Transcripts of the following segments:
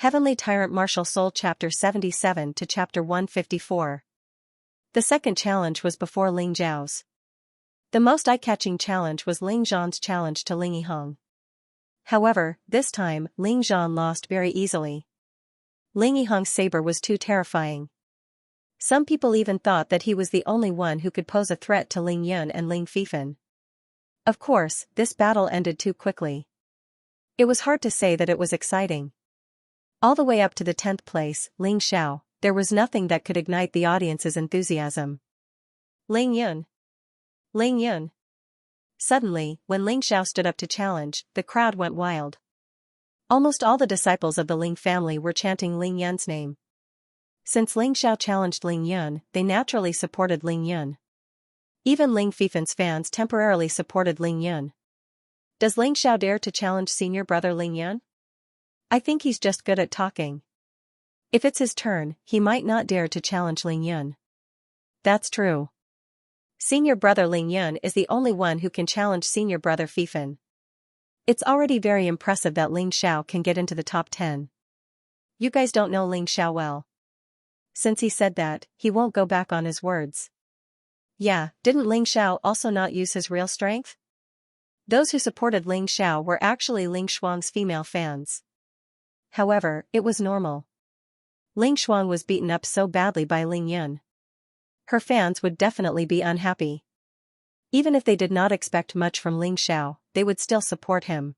Heavenly Tyrant Martial Soul Chapter 77 to Chapter 154. The second challenge was before Ling Zhao's. The most eye-catching challenge was Ling Zhan's challenge to Ling Yiheng. However, this time, Ling Zhan lost very easily. Ling Yiheng's saber was too terrifying. Some people even thought that he was the only one who could pose a threat to Ling Yun and Ling Fifan. Of course, this battle ended too quickly. It was hard to say that it was exciting. All the way up to the 10th place, Ling Xiao, there was nothing that could ignite the audience's enthusiasm. Ling Yun! Ling Yun! Suddenly, when Ling Xiao stood up to challenge, the crowd went wild. Almost all the disciples of the Ling family were chanting Ling Yun's name. Since Ling Xiao challenged Ling Yun, they naturally supported Ling Yun. Even Ling Fifan's fans temporarily supported Ling Yun. Does Ling Xiao dare to challenge senior brother Ling Yun? I think he's just good at talking. If it's his turn, he might not dare to challenge Ling Yun. That's true. Senior brother Ling Yun is the only one who can challenge senior brother Fifan. It's already very impressive that Ling Xiao can get into the top 10. You guys don't know Ling Xiao well. Since he said that, he won't go back on his words. Yeah, didn't Ling Xiao also not use his real strength? Those who supported Ling Xiao were actually Ling Shuang's female fans. However, it was normal. Ling Shuang was beaten up so badly by Ling Yun. Her fans would definitely be unhappy. Even if they did not expect much from Ling Xiao, they would still support him.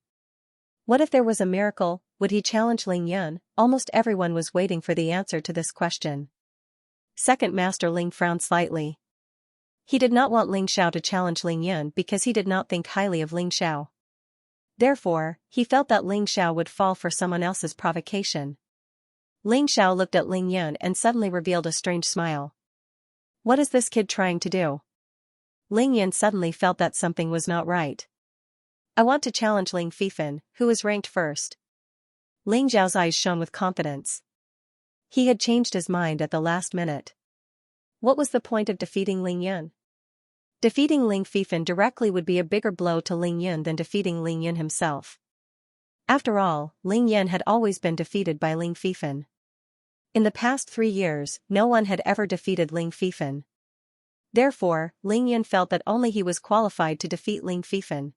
What if there was a miracle? Would he challenge Ling Yun? Almost everyone was waiting for the answer to this question. Second Master Ling frowned slightly. He did not want Ling Xiao to challenge Ling Yun because he did not think highly of Ling Xiao. Therefore, he felt that Ling Xiao would fall for someone else's provocation. Ling Xiao looked at Ling Yun and suddenly revealed a strange smile. What is this kid trying to do? Ling Yun suddenly felt that something was not right. I want to challenge Ling Fifan, who is ranked first. Ling Zhao's eyes shone with confidence. He had changed his mind at the last minute. What was the point of defeating Ling Yun? Defeating Ling Fifan directly would be a bigger blow to Ling Yun than defeating Ling Yun himself. After all, Ling Yun had always been defeated by Ling Fifan. In the past 3 years, no one had ever defeated Ling Fifan. Therefore, Ling Yun felt that only he was qualified to defeat Ling Fifan.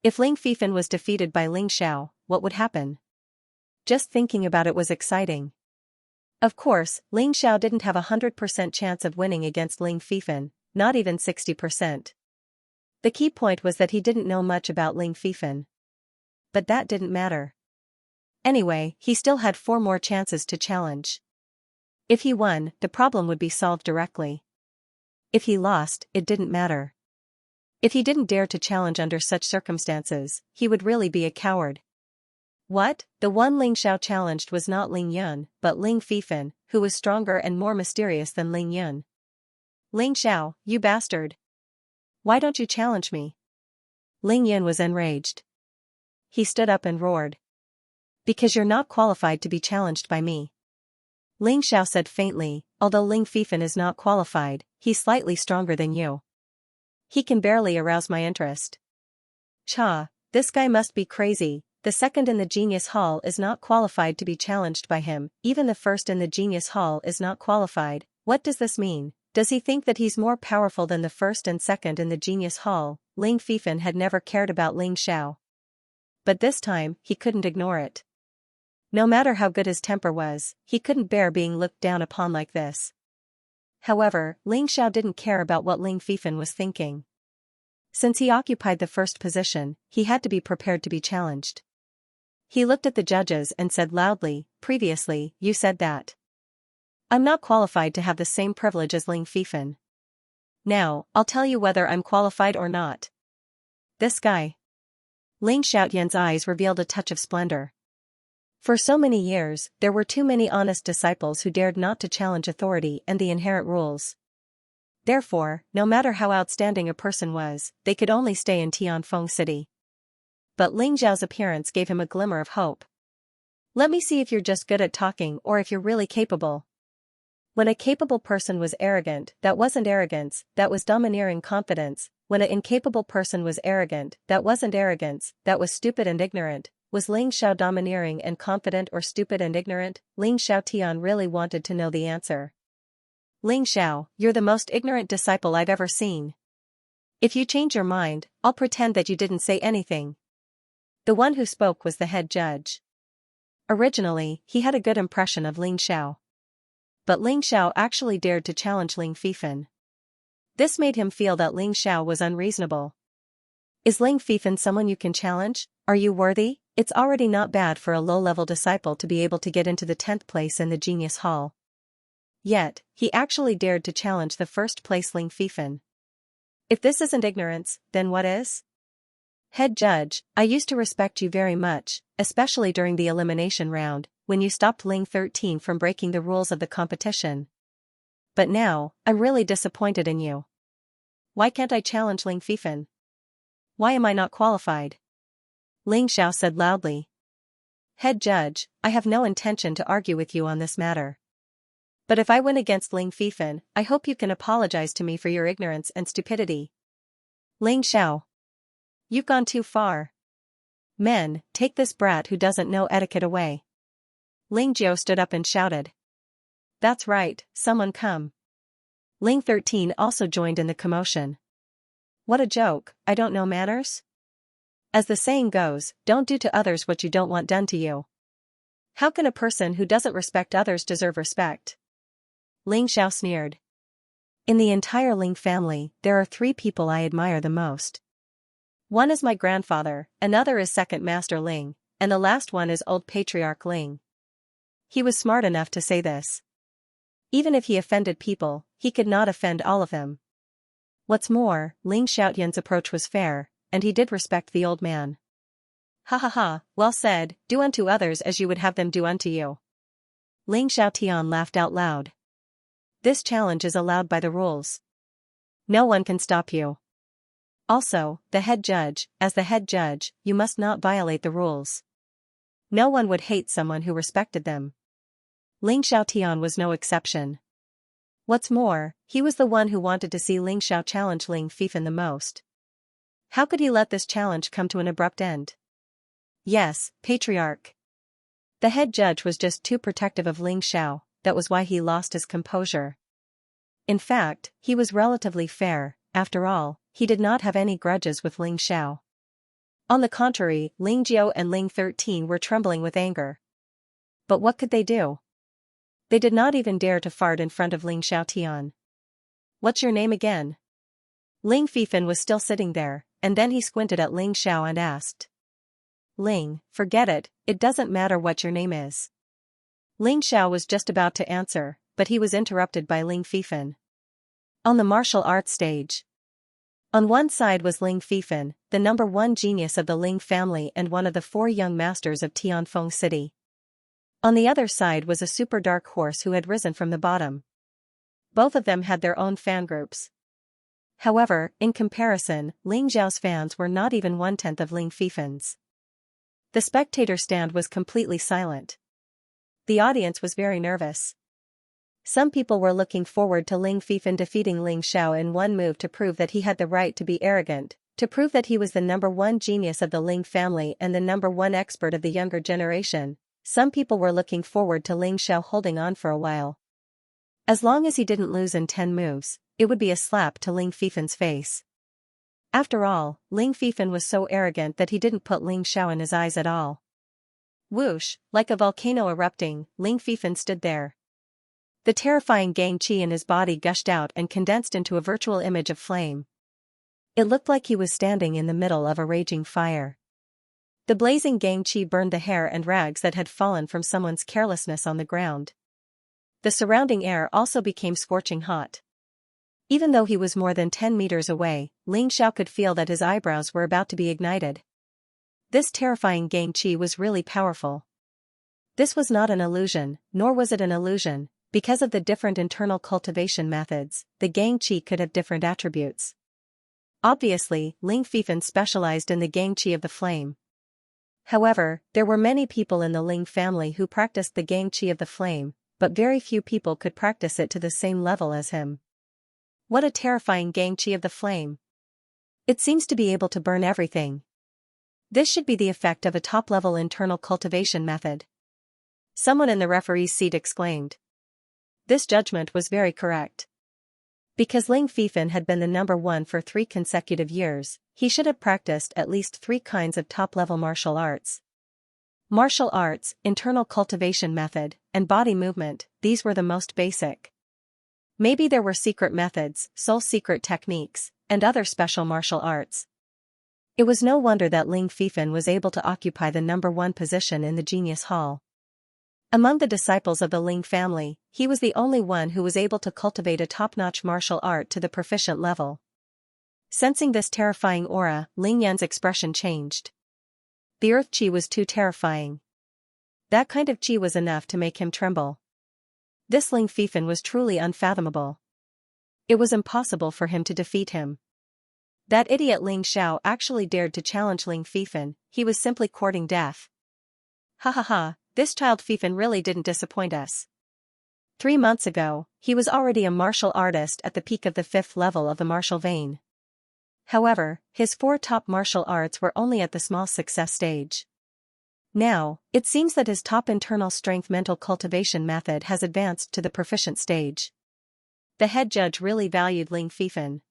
If Ling Fifan was defeated by Ling Xiao, what would happen? Just thinking about it was exciting. Of course, Ling Xiao didn't have a 100% chance of winning against Ling Fifan, not even 60%. The key point was that he didn't know much about Ling Fifan. But that didn't matter. Anyway, he still had 4 more chances to challenge. If he won, the problem would be solved directly. If he lost, it didn't matter. If he didn't dare to challenge under such circumstances, he would really be a coward. What? The one Ling Xiao challenged was not Ling Yun, but Ling Fifan, who was stronger and more mysterious than Ling Yun. Ling Xiao, you bastard! Why don't you challenge me? Ling Yun was enraged. He stood up and roared. Because you're not qualified to be challenged by me. Ling Xiao said faintly, although Ling Fifan is not qualified, he's slightly stronger than you. He can barely arouse my interest. Cha, this guy must be crazy. The second in the Genius Hall is not qualified to be challenged by him, even the first in the Genius Hall is not qualified. What does this mean? Does he think that he's more powerful than the first and second in the Genius Hall? Ling Fifan had never cared about Ling Xiao. But this time, he couldn't ignore it. No matter how good his temper was, he couldn't bear being looked down upon like this. However, Ling Xiao didn't care about what Ling Fifan was thinking. Since he occupied the first position, he had to be prepared to be challenged. He looked at the judges and said loudly, previously, you said that. I'm not qualified to have the same privilege as Ling Fifan. Now, I'll tell you whether I'm qualified or not. This guy. Ling Xiaotian's eyes revealed a touch of splendor. For so many years, there were too many honest disciples who dared not to challenge authority and the inherent rules. Therefore, no matter how outstanding a person was, they could only stay in Tianfeng City. But Ling Zhao's appearance gave him a glimmer of hope. Let me see if you're just good at talking or if you're really capable. When a capable person was arrogant, that wasn't arrogance, that was domineering confidence. When an incapable person was arrogant, that wasn't arrogance, that was stupid and ignorant. was Ling Xiao domineering and confident or stupid and ignorant? Ling Xiaotian really wanted to know the answer. Ling Xiao, you're the most ignorant disciple I've ever seen. If you change your mind, I'll pretend that you didn't say anything. The one who spoke was the head judge. Originally, he had a good impression of Ling Xiao. But Ling Xiao actually dared to challenge Ling Fifan. This made him feel that Ling Xiao was unreasonable. Is Ling Fifan someone you can challenge? Are you worthy? It's already not bad for a low-level disciple to be able to get into the 10th place in the Genius Hall. Yet, he actually dared to challenge the first place Ling Fifan. If this isn't ignorance, then what is? Head judge, I used to respect you very much, especially during the elimination round, when you stopped Ling 13 from breaking the rules of the competition. But now, I'm really disappointed in you. Why can't I challenge Ling Fifan? Why am I not qualified? Ling Xiao said loudly. Head judge, I have no intention to argue with you on this matter. But if I win against Ling Fifan, I hope you can apologize to me for your ignorance and stupidity. Ling Xiao. You've gone too far. Men, take this brat who doesn't know etiquette away. Ling Jiao stood up and shouted. That's right, someone come. Ling 13 also joined in the commotion. What a joke, I don't know manners? As the saying goes, don't do to others what you don't want done to you. How can a person who doesn't respect others deserve respect? Ling Xiao sneered. In the entire Ling family, there are 3 people I admire the most. One is my grandfather, another is second master Ling, and the last one is old patriarch Ling. He was smart enough to say this. Even if he offended people, he could not offend all of them. What's more, Ling Xiaotian's approach was fair, and he did respect the old man. Ha ha ha, well said, do unto others as you would have them do unto you. Ling Xiaotian laughed out loud. This challenge is allowed by the rules. No one can stop you. Also, the head judge, as the head judge, you must not violate the rules. No one would hate someone who respected them. Ling Xiaotian was no exception. What's more, he was the one who wanted to see Ling Xiao challenge Ling Fifan the most. How could he let this challenge come to an abrupt end? Yes, patriarch. The head judge was just too protective of Ling Xiao, that was why he lost his composure. In fact, he was relatively fair, after all, he did not have any grudges with Ling Xiao. On the contrary, Ling Jiao and Ling 13 were trembling with anger. But what could they do? They did not even dare to fart in front of Ling Xiaotian. What's your name again? Ling Fifan was still sitting there, and then he squinted at Ling Xiao and asked. Ling, forget it, it doesn't matter what your name is. Ling Xiao was just about to answer, but he was interrupted by Ling Fifan. On the martial arts stage. On one side was Ling Fifan, the number 1 genius of the Ling family and one of the 4 young masters of Tianfeng City. On the other side was a super dark horse who had risen from the bottom. Both of them had their own fan groups. However, in comparison, Ling Zhao's fans were not even 1/10 of Ling Fifan's. The spectator stand was completely silent. The audience was very nervous. Some people were looking forward to Ling Fifan defeating Ling Xiao in one move to prove that he had the right to be arrogant, to prove that he was the number 1 genius of the Ling family and the number 1 expert of the younger generation. Some people were looking forward to Ling Xiao holding on for a while. As long as he didn't lose in 10 moves, it would be a slap to Ling Fifan's face. After all, Ling Fifan was so arrogant that he didn't put Ling Xiao in his eyes at all. Whoosh, like a volcano erupting, Ling Fifan stood there. The terrifying Gang Qi in his body gushed out and condensed into a virtual image of flame. It looked like he was standing in the middle of a raging fire. The blazing Gang Qi burned the hair and rags that had fallen from someone's carelessness on the ground. The surrounding air also became scorching hot. Even though he was more than 10 meters away, Ling Xiao could feel that his eyebrows were about to be ignited. This terrifying Gang Qi was really powerful. This was not an illusion, nor was it an illusion, because of the different internal cultivation methods, the Gang Qi could have different attributes. Obviously, Ling Fifan specialized in the Gang Qi of the flame. However, there were many people in the Ling family who practiced the Gang Qi of the flame, but very few people could practice it to the same level as him. What a terrifying Gang Qi of the flame! It seems to be able to burn everything. This should be the effect of a top-level internal cultivation method. Someone in the referee's seat exclaimed. This judgment was very correct. Because Ling Fifan had been the number one for 3 consecutive years, he should have practiced at least 3 kinds of top-level martial arts. Martial arts, internal cultivation method, and body movement, these were the most basic. Maybe there were secret methods, soul secret techniques, and other special martial arts. It was no wonder that Ling Fifan was able to occupy the number 1 position in the Genius Hall. Among the disciples of the Ling family, he was the only one who was able to cultivate a top-notch martial art to the proficient level. Sensing this terrifying aura, Ling Yun's expression changed. The earth chi was too terrifying. That kind of chi was enough to make him tremble. This Ling Fifan was truly unfathomable. It was impossible for him to defeat him. That idiot Ling Xiao actually dared to challenge Ling Fifan, he was simply courting death. Ha ha ha, this child Fifan really didn't disappoint us. 3 months ago, he was already a martial artist at the peak of the 5th level of the martial vein. However, his 4 top martial arts were only at the small success stage. Now, it seems that his top internal strength mental cultivation method has advanced to the proficient stage. The head judge really valued Ling Fifan.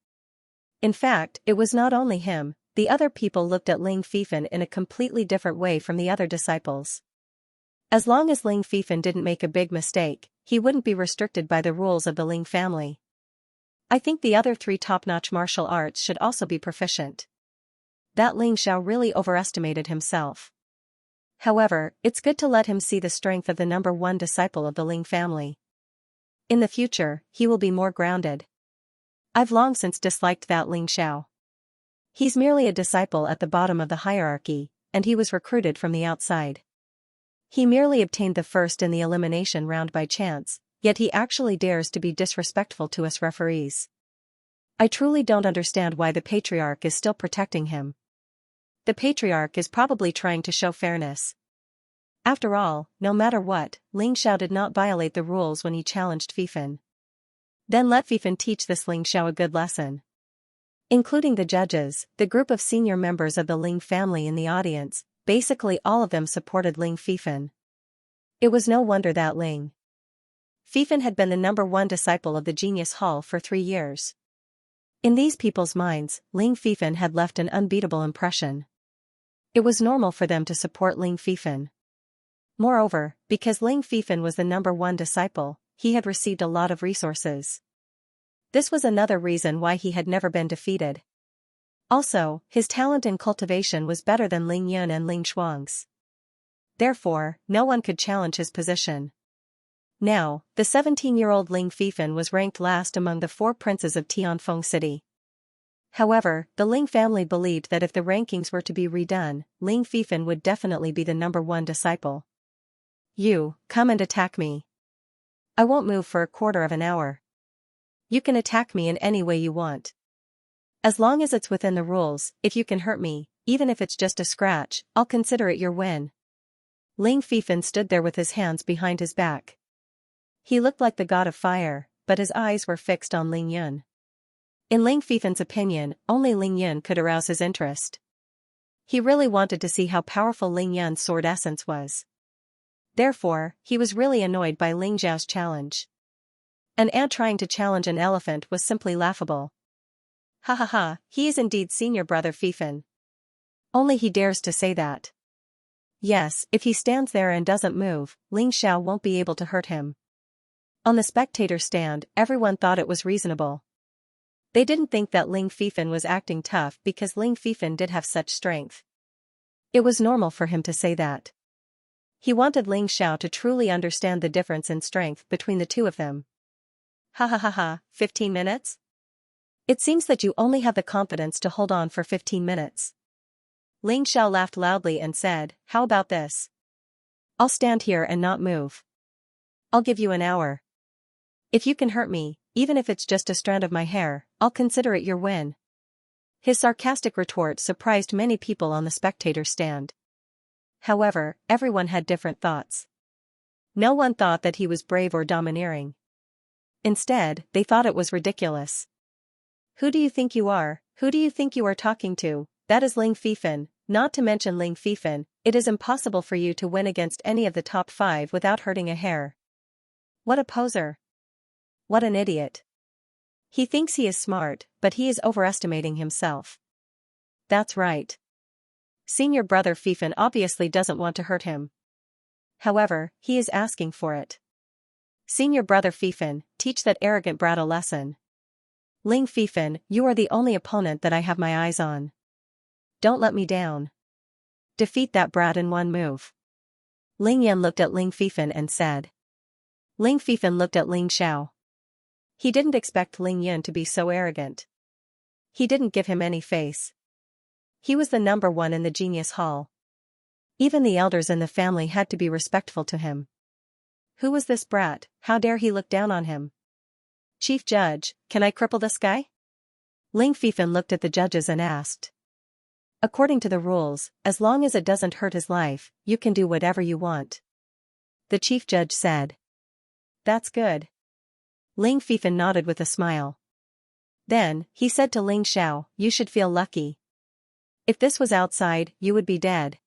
In fact, it was not only him, the other people looked at Ling Fifan in a completely different way from the other disciples. As long as Ling Fifan didn't make a big mistake, he wouldn't be restricted by the rules of the Ling family. I think the other 3 top-notch martial arts should also be proficient. That Ling Xiao really overestimated himself. However, it's good to let him see the strength of the number 1 disciple of the Ling family. In the future, he will be more grounded. I've long since disliked that Ling Xiao. He's merely a disciple at the bottom of the hierarchy, and he was recruited from the outside. He merely obtained the first in the elimination round by chance, yet he actually dares to be disrespectful to us referees. I truly don't understand why the Patriarch is still protecting him. The Patriarch is probably trying to show fairness. After all, no matter what, Ling Xiao did not violate the rules when he challenged Fifan. Then let Fifan teach this Ling Xiao a good lesson. Including the judges, the group of senior members of the Ling family in the audience, basically all of them supported Ling Fifan. It was no wonder that Ling Fifan had been the number 1 disciple of the Genius Hall for 3 years. In these people's minds, Ling Fifan had left an unbeatable impression. It was normal for them to support Ling Fifan. Moreover, because Ling Fifan was the number 1 disciple, he had received a lot of resources. This was another reason why he had never been defeated. Also, his talent in cultivation was better than Ling Yun and Ling Shuang's. Therefore, no one could challenge his position. Now, the 17-year-old Ling Fifan was ranked last among the 4 princes of Tianfeng City. However, the Ling family believed that if the rankings were to be redone, Ling Fifan would definitely be the number 1 disciple. You, come and attack me. I won't move for a quarter of an hour. You can attack me in any way you want. As long as it's within the rules, if you can hurt me, even if it's just a scratch, I'll consider it your win. Ling Fifan stood there with his hands behind his back. He looked like the god of fire, but his eyes were fixed on Ling Yun. In Ling Fifan's opinion, only Ling Yun could arouse his interest. He really wanted to see how powerful Ling Yun's sword essence was. Therefore, he was really annoyed by Ling Zhao's challenge. An ant trying to challenge an elephant was simply laughable. Ha ha ha, he is indeed senior brother Fifan. Only he dares to say that. Yes, if he stands there and doesn't move, Ling Xiao won't be able to hurt him. On the spectator stand, everyone thought it was reasonable. They didn't think that Ling Fifan was acting tough because Ling Fifan did have such strength. It was normal for him to say that. He wanted Ling Xiao to truly understand the difference in strength between the two of them. Ha ha ha ha, 15 minutes? It seems that you only have the confidence to hold on for 15 minutes. Ling Xiao laughed loudly and said, how about this? I'll stand here and not move. I'll give you an hour. If you can hurt me, even if it's just a strand of my hair, I'll consider it your win. His sarcastic retort surprised many people on the spectator stand. However, everyone had different thoughts. No one thought that he was brave or domineering. Instead, they thought it was ridiculous. Who do you think you are? Who do you think you are talking to? That is Ling Fifan, Not to mention Ling Fifan, it is impossible for you to win against any of the top 5 without hurting a hair. What a poser. What an idiot. He thinks he is smart, but he is overestimating himself. That's right. Senior brother Fifan obviously doesn't want to hurt him. However, he is asking for it. Senior brother Fifan, teach that arrogant brat a lesson. Ling Fifan, you are the only opponent that I have my eyes on. Don't let me down. Defeat that brat in one move. Ling Yan looked at Ling Fifan and said. Ling Fifan looked at Ling Xiao. He didn't expect Ling Yan to be so arrogant. He didn't give him any face. He was the number 1 in the Genius Hall. Even the elders in the family had to be respectful to him. Who was this brat? How dare he look down on him? Chief Judge, can I cripple this guy? Ling Fifan looked at the judges and asked. According to the rules, as long as it doesn't hurt his life, you can do whatever you want. The chief judge said. That's good. Ling Fifan nodded with a smile. Then, he said to Ling Xiao, you should feel lucky. If this was outside, you would be dead.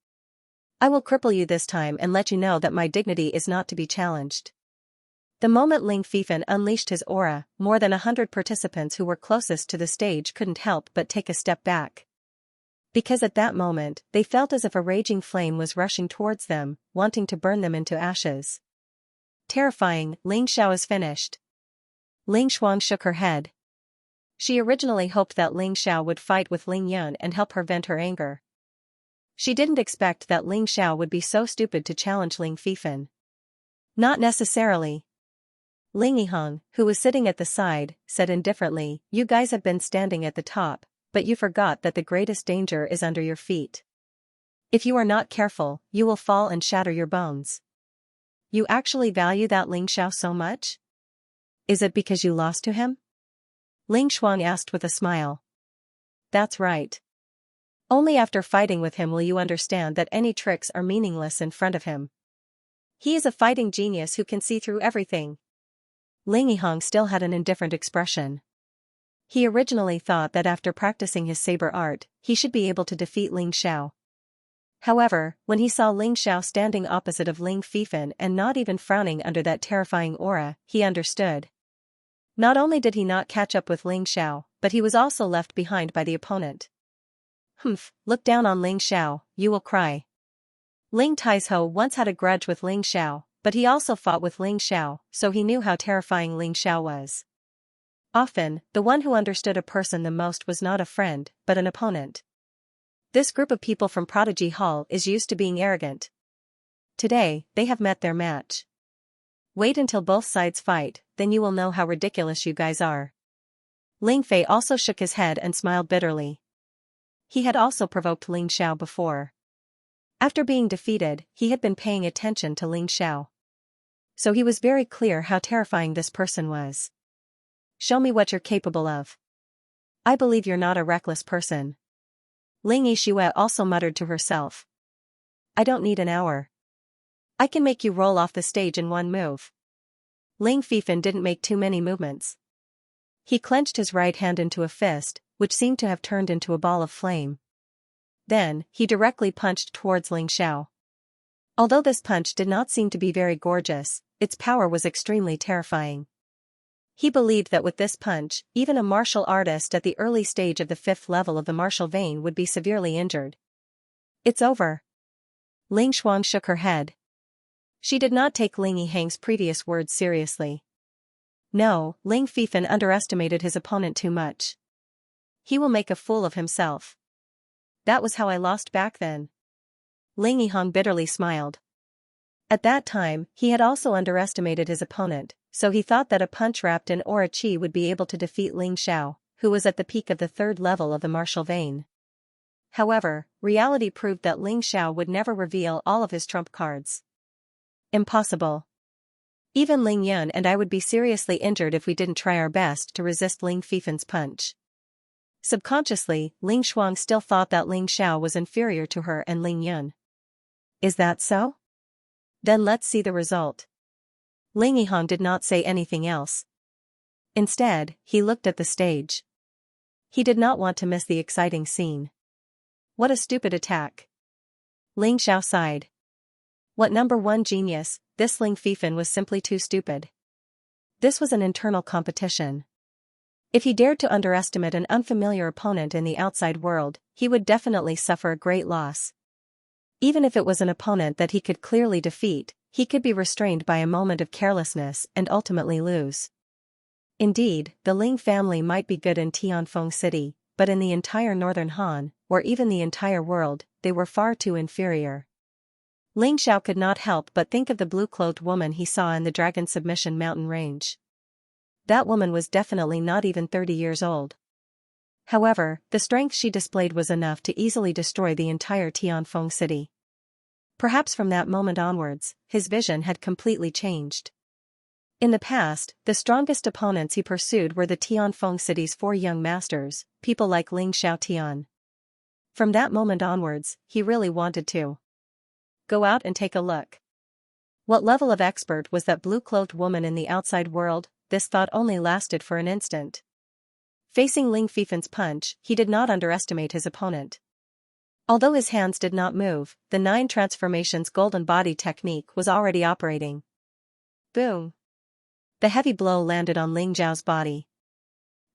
I will cripple you this time and let you know that my dignity is not to be challenged. The moment Ling Fifan unleashed his aura, more than 100 participants who were closest to the stage couldn't help but take a step back. Because at that moment, they felt as if a raging flame was rushing towards them, wanting to burn them into ashes. Terrifying, Ling Xiao is finished. Ling Shuang shook her head. She originally hoped that Ling Xiao would fight with Ling Yun and help her vent her anger. She didn't expect that Ling Xiao would be so stupid to challenge Ling Fifan. Not necessarily. Ling Yihong, who was sitting at the side, said indifferently, you guys have been standing at the top, but you forgot that the greatest danger is under your feet. If you are not careful, you will fall and shatter your bones. You actually value that Ling Xiao so much? Is it because you lost to him? Ling Shuang asked with a smile. That's right. Only after fighting with him will you understand that any tricks are meaningless in front of him. He is a fighting genius who can see through everything. Ling Yihong still had an indifferent expression. He originally thought that after practicing his saber art, he should be able to defeat Ling Xiao. However, when he saw Ling Xiao standing opposite of Ling Fifan and not even frowning under that terrifying aura, he understood. Not only did he not catch up with Ling Xiao, but he was also left behind by the opponent. Humph, look down on Ling Xiao, you will cry. Ling Taizhou once had a grudge with Ling Xiao, but he also fought with Ling Xiao, so he knew how terrifying Ling Xiao was. Often, the one who understood a person the most was not a friend, but an opponent. This group of people from Prodigy Hall is used to being arrogant. Today, they have met their match. Wait until both sides fight, then you will know how ridiculous you guys are. Ling Fei also shook his head and smiled bitterly. He had also provoked Ling Xiao before. After being defeated, he had been paying attention to Ling Xiao. So he was very clear how terrifying this person was. Show me what you're capable of. I believe you're not a reckless person. Ling Yixue also muttered to herself. I don't need an hour. I can make you roll off the stage in one move. Ling Fifan didn't make too many movements. He clenched his right hand into a fist, which seemed to have turned into a ball of flame. Then, he directly punched towards Ling Xiao. Although this punch did not seem to be very gorgeous, its power was extremely terrifying. He believed that with this punch, even a martial artist at the early stage of the 5th level of the martial vein would be severely injured. It's over. Ling Shuang shook her head. She did not take Ling Yihang's previous words seriously. No, Ling Fifan underestimated his opponent too much. He will make a fool of himself. That was how I lost back then. Ling Yihang bitterly smiled. At that time, he had also underestimated his opponent, so he thought that a punch wrapped in aura qi would be able to defeat Ling Xiao, who was at the peak of the 3rd level of the martial vein. However, reality proved that Ling Xiao would never reveal all of his trump cards. Impossible. Even Ling Yun and I would be seriously injured if we didn't try our best to resist Ling Fifan's punch. Subconsciously, Ling Shuang still thought that Ling Xiao was inferior to her and Ling Yun. Is that so? Then let's see the result. Ling Yihang did not say anything else. Instead, he looked at the stage. He did not want to miss the exciting scene. What a stupid attack. Ling Xiao sighed. What number one genius, this Ling Fifan was simply too stupid. This was an internal competition. If he dared to underestimate an unfamiliar opponent in the outside world, he would definitely suffer a great loss. Even if it was an opponent that he could clearly defeat, he could be restrained by a moment of carelessness and ultimately lose. Indeed, the Ling family might be good in Tianfeng City, but in the entire northern Han, or even the entire world, they were far too inferior. Ling Xiao could not help but think of the blue-clothed woman he saw in the Dragon Submission mountain range. That woman was definitely not even 30 years old. However, the strength she displayed was enough to easily destroy the entire Tianfeng City. Perhaps from that moment onwards, his vision had completely changed. In the past, the strongest opponents he pursued were the Tianfeng City's 4 young masters, people like Ling Xiaotian. From that moment onwards, he really wanted to go out and take a look. What level of expert was that blue-clothed woman in the outside world? This thought only lasted for an instant. Facing Ling Fifan's punch, he did not underestimate his opponent. Although his hands did not move, the 9 transformations golden body technique was already operating. Boom! The heavy blow landed on Ling Zhao's body.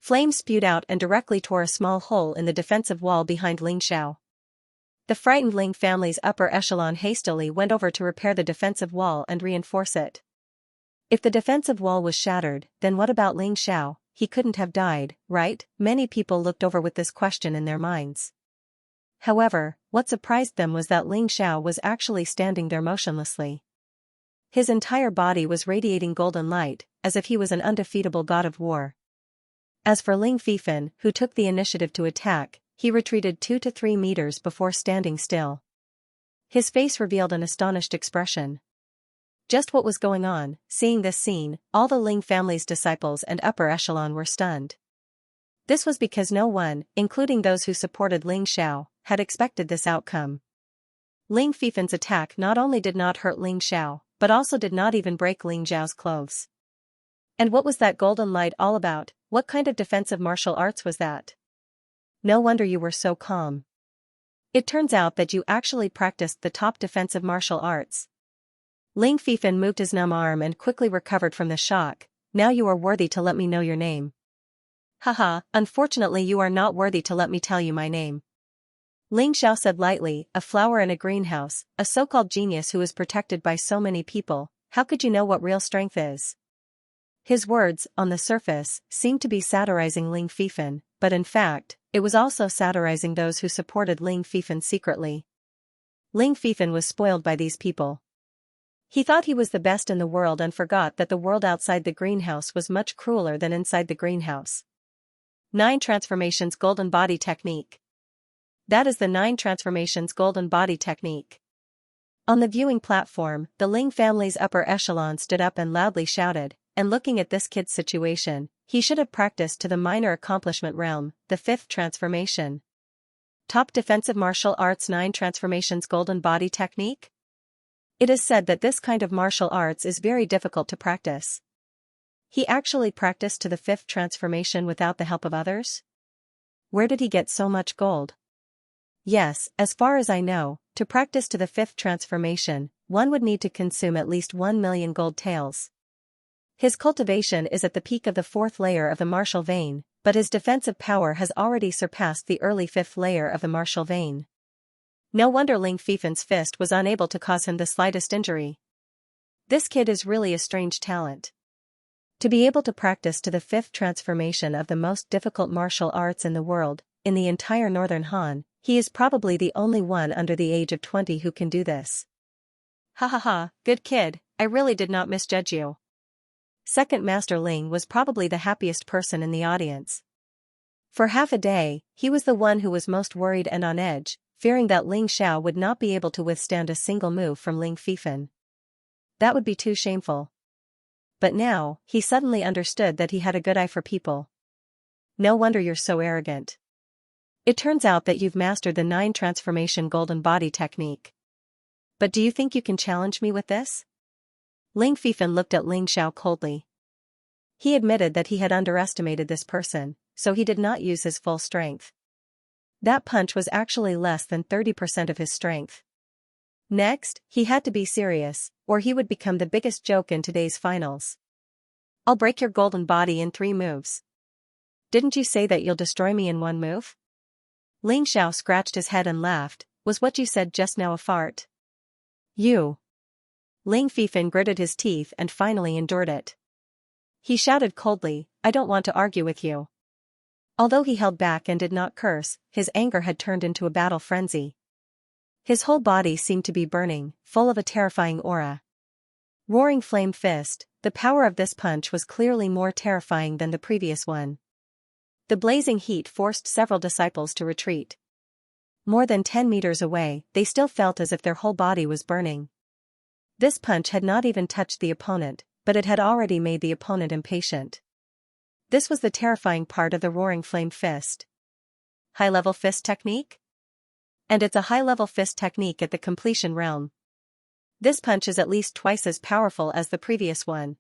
Flames spewed out and directly tore a small hole in the defensive wall behind Ling Xiao. The frightened Ling family's upper echelon hastily went over to repair the defensive wall and reinforce it. If the defensive wall was shattered, then what about Ling Xiao? He couldn't have died, right? Many people looked over with this question in their minds. However, what surprised them was that Ling Xiao was actually standing there motionlessly. His entire body was radiating golden light, as if he was an undefeatable god of war. As for Ling Fifan, who took the initiative to attack, he retreated 2 to 3 meters before standing still. His face revealed an astonished expression. Just what was going on? Seeing this scene, all the Ling family's disciples and upper echelon were stunned. This was because no one, including those who supported Ling Xiao, had expected this outcome. Ling Fifan's attack not only did not hurt Ling Xiao, but also did not even break Ling Zhao's clothes. And what was that golden light all about? What kind of defensive martial arts was that? No wonder you were so calm. It turns out that you actually practiced the top defensive martial arts. Ling Fifan moved his numb arm and quickly recovered from the shock. Now you are worthy to let me know your name. Haha, unfortunately you are not worthy to let me tell you my name. Ling Xiao said lightly, a flower in a greenhouse, a so-called genius who is protected by so many people, how could you know what real strength is? His words, on the surface, seemed to be satirizing Ling Fifan, but in fact, it was also satirizing those who supported Ling Fifan secretly. Ling Fifan was spoiled by these people. He thought he was the best in the world and forgot that the world outside the greenhouse was much crueler than inside the greenhouse. 9 Transformations Golden Body Technique. That is the 9 Transformations Golden Body Technique. On the viewing platform, the Ling family's upper echelon stood up and loudly shouted, and looking at this kid's situation, he should have practiced to the minor accomplishment realm, the 5th transformation. Top Defensive Martial Arts 9 Transformations Golden Body Technique? It is said that this kind of martial arts is very difficult to practice. He actually practiced to the 5th transformation without the help of others? Where did he get so much gold? Yes, as far as I know, to practice to the 5th transformation, one would need to consume at least 1 million gold taels. His cultivation is at the peak of the 4th layer of the martial vein, but his defensive power has already surpassed the early 5th layer of the martial vein. No wonder Ling Fifan's fist was unable to cause him the slightest injury. This kid is really a strange talent. To be able to practice to the 5th transformation of the most difficult martial arts in the world, in the entire northern Han, he is probably the only one under the age of 20 who can do this. Ha ha ha, good kid, I really did not misjudge you. Second Master Ling was probably the happiest person in the audience. For half a day, he was the one who was most worried and on edge, fearing that Ling Xiao would not be able to withstand a single move from Ling Fifan. That would be too shameful. But now, he suddenly understood that he had a good eye for people. No wonder you're so arrogant. It turns out that you've mastered the 9 Transformation Golden Body Technique. But do you think you can challenge me with this? Ling Fifan looked at Ling Xiao coldly. He admitted that he had underestimated this person, so he did not use his full strength. That punch was actually less than 30% of his strength. Next, he had to be serious, or he would become the biggest joke in today's finals. I'll break your golden body in 3 moves. Didn't you say that you'll destroy me in 1 move? Ling Xiao scratched his head and laughed. Was what you said just now a fart? You. Ling Fifan gritted his teeth and finally endured it. He shouted coldly, I don't want to argue with you. Although he held back and did not curse, his anger had turned into a battle frenzy. His whole body seemed to be burning, full of a terrifying aura. Roaring flame fist, the power of this punch was clearly more terrifying than the previous one. The blazing heat forced several disciples to retreat. More than 10 meters away, they still felt as if their whole body was burning. This punch had not even touched the opponent, but it had already made the opponent impatient. This was the terrifying part of the roaring flame fist. High-level fist technique? And it's a high-level fist technique at the completion realm. This punch is at least twice as powerful as the previous one.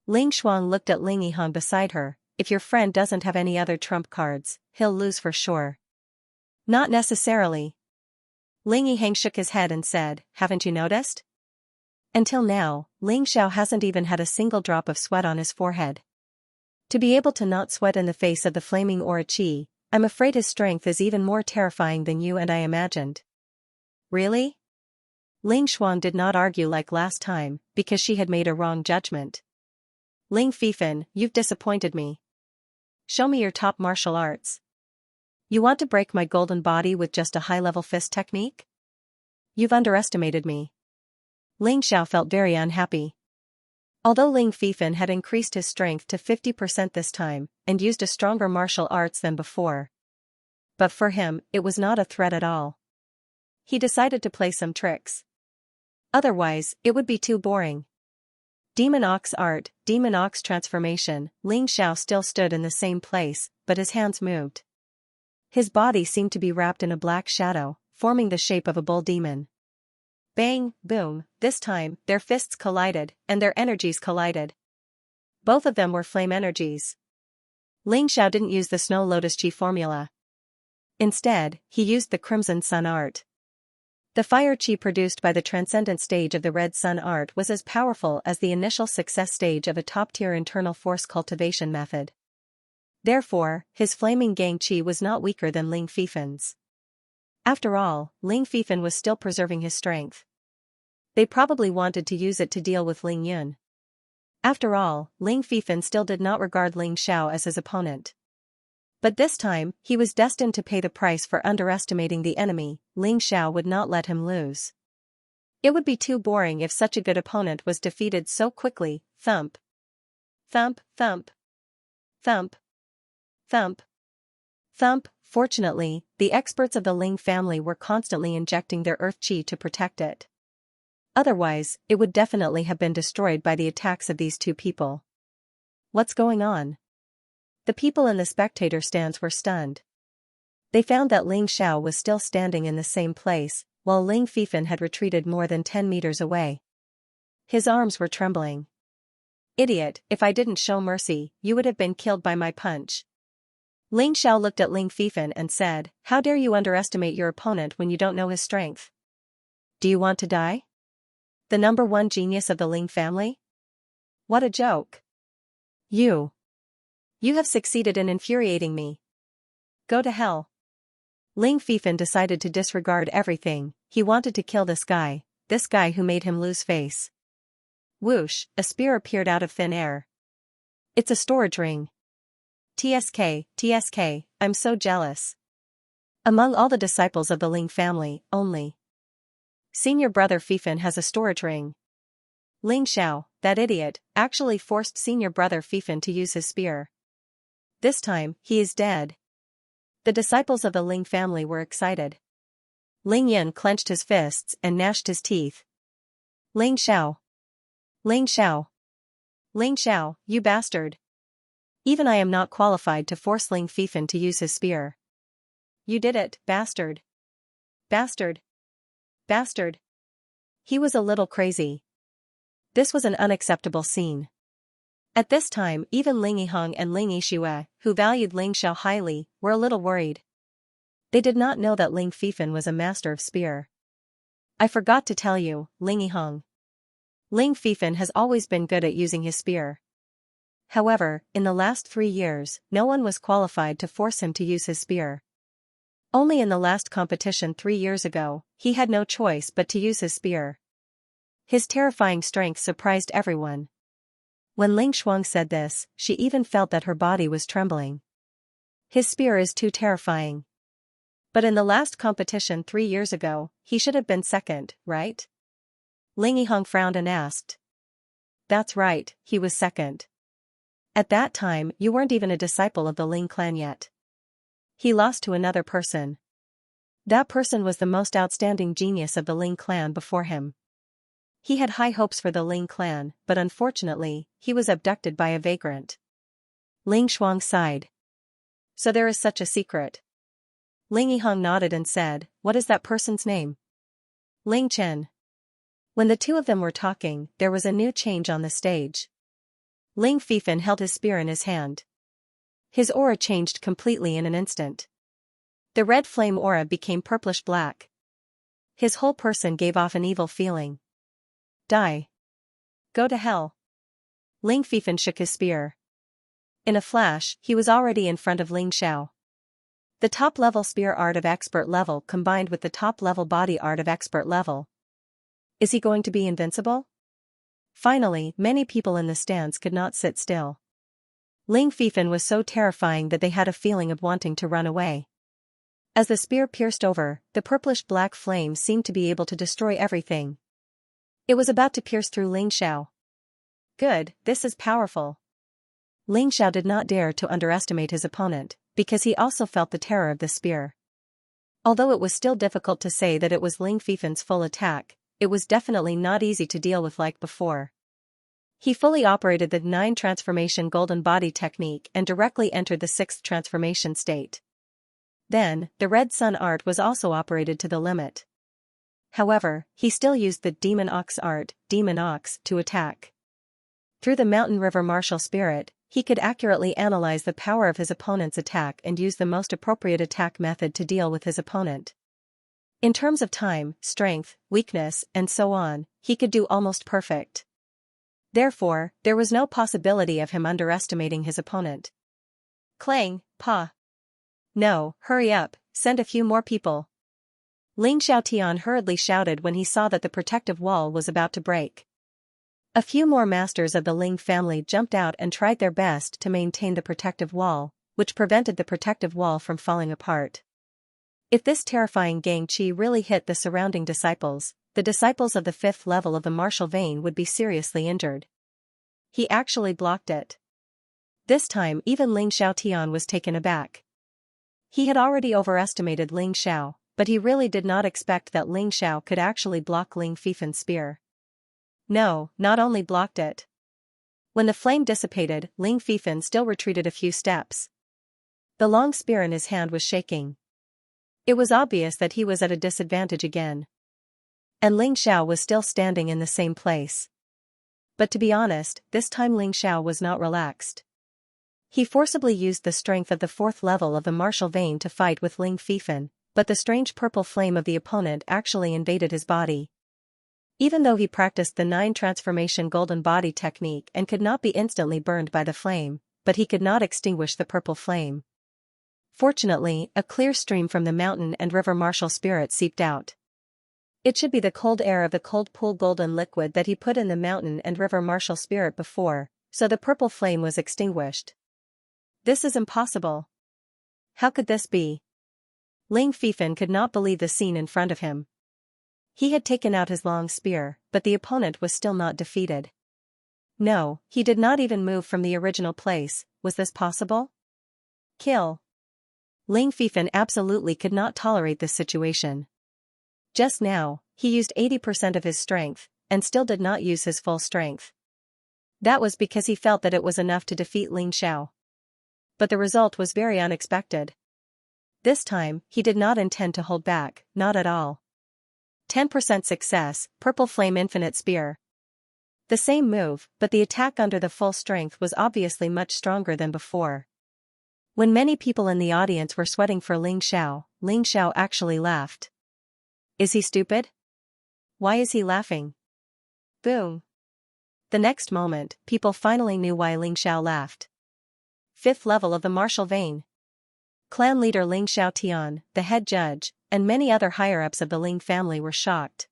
Ling Shuang looked at Ling Yihang beside her. If your friend doesn't have any other trump cards, he'll lose for sure. Not necessarily. Ling Yihang shook his head and said, haven't you noticed? Until now, Ling Xiao hasn't even had a single drop of sweat on his forehead. To be able to not sweat in the face of the flaming aura chi, I'm afraid his strength is even more terrifying than you and I imagined. Really? Ling Xuan did not argue like last time, because she had made a wrong judgment. Ling Fifan, you've disappointed me. Show me your top martial arts. You want to break my golden body with just a high-level fist technique? You've underestimated me. Ling Xiao felt very unhappy. Although Ling Fifan had increased his strength to 50% this time, and used a stronger martial arts than before. But for him, it was not a threat at all. He decided to play some tricks. Otherwise, it would be too boring. Demon Ox Art, Demon Ox Transformation. Ling Xiao still stood in the same place, but his hands moved. His body seemed to be wrapped in a black shadow, forming the shape of a bull demon. Bang, boom, this time, their fists collided, and their energies collided. Both of them were flame energies. Ling Xiao didn't use the Snow Lotus Chi formula. Instead, he used the Crimson Sun Art. The fire chi produced by the transcendent stage of the Red Sun Art was as powerful as the initial success stage of a top-tier internal force cultivation method. Therefore, his flaming gang chi was not weaker than Ling Fifan's. After all, Ling Fifan was still preserving his strength. They probably wanted to use it to deal with Ling Yun. After all, Ling Fifan still did not regard Ling Xiao as his opponent. But this time, he was destined to pay the price for underestimating the enemy. Ling Xiao would not let him lose. It would be too boring if such a good opponent was defeated so quickly. Thump. Thump, thump. Thump. Thump. Thump. Fortunately, the experts of the Ling family were constantly injecting their earth chi to protect it. Otherwise, it would definitely have been destroyed by the attacks of these two people. What's going on? The people in the spectator stands were stunned. They found that Ling Xiao was still standing in the same place, while Ling Fifan had retreated more than 10 meters away. His arms were trembling. Idiot, if I didn't show mercy, you would have been killed by my punch. Ling Xiao looked at Ling Fifan and said, how dare you underestimate your opponent when you don't know his strength? Do you want to die? The number one genius of the Ling family? What a joke. You have succeeded in infuriating me. Go to hell. Ling Fifan decided to disregard everything. He wanted to kill this guy who made him lose face. Whoosh, a spear appeared out of thin air. It's a storage ring. TSK, I'm so jealous. Among all the disciples of the Ling family, only senior brother Fifan has a storage ring. Ling Xiao, that idiot, actually forced senior brother Fifan to use his spear. This time, he is dead. The disciples of the Ling family were excited. Ling Yun clenched his fists and gnashed his teeth. Ling Xiao. Ling Xiao. Ling Xiao, you bastard. Even I am not qualified to force Ling Fifan to use his spear. You did it, bastard. Bastard. Bastard. He was a little crazy. This was an unacceptable scene. At this time, even Ling Yihang and Ling Yixue, who valued Ling Xiao highly, were a little worried. They did not know that Ling Fifan was a master of spear. I forgot to tell you, Ling Yiheng. Ling Fifan has always been good at using his spear. However, in the last 3 years, no one was qualified to force him to use his spear. Only in the last competition 3 years ago, he had no choice but to use his spear. His terrifying strength surprised everyone. When Ling Shuang said this, she even felt that her body was trembling. His spear is too terrifying. But in the last competition 3 years ago, he should have been second, right? Ling Yiheng frowned and asked. That's right, he was second. At that time, you weren't even a disciple of the Ling clan yet. He lost to another person. That person was the most outstanding genius of the Ling clan before him. He had high hopes for the Ling clan, but unfortunately, he was abducted by a vagrant. Ling Shuang sighed. So there is such a secret. Ling Yiheng nodded and said, what is that person's name? Ling Chen. When the two of them were talking, there was a new change on the stage. Ling Fifan held his spear in his hand. His aura changed completely in an instant. The red flame aura became purplish-black. His whole person gave off an evil feeling. Die. Go to hell. Ling Fifan shook his spear. In a flash, he was already in front of Ling Xiao. The top-level spear art of expert level combined with the top-level body art of expert level. Is he going to be invincible? Finally, many people in the stands could not sit still. Ling Fifan was so terrifying that they had a feeling of wanting to run away. As the spear pierced over, the purplish-black flame seemed to be able to destroy everything. It was about to pierce through Ling Xiao. Good, this is powerful. Ling Xiao did not dare to underestimate his opponent, because he also felt the terror of the spear. Although it was still difficult to say that it was Ling Fifan's full attack, it was definitely not easy to deal with like before. He fully operated the 9 transformation golden body technique and directly entered the 6th transformation state. Then, the red sun art was also operated to the limit. However, he still used the demon ox art, demon ox, to attack. Through the mountain river martial spirit, he could accurately analyze the power of his opponent's attack and use the most appropriate attack method to deal with his opponent. In terms of time, strength, weakness, and so on, he could do almost perfect. Therefore, there was no possibility of him underestimating his opponent. Clang, pa. No, hurry up, send a few more people. Ling Xiaotian hurriedly shouted when he saw that the protective wall was about to break. A few more masters of the Ling family jumped out and tried their best to maintain the protective wall, which prevented the protective wall from falling apart. If this terrifying Gang Qi really hit the surrounding disciples, the disciples of the 5th level of the martial vein would be seriously injured. He actually blocked it. This time even Ling Xiaotian was taken aback. He had already overestimated Ling Xiao, but he really did not expect that Ling Xiao could actually block Ling Fifan's spear. No, not only blocked it. When the flame dissipated, Ling Fifan still retreated a few steps. The long spear in his hand was shaking. It was obvious that he was at a disadvantage again. And Ling Xiao was still standing in the same place. But to be honest, this time Ling Xiao was not relaxed. He forcibly used the strength of the 4th level of the martial vein to fight with Ling Fifan, but the strange purple flame of the opponent actually invaded his body. Even though he practiced the 9 transformation golden body technique and could not be instantly burned by the flame, but he could not extinguish the purple flame. Fortunately, a clear stream from the mountain and river martial spirit seeped out. It should be the cold air of the cold pool golden liquid that he put in the mountain and river martial spirit before, so the purple flame was extinguished. This is impossible. How could this be? Ling Fifan could not believe the scene in front of him. He had taken out his long spear, but the opponent was still not defeated. No, he did not even move from the original place. Was this possible? Kill. Ling Fifan absolutely could not tolerate this situation. Just now, he used 80% of his strength, and still did not use his full strength. That was because he felt that it was enough to defeat Ling Xiao. But the result was very unexpected. This time, he did not intend to hold back, not at all. 10% success, Purple Flame Infinite Spear. The same move, but the attack under the full strength was obviously much stronger than before. When many people in the audience were sweating for Ling Xiao actually laughed. Is he stupid? Why is he laughing? Boom. The next moment, people finally knew why Ling Xiao laughed. 5th level of the martial vein. Clan leader Ling Xiaotian, the head judge, and many other higher-ups of the Ling family were shocked.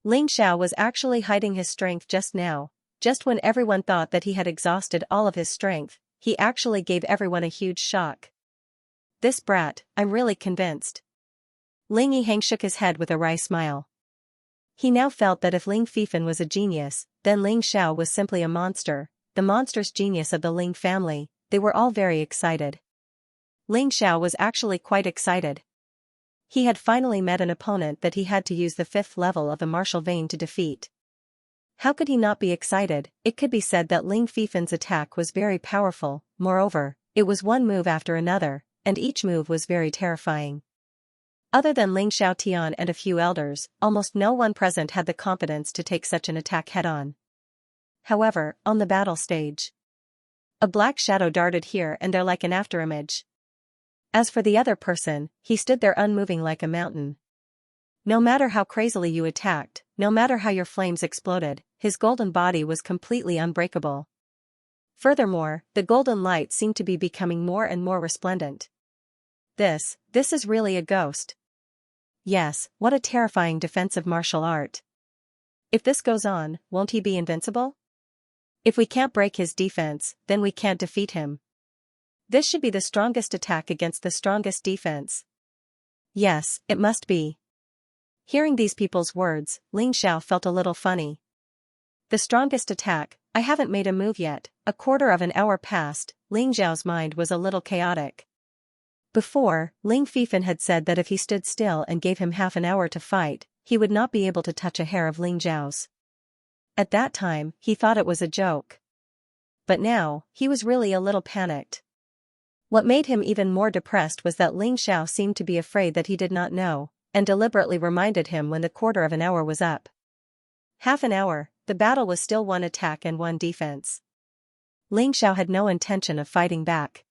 Ling Xiao was actually hiding his strength just now. Just when everyone thought that he had exhausted all of his strength, he actually gave everyone a huge shock. This brat, I'm really convinced. Ling Yihang shook his head with a wry smile. He now felt that if Ling Fifan was a genius, then Ling Xiao was simply a monster, the monstrous genius of the Ling family. They were all very excited. Ling Xiao was actually quite excited. He had finally met an opponent that he had to use the 5th level of the martial vein to defeat. How could he not be excited? It could be said that Ling Fifan's attack was very powerful, moreover, it was one move after another, and each move was very terrifying. Other than Ling Xiaotian and a few elders, almost no one present had the confidence to take such an attack head-on. However, on the battle stage, a black shadow darted here and there like an afterimage. As for the other person, he stood there unmoving like a mountain. No matter how crazily you attacked, no matter how your flames exploded, his golden body was completely unbreakable. Furthermore, the golden light seemed to be becoming more and more resplendent. This is really a ghost. Yes, what a terrifying defensive martial art. If this goes on, won't he be invincible? If we can't break his defense, then we can't defeat him. This should be the strongest attack against the strongest defense. Yes, it must be. Hearing these people's words, Ling Xiao felt a little funny. The strongest attack, I haven't made a move yet. A quarter of an hour passed, Ling Xiao's mind was a little chaotic. Before, Ling Fifan had said that if he stood still and gave him half an hour to fight, he would not be able to touch a hair of Ling Xiao's. At that time, he thought it was a joke. But now, he was really a little panicked. What made him even more depressed was that Ling Xiao seemed to be afraid that he did not know, and deliberately reminded him when the quarter of an hour was up. Half an hour, the battle was still one attack and one defense. Ling Xiao had no intention of fighting back.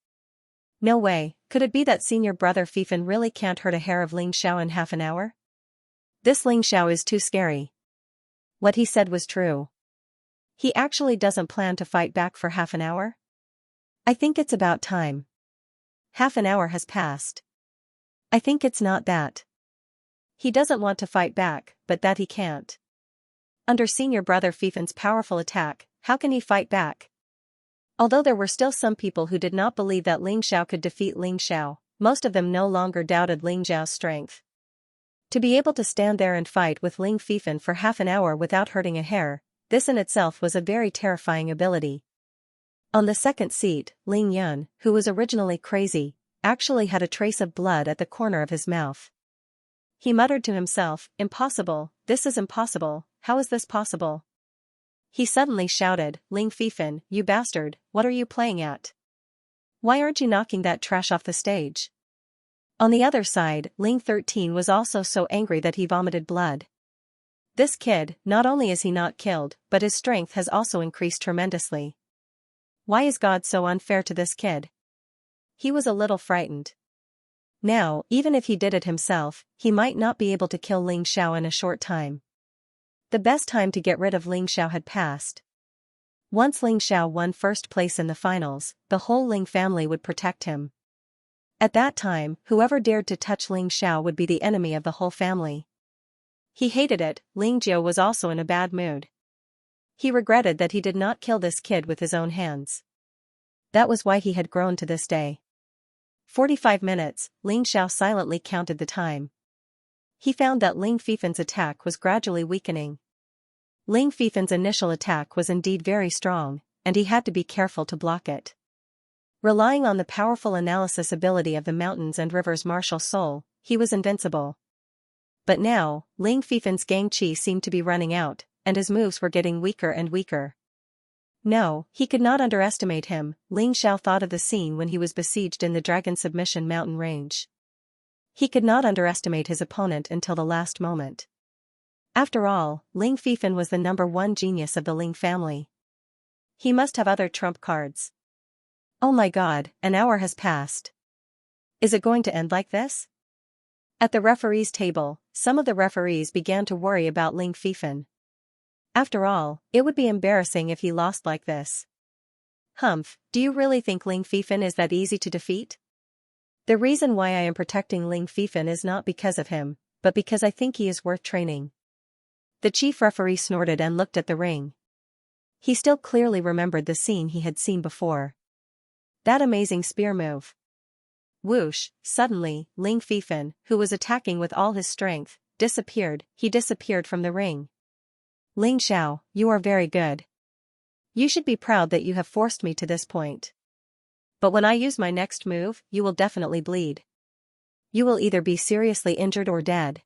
No way, could it be that senior brother Fifan really can't hurt a hair of Ling Xiao in half an hour? This Ling Xiao is too scary. What he said was true. He actually doesn't plan to fight back for half an hour? I think it's about time. Half an hour has passed. I think it's not that. He doesn't want to fight back, but that he can't. Under senior brother Fifan's powerful attack, how can he fight back? Although there were still some people who did not believe that Ling Xiao could defeat Ling Xiao, most of them no longer doubted Ling Xiao's strength. To be able to stand there and fight with Ling Fifan for half an hour without hurting a hair, this in itself was a very terrifying ability. On the second seat, Ling Yun, who was originally crazy, actually had a trace of blood at the corner of his mouth. He muttered to himself, "Impossible, this is impossible, how is this possible?" He suddenly shouted, "Ling Fifan, you bastard, what are you playing at? Why aren't you knocking that trash off the stage?" On the other side, Ling 13 was also so angry that he vomited blood. This kid, not only is he not killed, but his strength has also increased tremendously. Why is God so unfair to this kid? He was a little frightened. Now, even if he did it himself, he might not be able to kill Ling Xiao in a short time. The best time to get rid of Ling Xiao had passed. Once Ling Xiao won first place in the finals, the whole Ling family would protect him. At that time, whoever dared to touch Ling Xiao would be the enemy of the whole family. He hated it. Ling Jiu was also in a bad mood. He regretted that he did not kill this kid with his own hands. That was why he had grown to this day. 45 minutes, Ling Xiao silently counted the time. He found that Ling Fifan's attack was gradually weakening. Ling Fifan's initial attack was indeed very strong, and he had to be careful to block it. Relying on the powerful analysis ability of the mountains and rivers martial soul, he was invincible. But now, Ling Fifan's gang chi seemed to be running out, and his moves were getting weaker and weaker. No, he could not underestimate him. Ling Xiao thought of the scene when he was besieged in the Dragon Submission mountain range. He could not underestimate his opponent until the last moment. After all, Ling Fifan was the #1 genius of the Ling family. He must have other trump cards. Oh my god, an hour has passed. Is it going to end like this? At the referees' table, some of the referees began to worry about Ling Fifan. After all, it would be embarrassing if he lost like this. Humph, do you really think Ling Fifan is that easy to defeat? The reason why I am protecting Ling Fifan is not because of him, but because I think he is worth training. The chief referee snorted and looked at the ring. He still clearly remembered the scene he had seen before. That amazing spear move. Whoosh, suddenly, Ling Fifan, who was attacking with all his strength, disappeared. He disappeared from the ring. Ling Xiao, you are very good. You should be proud that you have forced me to this point. But when I use my next move, you will definitely bleed. You will either be seriously injured or dead.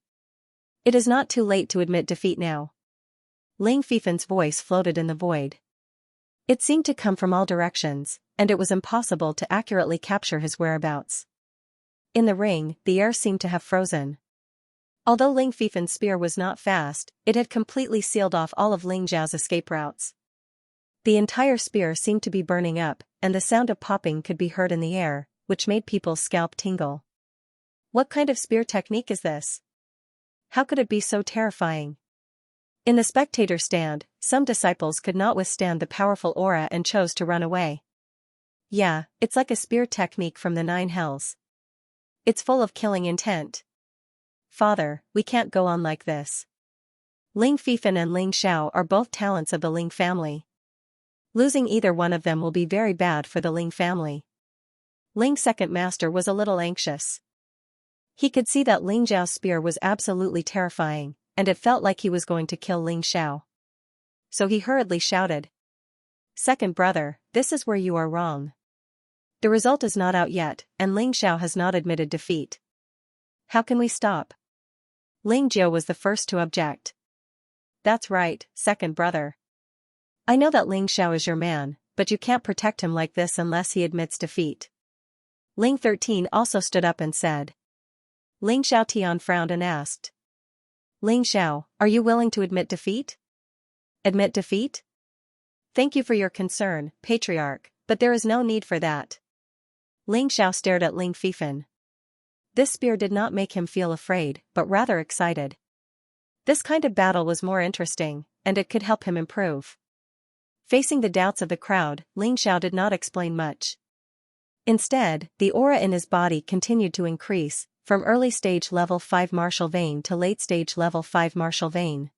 It is not too late to admit defeat now. Ling Fifan's voice floated in the void. It seemed to come from all directions, and it was impossible to accurately capture his whereabouts. In the ring, the air seemed to have frozen. Although Ling Fifan's spear was not fast, it had completely sealed off all of Ling Zhao's escape routes. The entire spear seemed to be burning up, and the sound of popping could be heard in the air, which made people's scalp tingle. What kind of spear technique is this? How could it be so terrifying? In the spectator stand, some disciples could not withstand the powerful aura and chose to run away. Yeah, it's like a spear technique from the Nine Hells. It's full of killing intent. Father, we can't go on like this. Ling Fifan and Ling Xiao are both talents of the Ling family. Losing either one of them will be very bad for the Ling family. Ling's second master was a little anxious. He could see that Ling Zhao's spear was absolutely terrifying, and it felt like he was going to kill Ling Xiao. So he hurriedly shouted. Second brother, this is where you are wrong. The result is not out yet, and Ling Xiao has not admitted defeat. How can we stop? Ling Jiu was the first to object. That's right, second brother. I know that Ling Xiao is your man, but you can't protect him like this unless he admits defeat. Ling 13 also stood up and said. Ling Xiao Tian frowned and asked. Ling Xiao, are you willing to admit defeat? Admit defeat? Thank you for your concern, Patriarch, but there is no need for that. Ling Xiao stared at Ling Fifan. This spear did not make him feel afraid, but rather excited. This kind of battle was more interesting, and it could help him improve. Facing the doubts of the crowd, Ling Xiao did not explain much. Instead, the aura in his body continued to increase, from early stage level 5 martial vein to late stage level 5 martial vein.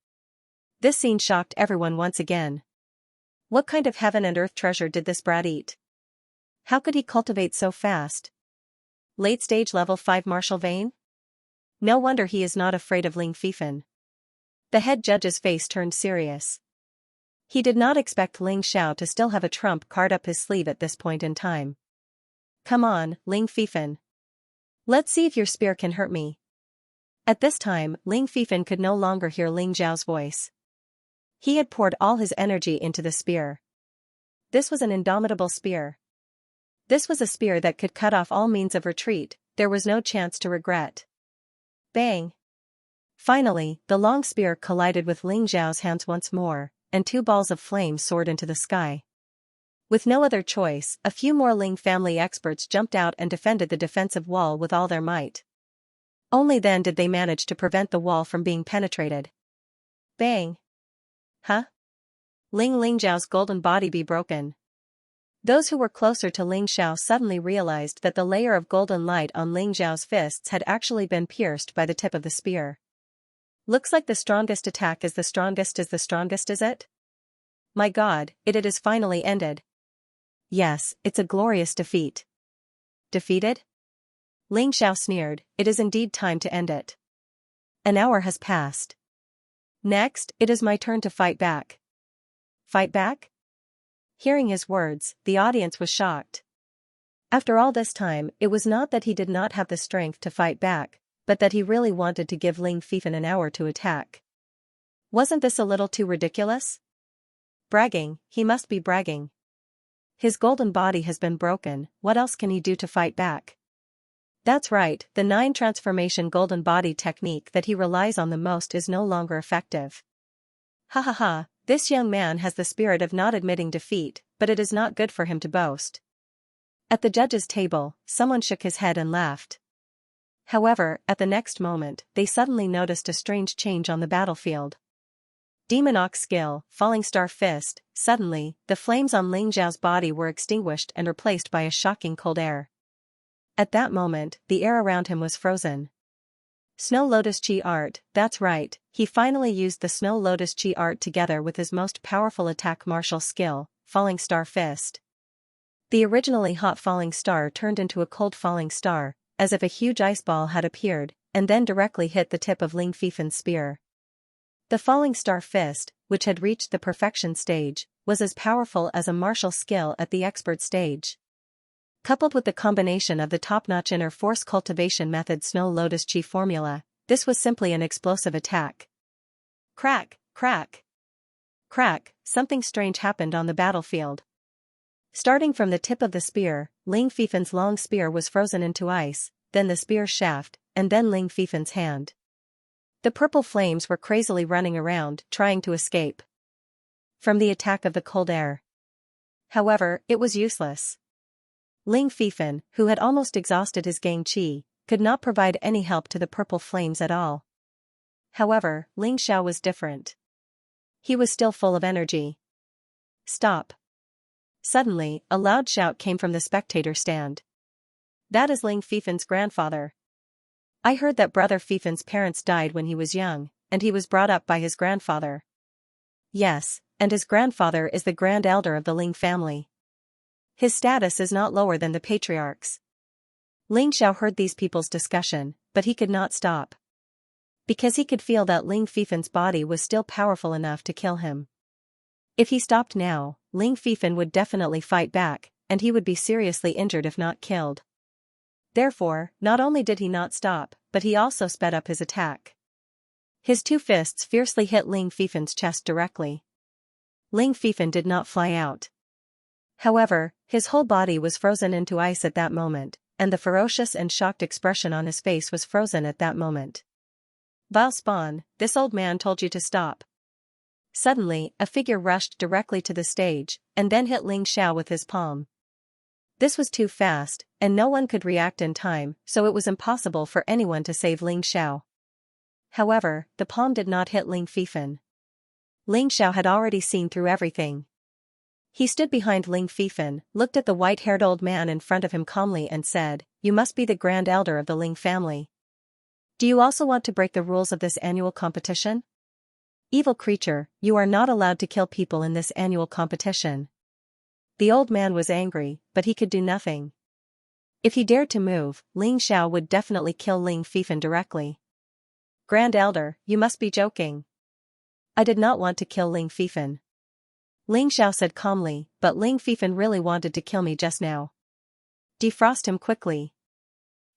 This scene shocked everyone once again. What kind of heaven and earth treasure did this brat eat? How could he cultivate so fast? Late stage level 5 martial vein? No wonder he is not afraid of Ling Fifan. The head judge's face turned serious. He did not expect Ling Xiao to still have a trump card up his sleeve at this point in time. Come on, Ling Fifan. Let's see if your spear can hurt me. At this time, Ling Fifan could no longer hear Ling Zhao's voice. He had poured all his energy into the spear. This was an indomitable spear. This was a spear that could cut off all means of retreat. There was no chance to regret. Bang! Finally, the long spear collided with Ling Zhao's hands once more, and two balls of flame soared into the sky. With no other choice, a few more Ling family experts jumped out and defended the defensive wall with all their might. Only then did they manage to prevent the wall from being penetrated. Bang! Huh? Ling Zhao's golden body be broken. Those who were closer to Ling Xiao suddenly realized that the layer of golden light on Ling Zhao's fists had actually been pierced by the tip of the spear. Looks like the strongest attack is the strongest, is it? My god, it is finally ended. Yes, it's a glorious defeat. Defeated? Ling Xiao sneered, it is indeed time to end it. An hour has passed. Next, it is my turn to fight back. Fight back? Hearing his words, the audience was shocked. After all this time, it was not that he did not have the strength to fight back, but that he really wanted to give Ling Fifan an hour to attack. Wasn't this a little too ridiculous? Bragging, he must be bragging. His golden body has been broken, what else can he do to fight back? That's right, the 9 transformation golden body technique that he relies on the most is no longer effective. Ha ha ha, this young man has the spirit of not admitting defeat, but it is not good for him to boast. At the judge's table, someone shook his head and laughed. However, at the next moment, they suddenly noticed a strange change on the battlefield. Demon Ox skill, Falling Star Fist. Suddenly, the flames on Ling Zhao's body were extinguished and replaced by a shocking cold air. At that moment, the air around him was frozen. Snow Lotus Chi Art, that's right, he finally used the Snow Lotus Chi Art together with his most powerful attack martial skill, Falling Star Fist. The originally hot falling star turned into a cold falling star, as if a huge ice ball had appeared, and then directly hit the tip of Ling Fifen's spear. The Falling Star Fist, which had reached the perfection stage, was as powerful as a martial skill at the expert stage. Coupled with the combination of the top-notch inner force cultivation method Snow Lotus Chi formula, this was simply an explosive attack. Crack, crack, crack, something strange happened on the battlefield. Starting from the tip of the spear, Ling Fifen's long spear was frozen into ice, then the spear shaft, and then Ling Fifen's hand. The purple flames were crazily running around, trying to escape from the attack of the cold air. However, it was useless. Ling Fifen, who had almost exhausted his Gang Qi, could not provide any help to the purple flames at all. However, Ling Xiao was different. He was still full of energy. Stop. Suddenly, a loud shout came from the spectator stand. That is Ling Fifen's grandfather. I heard that Brother Fifen's parents died when he was young, and he was brought up by his grandfather. Yes, and his grandfather is the Grand Elder of the Ling family. His status is not lower than the patriarchs. Ling Xiao heard these people's discussion, but he could not stop. Because he could feel that Ling Fifen's body was still powerful enough to kill him. If he stopped now, Ling Fifen would definitely fight back, and he would be seriously injured if not killed. Therefore, not only did he not stop, but he also sped up his attack. His two fists fiercely hit Ling Fifen's chest directly. Ling Fifen did not fly out. However, his whole body was frozen into ice at that moment, and the ferocious and shocked expression on his face was frozen at that moment. Vile spawn, this old man told you to stop. Suddenly, a figure rushed directly to the stage, and then hit Ling Xiao with his palm. This was too fast, and no one could react in time, so it was impossible for anyone to save Ling Xiao. However, the palm did not hit Ling Fifen. Ling Xiao had already seen through everything. He stood behind Ling Fifen, looked at the white-haired old man in front of him calmly and said, "You must be the Grand Elder of the Ling family. Do you also want to break the rules of this annual competition? Evil creature, you are not allowed to kill people in this annual competition." The old man was angry, but he could do nothing. If he dared to move, Ling Xiao would definitely kill Ling Fifen directly. Grand Elder, you must be joking. I did not want to kill Ling Fifen. Ling Xiao said calmly, but Ling Fifen really wanted to kill me just now. Defrost him quickly.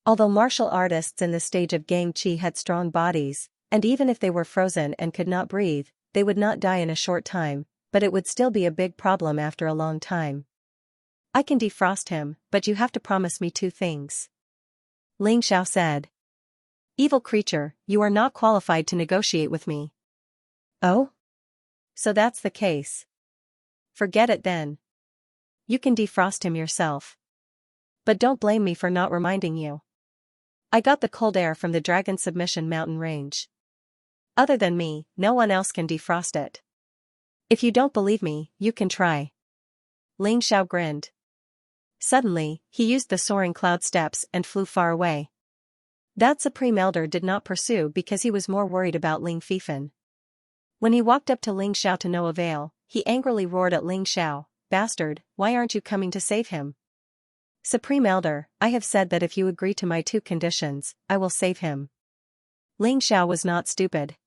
Although martial artists in the stage of Gang Qi had strong bodies, and even if they were frozen and could not breathe, they would not die in a short time, but it would still be a big problem after a long time. I can defrost him, but you have to promise me two things. Ling Xiao said. Evil creature, you are not qualified to negotiate with me. Oh? So that's the case. Forget it then. You can defrost him yourself. But don't blame me for not reminding you. I got the cold air from the Dragon Submission mountain range. Other than me, no one else can defrost it. If you don't believe me, you can try. Ling Xiao grinned. Suddenly, he used the soaring cloud steps and flew far away. That Supreme Elder did not pursue because he was more worried about Ling Fifen. When he walked up to Ling Xiao to no avail, he angrily roared at Ling Xiao, "Bastard, why aren't you coming to save him?" Supreme Elder, I have said that if you agree to my two conditions, I will save him. Ling Xiao was not stupid.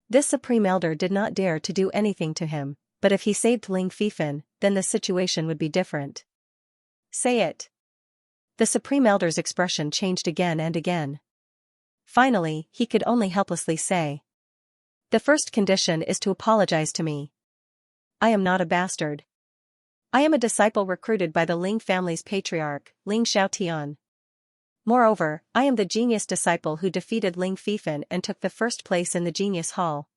This Supreme Elder did not dare to do anything to him, but if he saved Ling Fifen, then the situation would be different. Say it. The Supreme Elder's expression changed again and again. Finally, he could only helplessly say, "The first condition is to apologize to me. I am not a bastard. I am a disciple recruited by the Ling family's patriarch, Ling Xiaotian. Moreover, I am the genius disciple who defeated Ling Fifen and took the first place in the Genius Hall."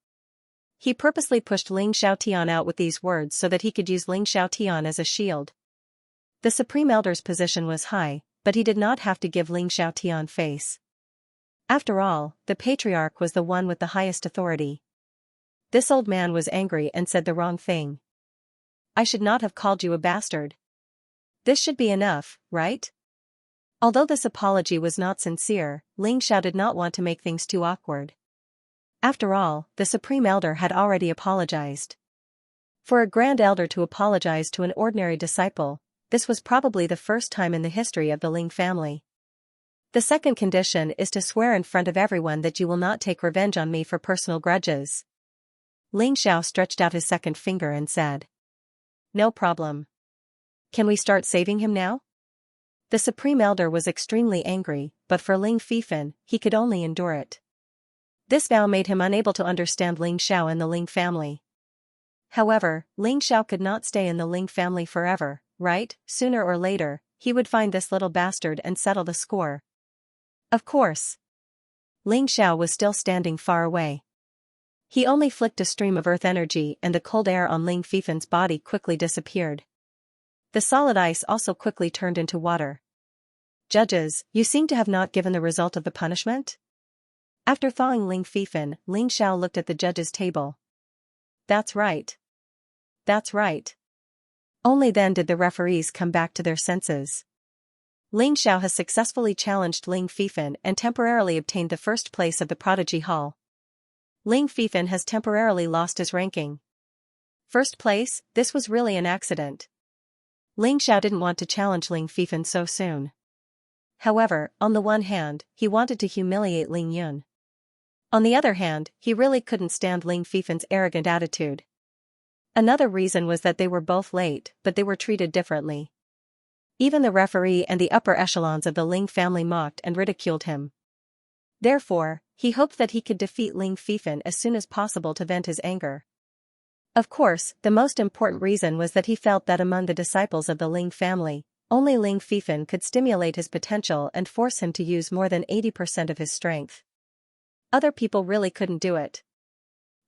He purposely pushed Ling Xiaotian out with these words so that he could use Ling Xiaotian as a shield. The Supreme Elder's position was high, but he did not have to give Ling Xiao Tian face. After all, the patriarch was the one with the highest authority. This old man was angry and said the wrong thing. I should not have called you a bastard. This should be enough, right? Although this apology was not sincere, Ling Xiao did not want to make things too awkward. After all, the Supreme Elder had already apologized. For a Grand Elder to apologize to an ordinary disciple, this was probably the first time in the history of the Ling family. The second condition is to swear in front of everyone that you will not take revenge on me for personal grudges. Ling Xiao stretched out his second finger and said. No problem. Can we start saving him now? The Supreme Elder was extremely angry, but for Ling Fifan, he could only endure it. This vow made him unable to understand Ling Xiao and the Ling family. However, Ling Xiao could not stay in the Ling family forever, right? Sooner or later, he would find this little bastard and settle the score. Of course. Ling Xiao was still standing far away. He only flicked a stream of earth energy and the cold air on Ling Fifan's body quickly disappeared. The solid ice also quickly turned into water. Judges, you seem to have not given the result of the punishment? After thawing Ling Fifan, Ling Xiao looked at the judges' table. That's right. That's right. Only then did the referees come back to their senses. Ling Xiao has successfully challenged Ling Fifan and temporarily obtained the first place of the Prodigy Hall. Ling Fifan has temporarily lost his ranking. First place, this was really an accident. Ling Xiao didn't want to challenge Ling Fifan so soon. However, on the one hand, he wanted to humiliate Ling Yun. On the other hand, he really couldn't stand Ling Fifan's arrogant attitude. Another reason was that they were both late, but they were treated differently. Even the referee and the upper echelons of the Ling family mocked and ridiculed him. Therefore, he hoped that he could defeat Ling Fifan as soon as possible to vent his anger. Of course, the most important reason was that he felt that among the disciples of the Ling family, only Ling Fifan could stimulate his potential and force him to use more than 80% of his strength. Other people really couldn't do it.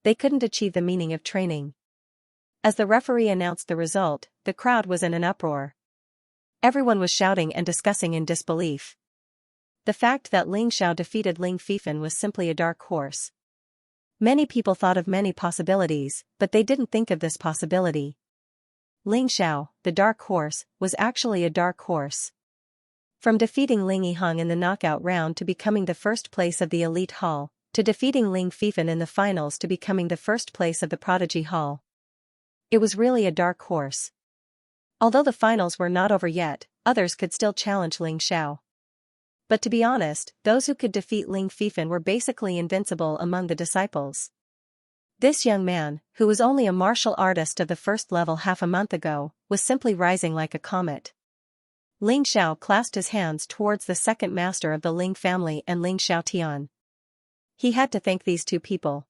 They couldn't achieve the meaning of training. As the referee announced the result, the crowd was in an uproar. Everyone was shouting and discussing in disbelief. The fact that Ling Xiao defeated Ling Fifan was simply a dark horse. Many people thought of many possibilities, but they didn't think of this possibility. Ling Xiao, the dark horse, was actually a dark horse. From defeating Ling Yiheng in the knockout round to becoming the first place of the Elite Hall, to defeating Ling Fifan in the finals to becoming the first place of the Prodigy Hall. It was really a dark horse. Although the finals were not over yet, others could still challenge Ling Xiao. But to be honest, those who could defeat Ling Fifan were basically invincible among the disciples. This young man, who was only a martial artist of the first level half a month ago, was simply rising like a comet. Ling Xiao clasped his hands towards the second master of the Ling family and Ling Xiaotian. He had to thank these two people.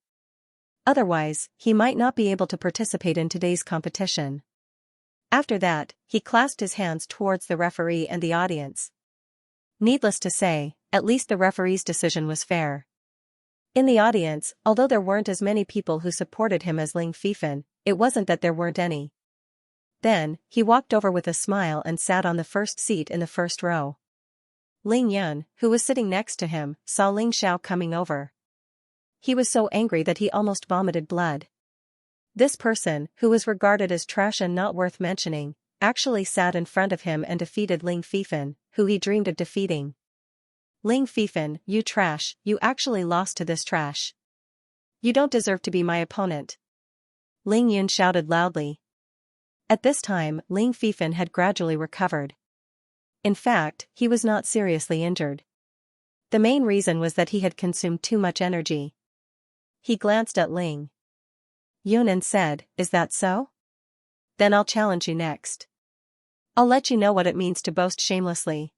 Otherwise, he might not be able to participate in today's competition. After that, he clasped his hands towards the referee and the audience. Needless to say, at least the referee's decision was fair. In the audience, although there weren't as many people who supported him as Ling Fifan, it wasn't that there weren't any. Then, he walked over with a smile and sat on the first seat in the first row. Ling Yun, who was sitting next to him, saw Ling Xiao coming over. He was so angry that he almost vomited blood. This person, who was regarded as trash and not worth mentioning, actually sat in front of him and defeated Ling Fifan, who he dreamed of defeating. Ling Fifan, you trash, you actually lost to this trash. You don't deserve to be my opponent. Ling Yun shouted loudly. At this time, Ling Fifan had gradually recovered. In fact, he was not seriously injured. The main reason was that he had consumed too much energy. He glanced at Ling Yun and said, "Is that so? Then I'll challenge you next. I'll let you know what it means to boast shamelessly."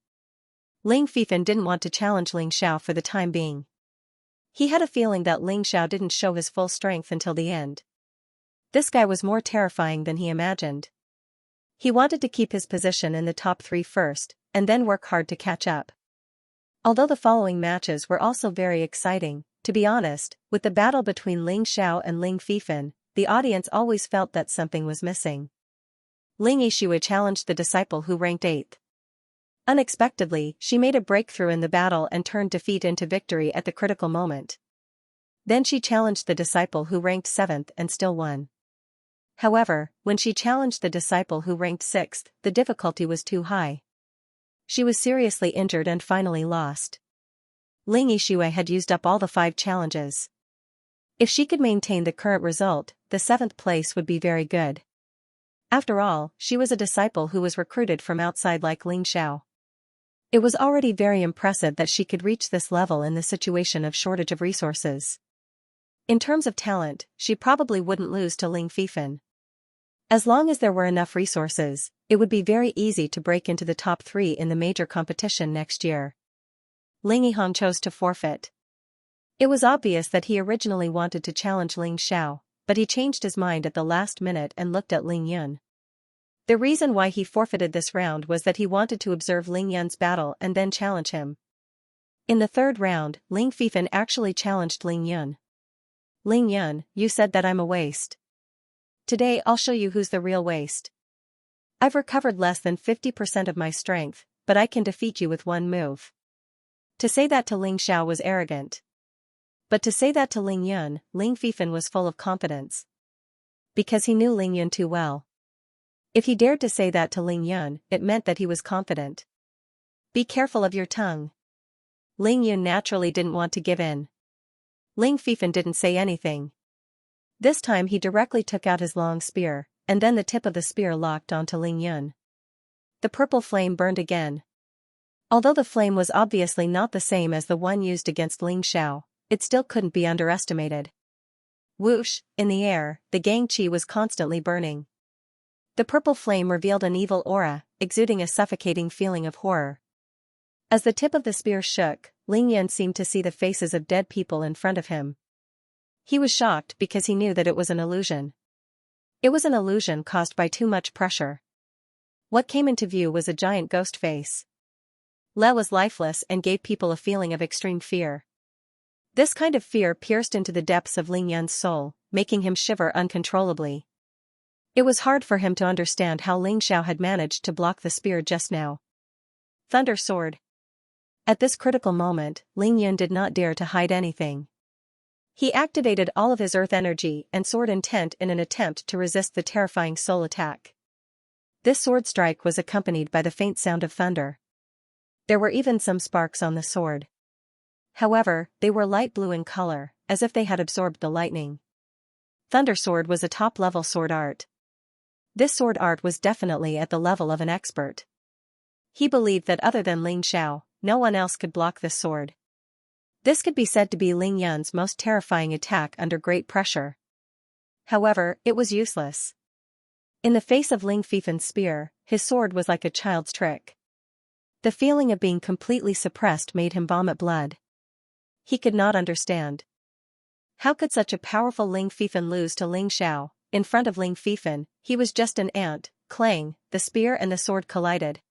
Ling Fifan didn't want to challenge Ling Xiao for the time being. He had a feeling that Ling Xiao didn't show his full strength until the end. This guy was more terrifying than he imagined. He wanted to keep his position in the top 3 first, and then work hard to catch up. Although the following matches were also very exciting, to be honest, with the battle between Ling Xiao and Ling Fifan, the audience always felt that something was missing. Ling Yixue challenged the disciple who ranked 8th. Unexpectedly, she made a breakthrough in the battle and turned defeat into victory at the critical moment. Then she challenged the disciple who ranked 7th and still won. However, when she challenged the disciple who ranked 6th, the difficulty was too high. She was seriously injured and finally lost. Ling Yixue had used up all the 5 challenges. If she could maintain the current result, the 7th place would be very good. After all, she was a disciple who was recruited from outside like Ling Xiao. It was already very impressive that she could reach this level in the situation of shortage of resources. In terms of talent, she probably wouldn't lose to Ling Fifan. As long as there were enough resources, it would be very easy to break into the top 3 in the major competition next year. Ling Yihang chose to forfeit. It was obvious that he originally wanted to challenge Ling Xiao, but he changed his mind at the last minute and looked at Ling Yun. The reason why he forfeited this round was that he wanted to observe Ling Yun's battle and then challenge him. In the 3rd round, Ling Fifan actually challenged Ling Yun. Ling Yun, you said that I'm a waste. Today I'll show you who's the real waste. I've recovered less than 50% of my strength, but I can defeat you with one move. To say that to Ling Xiao was arrogant. But to say that to Ling Yun, Ling Fifan was full of confidence. Because he knew Ling Yun too well. If he dared to say that to Ling Yun, it meant that he was confident. Be careful of your tongue. Ling Yun naturally didn't want to give in. Ling Fifan didn't say anything. This time he directly took out his long spear, and then the tip of the spear locked onto Ling Yun. The purple flame burned again. Although the flame was obviously not the same as the one used against Ling Xiao, it still couldn't be underestimated. Whoosh, in the air, the Gang Qi was constantly burning. The purple flame revealed an evil aura, exuding a suffocating feeling of horror. As the tip of the spear shook, Ling Yun seemed to see the faces of dead people in front of him. He was shocked because he knew that it was an illusion. It was an illusion caused by too much pressure. What came into view was a giant ghost face. Le was lifeless and gave people a feeling of extreme fear. This kind of fear pierced into the depths of Ling Yun's soul, making him shiver uncontrollably. It was hard for him to understand how Ling Xiao had managed to block the spear just now. Thunder Sword. At this critical moment, Ling Yun did not dare to hide anything. He activated all of his earth energy and sword intent in an attempt to resist the terrifying soul attack. This sword strike was accompanied by the faint sound of thunder. There were even some sparks on the sword. However, they were light blue in color, as if they had absorbed the lightning. Thunder Sword was a top-level sword art. This sword art was definitely at the level of an expert. He believed that other than Ling Xiao, no one else could block this sword. This could be said to be Ling Yun's most terrifying attack under great pressure. However, it was useless. In the face of Ling Fifan's spear, his sword was like a child's trick. The feeling of being completely suppressed made him vomit blood. He could not understand. How could such a powerful Ling Fifan lose to Ling Xiao? In front of Ling Fifan, he was just an ant. Clang, the spear and the sword collided.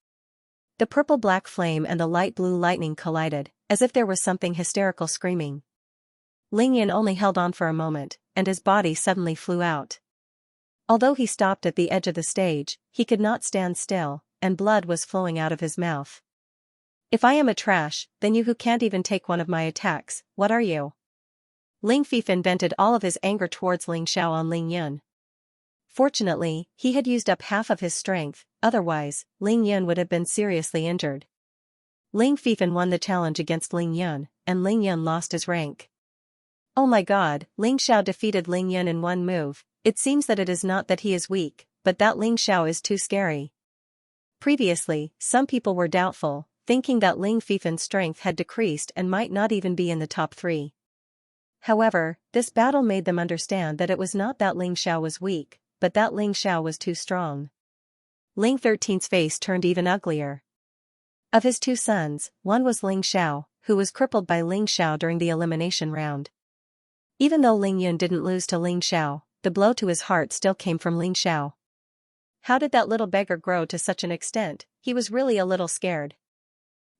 The purple-black flame and the light-blue lightning collided, as if there was something hysterical screaming. Ling Yun only held on for a moment, and his body suddenly flew out. Although he stopped at the edge of the stage, he could not stand still, and blood was flowing out of his mouth. If I am a trash, then you who can't even take one of my attacks, what are you? Ling Fifan vented all of his anger towards Ling Xiao on Ling Yun. Fortunately, he had used up half of his strength, otherwise, Ling Yun would have been seriously injured. Ling Fifan won the challenge against Ling Yun, and Ling Yun lost his rank. Oh my god, Ling Xiao defeated Ling Yun in one move. It seems that it is not that he is weak, but that Ling Xiao is too scary. Previously, some people were doubtful, thinking that Ling Fifan's strength had decreased and might not even be in the top 3. However, this battle made them understand that it was not that Ling Xiao was weak, but that Ling Xiao was too strong. Ling 13's face turned even uglier. Of his 2 sons, one was Ling Xiao, who was crippled by Ling Xiao during the elimination round. Even though Ling Yun didn't lose to Ling Xiao, the blow to his heart still came from Ling Xiao. How did that little beggar grow to such an extent? He was really a little scared.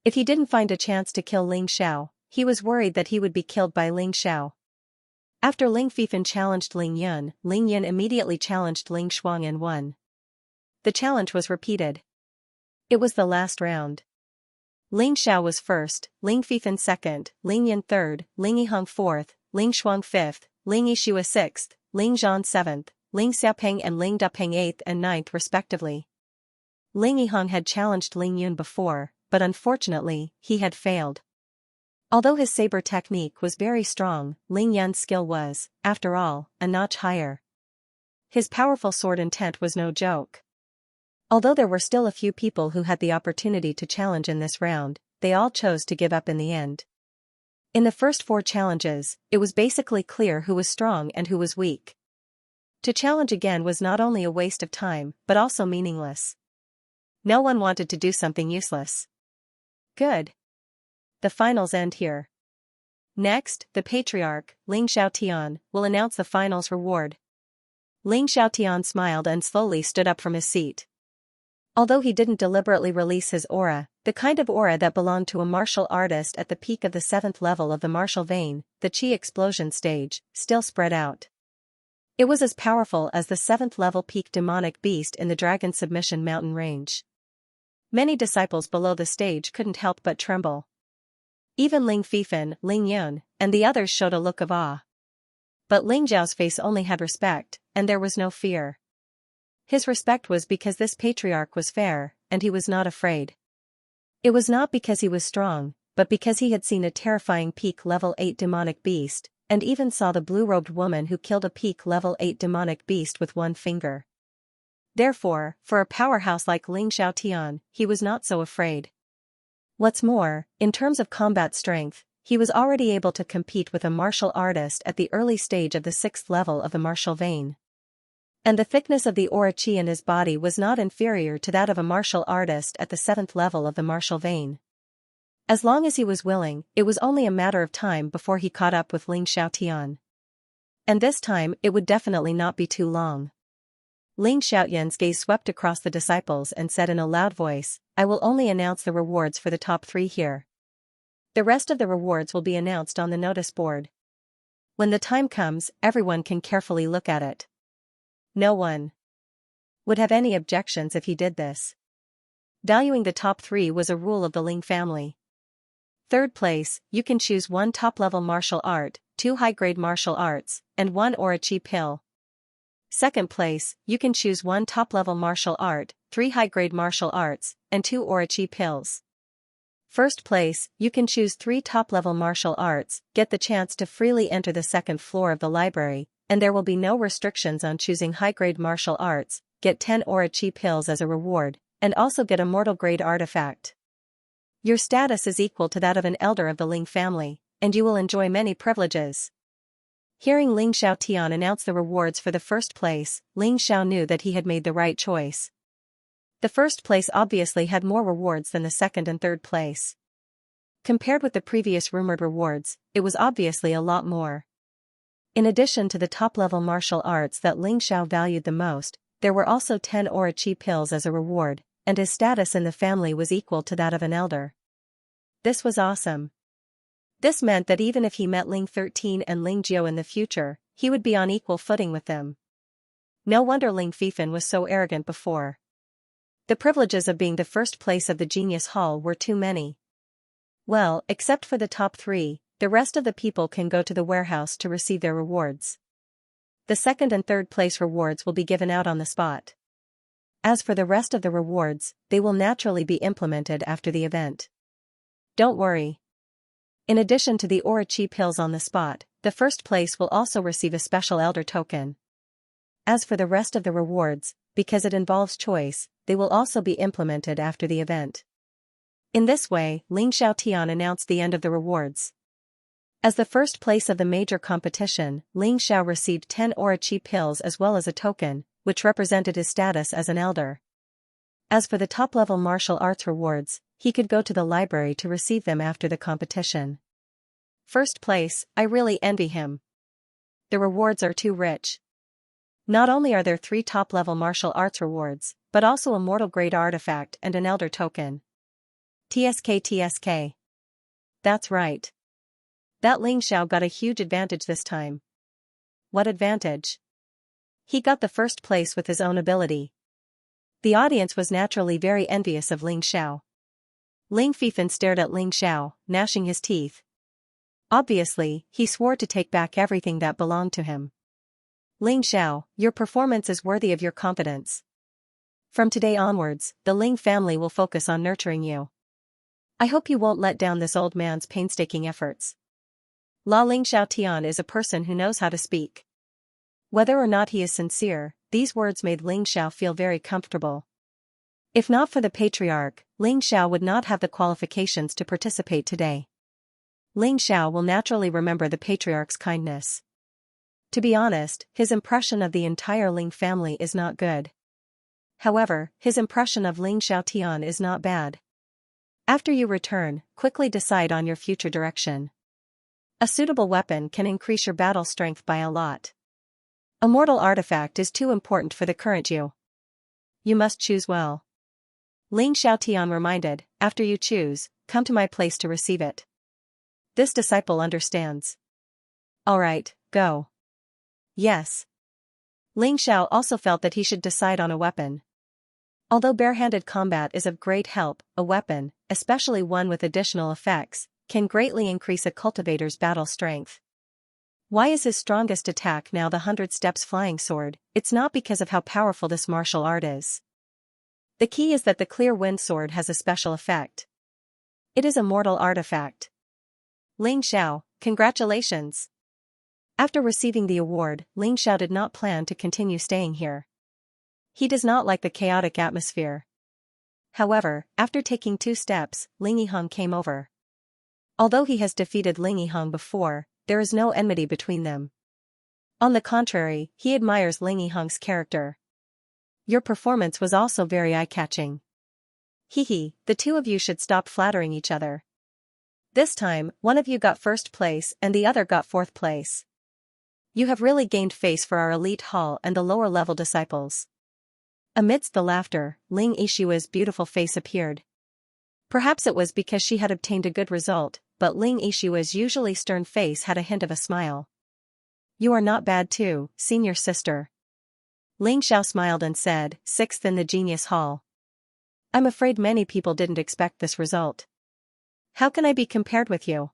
If he didn't find a chance to kill Ling Xiao, he was worried that he would be killed by Ling Xiao. After Ling Fifan challenged Ling Yun immediately challenged Ling Shuang and won. the challenge was repeated. It was the last round. Ling Xiao was first, Ling Fifan second, Ling Yan third, Ling Yiheng fourth, Ling Shuang fifth, Ling Yishua sixth, Ling Zhan seventh, Ling Xiaopeng and Ling Dapeng eighth and ninth respectively. Ling Yiheng had challenged Ling Yun before, but unfortunately, he had failed. Although his saber technique was very strong, Ling Yan's skill was, after all, a notch higher. His powerful sword intent was no joke. Although there were still a few people who had the opportunity to challenge in this round, they all chose to give up in the end. In the first 4 challenges, it was basically clear who was strong and who was weak. To challenge again was not only a waste of time, but also meaningless. No one wanted to do something useless. Good. The finals end here. Next, the patriarch, Ling Xiaotian, will announce the finals reward. Ling Xiaotian smiled and slowly stood up from his seat. Although he didn't deliberately release his aura, the kind of aura that belonged to a martial artist at the peak of the 7th level of the martial vein, the Qi explosion stage, still spread out. It was as powerful as the 7th level peak demonic beast in the Dragon Submission mountain range. Many disciples below the stage couldn't help but tremble. Even Ling Fifan, Ling Yun, and the others showed a look of awe. But Ling Zhao's face only had respect, and there was no fear. His respect was because this patriarch was fair, and he was not afraid. It was not because he was strong, but because he had seen a terrifying peak level 8 demonic beast, and even saw the blue-robed woman who killed a peak level 8 demonic beast with one finger. Therefore, for a powerhouse like Ling Xiaotian, he was not so afraid. What's more, in terms of combat strength, he was already able to compete with a martial artist at the early stage of the 6th level of the martial vein. And the thickness of the aura Qi in his body was not inferior to that of a martial artist at the 7th level of the martial vein. As long as he was willing, it was only a matter of time before he caught up with Ling Xiaotian. And this time, it would definitely not be too long. Ling Xiaotian's gaze swept across the disciples and said in a loud voice, "I will only announce the rewards for the top 3 here. The rest of the rewards will be announced on the notice board. When the time comes, everyone can carefully look at it." No one would have any objections if he did this. Valuing the top 3 was a rule of the Ling family. 3rd place, you can choose 1 top-level martial art, 2 high-grade martial arts, and 1 aura Qi pill. 2nd place, you can choose 1 top-level martial art, 3 high-grade martial arts, and 2 aura Qi pills. 1st place, you can choose 3 top-level martial arts, get the chance to freely enter the 2nd floor of the library, and there will be no restrictions on choosing high-grade martial arts, get 10 aura Qi pills as a reward, and also get a mortal-grade artifact. Your status is equal to that of an elder of the Ling family, and you will enjoy many privileges. Hearing Ling Xiaotian announce the rewards for the 1st place, Ling Xiao knew that he had made the right choice. The 1st place obviously had more rewards than the 2nd and 3rd place. Compared with the previous rumored rewards, it was obviously a lot more. In addition to the top-level martial arts that Ling Xiao valued the most, there were also 10 aura Qi pills as a reward, and his status in the family was equal to that of an elder. This was awesome. This meant that even if he met Ling 13 and Ling Jiao in the future, he would be on equal footing with them. No wonder Ling Fifan was so arrogant before. The privileges of being the 1st place of the Genius Hall were too many. Well, except for the top 3, the rest of the people can go to the warehouse to receive their rewards. The 2nd and 3rd place rewards will be given out on the spot. As for the rest of the rewards, they will naturally be implemented after the event. Don't worry. In addition to the aura Qi pills on the spot, the 1st place will also receive a special elder token. As for the rest of the rewards, because it involves choice, they will also be implemented after the event. In this way, Ling Xiaotian announced the end of the rewards. As the 1st place of the major competition, Ling Xiao received 10 aura Qi pills as well as a token, which represented his status as an elder. As for the top-level martial arts rewards, he could go to the library to receive them after the competition. 1st place, I really envy him. The rewards are too rich. Not only are there 3 top-level martial arts rewards, but also a mortal-grade artifact and an elder token. TSK. That's right. That Ling Xiao got a huge advantage this time. What advantage? He got the 1st place with his own ability. The audience was naturally very envious of Ling Xiao. Ling Fifan stared at Ling Xiao, gnashing his teeth. Obviously, he swore to take back everything that belonged to him. Ling Xiao, your performance is worthy of your confidence. From today onwards, the Ling family will focus on nurturing you. I hope you won't let down this old man's painstaking efforts. La Ling Xiao Tian is a person who knows how to speak. Whether or not he is sincere, these words made Ling Xiao feel very comfortable. If not for the patriarch, Ling Xiao would not have the qualifications to participate today. Ling Xiao will naturally remember the patriarch's kindness. To be honest, his impression of the entire Ling family is not good. However, his impression of Ling Xiao Tian is not bad. After you return, quickly decide on your future direction. A suitable weapon can increase your battle strength by a lot. A mortal artifact is too important for the current you. You must choose well. Ling Xiaotian reminded, after you choose, come to my place to receive it. This disciple understands. Alright, go. Yes. Ling Xiao also felt that he should decide on a weapon. Although barehanded combat is of great help, a weapon, especially one with additional effects, can greatly increase a cultivator's battle strength. Why is his strongest attack now the 100 steps flying sword? It's not because of how powerful this martial art is. The key is that the clear wind sword has a special effect. It is a mortal artifact. Ling Xiao, congratulations. After receiving the award, Ling Xiao did not plan to continue staying here. He does not like the chaotic atmosphere. However, after taking 2 steps, Ling Yiheng came over. Although he has defeated Ling Yiheng before, there is no enmity between them. On the contrary, he admires Ling Yiheng's character. Your performance was also very eye-catching. Hee, the two of you should stop flattering each other. This time, one of you got 1st place and the other got 4th place. You have really gained face for our elite hall and the lower-level disciples. Amidst the laughter, Ling Yishua's beautiful face appeared. Perhaps it was because she had obtained a good result, but Ling Yishua's usually stern face had a hint of a smile. You are not bad too, senior sister. Ling Xiao smiled and said, 6th in the Genius Hall. I'm afraid many people didn't expect this result. How can I be compared with you?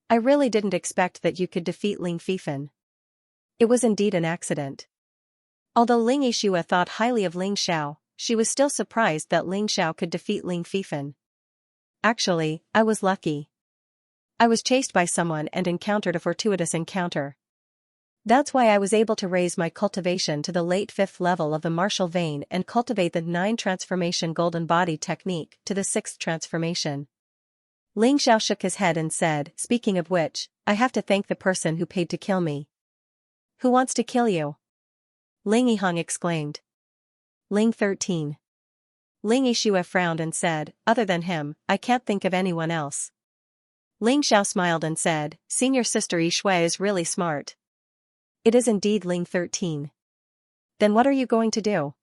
I really didn't expect that you could defeat Ling Fifan. It was indeed an accident. Although Ling Yishua thought highly of Ling Xiao, she was still surprised that Ling Xiao could defeat Ling Fifan. Actually, I was lucky. I was chased by someone and encountered a fortuitous encounter. That's why I was able to raise my cultivation to the late 5th level of the martial vein and cultivate the 9 transformation golden body technique to the 6th transformation. Ling Xiao shook his head and said, speaking of which, I have to thank the person who paid to kill me. Who wants to kill you? Ling Yiheng exclaimed. Ling 13. Ling Yishua frowned and said, other than him, I can't think of anyone else. Ling Xiao smiled and said, senior sister Yishui is really smart. It is indeed Ling 13. Then what are you going to do?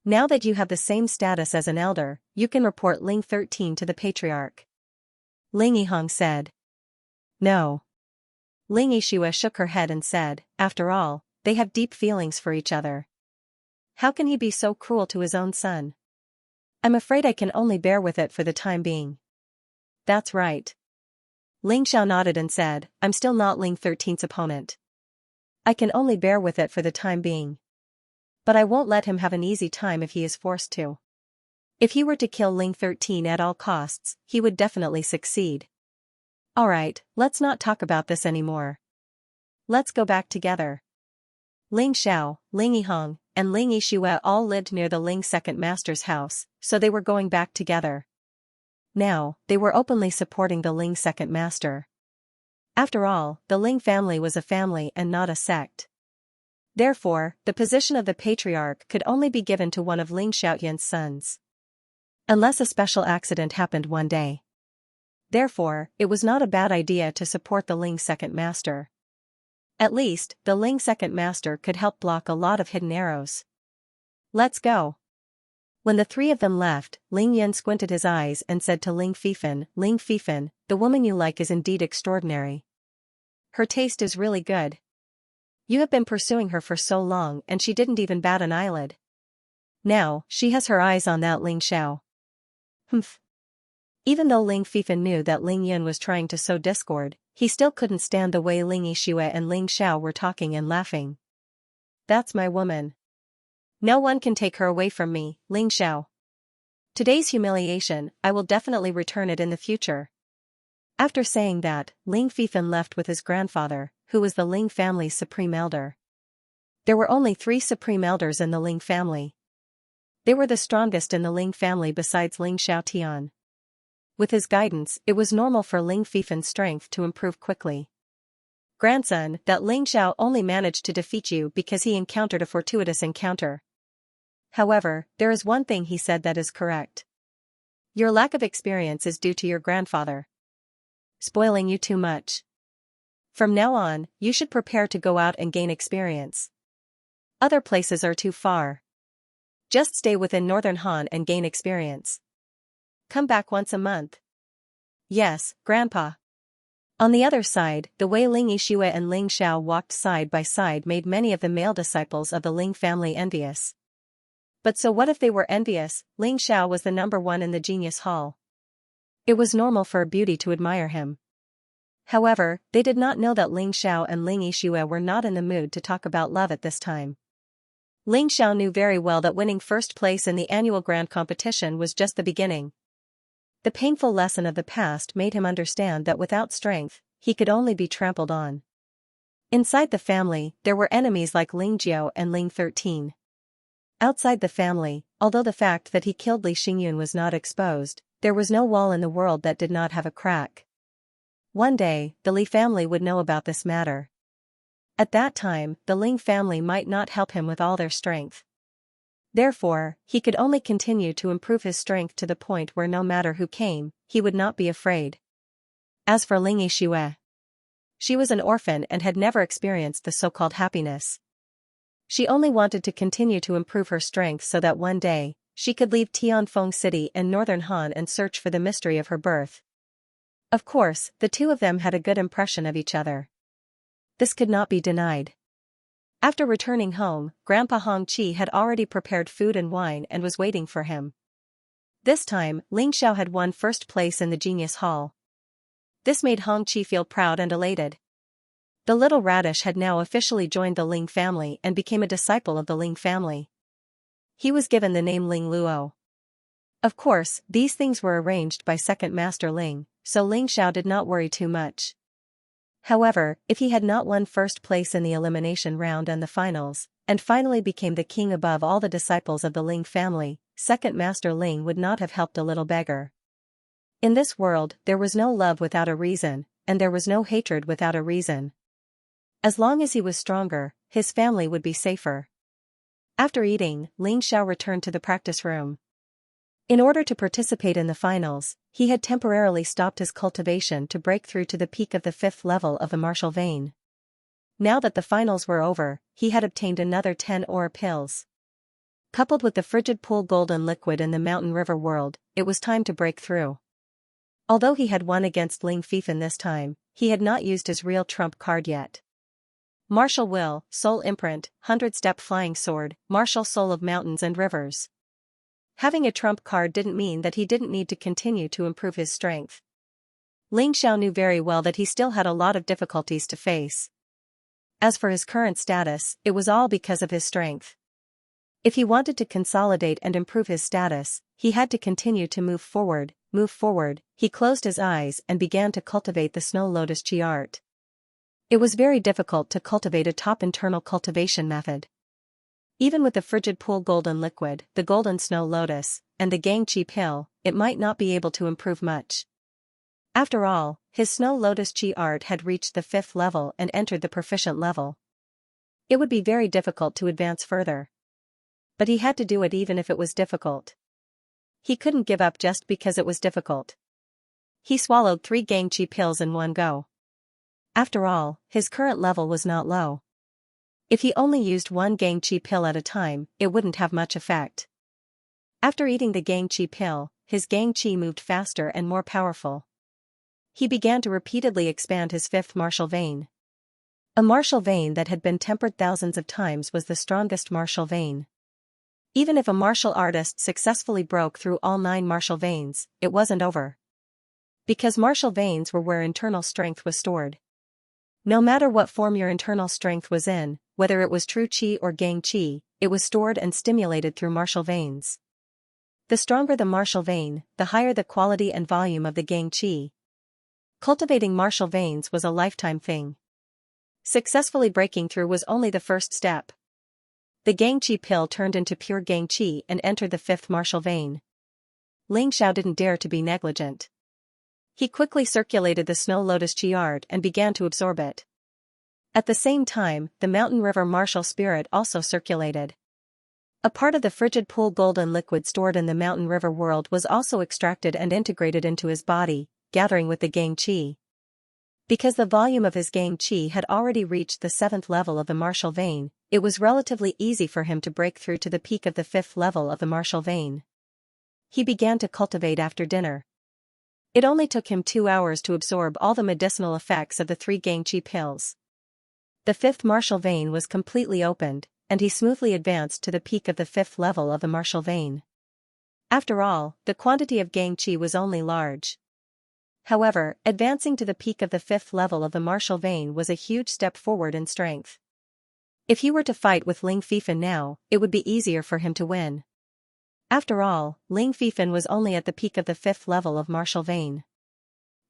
Now that you have the same status as an elder, you can report Ling 13 to the patriarch. Ling Yiheng said. No. Ling Yishua shook her head and said, after all, they have deep feelings for each other. How can he be so cruel to his own son? I'm afraid I can only bear with it for the time being. That's right. Ling Xiao nodded and said, I'm still not Ling 13's opponent. I can only bear with it for the time being. But I won't let him have an easy time if he is forced to. If he were to kill Ling 13 at all costs, he would definitely succeed. Alright, let's not talk about this anymore. Let's go back together. Ling Xiao, Ling Yiheng, and Ling Yishua all lived near the Ling second master's house, so they were going back together. Now, they were openly supporting the Ling second master. After all, the Ling family was a family and not a sect. Therefore, the position of the patriarch could only be given to one of Ling Xiaoyan's sons. Unless a special accident happened one day. Therefore, it was not a bad idea to support the Ling second master. At least, the Ling second master could help block a lot of hidden arrows. Let's go. When the 3 of them left, Ling Yan squinted his eyes and said to Ling Fifan, the woman you like is indeed extraordinary. Her taste is really good. You have been pursuing her for so long and she didn't even bat an eyelid. Now, she has her eyes on that Ling Xiao. Humph. Even though Ling Fifan knew that Ling Yun was trying to sow discord, he still couldn't stand the way Ling Yixue and Ling Xiao were talking and laughing. That's my woman. No one can take her away from me, Ling Xiao. Today's humiliation, I will definitely return it in the future. After saying that, Ling Fifan left with his grandfather, who was the Ling family's supreme elder. There were only 3 supreme elders in the Ling family. They were the strongest in the Ling family besides Ling Xiaotian. With his guidance, it was normal for Ling Fifan's strength to improve quickly. Grandson, that Ling Xiao only managed to defeat you because he encountered a fortuitous encounter. However, there is one thing he said that is correct. Your lack of experience is due to your grandfather spoiling you too much. From now on, you should prepare to go out and gain experience. Other places are too far. Just stay within Northern Han and gain experience. Come back once a month. Yes, Grandpa. On the other side, the way Ling Yixue and Ling Xiao walked side by side made many of the male disciples of the Ling family envious. But so what if they were envious? Ling Xiao was the number 1 in the Genius Hall. It was normal for a beauty to admire him. However, they did not know that Ling Xiao and Ling Yixue were not in the mood to talk about love at this time. Ling Xiao knew very well that winning first place in the annual grand competition was just the beginning. The painful lesson of the past made him understand that without strength, he could only be trampled on. Inside the family, there were enemies like Ling Jiao and Ling 13. Outside the family, although the fact that he killed Li Xingyun was not exposed, there was no wall in the world that did not have a crack. One day, the Li family would know about this matter. At that time, the Ling family might not help him with all their strength. Therefore, he could only continue to improve his strength to the point where no matter who came, he would not be afraid. As for Ling Yixue, she was an orphan and had never experienced the so-called happiness. She only wanted to continue to improve her strength so that one day, she could leave Tianfeng City and Northern Han and search for the mystery of her birth. Of course, the two of them had a good impression of each other. This could not be denied. After returning home, Grandpa Hong Qi had already prepared food and wine and was waiting for him. This time, Ling Xiao had won first place in the Genius Hall. This made Hong Qi feel proud and elated. The little radish had now officially joined the Ling family and became a disciple of the Ling family. He was given the name Ling Luo. Of course, these things were arranged by Second Master Ling, so Ling Xiao did not worry too much. However, if he had not won first place in the elimination round and the finals, and finally became the king above all the disciples of the Ling family, Second Master Ling would not have helped a little beggar. In this world, there was no love without a reason, and there was no hatred without a reason. As long as he was stronger, his family would be safer. After eating, Ling Xiao returned to the practice room. In order to participate in the finals, he had temporarily stopped his cultivation to break through to the peak of the 5th level of the martial vein. Now that the finals were over, he had obtained another 10 ore pills. Coupled with the frigid pool golden liquid in the mountain river world, it was time to break through. Although he had won against Ling Fifan this time, he had not used his real trump card yet. Martial Will, Soul Imprint, 100-Step Flying Sword, Martial Soul of Mountains and Rivers. Having a trump card didn't mean that he didn't need to continue to improve his strength. Ling Xiao knew very well that he still had a lot of difficulties to face. As for his current status, it was all because of his strength. If he wanted to consolidate and improve his status, he had to continue to move forward. He closed his eyes and began to cultivate the Snow Lotus Chi art. It was very difficult to cultivate a top internal cultivation method. Even with the frigid pool golden liquid, the golden snow lotus, and the Gang Chi pill, it might not be able to improve much. After all, his Snow Lotus Chi art had reached the 5th level and entered the proficient level. It would be very difficult to advance further. But he had to do it even if it was difficult. He couldn't give up just because it was difficult. He swallowed 3 Gang Chi pills in one go. After all, his current level was not low. If he only used 1 Gang Chi pill at a time, it wouldn't have much effect. After eating the Gang Chi pill, his Gang Chi moved faster and more powerful. He began to repeatedly expand his 5th martial vein. A martial vein that had been tempered thousands of times was the strongest martial vein. Even if a martial artist successfully broke through all 9 martial veins, it wasn't over. Because martial veins were where internal strength was stored. No matter what form your internal strength was in, whether it was true qi or gang qi, it was stored and stimulated through martial veins. The stronger the martial vein, the higher the quality and volume of the gang qi. Cultivating martial veins was a lifetime thing. Successfully breaking through was only the first step. The gang qi pill turned into pure gang qi and entered the 5th martial vein. Ling Xiao didn't dare to be negligent. He quickly circulated the snow lotus qi and began to absorb it. At the same time, the mountain river martial spirit also circulated. A part of the frigid pool golden liquid stored in the mountain river world was also extracted and integrated into his body, gathering with the gang qi. Because the volume of his gang qi had already reached the 7th level of the martial vein, it was relatively easy for him to break through to the peak of the 5th level of the martial vein. He began to cultivate after dinner. It only took him 2 hours to absorb all the medicinal effects of the 3 gang qi pills. The 5th martial vein was completely opened, and he smoothly advanced to the peak of the 5th level of the martial vein. After all, the quantity of gang qi was only large. However, advancing to the peak of the 5th level of the martial vein was a huge step forward in strength. If he were to fight with Ling Fifan now, it would be easier for him to win. After all, Ling Fifan was only at the peak of the 5th level of martial vein.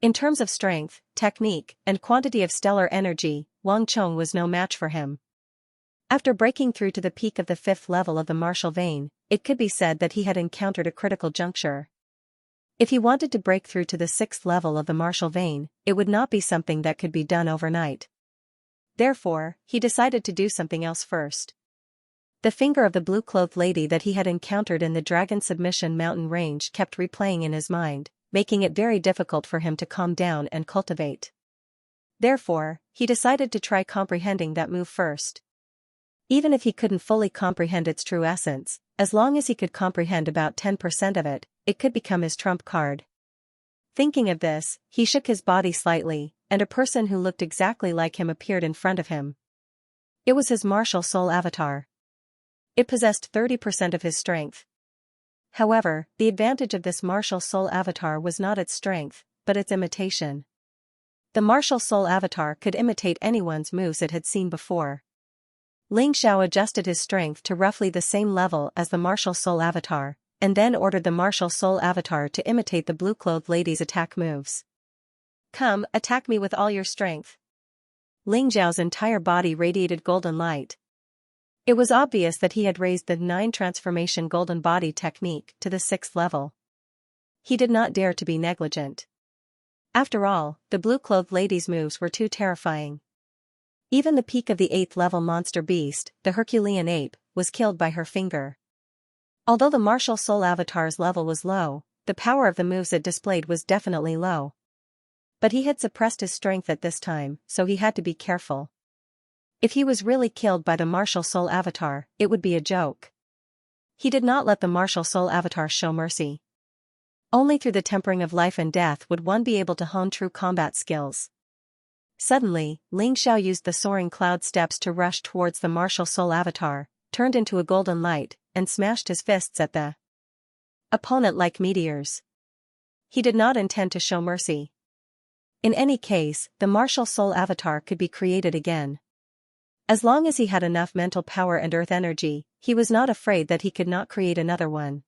In terms of strength, technique, and quantity of stellar energy, Wang Chong was no match for him. After breaking through to the peak of the 5th level of the martial vein, it could be said that he had encountered a critical juncture. If he wanted to break through to the 6th level of the martial vein, it would not be something that could be done overnight. Therefore, he decided to do something else first. The finger of the blue-clothed lady that he had encountered in the Dragon Submission Mountain range kept replaying in his mind, making it very difficult for him to calm down and cultivate. Therefore, he decided to try comprehending that move first. Even if he couldn't fully comprehend its true essence, as long as he could comprehend about 10% of it, it could become his trump card. Thinking of this, he shook his body slightly, and a person who looked exactly like him appeared in front of him. It was his martial soul avatar. It possessed 30% of his strength. However, the advantage of this martial soul avatar was not its strength, but its imitation. The martial soul avatar could imitate anyone's moves it had seen before. Ling Xiao adjusted his strength to roughly the same level as the martial soul avatar, and then ordered the martial soul avatar to imitate the blue-clothed lady's attack moves. "Come, attack me with all your strength." Ling Xiao's entire body radiated golden light. It was obvious that he had raised the 9 transformation golden body technique to the 6th level. He did not dare to be negligent. After all, the blue-clothed lady's moves were too terrifying. Even the peak of the 8th level monster beast, the Herculean ape, was killed by her finger. Although the martial soul avatar's level was low, the power of the moves it displayed was definitely low. But he had suppressed his strength at this time, so he had to be careful. If he was really killed by the martial soul avatar, it would be a joke. He did not let the martial soul avatar show mercy. Only through the tempering of life and death would one be able to hone true combat skills. Suddenly, Ling Xiao used the soaring cloud steps to rush towards the martial soul avatar, turned into a golden light, and smashed his fists at the opponent like meteors. He did not intend to show mercy. In any case, the martial soul avatar could be created again. As long as he had enough mental power and earth energy, he was not afraid that he could not create another one.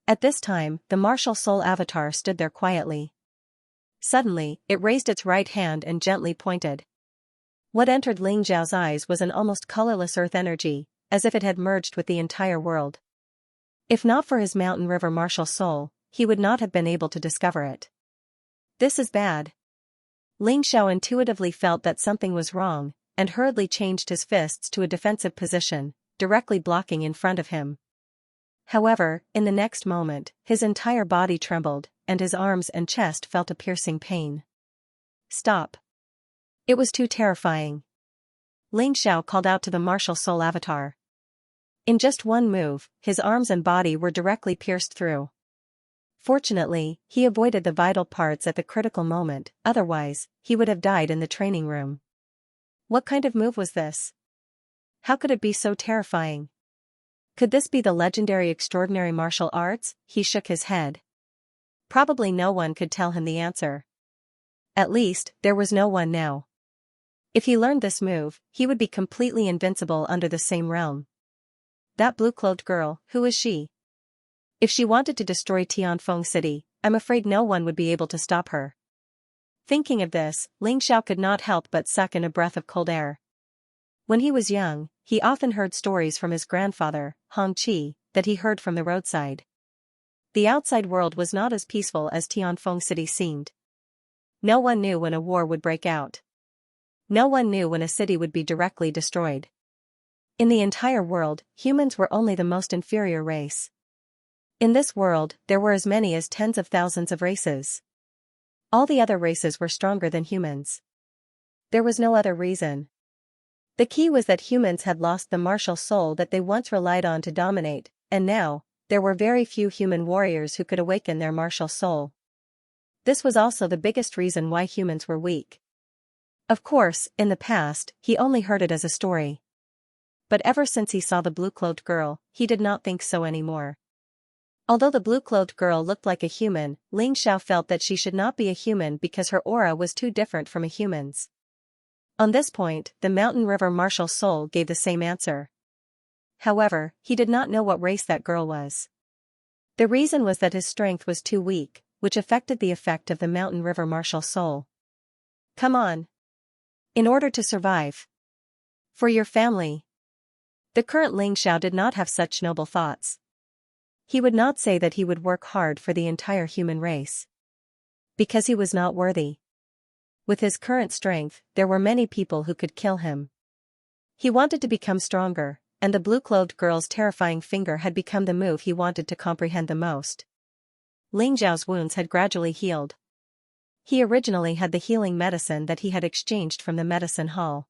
At this time, the martial soul avatar stood there quietly. Suddenly, it raised its right hand and gently pointed. What entered Ling Xiao's eyes was an almost colorless earth energy, as if it had merged with the entire world. If not for his mountain river martial soul, he would not have been able to discover it. This is bad. Ling Xiao intuitively felt that something was wrong, and hurriedly changed his fists to a defensive position, directly blocking in front of him. However, in the next moment, his entire body trembled, and his arms and chest felt a piercing pain. Stop. It was too terrifying. Ling Xiao called out to the martial soul avatar. In just one move, his arms and body were directly pierced through. Fortunately, he avoided the vital parts at the critical moment, otherwise, he would have died in the training room. What kind of move was this? How could it be so terrifying? Could this be the legendary extraordinary martial arts? He shook his head. Probably no one could tell him the answer. At least, there was no one now. If he learned this move, he would be completely invincible under the same realm. That blue-clothed girl, who is she? If she wanted to destroy Tianfeng City, I'm afraid no one would be able to stop her. Thinking of this, Ling Xiao could not help but suck in a breath of cold air. When he was young, he often heard stories from his grandfather, Hong Qi, that he heard from the roadside. The outside world was not as peaceful as Tianfeng City seemed. No one knew when a war would break out. No one knew when a city would be directly destroyed. In the entire world, humans were only the most inferior race. In this world, there were as many as tens of thousands of races. All the other races were stronger than humans. There was no other reason. The key was that humans had lost the martial soul that they once relied on to dominate, and now, there were very few human warriors who could awaken their martial soul. This was also the biggest reason why humans were weak. Of course, in the past, he only heard it as a story. But ever since he saw the blue-clothed girl, he did not think so anymore. Although the blue-clothed girl looked like a human, Ling Xiao felt that she should not be a human because her aura was too different from a human's. On this point, the Mountain River martial soul gave the same answer. However, he did not know what race that girl was. The reason was that his strength was too weak, which affected the effect of the Mountain River martial soul. Come on. In order to survive. For your family. The current Ling Xiao did not have such noble thoughts. He would not say that he would work hard for the entire human race. Because he was not worthy. With his current strength, there were many people who could kill him. He wanted to become stronger, and the blue-clothed girl's terrifying finger had become the move he wanted to comprehend the most. Ling Xiao's wounds had gradually healed. He originally had the healing medicine that he had exchanged from the medicine hall.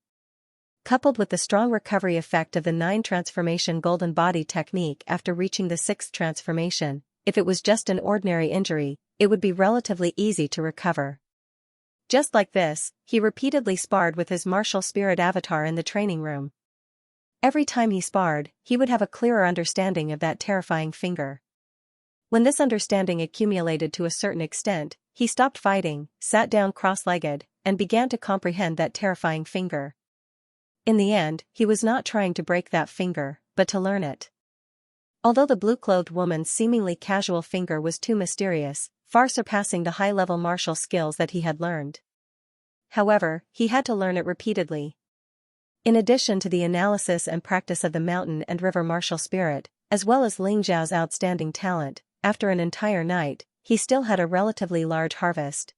Coupled with the strong recovery effect of the 9 transformation golden body technique after reaching the 6th transformation, if it was just an ordinary injury, it would be relatively easy to recover. Just like this, he repeatedly sparred with his martial spirit avatar in the training room. Every time he sparred, he would have a clearer understanding of that terrifying finger. When this understanding accumulated to a certain extent, he stopped fighting, sat down cross-legged, and began to comprehend that terrifying finger. In the end, he was not trying to break that finger, but to learn it. Although the blue-clothed woman's seemingly casual finger was too mysterious, far surpassing the high-level martial skills that he had learned. However, he had to learn it repeatedly. In addition to the analysis and practice of the mountain and river martial spirit, as well as Ling Xiao's outstanding talent, after an entire night, he still had a relatively large harvest.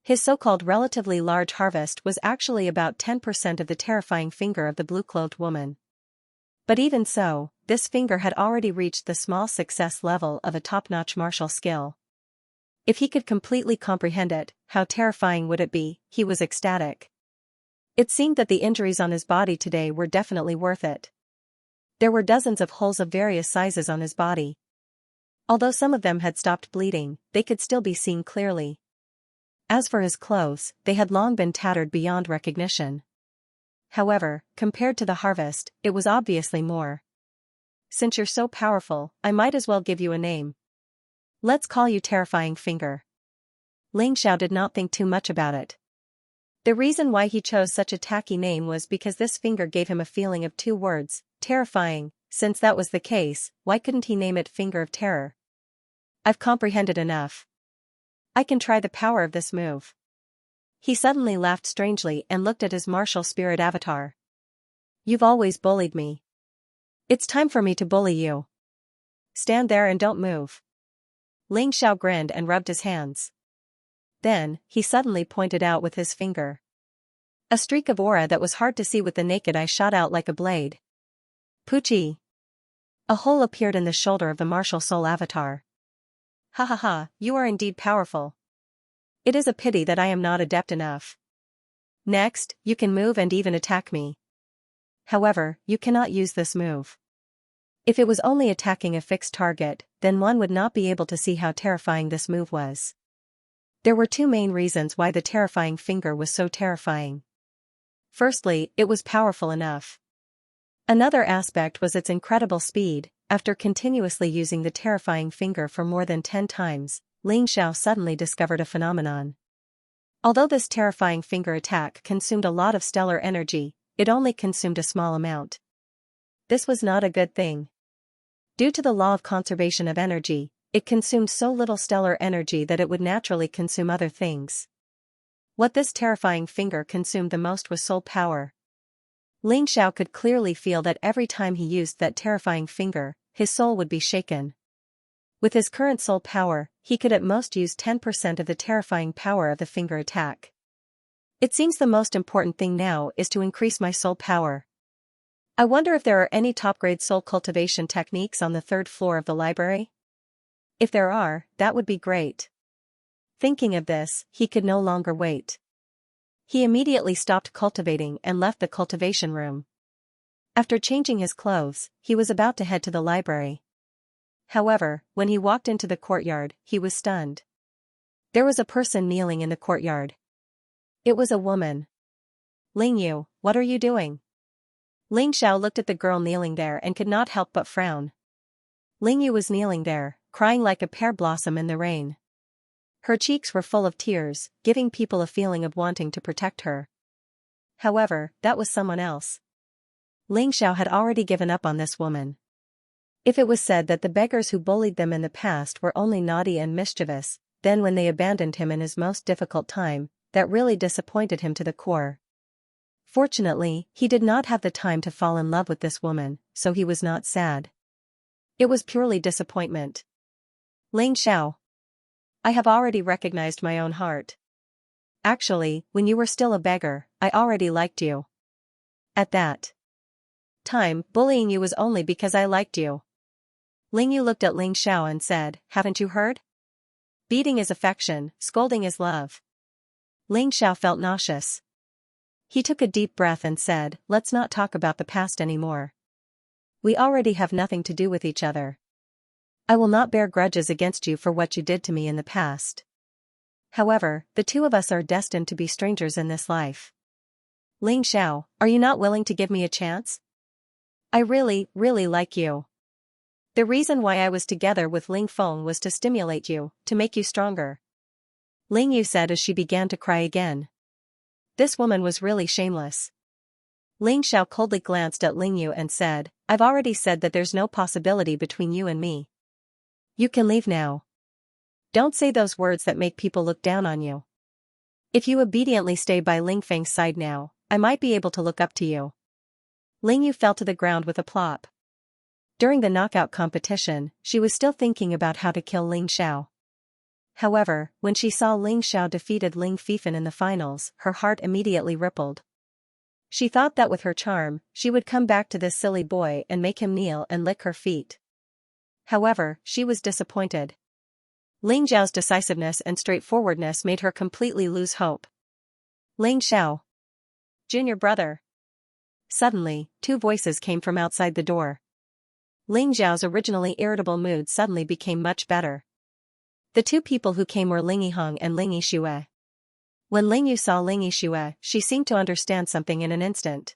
His so-called relatively large harvest was actually about 10% of the terrifying finger of the blue-clothed woman. But even so, this finger had already reached the small success level of a top-notch martial skill. If he could completely comprehend it, how terrifying would it be? He was ecstatic. It seemed that the injuries on his body today were definitely worth it. There were dozens of holes of various sizes on his body. Although some of them had stopped bleeding, they could still be seen clearly. As for his clothes, they had long been tattered beyond recognition. However, compared to the harvest, it was obviously more. Since you're so powerful, I might as well give you a name. Let's call you Terrifying Finger. Ling Xiao did not think too much about it. The reason why he chose such a tacky name was because this finger gave him a feeling of 2 words, terrifying. Since that was the case, why couldn't he name it Finger of Terror? I've comprehended enough. I can try the power of this move. He suddenly laughed strangely and looked at his martial spirit avatar. You've always bullied me. It's time for me to bully you. Stand there and don't move. Ling Xiao grinned and rubbed his hands. Then, he suddenly pointed out with his finger. A streak of aura that was hard to see with the naked eye shot out like a blade. Poochie. A hole appeared in the shoulder of the martial soul avatar. Ha ha ha, you are indeed powerful. It is a pity that I am not adept enough. Next, you can move and even attack me. However, you cannot use this move. If it was only attacking a fixed target, then one would not be able to see how terrifying this move was. There were 2 main reasons why the terrifying finger was so terrifying. Firstly, it was powerful enough. Another aspect was its incredible speed. After continuously using the terrifying finger for more than 10 times, Ling Xiao suddenly discovered a phenomenon. Although this terrifying finger attack consumed a lot of stellar energy, it only consumed a small amount. This was not a good thing. Due to the law of conservation of energy, it consumed so little stellar energy that it would naturally consume other things. What this terrifying finger consumed the most was soul power. Ling Xiao could clearly feel that every time he used that terrifying finger, his soul would be shaken. With his current soul power, he could at most use 10% of the terrifying power of the finger attack. It seems the most important thing now is to increase my soul power. I wonder if there are any top-grade soul cultivation techniques on the 3rd floor of the library? If there are, that would be great. Thinking of this, he could no longer wait. He immediately stopped cultivating and left the cultivation room. After changing his clothes, he was about to head to the library. However, when he walked into the courtyard, he was stunned. There was a person kneeling in the courtyard. It was a woman. Ling Yu, what are you doing? Ling Xiao looked at the girl kneeling there and could not help but frown. Ling Yu was kneeling there, crying like a pear blossom in the rain. Her cheeks were full of tears, giving people a feeling of wanting to protect her. However, that was someone else. Ling Xiao had already given up on this woman. If it was said that the beggars who bullied them in the past were only naughty and mischievous, then when they abandoned him in his most difficult time, that really disappointed him to the core. Fortunately, he did not have the time to fall in love with this woman, so he was not sad. It was purely disappointment. Ling Xiao. I have already recognized my own heart. Actually, when you were still a beggar, I already liked you. At that time, bullying you was only because I liked you. Ling Yu looked at Ling Xiao and said, haven't you heard? Beating is affection, scolding is love. Ling Xiao felt nauseous. He took a deep breath and said, let's not talk about the past anymore. We already have nothing to do with each other. I will not bear grudges against you for what you did to me in the past. However, the two of us are destined to be strangers in this life. Ling Xiao, are you not willing to give me a chance? I really, really like you. The reason why I was together with Ling Feng was to stimulate you, to make you stronger. Ling Yu said as she began to cry again. This woman was really shameless. Ling Xiao coldly glanced at Ling Yu and said, I've already said that there's no possibility between you and me. You can leave now. Don't say those words that make people look down on you. If you obediently stay by Ling Feng's side now, I might be able to look up to you. Ling Yu fell to the ground with a plop. During the knockout competition, she was still thinking about how to kill Ling Xiao. However, when she saw Ling Xiao defeated Ling Fifan in the finals, her heart immediately rippled. She thought that with her charm, she would come back to this silly boy and make him kneel and lick her feet. However, she was disappointed. Ling Xiao's decisiveness and straightforwardness made her completely lose hope. Ling Xiao. Junior brother. Suddenly, 2 voices came from outside the door. Ling Xiao's originally irritable mood suddenly became much better. The 2 people who came were Ling Yiheng and Ling Yixue. When Ling Yu saw Ling Yixue, she seemed to understand something in an instant.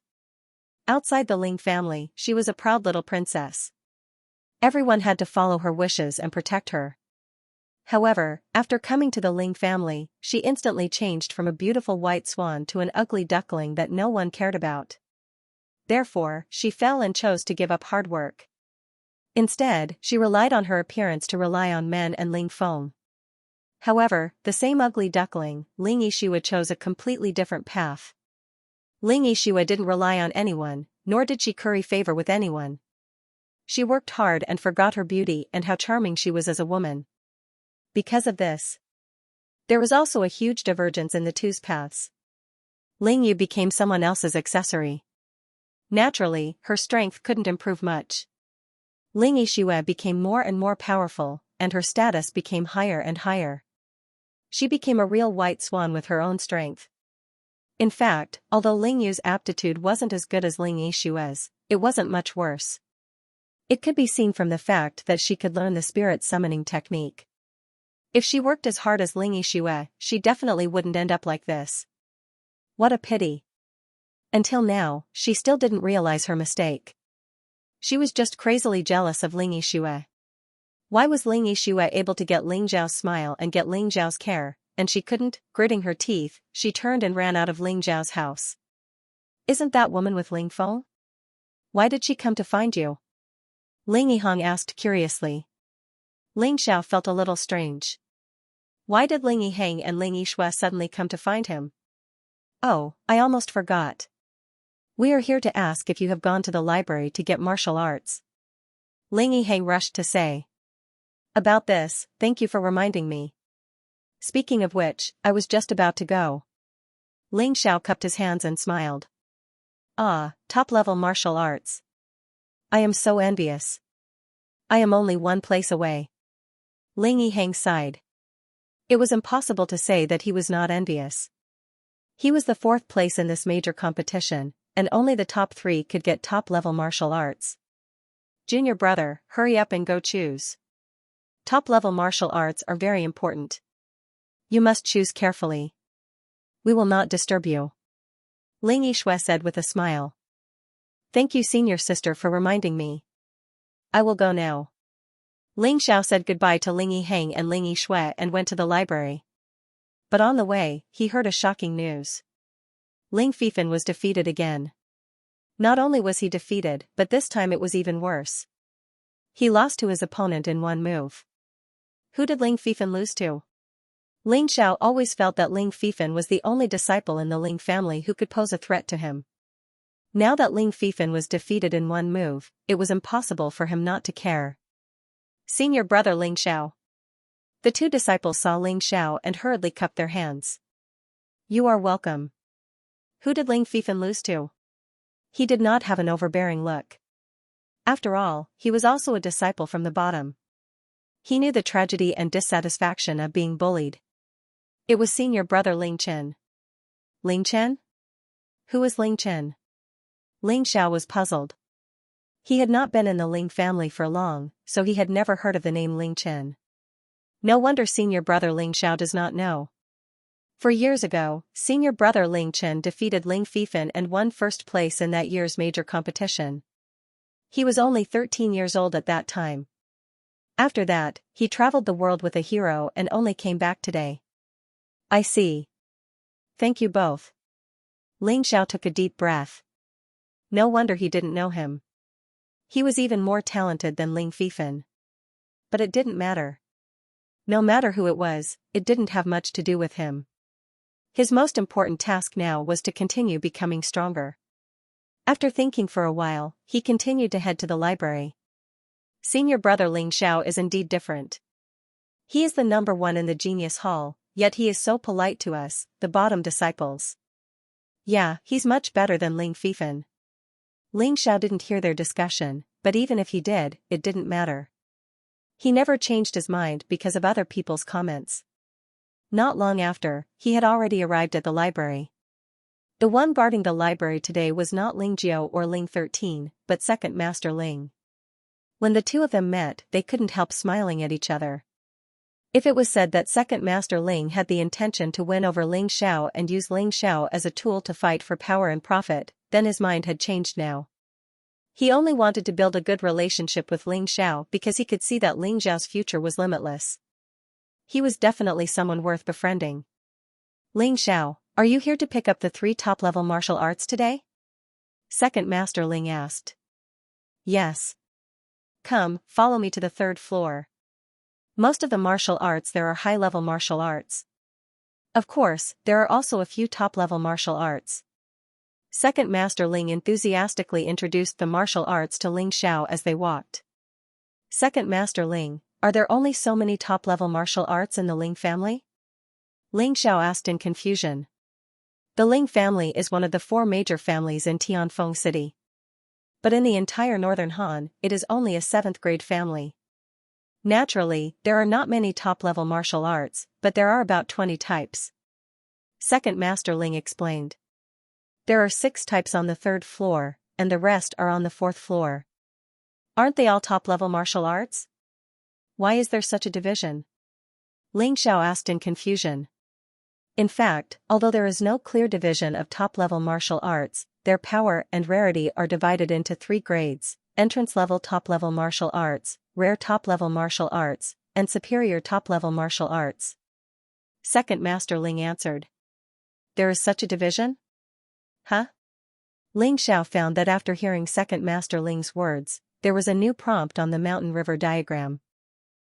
Outside the Ling family, she was a proud little princess. Everyone had to follow her wishes and protect her. However, after coming to the Ling family, she instantly changed from a beautiful white swan to an ugly duckling that no one cared about. Therefore, she fell and chose to give up hard work. Instead, she relied on her appearance to rely on men and Ling Feng. However, the same ugly duckling, Ling Yixue, chose a completely different path. Ling Yixue didn't rely on anyone, nor did she curry favor with anyone. She worked hard and forgot her beauty and how charming she was as a woman. Because of this, there was also a huge divergence in the two's paths. Ling Yu became someone else's accessory. Naturally, her strength couldn't improve much. Ling Yixue became more and more powerful, and her status became higher and higher. She became a real white swan with her own strength. In fact, although Ling Yu's aptitude wasn't as good as Ling Yixue's, it wasn't much worse. It could be seen from the fact that she could learn the spirit summoning technique. If she worked as hard as Ling Yixue, she definitely wouldn't end up like this. What a pity. Until now, she still didn't realize her mistake. She was just crazily jealous of Ling Yixue. Why was Ling Yixue able to get Ling Zhao's smile and get Ling Zhao's care, and she couldn't? Gritting her teeth, she turned and ran out of Ling Zhao's house. Isn't that woman with Ling Feng? Why did she come to find you? Ling Yihang asked curiously. Ling Xiao felt a little strange. Why did Ling Yihang and Ling Yixue suddenly come to find him? Oh, I almost forgot. We are here to ask if you have gone to the library to get martial arts. Ling Yihang rushed to say. About this, thank you for reminding me. Speaking of which, I was just about to go. Ling Xiao cupped his hands and smiled. Ah, top-level martial arts. I am so envious. I am only one place away. Ling Yihang sighed. It was impossible to say that he was not envious. He was the fourth place in this major competition, and only the top 3 could get top-level martial arts. Junior brother, hurry up and go choose. Top-level martial arts are very important. You must choose carefully. We will not disturb you. Ling Yixue said with a smile. Thank you, senior sister, for reminding me. I will go now. Ling Xiao said goodbye to Ling Yihang and Ling Yixue and went to the library. But on the way, he heard a shocking news. Ling Fifan was defeated again. Not only was he defeated, but this time it was even worse. He lost to his opponent in one move. Who did Ling Fifan lose to? Ling Xiao always felt that Ling Fifan was the only disciple in the Ling family who could pose a threat to him. Now that Ling Fifan was defeated in one move, it was impossible for him not to care. Senior brother Ling Xiao. The 2 disciples saw Ling Xiao and hurriedly cupped their hands. You are welcome. Who did Ling Fifan lose to? He did not have an overbearing look. After all, he was also a disciple from the bottom. He knew the tragedy and dissatisfaction of being bullied. It was senior brother Ling Chen. Ling Chen? Who is Ling Chen? Ling Xiao was puzzled. He had not been in the Ling family for long, so he had never heard of the name Ling Chen. No wonder senior brother Ling Xiao does not know. For years ago, senior brother Ling Chen defeated Ling Fifan and won first place in that year's major competition. He was only 13 years old at that time. After that, he traveled the world with a hero and only came back today. I see. Thank you both. Ling Xiao took a deep breath. No wonder he didn't know him. He was even more talented than Ling Fifan. But it didn't matter. No matter who it was, it didn't have much to do with him. His most important task now was to continue becoming stronger. After thinking for a while, he continued to head to the library. Senior brother Ling Xiao is indeed different. He is the number 1 in the Genius Hall, yet he is so polite to us, the bottom disciples. Yeah, he's much better than Ling Fifan. Ling Xiao didn't hear their discussion, but even if he did, it didn't matter. He never changed his mind because of other people's comments. Not long after, he had already arrived at the library. The one guarding the library today was not Ling Jiao or Ling 13, but Second Master Ling. When the 2 of them met, they couldn't help smiling at each other. If it was said that Second Master Ling had the intention to win over Ling Xiao and use Ling Xiao as a tool to fight for power and profit, then his mind had changed now. He only wanted to build a good relationship with Ling Xiao because he could see that Ling Xiao's future was limitless. He was definitely someone worth befriending. Ling Xiao, are you here to pick up the 3 top-level martial arts today? Second Master Ling asked. Yes. Come, follow me to the 3rd floor. Most of the martial arts there are high-level martial arts. Of course, there are also a few top-level martial arts. Second Master Ling enthusiastically introduced the martial arts to Ling Xiao as they walked. Second Master Ling, are there only so many top-level martial arts in the Ling family? Ling Xiao asked in confusion. The Ling family is one of the 4 major families in Tianfeng City. But in the entire northern Han, it is only a 7th-grade family. Naturally, there are not many top-level martial arts, but there are about 20 types. Second Master Ling explained. There are 6 types on the 3rd floor, and the rest are on the 4th floor. Aren't they all top-level martial arts? Why is there such a division? Ling Xiao asked in confusion. In fact, although there is no clear division of top-level martial arts, their power and rarity are divided into 3 grades, entrance-level top-level martial arts, rare top-level martial arts, and superior top-level martial arts. Second Master Ling answered. There is such a division? Huh? Ling Xiao found that after hearing Second Master Ling's words, there was a new prompt on the mountain river diagram.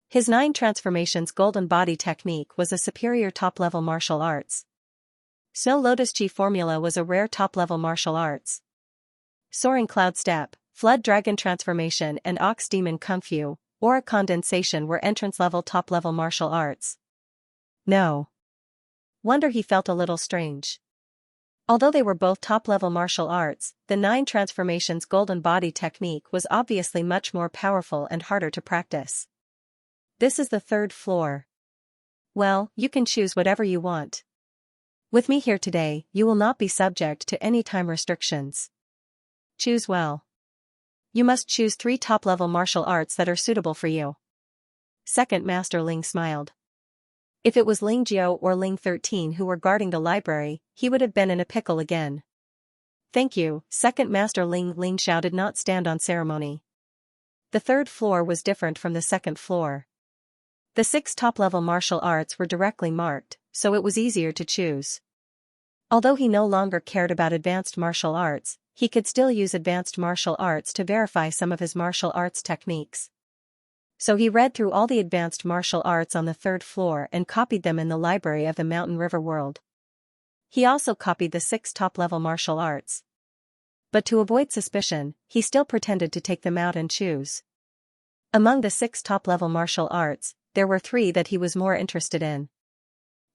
His 9 transformations golden body technique was a superior top-level martial arts. Snow Lotus Chi formula was a rare top-level martial arts. Soaring Cloud Step, Flood Dragon Transformation and Ox Demon Kung Fu, Aura Condensation were entrance-level top-level martial arts. No wonder he felt a little strange. Although they were both top-level martial arts, the 9 transformations golden body technique was obviously much more powerful and harder to practice. This is the 3rd floor. Well, you can choose whatever you want. With me here today, you will not be subject to any time restrictions. Choose well. You must choose 3 top-level martial arts that are suitable for you. Second Master Ling smiled. If it was Ling Jiao or Ling 13 who were guarding the library, he would have been in a pickle again. Thank you, Second Master Ling. Ling Xiao did not stand on ceremony. The 3rd floor was different from the 2nd floor. The 6 top-level martial arts were directly marked, so it was easier to choose. Although he no longer cared about advanced martial arts, he could still use advanced martial arts to verify some of his martial arts techniques. So he read through all the advanced martial arts on the 3rd floor and copied them in the library of the Mountain River World. He also copied the 6 top-level martial arts. But to avoid suspicion, he still pretended to take them out and choose. Among the 6 top-level martial arts, there were 3 that he was more interested in.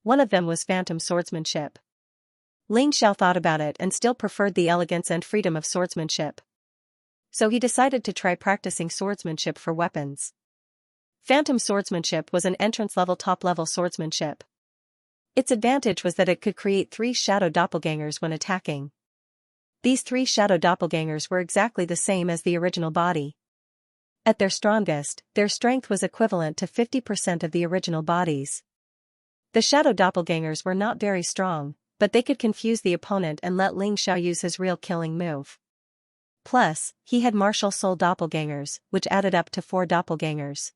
One of them was phantom swordsmanship. Ling Xiao thought about it and still preferred the elegance and freedom of swordsmanship. So he decided to try practicing swordsmanship for weapons. Phantom swordsmanship was an entrance-level top-level swordsmanship. Its advantage was that it could create 3 shadow doppelgangers when attacking. These 3 shadow doppelgangers were exactly the same as the original body. At their strongest, their strength was equivalent to 50% of the original bodies. The shadow doppelgangers were not very strong, but they could confuse the opponent and let Ling Xiao use his real killing move. Plus, he had martial soul doppelgangers, which added up to 4 doppelgangers.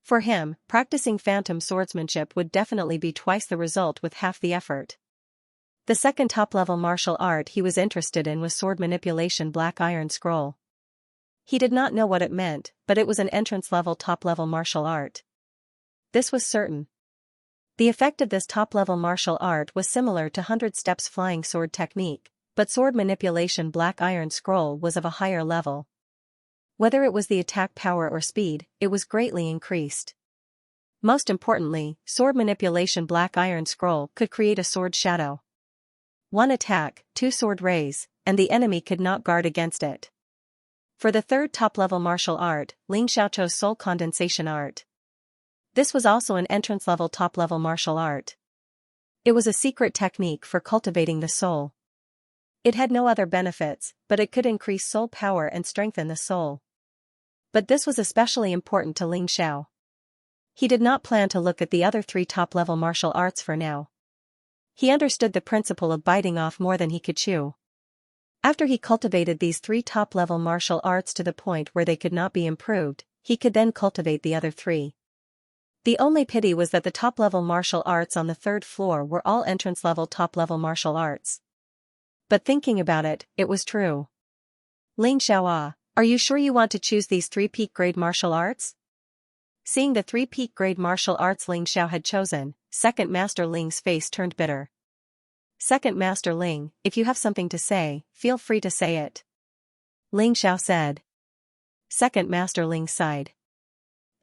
For him, practicing phantom swordsmanship would definitely be twice the result with half the effort. The second top-level martial art he was interested in was sword manipulation Black Iron Scroll. He did not know what it meant, but it was an entrance-level top-level martial art. This was certain. The effect of this top-level martial art was similar to 100 Steps flying sword technique, but sword manipulation Black Iron Scroll was of a higher level. Whether it was the attack power or speed, it was greatly increased. Most importantly, sword manipulation Black Iron Scroll could create a sword shadow. 1 attack, 2 sword rays, and the enemy could not guard against it. For the 3rd top-level martial art, Ling Xiao chose Soul Condensation Art. This was also an entrance-level top-level martial art. It was a secret technique for cultivating the soul. It had no other benefits, but it could increase soul power and strengthen the soul. But this was especially important to Ling Xiao. He did not plan to look at the other 3 top-level martial arts for now. He understood the principle of biting off more than he could chew. After he cultivated these 3 top-level martial arts to the point where they could not be improved, he could then cultivate the other 3. The only pity was that the top-level martial arts on the 3rd floor were all entrance-level top-level martial arts. But thinking about it, it was true. Ling Xiao, are you sure you want to choose these 3 peak grade martial arts? Seeing the 3 peak grade martial arts Ling Xiao had chosen, Second Master Ling's face turned bitter. Second Master Ling, if you have something to say, feel free to say it. Ling Xiao said. Second Master Ling sighed.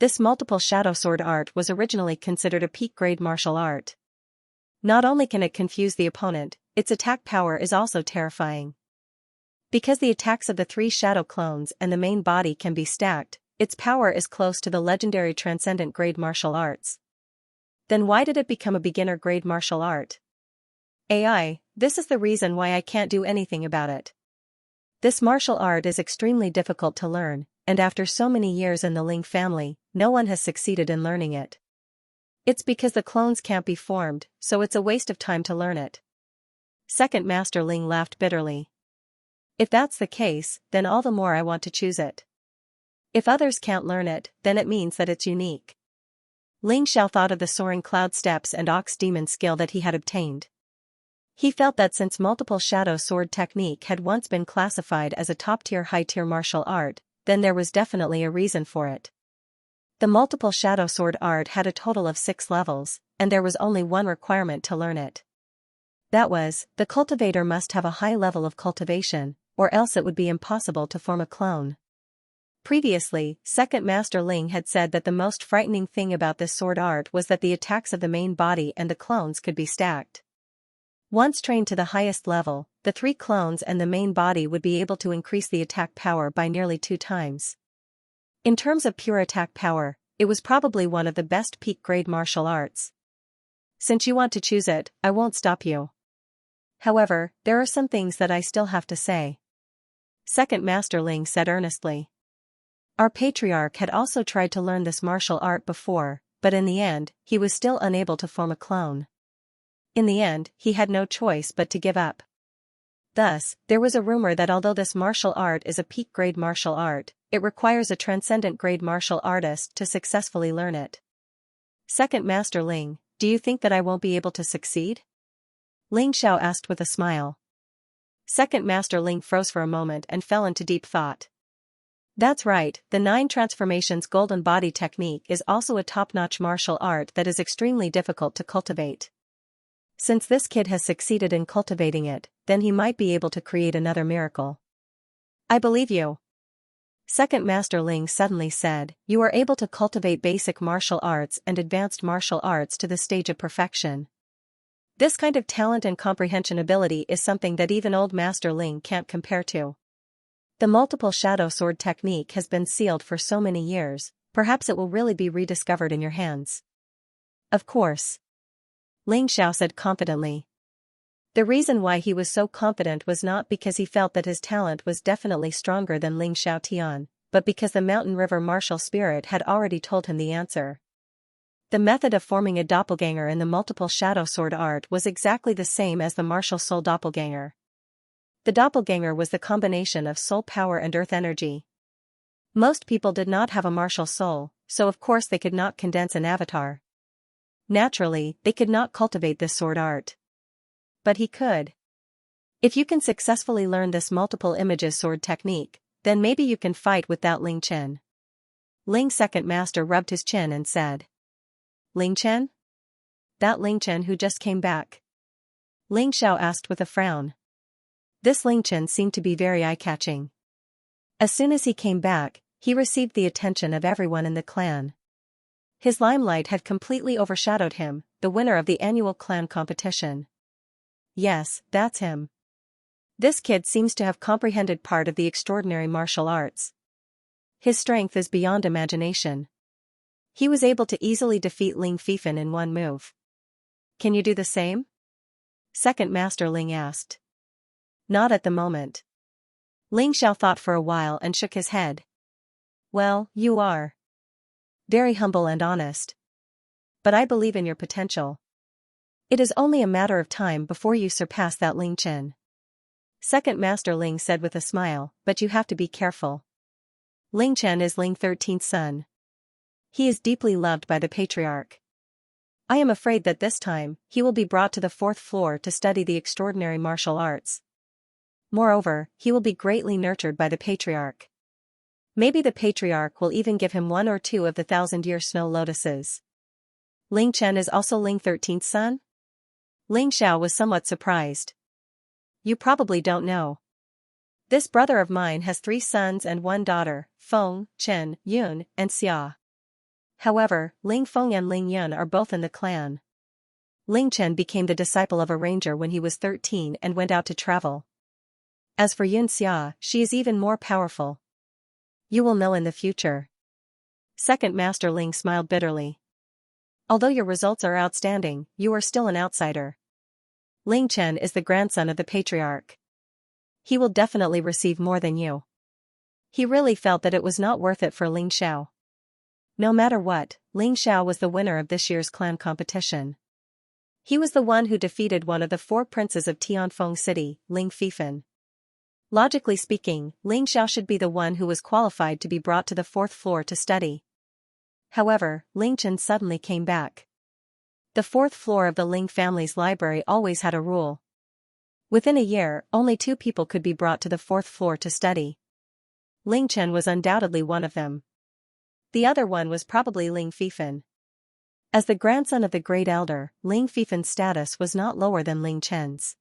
This multiple shadow sword art was originally considered a peak grade martial art. Not only can it confuse the opponent, its attack power is also terrifying. Because the attacks of the 3 shadow clones and the main body can be stacked, its power is close to the legendary transcendent grade martial arts. Then why did it become a beginner grade martial art? AI, this is the reason why I can't do anything about it. This martial art is extremely difficult to learn, and after so many years in the Ling family, no one has succeeded in learning it. It's because the clones can't be formed, so it's a waste of time to learn it. Second Master Ling laughed bitterly. If that's the case, then all the more I want to choose it. If others can't learn it, then it means that it's unique. Ling Xiao thought of the soaring cloud steps and ox demon skill that he had obtained. He felt that since multiple shadow sword technique had once been classified as a top-tier high-tier martial art, then there was definitely a reason for it. The multiple shadow sword art had a total of 6 levels, and there was only one requirement to learn it. That was, the cultivator must have a high level of cultivation, or else it would be impossible to form a clone. Previously, Second Master Ling had said that the most frightening thing about this sword art was that the attacks of the main body and the clones could be stacked. Once trained to the highest level, the 3 clones and the main body would be able to increase the attack power by nearly 2 times. In terms of pure attack power, it was probably one of the best peak-grade martial arts. Since you want to choose it, I won't stop you. However, there are some things that I still have to say. Second Master Ling said earnestly. Our patriarch had also tried to learn this martial art before, but in the end, he was still unable to form a clone. In the end, he had no choice but to give up. Thus, there was a rumor that although this martial art is a peak-grade martial art, it requires a transcendent-grade martial artist to successfully learn it. Second Master Ling, do you think that I won't be able to succeed? Ling Xiao asked with a smile. Second Master Ling froze for a moment and fell into deep thought. That's right, the 9 transformations golden body technique is also a top-notch martial art that is extremely difficult to cultivate. Since this kid has succeeded in cultivating it, then he might be able to create another miracle. I believe you. Second Master Ling suddenly said, you are able to cultivate basic martial arts and advanced martial arts to the stage of perfection. This kind of talent and comprehension ability is something that even old Master Ling can't compare to. The multiple shadow sword technique has been sealed for so many years, perhaps it will really be rediscovered in your hands. Of course. Ling Xiao said confidently. The reason why he was so confident was not because he felt that his talent was definitely stronger than Ling Xiao Tian, but because the Mountain River martial spirit had already told him the answer. The method of forming a doppelganger in the multiple shadow sword art was exactly the same as the martial soul doppelganger. The doppelganger was the combination of soul power and earth energy. Most people did not have a martial soul, so of course they could not condense an avatar. Naturally, they could not cultivate this sword art. But he could. If you can successfully learn this multiple images sword technique, then maybe you can fight without Ling Chen. Ling's second master rubbed his chin and said. Ling Chen? That Ling Chen who just came back? Ling Xiao asked with a frown. This Ling Chen seemed to be very eye-catching. As soon as he came back, he received the attention of everyone in the clan. His limelight had completely overshadowed him, the winner of the annual clan competition. Yes, that's him. This kid seems to have comprehended part of the extraordinary martial arts. His strength is beyond imagination. He was able to easily defeat Ling Fifan in one move. Can you do the same? Second Master Ling asked. Not at the moment. Ling Xiao thought for a while and shook his head. Well, you are very humble and honest. But I believe in your potential. It is only a matter of time before you surpass that Ling Chen. Second Master Ling said with a smile, but you have to be careful. Ling Chen is Ling 13th's son. He is deeply loved by the patriarch. I am afraid that this time, he will be brought to the 4th floor to study the extraordinary martial arts. Moreover, he will be greatly nurtured by the patriarch. Maybe the patriarch will even give him 1 or 2 of the 1,000-year snow lotuses. Ling Chen is also Ling 13th's son? Ling Xiao was somewhat surprised. You probably don't know. This brother of mine has 3 sons and 1 daughter, Feng, Chen, Yun, and Xia. However, Ling Feng and Ling Yun are both in the clan. Ling Chen became the disciple of a ranger when he was 13 and went out to travel. As for Yun Xia, she is even more powerful. You will know in the future. Second Master Ling smiled bitterly. Although your results are outstanding, you are still an outsider. Ling Chen is the grandson of the patriarch. He will definitely receive more than you. He really felt that it was not worth it for Ling Xiao. No matter what, Ling Xiao was the winner of this year's clan competition. He was the one who defeated one of the 4 princes of Tianfeng City, Ling Fifan. Logically speaking, Ling Xiao should be the one who was qualified to be brought to the fourth floor to study. However, Ling Chen suddenly came back. The fourth floor of the Ling family's library always had a rule. Within a year, only 2 people could be brought to the fourth floor to study. Ling Chen was undoubtedly one of them. The other one was probably Ling Fifan. As the grandson of the great elder, Ling Fifan's status was not lower than Ling Chen's.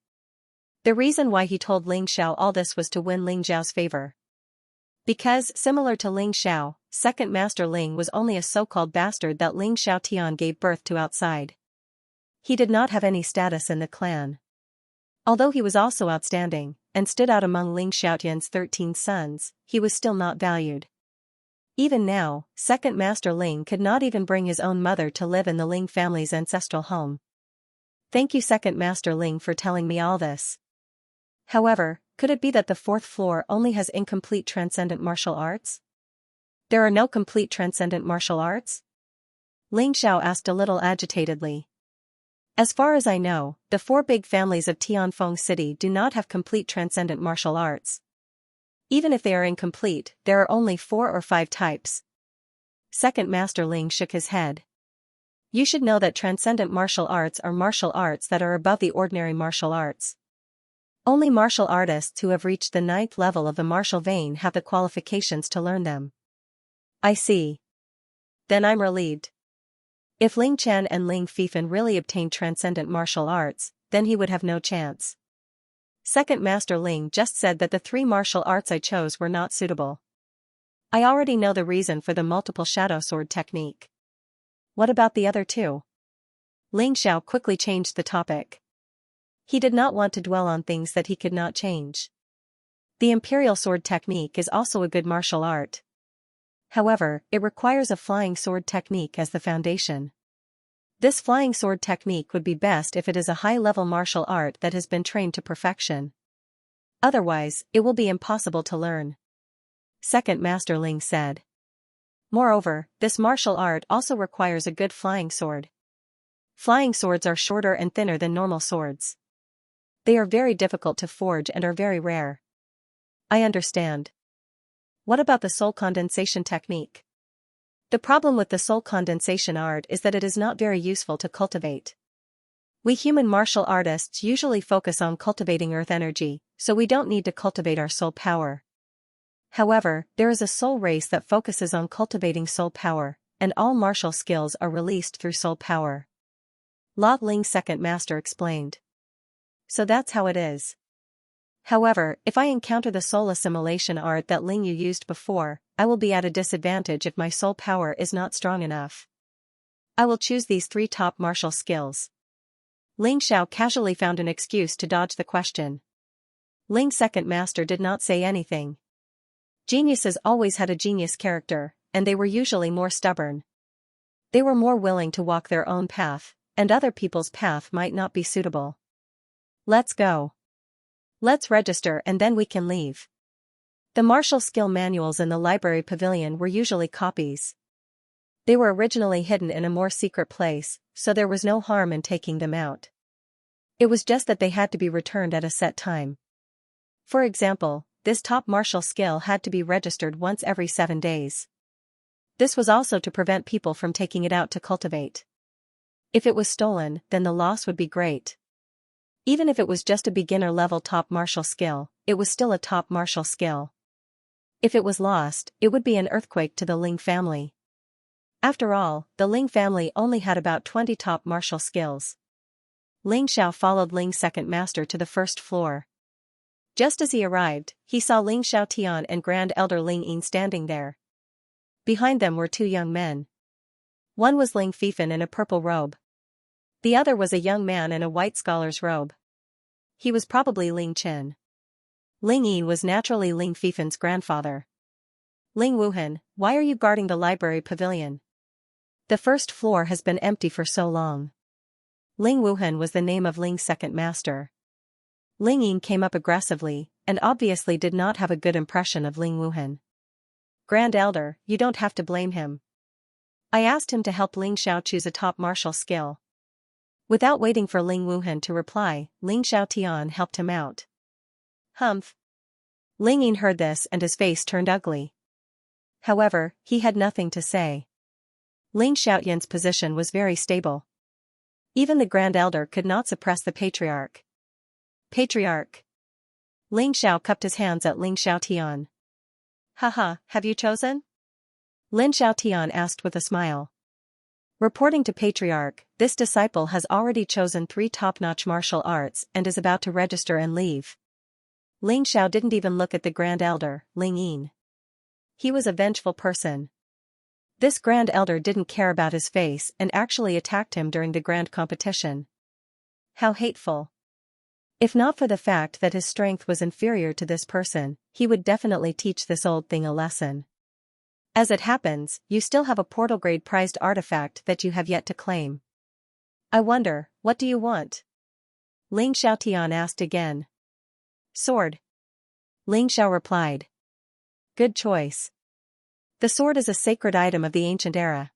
The reason why he told Ling Xiao all this was to win Ling Zhao's favor. Because, similar to Ling Xiao, second master Ling was only a so-called bastard that Ling Xiaotian gave birth to outside. He did not have any status in the clan. Although he was also outstanding, and stood out among Ling Xiaotian's 13 sons, he was still not valued. Even now, second master Ling could not even bring his own mother to live in the Ling family's ancestral home. Thank you, second master Ling, for telling me all this. However, could it be that the fourth floor only has incomplete transcendent martial arts? There are no complete transcendent martial arts? Ling Xiao asked a little agitatedly. As far as I know, the 4 big families of Tianfeng City do not have complete transcendent martial arts. Even if they are incomplete, there are only 4 or 5 types. Second Master Ling shook his head. You should know that transcendent martial arts are martial arts that are above the ordinary martial arts. Only martial artists who have reached the 9th level of the martial vein have the qualifications to learn them. I see. Then I'm relieved. If Ling Chen and Ling Fifan really obtained transcendent martial arts, then he would have no chance. Second Master Ling just said that the 3 martial arts I chose were not suitable. I already know the reason for the multiple shadow sword technique. What about the other 2? Ling Xiao quickly changed the topic. He did not want to dwell on things that he could not change. The imperial sword technique is also a good martial art. However, it requires a flying sword technique as the foundation. This flying sword technique would be best if it is a high-level martial art that has been trained to perfection. Otherwise, it will be impossible to learn. Second Master Ling said. Moreover, this martial art also requires a good flying sword. Flying swords are shorter and thinner than normal swords. They are very difficult to forge and are very rare. I understand. What about the soul condensation technique? The problem with the soul condensation art is that it is not very useful to cultivate. We human martial artists usually focus on cultivating earth energy, so we don't need to cultivate our soul power. However, there is a soul race that focuses on cultivating soul power, and all martial skills are released through soul power. Lot Ling's second master explained. So that's how it is. However, if I encounter the soul assimilation art that Ling Yu used before, I will be at a disadvantage if my soul power is not strong enough. I will choose these 3 top martial skills. Ling Xiao casually found an excuse to dodge the question. Ling's second master did not say anything. Geniuses always had a genius character, and they were usually more stubborn. They were more willing to walk their own path, and other people's path might not be suitable. Let's go. Let's register and then we can leave. The martial skill manuals in the library pavilion were usually copies. They were originally hidden in a more secret place, so there was no harm in taking them out. It was just that they had to be returned at a set time. For example, this top martial skill had to be registered once every 7 days. This was also to prevent people from taking it out to cultivate. If it was stolen, then the loss would be great. Even if it was just a beginner-level top martial skill, it was still a top martial skill. If it was lost, it would be an earthquake to the Ling family. After all, the Ling family only had about 20 top martial skills. Ling Xiao followed Ling's second master to the first floor. Just as he arrived, he saw Ling Xiaotian and Grand Elder Ling Yin standing there. Behind them were 2 young men. One was Ling Fifan in a purple robe. The other was a young man in a white scholar's robe. He was probably Ling Chen. Ling Yin was naturally Ling Fifan's grandfather. Ling Wuhan, why are you guarding the library pavilion? The first floor has been empty for so long. Ling Wuhan was the name of Ling's second master. Ling Yin came up aggressively, and obviously did not have a good impression of Ling Wuhan. Grand Elder, you don't have to blame him. I asked him to help Ling Xiao choose a top martial skill. Without waiting for Ling Wuhan to reply, Ling Xiaotian helped him out. Humph. Ling Yin heard this and his face turned ugly. However, he had nothing to say. Ling Xiaoyan's position was very stable. Even the Grand Elder could not suppress the Patriarch. Patriarch. Ling Xiao cupped his hands at Ling Xiaotian. Haha, have you chosen? Lin Xiaotian asked with a smile. Reporting to Patriarch, this disciple has already chosen 3 top-notch martial arts and is about to register and leave. Ling Xiao didn't even look at the Grand Elder, Ling Yin. He was a vengeful person. This Grand Elder didn't care about his face and actually attacked him during the grand competition. How hateful. If not for the fact that his strength was inferior to this person, he would definitely teach this old thing a lesson. As it happens, you still have a portal-grade prized artifact that you have yet to claim. I wonder, what do you want? Ling Xiaotian asked again. Sword. Ling Xiao replied. Good choice. The sword is a sacred item of the ancient era.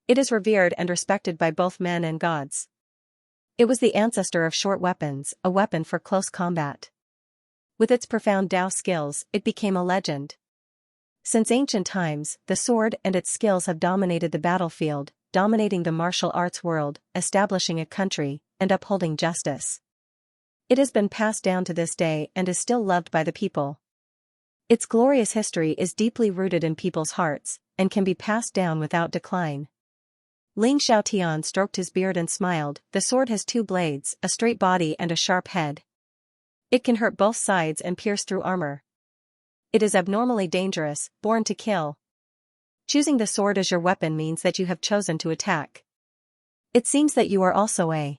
It is revered and respected by both men and gods. It was the ancestor of short weapons, a weapon for close combat. With its profound Dao skills, it became a legend. Since ancient times, the sword and its skills have dominated the battlefield, dominating the martial arts world, establishing a country, and upholding justice. It has been passed down to this day and is still loved by the people. Its glorious history is deeply rooted in people's hearts, and can be passed down without decline. Ling Xiaotian stroked his beard and smiled. The sword has 2 blades, a straight body and a sharp head. It can hurt both sides and pierce through armor. It is abnormally dangerous, born to kill. Choosing the sword as your weapon means that you have chosen to attack. It seems that you are also a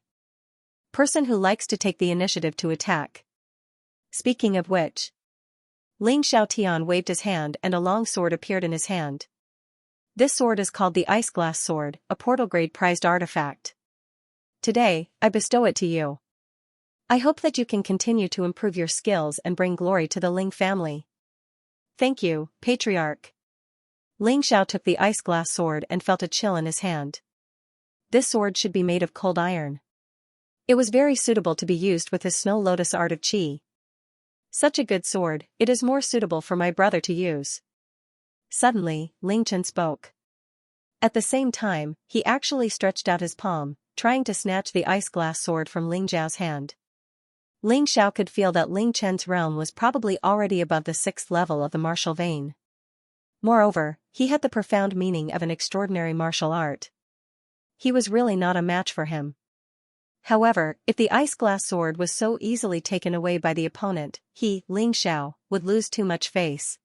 person who likes to take the initiative to attack. Speaking of which, Ling Xiaotian waved his hand and a long sword appeared in his hand. This sword is called the Ice Glass Sword, a portal-grade prized artifact. Today, I bestow it to you. I hope that you can continue to improve your skills and bring glory to the Ling family. Thank you, Patriarch. Ling Xiao took the ice glass sword and felt a chill in his hand. This sword should be made of cold iron. It was very suitable to be used with his Snow Lotus art of Qi. Such a good sword, it is more suitable for my brother to use. Suddenly, Ling Chen spoke. At the same time, he actually stretched out his palm, trying to snatch the ice glass sword from Ling Zhao's hand. Ling Xiao could feel that Ling Chen's realm was probably already above the 6th level of the martial vein. Moreover, he had the profound meaning of an extraordinary martial art. He was really not a match for him. However, if the ice glass sword was so easily taken away by the opponent, he, Ling Xiao, would lose too much face.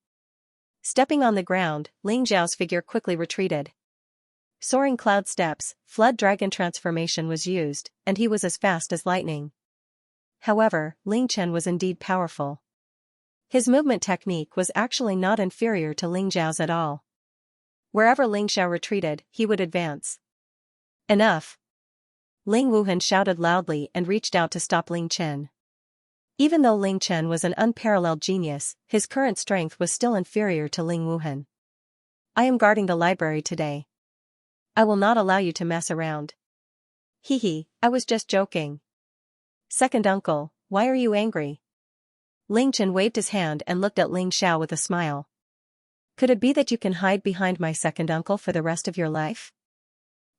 Stepping on the ground, Ling Zhao's figure quickly retreated. Soaring cloud steps, flood dragon transformation was used, and he was as fast as lightning. However, Ling Chen was indeed powerful. His movement technique was actually not inferior to Ling Zhao's at all. Wherever Ling Xiao retreated, he would advance. Enough! Ling Wuhan shouted loudly and reached out to stop Ling Chen. Even though Ling Chen was an unparalleled genius, his current strength was still inferior to Ling Wuhan. I am guarding the library today. I will not allow you to mess around. Hee, I was just joking. Second uncle, why are you angry? Ling Chen waved his hand and looked at Ling Xiao with a smile. Could it be that you can hide behind my second uncle for the rest of your life?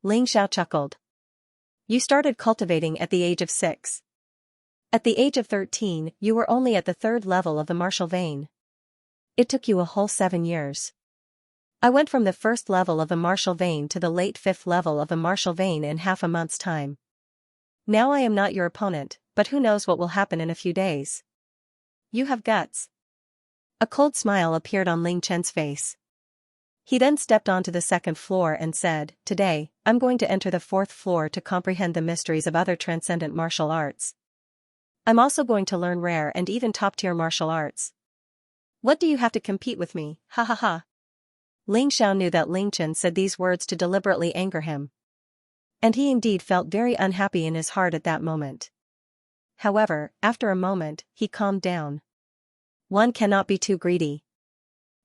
Ling Xiao chuckled. You started cultivating at the age of 6. At the age of 13, you were only at the 3rd level of the martial vein. It took you a whole 7 years. I went from the 1st level of the martial vein to the late 5th level of the martial vein in half a month's time. Now I am not your opponent, but who knows what will happen in a few days. You have guts. A cold smile appeared on Ling Chen's face. He then stepped onto the 2nd floor and said, Today, I'm going to enter the 4th floor to comprehend the mysteries of other transcendent martial arts. I'm also going to learn rare and even top-tier martial arts. What do you have to compete with me, ha ha ha. Ling Xiao knew that Ling Chen said these words to deliberately anger him. And he indeed felt very unhappy in his heart at that moment. However, after a moment, he calmed down. One cannot be too greedy.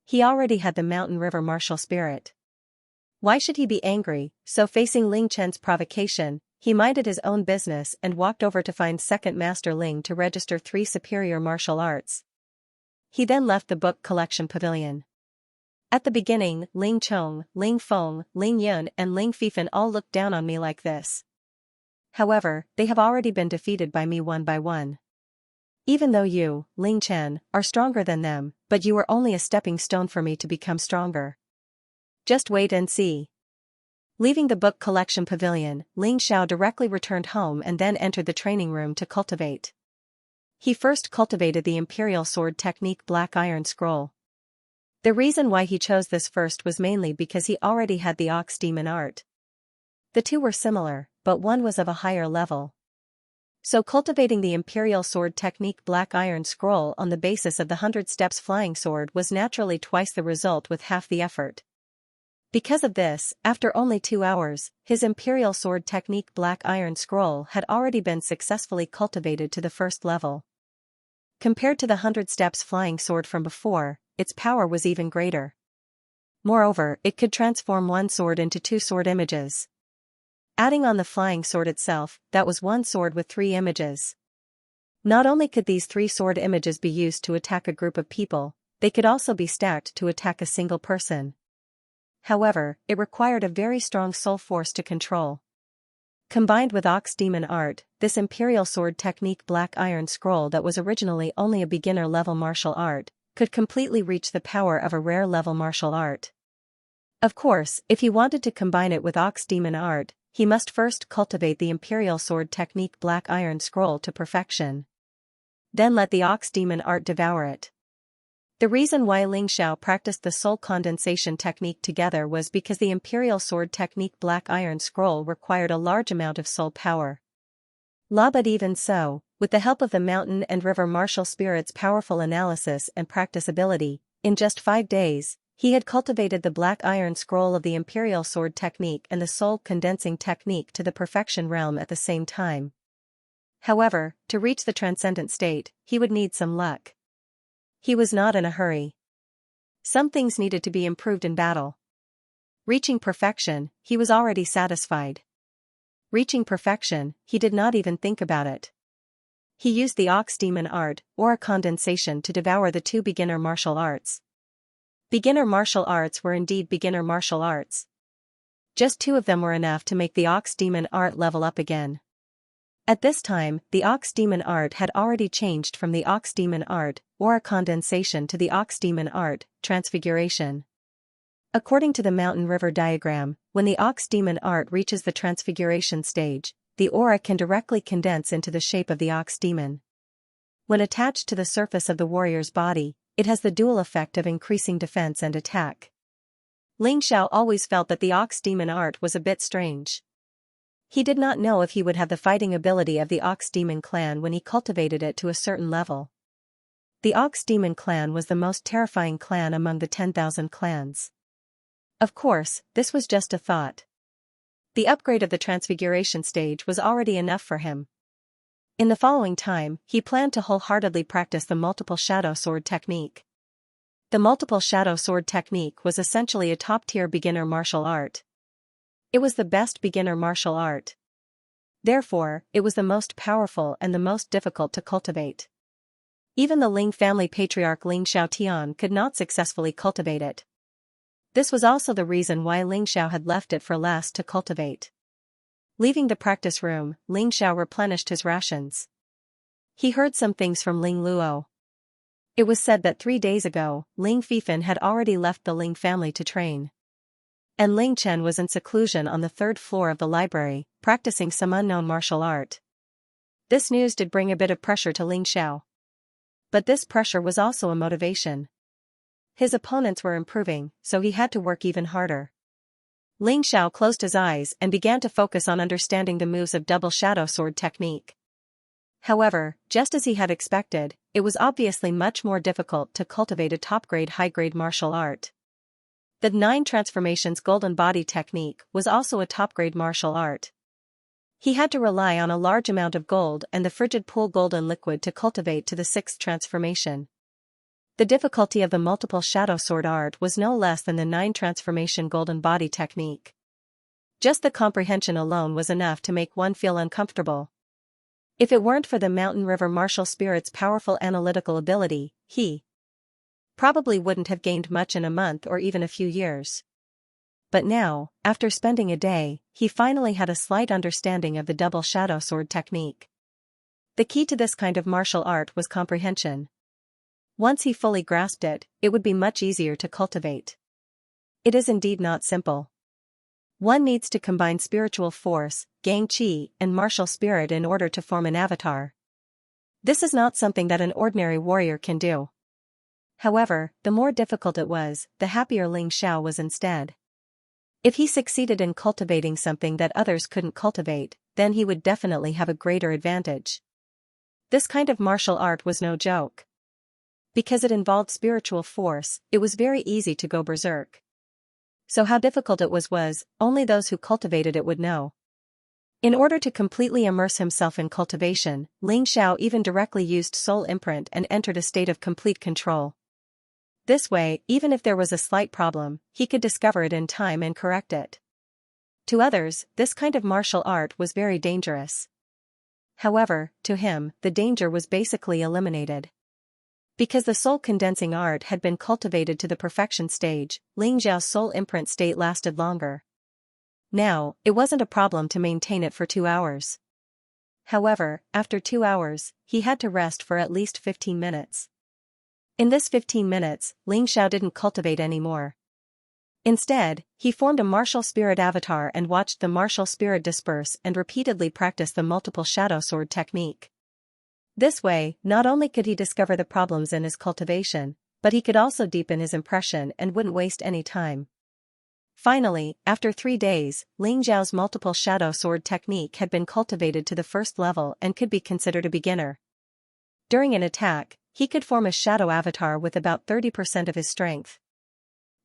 He already had the mountain river martial spirit. Why should he be angry? So facing Ling Chen's provocation, he minded his own business and walked over to find second master Ling to register 3 superior martial arts. He then left the book collection pavilion. At the beginning, Ling Chong, Ling Feng, Ling Yun and Ling Fifan all looked down on me like this. However, they have already been defeated by me one by one. Even though you, Ling Chen, are stronger than them, but you are only a stepping stone for me to become stronger. Just wait and see. Leaving the book collection pavilion, Ling Xiao directly returned home and then entered the training room to cultivate. He first cultivated the Imperial Sword Technique Black Iron Scroll. The reason why he chose this first was mainly because he already had the Ox Demon art. The two were similar, but one was of a higher level. So cultivating the Imperial Sword Technique Black Iron Scroll on the basis of the 100 Steps Flying Sword was naturally twice the result with half the effort. Because of this, after only 2 hours, his Imperial Sword Technique Black Iron Scroll had already been successfully cultivated to the first level. Compared to the 100 Steps Flying Sword from before, its power was even greater. Moreover, it could transform one sword into 2 sword images. Adding on the flying sword itself, that was one sword with 3 images. Not only could these 3 sword images be used to attack a group of people, they could also be stacked to attack a single person. However, it required a very strong soul force to control. Combined with Ox Demon art, this Imperial Sword Technique Black Iron Scroll that was originally only a beginner-level martial art, could completely reach the power of a rare-level martial art. Of course, if he wanted to combine it with Ox Demon art, he must first cultivate the Imperial Sword Technique Black Iron Scroll to perfection. Then let the Ox Demon art devour it. The reason why Ling Xiao practiced the soul condensation technique together was because the Imperial Sword Technique Black Iron Scroll required a large amount of soul power. But even so, with the help of the Mountain and River Martial Spirit's powerful analysis and practice ability, in just 5 days, he had cultivated the Black Iron Scroll of the Imperial Sword Technique and the Soul Condensing Technique to the perfection realm at the same time. However, to reach the transcendent state, he would need some luck. He was not in a hurry. Some things needed to be improved in battle. Reaching perfection, he was already satisfied. Reaching perfection, he did not even think about it. He used the Ox Demon art, Aura Condensation, to devour the 2 beginner martial arts. Beginner martial arts were indeed beginner martial arts. Just 2 of them were enough to make the Ox Demon art level up again. At this time, the Ox Demon art had already changed from the Ox Demon art, Aura Condensation, to the Ox Demon art, Transfiguration. According to the Mountain River diagram, when the Ox Demon art reaches the Transfiguration stage, the aura can directly condense into the shape of the Ox Demon. When attached to the surface of the warrior's body, it has the dual effect of increasing defense and attack. Ling Xiao always felt that the Ox Demon art was a bit strange. He did not know if he would have the fighting ability of the Ox Demon clan when he cultivated it to a certain level. The Ox Demon clan was the most terrifying clan among the 10,000 clans. Of course, this was just a thought. The upgrade of the Transfiguration stage was already enough for him. In the following time, he planned to wholeheartedly practice the Multiple Shadow Sword Technique. The Multiple Shadow Sword Technique was essentially a top-tier beginner martial art. It was the best beginner martial art. Therefore, it was the most powerful and the most difficult to cultivate. Even the Ling family patriarch Ling Xiaotian could not successfully cultivate it. This was also the reason why Ling Xiao had left it for last to cultivate. Leaving the practice room, Ling Xiao replenished his rations. He heard some things from Ling Luo. It was said that 3 days ago, Ling Fifan had already left the Ling family to train. And Ling Chen was in seclusion on the 3rd floor of the library, practicing some unknown martial art. This news did bring a bit of pressure to Ling Xiao. But this pressure was also a motivation. His opponents were improving, so he had to work even harder. Ling Xiao closed his eyes and began to focus on understanding the moves of Double Shadow Sword Technique. However, just as he had expected, it was obviously much more difficult to cultivate a top-grade high-grade martial art. The 9 Transformations Golden Body Technique was also a top-grade martial art. He had to rely on a large amount of gold and the frigid pool golden liquid to cultivate to the 6th transformation. The difficulty of the Multiple Shadow Sword art was no less than the 9 Transformation Golden Body Technique. Just the comprehension alone was enough to make one feel uncomfortable. If it weren't for the Mountain River Martial Spirit's powerful analytical ability, he probably wouldn't have gained much in a month or even a few years. But now, after spending a day, he finally had a slight understanding of the double shadow sword technique. The key to this kind of martial art was comprehension. Once he fully grasped it, it would be much easier to cultivate. It is indeed not simple. One needs to combine spiritual force, gang qi, and martial spirit in order to form an avatar. This is not something that an ordinary warrior can do. However, the more difficult it was, the happier Ling Xiao was instead. If he succeeded in cultivating something that others couldn't cultivate, then he would definitely have a greater advantage. This kind of martial art was no joke. Because it involved spiritual force, it was very easy to go berserk. So how difficult it was only those who cultivated it would know. In order to completely immerse himself in cultivation, Ling Xiao even directly used soul imprint and entered a state of complete control. This way, even if there was a slight problem, he could discover it in time and correct it. To others, this kind of martial art was very dangerous. However, to him, the danger was basically eliminated. Because the soul condensing art had been cultivated to the perfection stage, Ling Xiao's soul imprint state lasted longer. Now, it wasn't a problem to maintain it for 2 hours. However, after 2 hours, he had to rest for at least 15 minutes. In this 15 minutes, Ling Xiao didn't cultivate anymore. Instead, he formed a martial spirit avatar and watched the martial spirit disperse and repeatedly practice the multiple shadow sword technique. This way, not only could he discover the problems in his cultivation, but he could also deepen his impression and wouldn't waste any time. Finally, after 3 days, Ling Xiao's multiple shadow sword technique had been cultivated to the first level and could be considered a beginner. During an attack, he could form a shadow avatar with about 30% of his strength.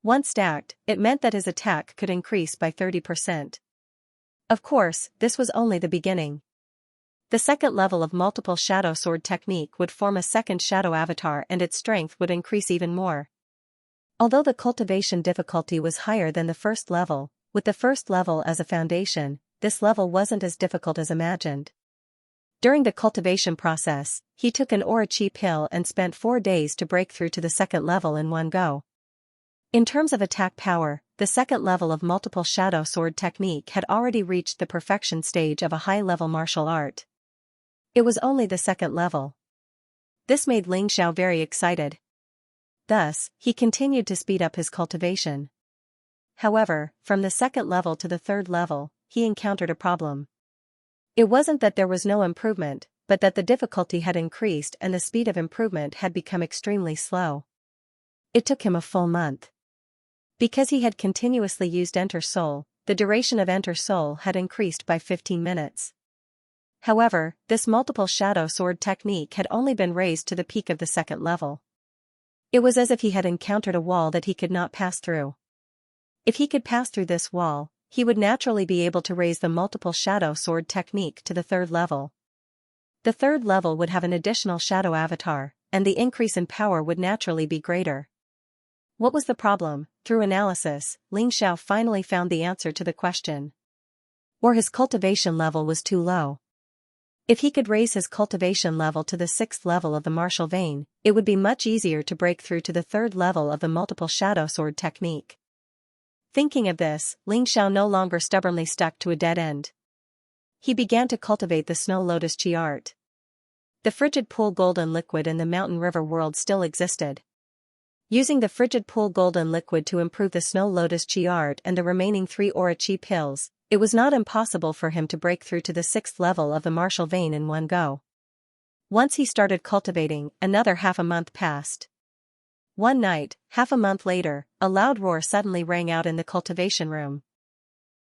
Once stacked, it meant that his attack could increase by 30%. Of course, this was only the beginning. The second level of multiple shadow sword technique would form a second shadow avatar and its strength would increase even more. Although the cultivation difficulty was higher than the first level, with the first level as a foundation, this level wasn't as difficult as imagined. During the cultivation process, he took an aura chi pill and spent 4 days to break through to the second level in one go. In terms of attack power, the second level of multiple shadow sword technique had already reached the perfection stage of a high-level martial art. It was only the second level. This made Ling Xiao very excited. Thus, he continued to speed up his cultivation. However, from the second level to the third level, he encountered a problem. It wasn't that there was no improvement, but that the difficulty had increased and the speed of improvement had become extremely slow. It took him a full month. Because he had continuously used Enter Soul, the duration of Enter Soul had increased by 15 minutes. However, this multiple shadow sword technique had only been raised to the peak of the second level. It was as if he had encountered a wall that he could not pass through. If he could pass through this wall, he would naturally be able to raise the multiple shadow sword technique to the third level. The third level would have an additional shadow avatar, and the increase in power would naturally be greater. What was the problem? Through analysis, Ling Xiao finally found the answer to the question. Or his cultivation level was too low. If he could raise his cultivation level to the 6th level of the martial vein, it would be much easier to break through to the third level of the multiple shadow sword technique. Thinking of this, Ling Xiao no longer stubbornly stuck to a dead end. He began to cultivate the snow lotus chi art. The frigid pool golden liquid in the mountain river world still existed. Using the frigid pool golden liquid to improve the snow lotus chi art and the remaining 3 aura chi pills, it was not impossible for him to break through to the 6th level of the martial vein in one go. Once he started cultivating, another half a month passed. One night, half a month later, a loud roar suddenly rang out in the cultivation room.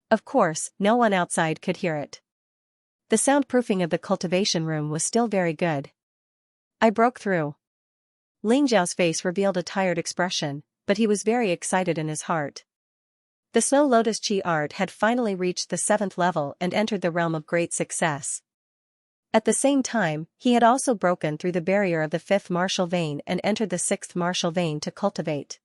Of course, no one outside could hear it. The soundproofing of the cultivation room was still very good. I broke through. Ling Xiao's face revealed a tired expression, but he was very excited in his heart. The snow lotus chi art had finally reached the 7th level and entered the realm of great success. At the same time, he had also broken through the barrier of the 5th martial vein and entered the 6th martial vein to cultivate.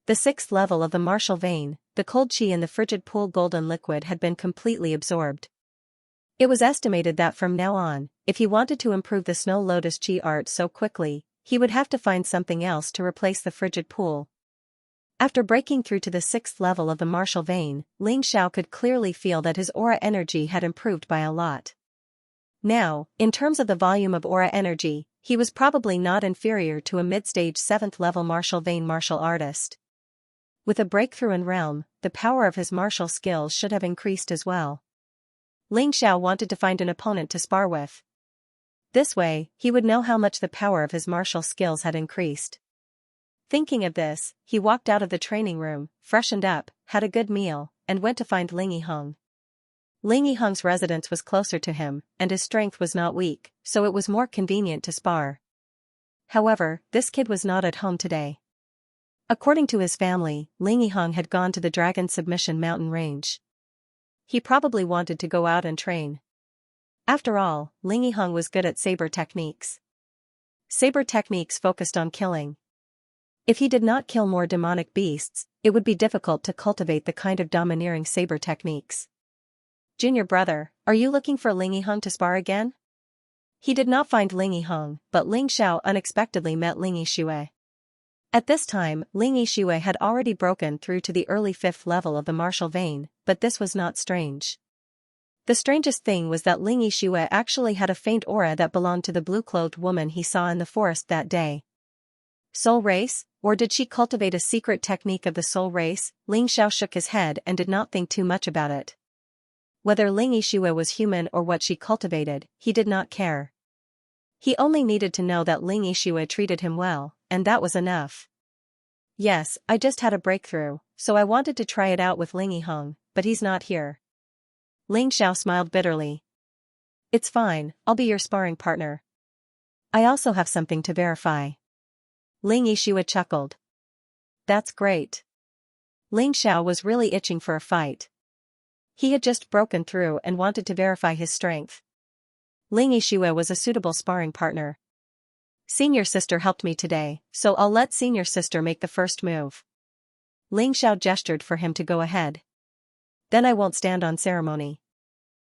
The 6th level of the martial vein, the cold chi in the frigid pool golden liquid had been completely absorbed. It was estimated that from now on, if he wanted to improve the snow lotus chi art so quickly, he would have to find something else to replace the frigid pool. After breaking through to the 6th level of the martial vein, Ling Xiao could clearly feel that his aura energy had improved by a lot. Now, in terms of the volume of aura energy, he was probably not inferior to a mid-stage 7th level martial vein martial artist. With a breakthrough in realm, the power of his martial skills should have increased as well. Ling Xiao wanted to find an opponent to spar with. This way, he would know how much the power of his martial skills had increased. Thinking of this, he walked out of the training room, freshened up, had a good meal, and went to find Ling Yiheng. Ling Yiheng's residence was closer to him, and his strength was not weak, so it was more convenient to spar. However, this kid was not at home today. According to his family, Ling Yiheng had gone to the Dragon Submission Mountain Range. He probably wanted to go out and train. After all, Ling Yiheng was good at saber techniques. Saber techniques focused on killing. If he did not kill more demonic beasts, it would be difficult to cultivate the kind of domineering saber techniques. Junior brother, are you looking for Ling Yiheng to spar again? He did not find Ling Yiheng, but Ling Xiao unexpectedly met Ling Yixue. At this time, Ling Yixue had already broken through to the early 5th level of the martial vein, but this was not strange. The strangest thing was that Ling Yixue actually had a faint aura that belonged to the blue-clothed woman he saw in the forest that day. Soul race, or did she cultivate a secret technique of the soul race? Ling Xiao shook his head and did not think too much about it. Whether Ling Yixue was human or what she cultivated, he did not care. He only needed to know that Ling Yixue treated him well, and that was enough. Yes, I just had a breakthrough, so I wanted to try it out with Ling Yiheng, but he's not here. Ling Xiao smiled bitterly. It's fine, I'll be your sparring partner. I also have something to verify. Ling Yixue chuckled. That's great. Ling Xiao was really itching for a fight. He had just broken through and wanted to verify his strength. Ling Yixue was a suitable sparring partner. Senior sister helped me today, so I'll let senior sister make the first move. Ling Xiao gestured for him to go ahead. Then I won't stand on ceremony.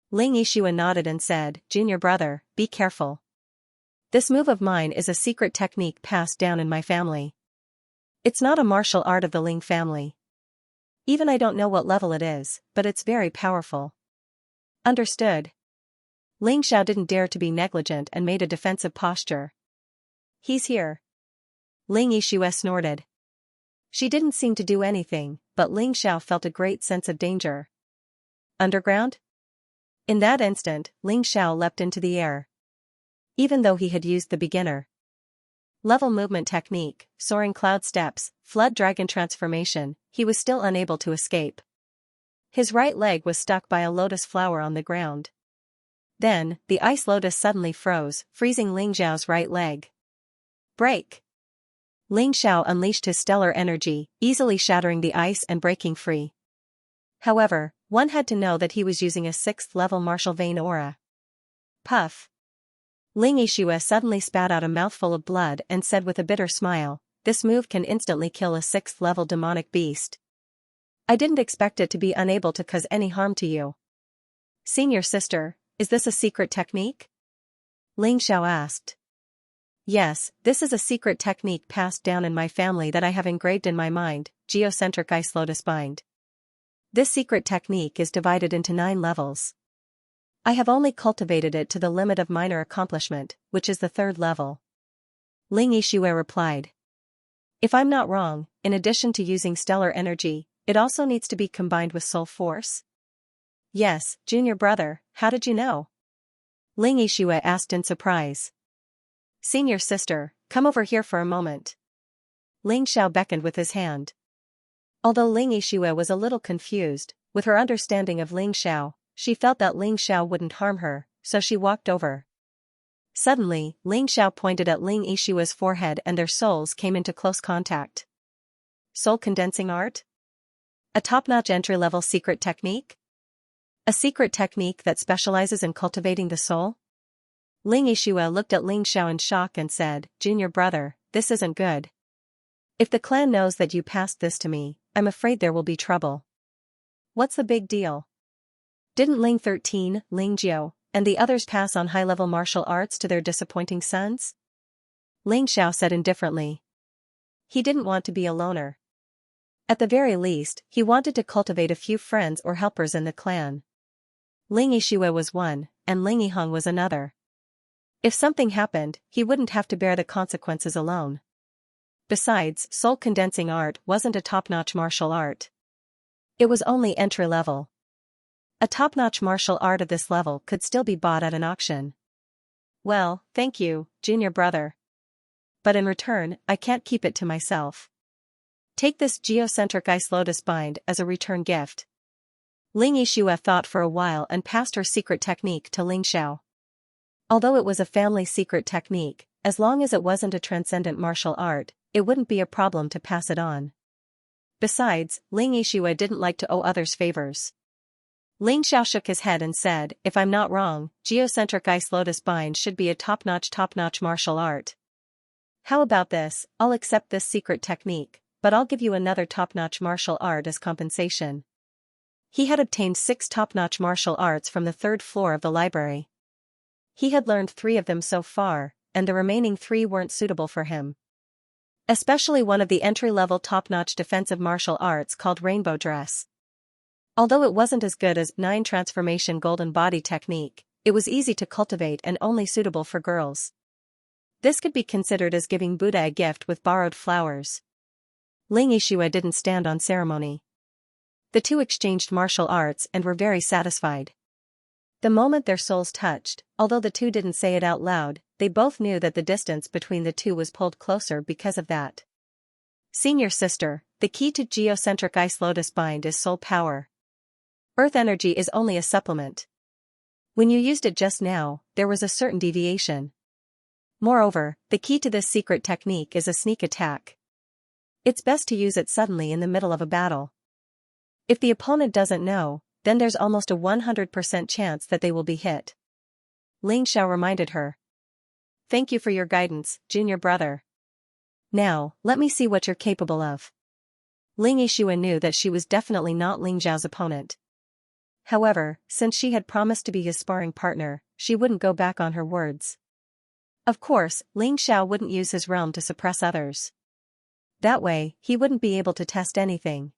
Ling Yixue nodded and said, Junior brother, be careful. This move of mine is a secret technique passed down in my family. It's not a martial art of the Ling family. Even I don't know what level it is, but it's very powerful. Understood. Ling Xiao didn't dare to be negligent and made a defensive posture. He's here. Ling Yixue snorted. She didn't seem to do anything, but Ling Xiao felt a great sense of danger. Underground? In that instant, Ling Xiao leapt into the air. Even though he had used the beginner level movement technique, soaring cloud steps, flood dragon transformation, he was still unable to escape. His right leg was stuck by a lotus flower on the ground. Then, the ice lotus suddenly froze, freezing Ling Xiao's right leg. Break! Ling Xiao unleashed his stellar energy, easily shattering the ice and breaking free. However, one had to know that he was using a 6th level martial vein aura. Puff! Ling Yixue suddenly spat out a mouthful of blood and said with a bitter smile, this move can instantly kill a 6th level demonic beast. I didn't expect it to be unable to cause any harm to you. Senior sister, is this a secret technique? Ling Xiao asked. Yes, this is a secret technique passed down in my family that I have engraved in my mind, geocentric ice lotus bind. This secret technique is divided into 9 levels. I have only cultivated it to the limit of minor accomplishment, which is the 3rd level. Ling Yixue replied. If I'm not wrong, in addition to using stellar energy, it also needs to be combined with soul force? Yes, junior brother, how did you know? Ling Yixue asked in surprise. Senior sister, come over here for a moment. Ling Xiao beckoned with his hand. Although Ling Yixue was a little confused, with her understanding of Ling Xiao, she felt that Ling Xiao wouldn't harm her, so she walked over. Suddenly, Ling Xiao pointed at Ling Yixue's forehead and their souls came into close contact. Soul condensing art? A top-notch entry-level secret technique? A secret technique that specializes in cultivating the soul? Ling Yixue looked at Ling Xiao in shock and said, Junior brother, this isn't good. If the clan knows that you passed this to me, I'm afraid there will be trouble. What's the big deal? Didn't Ling 13, Ling Jiu, and the others pass on high-level martial arts to their disappointing sons? Ling Xiao said indifferently. He didn't want to be a loner. At the very least, he wanted to cultivate a few friends or helpers in the clan. Ling Yixue was one, and Ling Yiheng was another. If something happened, he wouldn't have to bear the consequences alone. Besides, soul condensing art wasn't a top-notch martial art. It was only entry-level. A top-notch martial art of this level could still be bought at an auction. Well, thank you, junior brother. But in return, I can't keep it to myself. Take this geocentric ice lotus bind as a return gift. Ling Yixue thought for a while and passed her secret technique to Ling Xiao. Although it was a family secret technique, as long as it wasn't a transcendent martial art, it wouldn't be a problem to pass it on. Besides, Ling Yixue didn't like to owe others favors. Ling Xiao shook his head and said, if I'm not wrong, geocentric ice lotus bind should be a top-notch martial art. How about this? I'll accept this secret technique, but I'll give you another top-notch martial art as compensation. He had obtained 6 top-notch martial arts from the 3rd floor of the library. He had learned 3 of them so far, and the remaining 3 weren't suitable for him. Especially one of the entry-level top-notch defensive martial arts called Rainbow Dress. Although it wasn't as good as 9 Transformation Golden Body technique, it was easy to cultivate and only suitable for girls. This could be considered as giving Buddha a gift with borrowed flowers. Ling Yixue didn't stand on ceremony. The two exchanged martial arts and were very satisfied. The moment their souls touched, although the two didn't say it out loud, they both knew that the distance between the two was pulled closer because of that. Senior sister, the key to geocentric ice lotus bind is soul power. Earth energy is only a supplement. When you used it just now, there was a certain deviation. Moreover, the key to this secret technique is a sneak attack. It's best to use it suddenly in the middle of a battle. If the opponent doesn't know, then there's almost a 100% chance that they will be hit. Ling Xiao reminded her. Thank you for your guidance, junior brother. Now, let me see what you're capable of. Ling Yixue knew that she was definitely not Ling Zhao's opponent. However, since she had promised to be his sparring partner, she wouldn't go back on her words. Of course, Ling Xiao wouldn't use his realm to suppress others. That way, he wouldn't be able to test anything.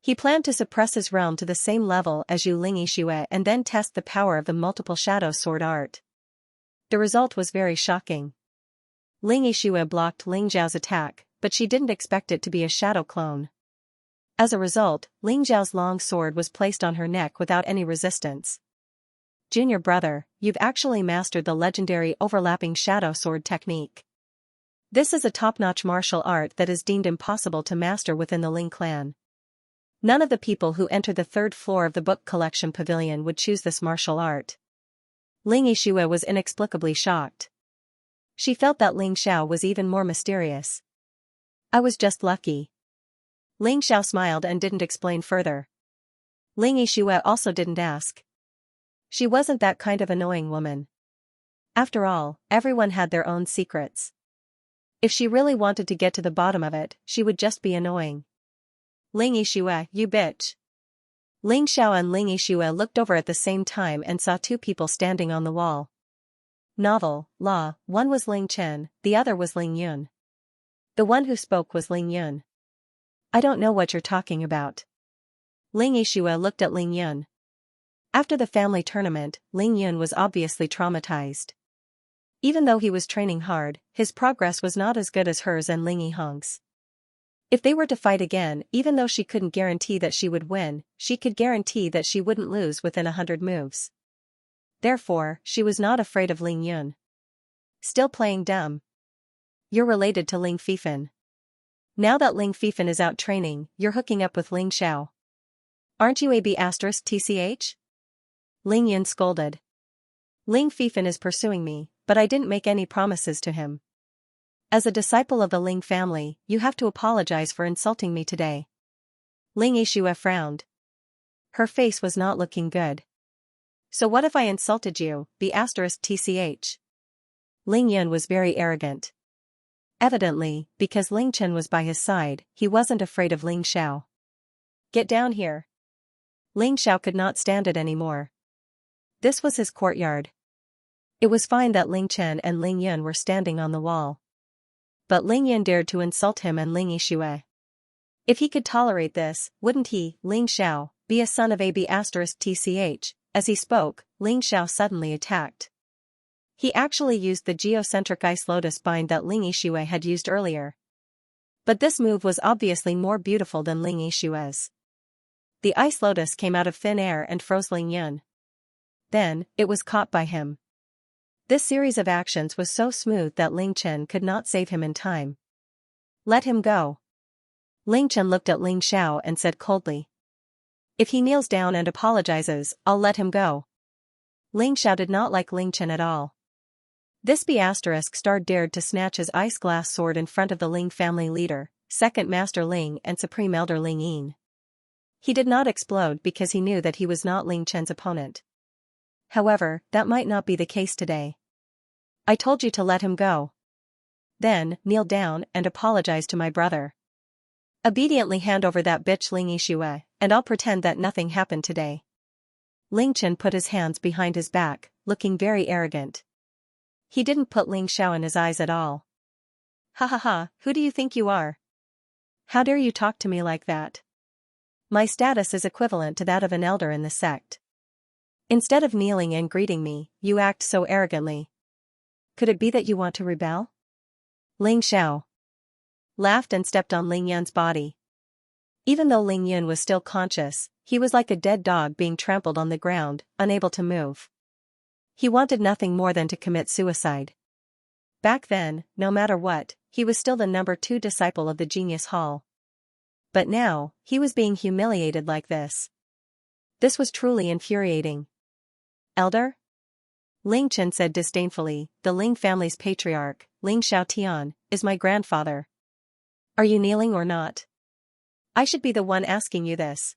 He planned to suppress his realm to the same level as Ling Yixue and then test the power of the multiple shadow sword art. The result was very shocking. Ling Yixue blocked Ling Zhao's attack, but she didn't expect it to be a shadow clone. As a result, Ling Zhao's long sword was placed on her neck without any resistance. Junior brother, you've actually mastered the legendary overlapping shadow sword technique. This is a top-notch martial art that is deemed impossible to master within the Ling clan. None of the people who enter the 3rd floor of the book collection pavilion would choose this martial art. Ling Yixue was inexplicably shocked. She felt that Ling Xiao was even more mysterious. I was just lucky. Ling Xiao smiled and didn't explain further. Ling Yixue also didn't ask. She wasn't that kind of annoying woman. After all, everyone had their own secrets. If she really wanted to get to the bottom of it, she would just be annoying. Ling Yixue, you bitch. Ling Xiao and Ling Yixue looked over at the same time and saw 2 people standing on the wall. Novel, law, one was Ling Chen, the other was Ling Yun. The one who spoke was Ling Yun. I don't know what you're talking about. Ling Yixue looked at Ling Yun. After the family tournament, Ling Yun was obviously traumatized. Even though he was training hard, his progress was not as good as hers and Ling Yiheng's. If they were to fight again, even though she couldn't guarantee that she would win, she could guarantee that she wouldn't lose within 100 moves. Therefore, she was not afraid of Ling Yun. Still playing dumb. You're related to Ling Fifan. Now that Ling Fifan is out training, you're hooking up with Ling Xiao. Aren't you AB*TCH? Ling Yun scolded. Ling Fifan is pursuing me, but I didn't make any promises to him. As a disciple of the Ling family, you have to apologize for insulting me today. Ling Yixue frowned. Her face was not looking good. So what if I insulted you, B*TCH? Ling Yun was very arrogant. Evidently, because Ling Chen was by his side, he wasn't afraid of Ling Xiao. Get down here. Ling Xiao could not stand it anymore. This was his courtyard. It was fine that Ling Chen and Ling Yun were standing on the wall. But Ling Yan dared to insult him and Ling Yixue. If he could tolerate this, wouldn't he, Ling Xiao, be a son of AB*TCH? As he spoke, Ling Xiao suddenly attacked. He actually used the geocentric ice lotus bind that Ling Yixue had used earlier. But this move was obviously more beautiful than Ling Yixue's. The ice lotus came out of thin air and froze Ling Yan. Then, it was caught by him. This series of actions was so smooth that Ling Chen could not save him in time. Let him go. Ling Chen looked at Ling Xiao and said coldly. If he kneels down and apologizes, I'll let him go. Ling Xiao did not like Ling Chen at all. This B***star dared to snatch his ice glass sword in front of the Ling family leader, Second Master Ling and Supreme Elder Ling Yin. He did not explode because he knew that he was not Ling Chen's opponent. However, that might not be the case today. I told you to let him go. Then, kneel down and apologize to my brother. Obediently hand over that bitch Ling Yixue, and I'll pretend that nothing happened today. Ling Chen put his hands behind his back, looking very arrogant. He didn't put Ling Xiao in his eyes at all. Ha ha ha, who do you think you are? How dare you talk to me like that? My status is equivalent to that of an elder in the sect. Instead of kneeling and greeting me, you act so arrogantly. Could it be that you want to rebel? Ling Xiao laughed and stepped on Ling Yan's body. Even though Ling Yan was still conscious, he was like a dead dog being trampled on the ground, unable to move. He wanted nothing more than to commit suicide. Back then, no matter what, he was still the number 2 disciple of the Genius Hall. But now, he was being humiliated like this. This was truly infuriating. Elder? Ling Chen said disdainfully, the Ling family's patriarch, Ling Xiaotian, is my grandfather. Are you kneeling or not? I should be the one asking you this.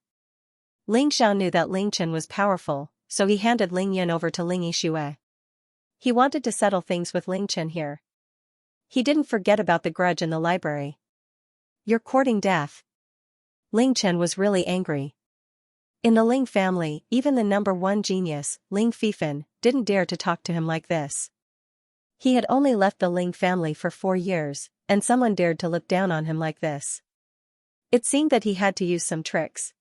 Ling Xiao knew that Ling Chen was powerful, so he handed Ling Yan over to Ling Yixue. He wanted to settle things with Ling Chen here. He didn't forget about the grudge in the library. You're courting death. Ling Chen was really angry. In the Ling family, even the number 1 genius, Ling Fifan, didn't dare to talk to him like this. He had only left the Ling family for 4 years, and someone dared to look down on him like this. It seemed that he had to use some tricks.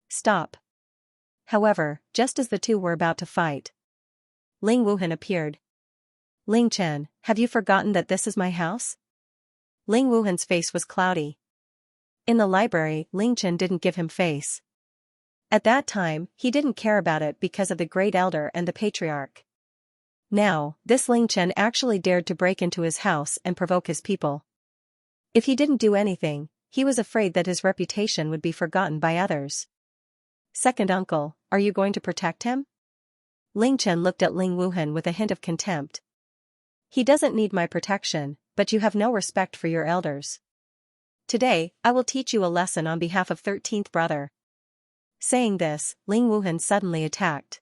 Stop. However, just as the two were about to fight, Ling Wuhan appeared. Ling Chen, have you forgotten that this is my house? Ling Wuhan's face was cloudy. In the library, Ling Chen didn't give him face. At that time, he didn't care about it because of the Great Elder and the Patriarch. Now, this Ling Chen actually dared to break into his house and provoke his people. If he didn't do anything, he was afraid that his reputation would be forgotten by others. Second uncle, are you going to protect him? Ling Chen looked at Ling Wuhan with a hint of contempt. He doesn't need my protection, but you have no respect for your elders. Today, I will teach you a lesson on behalf of 13th brother. Saying this, Ling Wuhan suddenly attacked.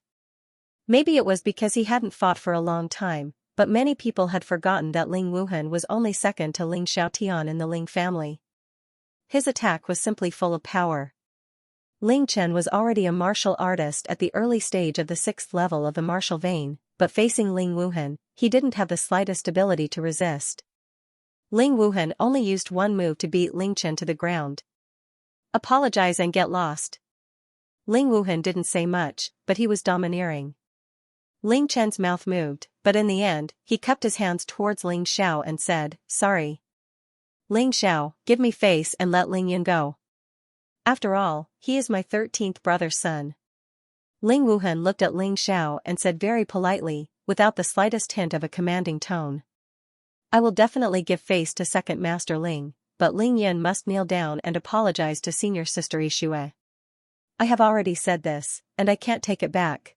Maybe it was because he hadn't fought for a long time, but many people had forgotten that Ling Wuhan was only second to Ling Xiaotian in the Ling family. His attack was simply full of power. Ling Chen was already a martial artist at the early stage of the 6th level of the martial vein, but facing Ling Wuhan, he didn't have the slightest ability to resist. Ling Wuhan only used one move to beat Ling Chen to the ground. Apologize and get lost. Ling Wuhan didn't say much, but he was domineering. Ling Chen's mouth moved, but in the end, he cupped his hands towards Ling Xiao and said, sorry. Ling Xiao, give me face and let Ling Yan go. After all, he is my 13th brother's son. Ling Wuhan looked at Ling Xiao and said very politely, without the slightest hint of a commanding tone. I will definitely give face to Second Master Ling, but Ling Yan must kneel down and apologize to Senior Sister Yixue. I have already said this, and I can't take it back.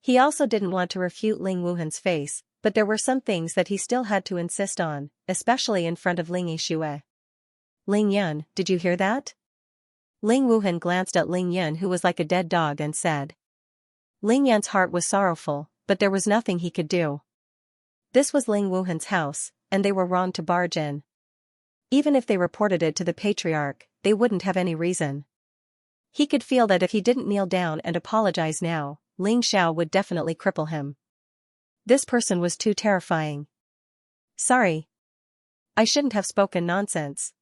He also didn't want to refute Ling Wuhan's face, but there were some things that he still had to insist on, especially in front of Ling Yixue. Ling Yan, did you hear that? Ling Wuhan glanced at Ling Yan, who was like a dead dog, and said. Ling Yan's heart was sorrowful, but there was nothing he could do. This was Ling Wuhan's house, and they were wrong to barge in. Even if they reported it to the Patriarch, they wouldn't have any reason. He could feel that if he didn't kneel down and apologize now, Ling Xiao would definitely cripple him. This person was too terrifying. Sorry. I shouldn't have spoken nonsense.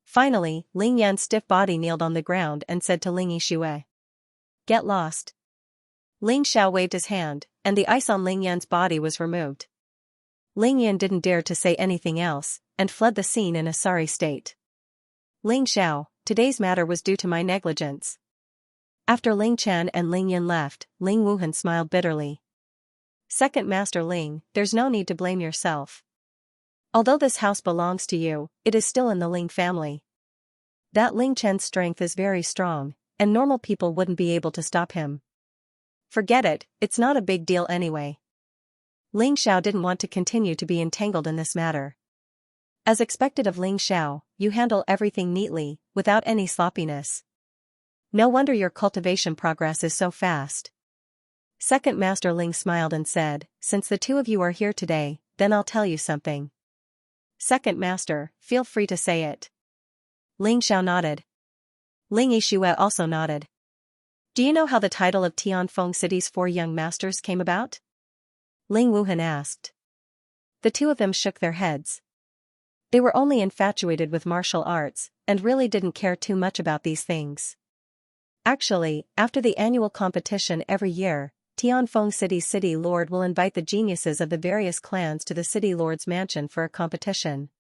Finally, Ling Yan's stiff body kneeled on the ground and said to Ling Yixue, "Get lost." Ling Xiao waved his hand, and the ice on Ling Yan's body was removed. Ling Yan didn't dare to say anything else, and fled the scene in a sorry state. "Ling Xiao, today's matter was due to my negligence." After Ling Chen and Ling Yan left, Ling Wuhan smiled bitterly. "Second Master Ling, there's no need to blame yourself. Although this house belongs to you, it is still in the Ling family. That Ling Chen's strength is very strong, and normal people wouldn't be able to stop him. Forget it, it's not a big deal anyway." Ling Xiao didn't want to continue to be entangled in this matter. As expected of Ling Xiao, you handle everything neatly, without any sloppiness. No wonder your cultivation progress is so fast. Second Master Ling smiled and said, "Since the two of you are here today, then I'll tell you something." "Second Master, feel free to say it." Ling Xiao nodded. Ling Yixue also nodded. "Do you know how the title of Tianfeng City's 4 young masters came about?" Ling Wuhan asked. The two of them shook their heads. They were only infatuated with martial arts, and really didn't care too much about these things. Actually, after the annual competition every year, Tianfeng City's city lord will invite the geniuses of the various clans to the city lord's mansion for a competition.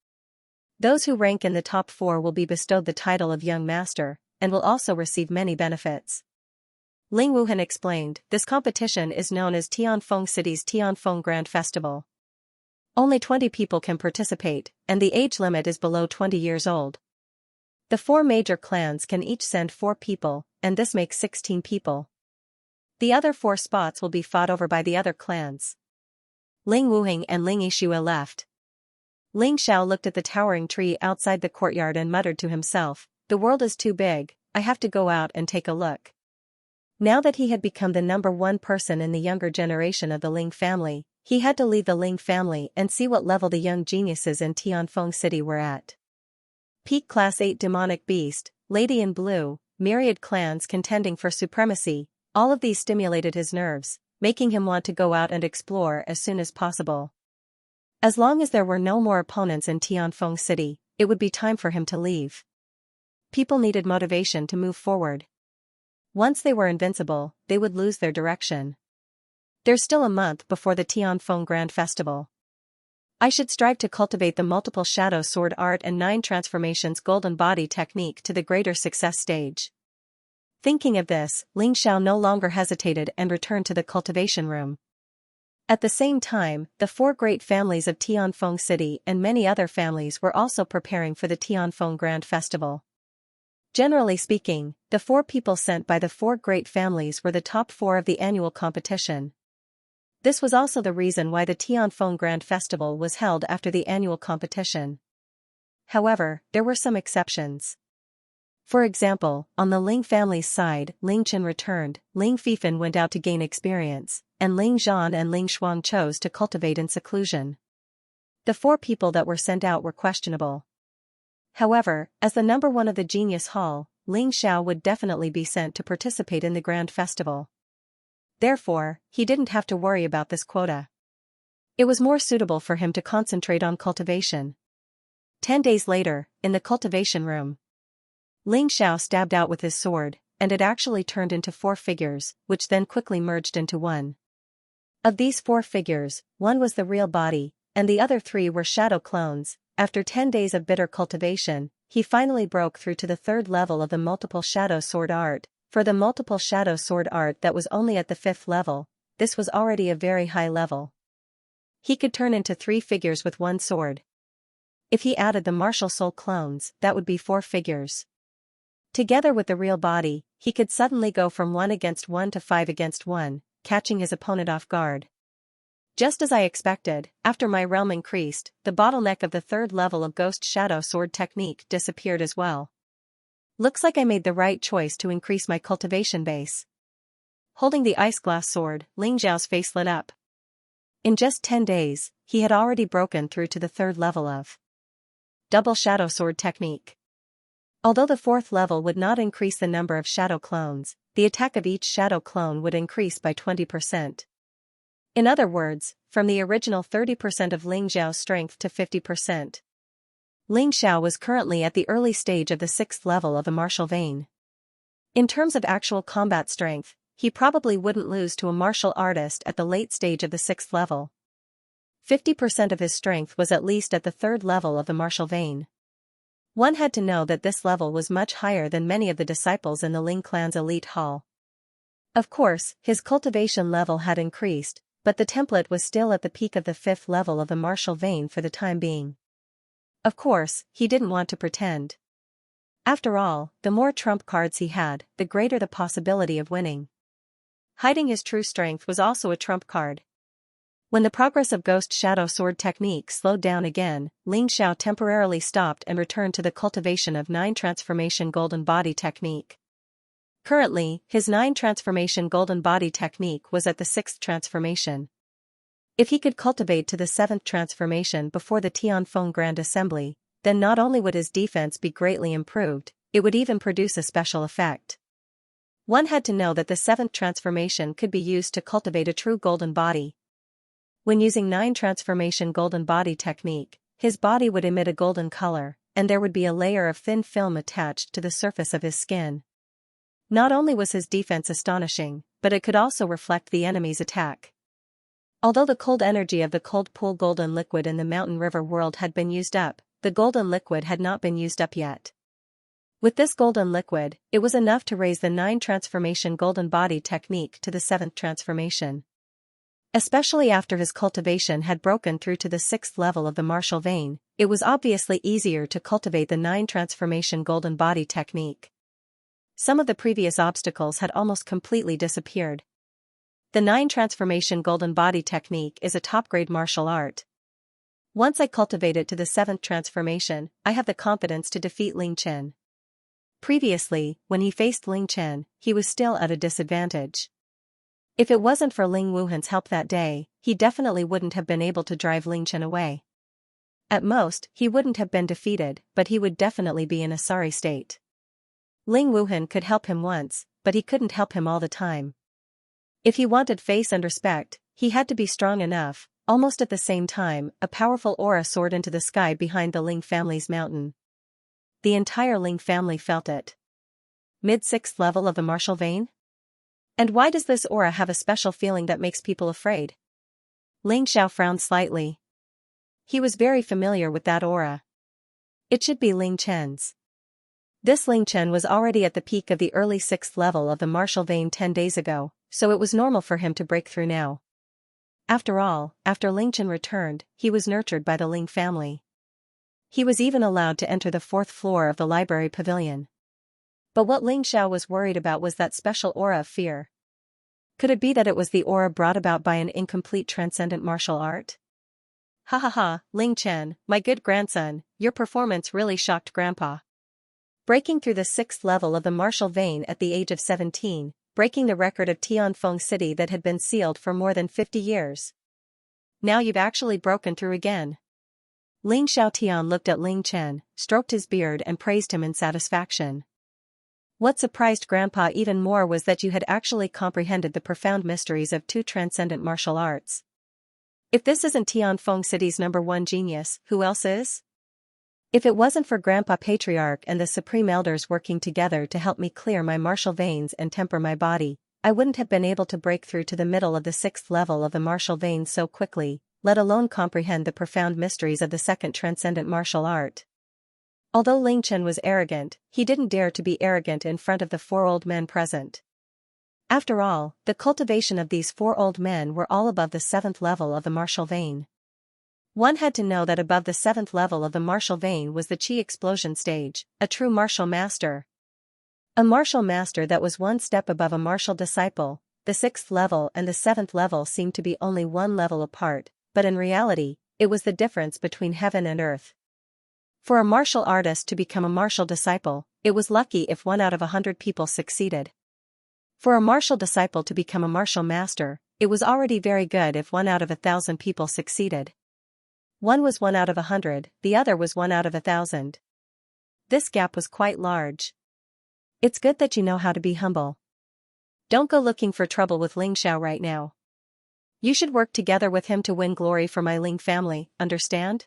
Those who rank in the top 4 will be bestowed the title of Young Master, and will also receive many benefits. Ling Wuhan explained, this competition is known as Tianfeng City's Tianfeng Grand Festival. Only 20 people can participate, and the age limit is below 20 years old. The 4 major clans can each send 4 people, and this makes 16 people. The other 4 spots will be fought over by the other clans. Ling Wuheng and Ling Yixue left. Ling Xiao looked at the towering tree outside the courtyard and muttered to himself, "The world is too big, I have to go out and take a look." Now that he had become the number 1 person in the younger generation of the Ling family, he had to leave the Ling family and see what level the young geniuses in Tianfeng City were at. Peak Class 8 Demonic Beast, Lady in Blue, myriad clans contending for supremacy, all of these stimulated his nerves, making him want to go out and explore as soon as possible. As long as there were no more opponents in Tianfeng City, it would be time for him to leave. People needed motivation to move forward. Once they were invincible, they would lose their direction. There's still a month before the Tianfeng Grand Festival. I should strive to cultivate the multiple shadow sword art and 9 transformations golden body technique to the greater success stage. Thinking of this, Ling Xiao no longer hesitated and returned to the cultivation room. At the same time, the 4 great families of Tianfeng City and many other families were also preparing for the Tianfeng Grand Festival. Generally speaking, the 4 people sent by the 4 great families were the top 4 of the annual competition. This was also the reason why the Tianfeng Grand Festival was held after the annual competition. However, there were some exceptions. For example, on the Ling family's side, Ling Chen returned, Ling Fifan went out to gain experience, and Ling Zhan and Ling Shuang chose to cultivate in seclusion. The 4 people that were sent out were questionable. However, as the number 1 of the Genius Hall, Ling Xiao would definitely be sent to participate in the Grand Festival. Therefore, he didn't have to worry about this quota. It was more suitable for him to concentrate on cultivation. 10 days later, in the cultivation room, Ling Xiao stabbed out with his sword, and it actually turned into 4 figures, which then quickly merged into one. Of these 4 figures, 1 was the real body, and the other 3 were shadow clones. After 10 days of bitter cultivation, he finally broke through to the 3rd level of the multiple shadow sword art. For the multiple shadow sword art that was only at the 5th level, this was already a very high level. He could turn into 3 figures with 1 sword. If he added the martial soul clones, that would be 4 figures. Together with the real body, he could suddenly go from 1 against 1 to 5 against 1, catching his opponent off guard. Just as I expected, after my realm increased, the bottleneck of the 3rd level of Ghost Shadow Sword technique disappeared as well. Looks like I made the right choice to increase my cultivation base. Holding the ice glass sword, Ling Zhao's face lit up. In just 10 days, he had already broken through to the 3rd level of Double Shadow Sword technique. Although the 4th level would not increase the number of shadow clones, the attack of each shadow clone would increase by 20%. In other words, from the original 30% of Ling Zhao's strength to 50%. Ling Xiao was currently at the early stage of the 6th level of the martial vein. In terms of actual combat strength, he probably wouldn't lose to a martial artist at the late stage of the 6th level. 50% of his strength was at least at the 3rd level of the martial vein. One had to know that this level was much higher than many of the disciples in the Ling clan's elite hall. Of course, his cultivation level had increased, but the template was still at the peak of the 5th level of the martial vein for the time being. Of course, he didn't want to pretend. After all, the more trump cards he had, the greater the possibility of winning. Hiding his true strength was also a trump card. When the progress of Ghost Shadow Sword technique slowed down again, Ling Xiao temporarily stopped and returned to the cultivation of 9 transformation golden body technique. Currently, his 9 transformation golden body technique was at the 6th transformation. If he could cultivate to the 7th transformation before the Tianfeng Grand Assembly, then not only would his defense be greatly improved, it would even produce a special effect. One had to know that the 7th transformation could be used to cultivate a true golden body. When using 9 transformation golden body technique, his body would emit a golden color, and there would be a layer of thin film attached to the surface of his skin. Not only was his defense astonishing, but it could also reflect the enemy's attack. Although the cold energy of the cold pool golden liquid in the mountain river world had been used up, the golden liquid had not been used up yet. With this golden liquid, it was enough to raise the 9 transformation golden body technique to the 7th transformation. Especially after his cultivation had broken through to the 6th level of the martial vein, it was obviously easier to cultivate the 9 transformation golden body technique. Some of the previous obstacles had almost completely disappeared. The 9 transformation golden body technique is a top-grade martial art. Once I cultivate it to the 7th transformation, I have the confidence to defeat Ling Chen. Previously, when he faced Ling Chen, he was still at a disadvantage. If it wasn't for Ling Wuhan's help that day, he definitely wouldn't have been able to drive Ling Chen away. At most, he wouldn't have been defeated, but he would definitely be in a sorry state. Ling Wuhan could help him once, but he couldn't help him all the time. If he wanted face and respect, he had to be strong enough. Almost at the same time, a powerful aura soared into the sky behind the Ling family's mountain. The entire Ling family felt it. Mid-6th level of the martial vein? And why does this aura have a special feeling that makes people afraid? Ling Xiao frowned slightly. He was very familiar with that aura. It should be Ling Chen's. This Ling Chen was already at the peak of the early 6th level of the martial vein 10 days ago, so it was normal for him to break through now. After all, after Ling Chen returned, he was nurtured by the Ling family. He was even allowed to enter the 4th floor of the library pavilion. But what Ling Xiao was worried about was that special aura of fear. Could it be that it was the aura brought about by an incomplete transcendent martial art? Ha ha ha, Ling Chen, my good grandson, your performance really shocked Grandpa. Breaking through the 6th level of the martial vein at the age of 17, breaking the record of Tianfeng City that had been sealed for more than 50 years. Now you've actually broken through again. Ling Xiaotian looked at Ling Chen, stroked his beard and praised him in satisfaction. What surprised Grandpa even more was that you had actually comprehended the profound mysteries of 2 transcendent martial arts. If this isn't Tianfeng City's #1 genius, who else is? If it wasn't for Grandpa Patriarch and the Supreme Elders working together to help me clear my martial veins and temper my body, I wouldn't have been able to break through to the middle of the 6th level of the martial vein so quickly, let alone comprehend the profound mysteries of the 2nd transcendent martial art. Although Ling Chen was arrogant, he didn't dare to be arrogant in front of the 4 old men present. After all, the cultivation of these 4 old men were all above the 7th level of the martial vein. One had to know that above the 7th level of the martial vein was the Qi explosion stage, a true martial master. A martial master that was one step above a martial disciple. The 6th level and the 7th level seemed to be only one level apart, but in reality, it was the difference between heaven and earth. For a martial artist to become a martial disciple, it was lucky if 1 out of 100 people succeeded. For a martial disciple to become a martial master, it was already very good if 1 out of 1,000 people succeeded. One was 1 out of 100, the other was 1 out of 1,000. This gap was quite large. It's good that you know how to be humble. Don't go looking for trouble with Ling Xiao right now. You should work together with him to win glory for my Ling family, understand?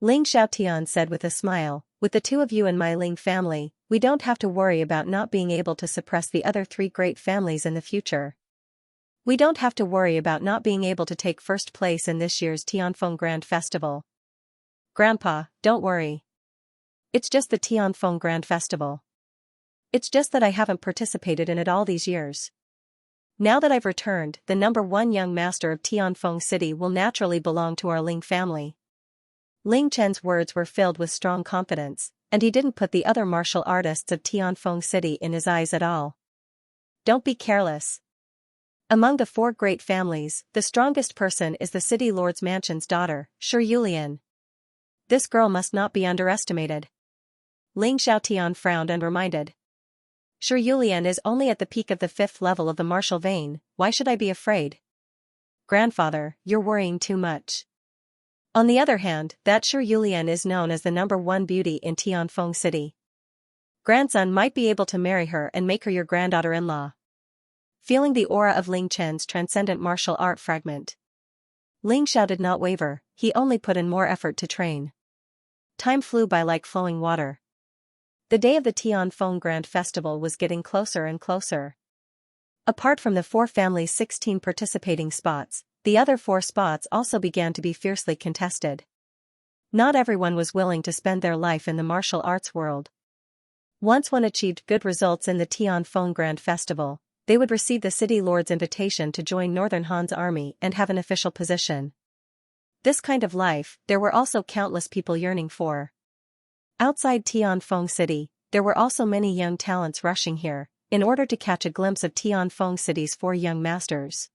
Ling Xiaotian said with a smile, with the two of you in my Ling family, we don't have to worry about not being able to suppress the other three great families in the future. We don't have to worry about not being able to take first place in this year's Tianfeng Grand Festival. Grandpa, don't worry. It's just the Tianfeng Grand Festival. It's just that I haven't participated in it all these years. Now that I've returned, the number one young master of Tianfeng City will naturally belong to our Ling family. Ling Chen's words were filled with strong confidence, and he didn't put the other martial artists of Tianfeng City in his eyes at all. Don't be careless. Among the four great families, the strongest person is the city lord's mansion's daughter, Shi Yulian. This girl must not be underestimated. Ling Xiaotian frowned and reminded. Shi Yulian is only at the peak of the 5th level of the martial vein, why should I be afraid? Grandfather, you're worrying too much. On the other hand, that Shi Yulian is known as the number one beauty in Tianfeng City. Grandson might be able to marry her and make her your granddaughter-in-law. Feeling the aura of Ling Chen's transcendent martial art fragment, Ling Xiao did not waver, he only put in more effort to train. Time flew by like flowing water. The day of the Tianfeng Grand Festival was getting closer and closer. Apart from the four families' 16 participating spots, the other 4 spots also began to be fiercely contested. Not everyone was willing to spend their life in the martial arts world. Once one achieved good results in the Tianfeng Grand Festival, they would receive the city lord's invitation to join Northern Han's army and have an official position. This kind of life, there were also countless people yearning for. Outside Tianfeng City, there were also many young talents rushing here, in order to catch a glimpse of Tianfeng City's 4 young masters.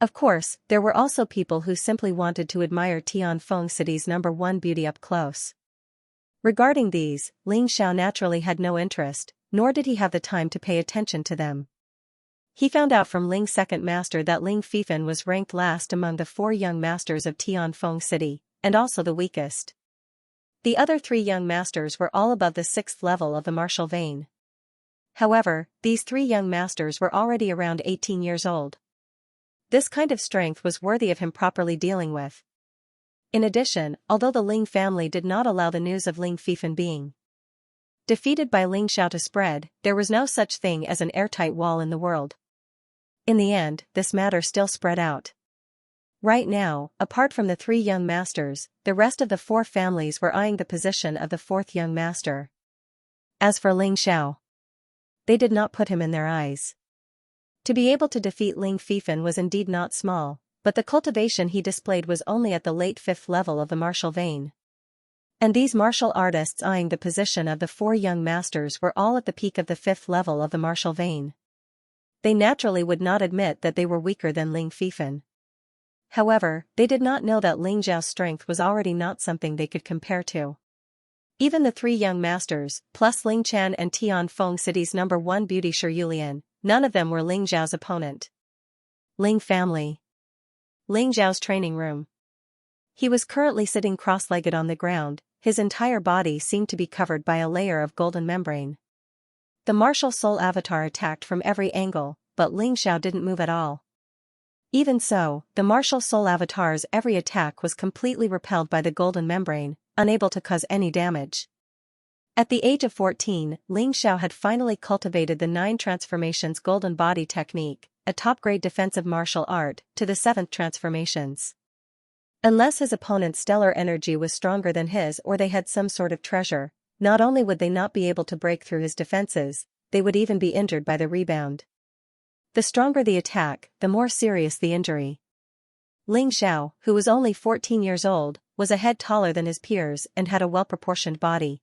Of course, there were also people who simply wanted to admire Tianfeng City's number one beauty up close. Regarding these, Ling Xiao naturally had no interest, nor did he have the time to pay attention to them. He found out from Ling's second master that Ling Fifan was ranked last among the 4 young masters of Tianfeng City, and also the weakest. The other 3 young masters were all above the 6th level of the martial vein. However, these 3 young masters were already around 18 years old. This kind of strength was worthy of him properly dealing with. In addition, although the Ling family did not allow the news of Ling Fifan being defeated by Ling Xiao to spread, there was no such thing as an airtight wall in the world. In the end, this matter still spread out. Right now, apart from the 3 young masters, the rest of the 4 families were eyeing the position of the 4th young master. As for Ling Xiao, they did not put him in their eyes. To be able to defeat Ling Fifan was indeed not small, but the cultivation he displayed was only at the late 5th level of the martial vein. And these martial artists eyeing the position of the 4 young masters were all at the peak of the 5th level of the martial vein. They naturally would not admit that they were weaker than Ling Fifan. However, they did not know that Ling Zhao's strength was already not something they could compare to. Even the 3 young masters, plus Ling Chan and Tianfeng City's number one beauty Shi Yulian, none of them were Ling Zhao's opponent. Ling family. Ling Zhao's training room. He was currently sitting cross-legged on the ground, his entire body seemed to be covered by a layer of golden membrane. The martial soul avatar attacked from every angle, but Ling Xiao didn't move at all. Even so, the martial soul avatar's every attack was completely repelled by the golden membrane, unable to cause any damage. At the age of 14, Ling Xiao had finally cultivated the 9 transformations golden body technique, a top-grade defensive martial art, to the 7th transformations. Unless his opponent's stellar energy was stronger than his or they had some sort of treasure, not only would they not be able to break through his defenses, they would even be injured by the rebound. The stronger the attack, the more serious the injury. Ling Xiao, who was only 14 years old, was a head taller than his peers and had a well-proportioned body.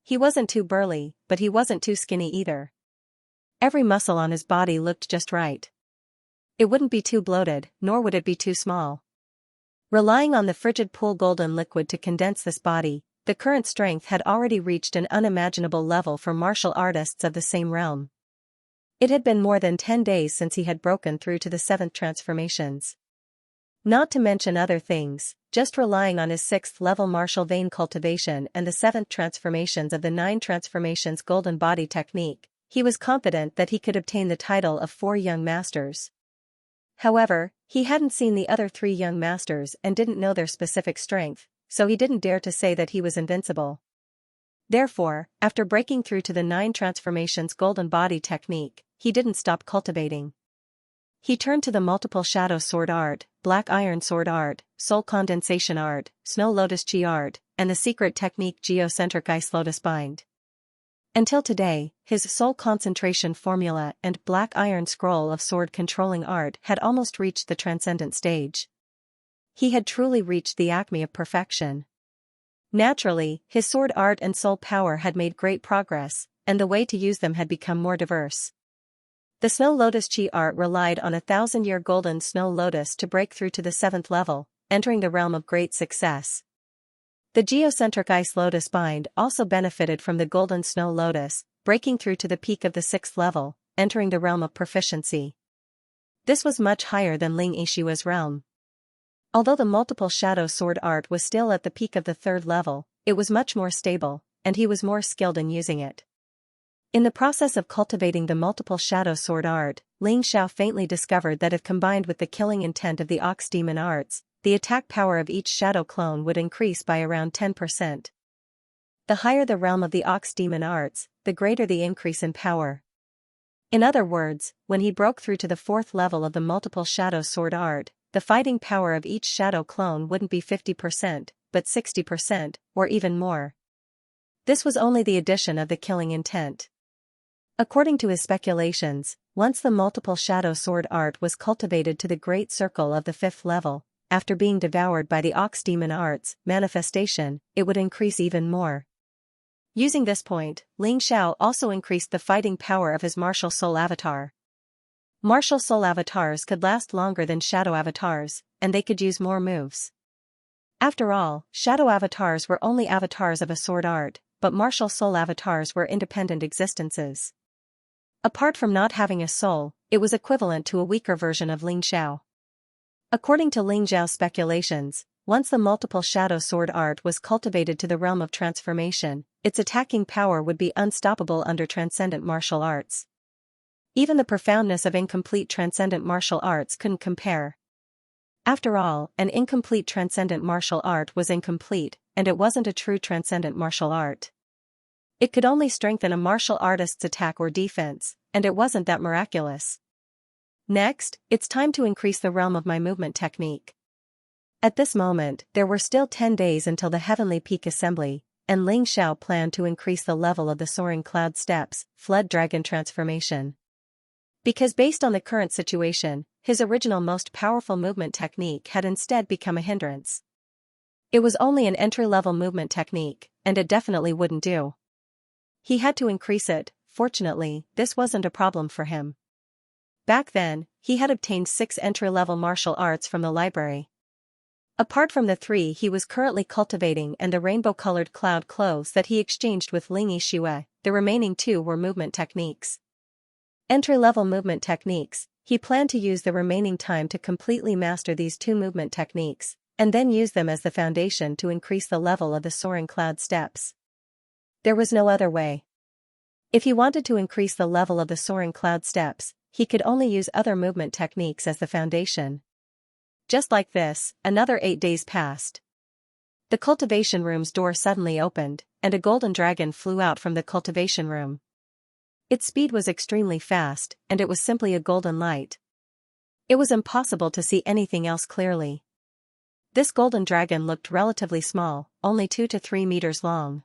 He wasn't too burly, but he wasn't too skinny either. Every muscle on his body looked just right. It wouldn't be too bloated, nor would it be too small. Relying on the frigid pool golden liquid to condense this body, the current strength had already reached an unimaginable level for martial artists of the same realm. It had been more than 10 days since he had broken through to the 7th transformations. Not to mention other things, just relying on his 6th level martial vein cultivation and the 7th transformations of the 9 transformations golden body technique, he was confident that he could obtain the title of 4 young masters. However, he hadn't seen the other 3 young masters and didn't know their specific strength, so he didn't dare to say that he was invincible. Therefore, after breaking through to the 9 transformations golden body technique, he didn't stop cultivating. He turned to the multiple shadow sword art, black iron sword art, soul condensation art, snow lotus chi art, and the secret technique geocentric ice lotus bind. Until today, his soul concentration formula and black iron scroll of sword controlling art had almost reached the transcendent stage. He had truly reached the acme of perfection. Naturally, his sword art and soul power had made great progress, and the way to use them had become more diverse. The Snow Lotus Chi art relied on a 1,000-year golden snow lotus to break through to the 7th level, entering the realm of great success. The geocentric ice lotus bind also benefited from the golden snow lotus, breaking through to the peak of the 6th level, entering the realm of proficiency. This was much higher than Ling Yishua's realm. Although the multiple shadow sword art was still at the peak of the 3rd level, it was much more stable, and he was more skilled in using it. In the process of cultivating the multiple shadow sword art, Ling Xiao faintly discovered that if combined with the killing intent of the ox demon arts, the attack power of each shadow clone would increase by around 10%. The higher the realm of the ox demon arts, the greater the increase in power. In other words, when he broke through to the 4th level of the multiple shadow sword art, the fighting power of each shadow clone wouldn't be 50%, but 60%, or even more. This was only the addition of the killing intent. According to his speculations, once the multiple shadow sword art was cultivated to the great circle of the 5th level, after being devoured by the ox demon arts manifestation, it would increase even more. Using this point, Ling Xiao also increased the fighting power of his martial soul avatar. Martial soul avatars could last longer than shadow avatars, and they could use more moves. After all, shadow avatars were only avatars of a sword art, but martial soul avatars were independent existences. Apart from not having a soul, it was equivalent to a weaker version of Ling Xiao. According to Ling Xiao's speculations, once the multiple shadow sword art was cultivated to the realm of transformation, its attacking power would be unstoppable under transcendent martial arts. Even the profoundness of incomplete transcendent martial arts couldn't compare. After all, an incomplete transcendent martial art was incomplete, and it wasn't a true transcendent martial art. It could only strengthen a martial artist's attack or defense, and it wasn't that miraculous. Next, it's time to increase the realm of my movement technique. At this moment, there were still 10 days until the Heavenly Peak Assembly, and Ling Xiao planned to increase the level of the Soaring Cloud Steps, Flood Dragon transformation. Because based on the current situation, his original most powerful movement technique had instead become a hindrance. It was only an entry-level movement technique, and it definitely wouldn't do. He had to increase it. Fortunately, this wasn't a problem for him. Back then, he had obtained 6 entry-level martial arts from the library. Apart from the 3 he was currently cultivating and the rainbow-colored cloud clothes that he exchanged with Ling Yishue, the remaining 2 were movement techniques. Entry-level movement techniques, he planned to use the remaining time to completely master these 2 movement techniques, and then use them as the foundation to increase the level of the Soaring Cloud Steps. There was no other way. If he wanted to increase the level of the Soaring Cloud Steps, he could only use other movement techniques as the foundation. Just like this, another 8 days passed. The cultivation room's door suddenly opened, and a golden dragon flew out from the cultivation room. Its speed was extremely fast, and it was simply a golden light. It was impossible to see anything else clearly. This golden dragon looked relatively small, only 2 to 3 meters long.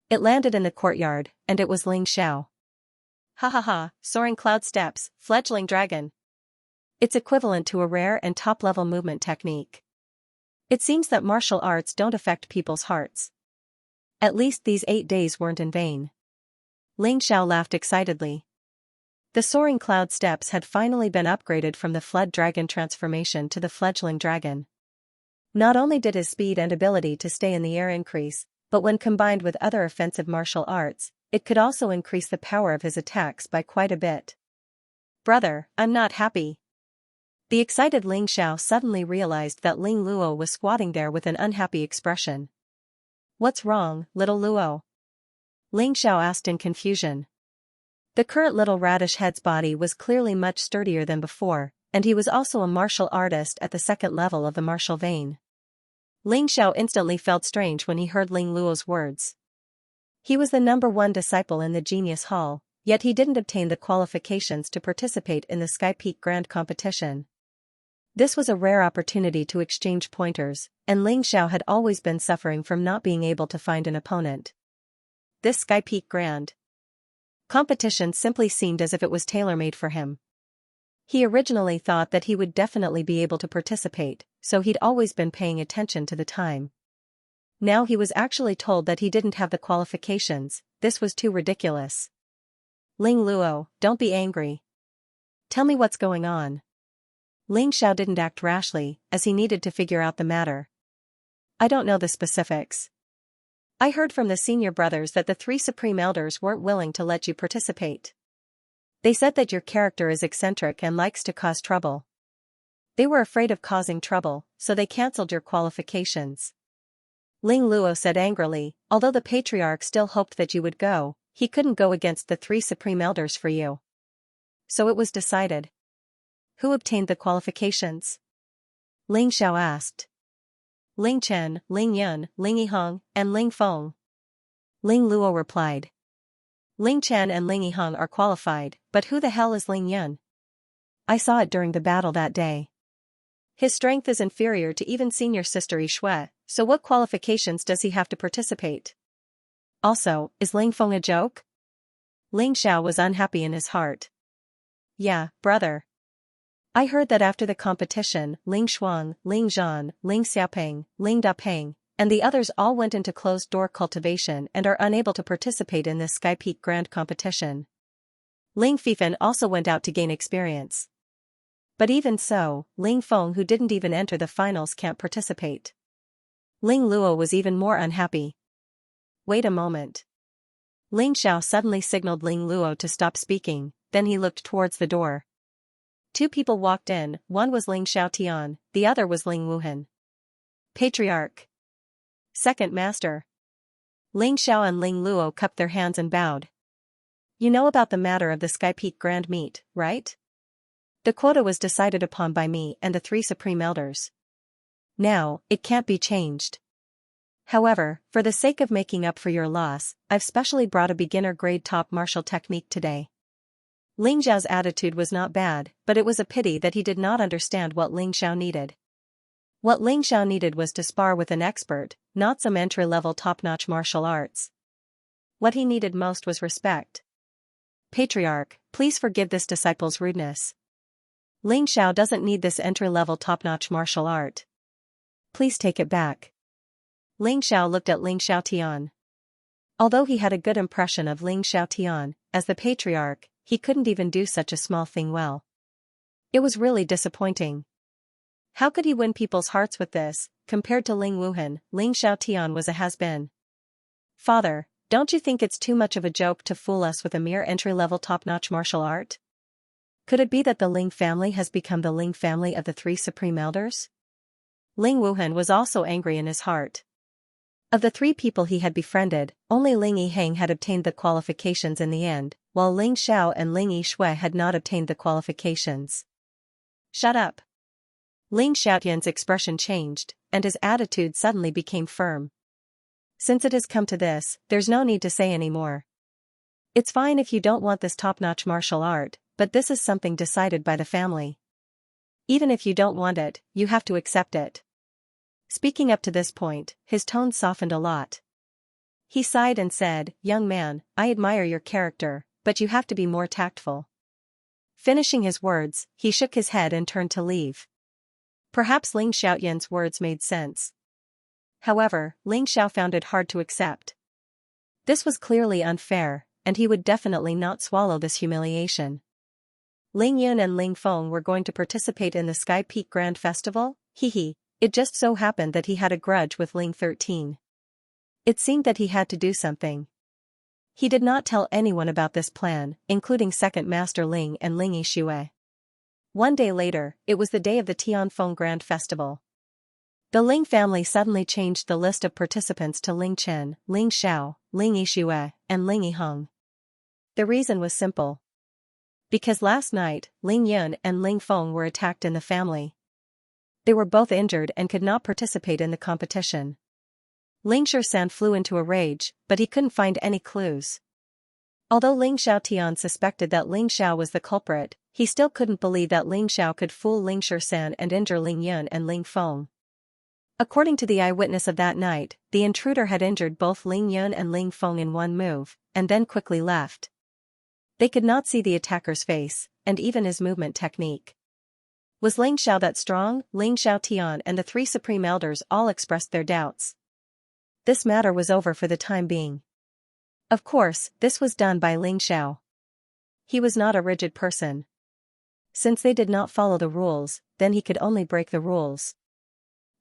It landed in the courtyard, and it was Ling Xiao. Ha ha ha, Soaring Cloud Steps, Fledgling Dragon. It's equivalent to a rare and top-level movement technique. It seems that martial arts don't affect people's hearts. At least these 8 days weren't in vain. Ling Xiao laughed excitedly. The Soaring Cloud Steps had finally been upgraded from the Flood Dragon transformation to the Fledgling Dragon. Not only did his speed and ability to stay in the air increase, but when combined with other offensive martial arts, it could also increase the power of his attacks by quite a bit. Brother, I'm not happy. The excited Ling Xiao suddenly realized that Ling Luo was squatting there with an unhappy expression. What's wrong, little Luo? Ling Xiao asked in confusion. The current little radish head's body was clearly much sturdier than before, and he was also a martial artist at the 2nd level of the martial vein. Ling Xiao instantly felt strange when he heard Ling Luo's words. He was the #1 disciple in the Genius Hall, yet he didn't obtain the qualifications to participate in the Sky Peak Grand Competition. This was a rare opportunity to exchange pointers, and Ling Xiao had always been suffering from not being able to find an opponent. This Sky Peak Grand Competition simply seemed as if it was tailor-made for him. He originally thought that he would definitely be able to participate, so he'd always been paying attention to the time. Now he was actually told that he didn't have the qualifications. This was too ridiculous. Ling Luo, don't be angry. Tell me what's going on. Ling Xiao didn't act rashly, as he needed to figure out the matter. I don't know the specifics. I heard from the senior brothers that the 3 supreme elders weren't willing to let you participate. They said that your character is eccentric and likes to cause trouble. They were afraid of causing trouble, so they cancelled your qualifications. Ling Luo said angrily, although the patriarch still hoped that you would go, he couldn't go against the 3 supreme elders for you. So it was decided. Who obtained the qualifications? Ling Xiao asked. Ling Chen, Ling Yun, Ling Yiheng, and Ling Feng. Ling Luo replied. Ling Chen and Ling Yiheng are qualified, but who the hell is Ling Yun? I saw it during the battle that day. His strength is inferior to even senior sister Yishui, so what qualifications does he have to participate? Also, is Ling Feng a joke? Ling Xiao was unhappy in his heart. Yeah, brother. I heard that after the competition, Ling Shuang, Ling Zhan, Ling Xiaopeng, Ling Dapeng, and the others all went into closed-door cultivation and are unable to participate in this Sky Peak Grand Competition. Ling Fifan also went out to gain experience. But even so, Ling Feng, who didn't even enter the finals, can't participate. Ling Luo was even more unhappy. Wait a moment. Ling Xiao suddenly signaled Ling Luo to stop speaking, then he looked towards the door. 2 people walked in, one was Ling Xiaotian, the other was Ling Wuhan. Patriarch. Second Master. Ling Xiao and Ling Luo cupped their hands and bowed. You know about the matter of the Sky Peak Grand Meet, right? The quota was decided upon by me and the 3 supreme elders. Now, it can't be changed. However, for the sake of making up for your loss, I've specially brought a beginner-grade top martial technique today. Ling Zhao's attitude was not bad, but it was a pity that he did not understand what Ling Xiao needed. What Ling Xiao needed was to spar with an expert, not some entry-level top-notch martial arts. What he needed most was respect. Patriarch, please forgive this disciple's rudeness. Ling Xiao doesn't need this entry-level top-notch martial art. Please take it back. Ling Xiao looked at Ling Xiaotian. Although he had a good impression of Ling Xiaotian, as the patriarch, he couldn't even do such a small thing well. It was really disappointing. How could he win people's hearts with this? Compared to Ling Wuhan, Ling Xiaotian was a has-been. Father, don't you think it's too much of a joke to fool us with a mere entry-level top-notch martial art? Could it be that the Ling family has become the Ling family of the 3 supreme elders? Ling Wuhan was also angry in his heart. Of the 3 people he had befriended, only Ling Yiheng had obtained the qualifications in the end, while Ling Xiao and Ling Yishui had not obtained the qualifications. Shut up. Ling Xiaotian's expression changed, and his attitude suddenly became firm. Since it has come to this, there's no need to say any more. It's fine if you don't want this top-notch martial art, but this is something decided by the family. Even if you don't want it, you have to accept it. Speaking up to this point, his tone softened a lot. He sighed and said, Young man, I admire your character, but you have to be more tactful. Finishing his words, he shook his head and turned to leave. Perhaps Ling Xiaotian's words made sense. However, Ling Xiao found it hard to accept. This was clearly unfair, and he would definitely not swallow this humiliation. Ling Yun and Ling Feng were going to participate in the Sky Peak Grand Festival? Hee. It just so happened that he had a grudge with Ling 13. It seemed that he had to do something. He did not tell anyone about this plan, including Second Master Ling and Ling Yishui. One day later, it was the day of the Tianfeng Grand Festival. The Ling family suddenly changed the list of participants to Ling Chen, Ling Xiao, Ling Yishui, and Ling Yiheng. The reason was simple. Because last night, Ling Yun and Ling Feng were attacked in the family. They were both injured and could not participate in the competition. Ling Shan flew into a rage, but he couldn't find any clues. Although Ling Xiaotian suspected that Ling Xiao was the culprit, he still couldn't believe that Ling Xiao could fool Ling Shan and injure Ling Yun and Ling Feng. According to the eyewitness of that night, the intruder had injured both Ling Yun and Ling Feng in one move, and then quickly left. They could not see the attacker's face, and even his movement technique. Was Ling Xiao that strong? Ling Xiaotian and the three supreme elders all expressed their doubts. This matter was over for the time being. Of course, this was done by Ling Xiao. He was not a rigid person. Since they did not follow the rules, then he could only break the rules.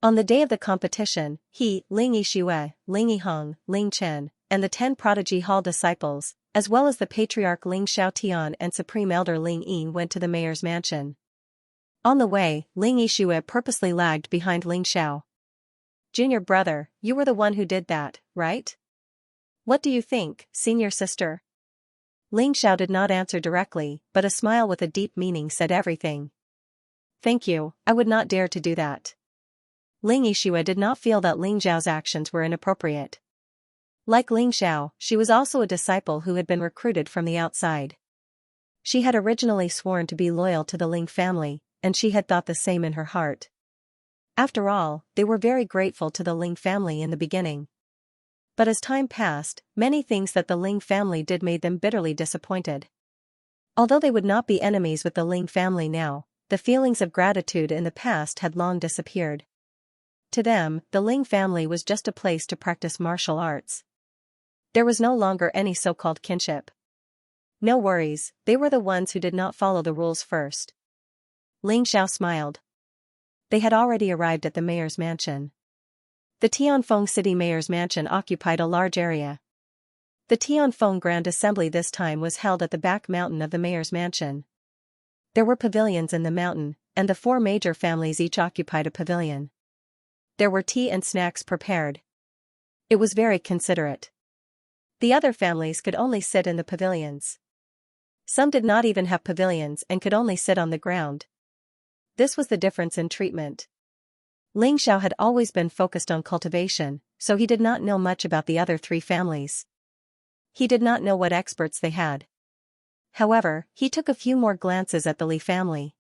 On the day of the competition, he, Ling Yixue, Ling Yiheng, Ling Chen, and the 10 Prodigy Hall disciples, as well as the Patriarch Ling Xiaotian and Supreme Elder Ling Yin went to the mayor's mansion. On the way, Ling Yixue purposely lagged behind Ling Xiao. "Junior brother, you were the one who did that, right? What do you think, senior sister?" Ling Xiao did not answer directly, but a smile with a deep meaning said everything. "Thank you, I would not dare to do that." Ling Yixue did not feel that Ling Xiao's actions were inappropriate. Like Ling Xiao, she was also a disciple who had been recruited from the outside. She had originally sworn to be loyal to the Ling family, and she had thought the same in her heart. After all, they were very grateful to the Ling family in the beginning. But as time passed, many things that the Ling family did made them bitterly disappointed. Although they would not be enemies with the Ling family now, the feelings of gratitude in the past had long disappeared. To them, the Ling family was just a place to practice martial arts. There was no longer any so-called kinship. No worries, they were the ones who did not follow the rules first. Ling Xiao smiled. They had already arrived at the mayor's mansion. The Tianfeng City Mayor's mansion occupied a large area. The Tianfeng Grand Assembly this time was held at the back mountain of the mayor's mansion. There were pavilions in the mountain, and the 4 major families each occupied a pavilion. There were tea and snacks prepared. It was very considerate. The other families could only sit in the pavilions. Some did not even have pavilions and could only sit on the ground. This was the difference in treatment. Ling Xiao had always been focused on cultivation, so he did not know much about the other 3 families. He did not know what experts they had. However, he took a few more glances at the Li family.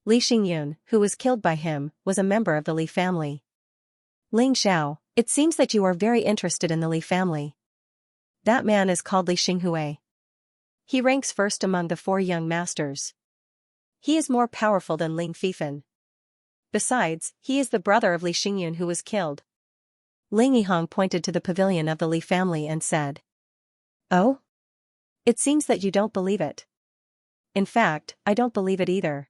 Li Xingyun, who was killed by him, was a member of the Li family. "Ling Xiao, it seems that you are very interested in the Li family. That man is called Li Xinghui. He ranks first among the 4 young masters. He is more powerful than Ling Fifan. Besides, he is the brother of Li Xingyun who was killed." Ling Yiheng pointed to the pavilion of the Li family and said, "Oh? It seems that you don't believe it. In fact, I don't believe it either.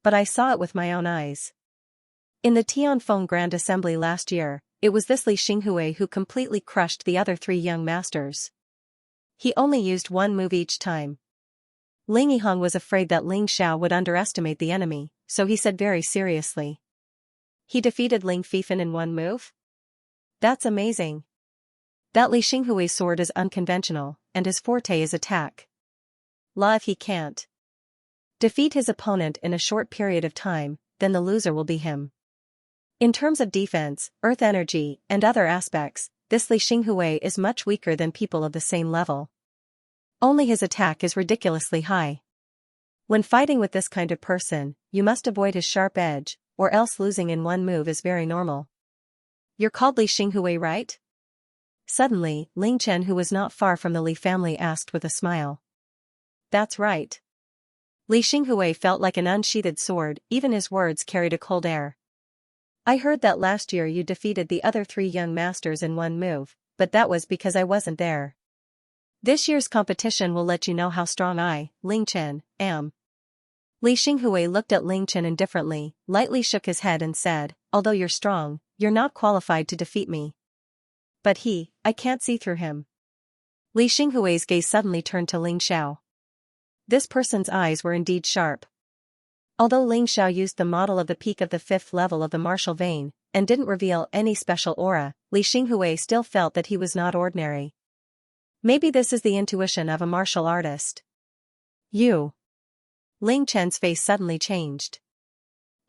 But I saw it with my own eyes. In the Tianfeng Grand Assembly last year, it was this Li Xinghui who completely crushed the other 3 young masters. He only used 1 move each time." Ling Yiheng was afraid that Ling Xiao would underestimate the enemy, so he said very seriously, "He defeated Ling Fifan in 1 move? That's amazing. That Li Xinghui's sword is unconventional, and his forte is attack. La, if he can't defeat his opponent in a short period of time, then the loser will be him. In terms of defense, earth energy, and other aspects, this Li Xinghui is much weaker than people of the same level. Only his attack is ridiculously high. When fighting with this kind of person, you must avoid his sharp edge, or else losing in 1 move is very normal. You're called Li Xinghui, right?" Suddenly, Ling Chen, who was not far from the Li family, asked with a smile. "That's right." Li Xinghui felt like an unsheathed sword, even his words carried a cold air. "I heard that last year you defeated the other 3 young masters in 1 move, but that was because I wasn't there. This year's competition will let you know how strong I, Ling Chen, am." Li Xinghui looked at Ling Chen indifferently, lightly shook his head and said, "Although you're strong, you're not qualified to defeat me." "But I can't see through him." Li Xinghui's gaze suddenly turned to Ling Xiao. This person's eyes were indeed sharp. Although Ling Xiao used the model of the peak of the 5th level of the martial vein, and didn't reveal any special aura, Li Xinghui still felt that he was not ordinary. Maybe this is the intuition of a martial artist. "You." Ling Chen's face suddenly changed.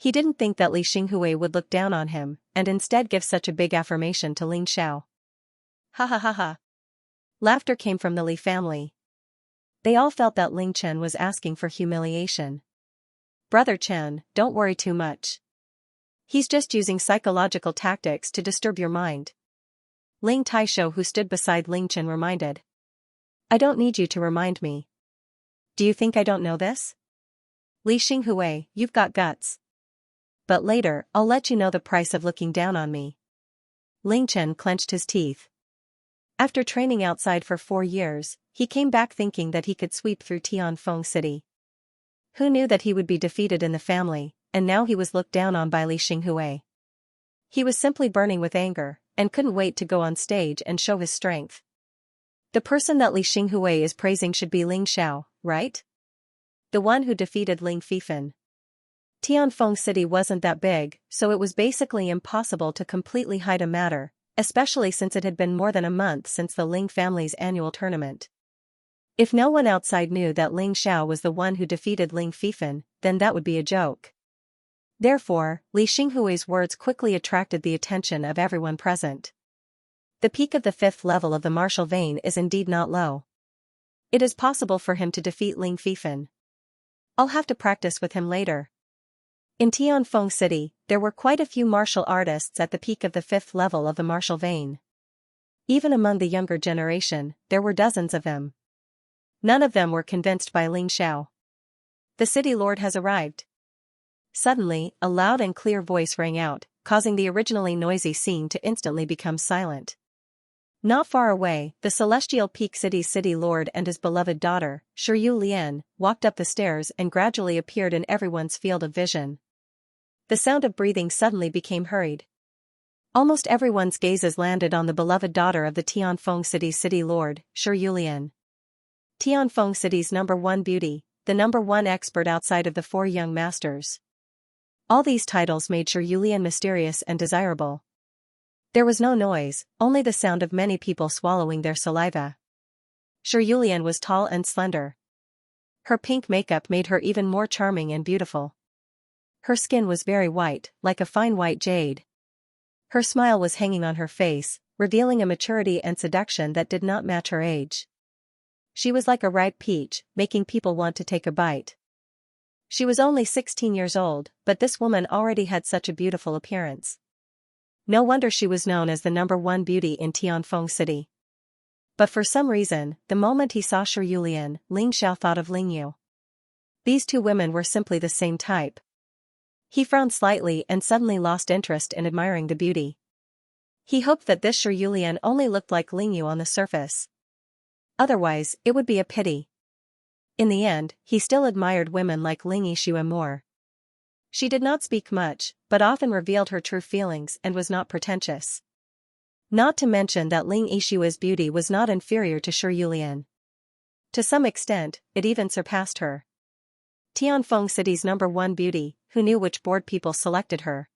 He didn't think that Li Xinghui would look down on him, and instead give such a big affirmation to Ling Xiao. Ha ha ha ha. Laughter came from the Li family. They all felt that Ling Chen was asking for humiliation. Brother Chen, don't worry too much. He's just using psychological tactics to disturb your mind. Ling Taisho, who stood beside Ling Chen, reminded. I don't need you to remind me. Do you think I don't know this? Li Xinghui, you've got guts. But later, I'll let you know the price of looking down on me. Ling Chen clenched his teeth. After training outside for 4 years, he came back thinking that he could sweep through Tianfeng City. Who knew that he would be defeated in the family, and now he was looked down on by Li Xinghui. He was simply burning with anger, and couldn't wait to go on stage and show his strength. The person that Li Xinghui is praising should be Ling Xiao, right? The one who defeated Ling Fifan. Tianfeng City wasn't that big, so it was basically impossible to completely hide a matter, especially since it had been more than a month since the Ling family's annual tournament. If no one outside knew that Ling Xiao was the one who defeated Ling Fifan, then that would be a joke. Therefore, Li Xinghui's words quickly attracted the attention of everyone present. The peak of the 5th level of the martial vein is indeed not low. It is possible for him to defeat Ling Fifan. I'll have to practice with him later. In Tianfeng City, there were quite a few martial artists at the peak of the 5th level of the martial vein. Even among the younger generation, there were dozens of them. None of them were convinced by Ling Xiao. The city lord has arrived. Suddenly, a loud and clear voice rang out, causing the originally noisy scene to instantly become silent. Not far away, the celestial peak city's city lord and his beloved daughter, Shiyu Lian, walked up the stairs and gradually appeared in everyone's field of vision. The sound of breathing suddenly became hurried. Almost everyone's gazes landed on the beloved daughter of the Tianfeng City's city lord, Shiyu Lian. Tianfeng City's #1 beauty, the #1 expert outside of the 4 young masters. All these titles made Shiyu Lian mysterious and desirable. There was no noise, only the sound of many people swallowing their saliva. Shiyu Lian was tall and slender. Her pink makeup made her even more charming and beautiful. Her skin was very white, like a fine white jade. Her smile was hanging on her face, revealing a maturity and seduction that did not match her age. She was like a ripe peach, making people want to take a bite. She was only 16 years old, but this woman already had such a beautiful appearance. No wonder she was known as the #1 beauty in Tianfeng City. But for some reason, the moment he saw Shiyu Lian, Ling Xiao thought of Ling Yu. These two women were simply the same type. He frowned slightly and suddenly lost interest in admiring the beauty. He hoped that this Shiyu Lian only looked like Ling Yu on the surface. Otherwise, it would be a pity. In the end, he still admired women like Ling Yixue more. She did not speak much, but often revealed her true feelings and was not pretentious. Not to mention that Ling Yixue's beauty was not inferior to Shiyu Lian. To some extent, it even surpassed her. Tianfeng City's #1 beauty, who knew which board people selected her?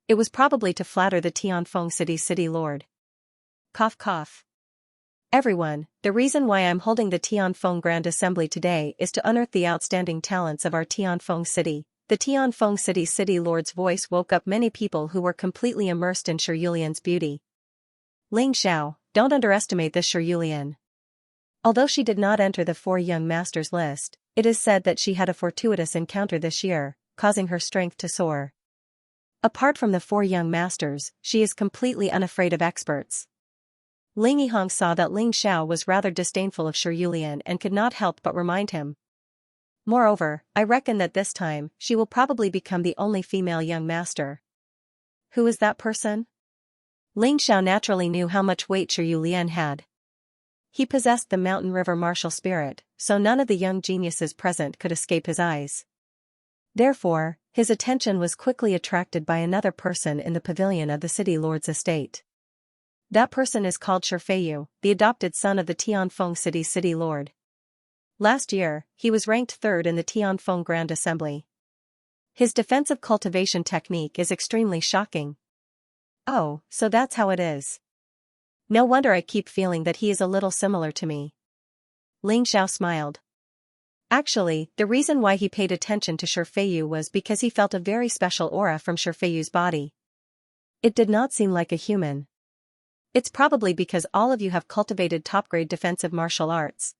It was probably to flatter the Tianfeng City's city lord. Cough cough. Everyone, the reason why I'm holding the Tianfeng Grand Assembly today is to unearth the outstanding talents of our Tianfeng City. The Tianfeng City's city lord's voice woke up many people who were completely immersed in Shiyu Lian's beauty. Ling Xiao, don't underestimate this Shiyu Lian. Although she did not enter the 4 young masters list, it is said that she had a fortuitous encounter this year, causing her strength to soar. Apart from the 4 young masters, she is completely unafraid of experts. Ling Yihong saw that Ling Xiao was rather disdainful of Shiyu Lian and could not help but remind him. Moreover, I reckon that this time, she will probably become the only female young master. Who is that person? Ling Xiao naturally knew how much weight Shiyu Lian had. He possessed the mountain river martial spirit, so none of the young geniuses present could escape his eyes. Therefore, his attention was quickly attracted by another person in the pavilion of the city lord's estate. That person is called Shifeiyu, the adopted son of the Tianfeng City's city lord. Last year, he was ranked 3rd in the Tianfeng Grand Assembly. His defensive cultivation technique is extremely shocking. Oh, so that's how it is. No wonder I keep feeling that he is a little similar to me. Ling Xiao smiled. Actually, the reason why he paid attention to Shifei was because he felt a very special aura from Shifei's body. It did not seem like a human. It's probably because all of you have cultivated top-grade defensive martial arts.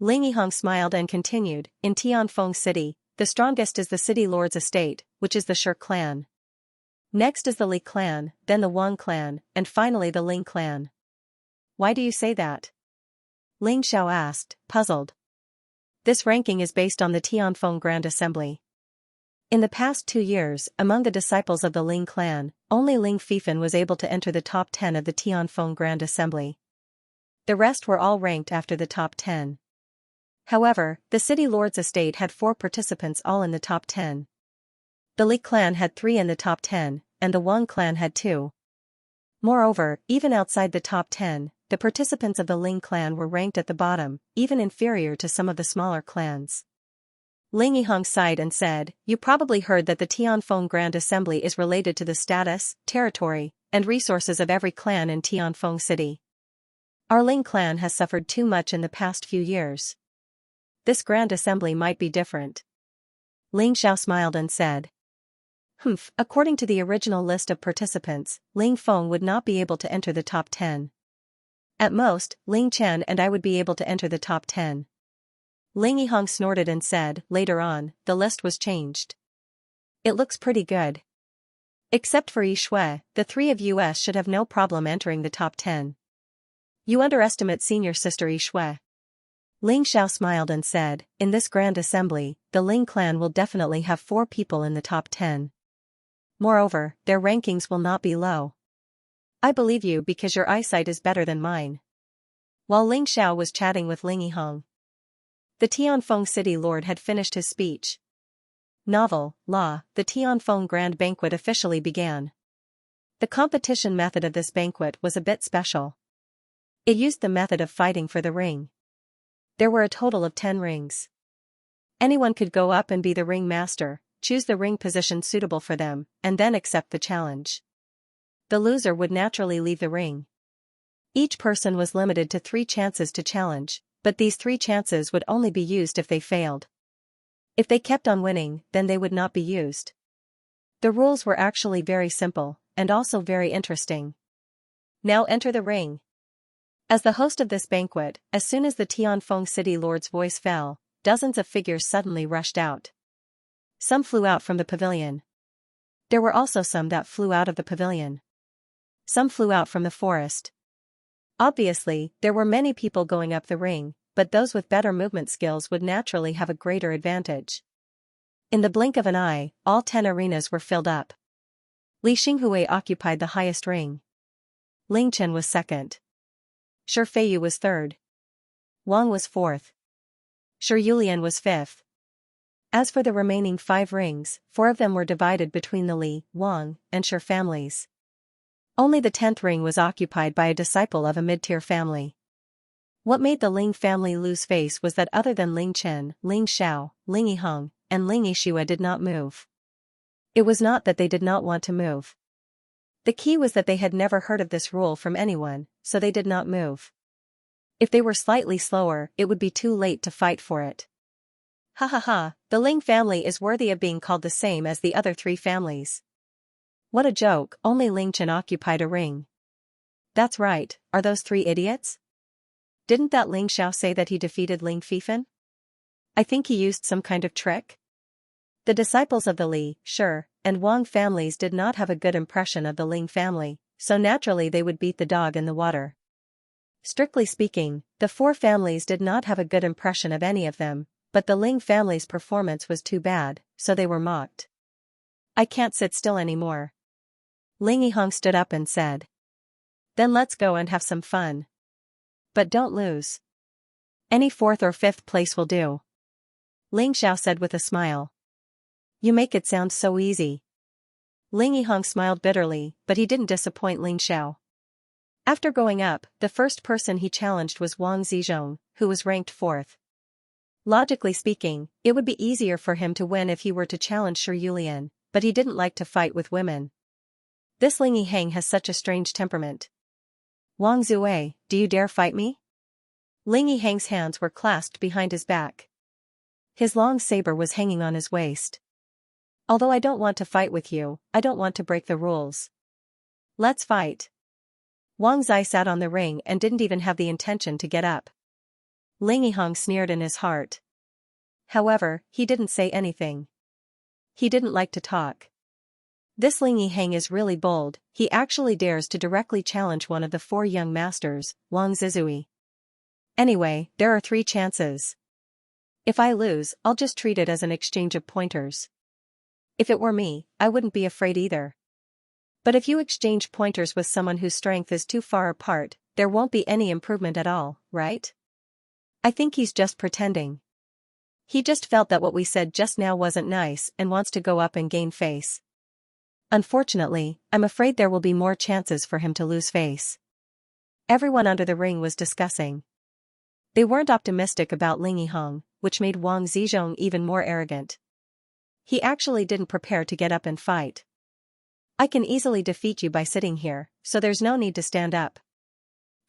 Ling Yiheng smiled and continued, in Tianfeng City, the strongest is the city lord's estate, which is the Shi clan. Next is the Li clan, then the Wang clan, and finally the Ling clan. Why do you say that? Ling Xiao asked, puzzled. This ranking is based on the Tianfeng Grand Assembly. In the past 2 years, among the disciples of the Ling clan, only Ling Fifan was able to enter the top 10 of the Tianfeng Grand Assembly. The rest were all ranked after the top 10. However, the city lord's estate had 4 participants all in the top 10. The Li clan had 3 in the top 10, and the Wang clan had 2. Moreover, even outside the top 10, the participants of the Ling clan were ranked at the bottom, even inferior to some of the smaller clans. Ling Yiheng sighed and said, you probably heard that the Tianfeng Grand Assembly is related to the status, territory, and resources of every clan in Tianfeng City. Our Ling clan has suffered too much in the past few years. This Grand Assembly might be different. Ling Xiao smiled and said. According to the original list of participants, Ling Feng would not be able to enter the top 10. At most, Ling Chen and I would be able to enter the top 10. Ling Yiheng snorted and said, later on, the list was changed. It looks pretty good. Except for Yi Shui, the 3 of us should have no problem entering the top 10. You underestimate senior sister Yi Shui. Ling Xiao smiled and said, in this Grand Assembly, the Ling clan will definitely have 4 people in the top 10. Moreover, their rankings will not be low. I believe you because your eyesight is better than mine. While Ling Xiao was chatting with Ling Yiheng, the Tianfeng City Lord had finished his speech. Novel, Law, the Tianfeng Grand Banquet officially began. The competition method of this banquet was a bit special. It used the method of fighting for the ring. There were a total of 10 rings. Anyone could go up and be the ring master, choose the ring position suitable for them, and then accept the challenge. The loser would naturally leave the ring. Each person was limited to 3 chances to challenge, but these 3 chances would only be used if they failed. If they kept on winning, then they would not be used. The rules were actually very simple, and also very interesting. Now enter the ring. As the host of this banquet, as soon as the Tianfeng City Lord's voice fell, dozens of figures suddenly rushed out. Some flew out from the pavilion. There were also some that flew out of the pavilion. Some flew out from the forest. Obviously, there were many people going up the ring, but those with better movement skills would naturally have a greater advantage. In the blink of an eye, all 10 arenas were filled up. Li Xinghui occupied the highest ring. Ling Chen was second. Shi Feiyu was third. Wang was fourth. Shi Yulian was fifth. As for the remaining 5 rings, 4 of them were divided between the Li, Wang, and Shi families. Only the 10th ring was occupied by a disciple of a mid-tier family. What made the Ling family lose face was that other than Ling Chen, Ling Xiao, Ling Yiheng, and Ling Yixue did not move. It was not that they did not want to move. The key was that they had never heard of this rule from anyone, so they did not move. If they were slightly slower, it would be too late to fight for it. Ha ha ha, the Ling family is worthy of being called the same as the other 3 families. What a joke, only Ling Chen occupied a ring. That's right, are those 3 idiots? Didn't that Ling Xiao say that he defeated Ling Fifan? I think he used some kind of trick. The disciples of the Li, Shi, and Wang families did not have a good impression of the Ling family, so naturally they would beat the dog in the water. Strictly speaking, the 4 families did not have a good impression of any of them, but the Ling family's performance was too bad, so they were mocked. I can't sit still anymore. Ling Yiheng stood up and said. Then let's go and have some fun. But don't lose. Any 4th or 5th place will do. Ling Xiao said with a smile. You make it sound so easy. Ling Yiheng smiled bitterly, but he didn't disappoint Ling Xiao. After going up, the first person he challenged was Wang Zizhong, who was ranked 4th. Logically speaking, it would be easier for him to win if he were to challenge Shi Yulian, but he didn't like to fight with women. This Ling Yiheng has such a strange temperament. Wang Zue, do you dare fight me? Ling Yiheng's hands were clasped behind his back. His long saber was hanging on his waist. Although I don't want to fight with you, I don't want to break the rules. Let's fight. Wang Zai sat on the ring and didn't even have the intention to get up. Ling Yiheng sneered in his heart. However, he didn't say anything. He didn't like to talk. This Ling Yiheng is really bold, he actually dares to directly challenge one of the 4 young masters, Wang Zizui. Anyway, there are 3 chances. If I lose, I'll just treat it as an exchange of pointers. If it were me, I wouldn't be afraid either. But if you exchange pointers with someone whose strength is too far apart, there won't be any improvement at all, right? I think he's just pretending. He just felt that what we said just now wasn't nice and wants to go up and gain face. Unfortunately, I'm afraid there will be more chances for him to lose face. Everyone under the ring was discussing. They weren't optimistic about Ling Yiheng, which made Wang Zizhong even more arrogant. He actually didn't prepare to get up and fight. I can easily defeat you by sitting here, so there's no need to stand up.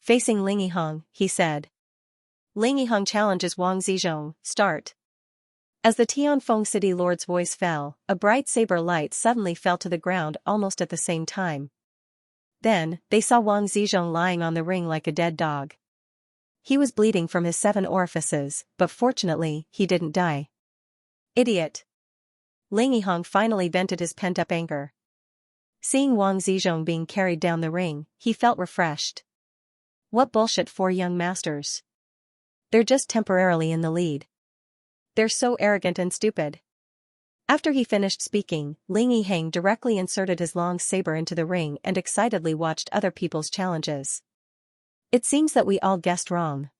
Facing Ling Yiheng, he said. Ling Yiheng challenges Wang Zizhong, start. As the Tianfeng city lord's voice fell, a bright saber light suddenly fell to the ground almost at the same time. Then, they saw Wang Zizhong lying on the ring like a dead dog. He was bleeding from his 7 orifices, but fortunately, he didn't die. Idiot! Ling Yiheng finally vented his pent-up anger. Seeing Wang Zizhong being carried down the ring, he felt refreshed. What bullshit 4 young masters. They're just temporarily in the lead. They're so arrogant and stupid. After he finished speaking, Ling Yiheng directly inserted his long saber into the ring and excitedly watched other people's challenges. It seems that we all guessed wrong.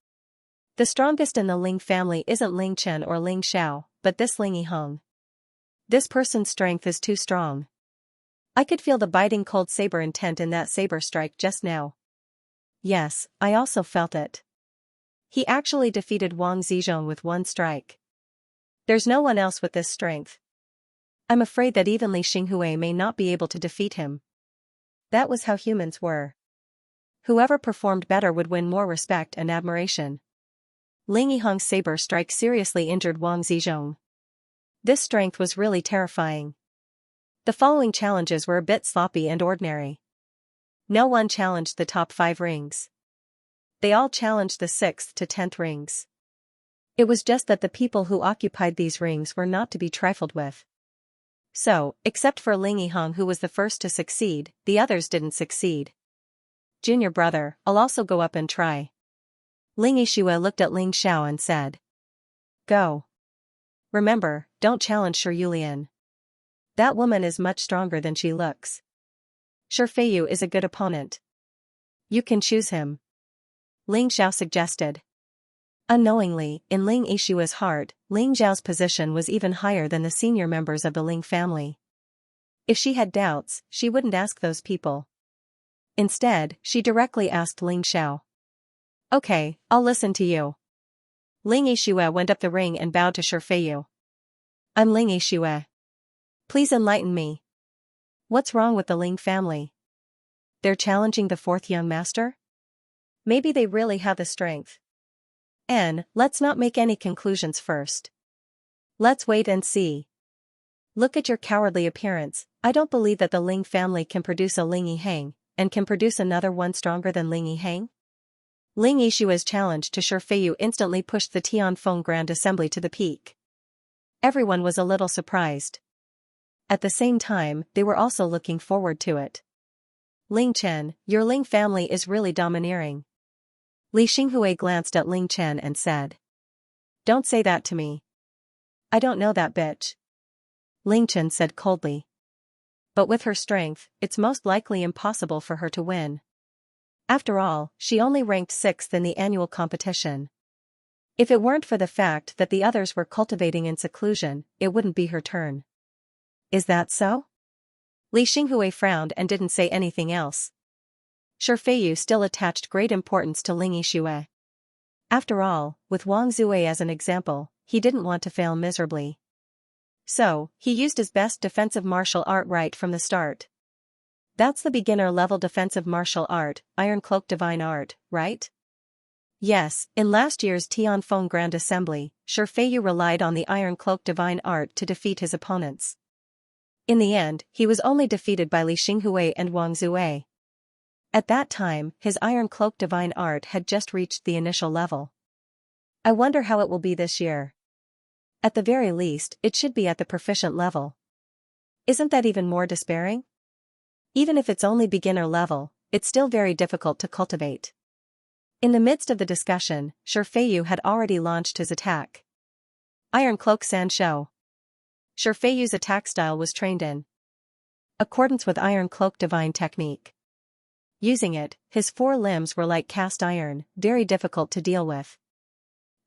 The strongest in the Ling family isn't Ling Chen or Ling Xiao, but this Ling Yiheng. This person's strength is too strong. I could feel the biting cold saber intent in that saber strike just now. Yes, I also felt it. He actually defeated Wang Zizhong with 1 strike. There's no one else with this strength. I'm afraid that even Li Xinghui may not be able to defeat him. That was how humans were. Whoever performed better would win more respect and admiration. Ling Yiheng's saber strike seriously injured Wang Zizhong. This strength was really terrifying. The following challenges were a bit sloppy and ordinary. No one challenged the top 5 rings. They all challenged the 6th to 10th rings. It was just that the people who occupied these rings were not to be trifled with. So, except for Ling Yiheng who was the first to succeed, the others didn't succeed. Junior brother, I'll also go up and try. Ling Yixue looked at Ling Xiao and said. Go. Remember, don't challenge Shi Yulian. That woman is much stronger than she looks. Shi Feiyu is a good opponent. You can choose him. Ling Xiao suggested. Unknowingly, in Ling Yixue's heart, Ling Xiao's position was even higher than the senior members of the Ling family. If she had doubts, she wouldn't ask those people. Instead, she directly asked Ling Xiao. Okay, I'll listen to you. Ling Yixue went up the ring and bowed to Shi Feiyu. I'm Ling Yixue. Please enlighten me. What's wrong with the Ling family? They're challenging the 4th young master? Maybe they really have the strength. Let's not make any conclusions first. Let's wait and see. Look at your cowardly appearance. I don't believe that the Ling family can produce a Ling Yiheng, and can produce another one stronger than Ling Yiheng? Ling Yixue's challenge to Shi Feiyu instantly pushed the Tianfeng Grand Assembly to the peak. Everyone was a little surprised. At the same time, they were also looking forward to it. Ling Chen, your Ling family is really domineering. Li Xinghui glanced at Ling Chen and said. Don't say that to me. I don't know that bitch. Ling Chen said coldly. But with her strength, it's most likely impossible for her to win. After all, she only ranked 6th in the annual competition. If it weren't for the fact that the others were cultivating in seclusion, it wouldn't be her turn. Is that so? Li Xinghui frowned and didn't say anything else. Shi Feiyu still attached great importance to Ling Yixue. After all, with Wang Zui as an example, he didn't want to fail miserably. So, he used his best defensive martial art right from the start. That's the beginner-level defensive martial art, Iron Cloak Divine Art, right? Yes, in last year's Tianfeng Grand Assembly, Shi Feiyu relied on the Iron Cloak divine art to defeat his opponents. In the end, he was only defeated by Li Xinghui and Wang Zue. At that time, his Iron Cloak divine art had just reached the initial level. I wonder how it will be this year. At the very least, it should be at the proficient level. Isn't that even more despairing? Even if it's only beginner level, it's still very difficult to cultivate. In the midst of the discussion, Shi Feiyu had already launched his attack. Iron Cloak Sanshou. Shi Feiyu's attack style was trained in accordance with Iron Cloak divine technique. Using it, his four limbs were like cast iron, very difficult to deal with.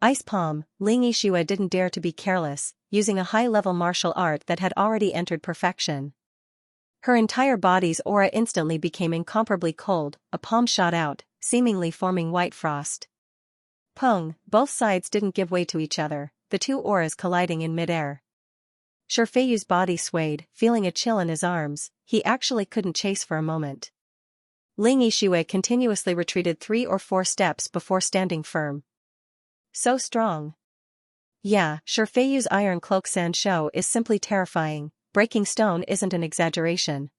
Ice Palm, Ling Yixue didn't dare to be careless, using a high-level martial art that had already entered perfection. Her entire body's aura instantly became incomparably cold, a palm shot out, seemingly forming white frost. Pong, both sides didn't give way to each other, the two auras colliding in mid-air. Shi Feiyu's body swayed, feeling a chill in his arms, he actually couldn't chase for a moment. Ling Yixue continuously retreated 3 or 4 steps before standing firm. So strong. Yeah, Shi Feiyu's Iron Cloak Sanshou is simply terrifying, breaking stone isn't an exaggeration.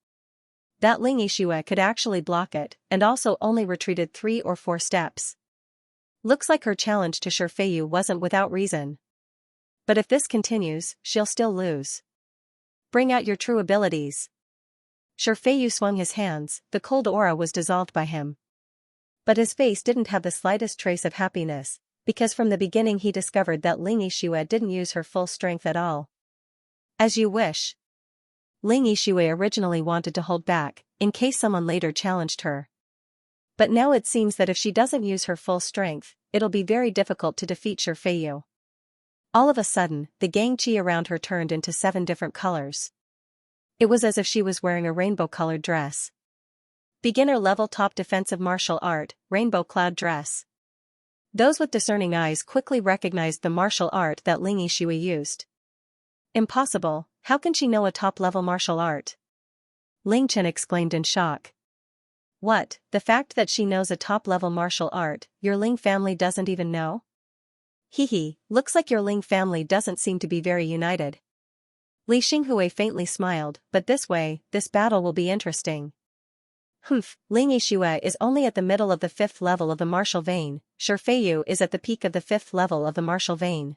That Ling Yixue could actually block it, and also only retreated 3 or 4 steps. Looks like her challenge to Shi Feiyu wasn't without reason. But if this continues, she'll still lose. Bring out your true abilities. Shi Feiyu swung his hands, the cold aura was dissolved by him. But his face didn't have the slightest trace of happiness, because from the beginning he discovered that Ling Yixue didn't use her full strength at all. As you wish. Ling Yixue originally wanted to hold back, in case someone later challenged her. But now it seems that if she doesn't use her full strength, it'll be very difficult to defeat Shi Feiyu. All of a sudden, the gang qi around her turned into 7 different colors. It was as if she was wearing a rainbow-colored dress. Beginner level top defensive martial art, rainbow cloud dress. Those with discerning eyes quickly recognized the martial art that Ling Yixue used. Impossible, how can she know a top-level martial art? Ling Chen exclaimed in shock. What, the fact that she knows a top-level martial art, your Ling family doesn't even know? Hehe, looks like your Ling family doesn't seem to be very united. Li Xinghui faintly smiled, but this battle will be interesting. Humph, Ling Yixue is only at the middle of the 5th level of the martial vein, Shi Feiyu is at the peak of the 5th level of the martial vein.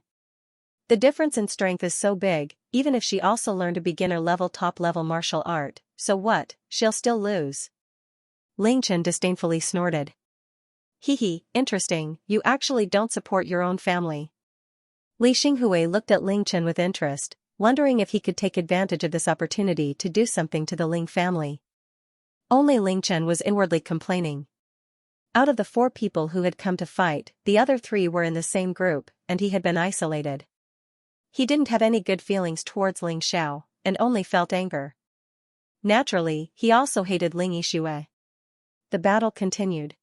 The difference in strength is so big, even if she also learned a beginner-level top-level martial art, so what, she'll still lose. Ling Chen disdainfully snorted. Hehe, interesting, you actually don't support your own family. Li Xinghui looked at Ling Chen with interest, wondering if he could take advantage of this opportunity to do something to the Ling family. Only Ling Chen was inwardly complaining. Out of the 4 people who had come to fight, the other 3 were in the same group, and he had been isolated. He didn't have any good feelings towards Ling Xiao, and only felt anger. Naturally, he also hated Ling Yixue. The battle continued.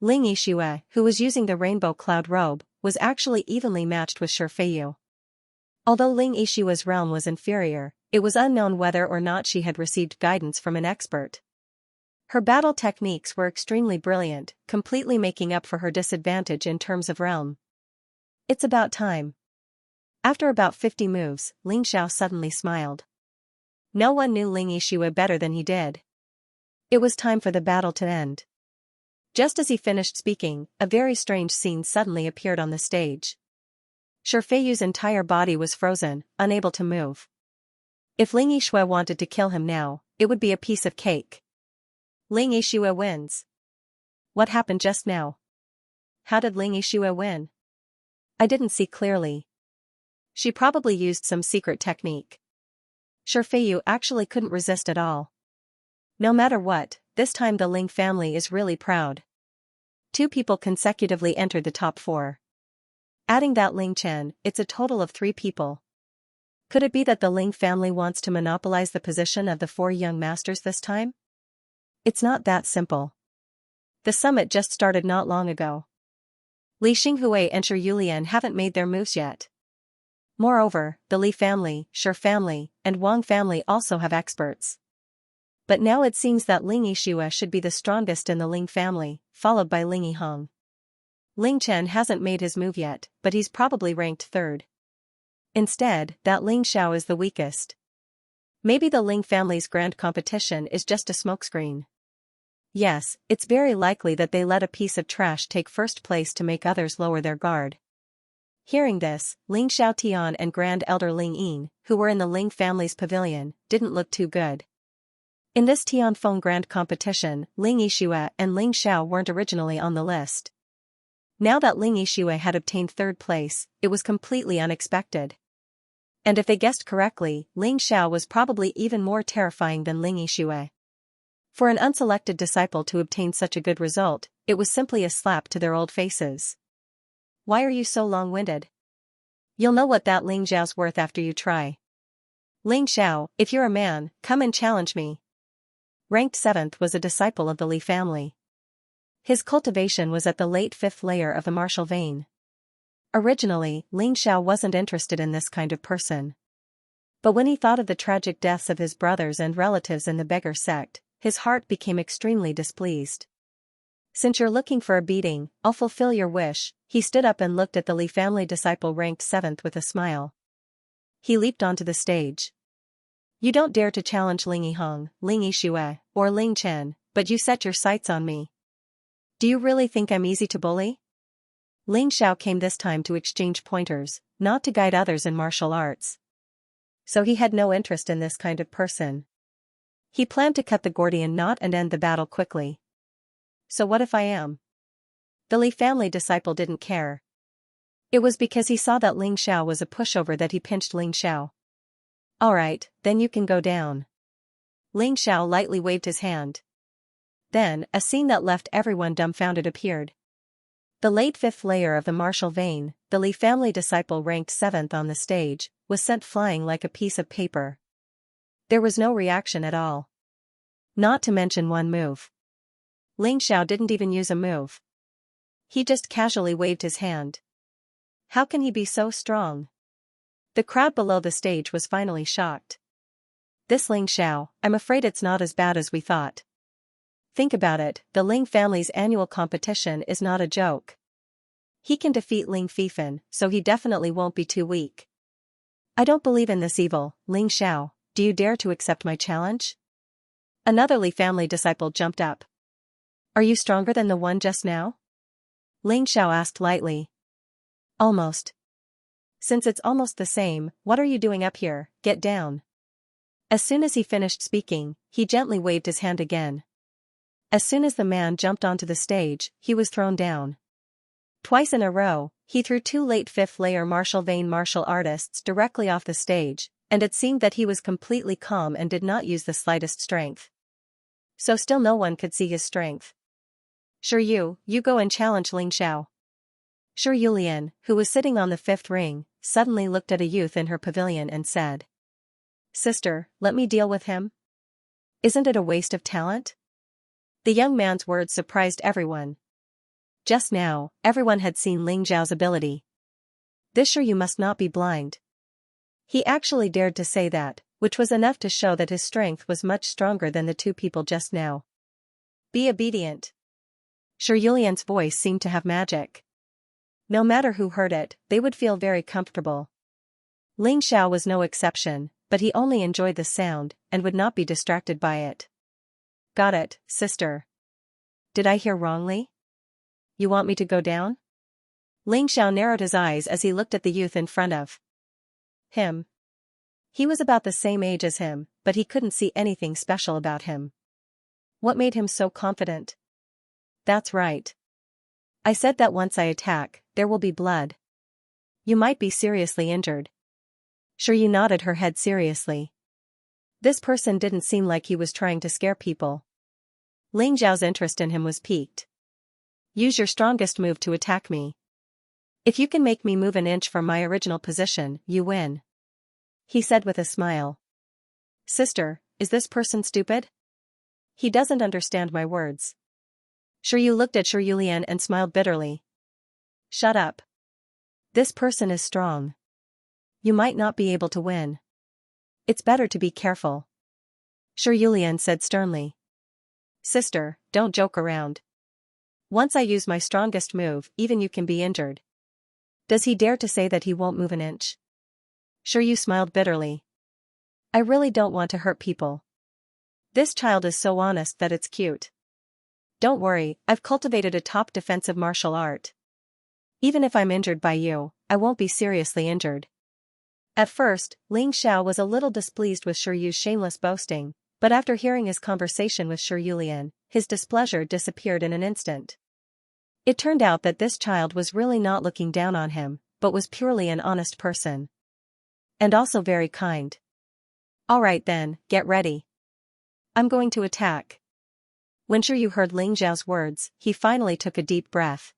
Ling Yixue, who was using the rainbow cloud robe, was actually evenly matched with Shi Feiyu. Although Ling Yixue's realm was inferior, it was unknown whether or not she had received guidance from an expert. Her battle techniques were extremely brilliant, completely making up for her disadvantage in terms of realm. It's about time. After about 50 moves, Ling Xiao suddenly smiled. No one knew Ling Yixue better than he did. It was time for the battle to end. Just as he finished speaking, a very strange scene suddenly appeared on the stage. Shi Feiyu's entire body was frozen, unable to move. If Ling Yixue wanted to kill him now, it would be a piece of cake. Ling Yixue wins. What happened just now? How did Ling Yixue win? I didn't see clearly. She probably used some secret technique. Shi Feiyu actually couldn't resist at all. No matter what, this time the Ling family is really proud. 2 people consecutively entered the top 4. Adding that Ling Chen, it's a total of 3 people. Could it be that the Ling family wants to monopolize the position of the 4 young masters this time? It's not that simple. The summit just started not long ago. Li Xinghui and Shi Yulian haven't made their moves yet. Moreover, the Li family, Shi family, and Wang family also have experts. But now it seems that Ling Yixue should be the strongest in the Ling family, followed by Ling Yihong. Ling Chen hasn't made his move yet, but he's probably ranked third. Instead, that Ling Xiao is the weakest. Maybe the Ling family's grand competition is just a smokescreen. Yes, it's very likely that they let a piece of trash take first place to make others lower their guard. Hearing this, Ling Xiaotian and Grand Elder Ling Yin, who were in the Ling family's pavilion, didn't look too good. In this Tianfeng Grand competition, Ling Yixue and Ling Xiao weren't originally on the list. Now that Ling Yixue had obtained third place, it was completely unexpected. And if they guessed correctly, Ling Xiao was probably even more terrifying than Ling Yixue. For an unselected disciple to obtain such a good result, it was simply a slap to their old faces. Why are you so long-winded? You'll know what that Ling Xiao's worth after you try. Ling Xiao, if you're a man, come and challenge me. Ranked 7th was a disciple of the Li family. His cultivation was at the late 5th layer of the martial vein. Originally, Ling Xiao wasn't interested in this kind of person. But when he thought of the tragic deaths of his brothers and relatives in the beggar sect, his heart became extremely displeased. Since you're looking for a beating, I'll fulfill your wish. He stood up and looked at the Li family disciple ranked 7th with a smile. He leaped onto the stage. You don't dare to challenge Ling Yihong, Ling Yixue, or Ling Chen, but you set your sights on me. Do you really think I'm easy to bully? Ling Xiao came this time to exchange pointers, not to guide others in martial arts. So he had no interest in this kind of person. He planned to cut the Gordian knot and end the battle quickly. So what if I am? The Li family disciple didn't care. It was because he saw that Ling Xiao was a pushover that he pinched Ling Xiao. Alright, then you can go down. Ling Xiao lightly waved his hand. Then, a scene that left everyone dumbfounded appeared. The late 5th layer of the martial vein, the Li family disciple ranked 7th on the stage, was sent flying like a piece of paper. There was no reaction at all. Not to mention one move. Ling Xiao didn't even use a move. He just casually waved his hand. How can he be so strong? The crowd below the stage was finally shocked. This Ling Xiao, I'm afraid it's not as bad as we thought. Think about it, the Ling family's annual competition is not a joke. He can defeat Ling Fifan, so he definitely won't be too weak. I don't believe in this evil, Ling Xiao, do you dare to accept my challenge? Another Li family disciple jumped up. Are you stronger than the one just now? Ling Xiao asked lightly. Almost. Since it's almost the same, what are you doing up here? Get down. As soon as he finished speaking, he gently waved his hand again. As soon as the man jumped onto the stage, he was thrown down. Twice in a row, he threw 2 late 5th layer martial vein martial artists directly off the stage, and it seemed that he was completely calm and did not use the slightest strength. So still no one could see his strength. Sure you go and challenge Ling Xiao. Sure Yulian, who was sitting on the 5th ring, suddenly looked at a youth in her pavilion and said. Sister, let me deal with him? Isn't it a waste of talent? The young man's words surprised everyone. Just now, everyone had seen Ling Xiao's ability. This sure you must not be blind. He actually dared to say that, which was enough to show that his strength was much stronger than the 2 people just now. Be obedient. Sure Yulian's voice seemed to have magic. No matter who heard it, they would feel very comfortable. Ling Xiao was no exception, but he only enjoyed the sound, and would not be distracted by it. Got it, sister. Did I hear wrongly? You want me to go down? Ling Xiao narrowed his eyes as he looked at the youth in front of him. He was about the same age as him, but he couldn't see anything special about him. What made him so confident? That's right. I said that once I attack, there will be blood. You might be seriously injured. Sure you nodded her head seriously. This person didn't seem like he was trying to scare people. Ling Xiao's interest in him was piqued. Use your strongest move to attack me. If you can make me move an inch from my original position, you win. He said with a smile. Sister, is this person stupid? He doesn't understand my words. Sure you looked at Sure Yulian and smiled bitterly. Shut up. This person is strong. You might not be able to win. It's better to be careful. Sure Yulian said sternly. Sister, don't joke around. Once I use my strongest move, even you can be injured. Does he dare to say that he won't move an inch? Shiryu smiled bitterly. I really don't want to hurt people. This child is so honest that it's cute. Don't worry, I've cultivated a top defensive martial art. Even if I'm injured by you, I won't be seriously injured. At first, Ling Xiao was a little displeased with Shiryu's shameless boasting, but after hearing his conversation with Shiryulian, his displeasure disappeared in an instant. It turned out that this child was really not looking down on him, but was purely an honest person. And also very kind. Alright then, get ready. I'm going to attack. When Shiryu heard Ling Xiao's words, he finally took a deep breath.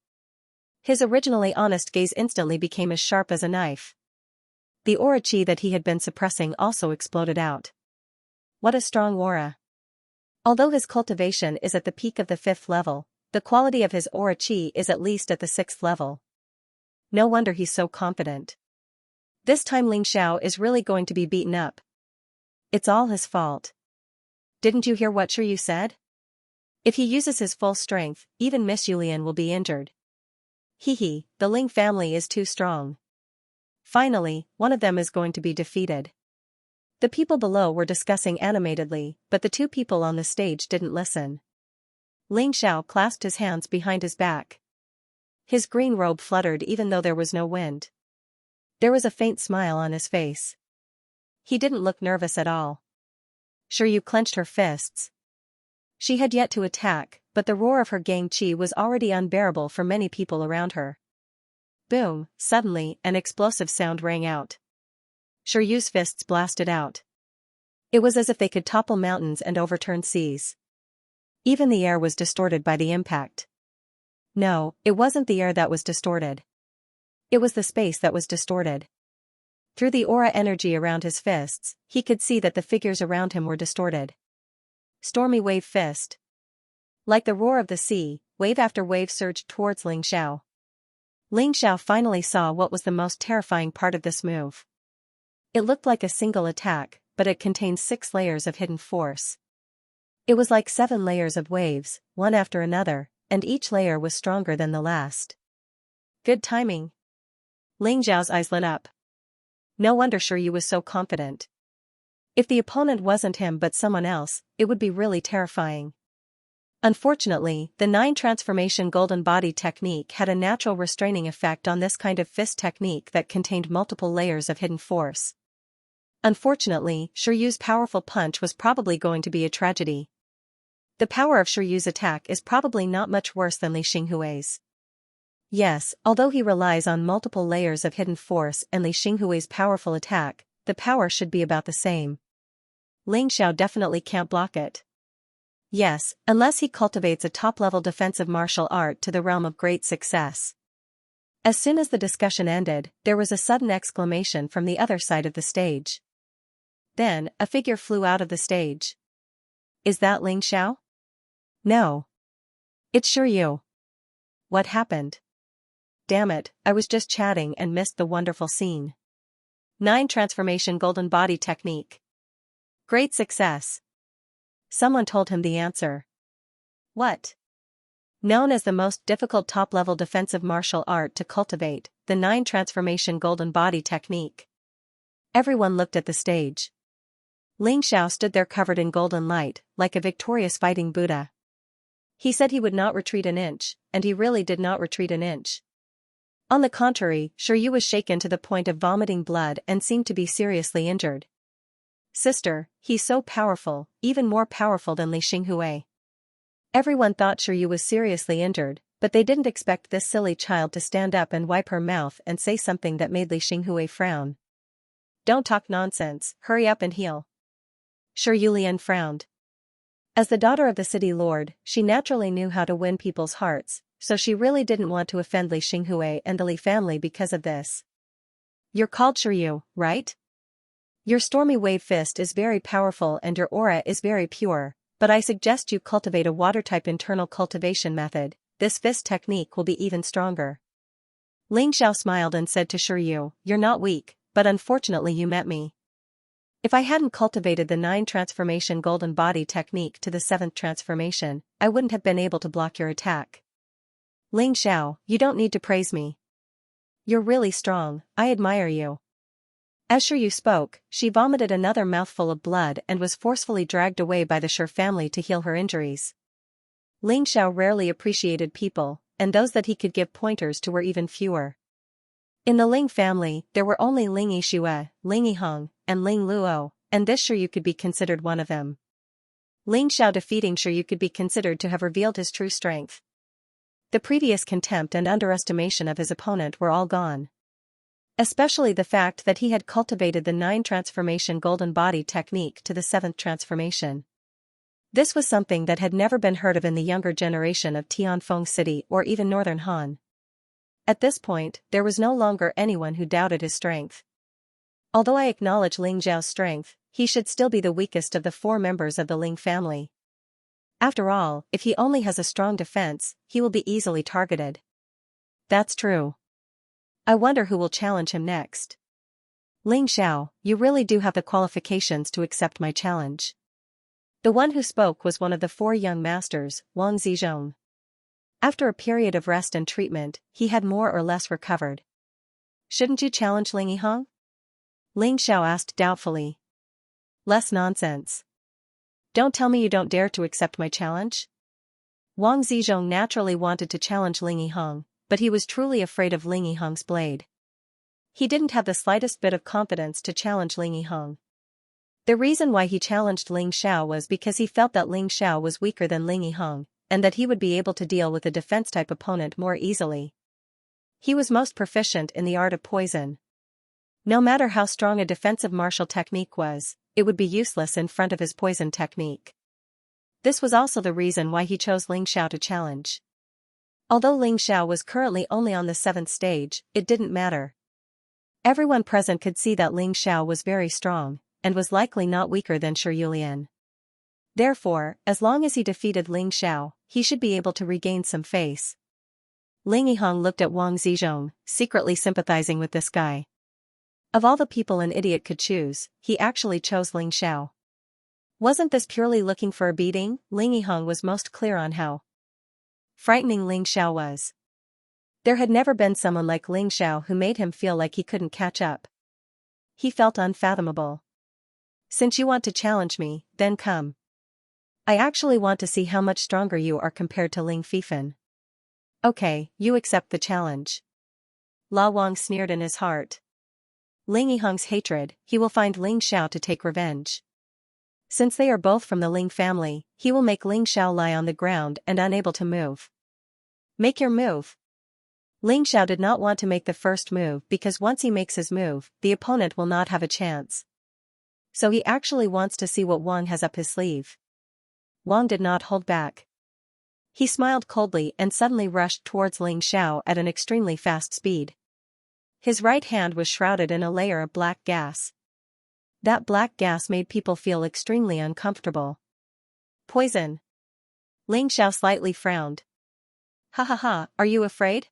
His originally honest gaze instantly became as sharp as a knife. The aura chi that he had been suppressing also exploded out. What a strong aura. Although his cultivation is at the peak of the 5th level, the quality of his aura chi is at least at the 6th level. No wonder he's so confident. This time Ling Xiao is really going to be beaten up. It's all his fault. Didn't you hear what Shiryu said? If he uses his full strength, even Miss Yulian will be injured. Hehe, the Ling family is too strong. Finally, one of them is going to be defeated. The people below were discussing animatedly, but the two people on the stage didn't listen. Ling Xiao clasped his hands behind his back. His green robe fluttered even though there was no wind. There was a faint smile on his face. He didn't look nervous at all. Shiryu clenched her fists. She had yet to attack, but the roar of her gang chi was already unbearable for many people around her. Boom, suddenly, an explosive sound rang out. Shiryu's fists blasted out. It was as if they could topple mountains and overturn seas. Even the air was distorted by the impact. No, it wasn't the air that was distorted. It was the space that was distorted. Through the aura energy around his fists, he could see that the figures around him were distorted. Stormy wave fist. Like the roar of the sea, wave after wave surged towards Ling Xiao. Ling Xiao finally saw what was the most terrifying part of this move. It looked like a single attack, but it contained 6 layers of hidden force. It was like 7 layers of waves, one after another, and each layer was stronger than the last. Good timing. Ling Xiao's eyes lit up. No wonder Shiryu was so confident. If the opponent wasn't him but someone else, it would be really terrifying. Unfortunately, the 9 transformation golden body technique had a natural restraining effect on this kind of fist technique that contained multiple layers of hidden force. Unfortunately, Shiryu's powerful punch was probably going to be a tragedy. The power of Shiryu's attack is probably not much worse than Li Xinghui's. Yes, although he relies on multiple layers of hidden force and Li Xinghui's powerful attack, the power should be about the same. Ling Xiao definitely can't block it. Yes, unless he cultivates a top-level defensive martial art to the realm of great success. As soon as the discussion ended, there was a sudden exclamation from the other side of the stage. Then, a figure flew out of the stage. Is that Ling Xiao? No. It's Shiryu. What happened? Damn it, I was just chatting and missed the wonderful scene. 9 transformation golden body technique. Great success. Someone told him the answer. What? Known as the most difficult top-level defensive martial art to cultivate, the 9 transformation golden body technique. Everyone looked at the stage. Ling Xiao stood there covered in golden light, like a victorious fighting Buddha. He said he would not retreat an inch, and he really did not retreat an inch. On the contrary, Shiryu was shaken to the point of vomiting blood and seemed to be seriously injured. Sister, he's so powerful, even more powerful than Li Xinghui. Everyone thought Shiryu was seriously injured, but they didn't expect this silly child to stand up and wipe her mouth and say something that made Li Xinghui frown. Don't talk nonsense, hurry up and heal. Shiryulian frowned. As the daughter of the city lord, she naturally knew how to win people's hearts, so she really didn't want to offend Li Xinghui and the Li family because of this. You're called Shiryu, right? Your stormy wave fist is very powerful and your aura is very pure, but I suggest you cultivate a water-type internal cultivation method. This fist technique will be even stronger. Ling Xiao smiled and said to Shiryu, you're not weak, but unfortunately you met me. If I hadn't cultivated the 9 transformation golden body technique to the 7th transformation, I wouldn't have been able to block your attack. Ling Xiao, you don't need to praise me. You're really strong, I admire you. As Shi Yu spoke, she vomited another mouthful of blood and was forcefully dragged away by the Shi family to heal her injuries. Ling Xiao rarely appreciated people, and those that he could give pointers to were even fewer. In the Ling family, there were only Ling Yixue, Ling Yiheng, and Ling Luo, and this Shi Yu could be considered one of them. Ling Xiao defeating Shi Yu could be considered to have revealed his true strength. The previous contempt and underestimation of his opponent were all gone. Especially the fact that he had cultivated the 9 transformation golden body technique to the 7th transformation. This was something that had never been heard of in the younger generation of Tianfeng City or even Northern Han. At this point, there was no longer anyone who doubted his strength. Although I acknowledge Ling Zhao's strength, he should still be the weakest of the 4 members of the Ling family. After all, if he only has a strong defense, he will be easily targeted. That's true. I wonder who will challenge him next. Ling Xiao, you really do have the qualifications to accept my challenge. The one who spoke was one of the 4 young masters, Wang Zizhong. After a period of rest and treatment, he had more or less recovered. Shouldn't you challenge Ling Yiheng? Ling Xiao asked doubtfully. Less nonsense. Don't tell me you don't dare to accept my challenge? Wang Zizhong naturally wanted to challenge Ling Yiheng, but he was truly afraid of Ling Yiheng's blade. He didn't have the slightest bit of confidence to challenge Ling Yiheng. The reason why he challenged Ling Xiao was because he felt that Ling Xiao was weaker than Ling Yiheng, and that he would be able to deal with a defense-type opponent more easily. He was most proficient in the art of poison. No matter how strong a defensive martial technique was, it would be useless in front of his poison technique. This was also the reason why he chose Ling Xiao to challenge. Although Ling Xiao was currently only on the 7th stage, it didn't matter. Everyone present could see that Ling Xiao was very strong, and was likely not weaker than Shi Yulian. Therefore, as long as he defeated Ling Xiao, he should be able to regain some face. Ling Yiheng looked at Wang Zizhong, secretly sympathizing with this guy. Of all the people an idiot could choose, he actually chose Ling Xiao. Wasn't this purely looking for a beating? Ling Yiheng was most clear on how frightening Ling Xiao was. There had never been someone like Ling Xiao who made him feel like he couldn't catch up. He felt unfathomable. Since you want to challenge me, then come. I actually want to see how much stronger you are compared to Ling Fifan. Okay, you accept the challenge. La Wang sneered in his heart. Ling Yiheng's hatred, he will find Ling Xiao to take revenge. Since they are both from the Ling family, he will make Ling Xiao lie on the ground and unable to move. Make your move. Ling Xiao did not want to make the first move because once he makes his move, the opponent will not have a chance. So he actually wants to see what Wang has up his sleeve. Wang did not hold back. He smiled coldly and suddenly rushed towards Ling Xiao at an extremely fast speed. His right hand was shrouded in a layer of black gas. That black gas made people feel extremely uncomfortable. Poison. Ling Xiao slightly frowned. Ha ha ha, are you afraid?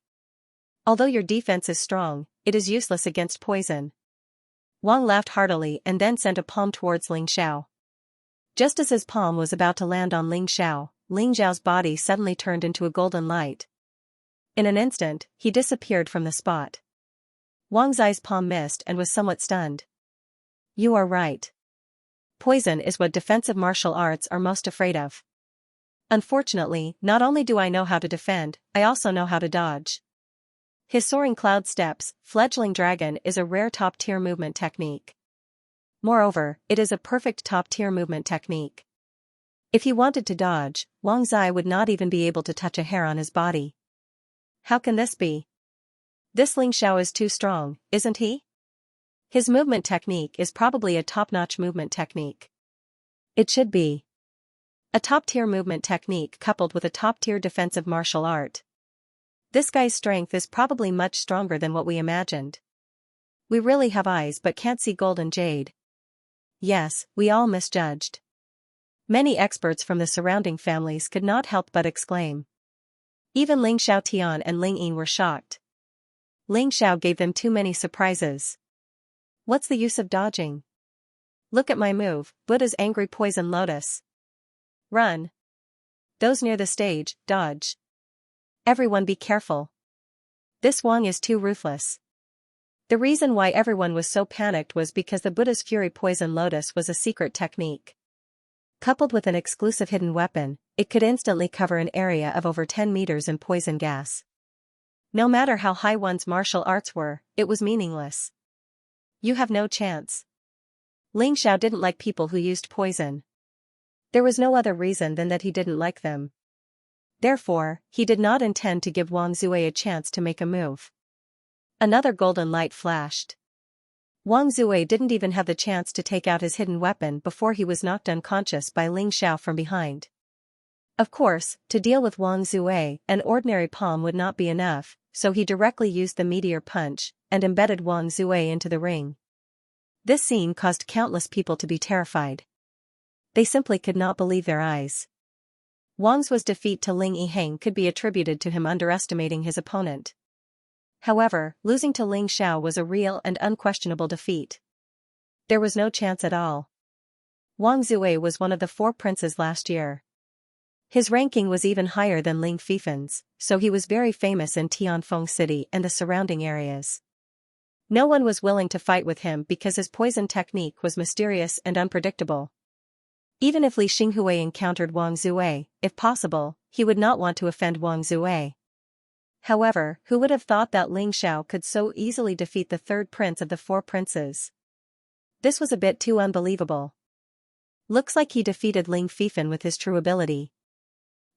Although your defense is strong, it is useless against poison. Wang laughed heartily and then sent a palm towards Ling Xiao. Just as his palm was about to land on Ling Xiao's body suddenly turned into a golden light. In an instant, he disappeared from the spot. Wang's eyes palm missed and was somewhat stunned. You are right. Poison is what defensive martial arts are most afraid of. Unfortunately, not only do I know how to defend, I also know how to dodge. His soaring cloud steps, fledgling dragon is a rare top-tier movement technique. Moreover, it is a perfect top-tier movement technique. If he wanted to dodge, Wang Zai would not even be able to touch a hair on his body. How can this be? This Ling Xiao is too strong, isn't he? His movement technique is probably a top-notch movement technique. It should be. A top-tier movement technique coupled with a top-tier defensive martial art. This guy's strength is probably much stronger than what we imagined. We really have eyes but can't see gold and jade. Yes, we all misjudged. Many experts from the surrounding families could not help but exclaim. Even Ling Xiaotian and Ling Yin were shocked. Ling Xiao gave them too many surprises. What's the use of dodging? Look at my move, Buddha's angry poison lotus. Run. Those near the stage, dodge. Everyone be careful. This Wang is too ruthless. The reason why everyone was so panicked was because the Buddha's Fury Poison Lotus was a secret technique. Coupled with an exclusive hidden weapon, it could instantly cover an area of over 10 meters in poison gas. No matter how high one's martial arts were, it was meaningless. You have no chance. Ling Xiao didn't like people who used poison. There was no other reason than that he didn't like them. Therefore, he did not intend to give Wang Zue a chance to make a move. Another golden light flashed. Wang Zue didn't even have the chance to take out his hidden weapon before he was knocked unconscious by Ling Xiao from behind. Of course, to deal with Wang Zue, an ordinary palm would not be enough, so he directly used the meteor punch and embedded Wang Zue into the ring. This scene caused countless people to be terrified. They simply could not believe their eyes. Wang's defeat to Ling Yiheng could be attributed to him underestimating his opponent. However, losing to Ling Xiao was a real and unquestionable defeat. There was no chance at all. Wang Zue was one of the 4 princes last year. His ranking was even higher than Ling Fifen's, so he was very famous in Tianfeng City and the surrounding areas. No one was willing to fight with him because his poison technique was mysterious and unpredictable. Even if Li Xinghui encountered Wang Zue, if possible, he would not want to offend Wang Zue. However, who would have thought that Ling Xiao could so easily defeat the 3rd prince of the 4 princes? This was a bit too unbelievable. Looks like he defeated Ling Fifen with his true ability.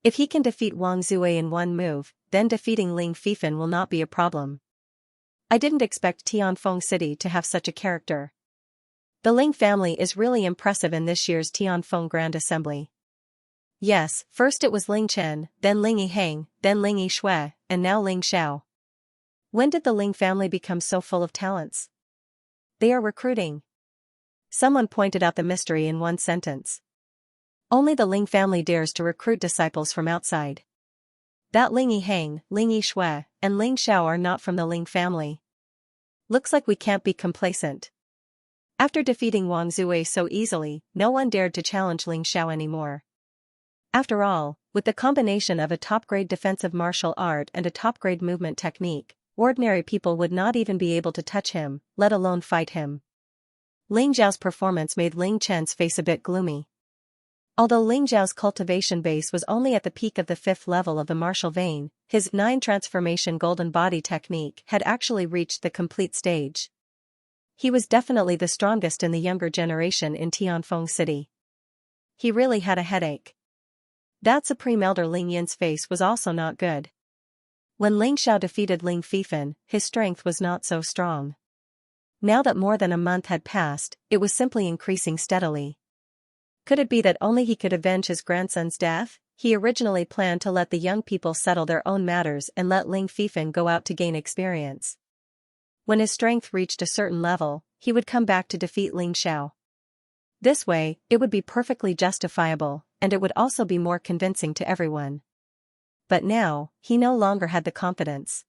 If he can defeat Wang Zue in one move, then defeating Ling Fifen will not be a problem. I didn't expect Tianfeng City to have such a character. The Ling family is really impressive in this year's Tianfeng Grand Assembly. Yes, first it was Ling Chen, then Ling Yiheng, then Ling Yishui, and now Ling Xiao. When did the Ling family become so full of talents? They are recruiting. Someone pointed out the mystery in one sentence. Only the Ling family dares to recruit disciples from outside. That Ling Yiheng, Ling Yishui, and Ling Xiao are not from the Ling family. Looks like we can't be complacent. After defeating Wang Zue so easily, no one dared to challenge Ling Xiao anymore. After all, with the combination of a top-grade defensive martial art and a top-grade movement technique, ordinary people would not even be able to touch him, let alone fight him. Ling Zhao's performance made Ling Chen's face a bit gloomy. Although Ling Zhao's cultivation base was only at the peak of the 5th level of the martial vein, his 9 transformation golden body technique had actually reached the complete stage. He was definitely the strongest in the younger generation in Tianfeng City. He really had a headache. That Supreme Elder Ling Yin's face was also not good. When Ling Xiao defeated Ling Fifen, his strength was not so strong. Now that more than a month had passed, it was simply increasing steadily. Could it be that only he could avenge his grandson's death? He originally planned to let the young people settle their own matters and let Ling Fifen go out to gain experience. When his strength reached a certain level, he would come back to defeat Ling Xiao. This way, it would be perfectly justifiable, and it would also be more convincing to everyone. But now, he no longer had the confidence.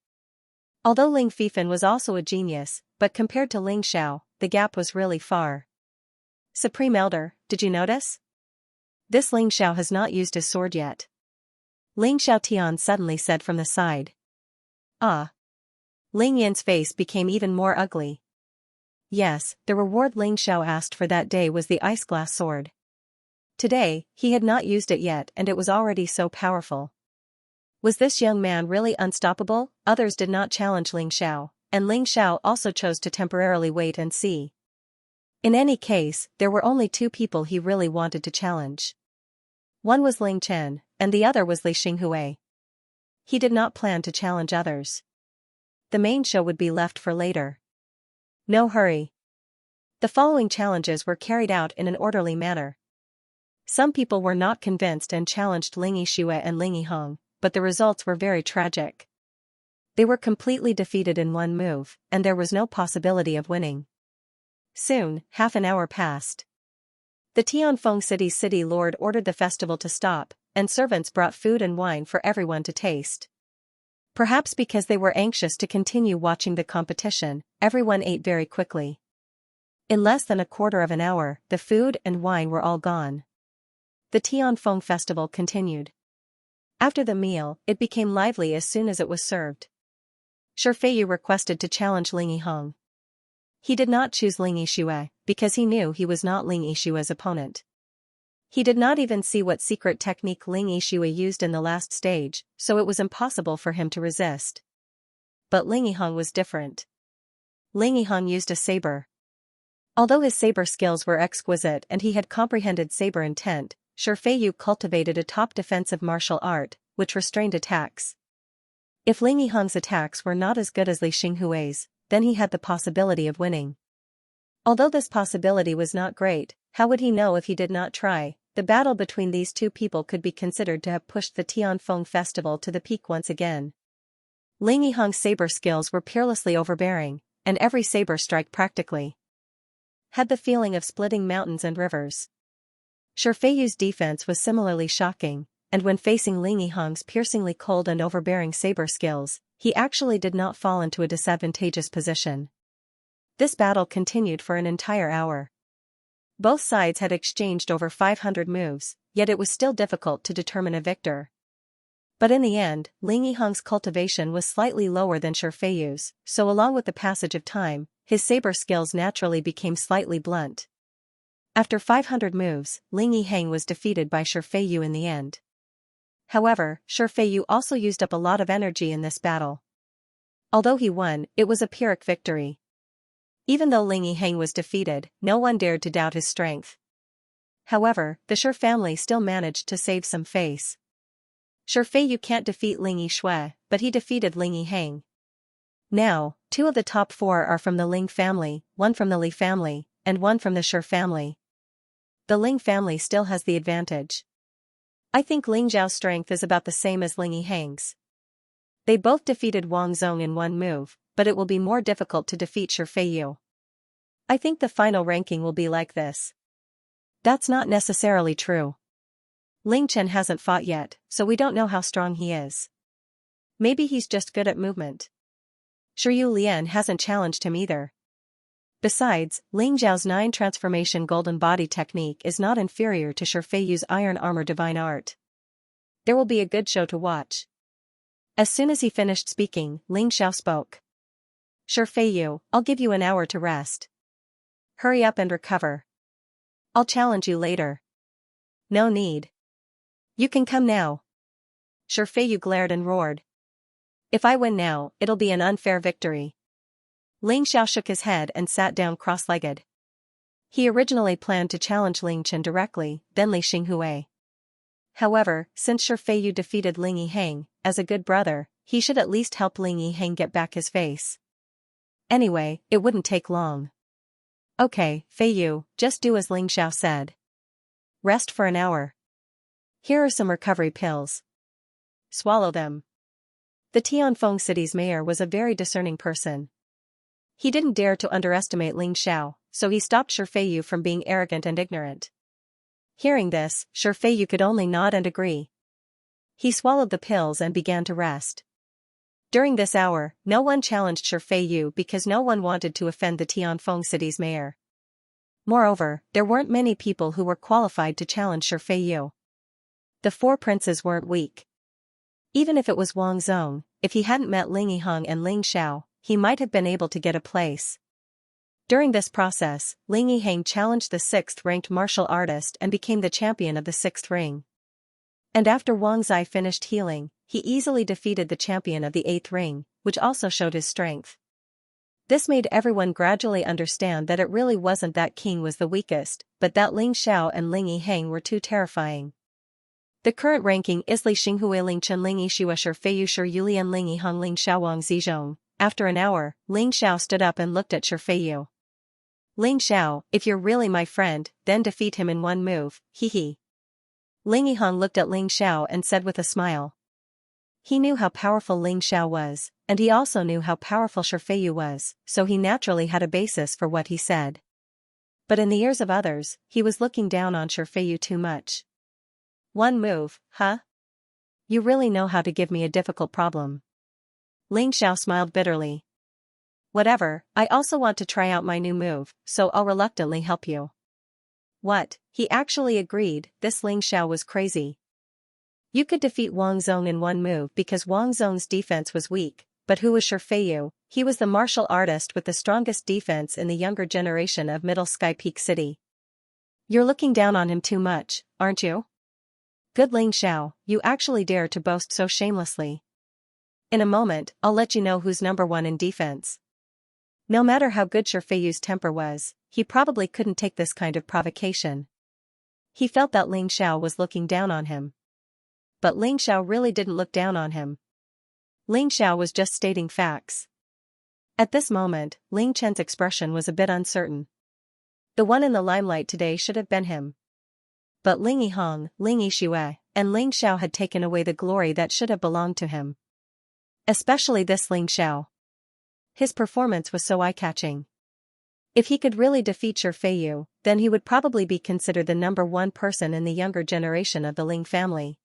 Although Ling Fifen was also a genius, but compared to Ling Xiao, the gap was really far. Supreme Elder, did you notice? This Ling Xiao has not used his sword yet. Ling Xiaotian suddenly said from the side. Ah. Ling Yin's face became even more ugly. Yes, the reward Ling Xiao asked for that day was the ice glass sword. Today, he had not used it yet and it was already so powerful. Was this young man really unstoppable? Others did not challenge Ling Xiao, and Ling Xiao also chose to temporarily wait and see. In any case, there were only 2 people he really wanted to challenge. One was Ling Chen, and the other was Li Xinghui. He did not plan to challenge others. The main show would be left for later. No hurry. The following challenges were carried out in an orderly manner. Some people were not convinced and challenged Ling Yishui and Ling Yiheng, but the results were very tragic. They were completely defeated in one move, and there was no possibility of winning. Soon, half an hour passed. The Tianfeng City Lord ordered the festival to stop, and servants brought food and wine for everyone to taste. Perhaps because they were anxious to continue watching the competition, everyone ate very quickly. In less than a quarter of an hour, the food and wine were all gone. The Tianfeng festival continued. After the meal, it became lively as soon as it was served. Shi Feiyu requested to challenge Ling Yiheng. He did not choose Ling Yixue, because he knew he was not Ling Yixue's opponent. He did not even see what secret technique Ling Yixue used in the last stage, so it was impossible for him to resist. But Ling Yiheng was different. Ling Yiheng used a saber. Although his saber skills were exquisite and he had comprehended saber intent, Shi Feiyu cultivated a top defensive martial art, which restrained attacks. If Ling Yiheng's attacks were not as good as Li Xinghui's, then he had the possibility of winning. Although this possibility was not great, how would he know if he did not try? The battle between these two people could be considered to have pushed the Tianfeng festival to the peak once again. Ling Yiheng's saber skills were peerlessly overbearing, and every saber strike practically had the feeling of splitting mountains and rivers. Shi Feiyu's defense was similarly shocking, and when facing Ling Yiheng's piercingly cold and overbearing saber skills, he actually did not fall into a disadvantageous position. This battle continued for an entire hour. Both sides had exchanged over 500 moves, yet it was still difficult to determine a victor. But in the end, Ling Yiheng's cultivation was slightly lower than Shi Feiyu's, so along with the passage of time, his saber skills naturally became slightly blunt. After 500 moves, Ling Yiheng was defeated by Shi Feiyu in the end. However, Shi Feiyu also used up a lot of energy in this battle. Although he won, it was a Pyrrhic victory. Even though Ling Yiheng was defeated, no one dared to doubt his strength. However, the Shi family still managed to save some face. Shi Feiyu can't defeat Ling Yixue, but he defeated Ling Yiheng. Now, 2 of the top 4 are from the Ling family, 1 from the Li family, and 1 from the Shi family. The Ling family still has the advantage. I think Ling Zhao's strength is about the same as Ling Yiheng's. They both defeated Wang Zong in one move, but it will be more difficult to defeat Shi Feiyu. I think the final ranking will be like this. That's not necessarily true. Ling Chen hasn't fought yet, so we don't know how strong he is. Maybe he's just good at movement. Shiyu Lian hasn't challenged him either. Besides, Ling Zhao's 9 transformation golden body technique is not inferior to Shi Feiyu's iron armor divine art. There will be a good show to watch. As soon as he finished speaking, Ling Xiao spoke. Shi Feiyu, I'll give you an hour to rest. Hurry up and recover. I'll challenge you later. No need. You can come now. Shi Feiyu glared and roared. If I win now, it'll be an unfair victory. Ling Xiao shook his head and sat down cross-legged. He originally planned to challenge Ling Chen directly, then Li Xinghui. However, since Shi Feiyu defeated Ling Yiheng, as a good brother, he should at least help Ling Yiheng get back his face. Anyway, it wouldn't take long. Okay, Feiyu, just do as Ling Xiao said. Rest for an hour. Here are some recovery pills. Swallow them. The Tianfeng city's mayor was a very discerning person. He didn't dare to underestimate Ling Xiao, so he stopped Shi Feiyu from being arrogant and ignorant. Hearing this, Shi Feiyu could only nod and agree. He swallowed the pills and began to rest. During this hour, no one challenged Shi Feiyu because no one wanted to offend the Tianfeng city's mayor. Moreover, there weren't many people who were qualified to challenge Shi Feiyu. The 4 princes weren't weak. Even if it was Wang Zong, if he hadn't met Ling Yiheng and Ling Xiao, he might have been able to get a place. During this process, Ling Yiheng challenged the 6th-ranked martial artist and became the champion of the 6th ring. And after Wang Zai finished healing, he easily defeated the champion of the 8th ring, which also showed his strength. This made everyone gradually understand that it really wasn't that King was the weakest, but that Ling Xiao and Ling Yiheng were too terrifying. The current ranking is Li Xinghui Ling Chen Ling Yixue Shi Feiyu Shi Yulian Ling Yiheng Ling Xiao Wang Zizhong. After an hour, Ling Xiao stood up and looked at Shi Feiyu. Ling Xiao, if you're really my friend, then defeat him in one move, hee. Ling Yiheng looked at Ling Xiao and said with a smile. He knew how powerful Ling Xiao was, and he also knew how powerful Shi Feiyu was, so he naturally had a basis for what he said. But in the ears of others, he was looking down on Shi Feiyu too much. One move, huh? You really know how to give me a difficult problem. Ling Xiao smiled bitterly. Whatever, I also want to try out my new move, so I'll reluctantly help you. What? He actually agreed. This Ling Xiao was crazy. You could defeat Wang Zong in one move because Wang Zong's defense was weak, but who was Shifeiyu? He was the martial artist with the strongest defense in the younger generation of Middle Sky Peak City. You're looking down on him too much, aren't you? Good Ling Xiao, you actually dare to boast so shamelessly. In a moment, I'll let you know who's number one in defense. No matter how good Shifeiyu's temper was, he probably couldn't take this kind of provocation. He felt that Ling Xiao was looking down on him. But Ling Xiao really didn't look down on him. Ling Xiao was just stating facts. At this moment, Ling Chen's expression was a bit uncertain. The one in the limelight today should have been him. But Ling Yihong, Ling Yixue, and Ling Xiao had taken away the glory that should have belonged to him. Especially this Ling Xiao. His performance was so eye-catching. If he could really defeat Shifeiyu, then he would probably be considered the number one person in the younger generation of the Ling family.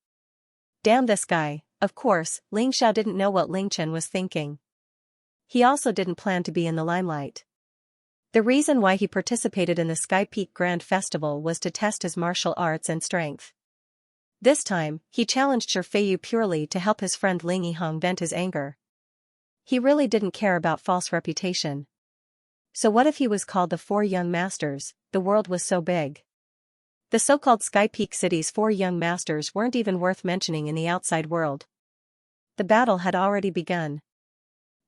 Damn this guy. Of course, Ling Xiao didn't know what Ling Chen was thinking. He also didn't plan to be in the limelight. The reason why he participated in the Sky Peak Grand Festival was to test his martial arts and strength. This time, he challenged Shifeiyu purely to help his friend Ling Yihong vent his anger. He really didn't care about false reputation. So what if he was called the Four Young Masters? The world was so big. The so-called Sky Peak City's four young masters weren't even worth mentioning in the outside world. The battle had already begun.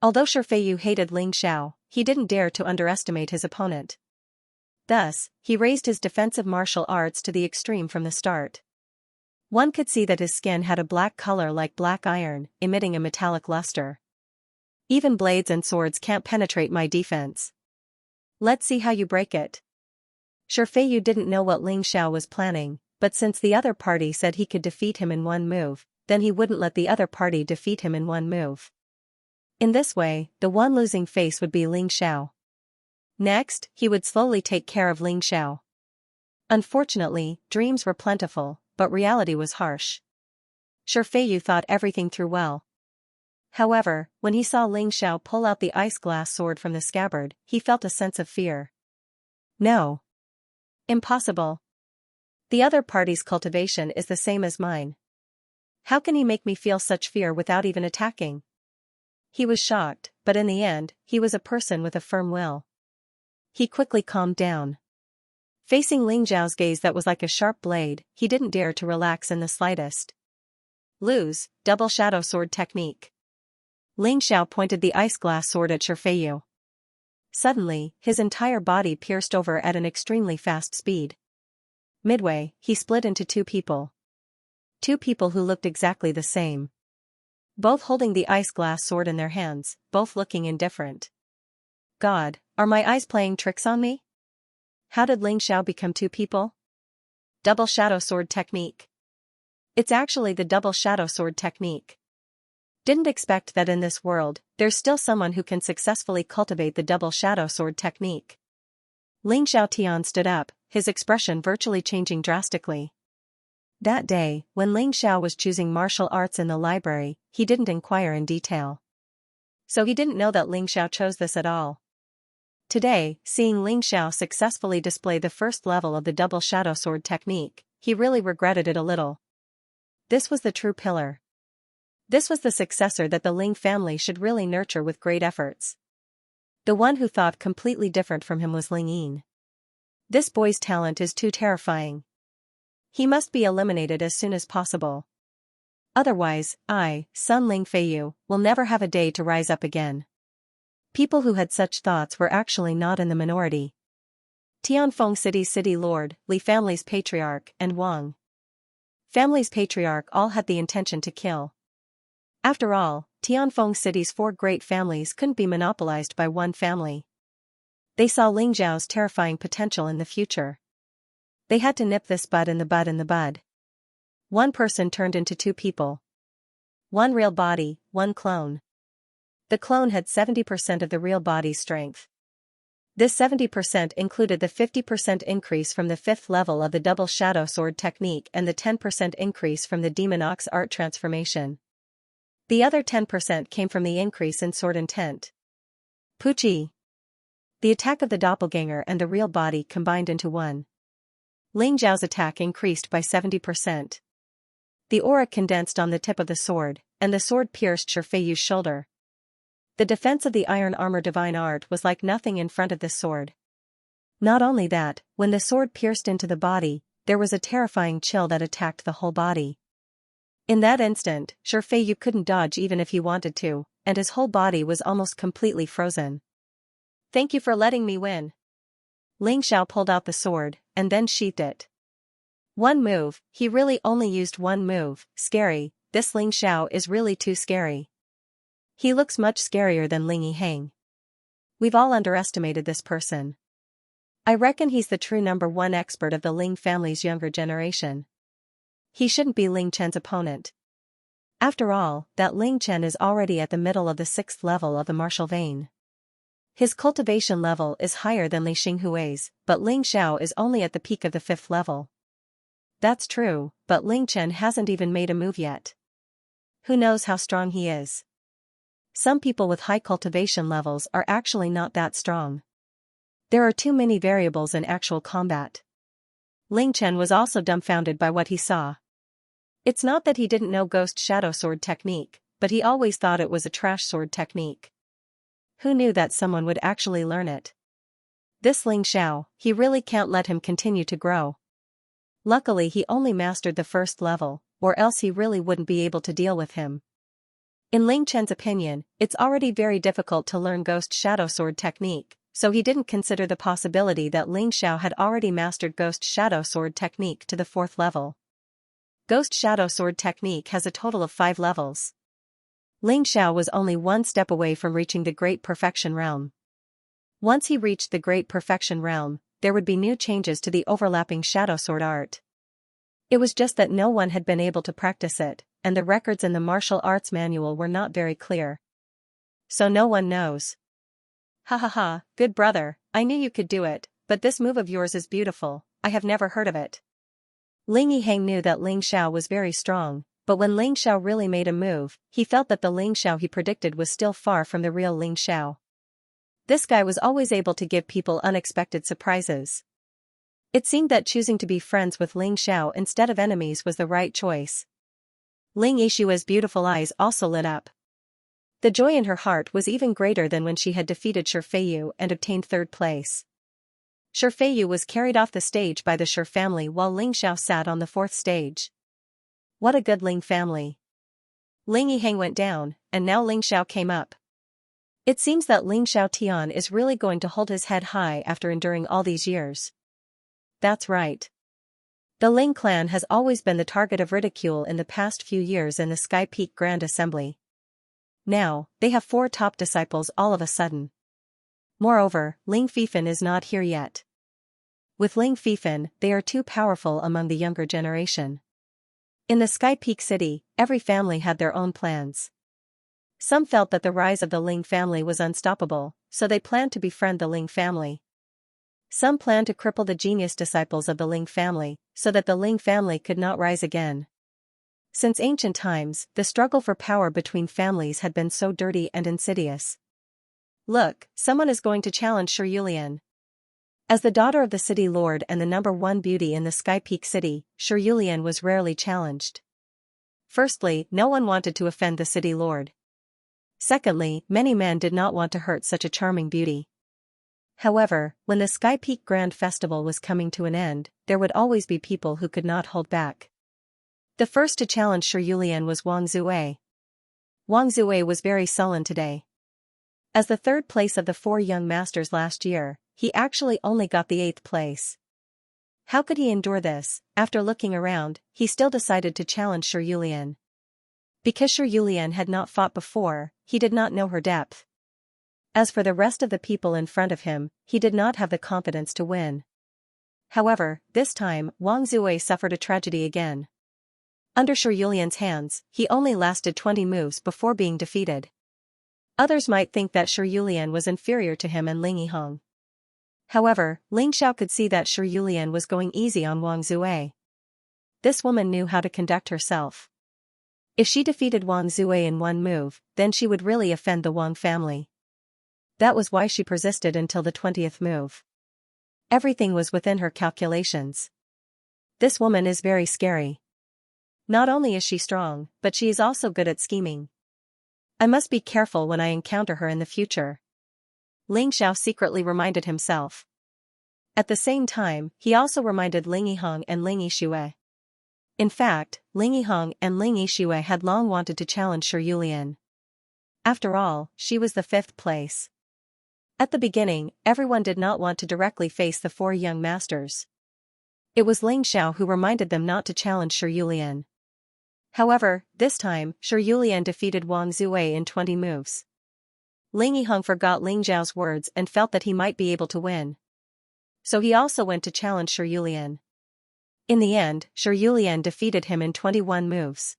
Although Shifeiyu hated Ling Xiao, he didn't dare to underestimate his opponent. Thus, he raised his defensive martial arts to the extreme from the start. One could see that his skin had a black color like black iron, emitting a metallic luster. Even blades and swords can't penetrate my defense. Let's see how you break it. Shifeiyu didn't know what Ling Xiao was planning, but since the other party said he could defeat him in one move, then he wouldn't let the other party defeat him in one move. In this way, the one losing face would be Ling Xiao. Next, he would slowly take care of Ling Xiao. Unfortunately, dreams were plentiful, but reality was harsh. Shifeiyu thought everything through well. However, when he saw Ling Xiao pull out the ice glass sword from the scabbard, he felt a sense of fear. No. Impossible. The other party's cultivation is the same as mine. How can he make me feel such fear without even attacking? He was shocked, but in the end, he was a person with a firm will. He quickly calmed down. Facing Ling Xiao's gaze that was like a sharp blade, he didn't dare to relax in the slightest. Lose, double shadow sword technique. Ling Xiao pointed the ice glass sword at Shifeiyu. Suddenly, his entire body pierced over at an extremely fast speed. Midway, he split into two people. Two people who looked exactly the same. Both holding the ice glass sword in their hands, both looking indifferent. God, are my eyes playing tricks on me? How did Ling Xiao become two people? Double shadow sword technique. It's actually the double shadow sword technique. Didn't expect that in this world, there's still someone who can successfully cultivate the double shadow sword technique. Ling Xiaotian stood up, his expression virtually changing drastically. That day, when Ling Xiao was choosing martial arts in the library, he didn't inquire in detail. So he didn't know that Ling Xiao chose this at all. Today, seeing Ling Xiao successfully display the first level of the double shadow sword technique, he really regretted it a little. This was the true pillar. This was the successor that the Ling family should really nurture with great efforts. The one who thought completely different from him was Ling Yin. This boy's talent is too terrifying. He must be eliminated as soon as possible. Otherwise, I, son Ling Feiyu, will never have a day to rise up again. People who had such thoughts were actually not in the minority. Tianfeng City's city lord, Li family's patriarch, and Wang family's patriarch all had the intention to kill. After all, Tianfeng City's four great families couldn't be monopolized by one family. They saw Ling Zhao's terrifying potential in the future. They had to nip this bud in the bud. One person turned into two people. One real body, one clone. The clone had 70% of the real body's strength. This 70% included the 50% increase from the 5th level of the double shadow sword technique and the 10% increase from the demon ox art transformation. The other 10% came from the increase in sword intent. Puchi. The attack of the doppelganger and the real body combined into one. Ling Zhao's attack increased by 70%. The aura condensed on the tip of the sword, and the sword pierced Shifeiyu's shoulder. The defense of the iron armor divine art was like nothing in front of this sword. Not only that, when the sword pierced into the body, there was a terrifying chill that attacked the whole body. In that instant, Shifeiyu couldn't dodge even if he wanted to, and his whole body was almost completely frozen. "Thank you for letting me win." Ling Xiao pulled out the sword, and then sheathed it. One move, he really only used one move. Scary, this Ling Xiao is really too scary. He looks much scarier than Ling Yihang. We've all underestimated this person. I reckon he's the true #1 expert of the Ling family's younger generation. He shouldn't be Ling Chen's opponent. After all, that Ling Chen is already at the middle of the 6th level of the martial vein. His cultivation level is higher than Li Xinghui's, but Ling Xiao is only at the peak of the 5th level. That's true, but Ling Chen hasn't even made a move yet. Who knows how strong he is? Some people with high cultivation levels are actually not that strong. There are too many variables in actual combat. Ling Chen was also dumbfounded by what he saw. It's not that he didn't know Ghost Shadow Sword technique, but he always thought it was a trash sword technique. Who knew that someone would actually learn it? This Ling Xiao, he really can't let him continue to grow. Luckily he only mastered the 1st level, or else he really wouldn't be able to deal with him. In Ling Chen's opinion, it's already very difficult to learn Ghost Shadow Sword technique, so he didn't consider the possibility that Ling Xiao had already mastered Ghost Shadow Sword technique to the 4th level. Ghost Shadow Sword technique has a total of 5 levels. Ling Xiao was only one step away from reaching the Great Perfection Realm. Once he reached the Great Perfection Realm, there would be new changes to the overlapping Shadow Sword art. It was just that no one had been able to practice it, and the records in the martial arts manual were not very clear. So no one knows. Ha ha ha, good brother, I knew you could do it, but this move of yours is beautiful, I have never heard of it. Ling Yihang knew that Ling Xiao was very strong, but when Ling Xiao really made a move, he felt that the Ling Xiao he predicted was still far from the real Ling Xiao. This guy was always able to give people unexpected surprises. It seemed that choosing to be friends with Ling Xiao instead of enemies was the right choice. Ling Yishua's beautiful eyes also lit up. The joy in her heart was even greater than when she had defeated Shifeiyu and obtained 3rd place. Shifeiyu was carried off the stage by the Shi family while Ling Xiao sat on the 4th stage. What a good Ling family. Ling Yihang went down, and now Ling Xiao came up. It seems that Ling Xiao Tian is really going to hold his head high after enduring all these years. That's right. The Ling clan has always been the target of ridicule in the past few years in the Sky Peak Grand Assembly. Now, they have 4 top disciples all of a sudden. Moreover, Ling Fifan is not here yet. With Ling Fifan, they are too powerful among the younger generation. In the Sky Peak City, every family had their own plans. Some felt that the rise of the Ling family was unstoppable, so they planned to befriend the Ling family. Some planned to cripple the genius disciples of the Ling family, so that the Ling family could not rise again. Since ancient times, the struggle for power between families had been so dirty and insidious. Look, someone is going to challenge Shi Yulian. As the daughter of the city lord and the #1 beauty in the Sky Peak City, Shi Yulian was rarely challenged. Firstly, no one wanted to offend the city lord. Secondly, many men did not want to hurt such a charming beauty. However, when the Sky Peak Grand Festival was coming to an end, there would always be people who could not hold back. The first to challenge Shi Yulian was Wang Zue. Wang Zue was very sullen today. As the 3rd place of the 4 young masters last year, he actually only got the 8th place. How could he endure this? After looking around, he still decided to challenge Shi Yulian. Because Shi Yulian had not fought before, he did not know her depth. As for the rest of the people in front of him, he did not have the confidence to win. However, this time, Wang Zue suffered a tragedy again. Under Shi Yulian's hands, he only lasted 20 moves before being defeated. Others might think that Shi Yulian was inferior to him and Ling Yihang. However, Ling Xiao could see that Shi Yulian was going easy on Wang Zue. This woman knew how to conduct herself. If she defeated Wang Zue in one move, then she would really offend the Wang family. That was why she persisted until the 20th move. Everything was within her calculations. This woman is very scary. Not only is she strong, but she is also good at scheming. I must be careful when I encounter her in the future. Ling Xiao secretly reminded himself. At the same time, he also reminded Ling Yiheng and Ling Yixue. In fact, Ling Yiheng and Ling Yixue had long wanted to challenge Shi Yulian. After all, she was the 5th place. At the beginning, everyone did not want to directly face the 4 young masters. It was Ling Xiao who reminded them not to challenge Shi Yulian. However, this time, Shi Yulian defeated Wang Zuwei in 20 moves. Ling Yiheng forgot Ling Zhao's words and felt that he might be able to win. So he also went to challenge Shi Yulian. In the end, Shi Yulian defeated him in 21 moves.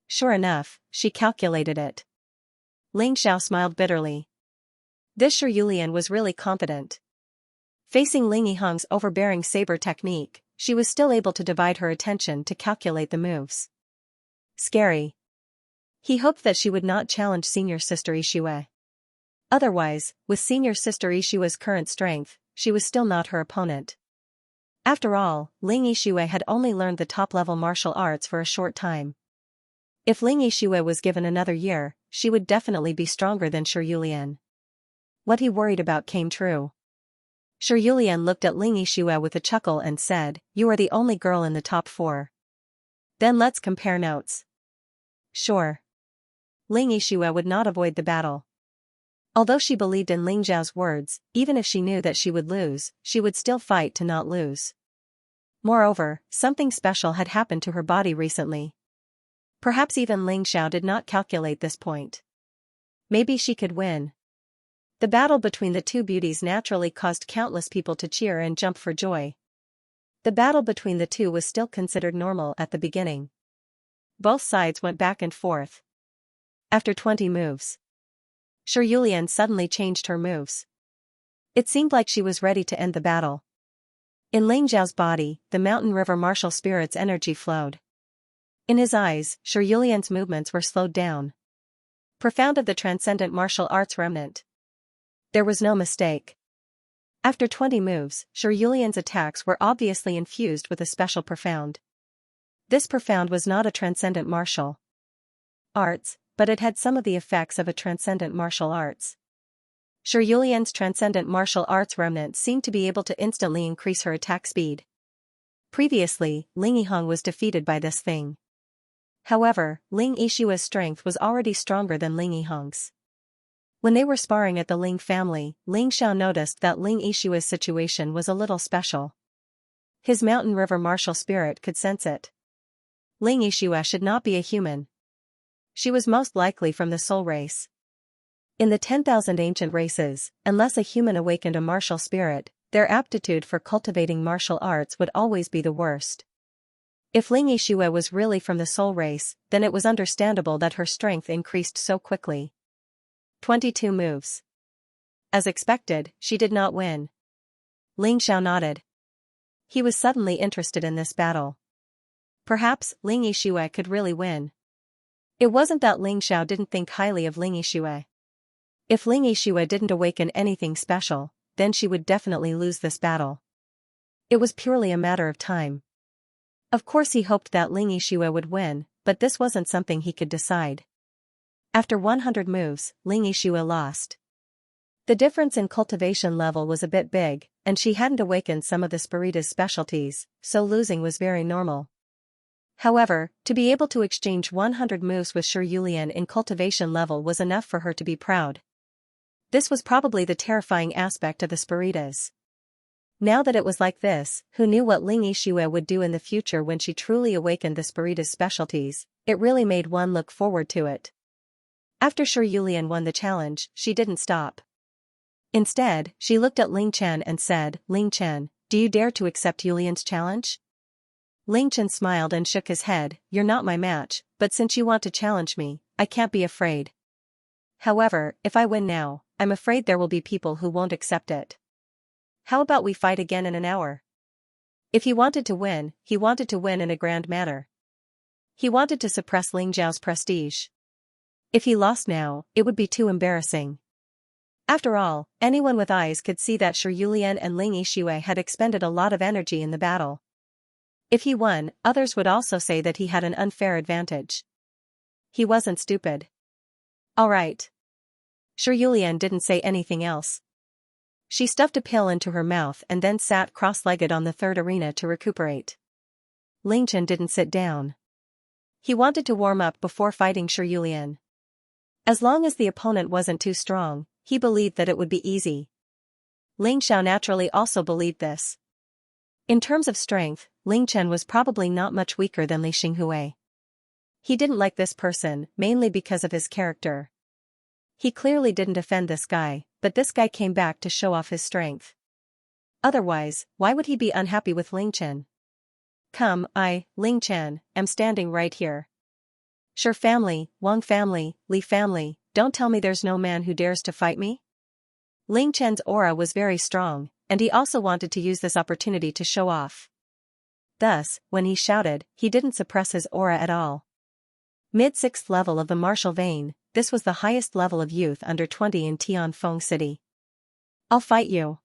Sure enough, she calculated it. Ling Xiao smiled bitterly. This Shi Yulian was really confident. Facing Ling Yiheng's overbearing saber technique, she was still able to divide her attention to calculate the moves. Scary. He hoped that she would not challenge senior sister Yixue. Otherwise, with senior sister Yixue's current strength, she was still not her opponent. After all, Ling Yixue had only learned the top-level martial arts for a short time. If Ling Yixue was given another year, she would definitely be stronger than Shi Yulian. What he worried about came true. Shi Yulian looked at Ling Yixue with a chuckle and said, "You are the only girl in the top 4. Then let's compare notes." Sure. Ling Yixue would not avoid the battle. Although she believed in Ling Zhao's words, even if she knew that she would lose, she would still fight to not lose. Moreover, something special had happened to her body recently. Perhaps even Ling Xiao did not calculate this point. Maybe she could win. The battle between the 2 beauties naturally caused countless people to cheer and jump for joy. The battle between the 2 was still considered normal at the beginning. Both sides went back and forth. After 20 moves, Shi Yulian suddenly changed her moves. It seemed like she was ready to end the battle. In Ling Zhao's body, the mountain river martial spirit's energy flowed. In his eyes, Shi Yulian's movements were slowed down. Profound of the transcendent martial arts remnant. There was no mistake. After 20 moves, Shi Yulian's attacks were obviously infused with a special profound. This profound was not a transcendent martial arts, but it had some of the effects of a transcendent martial arts. Shi Yulian's transcendent martial arts remnant seemed to be able to instantly increase her attack speed. Previously, Ling Yiheng was defeated by this thing. However, Ling Yixue's strength was already stronger than Ling Yiheng's. When they were sparring at the Ling family, Ling Xiao noticed that Ling Yixue's situation was a little special. His mountain river martial spirit could sense it. Ling Yixue should not be a human. She was most likely from the soul race. In the 10,000 ancient races, unless a human awakened a martial spirit, their aptitude for cultivating martial arts would always be the worst. If Ling Yixue was really from the soul race, then it was understandable that her strength increased so quickly. 22 moves. As expected, she did not win. Ling Xiao nodded. He was suddenly interested in this battle. Perhaps Ling Yixue could really win. It wasn't that Ling Xiao didn't think highly of Ling Yixue. If Ling Yixue didn't awaken anything special, then she would definitely lose this battle. It was purely a matter of time. Of course he hoped that Ling Yixue would win, but this wasn't something he could decide. After 100 moves, Ling Yixue lost. The difference in cultivation level was a bit big, and she hadn't awakened some of the Spirita's specialties, so losing was very normal. However, to be able to exchange 100 moves with Shi Yulian in cultivation level was enough for her to be proud. This was probably the terrifying aspect of the Spiritas. Now that it was like this, who knew what Ling Yixue would do in the future when she truly awakened the Spirita's specialties, it really made one look forward to it. After Shi Yulian won the challenge, she didn't stop. Instead, she looked at Ling Chen and said, "Ling Chen, do you dare to accept Yulian's challenge?" Ling Chen smiled and shook his head, "You're not my match, but since you want to challenge me, I can't be afraid. However, if I win now, I'm afraid there will be people who won't accept it. How about we fight again in an hour?" If he wanted to win, he wanted to win in a grand manner. He wanted to suppress Ling Zhao's prestige. If he lost now, it would be too embarrassing. After all, anyone with eyes could see that Shi Yulian and Ling Yixue had expended a lot of energy in the battle. If he won, others would also say that he had an unfair advantage. He wasn't stupid. All right. Xianxia didn't say anything else. She stuffed a pill into her mouth and then sat cross-legged on the third arena to recuperate. Lingchen didn't sit down. He wanted to warm up before fighting Xianxia. As long as the opponent wasn't too strong, he believed that it would be easy. Ling Xiao naturally also believed this. In terms of strength, Lingchen was probably not much weaker than Li Xinghui. He didn't like this person, mainly because of his character. He clearly didn't offend this guy, but this guy came back to show off his strength. Otherwise, why would he be unhappy with Lingchen? Come, Lingchen, am standing right here. Shi family, Wang family, Li family, don't tell me there's no man who dares to fight me? Lingchen's aura was very strong, and he also wanted to use this opportunity to show off. Thus, when he shouted, he didn't suppress his aura at all. Mid-6th level of the martial vein, this was the highest level of youth under 20 in Tianfeng City. I'll fight you.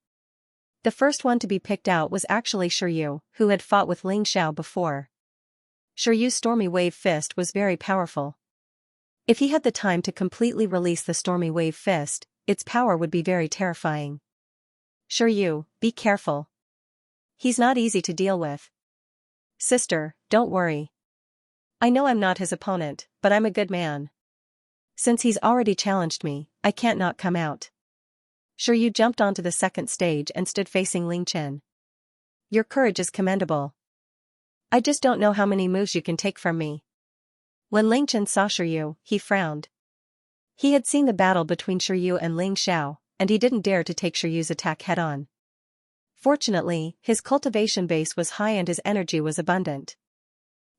The first one to be picked out was actually Shiryu, who had fought with Ling Xiao before. Shiryu's Stormy Wave Fist was very powerful. If he had the time to completely release the Stormy Wave Fist, its power would be very terrifying. Shiryu, be careful. He's not easy to deal with. Sister, don't worry. I know I'm not his opponent, but I'm a good man. Since he's already challenged me, I can't not come out. Shiryu jumped onto the second stage and stood facing Lingchen. Your courage is commendable. I just don't know how many moves you can take from me. When Lingchen saw Shiryu, he frowned. He had seen the battle between Shiryu and Ling Xiao, and he didn't dare to take Shiryu's attack head-on. Fortunately, his cultivation base was high and his energy was abundant.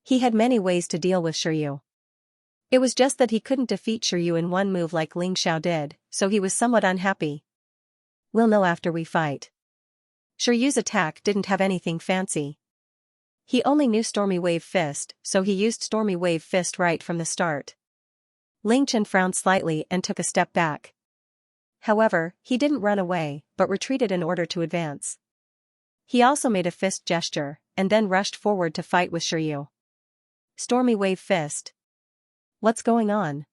He had many ways to deal with Shiryu. It was just that he couldn't defeat Shiryu in one move like Ling Xiao did, so he was somewhat unhappy. We'll know after we fight. Shiryu's attack didn't have anything fancy. He only knew Stormy Wave Fist, so he used Stormy Wave Fist right from the start. Lingchen frowned slightly and took a step back. However, he didn't run away, but retreated in order to advance. He also made a fist gesture, and then rushed forward to fight with Shiryu. Stormy Wave Fist. What's going on?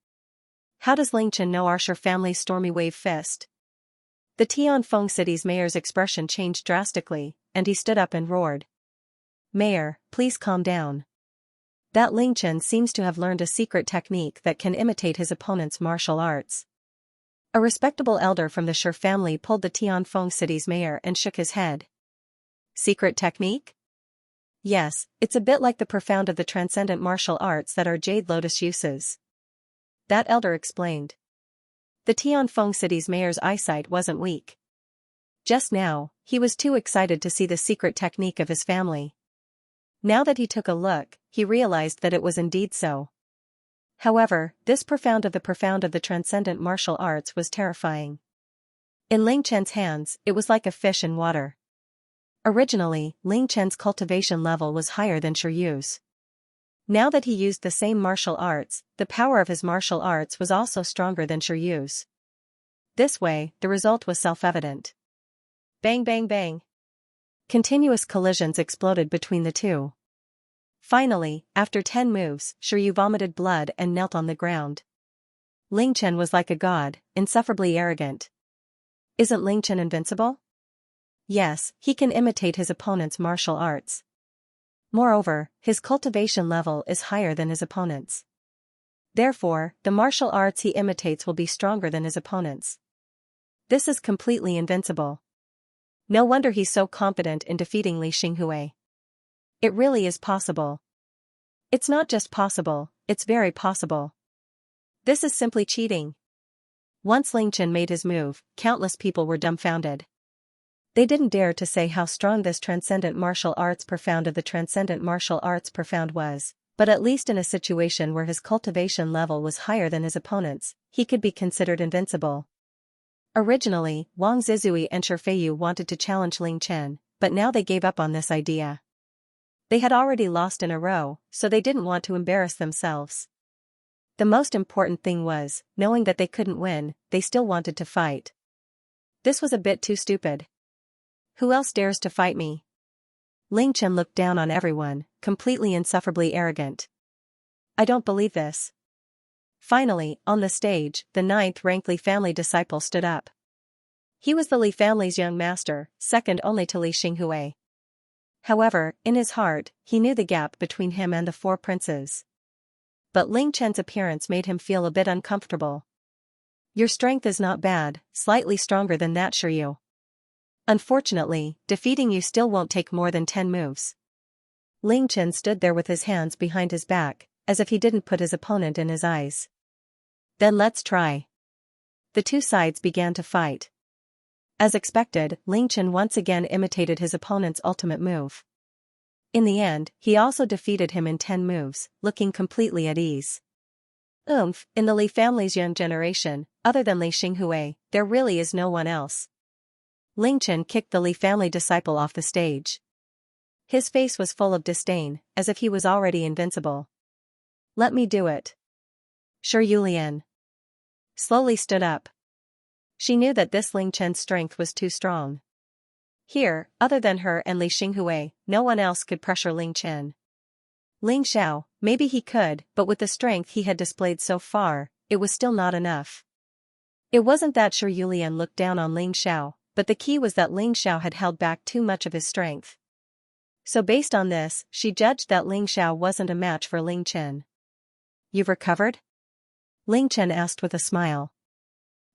How does Lingchen know our Shi family's Stormy Wave Fist? The Tianfeng City's mayor's expression changed drastically, and he stood up and roared. Mayor, please calm down. That Lingchen seems to have learned a secret technique that can imitate his opponent's martial arts. A respectable elder from the Shi family pulled the Tianfeng City's mayor and shook his head. Secret technique? Yes, it's a bit like the profound of the transcendent martial arts that our Jade Lotus uses. That elder explained. The Tianfeng City's mayor's eyesight wasn't weak. Just now, he was too excited to see the secret technique of his family. Now that he took a look, he realized that it was indeed so. However, this profound of the transcendent martial arts was terrifying. In Ling Chen's hands, it was like a fish in water. Originally, Ling Chen's cultivation level was higher than Shiryu's. Now that he used the same martial arts, the power of his martial arts was also stronger than Shiryu's. This way, the result was self-evident. Bang bang bang. Continuous collisions exploded between the two. Finally, after 10 moves, Shiryu vomited blood and knelt on the ground. Ling Chen was like a god, insufferably arrogant. Isn't Ling Chen invincible? Yes, he can imitate his opponent's martial arts. Moreover, his cultivation level is higher than his opponent's. Therefore, the martial arts he imitates will be stronger than his opponent's. This is completely invincible. No wonder he's so confident in defeating Li Xinghui. It really is possible. It's not just possible, it's very possible. This is simply cheating. Once Ling Chen made his move, countless people were dumbfounded. They didn't dare to say how strong this transcendent martial arts profound of the transcendent martial arts profound was, but at least in a situation where his cultivation level was higher than his opponent's, he could be considered invincible. Originally, Wang Zizui and Shi Feiyu wanted to challenge Ling Chen, but now they gave up on this idea. They had already lost in a row, so they didn't want to embarrass themselves. The most important thing was, knowing that they couldn't win, they still wanted to fight. This was a bit too stupid. Who else dares to fight me? Ling Chen looked down on everyone, completely insufferably arrogant. I don't believe this. Finally, on the stage, the ninth-ranked Li family disciple stood up. He was the Li family's young master, second only to Li Xinghui. However, in his heart, he knew the gap between him and the four princes. But Ling Chen's appearance made him feel a bit uncomfortable. Your strength is not bad, slightly stronger than that, Shiryu. Unfortunately, defeating you still won't take more than 10 moves. Ling Chen stood there with his hands behind his back, as if he didn't put his opponent in his eyes. Then let's try. The two sides began to fight. As expected, Ling Chen once again imitated his opponent's ultimate move. In the end, he also defeated him in 10 moves, looking completely at ease. In the Li family's young generation, other than Li Xinghui, there really is no one else. Ling Chen kicked the Li family disciple off the stage. His face was full of disdain, as if he was already invincible. Let me do it. Shiryu Lian slowly stood up. She knew that this Ling Chen's strength was too strong. Here, other than her and Li Xinghui, no one else could pressure Ling Chen. Ling Xiao, maybe he could, but with the strength he had displayed so far, it was still not enough. It wasn't that Shiryu Lian looked down on Ling Xiao, but the key was that Ling Xiao had held back too much of his strength. So based on this, she judged that Ling Xiao wasn't a match for Ling Chen. You've recovered? Ling Chen asked with a smile.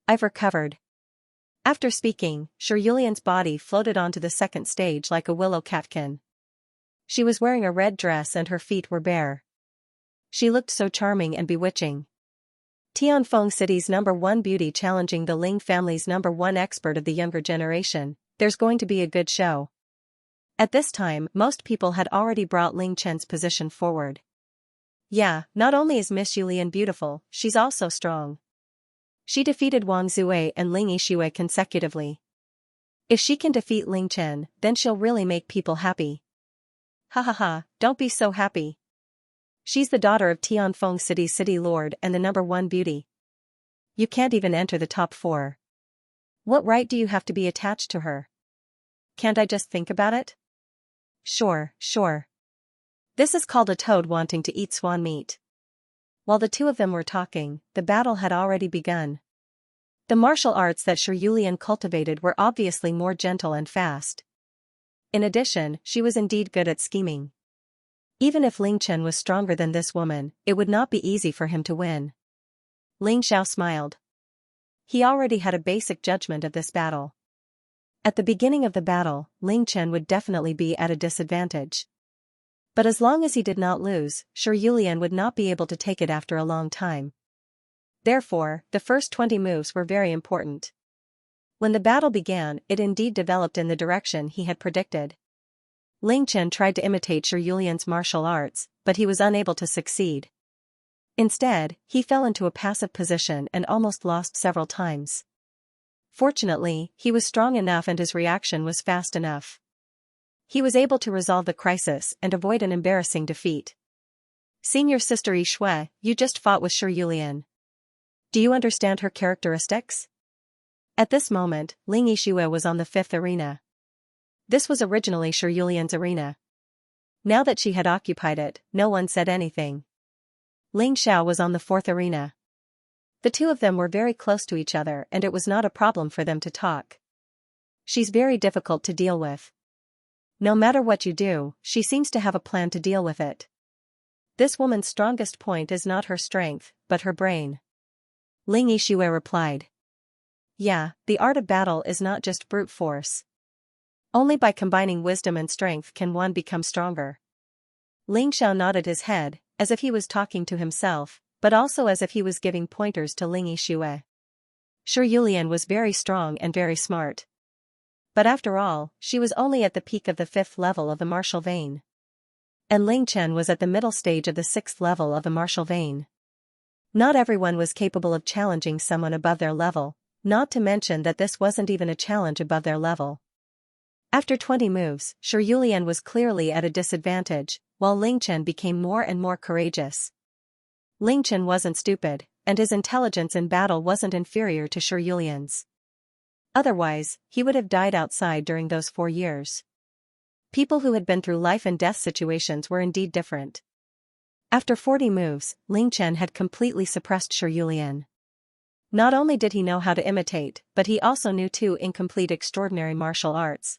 I've recovered. After speaking, Shiryu Lian's body floated onto the second stage like a willow catkin. She was wearing a red dress and her feet were bare. She looked so charming and bewitching. Tianfeng City's #1 beauty challenging the Ling family's #1 expert of the younger generation, there's going to be a good show. At this time, most people had already brought Ling Chen's position forward. Yeah, not only is Miss Yulian beautiful, she's also strong. She defeated Wang Zue and Ling Yixue consecutively. If she can defeat Ling Chen, then she'll really make people happy. Ha ha ha, don't be so happy. She's the daughter of Tianfeng City's city lord and the #1 beauty. You can't even enter the top 4. What right do you have to be attached to her? Can't I just think about it? Sure. This is called a toad wanting to eat swan meat. While the two of them were talking, the battle had already begun. The martial arts that Shiryu Lian cultivated were obviously more gentle and fast. In addition, she was indeed good at scheming. Even if Ling Chen was stronger than this woman, it would not be easy for him to win. Ling Xiao smiled. He already had a basic judgment of this battle. At the beginning of the battle, Ling Chen would definitely be at a disadvantage. But as long as he did not lose, Shiryu Lian would not be able to take it after a long time. Therefore, the first 20 moves were very important. When the battle began, it indeed developed in the direction he had predicted. Ling Chen tried to imitate Shiryu Lian's martial arts, but he was unable to succeed. Instead, he fell into a passive position and almost lost several times. Fortunately, he was strong enough and his reaction was fast enough. He was able to resolve the crisis and avoid an embarrassing defeat. Senior Sister Yixue, you just fought with Shiryu Lian. Do you understand her characteristics? At this moment, Ling Yixue was on the 5th arena. This was originally Shiryu Lian's arena. Now that she had occupied it, no one said anything. Ling Xiao was on the 4th arena. The two of them were very close to each other and it was not a problem for them to talk. She's very difficult to deal with. No matter what you do, she seems to have a plan to deal with it. This woman's strongest point is not her strength, but her brain. Ling Yixue replied. Yeah, the art of battle is not just brute force. Only by combining wisdom and strength can one become stronger. Ling Xiao nodded his head, as if he was talking to himself, but also as if he was giving pointers to Ling Yixue. Shiryu Lian was very strong and very smart. But after all, she was only at the peak of the 5th level of the martial vein. And Ling Chen was at the middle stage of the 6th level of the martial vein. Not everyone was capable of challenging someone above their level, not to mention that this wasn't even a challenge above their level. After 20 moves, Shiryu Lian was clearly at a disadvantage, while Ling Chen became more and more courageous. Ling Chen wasn't stupid, and his intelligence in battle wasn't inferior to Shiryu Lian's. Otherwise, he would have died outside during those 4 years. People who had been through life and death situations were indeed different. After 40 moves, Ling Chen had completely suppressed Shi Yulian. Not only did he know how to imitate, but he also knew two incomplete extraordinary martial arts.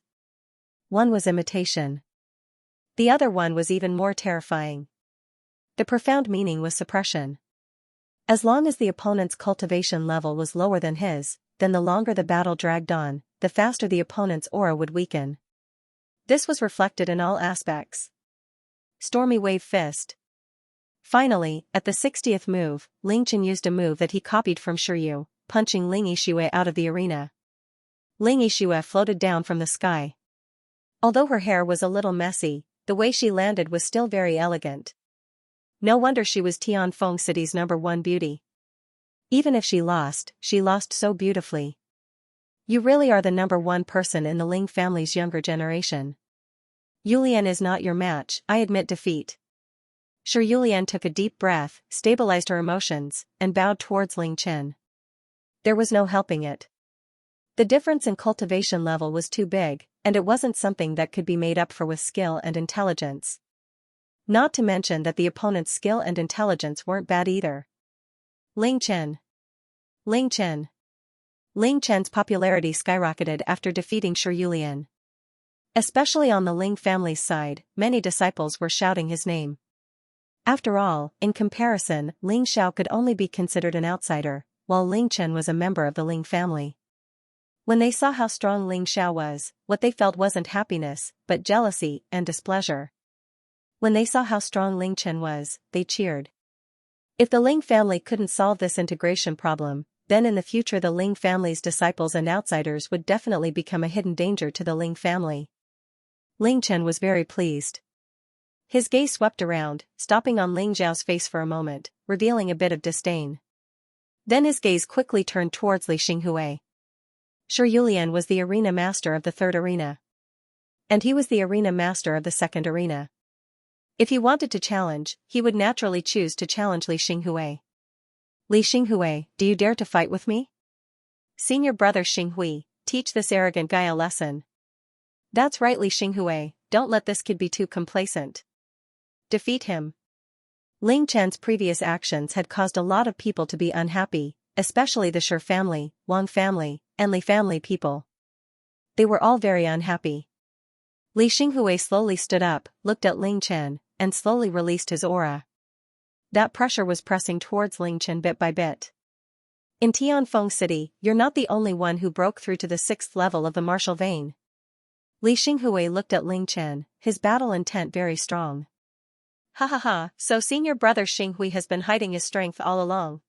One was imitation. The other one was even more terrifying. The profound meaning was suppression. As long as the opponent's cultivation level was lower than his, then the longer the battle dragged on, the faster the opponent's aura would weaken. This was reflected in all aspects. Stormy Wave Fist. Finally, at the 60th move, Ling Chen used a move that he copied from Shiryu, punching Ling Yixue out of the arena. Ling Yixue floated down from the sky. Although her hair was a little messy, the way she landed was still very elegant. No wonder she was Tianfeng City's #1 beauty. Even if she lost so beautifully. You really are the #1 person in the Ling family's younger generation. Yulian is not your match, I admit defeat. Shi Yulian took a deep breath, stabilized her emotions, and bowed towards Ling Chen. There was no helping it. The difference in cultivation level was too big, and it wasn't something that could be made up for with skill and intelligence. Not to mention that the opponent's skill and intelligence weren't bad either. Ling Chen. Ling Chen. Ling Chen's popularity skyrocketed after defeating Shi Yulian. Especially on the Ling family's side, many disciples were shouting his name. After all, in comparison, Ling Xiao could only be considered an outsider, while Ling Chen was a member of the Ling family. When they saw how strong Ling Xiao was, what they felt wasn't happiness, but jealousy and displeasure. When they saw how strong Ling Chen was, they cheered. If the Ling family couldn't solve this integration problem, then in the future the Ling family's disciples and outsiders would definitely become a hidden danger to the Ling family. Ling Chen was very pleased. His gaze swept around, stopping on Ling Zhao's face for a moment, revealing a bit of disdain. Then his gaze quickly turned towards Li Xinghui. Shi Yulian was the arena master of the 3rd arena. And he was the arena master of the 2nd arena. If he wanted to challenge, he would naturally choose to challenge Li Xinghui. Li Xinghui, do you dare to fight with me? Senior brother Xinghui, teach this arrogant guy a lesson. That's right, Li Xinghui, don't let this kid be too complacent. Defeat him. Ling Chen's previous actions had caused a lot of people to be unhappy, especially the Shi family, Wang family, and Li family people. They were all very unhappy. Li Xinghui slowly stood up, looked at Ling Chen, and slowly released his aura. That pressure was pressing towards Ling Chen bit by bit. In Tianfeng City, you're not the only one who broke through to the 6th level of the martial vein. Li Xinghui looked at Ling Chen, his battle intent very strong. Ha ha ha, so senior brother Xinghui has been hiding his strength all along.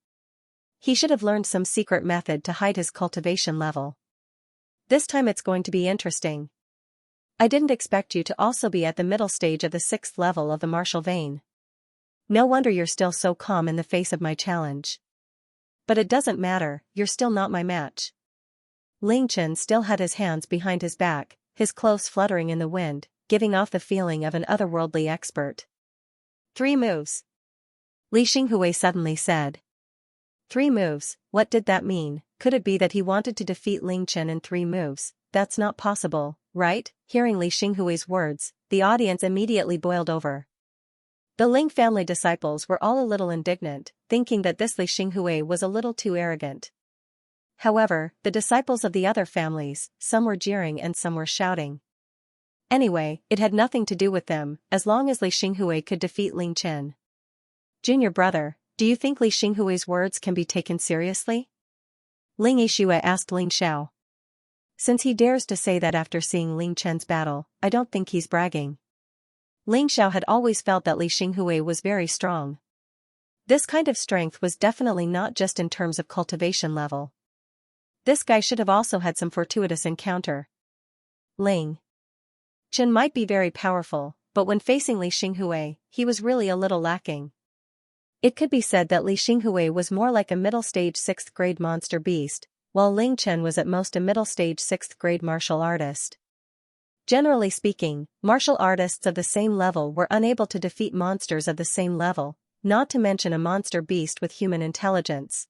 He should have learned some secret method to hide his cultivation level. This time it's going to be interesting. I didn't expect you to also be at the middle stage of the 6th level of the martial vein. No wonder you're still so calm in the face of my challenge. But it doesn't matter, you're still not my match. Ling Chen still had his hands behind his back, his clothes fluttering in the wind, giving off the feeling of an otherworldly expert. 3 moves. Li Xinghui suddenly said. 3 moves, what did that mean? Could it be that he wanted to defeat Ling Chen in 3 moves? That's not possible, right? Hearing Li Xinghui's words, the audience immediately boiled over. The Ling family disciples were all a little indignant, thinking that this Li Xinghui was a little too arrogant. However, the disciples of the other families, some were jeering and some were shouting. Anyway, it had nothing to do with them, as long as Li Xinghui could defeat Ling Chen. Junior brother, do you think Li Xinghui's words can be taken seriously? Ling Yixue asked Ling Xiao. Since he dares to say that after seeing Ling Chen's battle, I don't think he's bragging. Ling Xiao had always felt that Li Xinghui was very strong. This kind of strength was definitely not just in terms of cultivation level. This guy should have also had some fortuitous encounter. Ling Chen might be very powerful, but when facing Li Xinghui, he was really a little lacking. It could be said that Li Xinghui was more like a middle-stage 6th grade monster beast, while Ling Chen was at most a middle-stage 6th grade martial artist. Generally speaking, martial artists of the same level were unable to defeat monsters of the same level, not to mention a monster beast with human intelligence.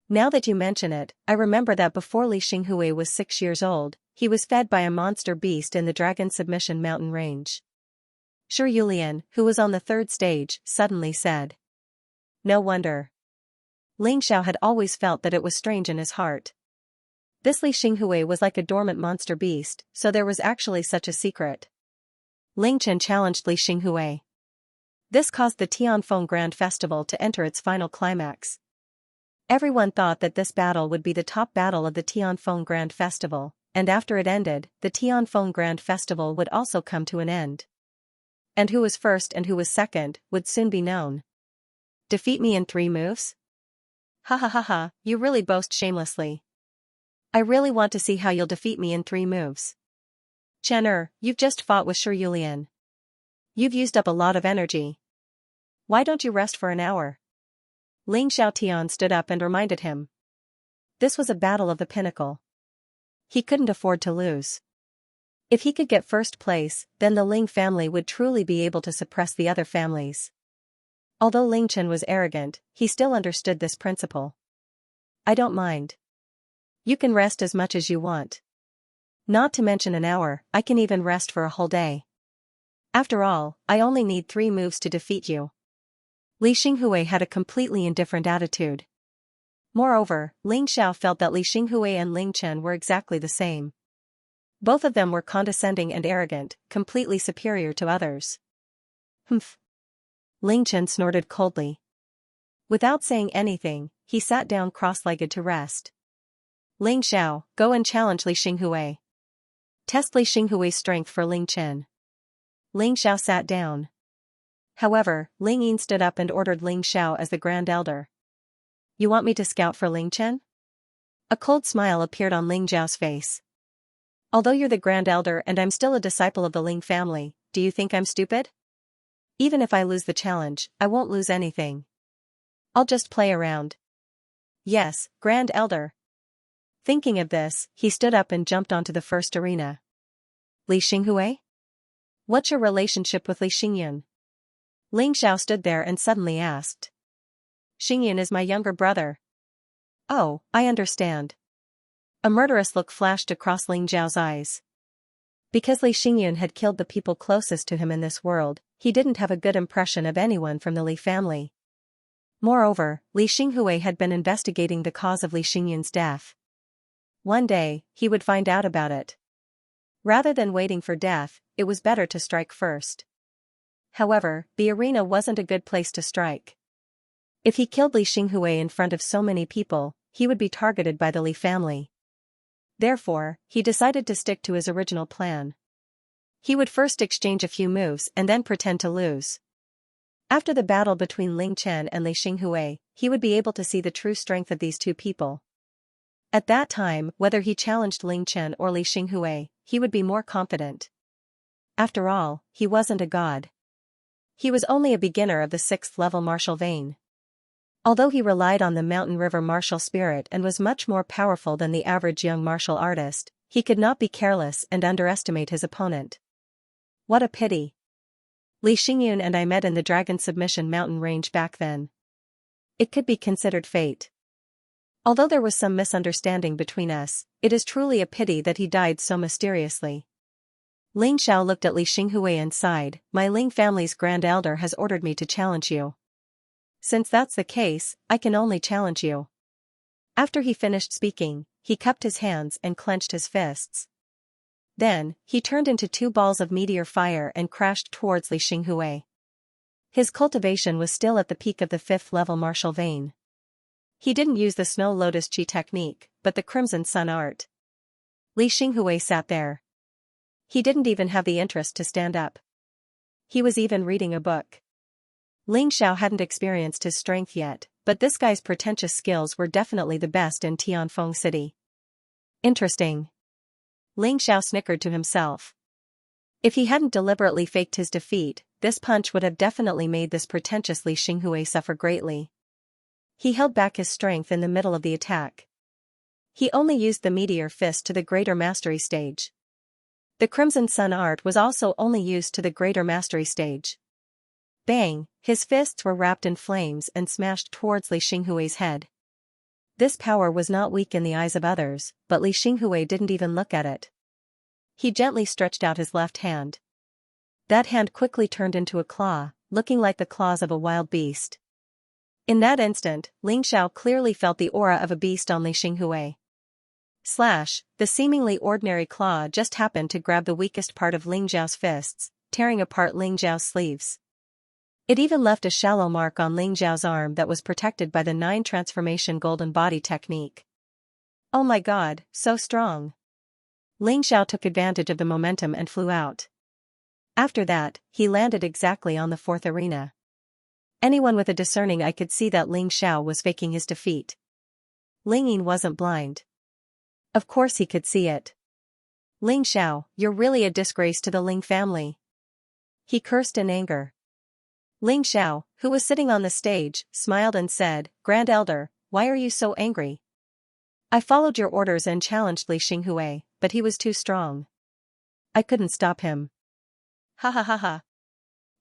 Now that you mention it, I remember that before Li Xinghui was 6 years old, he was fed by a monster beast in the Dragon Submission mountain range. Xianxia, who was on the third stage, suddenly said. No wonder. Ling Xiao had always felt that it was strange in his heart. This Li Xinghui was like a dormant monster beast, so there was actually such a secret. Ling Chen challenged Li Xinghui. This caused the Tianfeng Grand Festival to enter its final climax. Everyone thought that this battle would be the top battle of the Tianfeng Grand Festival, and after it ended, the Tianfeng Grand Festival would also come to an end. And who was first and who was second would soon be known. Defeat me in 3 moves? Ha ha ha ha, you really boast shamelessly. I really want to see how you'll defeat me in 3 moves. Chen, you've just fought with Xianxia. You've used up a lot of energy. Why don't you rest for an hour? Ling Xiaotian stood up and reminded him. This was a battle of the pinnacle. He couldn't afford to lose. If he could get first place, then the Ling family would truly be able to suppress the other families. Although Ling Chen was arrogant, he still understood this principle. I don't mind. You can rest as much as you want. Not to mention an hour, I can even rest for a whole day. After all, I only need 3 moves to defeat you. Li Xinghui had a completely indifferent attitude. Moreover, Ling Xiao felt that Li Xinghui and Ling Chen were exactly the same. Both of them were condescending and arrogant, completely superior to others. Humph. Ling Chen snorted coldly. Without saying anything, he sat down cross-legged to rest. Ling Xiao, go and challenge Li Xinghui. Test Li Xinghui's strength for Ling Chen. Ling Xiao sat down. However, Ling Yin stood up and ordered Ling Xiao as the Grand Elder. You want me to scout for Ling Chen? A cold smile appeared on Ling Zhao's face. Although you're the Grand Elder and I'm still a disciple of the Ling family, do you think I'm stupid? Even if I lose the challenge, I won't lose anything. I'll just play around. Yes, Grand Elder. Thinking of this, he stood up and jumped onto the first arena. Li Xinghui? What's your relationship with Li Xingyan? Ling Xiao stood there and suddenly asked. Xingyan is my younger brother. Oh, I understand. A murderous look flashed across Ling Zhao's eyes. Because Li Xingyan had killed the people closest to him in this world, he didn't have a good impression of anyone from the Li family. Moreover, Li Xinghui had been investigating the cause of Li Xingyan's death. One day, he would find out about it. Rather than waiting for death, it was better to strike first. However, the arena wasn't a good place to strike. If he killed Li Xinghui in front of so many people, he would be targeted by the Li family. Therefore, he decided to stick to his original plan. He would first exchange a few moves and then pretend to lose. After the battle between Ling Chen and Li Xinghui, he would be able to see the true strength of these two people. At that time, whether he challenged Ling Chen or Li Xinghui, he would be more confident. After all, he wasn't a god. He was only a beginner of the 6th level martial vein. Although he relied on the mountain river martial spirit and was much more powerful than the average young martial artist, he could not be careless and underestimate his opponent. What a pity. Li Xingyan and I met in the Dragon Submission mountain range back then. It could be considered fate. Although there was some misunderstanding between us, it is truly a pity that he died so mysteriously. Ling Xiao looked at Li Xinghui and sighed, my Ling family's Grand Elder has ordered me to challenge you. Since that's the case, I can only challenge you. After he finished speaking, he cupped his hands and clenched his fists. Then, he turned into 2 balls of meteor fire and crashed towards Li Xinghui. His cultivation was still at the peak of the 5th level martial vein. He didn't use the Snow Lotus Chi technique, but the Crimson Sun art. Li Xinghui sat there. He didn't even have the interest to stand up. He was even reading a book. Ling Xiao hadn't experienced his strength yet, but this guy's pretentious skills were definitely the best in Tianfeng City. Interesting. Ling Xiao snickered to himself. If he hadn't deliberately faked his defeat, this punch would have definitely made this pretentious Li Xinghui suffer greatly. He held back his strength in the middle of the attack. He only used the meteor fist to the greater mastery stage. The Crimson Sun art was also only used to the greater mastery stage. Bang, his fists were wrapped in flames and smashed towards Li Xinghui's head. This power was not weak in the eyes of others, but Li Xinghui didn't even look at it. He gently stretched out his left hand. That hand quickly turned into a claw, looking like the claws of a wild beast. In that instant, Ling Xiao clearly felt the aura of a beast on Li Xinghui. Slash, the seemingly ordinary claw just happened to grab the weakest part of Ling Xiao's fists, tearing apart Ling Xiao's sleeves. It even left a shallow mark on Ling Xiao's arm that was protected by the 9 transformation golden body technique. Oh my god, so strong. Ling Xiao took advantage of the momentum and flew out. After that, he landed exactly on the 4th arena. Anyone with a discerning eye could see that Ling Xiao was faking his defeat. Ling Yin wasn't blind. Of course he could see it. Ling Xiao, you're really a disgrace to the Ling family. He cursed in anger. Ling Xiao, who was sitting on the stage, smiled and said, Grand Elder, why are you so angry? I followed your orders and challenged Li Xinghui, but he was too strong. I couldn't stop him. Ha ha ha ha.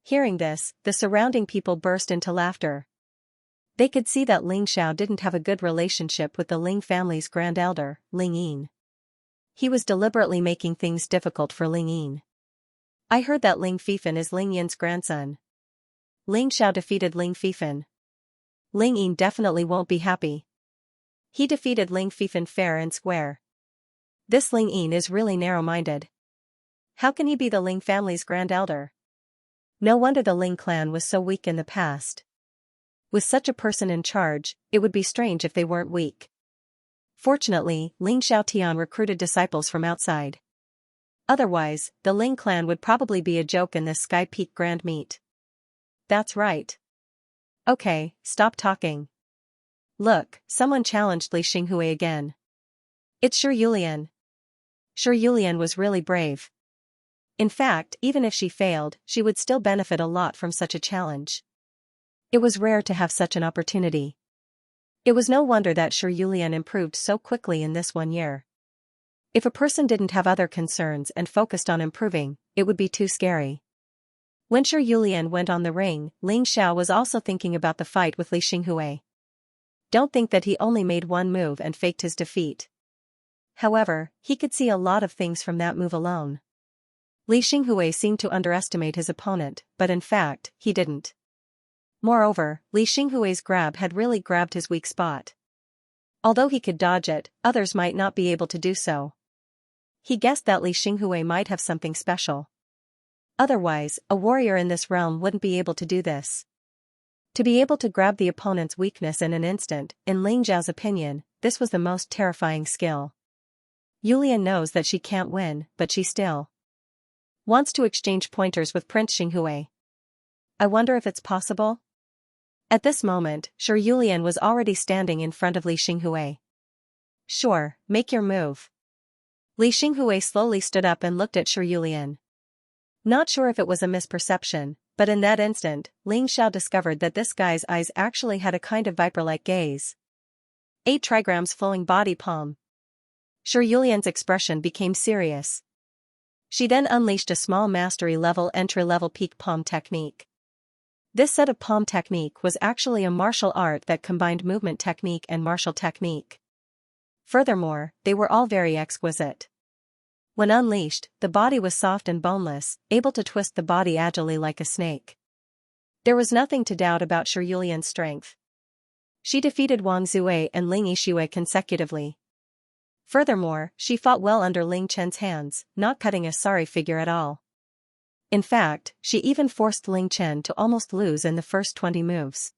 Hearing this, the surrounding people burst into laughter. They could see that Ling Xiao didn't have a good relationship with the Ling family's grand elder, Ling Yin. He was deliberately making things difficult for Ling Yin. I heard that Ling Fifan is Ling Yin's grandson. Ling Xiao defeated Ling Fifan. Ling Yin definitely won't be happy. He defeated Ling Fifan fair and square. This Ling Yin is really narrow-minded. How can he be the Ling family's grand elder? No wonder the Ling clan was so weak in the past. With such a person in charge, it would be strange if they weren't weak. Fortunately, Ling Xiaotian recruited disciples from outside. Otherwise, the Ling clan would probably be a joke in this Sky Peak Grand Meet. That's right. Okay, stop talking. Look, someone challenged Li Xinghui again. It's Shi Yulian. Shi Yulian was really brave. In fact, even if she failed, she would still benefit a lot from such a challenge. It was rare to have such an opportunity. It was no wonder that Shi Yulian improved so quickly in this 1 year. If a person didn't have other concerns and focused on improving, it would be too scary. When Shi Yulian went on the ring, Ling Xiao was also thinking about the fight with Li Xinghui. Don't think that he only made one move and faked his defeat. However, he could see a lot of things from that move alone. Li Xinghui seemed to underestimate his opponent, but in fact, he didn't. Moreover, Li Xinghui's grab had really grabbed his weak spot. Although he could dodge it, others might not be able to do so. He guessed that Li Xinghui might have something special. Otherwise, a warrior in this realm wouldn't be able to do this. To be able to grab the opponent's weakness in an instant, in Ling Zhao's opinion, this was the most terrifying skill. Yulian knows that she can't win, but she still wants to exchange pointers with Prince Xinghui. I wonder if it's possible? At this moment, Shi Yulian was already standing in front of Li Xinghui. Sure, make your move. Li Xinghui slowly stood up and looked at Shi Yulian. Not sure if it was a misperception, but in that instant, Ling Xiao discovered that this guy's eyes actually had a kind of viper-like gaze. 8 trigrams flowing body palm. Shi Yulian's expression became serious. She then unleashed a small mastery-level entry-level peak palm technique. This set of palm technique was actually a martial art that combined movement technique and martial technique. Furthermore, they were all very exquisite. When unleashed, the body was soft and boneless, able to twist the body agilely like a snake. There was nothing to doubt about Shi Yulian's strength. She defeated Wang Zue and Ling Yishui consecutively. Furthermore, she fought well under Ling Chen's hands, not cutting a sorry figure at all. In fact, she even forced Ling Chen to almost lose in the first 20 moves.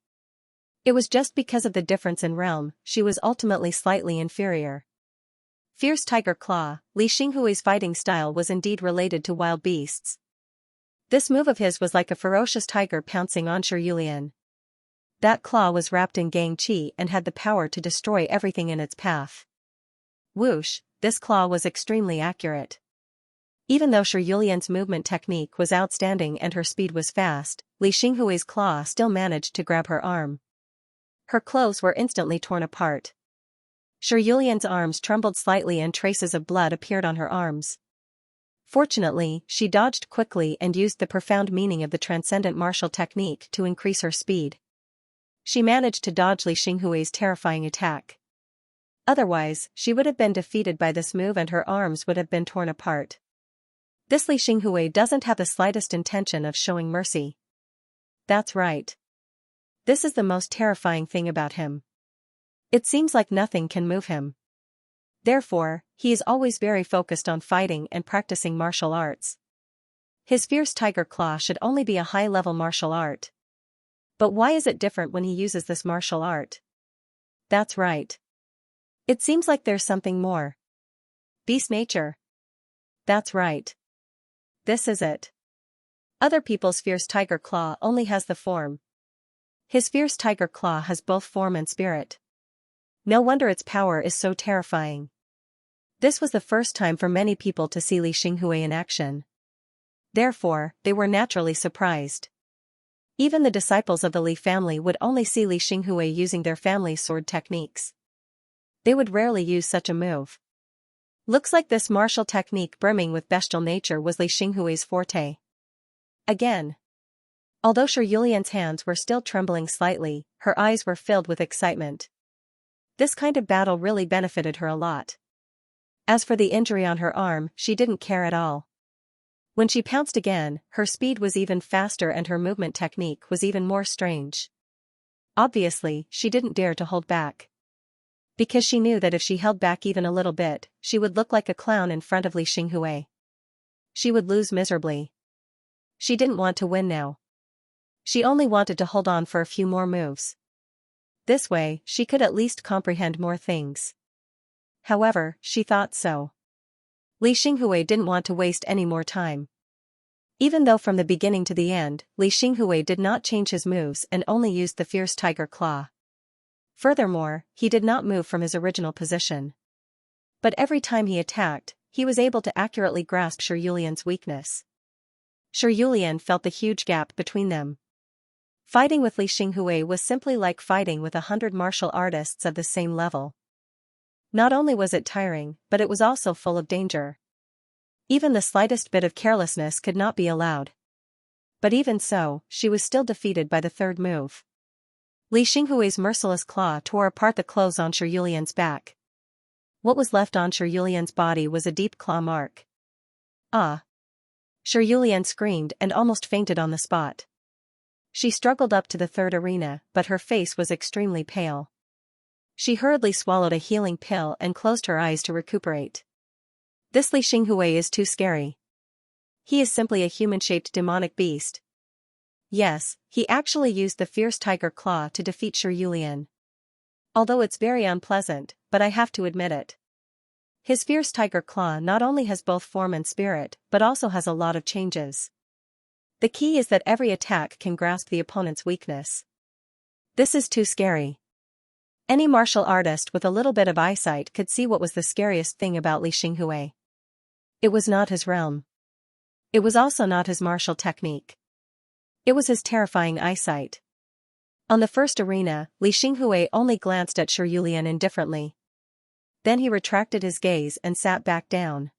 It was just because of the difference in realm, she was ultimately slightly inferior. Fierce Tiger Claw, Li Xinghui's fighting style was indeed related to wild beasts. This move of his was like a ferocious tiger pouncing on Shi Yulian. That claw was wrapped in Gang Qi and had the power to destroy everything in its path. Whoosh, this claw was extremely accurate. Even though Shi Yulian's movement technique was outstanding and her speed was fast, Li Xinghui's claw still managed to grab her arm. Her clothes were instantly torn apart. Shi Yulian's arms trembled slightly and traces of blood appeared on her arms. Fortunately, she dodged quickly and used the profound meaning of the transcendent martial technique to increase her speed. She managed to dodge Li Xinghui's terrifying attack. Otherwise, she would have been defeated by this move and her arms would have been torn apart. This Li Xinghui doesn't have the slightest intention of showing mercy. That's right. This is the most terrifying thing about him. It seems like nothing can move him. Therefore, he is always very focused on fighting and practicing martial arts. His fierce tiger claw should only be a high-level martial art. But why is it different when he uses this martial art? That's right. It seems like there's something more. Beast nature. That's right. This is it. Other people's fierce tiger claw only has the form. His fierce tiger claw has both form and spirit. No wonder its power is so terrifying. This was the first time for many people to see Li Xinghui in action. Therefore, they were naturally surprised. Even the disciples of the Li family would only see Li Xinghui using their family's sword techniques. They would rarely use such a move. Looks like this martial technique brimming with bestial nature was Li Xinghui's forte. Again. Although Shi Yulian's hands were still trembling slightly, her eyes were filled with excitement. This kind of battle really benefited her a lot. As for the injury on her arm, she didn't care at all. When she pounced again, her speed was even faster and her movement technique was even more strange. Obviously, she didn't dare to hold back. Because she knew that if she held back even a little bit, she would look like a clown in front of Li Xinghui. She would lose miserably. She didn't want to win now. She only wanted to hold on for a few more moves. This way, she could at least comprehend more things. However, she thought so. Li Xinghui didn't want to waste any more time. Even though from the beginning to the end, Li Xinghui did not change his moves and only used the fierce tiger claw. Furthermore, he did not move from his original position. But every time he attacked, he was able to accurately grasp Shi Yulian's weakness. Shi Yulian felt the huge gap between them. Fighting with Li Xinghui was simply like fighting with 100 martial artists of the same level. Not only was it tiring, but it was also full of danger. Even the slightest bit of carelessness could not be allowed. But even so, she was still defeated by the third move. Li Xinghui's merciless claw tore apart the clothes on Shi Yulian's back. What was left on Shi Yulian's body was a deep claw mark. Ah! Shi Yulian screamed and almost fainted on the spot. She struggled up to the third arena, but her face was extremely pale. She hurriedly swallowed a healing pill and closed her eyes to recuperate. This Li Xinghui is too scary. He is simply a human-shaped demonic beast. Yes, he actually used the fierce tiger claw to defeat Shi Yulian. Although it's very unpleasant, but I have to admit it. His fierce tiger claw not only has both form and spirit, but also has a lot of changes. The key is that every attack can grasp the opponent's weakness. This is too scary. Any martial artist with a little bit of eyesight could see what was the scariest thing about Li Xinghui. It was not his realm. It was also not his martial technique. It was his terrifying eyesight. On the first arena, Li Xinghui only glanced at Shi Yulian indifferently. Then he retracted his gaze and sat back down.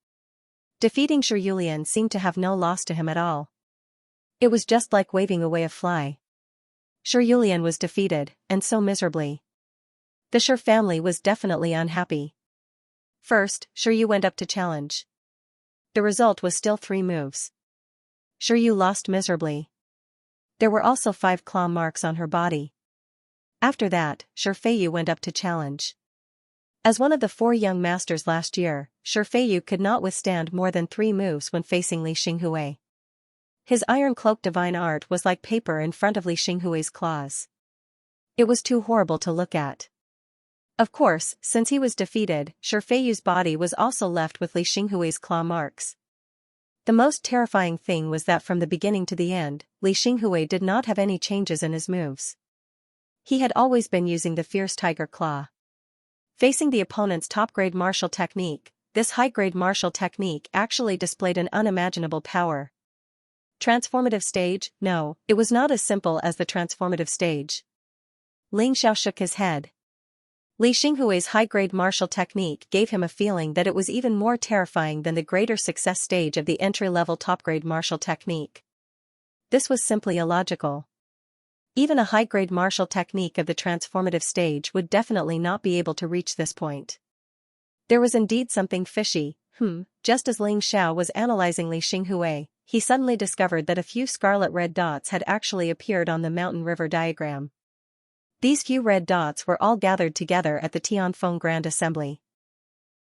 Defeating Shi Yulian seemed to have no loss to him at all. It was just like waving away a fly. Shi Yulian was defeated, and so miserably. The Shi family was definitely unhappy. First, Shi Yu went up to challenge. The result was still 3 moves. Shi Yu lost miserably. There were also 5 claw marks on her body. After that, Shi Feiyu went up to challenge. As one of the 4 young masters last year, Shi Feiyu could not withstand more than 3 moves when facing Li Xinghui. His iron cloak divine art was like paper in front of Li Xinghui's claws. It was too horrible to look at. Of course, since he was defeated, Shi Feiyu's body was also left with Li Xinghui's claw marks. The most terrifying thing was that from the beginning to the end, Li Xinghui did not have any changes in his moves. He had always been using the fierce tiger claw. Facing the opponent's top-grade martial technique, this high-grade martial technique actually displayed an unimaginable power. Transformative stage? No, it was not as simple as the transformative stage. Ling Xiao shook his head. Li Xinghui's high-grade martial technique gave him a feeling that it was even more terrifying than the greater success stage of the entry-level top-grade martial technique. This was simply illogical. Even a high-grade martial technique of the transformative stage would definitely not be able to reach this point. There was indeed something fishy, Just as Ling Xiao was analyzing Li Xinghui, he suddenly discovered that a few scarlet red dots had actually appeared on the mountain river diagram. These few red dots were all gathered together at the Tianfeng Grand Assembly.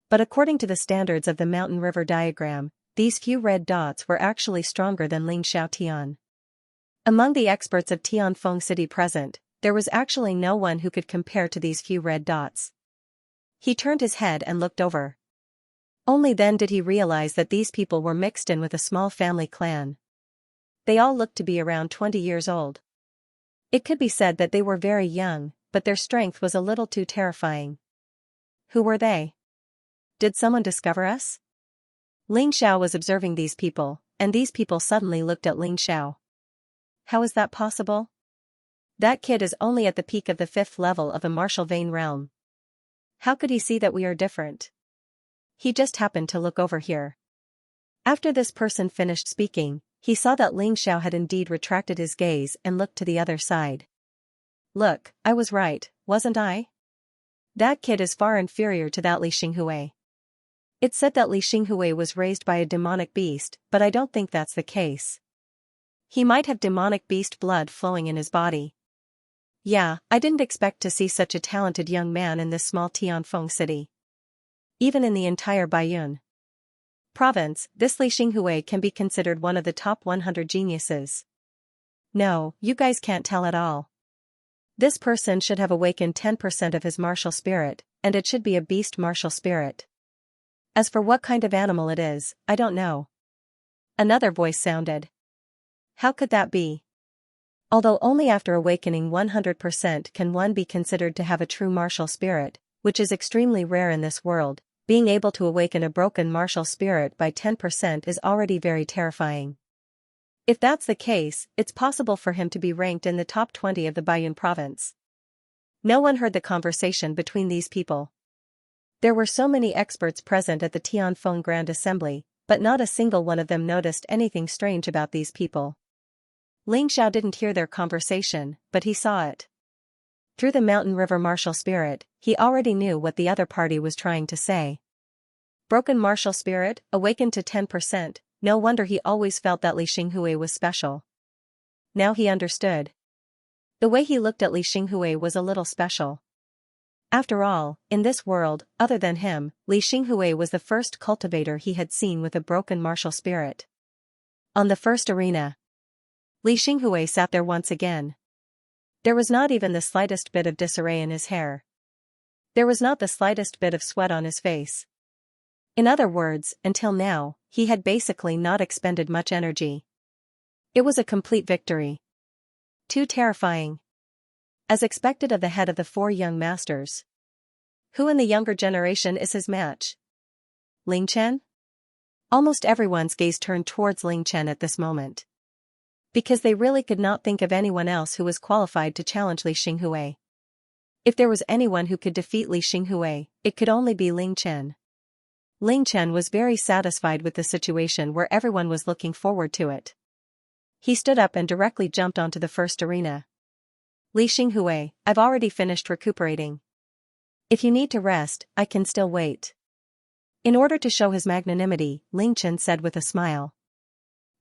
But according to the standards of the mountain river diagram, these few red dots were actually stronger than Ling Xiao Tian. Among the experts of Tianfeng City present, there was actually no one who could compare to these few red dots. He turned his head and looked over. Only then did he realize that these people were mixed in with a small family clan. They all looked to be around 20 years old. It could be said that they were very young, but their strength was a little too terrifying. Who were they? Did someone discover us? Ling Xiao was observing these people, and these people suddenly looked at Ling Xiao. How is that possible? That kid is only at the peak of the 5th level of a martial vein realm. How could he see that we are different? He just happened to look over here. After this person finished speaking, he saw that Ling Xiao had indeed retracted his gaze and looked to the other side. Look, I was right, wasn't I? That kid is far inferior to that Li Xinghui. It said that Li Xinghui was raised by a demonic beast, but I don't think that's the case. He might have demonic beast blood flowing in his body. Yeah, I didn't expect to see such a talented young man in this small Tianfeng city. Even in the entire Baiyun province, this Li Xinghui can be considered one of the top 100 geniuses. No, you guys can't tell at all. This person should have awakened 10% of his martial spirit, and it should be a beast martial spirit. As for what kind of animal it is, I don't know. Another voice sounded. How could that be? Although only after awakening 100% can one be considered to have a true martial spirit, which is extremely rare in this world, being able to awaken a broken martial spirit by 10% is already very terrifying. If that's the case, it's possible for him to be ranked in the top 20 of the Baiyun province. No one heard the conversation between these people. There were so many experts present at the Tianfeng Grand Assembly, but not a single one of them noticed anything strange about these people. Ling Xiao didn't hear their conversation, but he saw it. Through the mountain river martial spirit, he already knew what the other party was trying to say. Broken martial spirit, awakened to 10%, no wonder he always felt that Li Xinghui was special. Now he understood. The way he looked at Li Xinghui was a little special. After all, in this world, other than him, Li Xinghui was the first cultivator he had seen with a broken martial spirit. On the first arena, Li Xinghui sat there once again. There was not even the slightest bit of disarray in his hair. There was not the slightest bit of sweat on his face. In other words, until now, he had basically not expended much energy. It was a complete victory. Too terrifying. As expected of the head of the 4 young masters. Who in the younger generation is his match? Ling Chen? Almost everyone's gaze turned towards Ling Chen at this moment. Because they really could not think of anyone else who was qualified to challenge Li Xinghui. If there was anyone who could defeat Li Xinghui, it could only be Ling Chen. Ling Chen was very satisfied with the situation where everyone was looking forward to it. He stood up and directly jumped onto the first arena. Li Xinghui, I've already finished recuperating. If you need to rest, I can still wait. In order to show his magnanimity, Ling Chen said with a smile.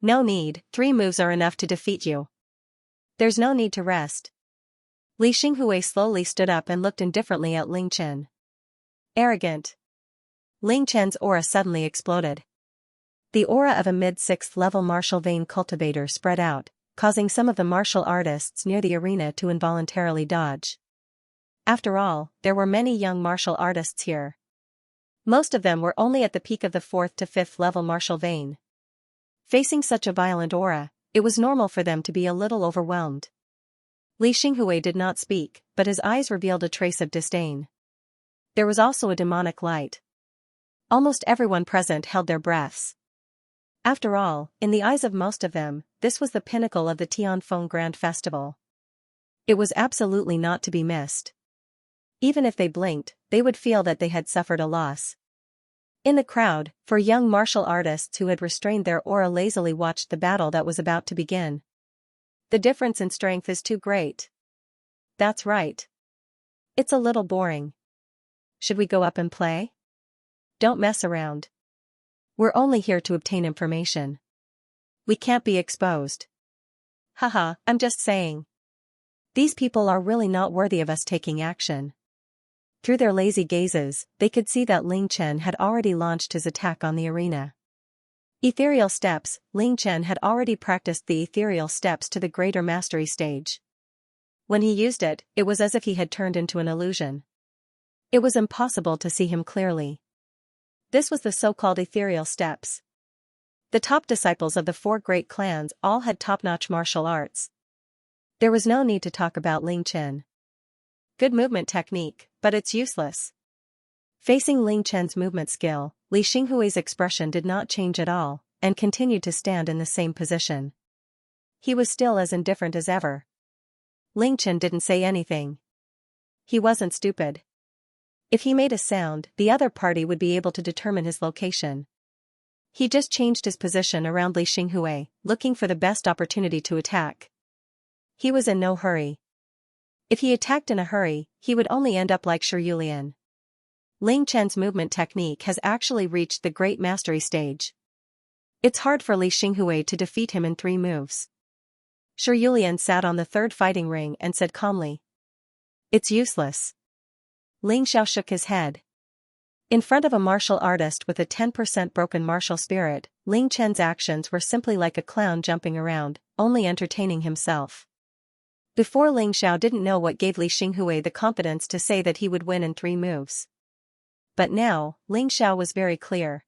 No need, 3 moves are enough to defeat you. There's no need to rest. Li Xinghui slowly stood up and looked indifferently at Ling Chen. Arrogant. Ling Chen's aura suddenly exploded. The aura of a mid-6th level martial vein cultivator spread out, causing some of the martial artists near the arena to involuntarily dodge. After all, there were many young martial artists here. Most of them were only at the peak of the 4th to 5th level martial vein. Facing such a violent aura, it was normal for them to be a little overwhelmed. Li Xinghui did not speak, but his eyes revealed a trace of disdain. There was also a demonic light. Almost everyone present held their breaths. After all, in the eyes of most of them, this was the pinnacle of the Tianfeng Grand Festival. It was absolutely not to be missed. Even if they blinked, they would feel that they had suffered a loss. In the crowd, 4 young martial artists who had restrained their aura lazily watched the battle that was about to begin. The difference in strength is too great. That's right. It's a little boring. Should we go up and play? Don't mess around. We're only here to obtain information. We can't be exposed. Haha, I'm just saying. These people are really not worthy of us taking action. Through their lazy gazes, they could see that Ling Chen had already launched his attack on the arena. Ethereal steps. Ling Chen had already practiced the ethereal steps to the greater mastery stage. When he used it, it was as if he had turned into an illusion. It was impossible to see him clearly. This was the so-called ethereal steps. The top disciples of the 4 great clans all had top-notch martial arts. There was no need to talk about Ling Chen. Good movement technique, but it's useless. Facing Ling Chen's movement skill, Li Xinghui's expression did not change at all, and continued to stand in the same position. He was still as indifferent as ever. Ling Chen didn't say anything. He wasn't stupid. If he made a sound, the other party would be able to determine his location. He just changed his position around Li Xinghui, looking for the best opportunity to attack. He was in no hurry. If he attacked in a hurry, he would only end up like Shi Yulian. Ling Chen's movement technique has actually reached the great mastery stage. It's hard for Li Xinghui to defeat him in 3 moves. Shi Yulian sat on the 3rd fighting ring and said calmly, "It's useless." Ling Xiao shook his head. In front of a martial artist with a 10% broken martial spirit, Ling Chen's actions were simply like a clown jumping around, only entertaining himself. Before, Ling Xiao didn't know what gave Li Xinghui the confidence to say that he would win in 3 moves. But now, Ling Xiao was very clear.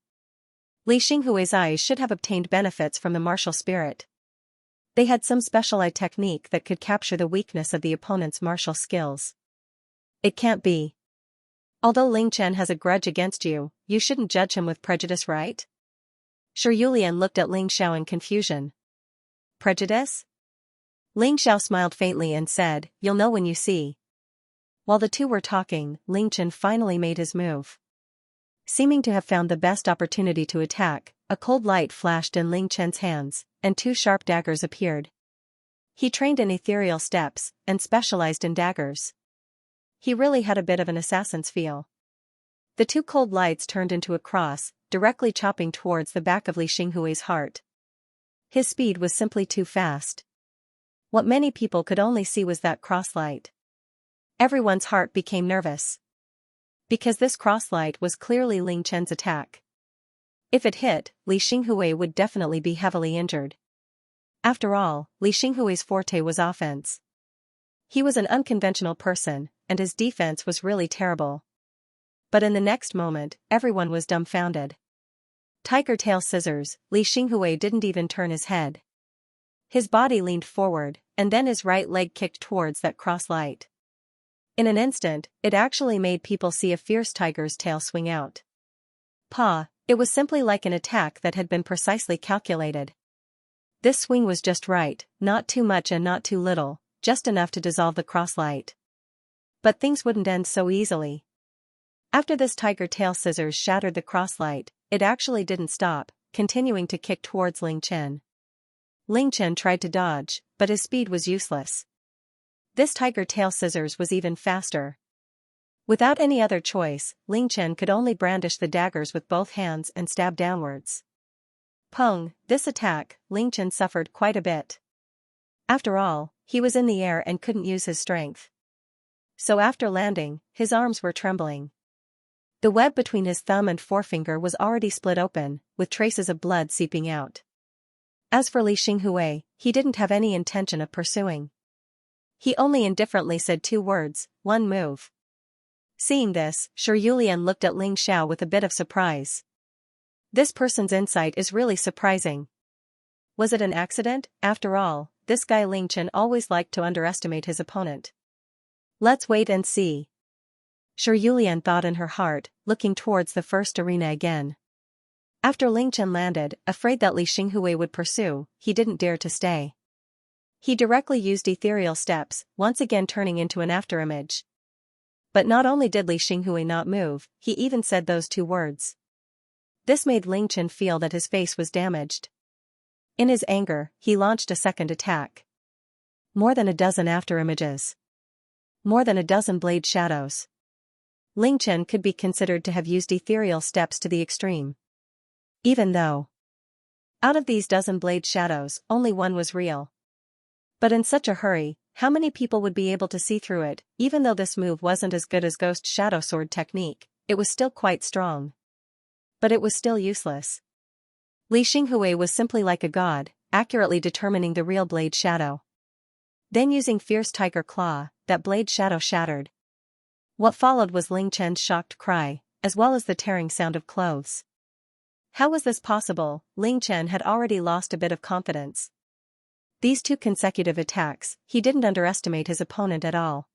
Li Xinghui's eyes should have obtained benefits from the martial spirit. They had some special eye technique that could capture the weakness of the opponent's martial skills. It can't be. Although Ling Chen has a grudge against you, you shouldn't judge him with prejudice, right? Shi Yulian looked at Ling Xiao in confusion. Prejudice? Ling Xiao smiled faintly and said, "You'll know when you see." While the two were talking, Ling Chen finally made his move. Seeming to have found the best opportunity to attack, a cold light flashed in Ling Chen's hands, and 2 sharp daggers appeared. He trained in ethereal steps, and specialized in daggers. He really had a bit of an assassin's feel. The 2 cold lights turned into a cross, directly chopping towards the back of Li Xinghui's heart. His speed was simply too fast. What many people could only see was that crosslight. Everyone's heart became nervous. Because this crosslight was clearly Ling Chen's attack. If it hit, Li Xinghui would definitely be heavily injured. After all, Li Xinghui's forte was offense. He was an unconventional person, and his defense was really terrible. But in the next moment, everyone was dumbfounded. Tiger tail scissors. Li Xinghui didn't even turn his head. His body leaned forward, and then his right leg kicked towards that crosslight. In an instant, it actually made people see a fierce tiger's tail swing out. Pa! It was simply like an attack that had been precisely calculated. This swing was just right, not too much and not too little, just enough to dissolve the crosslight. But things wouldn't end so easily. After this tiger tail scissors shattered the crosslight, it actually didn't stop, continuing to kick towards Ling Chen. Ling Chen tried to dodge, but his speed was useless. This tiger tail scissors was even faster. Without any other choice, Ling Chen could only brandish the daggers with both hands and stab downwards. Pung! This attack, Ling Chen suffered quite a bit. After all, he was in the air and couldn't use his strength. So after landing, his arms were trembling. The web between his thumb and forefinger was already split open, with traces of blood seeping out. As for Li Xinghui, he didn't have any intention of pursuing. He only indifferently said 2 words, "One move." Seeing this, Shi Yulian looked at Ling Xiao with a bit of surprise. This person's insight is really surprising. Was it an accident? After all, this guy Ling Chen always liked to underestimate his opponent. Let's wait and see. Shi Yulian thought in her heart, looking towards the first arena again. After Ling Chen landed, afraid that Li Xinghui would pursue, he didn't dare to stay. He directly used ethereal steps, once again turning into an afterimage. But not only did Li Xinghui not move, he even said those 2 words. This made Ling Chen feel that his face was damaged. In his anger, he launched a second attack. More than a dozen afterimages. More than a dozen blade shadows. Ling Chen could be considered to have used ethereal steps to the extreme. Even though, out of these dozen blade shadows, only one was real. But in such a hurry, how many people would be able to see through it? Even though this move wasn't as good as Ghost Shadow Sword technique, it was still quite strong. But it was still useless. Li Xinghui was simply like a god, accurately determining the real blade shadow. Then using Fierce Tiger Claw, that blade shadow shattered. What followed was Ling Chen's shocked cry, as well as the tearing sound of clothes. How was this possible? Ling Chen had already lost a bit of confidence. These two consecutive attacks, he didn't underestimate his opponent at all.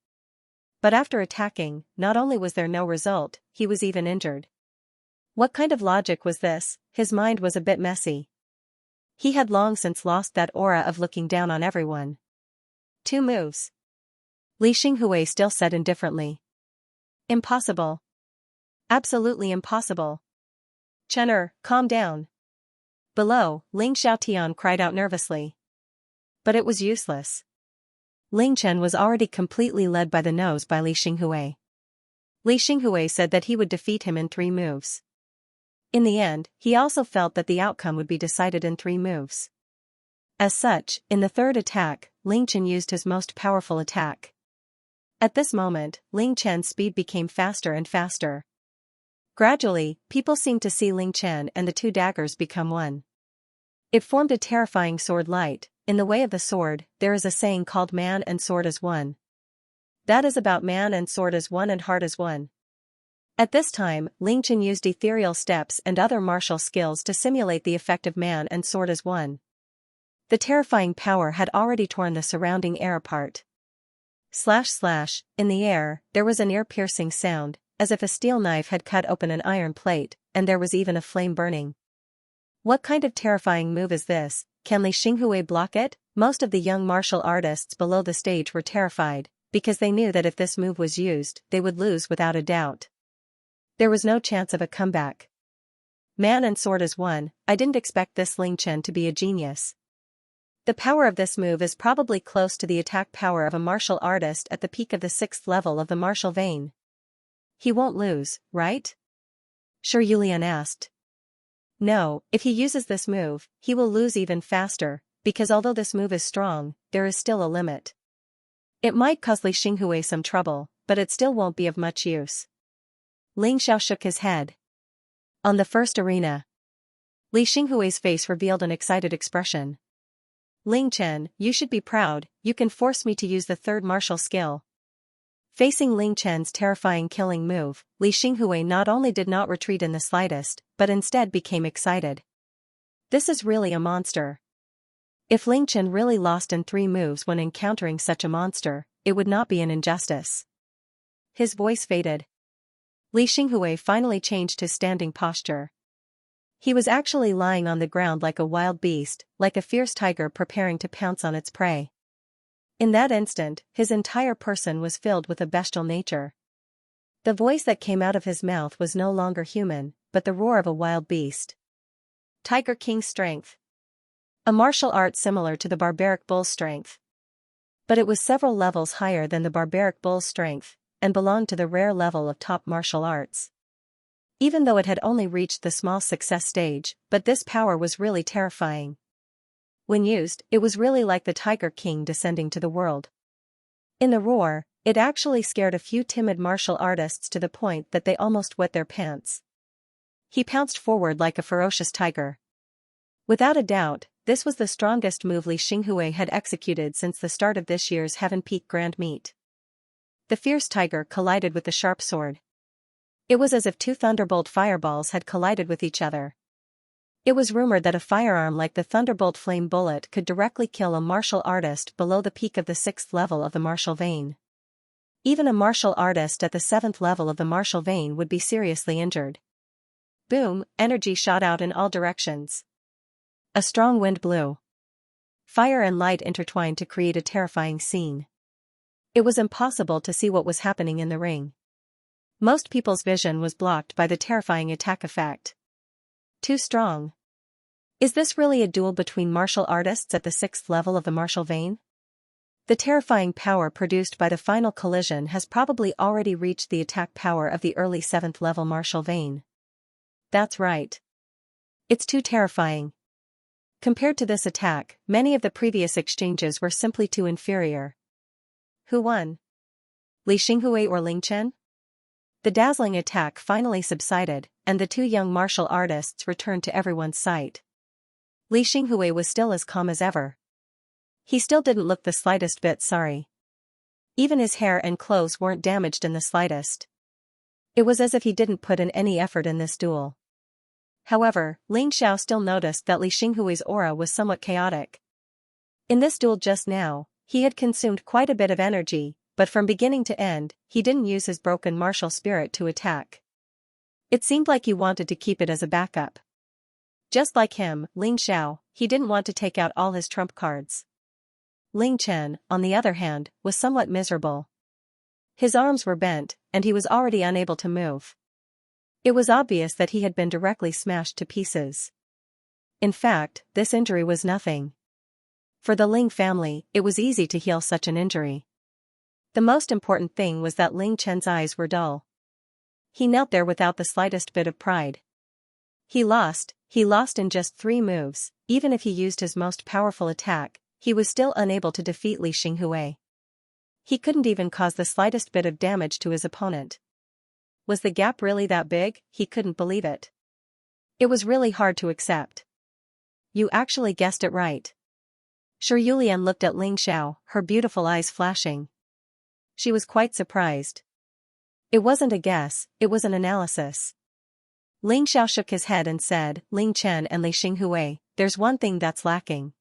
But after attacking, not only was there no result, he was even injured. What kind of logic was this? His mind was a bit messy. He had long since lost that aura of looking down on everyone. 2 moves. Li Xinghui still said indifferently. Impossible. Absolutely impossible. Chener, calm down. Below, Ling Xiaotian cried out nervously. But it was useless. Ling Chen was already completely led by the nose by Li Xinghui. Li Xinghui said that he would defeat him in 3 moves. In the end, he also felt that the outcome would be decided in 3 moves. As such, in the third attack, Ling Chen used his most powerful attack. At this moment, Ling Chen's speed became faster and faster. Gradually, people seemed to see Ling Chen and the 2 daggers become one. It formed a terrifying sword light. In the way of the sword, there is a saying called man and sword as one. That is about man and sword as one and heart as one. At this time, Ling Chen used ethereal steps and other martial skills to simulate the effect of man and sword as one. The terrifying power had already torn the surrounding air apart. Slash slash, in the air, there was an ear-piercing sound, as if a steel knife had cut open an iron plate, and there was even a flame burning. What kind of terrifying move is this? Can Li Xinghui block it? Most of the young martial artists below the stage were terrified, because they knew that if this move was used, they would lose without a doubt. There was no chance of a comeback. Man and sword as one. I didn't expect this Ling Chen to be a genius. The power of this move is probably close to the attack power of a martial artist at the peak of the 6th level of the martial vein. He won't lose, right? Sure, Yulian asked. No, if he uses this move, he will lose even faster, because although this move is strong, there is still a limit. It might cause Li Xinghui some trouble, but it still won't be of much use. Ling Xiao shook his head. On the first arena, Li Xinghui's face revealed an excited expression. Ling Chen, you should be proud, you can force me to use the 3rd martial skill. Facing Ling Chen's terrifying killing move, Li Xinghui not only did not retreat in the slightest, but instead became excited. This is really a monster. If Ling Chen really lost in 3 moves when encountering such a monster, it would not be an injustice. His voice faded. Li Xinghui finally changed his standing posture. He was actually lying on the ground like a wild beast, like a fierce tiger preparing to pounce on its prey. In that instant, his entire person was filled with a bestial nature. The voice that came out of his mouth was no longer human, but the roar of a wild beast. Tiger King's strength. A martial art similar to the barbaric bull's strength. But it was several levels higher than the barbaric bull's strength, and belonged to the rare level of top martial arts. Even though it had only reached the small success stage, but this power was really terrifying. When used, it was really like the Tiger King descending to the world. In the roar, it actually scared a few timid martial artists to the point that they almost wet their pants. He pounced forward like a ferocious tiger. Without a doubt, this was the strongest move Li Xinghui had executed since the start of this year's Heaven Peak Grand Meet. The fierce tiger collided with the sharp sword. It was as if 2 thunderbolt fireballs had collided with each other. It was rumored that a firearm like the Thunderbolt Flame Bullet could directly kill a martial artist below the peak of the 6th level of the martial vein. Even a martial artist at the 7th level of the martial vein would be seriously injured. Boom, energy shot out in all directions. A strong wind blew. Fire and light intertwined to create a terrifying scene. It was impossible to see what was happening in the ring. Most people's vision was blocked by the terrifying attack effect. Too strong. Is this really a duel between martial artists at the 6th level of the martial vein? The terrifying power produced by the final collision has probably already reached the attack power of the early 7th level martial vein. That's right. It's too terrifying. Compared to this attack, many of the previous exchanges were simply too inferior. Who won? Li Xinghui or Ling Chen? The dazzling attack finally subsided, and the two young martial artists returned to everyone's sight. Li Xinghui was still as calm as ever. He still didn't look the slightest bit sorry. Even his hair and clothes weren't damaged in the slightest. It was as if he didn't put in any effort in this duel. However, Ling Xiao still noticed that Li Xinghui's aura was somewhat chaotic. In this duel just now, he had consumed quite a bit of energy, but from beginning to end, he didn't use his broken martial spirit to attack. It seemed like he wanted to keep it as a backup. Just like him, Ling Xiao, he didn't want to take out all his trump cards. Ling Chen, on the other hand, was somewhat miserable. His arms were bent, and he was already unable to move. It was obvious that he had been directly smashed to pieces. In fact, this injury was nothing. For the Ling family, it was easy to heal such an injury. The most important thing was that Ling Chen's eyes were dull. He knelt there without the slightest bit of pride. He lost in just 3 moves. Even if he used his most powerful attack, he was still unable to defeat Li Xinghui. He couldn't even cause the slightest bit of damage to his opponent. Was the gap really that big? He couldn't believe it. It was really hard to accept. You actually guessed it right. Shi Yulian looked at Ling Xiao, her beautiful eyes flashing. She was quite surprised. It wasn't a guess, it was an analysis. Ling Xiao shook his head and said, Ling Chen and Li Xinghui, there's one thing that's lacking.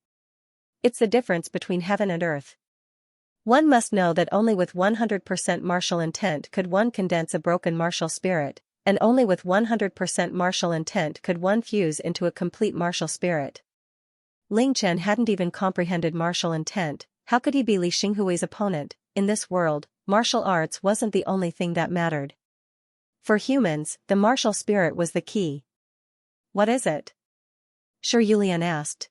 It's the difference between heaven and earth. One must know that only with 100% martial intent could one condense a broken martial spirit, and only with 100% martial intent could one fuse into a complete martial spirit. Ling Chen hadn't even comprehended martial intent. How could he be Li Xinghui's opponent? In this world, martial arts wasn't the only thing that mattered. For humans, the martial spirit was the key. What is it? Shi Yulian asked.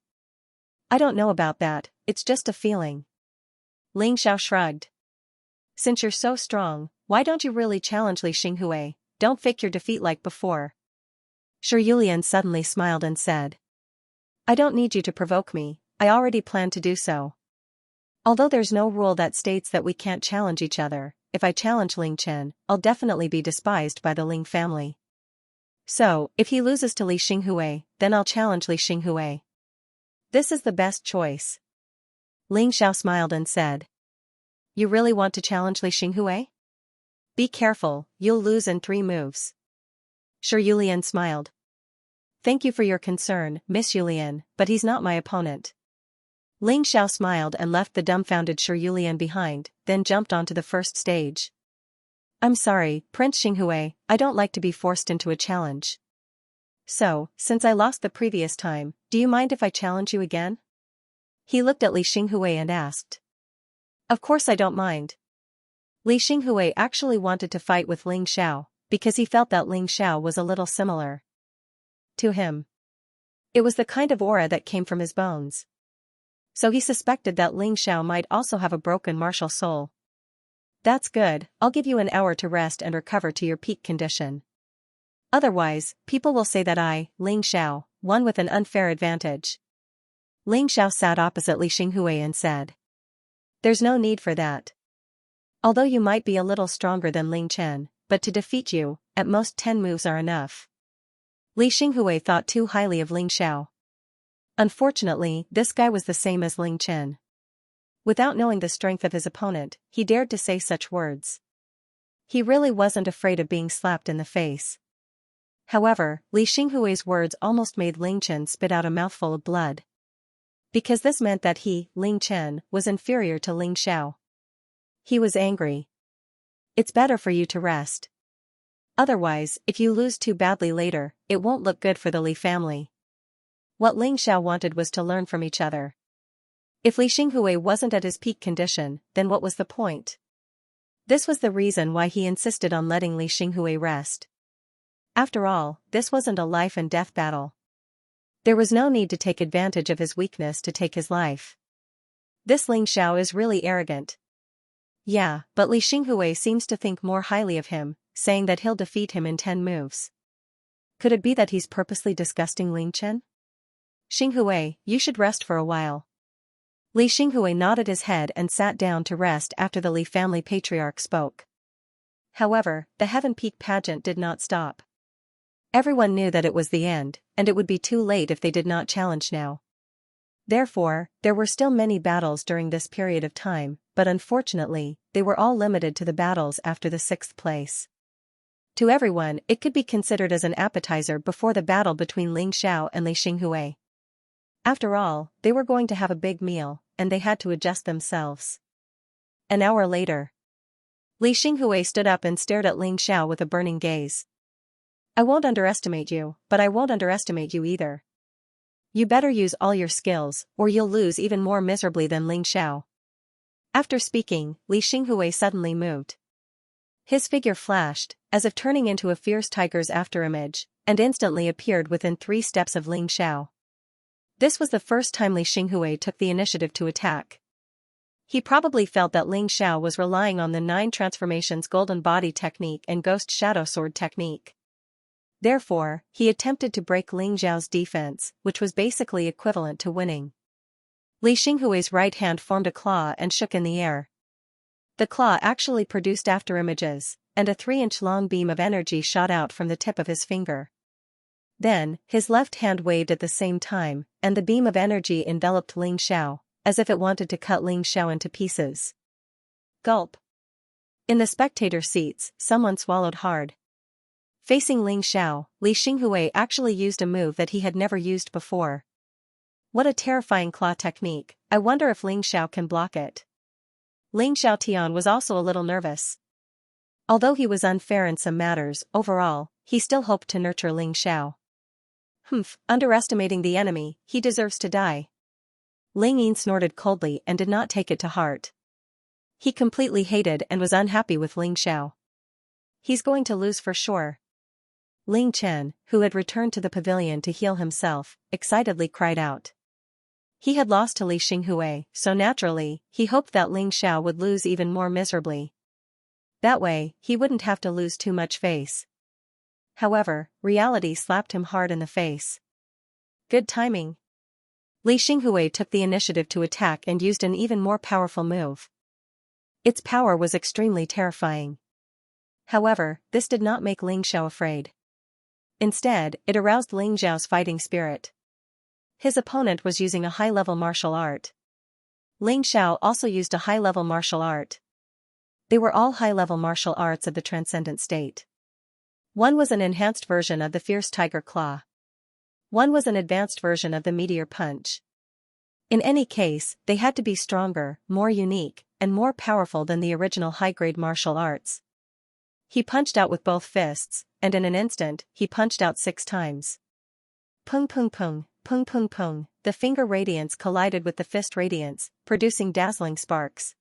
I don't know about that, it's just a feeling. Ling Xiao shrugged. Since you're so strong, why don't you really challenge Li Xinghui? Don't fake your defeat like before. Shi Yulian suddenly smiled and said. I don't need you to provoke me, I already planned to do so. Although there's no rule that states that we can't challenge each other, if I challenge Ling Chen, I'll definitely be despised by the Ling family. So, if he loses to Li Xinghui, then I'll challenge Li Xinghui. This is the best choice. Ling Xiao smiled and said. You really want to challenge Li Xinghui? Be careful, you'll lose in 3 moves. Shi Yulian smiled. Thank you for your concern, Miss Yulian, but he's not my opponent. Ling Xiao smiled and left the dumbfounded Shi Yulian behind, then jumped onto the first stage. I'm sorry, Prince Xinghui, I don't like to be forced into a challenge. So, since I lost the previous time, do you mind if I challenge you again? He looked at Li Xinghui and asked. Of course I don't mind. Li Xinghui actually wanted to fight with Ling Xiao, because he felt that Ling Xiao was a little similar to him. It was the kind of aura that came from his bones. So he suspected that Ling Xiao might also have a broken martial soul. That's good, I'll give you an hour to rest and recover to your peak condition. Otherwise, people will say that I, Ling Xiao, won with an unfair advantage. Ling Xiao sat opposite Li Xinghui and said. There's no need for that. Although you might be a little stronger than Ling Chen, but to defeat you, at most 10 moves are enough. Li Xinghui thought too highly of Ling Xiao. Unfortunately, this guy was the same as Ling Chen. Without knowing the strength of his opponent, he dared to say such words. He really wasn't afraid of being slapped in the face. However, Li Xinghui's words almost made Ling Chen spit out a mouthful of blood. Because this meant that he, Ling Chen, was inferior to Ling Xiao. He was angry. It's better for you to rest. Otherwise, if you lose too badly later, it won't look good for the Li family. What Ling Xiao wanted was to learn from each other. If Li Xinghui wasn't at his peak condition, then what was the point? This was the reason why he insisted on letting Li Xinghui rest. After all, this wasn't a life and death battle. There was no need to take advantage of his weakness to take his life. This Ling Xiao is really arrogant. Yeah, but Li Xinghui seems to think more highly of him, saying that he'll defeat him in 10 moves. Could it be that he's purposely disgusting Ling Chen? Xinghui, you should rest for a while. Li Xinghui nodded his head and sat down to rest after the Li family patriarch spoke. However, the Heaven Peak pageant did not stop. Everyone knew that it was the end, and it would be too late if they did not challenge now. Therefore, there were still many battles during this period of time, but unfortunately, they were all limited to the battles after the 6th place. To everyone, it could be considered as an appetizer before the battle between Ling Xiao and Li Xinghui. After all, they were going to have a big meal, and they had to adjust themselves. An hour later, Li Xinghui stood up and stared at Ling Xiao with a burning gaze. I won't underestimate you, but I won't underestimate you either. You better use all your skills, or you'll lose even more miserably than Ling Xiao. After speaking, Li Xinghui suddenly moved. His figure flashed, as if turning into a fierce tiger's afterimage, and instantly appeared within 3 steps of Ling Xiao. This was the first time Li Xinghui took the initiative to attack. He probably felt that Ling Xiao was relying on the 9 transformations golden body technique and ghost shadow sword technique. Therefore, he attempted to break Ling Xiao's defense, which was basically equivalent to winning. Li Xinghui's right hand formed a claw and shook in the air. The claw actually produced afterimages, and a 3-inch-long beam of energy shot out from the tip of his finger. Then, his left hand waved at the same time, and the beam of energy enveloped Ling Xiao, as if it wanted to cut Ling Xiao into pieces. Gulp. In the spectator seats, someone swallowed hard. Facing Ling Xiao, Li Xinghui actually used a move that he had never used before. What a terrifying claw technique, I wonder if Ling Xiao can block it. Ling Xiaotian was also a little nervous. Although he was unfair in some matters, overall, he still hoped to nurture Ling Xiao. Underestimating the enemy, he deserves to die. Ling Yin snorted coldly and did not take it to heart. He completely hated and was unhappy with Ling Xiao. He's going to lose for sure. Ling Chen, who had returned to the pavilion to heal himself, excitedly cried out. He had lost to Li Xinghui, so naturally, he hoped that Ling Xiao would lose even more miserably. That way, he wouldn't have to lose too much face. However, reality slapped him hard in the face. Good timing. Li Xinghui took the initiative to attack and used an even more powerful move. Its power was extremely terrifying. However, this did not make Ling Xiao afraid. Instead, it aroused Ling Xiao's fighting spirit. His opponent was using a high-level martial art. Ling Xiao also used a high-level martial art. They were all high-level martial arts of the transcendent state. One was an enhanced version of the fierce tiger claw. One was an advanced version of the meteor punch. In any case, they had to be stronger, more unique, and more powerful than the original high-grade martial arts. He punched out with both fists, and in an instant, he punched out 6 times. Pung pung pung, pung pung pung, the finger radiance collided with the fist radiance, producing dazzling sparks.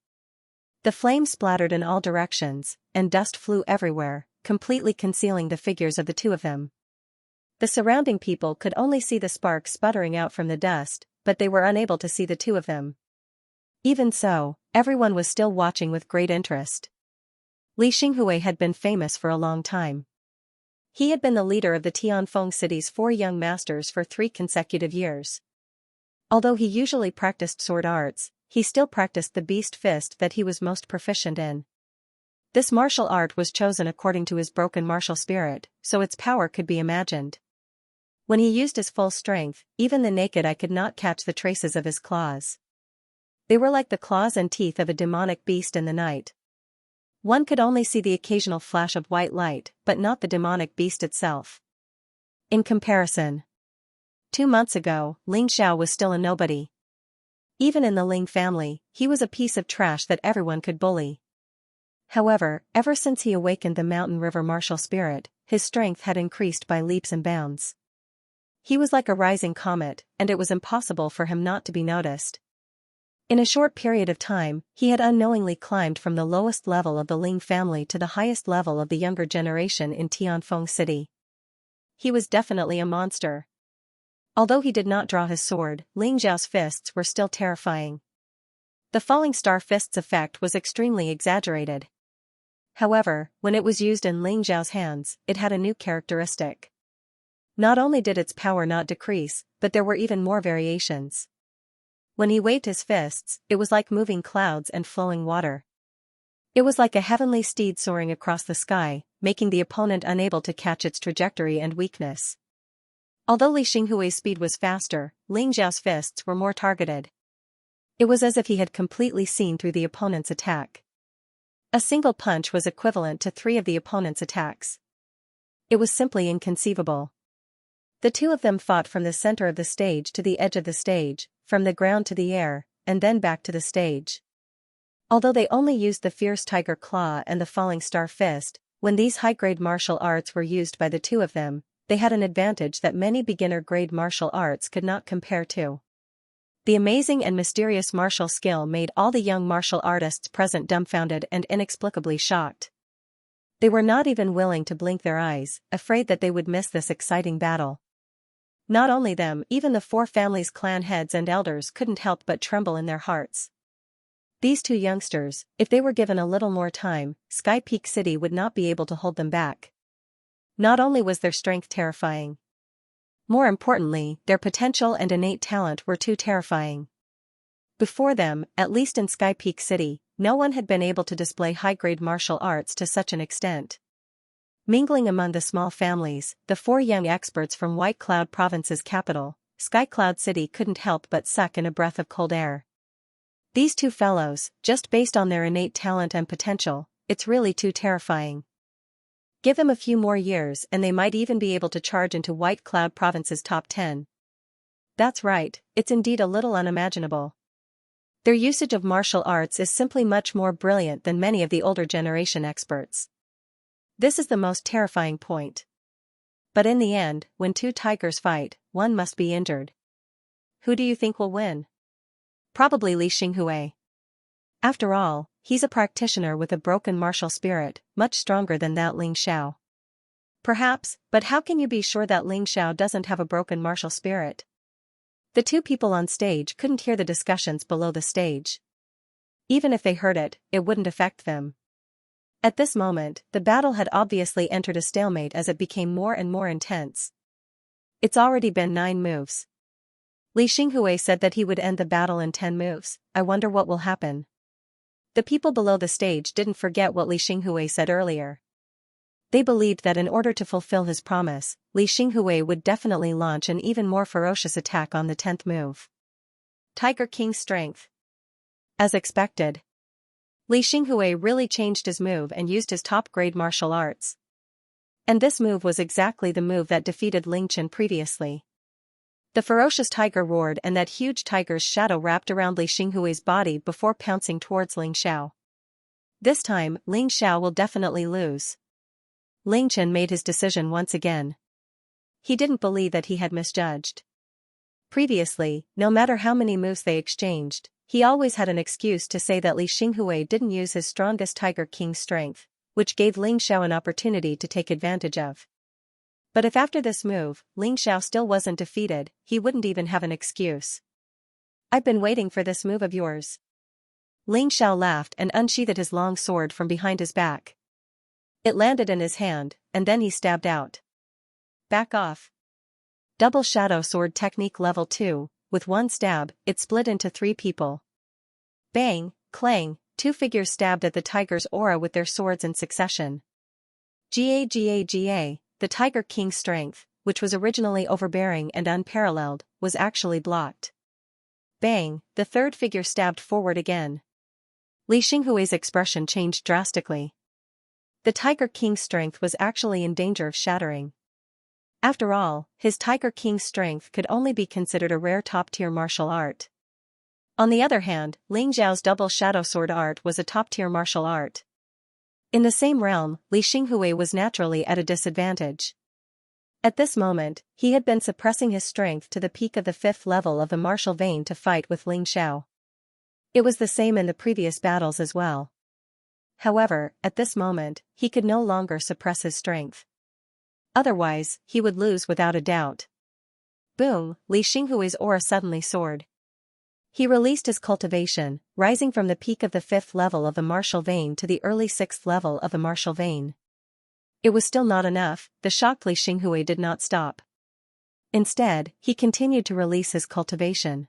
The flames splattered in all directions, and dust flew everywhere, completely concealing the figures of the 2 of them. The surrounding people could only see the sparks sputtering out from the dust, but they were unable to see the 2 of them. Even so, everyone was still watching with great interest. Li Xinghui had been famous for a long time. He had been the leader of the Tianfeng city's 4 young masters for 3 consecutive years. Although he usually practiced sword arts, he still practiced the beast fist that he was most proficient in. This martial art was chosen according to his broken martial spirit, so its power could be imagined. When he used his full strength, even the naked eye could not catch the traces of his claws. They were like the claws and teeth of a demonic beast in the night. One could only see the occasional flash of white light, but not the demonic beast itself. In comparison, 2 months ago, Ling Xiao was still a nobody. Even in the Ling family, he was a piece of trash that everyone could bully. However, ever since he awakened the Mountain River martial spirit, his strength had increased by leaps and bounds. He was like a rising comet, and it was impossible for him not to be noticed. In a short period of time, he had unknowingly climbed from the lowest level of the Ling family to the highest level of the younger generation in Tianfeng City. He was definitely a monster. Although he did not draw his sword, Ling Xiao's fists were still terrifying. The falling star fist's effect was extremely exaggerated. However, when it was used in Ling Xiao's hands, it had a new characteristic. Not only did its power not decrease, but there were even more variations. When he waved his fists, it was like moving clouds and flowing water. It was like a heavenly steed soaring across the sky, making the opponent unable to catch its trajectory and weakness. Although Li Xinghui's speed was faster, Ling Zhao's fists were more targeted. It was as if he had completely seen through the opponent's attack. A single punch was equivalent to 3 of the opponent's attacks. It was simply inconceivable. The two of them fought from the center of the stage to the edge of the stage, from the ground to the air, and then back to the stage. Although they only used the fierce tiger claw and the falling star fist, when these high-grade martial arts were used by the two of them, they had an advantage that many beginner-grade martial arts could not compare to. The amazing and mysterious martial skill made all the young martial artists present dumbfounded and inexplicably shocked. They were not even willing to blink their eyes, afraid that they would miss this exciting battle. Not only them, even the 4 families' clan heads and elders couldn't help but tremble in their hearts. These two youngsters, if they were given a little more time, Sky Peak City would not be able to hold them back. Not only was their strength terrifying. More importantly, their potential and innate talent were too terrifying. Before them, at least in Sky Peak City, no one had been able to display high-grade martial arts to such an extent. Mingling among the small families, the 4 young experts from White Cloud Province's capital, Sky Cloud City couldn't help but suck in a breath of cold air. These two fellows, just based on their innate talent and potential, it's really too terrifying. Give them a few more years and they might even be able to charge into White Cloud Province's top 10. That's right, it's indeed a little unimaginable. Their usage of martial arts is simply much more brilliant than many of the older generation experts. This is the most terrifying point. But in the end, when 2 tigers fight, one must be injured. Who do you think will win? Probably Li Xinghui. After all, he's a practitioner with a broken martial spirit, much stronger than that Ling Xiao. Perhaps, but how can you be sure that Ling Xiao doesn't have a broken martial spirit? The 2 people on stage couldn't hear the discussions below the stage. Even if they heard it, it wouldn't affect them. At this moment, the battle had obviously entered a stalemate as it became more and more intense. It's already been 9 moves. Li Xinghui said that he would end the battle in 10 moves. I wonder what will happen. The people below the stage didn't forget what Li Xinghui said earlier. They believed that in order to fulfill his promise, Li Xinghui would definitely launch an even more ferocious attack on the 10th move. Tiger King's strength. As expected, Li Xinghui really changed his move and used his top-grade martial arts. And this move was exactly the move that defeated Ling Chen previously. The ferocious tiger roared and that huge tiger's shadow wrapped around Li Xinghui's body before pouncing towards Ling Xiao. This time, Ling Xiao will definitely lose. Ling Chen made his decision once again. He didn't believe that he had misjudged. Previously, no matter how many moves they exchanged, he always had an excuse to say that Li Xinghui didn't use his strongest Tiger King's strength, which gave Ling Xiao an opportunity to take advantage of. But if after this move, Ling Xiao still wasn't defeated, he wouldn't even have an excuse. I've been waiting for this move of yours. Ling Xiao laughed and unsheathed his long sword from behind his back. It landed in his hand, and then he stabbed out. Back off. Double Shadow Sword Technique Level 2, with one stab, it split into 3 people. Bang, clang, 2 figures stabbed at the tiger's aura with their swords in succession. Ga, the Tiger King's strength, which was originally overbearing and unparalleled, was actually blocked. Bang, the 3rd figure stabbed forward again. Li Xinghui's expression changed drastically. The Tiger King's strength was actually in danger of shattering. After all, his Tiger King's strength could only be considered a rare top-tier martial art. On the other hand, Ling Zhao's double shadow sword art was a top-tier martial art. In the same realm, Li Xinghui was naturally at a disadvantage. At this moment, he had been suppressing his strength to the peak of the 5th level of the martial vein to fight with Ling Xiao. It was the same in the previous battles as well. However, at this moment, he could no longer suppress his strength. Otherwise, he would lose without a doubt. Boom, Li Xinghui's aura suddenly soared. He released his cultivation, rising from the peak of the 5th level of the martial vein to the early 6th level of the martial vein. It was still not enough, the shocked Li Xinghui did not stop. Instead, he continued to release his cultivation.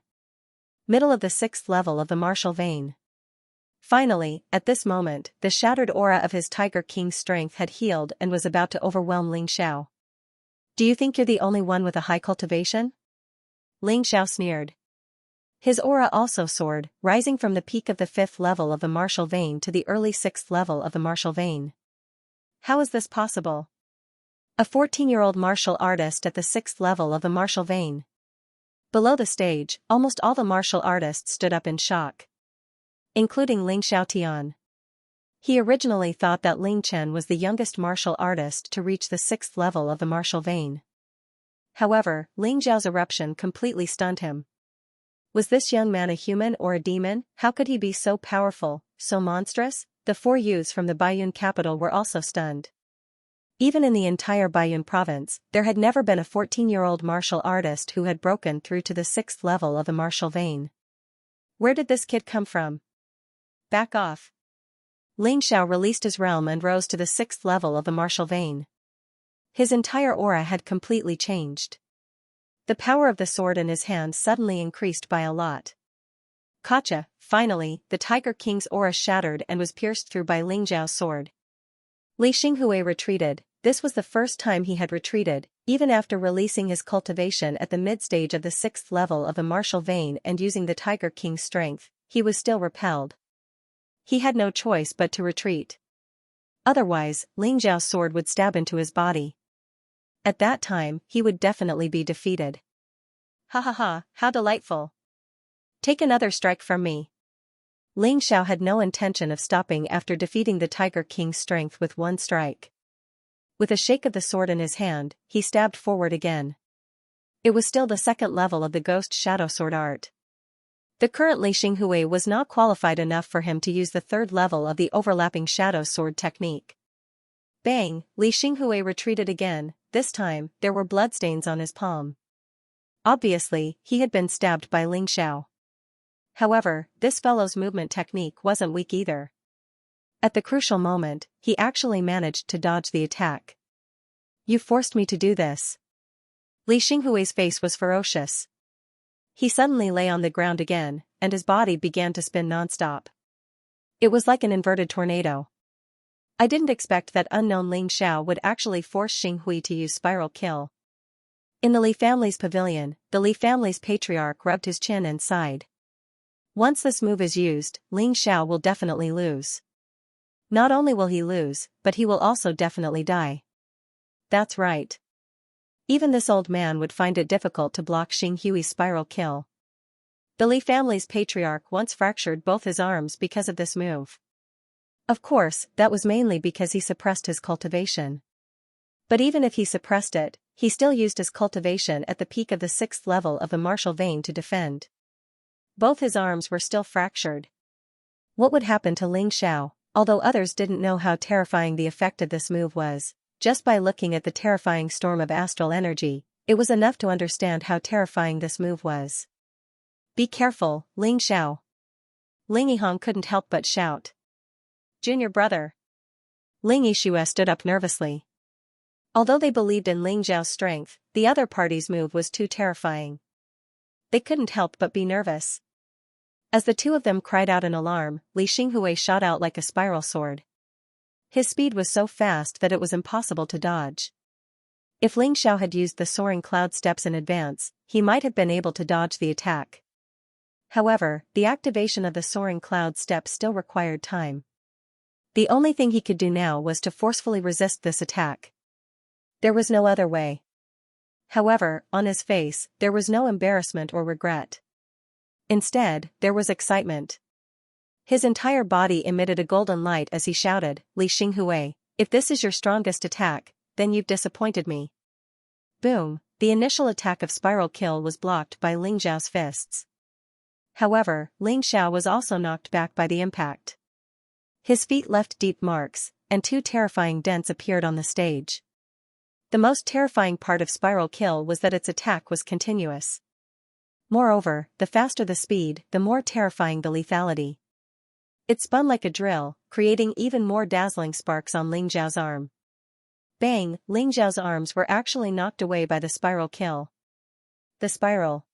Middle of the 6th level of the martial vein. Finally, at this moment, the shattered aura of his Tiger King's strength had healed and was about to overwhelm Ling Xiao. Do you think you're the only one with a high cultivation? Ling Xiao sneered. His aura also soared, rising from the peak of the 5th level of the martial vein to the early 6th level of the martial vein. How is this possible? A 14-year-old martial artist at the 6th level of the martial vein. Below the stage, almost all the martial artists stood up in shock, including Ling Xiaotian. He originally thought that Ling Chen was the youngest martial artist to reach the 6th level of the martial vein. However, Ling Xiao's eruption completely stunned him. Was this young man a human or a demon? How could he be so powerful, so monstrous? The 4 youths from the Baiyun capital were also stunned. Even in the entire Baiyun province, there had never been a 14-year-old martial artist who had broken through to the 6th level of the martial vein. Where did this kid come from? Back off. Ling Xiao released his realm and rose to the 6th level of the martial vein. His entire aura had completely changed. The power of the sword in his hand suddenly increased by a lot. Gotcha! Finally, the Tiger King's aura shattered and was pierced through by Ling Xiao's sword. Li Xinghui retreated. This was the first time he had retreated, even after releasing his cultivation at the mid-stage of the 6th level of the martial vein and using the Tiger King's strength, he was still repelled. He had no choice but to retreat. Otherwise, Ling Xiao's sword would stab into his body. At that time, he would definitely be defeated. Ha ha ha, how delightful. Take another strike from me. Ling Xiao had no intention of stopping after defeating the Tiger King's strength with one strike. With a shake of the sword in his hand, he stabbed forward again. It was still the 2nd level of the Ghost Shadow Sword art. The current Li Xinghui was not qualified enough for him to use the 3rd level of the overlapping Shadow Sword technique. Bang! Li Xinghui retreated again. This time, there were bloodstains on his palm. Obviously, he had been stabbed by Ling Xiao. However, this fellow's movement technique wasn't weak either. At the crucial moment, he actually managed to dodge the attack. You forced me to do this. Li Xinghui's face was ferocious. He suddenly lay on the ground again, and his body began to spin non-stop. It was like an inverted tornado. I didn't expect that unknown Ling Xiao would actually force Xinghui to use spiral kill. In the Li family's pavilion, the Li family's patriarch rubbed his chin and sighed. Once this move is used, Ling Xiao will definitely lose. Not only will he lose, but he will also definitely die. That's right. Even this old man would find it difficult to block Xinghui's spiral kill. The Li family's patriarch once fractured both his arms because of this move. Of course, that was mainly because he suppressed his cultivation. But even if he suppressed it, he still used his cultivation at the peak of the 6th level of the martial vein to defend. Both his arms were still fractured. What would happen to Ling Xiao? Although others didn't know how terrifying the effect of this move was, just by looking at the terrifying storm of astral energy, it was enough to understand how terrifying this move was. Be careful, Ling Xiao. Ling Yihong couldn't help but shout. Junior brother. Ling Yixue stood up nervously. Although they believed in Ling Xiao's strength, the other party's move was too terrifying. They couldn't help but be nervous. As the two of them cried out in alarm, Li Xinghui shot out like a spiral sword. His speed was so fast that it was impossible to dodge. If Ling Xiao had used the soaring cloud steps in advance, he might have been able to dodge the attack. However, the activation of the soaring cloud steps still required time. The only thing he could do now was to forcefully resist this attack. There was no other way. However, on his face, there was no embarrassment or regret. Instead, there was excitement. His entire body emitted a golden light as he shouted, Li Xinghui, if this is your strongest attack, then you've disappointed me. Boom, the initial attack of spiral kill was blocked by Ling Xiao's fists. However, Ling Xiao was also knocked back by the impact. His feet left deep marks, and 2 terrifying dents appeared on the stage. The most terrifying part of spiral kill was that its attack was continuous. Moreover, the faster the speed, the more terrifying the lethality. It spun like a drill, creating even more dazzling sparks on Ling Xiao's arm. Bang! Ling Xiao's arms were actually knocked away by the spiral kill. The spiral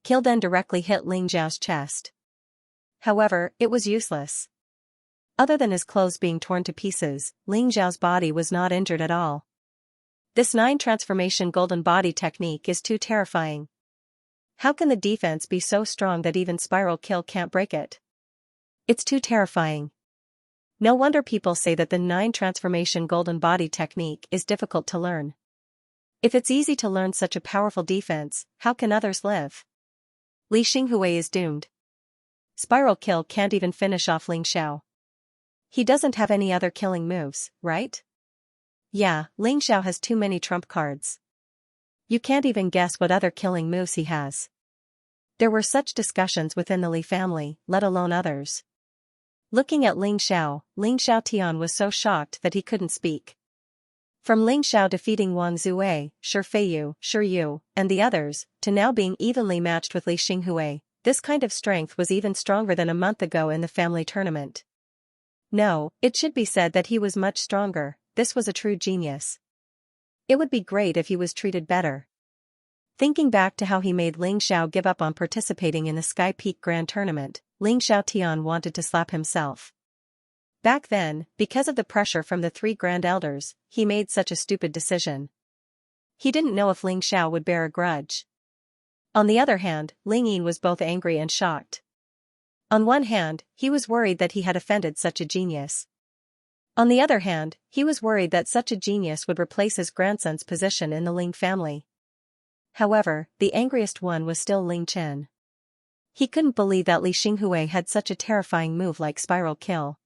kill then directly hit Ling Zhao's chest. However, it was useless. Other than his clothes being torn to pieces, Ling Zhao's body was not injured at all. This 9 transformation golden body technique is too terrifying. How can the defense be so strong that even spiral kill can't break it? It's too terrifying. No wonder people say that the 9 transformation golden body technique is difficult to learn. If it's easy to learn such a powerful defense, how can others live? Li Xinghui is doomed. Spiral kill can't even finish off Ling Xiao. He doesn't have any other killing moves, right? Yeah, Ling Xiao has too many trump cards. You can't even guess what other killing moves he has. There were such discussions within the Li family, let alone others. Looking at Ling Xiao Tian was so shocked that he couldn't speak. From Ling Xiao defeating Wang Zue, Shi Feiyu, Shi Yu, and the others, to now being evenly matched with Li Xinghui, this kind of strength was even stronger than a month ago in the family tournament. No, it should be said that he was much stronger. This was a true genius. It would be great if he was treated better. Thinking back to how he made Ling Xiao give up on participating in the Sky Peak Grand Tournament, Ling Xiao Tian wanted to slap himself. Back then, because of the pressure from the 3 Grand Elders, he made such a stupid decision. He didn't know if Ling Xiao would bear a grudge. On the other hand, Ling Yin was both angry and shocked. On one hand, he was worried that he had offended such a genius. On the other hand, he was worried that such a genius would replace his grandson's position in the Ling family. However, the angriest one was still Ling Chen. He couldn't believe that Li Xinghui had such a terrifying move like spiral kill.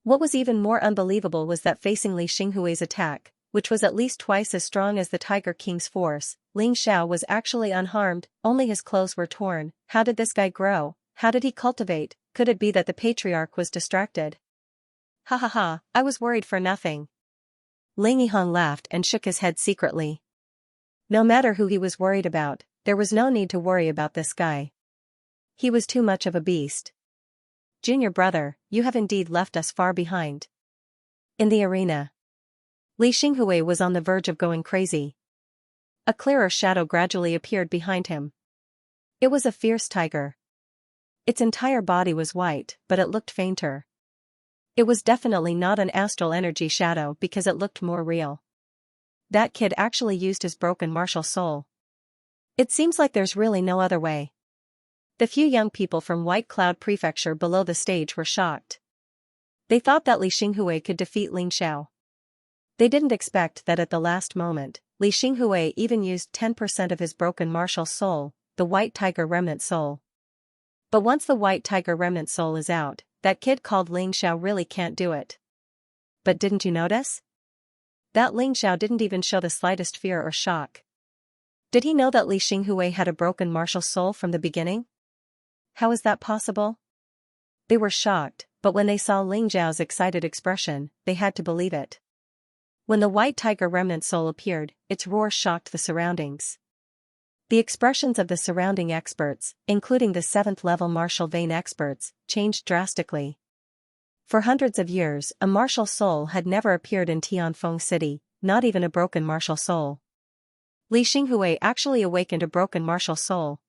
What was even more unbelievable was that facing Li Xinghui's attack, which was at least twice as strong as the Tiger King's force, Ling Xiao was actually unharmed, only his clothes were torn. How did this guy grow? How did he cultivate? Could it be that the patriarch was distracted? Ha ha ha, I was worried for nothing. Ling Yihang laughed and shook his head secretly. No matter who he was worried about, there was no need to worry about this guy. He was too much of a beast. Junior brother, you have indeed left us far behind. In the arena, Li Xinghui was on the verge of going crazy. A clearer shadow gradually appeared behind him. It was a fierce tiger. Its entire body was white, but it looked fainter. It was definitely not an astral energy shadow because it looked more real. That kid actually used his broken martial soul. It seems like there's really no other way. The few young people from White Cloud Prefecture below the stage were shocked. They thought that Li Xinghui could defeat Ling Xiao. They didn't expect that at the last moment, Li Xinghui even used 10% of his broken martial soul, the White Tiger Remnant Soul. But once the White Tiger Remnant Soul is out, that kid called Ling Xiao really can't do it. But didn't you notice? That Ling Xiao didn't even show the slightest fear or shock. Did he know that Li Xinghui had a broken martial soul from the beginning? How is that possible? They were shocked, but when they saw Ling Zhao's excited expression, they had to believe it. When the White Tiger Remnant Soul appeared, its roar shocked the surroundings. The expressions of the surrounding experts, including the 7th-level martial vein experts, changed drastically. For hundreds of years, a martial soul had never appeared in Tianfeng City, not even a broken martial soul. Li Xinghui actually awakened a broken martial soul.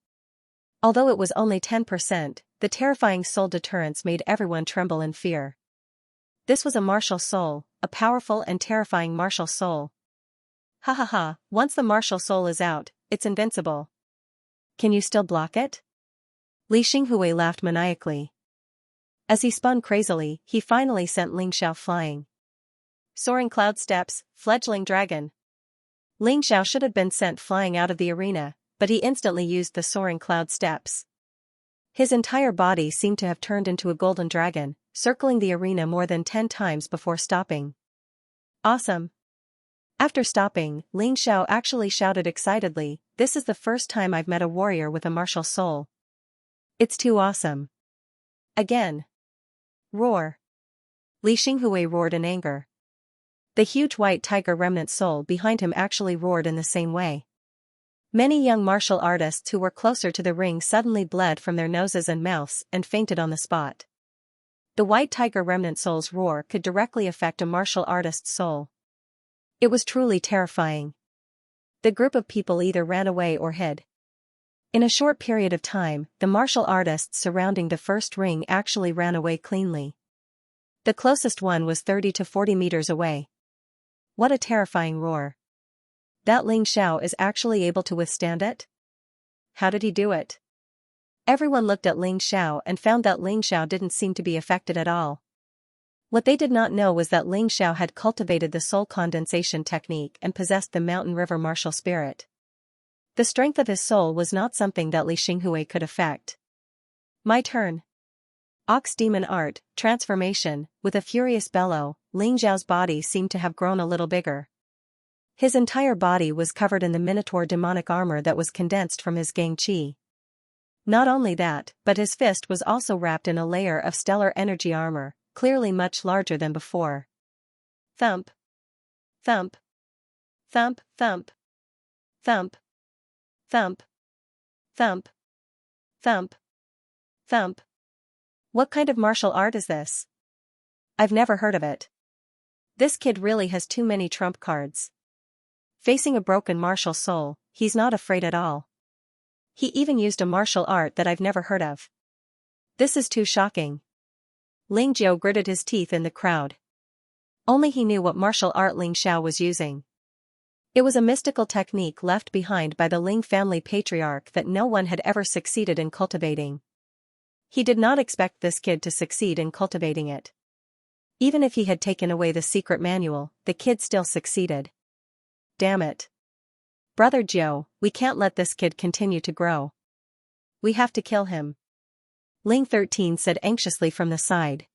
Although it was only 10%, the terrifying soul deterrence made everyone tremble in fear. This was a martial soul, a powerful and terrifying martial soul. Ha ha ha, once the martial soul is out, it's invincible. Can you still block it? Li Xinghui laughed maniacally. As he spun crazily, he finally sent Ling Xiao flying. Soaring cloud steps, fledgling dragon. Ling Xiao should have been sent flying out of the arena, but he instantly used the soaring cloud steps. His entire body seemed to have turned into a golden dragon, circling the arena more than 10 times before stopping. Awesome! After stopping, Ling Xiao actually shouted excitedly, "This is the first time I've met a warrior with a martial soul. It's too awesome." Again. Roar! Li Xinghui roared in anger. The huge White Tiger Remnant Soul behind him actually roared in the same way. Many young martial artists who were closer to the ring suddenly bled from their noses and mouths and fainted on the spot. The White Tiger Remnant Soul's roar could directly affect a martial artist's soul. It was truly terrifying. The group of people either ran away or hid. In a short period of time, the martial artists surrounding the first ring actually ran away cleanly. The closest one was 30 to 40 meters away. What a terrifying roar. That Ling Xiao is actually able to withstand it? How did he do it? Everyone looked at Ling Xiao and found that Ling Xiao didn't seem to be affected at all. What they did not know was that Ling Xiao had cultivated the soul condensation technique and possessed the mountain river martial spirit. The strength of his soul was not something that Li Xinghui could affect. My turn. Ox Demon Art, Transformation. With a furious bellow, Ling Xiao's body seemed to have grown a little bigger. His entire body was covered in the Minotaur demonic armor that was condensed from his Gang Qi. Not only that, but his fist was also wrapped in a layer of stellar energy armor, clearly much larger than before. Thump. Thump. Thump, thump. Thump. Thump. Thump. Thump. Thump. What kind of martial art is this? I've never heard of it. This kid really has too many trump cards. Facing a broken martial soul, he's not afraid at all. He even used a martial art that I've never heard of. This is too shocking. Ling Jiao gritted his teeth in the crowd. Only he knew what martial art Ling Xiao was using. It was a mystical technique left behind by the Ling family patriarch that no one had ever succeeded in cultivating. He did not expect this kid to succeed in cultivating it. Even if he had taken away the secret manual, the kid still succeeded. Damn it. Brother Jiao, we can't let this kid continue to grow. We have to kill him. Ling 13 said anxiously from the side.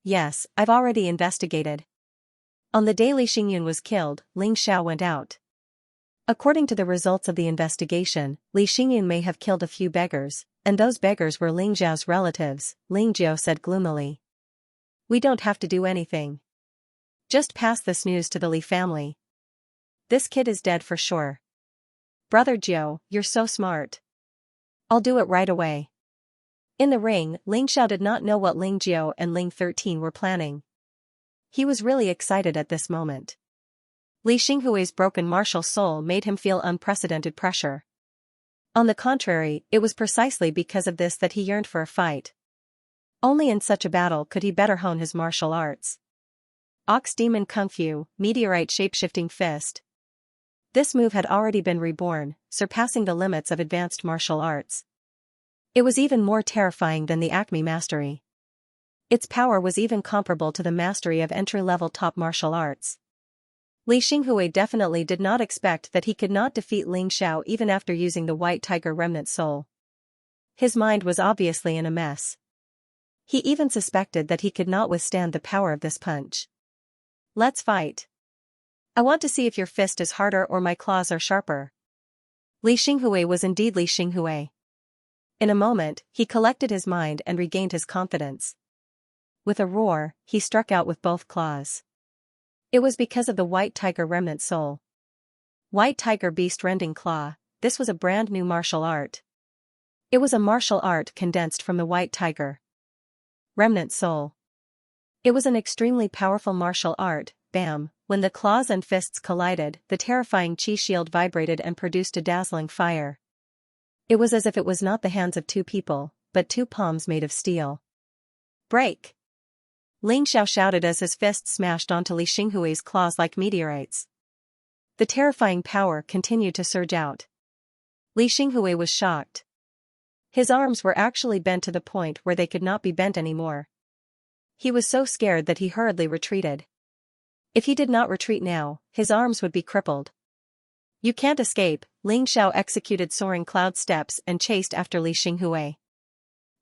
Yes, I've already investigated. On the day Li Xingyun was killed, Ling Xiao went out. According to the results of the investigation, Li Xingyun may have killed a few beggars, and those beggars were Ling Xiao's relatives, Ling Jiao said gloomily. We don't have to do anything. Just pass this news to the Li family. This kid is dead for sure. Brother Jiao, you're so smart. I'll do it right away. In the ring, Ling Xiao did not know what Ling Jiao and Ling 13 were planning. He was really excited at this moment. Li Xinghui's broken martial soul made him feel unprecedented pressure. On the contrary, it was precisely because of this that he yearned for a fight. Only in such a battle could he better hone his martial arts. Ox Demon Kung Fu, Meteorite Shapeshifting Fist. This move had already been reborn, surpassing the limits of advanced martial arts. It was even more terrifying than the Acme Mastery. Its power was even comparable to the mastery of entry-level top martial arts. Li Xinghui definitely did not expect that he could not defeat Ling Xiao even after using the White Tiger Remnant Soul. His mind was obviously in a mess. He even suspected that he could not withstand the power of this punch. Let's fight. I want to see if your fist is harder or my claws are sharper. Li Xinghui was indeed Li Xinghui. In a moment, he collected his mind and regained his confidence. With a roar, he struck out with both claws. It was because of the White Tiger Remnant Soul. White Tiger Beast Rending Claw, this was a brand new martial art. It was a martial art condensed from the White Tiger Remnant Soul. It was an extremely powerful martial art. Bam, when the claws and fists collided, the terrifying Qi shield vibrated and produced a dazzling fire. It was as if it was not the hands of two people, but two palms made of steel. Break! Ling Xiao shouted as his fists smashed onto Li Xinghui's claws like meteorites. The terrifying power continued to surge out. Li Xinghui was shocked. His arms were actually bent to the point where they could not be bent anymore. He was so scared that he hurriedly retreated. If he did not retreat now, his arms would be crippled. You can't escape. Ling Xiao executed soaring cloud steps and chased after Li Xinghui.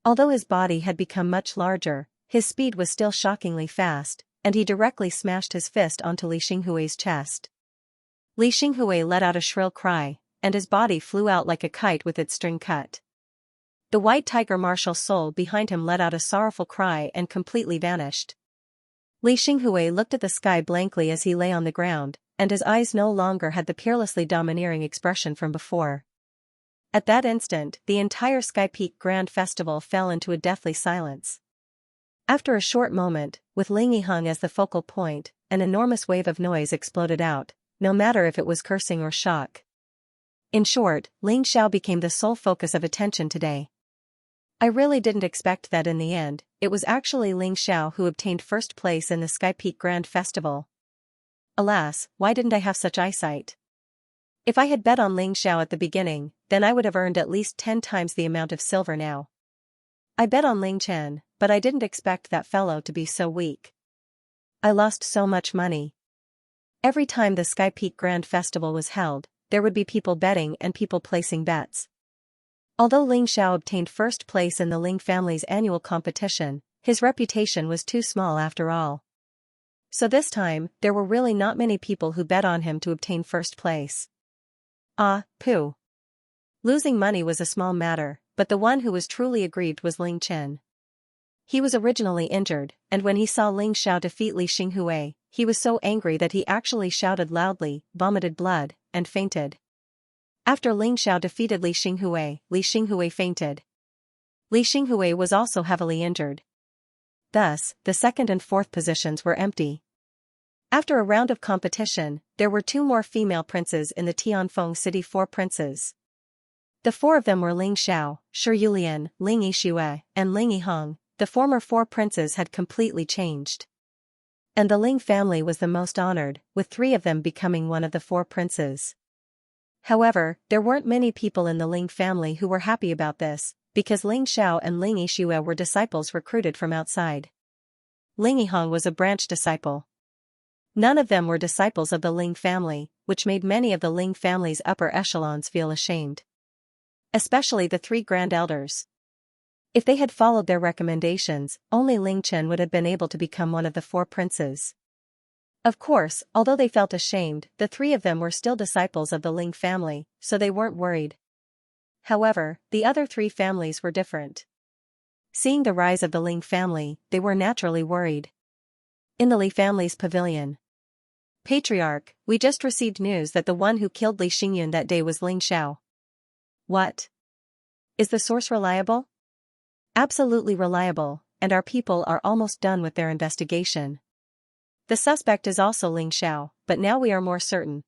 Although his body had become much larger, his speed was still shockingly fast, and he directly smashed his fist onto Li Xinghui's chest. Li Xinghui let out a shrill cry, and his body flew out like a kite with its string cut. The White Tiger martial soul behind him let out a sorrowful cry and completely vanished. Li Xinghui looked at the sky blankly as he lay on the ground, and his eyes no longer had the peerlessly domineering expression from before. At that instant, the entire Sky Peak Grand Festival fell into a deathly silence. After a short moment, with Ling Yiheng as the focal point, an enormous wave of noise exploded out, no matter if it was cursing or shock. In short, Ling Xiao became the sole focus of attention today. I really didn't expect that in the end, it was actually Ling Xiao who obtained first place in the Sky Peak Grand Festival. Alas, why didn't I have such eyesight? If I had bet on Ling Xiao at the beginning, then I would have earned at least 10 times the amount of silver now. I bet on Ling Chen, but I didn't expect that fellow to be so weak. I lost so much money. Every time the Sky Peak Grand Festival was held, there would be people betting and people placing bets. Although Ling Xiao obtained first place in the Ling family's annual competition, his reputation was too small after all. So this time, there were really not many people who bet on him to obtain first place. Pooh. Losing money was a small matter, but the one who was truly aggrieved was Ling Chen. He was originally injured, and when he saw Ling Xiao defeat Li Xinghui, he was so angry that he actually shouted loudly, vomited blood, and fainted. After Ling Xiao defeated Li Xinghui fainted. Li Xinghui was also heavily injured. Thus, the second and fourth positions were empty. After a round of competition, there were 2 more female princes in the Tianfeng City 4 princes. The 4 of them were Ling Xiao, Shi Yulian, Ling Yixue, and Ling Yiheng. The former 4 princes had completely changed. And the Ling family was the most honored, with 3 of them becoming one of the 4 princes. However, there weren't many people in the Ling family who were happy about this, because Ling Xiao and Ling Yixue were disciples recruited from outside. Ling Yiheng was a branch disciple. None of them were disciples of the Ling family, which made many of the Ling family's upper echelons feel ashamed. Especially the 3 grand elders. If they had followed their recommendations, only Ling Chen would have been able to become one of the 4 princes. Of course, although they felt ashamed, the 3 of them were still disciples of the Ling family, so they weren't worried. However, the other 3 families were different. Seeing the rise of the Ling family, they were naturally worried. In the Li family's pavilion. Patriarch, we just received news that the one who killed Li Xingyun that day was Ling Xiao. What? Is the source reliable? Absolutely reliable, and our people are almost done with their investigation. The suspect is also Ling Xiao, but now we are more certain.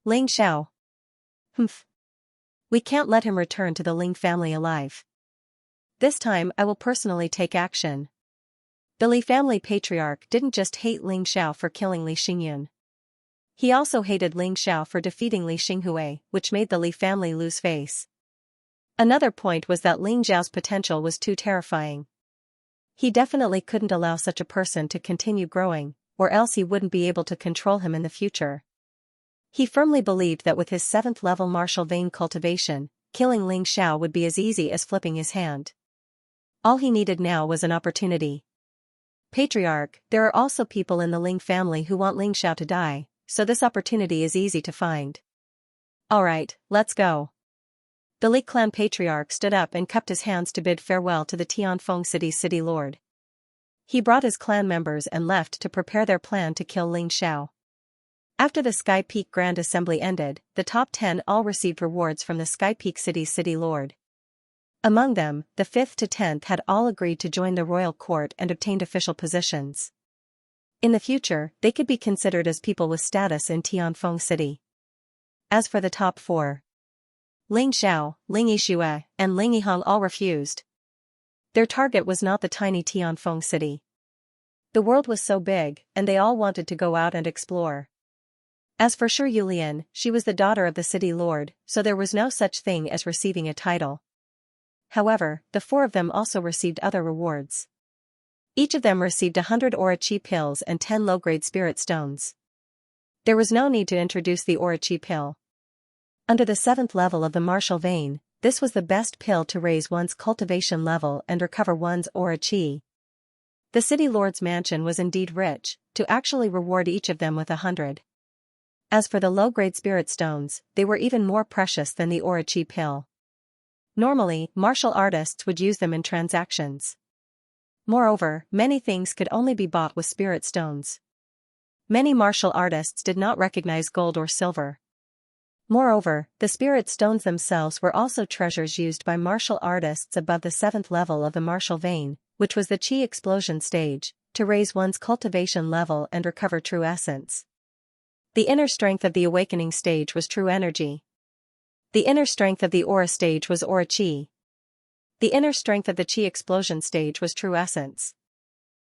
Ling Xiao. Humph. We can't let him return to the Ling family alive. This time I will personally take action. The Li family patriarch didn't just hate Ling Xiao for killing Li Xingyun. He also hated Ling Xiao for defeating Li Xinghui, which made the Li family lose face. Another point was that Ling Xiao's potential was too terrifying. He definitely couldn't allow such a person to continue growing, or else he wouldn't be able to control him in the future. He firmly believed that with his 7th level martial vein cultivation, killing Ling Xiao would be as easy as flipping his hand. All he needed now was an opportunity. Patriarch, there are also people in the Ling family who want Ling Xiao to die, so this opportunity is easy to find. Alright, let's go. The Li clan patriarch stood up and cupped his hands to bid farewell to the Tianfeng City's city lord. He brought his clan members and left to prepare their plan to kill Ling Xiao. After the Sky Peak Grand Assembly ended, the top 10 all received rewards from the Sky Peak City's city lord. Among them, the 5th to 10th had all agreed to join the royal court and obtained official positions. In the future, they could be considered as people with status in Tianfeng City. As for the top 4, Ling Xiao, Ling Yixue, and Ling Yiheng all refused. Their target was not the tiny Tianfeng City. The world was so big, and they all wanted to go out and explore. As for Shi Yulian, she was the daughter of the city lord, so there was no such thing as receiving a title. However, the 4 of them also received other rewards. Each of them received 100 Aura Chi pills and 10 low-grade spirit stones. There was no need to introduce the Aura Chi pill. Under the 7th level of the martial vein, this was the best pill to raise one's cultivation level and recover one's Aura Chi. The city lord's mansion was indeed rich, to actually reward each of them with 100. As for the low-grade spirit stones, they were even more precious than the Aura Chi pill. Normally, martial artists would use them in transactions. Moreover, many things could only be bought with spirit stones. Many martial artists did not recognize gold or silver. Moreover, the spirit stones themselves were also treasures used by martial artists above the 7th level of the martial vein, which was the Qi explosion stage, to raise one's cultivation level and recover true essence. The inner strength of the awakening stage was true energy. The inner strength of the aura stage was aura chi. The inner strength of the chi explosion stage was true essence.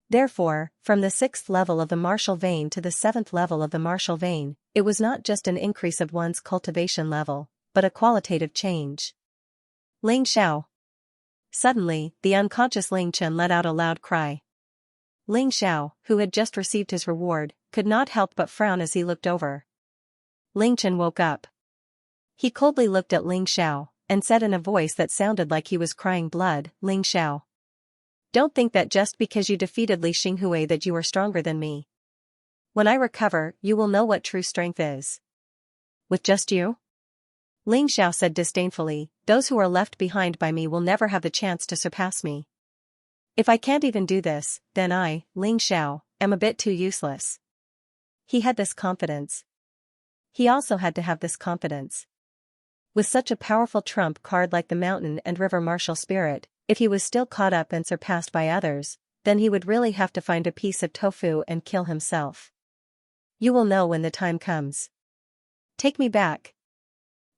Therefore, from the 6th level of the martial vein to the 7th level of the martial vein, it was not just an increase of one's cultivation level, but a qualitative change. Ling Xiao. Suddenly, the unconscious Ling Chen let out a loud cry. Ling Xiao, who had just received his reward, could not help but frown as he looked over. Ling Chen woke up. He coldly looked at Ling Xiao, and said in a voice that sounded like he was crying blood, "Ling Xiao. Don't think that just because you defeated Li Xinghui that you are stronger than me. When I recover, you will know what true strength is." "With just you?" Ling Xiao said disdainfully, "Those who are left behind by me will never have the chance to surpass me. If I can't even do this, then I, Ling Xiao, am a bit too useless." He had this confidence. He also had to have this confidence. With such a powerful trump card like the mountain and river martial spirit, if he was still caught up and surpassed by others, then he would really have to find a piece of tofu and kill himself. "You will know when the time comes. Take me back."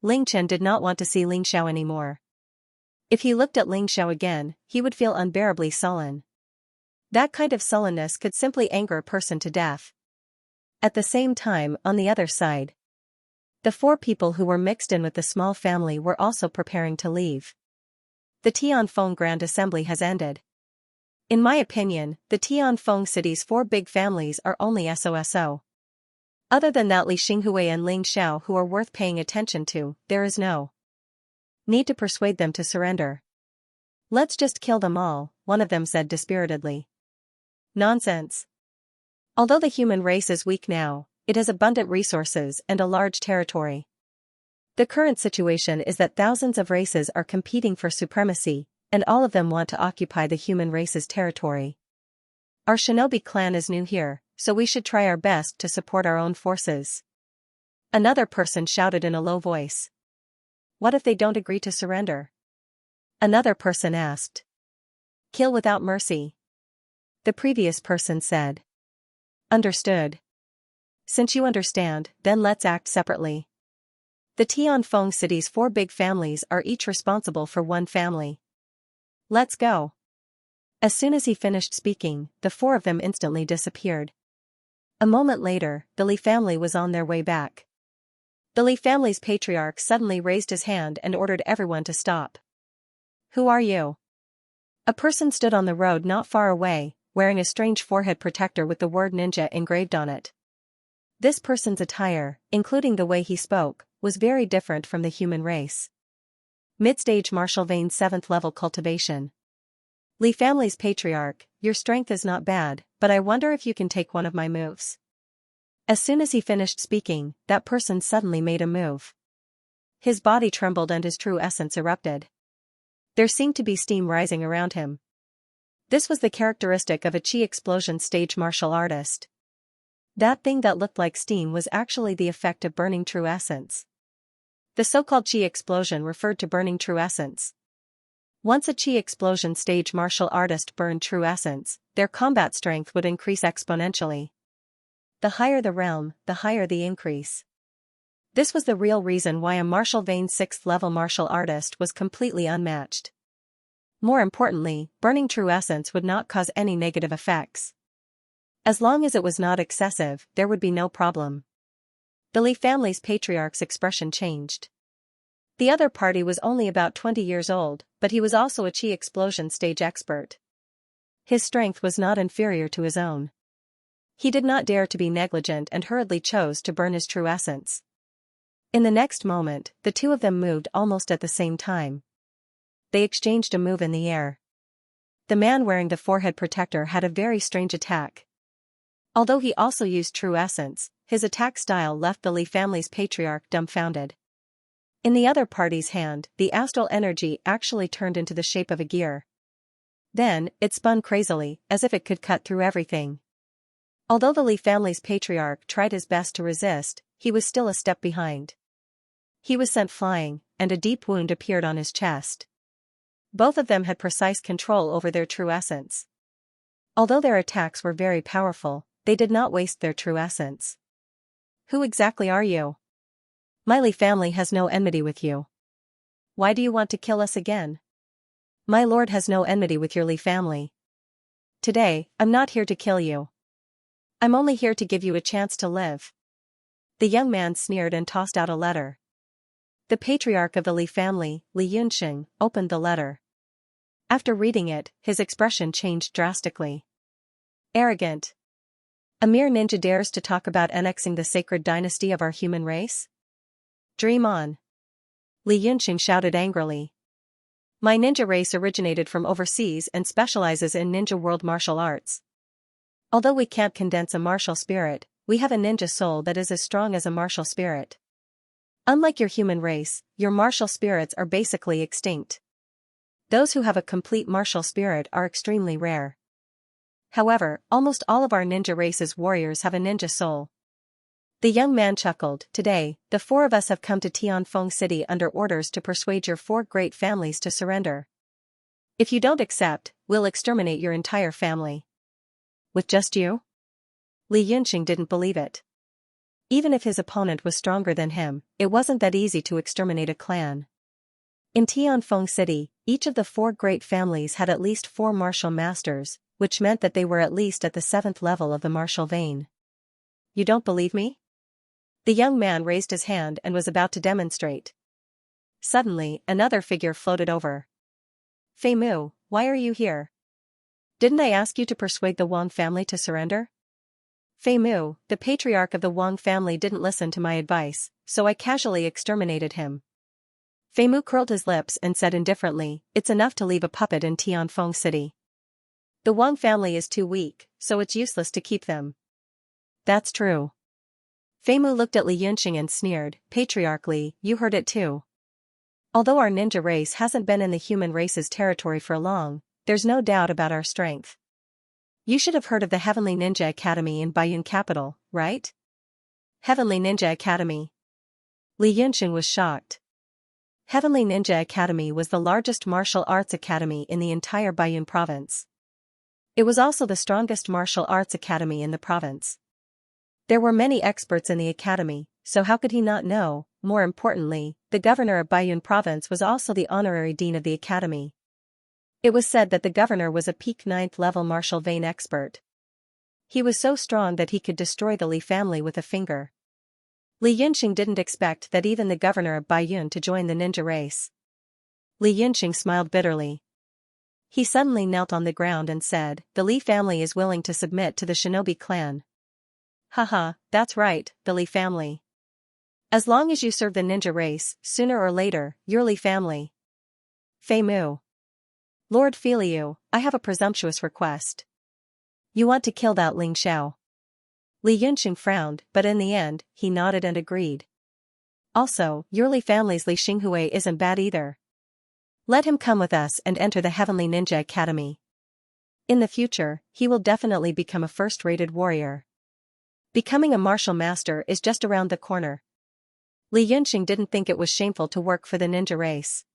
Ling Chen did not want to see Ling Xiao anymore. If he looked at Ling Xiao again, he would feel unbearably sullen. That kind of sullenness could simply anger a person to death. At the same time, on the other side, the 4 people who were mixed in with the small family were also preparing to leave. The Tianfeng Grand Assembly has ended. In my opinion, the Tianfeng city's 4 big families are only SOSO. Other than that Li Xinghui and Ling Xiao who are worth paying attention to, there is no need to persuade them to surrender. "Let's just kill them all," one of them said dispiritedly. "Nonsense. Although the human race is weak now, it has abundant resources and a large territory. The current situation is that thousands of races are competing for supremacy, and all of them want to occupy the human race's territory. Our shinobi clan is new here, so we should try our best to support our own forces." Another person shouted in a low voice. "What if they don't agree to surrender?" Another person asked. "Kill without mercy." The previous person said. "Understood. Since you understand, then let's act separately. The Tianfeng city's 4 big families are each responsible for 1 family. Let's go." As soon as he finished speaking, the 4 of them instantly disappeared. A moment later, the Li family was on their way back. The Li family's patriarch suddenly raised his hand and ordered everyone to stop. "Who are you?" A person stood on the road not far away, wearing a strange forehead protector with the word ninja engraved on it. This person's attire, including the way he spoke, was very different from the human race. Mid-stage martial vein 7th level cultivation. "Li family's patriarch, your strength is not bad, but I wonder if you can take one of my moves." As soon as he finished speaking, that person suddenly made a move. His body trembled and his true essence erupted. There seemed to be steam rising around him. This was the characteristic of a chi explosion stage martial artist. That thing that looked like steam was actually the effect of burning true essence. The so-called chi explosion referred to burning true essence. Once a chi explosion stage martial artist burned true essence, their combat strength would increase exponentially. The higher the realm, the higher the increase. This was the real reason why a martial vein 6th level martial artist was completely unmatched. More importantly, burning true essence would not cause any negative effects. As long as it was not excessive, there would be no problem. The Li family's patriarch's expression changed. The other party was only about 20 years old, but he was also a chi explosion stage expert. His strength was not inferior to his own. He did not dare to be negligent and hurriedly chose to burn his true essence. In the next moment, the 2 of them moved almost at the same time. They exchanged a move in the air. The man wearing the forehead protector had a very strange attack. Although he also used true essence, his attack style left the Li family's patriarch dumbfounded. In the other party's hand, the astral energy actually turned into the shape of a gear. Then, it spun crazily, as if it could cut through everything. Although the Li family's patriarch tried his best to resist, he was still a step behind. He was sent flying, and a deep wound appeared on his chest. Both of them had precise control over their true essence. Although their attacks were very powerful, they did not waste their true essence. Who exactly are you? My Li family has no enmity with you. Why do you want to kill us again? My lord has no enmity with your Li family. Today, I'm not here to kill you. I'm only here to give you a chance to live. The young man sneered and tossed out a letter. The patriarch of the Li family, Li Yunxing, opened the letter. After reading it, his expression changed drastically. Arrogant. A mere ninja dares to talk about annexing the sacred dynasty of our human race? Dream on. Li Yunxing shouted angrily. My ninja race originated from overseas and specializes in ninja world martial arts. Although we can't condense a martial spirit, we have a ninja soul that is as strong as a martial spirit. Unlike your human race, your martial spirits are basically extinct. Those who have a complete martial spirit are extremely rare. However, almost all of our ninja race's warriors have a ninja soul. The young man chuckled. Today, the four of us have come to Tianfeng City under orders to persuade your four great families to surrender. If you don't accept, we'll exterminate your entire family. With just you? Li Yunxing didn't believe it. Even if his opponent was stronger than him, it wasn't that easy to exterminate a clan. In Tianfeng City, each of the four great families had at least 4 martial masters, which meant that they were at least at the 7th level of the martial vein. You don't believe me? The young man raised his hand and was about to demonstrate. Suddenly, another figure floated over. Fei Mu, why are you here? Didn't I ask you to persuade the Wang family to surrender? Fei Mu, the patriarch of the Wang family, didn't listen to my advice, so I casually exterminated him. Fei Mu curled his lips and said indifferently, it's enough to leave a puppet in Tianfeng City. The Wang family is too weak, so it's useless to keep them. That's true. Fei Mu looked at Li Yunxing and sneered, patriarchally, you heard it too. Although our ninja race hasn't been in the human race's territory for long, there's no doubt about our strength. You should have heard of the Heavenly Ninja Academy in Baiyun capital, right? Heavenly Ninja Academy. Li Yunxing was shocked. Heavenly Ninja Academy was the largest martial arts academy in the entire Baiyun province. It was also the strongest martial arts academy in the province. There were many experts in the academy, so how could he not know? More importantly, the governor of Baiyun province was also the honorary dean of the academy. It was said that the governor was a peak 9th level martial vein expert. He was so strong that he could destroy the Li family with a finger. Li Yunxing didn't expect that even the governor of Baiyun to join the ninja race. Li Yunxing smiled bitterly. He suddenly knelt on the ground and said, the Li family is willing to submit to the shinobi clan. Haha, that's right, the Li family. As long as you serve the ninja race, sooner or later, your Li family. Fei Mu. Lord Feliu, I have a presumptuous request. You want to kill that Ling Xiao? Li Yunxing frowned, but in the end, he nodded and agreed. Also, your Li family's Li Xinghui isn't bad either. Let him come with us and enter the Heavenly Ninja Academy. In the future, he will definitely become a first-rated warrior. Becoming a martial master is just around the corner. Li Yunxing didn't think it was shameful to work for the ninja race.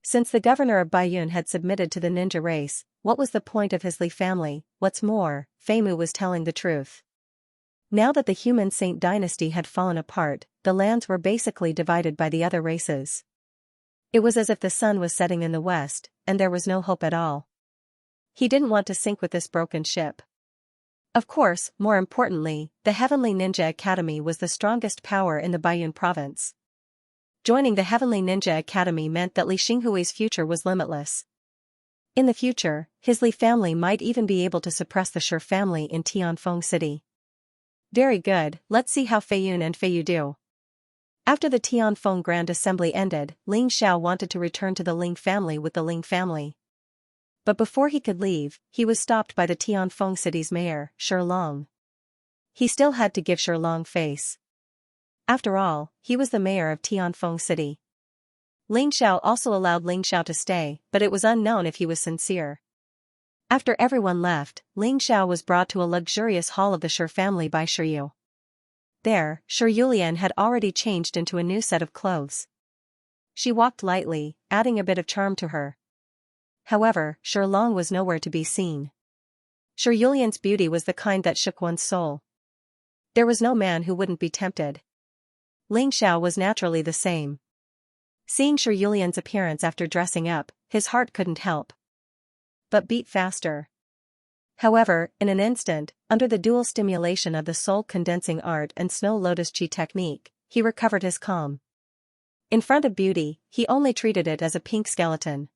Since the governor of Baiyun had submitted to the ninja race, what was the point of his Li family? What's more, Fei Mu was telling the truth. Now that the human Saint dynasty had fallen apart, the lands were basically divided by the other races. It was as if the sun was setting in the west, and there was no hope at all. He didn't want to sink with this broken ship. Of course, more importantly, the Heavenly Ninja Academy was the strongest power in the Baiyun province. Joining the Heavenly Ninja Academy meant that Li Xinghui's future was limitless. In the future, his Li family might even be able to suppress the Shi family in Tianfeng City. Very good, let's see how Fei Yun and Fei Yu do. After the Tianfeng Grand Assembly ended, Ling Xiao wanted to return to the Ling family with the Ling family. But before he could leave, he was stopped by the Tianfeng City's mayor, Shi Long. He still had to give Shi Long face. After all, he was the mayor of Tianfeng City. Ling Xiao also allowed Ling Xiao to stay, but it was unknown if he was sincere. After everyone left, Ling Xiao was brought to a luxurious hall of the Shi family by Shi Yu. There, Shi Yulian had already changed into a new set of clothes. She walked lightly, adding a bit of charm to her. However, Shi Long was nowhere to be seen. Shi Yulian's beauty was the kind that shook one's soul. There was no man who wouldn't be tempted. Ling Xiao was naturally the same. Seeing Shi Yulian's appearance after dressing up, his heart couldn't help but beat faster. However, in an instant, under the dual stimulation of the soul condensing art and snow lotus chi technique, he recovered his calm. In front of beauty, he only treated it as a pink skeleton.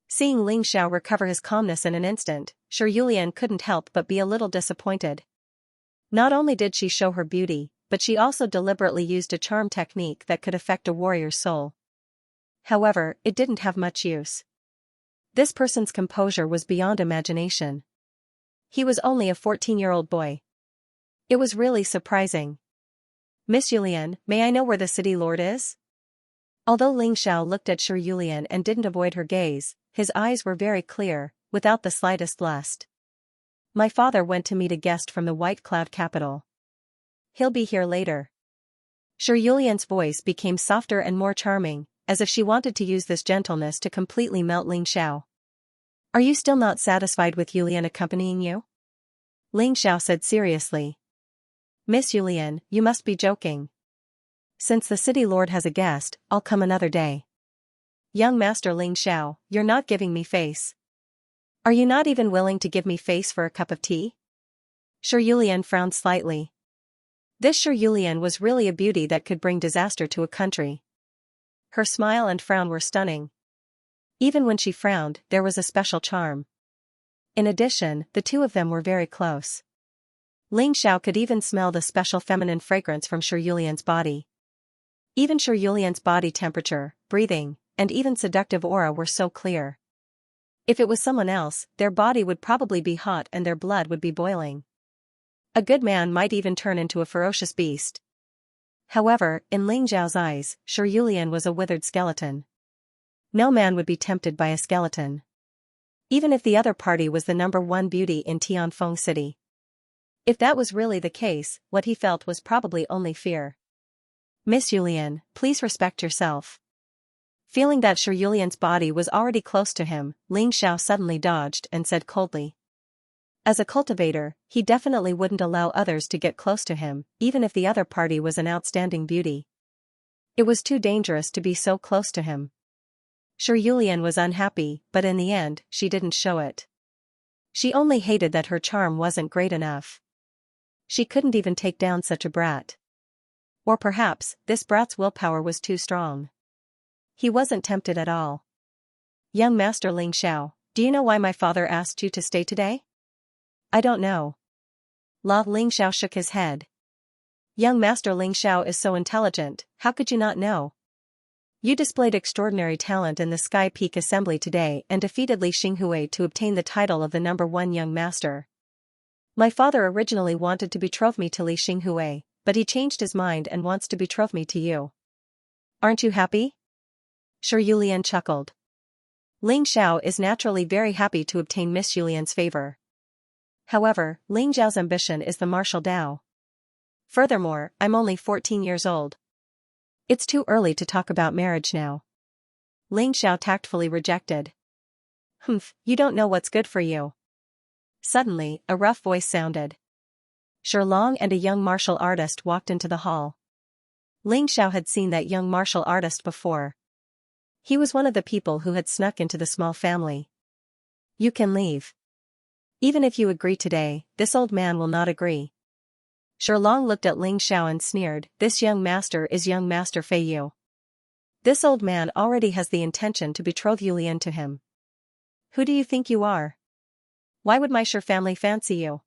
Seeing Ling Xiao recover his calmness in an instant, Shi Yulian couldn't help but be a little disappointed. Not only did she show her beauty, but she also deliberately used a charm technique that could affect a warrior's soul. However, it didn't have much use. This person's composure was beyond imagination. He was only a 14-year-old boy. It was really surprising. "Miss Yulian, may I know where the city lord is?" Although Ling Xiao looked at Shi Yulian and didn't avoid her gaze, his eyes were very clear, without the slightest lust. "My father went to meet a guest from the White Cloud capital. He'll be here later." Shi Yulian's voice became softer and more charming, as if she wanted to use this gentleness to completely melt Ling Xiao. "Are you still not satisfied with Yulian accompanying you?" Ling Xiao said seriously. "Miss Yulian, you must be joking. Since the city lord has a guest, I'll come another day." "Young Master Ling Xiao, you're not giving me face. Are you not even willing to give me face for a cup of tea?" Shi Yulian frowned slightly. This Shi Yulian was really a beauty that could bring disaster to a country. Her smile and frown were stunning. Even when she frowned, there was a special charm. In addition, the two of them were very close. Ling Xiao could even smell the special feminine fragrance from Shi Yulian's body. Even Shi Yulian's body temperature, breathing, and even seductive aura were so clear. If it was someone else, their body would probably be hot and their blood would be boiling. A good man might even turn into a ferocious beast. However, in Ling Xiao's eyes, Shi Yulian was a withered skeleton. No man would be tempted by a skeleton. Even if the other party was the #1 beauty in Tianfeng City. If that was really the case, what he felt was probably only fear. "Miss Yulian, please respect yourself." Feeling that Shi Yulian's body was already close to him, Ling Xiao suddenly dodged and said coldly. As a cultivator, he definitely wouldn't allow others to get close to him, even if the other party was an outstanding beauty. It was too dangerous to be so close to him. Shi Yulian was unhappy, but in the end, she didn't show it. She only hated that her charm wasn't great enough. She couldn't even take down such a brat. Or perhaps, this brat's willpower was too strong. He wasn't tempted at all. "Young Master Ling Xiao, do you know why my father asked you to stay today?" "I don't know." Ling Xiao shook his head. "Young Master Ling Xiao is so intelligent, how could you not know? You displayed extraordinary talent in the Sky Peak Assembly today and defeated Li Xinghui to obtain the title of the #1 Young Master. My father originally wanted to betroth me to Li Xinghui, but he changed his mind and wants to betroth me to you. Aren't you happy?" Shi Yulian chuckled. Ling Xiao is naturally very happy to obtain Miss Yulian's favor. However, Ling Xiao's ambition is the martial Dao. Furthermore, I'm only 14 years old. It's too early to talk about marriage now. Ling Xiao tactfully rejected. "Humph, you don't know what's good for you." Suddenly, a rough voice sounded. Shilong and a young martial artist walked into the hall. Ling Xiao had seen that young martial artist before. He was one of the people who had snuck into the small family. "You can leave. Even if you agree today, this old man will not agree." Shilong looked at Ling Xiao and sneered, "This young master is young Master Fei Yu. This old man already has the intention to betroth Yulian to him. Who do you think you are? Why would my Shi family fancy you?"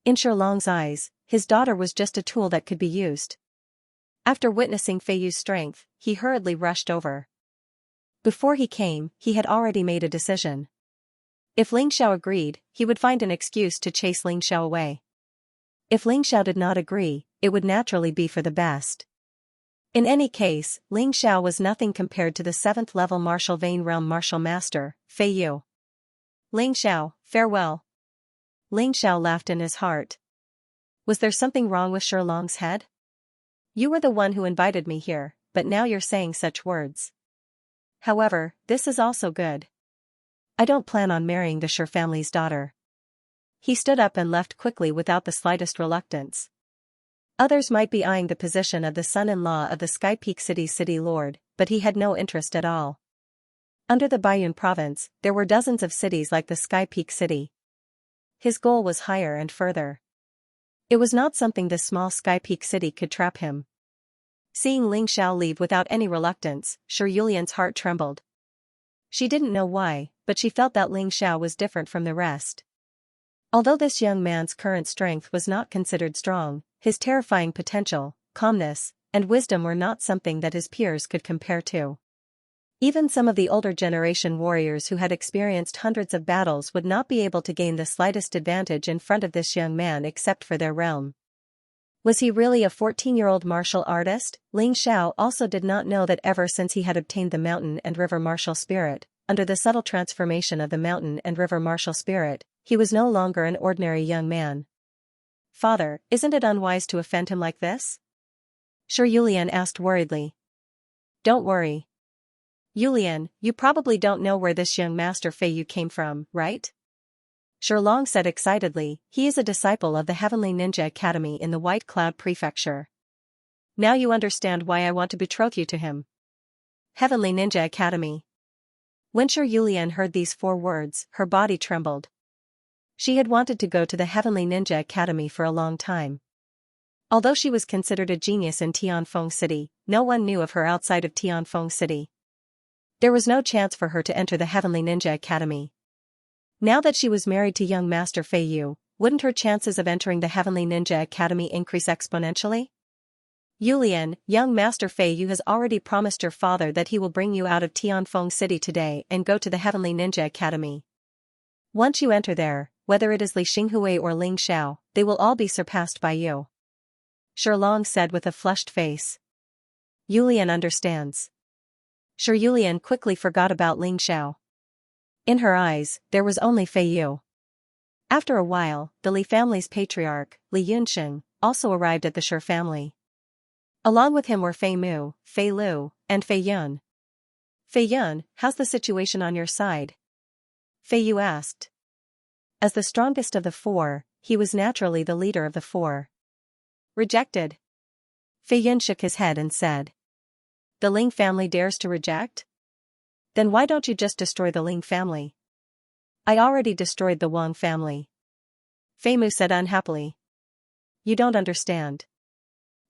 In Shilong's eyes, his daughter was just a tool that could be used. After witnessing Fei Yu's strength, he hurriedly rushed over. Before he came, he had already made a decision. If Ling Xiao agreed, he would find an excuse to chase Ling Xiao away. If Ling Xiao did not agree, it would naturally be for the best. In any case, Ling Xiao was nothing compared to the 7th-level martial Vein Realm martial master, Fei Yu. "Ling Xiao, farewell." Ling Xiao laughed in his heart. Was there something wrong with Shilong's head? "You were the one who invited me here, but now you're saying such words. However, this is also good. I don't plan on marrying the Shi family's daughter." He stood up and left quickly without the slightest reluctance. Others might be eyeing the position of the son-in-law of the Sky Peak City's city lord, but he had no interest at all. Under the Baiyun province, there were dozens of cities like the Sky Peak City. His goal was higher and further. It was not something this small Sky Peak City could trap him. Seeing Ling Xiao leave without any reluctance, Yulian's heart trembled. She didn't know why, but she felt that Ling Xiao was different from the rest. Although this young man's current strength was not considered strong, his terrifying potential, calmness, and wisdom were not something that his peers could compare to. Even some of the older generation warriors who had experienced hundreds of battles would not be able to gain the slightest advantage in front of this young man except for their realm. Was he really a 14-year-old martial artist? Ling Xiao also did not know that ever since he had obtained the mountain and river martial spirit, under the subtle transformation of the mountain and river martial spirit, he was no longer an ordinary young man. Father, isn't it unwise to offend him like this? Yulian asked worriedly. Don't worry. Yulian, you probably don't know where this young master Fei Yu came from, right? Long said excitedly, he is a disciple of the Heavenly Ninja Academy in the White Cloud Prefecture. Now you understand why I want to betroth you to him. Heavenly Ninja Academy. When Yulian heard these 4 words, her body trembled. She had wanted to go to the Heavenly Ninja Academy for a long time. Although she was considered a genius in Tianfeng City, no one knew of her outside of Tianfeng City. There was no chance for her to enter the Heavenly Ninja Academy. Now that she was married to young Master Fei Yu, wouldn't her chances of entering the Heavenly Ninja Academy increase exponentially? Yulian, young Master Fei Yu has already promised your father that he will bring you out of Tianfeng City today and go to the Heavenly Ninja Academy. Once you enter there, whether it is Li Xinghui or Ling Xiao, they will all be surpassed by you. Long said with a flushed face. Yulian understands. Yulian quickly forgot about Ling Xiao. In her eyes, there was only Fei Yu. After a while, the Li family's patriarch, Li Yunsheng, also arrived at the Shi family. Along with him were Fei Mu, Fei Lu, and Fei Yun. Fei Yun, how's the situation on your side? Fei Yu asked. As the strongest of the 4, he was naturally the leader of the 4. Rejected. Fei Yun shook his head and said. The Ling family dares to reject? Then why don't you just destroy the Ling family? I already destroyed the Wang family. Fei Mu said unhappily. You don't understand.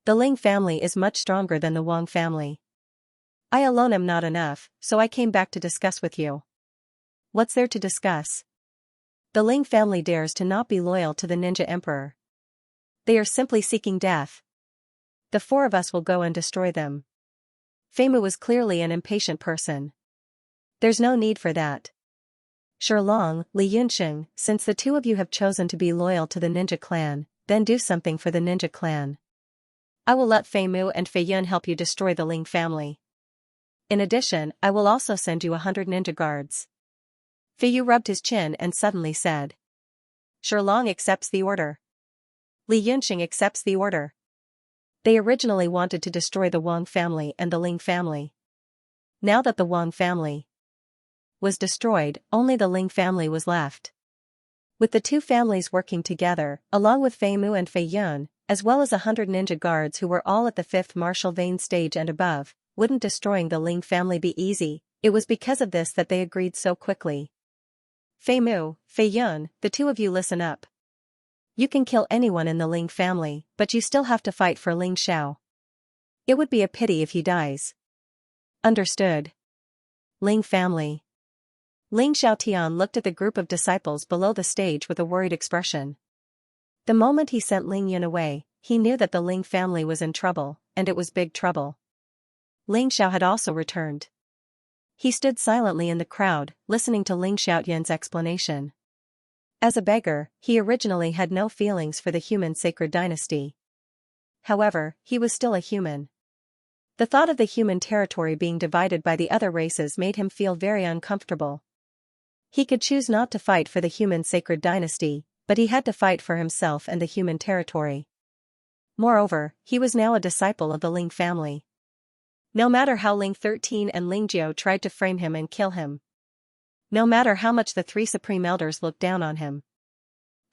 The Ling family is much stronger than the Wang family. I alone am not enough, so I came back to discuss with you. What's there to discuss? The Ling family dares to not be loyal to the Ninja Emperor. They are simply seeking death. The 4 of us will go and destroy them. Fei Mu was clearly an impatient person. There's no need for that. Long, Li Yunsheng, since the 2 of you have chosen to be loyal to the ninja clan, then do something for the ninja clan. I will let Fei Mu and Fei Yun help you destroy the Ling family. In addition, I will also send you 100 ninja guards. Fei Yu rubbed his chin and suddenly said. Long accepts the order. Li Yunsheng accepts the order. They originally wanted to destroy the Wang family and the Ling family. Now that the Wang family was destroyed, only the Ling family was left. With the 2 families working together, along with Fei Mu and Fei Yun, as well as 100 ninja guards who were all at the 5th martial vein stage and above, wouldn't destroying the Ling family be easy? It was because of this that they agreed so quickly. Fei Mu, Fei Yun, the 2 of you listen up. You can kill anyone in the Ling family, but you still have to fight for Ling Xiao. It would be a pity if he dies. Understood. Ling family. Ling Xiaotian looked at the group of disciples below the stage with a worried expression. The moment he sent Ling Yun away, he knew that the Ling family was in trouble, and it was big trouble. Ling Xiao had also returned. He stood silently in the crowd, listening to Ling Xiaotian's explanation. As a beggar, he originally had no feelings for the human sacred dynasty. However, he was still a human. The thought of the human territory being divided by the other races made him feel very uncomfortable. He could choose not to fight for the human sacred dynasty, but he had to fight for himself and the human territory. Moreover, he was now a disciple of the Ling family. No matter how Ling 13 and Ling Jiao tried to frame him and kill him. No matter how much the 3 supreme elders looked down on him.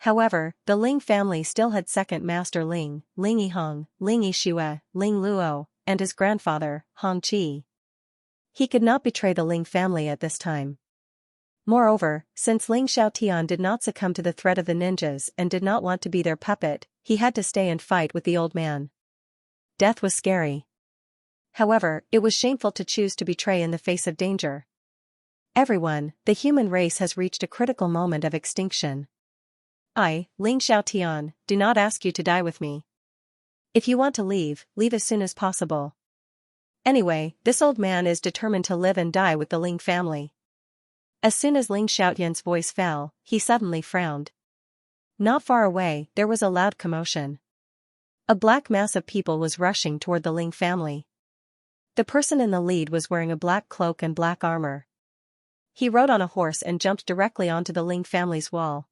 However, the Ling family still had second master Ling, Ling Yiheng, Ling Yixue, Ling Luo, and his grandfather, Hong Qi. He could not betray the Ling family at this time. Moreover, since Ling Xiaotian did not succumb to the threat of the ninjas and did not want to be their puppet, he had to stay and fight with the old man. Death was scary. However, it was shameful to choose to betray in the face of danger. Everyone, the human race has reached a critical moment of extinction. I, Ling Xiaotian, do not ask you to die with me. If you want to leave, leave as soon as possible. Anyway, this old man is determined to live and die with the Ling family. As soon as Ling Xiaotian's voice fell, he suddenly frowned. Not far away, there was a loud commotion. A black mass of people was rushing toward the Ling family. The person in the lead was wearing a black cloak and black armor. He rode on a horse and jumped directly onto the Ling family's wall.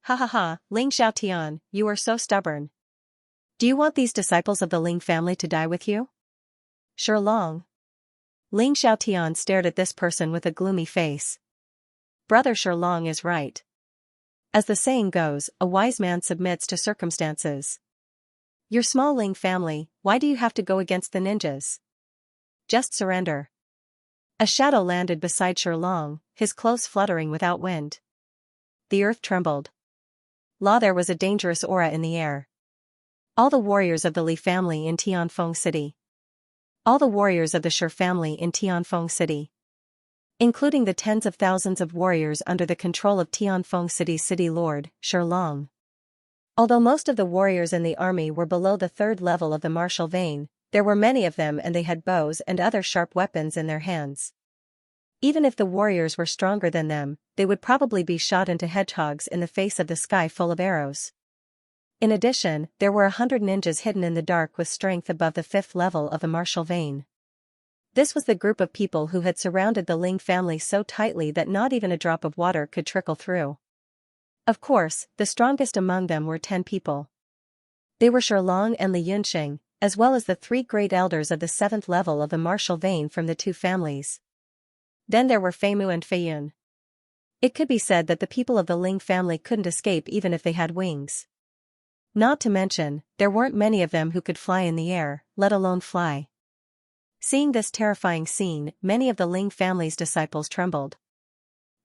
Ha ha ha, Ling Xiaotian, you are so stubborn. Do you want these disciples of the Ling family to die with you? Sure long. Ling Xiaotian stared at this person with a gloomy face. Brother Shilong is right. As the saying goes, a wise man submits to circumstances. Your small Ling family, why do you have to go against the ninjas? Just surrender. A shadow landed beside Shilong, his clothes fluttering without wind. The earth trembled. There was a dangerous aura in the air. All the warriors of the Li family in Tianfeng City. All the warriors of the Shi family in Tianfeng City. Including the tens of thousands of warriors under the control of Tianfeng City's city lord, Shilong. Although most of the warriors in the army were below the third level of the martial vein, there were many of them and they had bows and other sharp weapons in their hands. Even if the warriors were stronger than them, they would probably be shot into hedgehogs in the face of the sky full of arrows. In addition, there were 100 ninjas hidden in the dark with strength above the 5th level of the martial vein. This was the group of people who had surrounded the Ling family so tightly that not even a drop of water could trickle through. Of course, the strongest among them were 10 people. They were Shilong and Li Yunxing, as well as the 3 great elders of the 7th level of the martial vein from the 2 families. Then there were Feimu and Feiyun. It could be said that the people of the Ling family couldn't escape even if they had wings. Not to mention, there weren't many of them who could fly in the air, let alone fly. Seeing this terrifying scene, many of the Ling family's disciples trembled.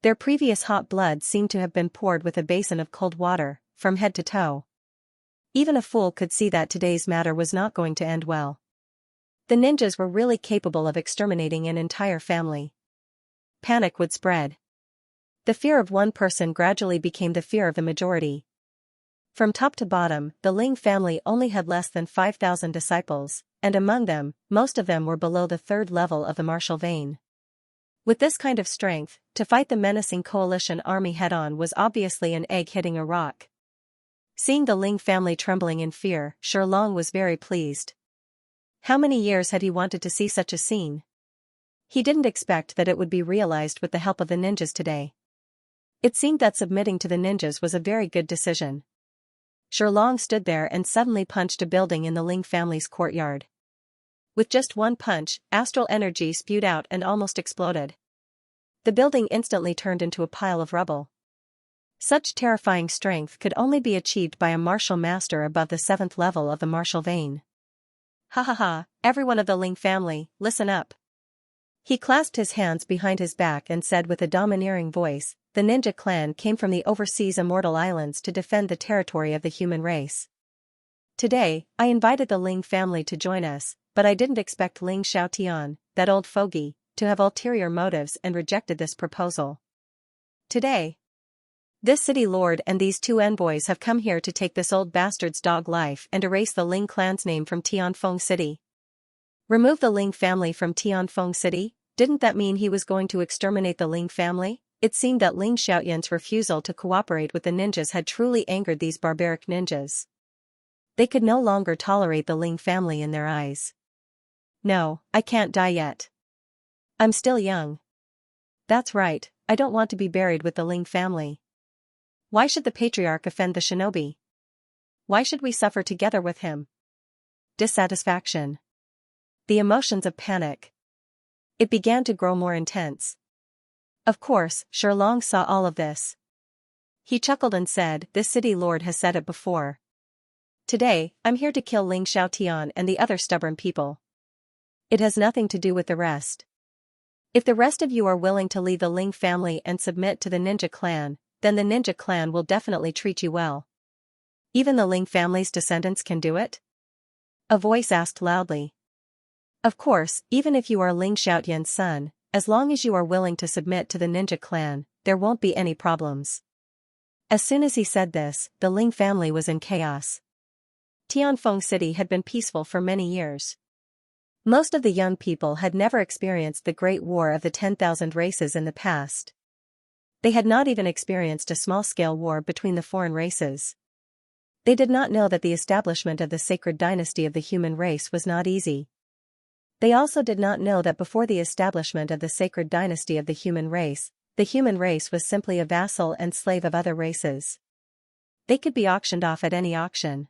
Their previous hot blood seemed to have been poured with a basin of cold water, from head to toe. Even a fool could see that today's matter was not going to end well. The ninjas were really capable of exterminating an entire family. Panic would spread. The fear of one person gradually became the fear of the majority. From top to bottom, the Ling family only had less than 5,000 disciples, and among them, most of them were below the 3rd level of the martial vein. With this kind of strength, to fight the menacing coalition army head-on was obviously an egg hitting a rock. Seeing the Ling family trembling in fear, Shilong was very pleased. How many years had he wanted to see such a scene? He didn't expect that it would be realized with the help of the ninjas today. It seemed that submitting to the ninjas was a very good decision. Shilong stood there and suddenly punched a building in the Ling family's courtyard. With just one punch, astral energy spewed out and almost exploded. The building instantly turned into a pile of rubble. Such terrifying strength could only be achieved by a martial master above the 7th level of the martial vein. Ha ha ha, everyone of the Ling family, listen up. He clasped his hands behind his back and said with a domineering voice, the ninja clan came from the overseas immortal islands to defend the territory of the human race. Today, I invited the Ling family to join us, but I didn't expect Ling Xiaotian, that old fogey, to have ulterior motives and rejected this proposal. Today, this city lord and these 2 envoys have come here to take this old bastard's dog life and erase the Ling clan's name from Tianfeng City. Remove the Ling family from Tianfeng City? Didn't that mean he was going to exterminate the Ling family? It seemed that Ling Xiaotian's refusal to cooperate with the ninjas had truly angered these barbaric ninjas. They could no longer tolerate the Ling family in their eyes. No, I can't die yet. I'm still young. That's right, I don't want to be buried with the Ling family. Why should the patriarch offend the shinobi? Why should we suffer together with him? Dissatisfaction. The emotions of panic. It began to grow more intense. Of course, Shilong saw all of this. He chuckled and said, "This city lord has said it before. Today, I'm here to kill Ling Xiaotian and the other stubborn people. It has nothing to do with the rest. If the rest of you are willing to leave the Ling family and submit to the ninja clan, then the ninja clan will definitely treat you well." "Even the Ling family's descendants can do it?" a voice asked loudly. "Of course, even if you are Ling Xiaotian's son, as long as you are willing to submit to the ninja clan, there won't be any problems." As soon as he said this, the Ling family was in chaos. Tianfeng City had been peaceful for many years. Most of the young people had never experienced the Great War of the 10,000 races in the past. They had not even experienced a small-scale war between the foreign races. They did not know that the establishment of the sacred dynasty of the human race was not easy. They also did not know that before the establishment of the sacred dynasty of the human race was simply a vassal and slave of other races. They could be auctioned off at any auction.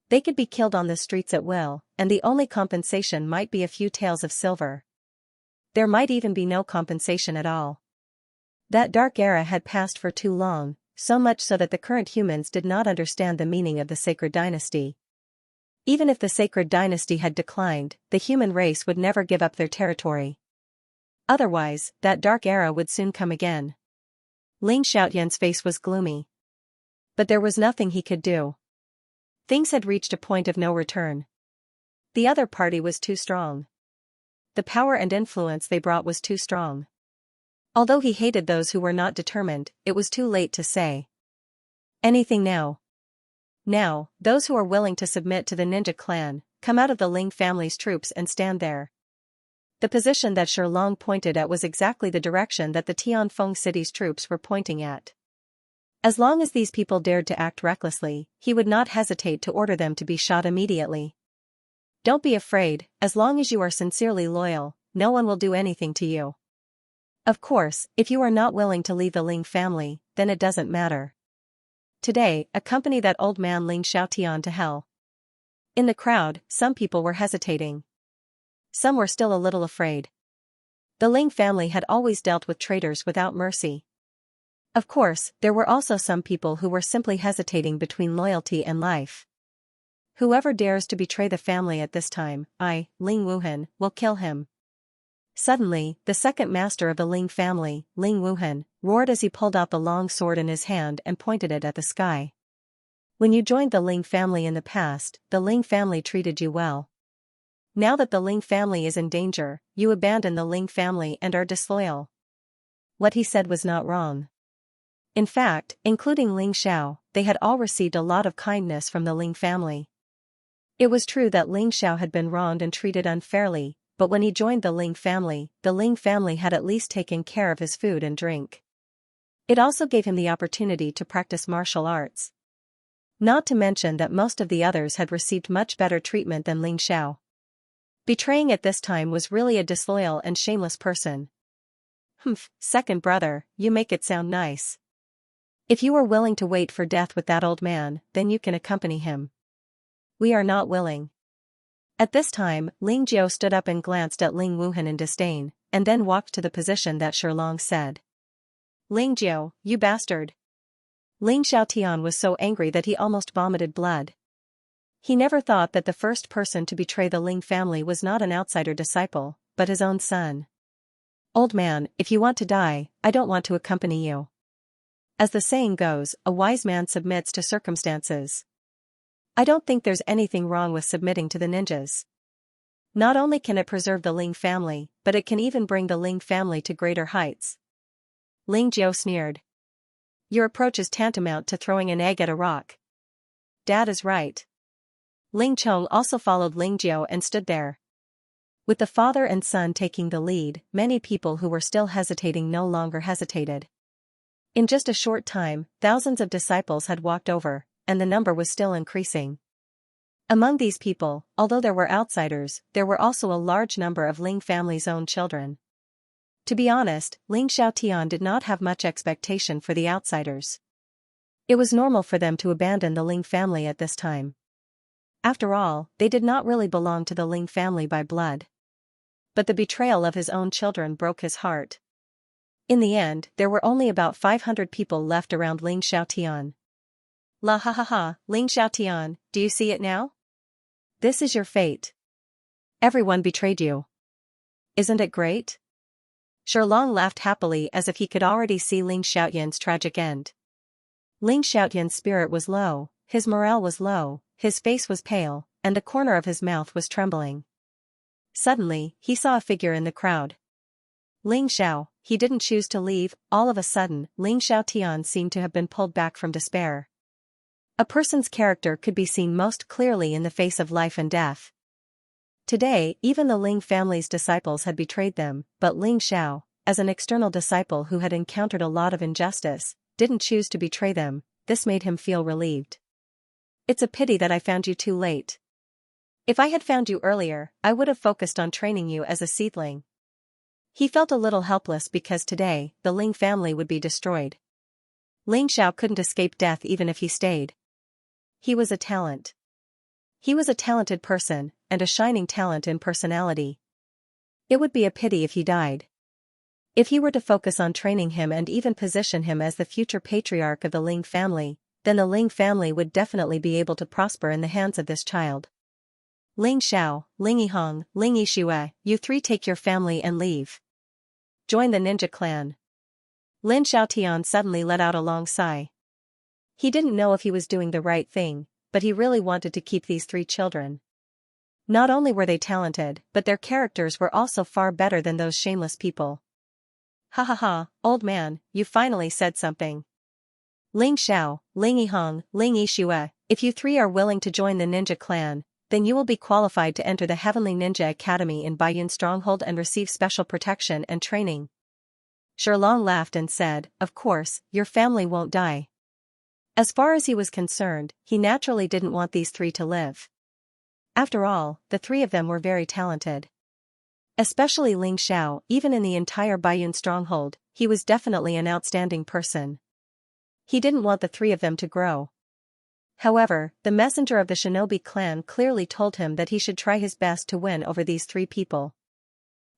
They could be killed on the streets at will, and the only compensation might be a few taels of silver. There might even be no compensation at all. That dark era had passed for too long, so much so that the current humans did not understand the meaning of the sacred dynasty. Even if the sacred dynasty had declined, the human race would never give up their territory. Otherwise, that dark era would soon come again. Ling Xiaotian's face was gloomy. But there was nothing he could do. Things had reached a point of no return. The other party was too strong. The power and influence they brought was too strong. Although he hated those who were not determined, it was too late to say anything now. Now, those who are willing to submit to the ninja clan, come out of the Ling family's troops and stand there. The position that Shi Long pointed at was exactly the direction that the Tianfeng city's troops were pointing at. As long as these people dared to act recklessly, he would not hesitate to order them to be shot immediately. "Don't be afraid, as long as you are sincerely loyal, no one will do anything to you. Of course, if you are not willing to leave the Ling family, then it doesn't matter. Today, accompany that old man Ling Xiaotian to hell." In the crowd, some people were hesitating. Some were still a little afraid. The Ling family had always dealt with traitors without mercy. Of course, there were also some people who were simply hesitating between loyalty and life. "Whoever dares to betray the family at this time, I, Ling Wuhan, will kill him." Suddenly, the second master of the Ling family, Ling Wuhan, roared as he pulled out the long sword in his hand and pointed it at the sky. "When you joined the Ling family in the past, the Ling family treated you well. Now that the Ling family is in danger, you abandon the Ling family and are disloyal." What he said was not wrong. In fact, including Ling Xiao, they had all received a lot of kindness from the Ling family. It was true that Ling Xiao had been wronged and treated unfairly, but when he joined the Ling family had at least taken care of his food and drink. It also gave him the opportunity to practice martial arts. Not to mention that most of the others had received much better treatment than Ling Xiao. Betraying at this time was really a disloyal and shameless person. "Humph, second brother, you make it sound nice. If you are willing to wait for death with that old man, then you can accompany him." "We are not willing." At this time, Ling Jiao stood up and glanced at Ling Wuhan in disdain, and then walked to the position that Shi Long said. "Ling Jiao, you bastard." Ling Xiaotian was so angry that he almost vomited blood. He never thought that the first person to betray the Ling family was not an outsider disciple, but his own son. "Old man, if you want to die, I don't want to accompany you. As the saying goes, a wise man submits to circumstances. I don't think there's anything wrong with submitting to the ninjas. Not only can it preserve the Ling family, but it can even bring the Ling family to greater heights." Ling Jiao sneered. "Your approach is tantamount to throwing an egg at a rock." "Dad is right." Ling Chong also followed Ling Jiao and stood there. With the father and son taking the lead, many people who were still hesitating no longer hesitated. In just a short time, thousands of disciples had walked over, and the number was still increasing. Among these people, although there were outsiders, there were also a large number of Ling family's own children. To be honest, Ling Xiaotian did not have much expectation for the outsiders. It was normal for them to abandon the Ling family at this time. After all, they did not really belong to the Ling family by blood. But the betrayal of his own children broke his heart. In the end, there were only about 500 people left around Ling Xiaotian. La ha ha ha, Ling Xiaotian, do you see it now? This is your fate. Everyone betrayed you. Isn't it great? Shirlong laughed happily as if he could already see Ling Xiaotian's tragic end. Ling Xiaotian's spirit was low, his morale was low, his face was pale, and the corner of his mouth was trembling. Suddenly, he saw a figure in the crowd. Ling Xiao, he didn't choose to leave. All of a sudden, Ling Xiaotian seemed to have been pulled back from despair. A person's character could be seen most clearly in the face of life and death. Today, even the Ling family's disciples had betrayed them, but Ling Xiao, as an external disciple who had encountered a lot of injustice, didn't choose to betray them. This made him feel relieved. It's a pity that I found you too late. If I had found you earlier, I would have focused on training you as a seedling. He felt a little helpless because today, the Ling family would be destroyed. Ling Xiao couldn't escape death even if he stayed. He was a talent. He was a talented person, and a shining talent in personality. It would be a pity if he died. If he were to focus on training him and even position him as the future patriarch of the Ling family, then the Ling family would definitely be able to prosper in the hands of this child. Ling Xiao, Ling Yihong, Ling Yixue, you three take your family and leave. Join the ninja clan. Lin Xiaotian suddenly let out a long sigh. He didn't know if he was doing the right thing, but he really wanted to keep these three children. Not only were they talented, but their characters were also far better than those shameless people. Ha ha ha, old man, you finally said something. Ling Xiao, Ling Yihong, Ling Yixue, if you three are willing to join the ninja clan, then you will be qualified to enter the Heavenly Ninja Academy in Baiyun Stronghold and receive special protection and training. Shirlong laughed and said, of course, your family won't die. As far as he was concerned, he naturally didn't want these three to live. After all, the three of them were very talented. Especially Ling Xiao, even in the entire Baiyun Stronghold, he was definitely an outstanding person. He didn't want the three of them to grow. However, the messenger of the Shinobi clan clearly told him that he should try his best to win over these three people.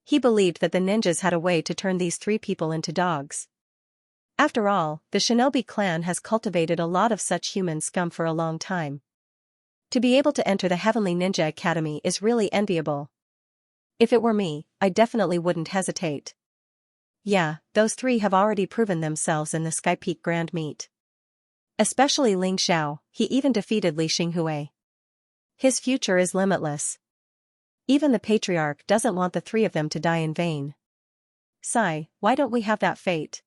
He believed that the ninjas had a way to turn these three people into dogs. After all, the Shinobi clan has cultivated a lot of such human scum for a long time. To be able to enter the Heavenly Ninja Academy is really enviable. If it were me, I definitely wouldn't hesitate. Yeah, those three have already proven themselves in the Sky Peak Grand Meet. Especially Ling Xiao, he even defeated Li Xinghui. His future is limitless. Even the patriarch doesn't want the three of them to die in vain. Sigh, why don't we have that fate?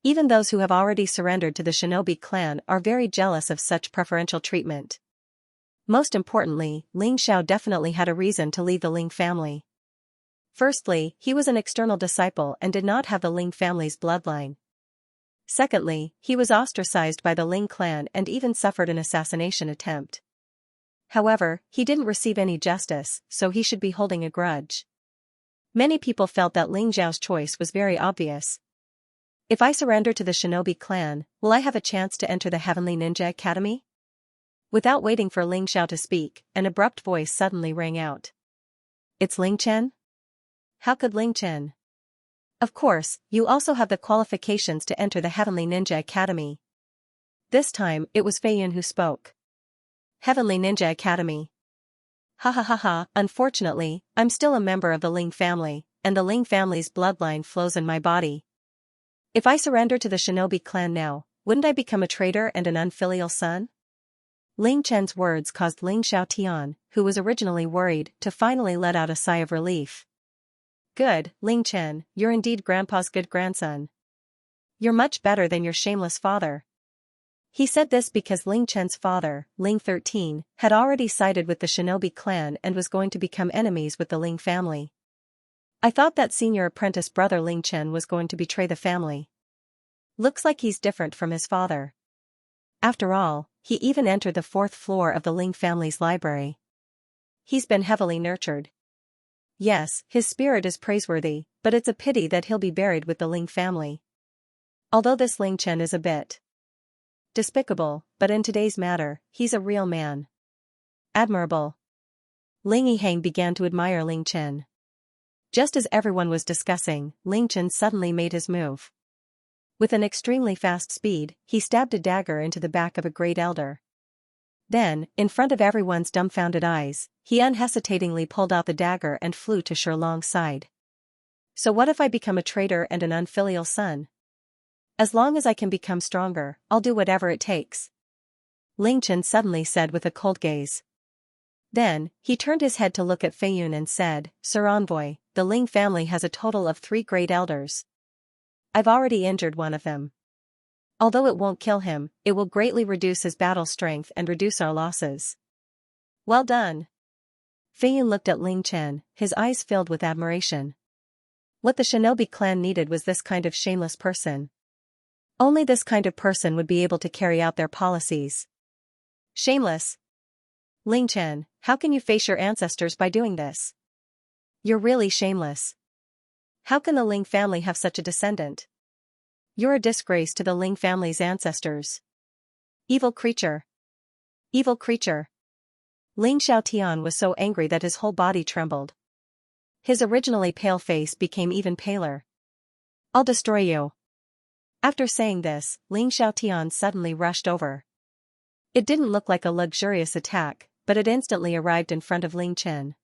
Even those who have already surrendered to the Shinobi clan are very jealous of such preferential treatment. Most importantly, Ling Xiao definitely had a reason to leave the Ling family. Firstly, he was an external disciple and did not have the Ling family's bloodline. Secondly, he was ostracized by the Ling clan and even suffered an assassination attempt. However, he didn't receive any justice, so he should be holding a grudge. Many people felt that Ling Zhao's choice was very obvious. If I surrender to the Shinobi clan, will I have a chance to enter the Heavenly Ninja Academy? Without waiting for Ling Xiao to speak, an abrupt voice suddenly rang out. It's Ling Chen? How could Ling Chen? Of course, you also have the qualifications to enter the Heavenly Ninja Academy. This time, it was Fei Yun who spoke. Heavenly Ninja Academy. Ha ha ha ha, unfortunately, I'm still a member of the Ling family, and the Ling family's bloodline flows in my body. If I surrender to the Shinobi clan now, wouldn't I become a traitor and an unfilial son? Ling Chen's words caused Ling Xiaotian, who was originally worried, to finally let out a sigh of relief. Good, Ling Chen, you're indeed Grandpa's good grandson. You're much better than your shameless father. He said this because Ling Chen's father, Ling 13, had already sided with the Shinobi clan and was going to become enemies with the Ling family. I thought that senior apprentice brother Ling Chen was going to betray the family. Looks like he's different from his father. After all, he even entered the 4th floor of the Ling family's library. He's been heavily nurtured. Yes, his spirit is praiseworthy, but it's a pity that he'll be buried with the Ling family. Although this Ling Chen is a bit despicable, but in today's matter, he's a real man. Admirable. Ling Yihang began to admire Ling Chen. Just as everyone was discussing, Ling Chen suddenly made his move. With an extremely fast speed, he stabbed a dagger into the back of a great elder. Then, in front of everyone's dumbfounded eyes, he unhesitatingly pulled out the dagger and flew to Shilong's side. So what if I become a traitor and an unfilial son? As long as I can become stronger, I'll do whatever it takes. Ling Chen suddenly said with a cold gaze. Then, he turned his head to look at Fei Yun and said, Sir Envoy, the Ling family has a total of 3 great elders. I've already injured one of them. Although it won't kill him, it will greatly reduce his battle strength and reduce our losses. Well done. Fei Yun looked at Ling Chen, his eyes filled with admiration. What the shinobi clan needed was this kind of shameless person. Only this kind of person would be able to carry out their policies. Shameless. Ling Chen, how can you face your ancestors by doing this? You're really shameless. How can the Ling family have such a descendant? You're a disgrace to the Ling family's ancestors. Evil creature. Evil creature. Ling Xiaotian was so angry that his whole body trembled. His originally pale face became even paler. I'll destroy you. After saying this, Ling Xiaotian suddenly rushed over. It didn't look like a luxurious attack, but it instantly arrived in front of Ling Chen.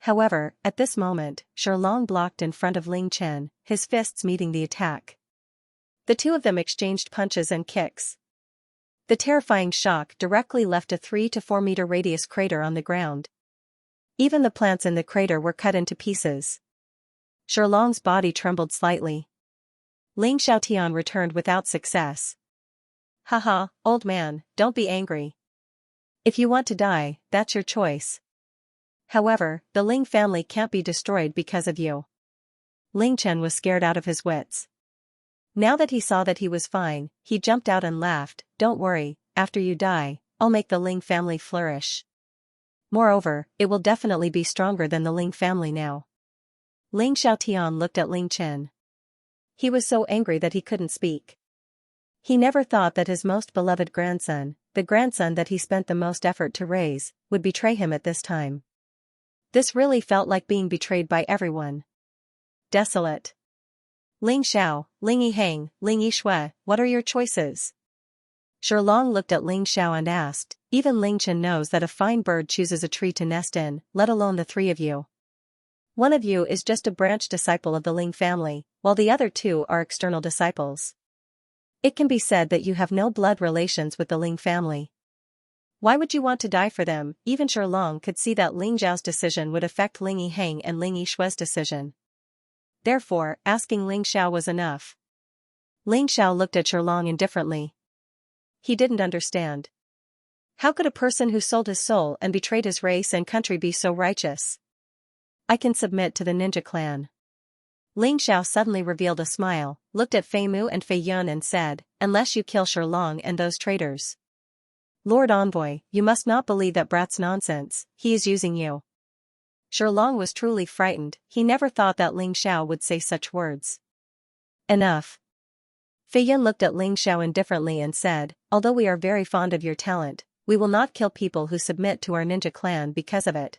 However, at this moment, Shilong blocked in front of Ling Chen, his fists meeting the attack. The two of them exchanged punches and kicks. The terrifying shock directly left a 3 to 4 meter radius crater on the ground. Even the plants in the crater were cut into pieces. Shilong's body trembled slightly. Ling Xiaotian returned without success. Haha, old man, don't be angry. If you want to die, that's your choice. However, the Ling family can't be destroyed because of you. Ling Chen was scared out of his wits. Now that he saw that he was fine, he jumped out and laughed. Don't worry, after you die, I'll make the Ling family flourish. Moreover, it will definitely be stronger than the Ling family now. Ling Xiaotian looked at Ling Chen. He was so angry that he couldn't speak. He never thought that his most beloved grandson, the grandson that he spent the most effort to raise, would betray him at this time. This really felt like being betrayed by everyone. Desolate. Ling Xiao, Ling Yihang, Ling Yishui, what are your choices? Shilong looked at Ling Xiao and asked, even Ling Chen knows that a fine bird chooses a tree to nest in, let alone the 3 of you. One of you is just a branch disciple of the Ling family, while the other 2 are external disciples. It can be said that you have no blood relations with the Ling family. Why would you want to die for them? Even Shilong could see that Ling Zhao's decision would affect Ling Yihang and Ling Yishui's decision. Therefore, asking Ling Xiao was enough. Ling Xiao looked at Shilong indifferently. He didn't understand. How could a person who sold his soul and betrayed his race and country be so righteous? I can submit to the ninja clan. Ling Xiao suddenly revealed a smile, looked at Fei Mu and Fei Yun and said, unless you kill Shilong and those traitors. Lord Envoy, you must not believe that brat's nonsense, he is using you. Shilong was truly frightened, he never thought that Ling Xiao would say such words. Enough. Fei Yun looked at Ling Xiao indifferently and said, although we are very fond of your talent, we will not kill people who submit to our ninja clan because of it.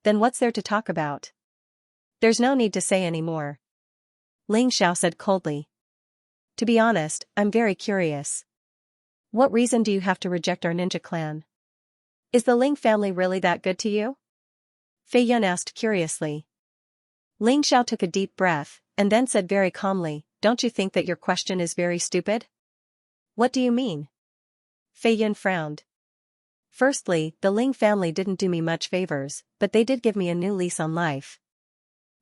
Then what's there to talk about? There's no need to say any more. Ling Xiao said coldly. To be honest, I'm very curious. What reason do you have to reject our ninja clan? Is the Ling family really that good to you? Fei Yun asked curiously. Ling Xiao took a deep breath, and then said very calmly, don't you think that your question is very stupid? What do you mean? Fei Yun frowned. Firstly, the Ling family didn't do me much favors, but they did give me a new lease on life.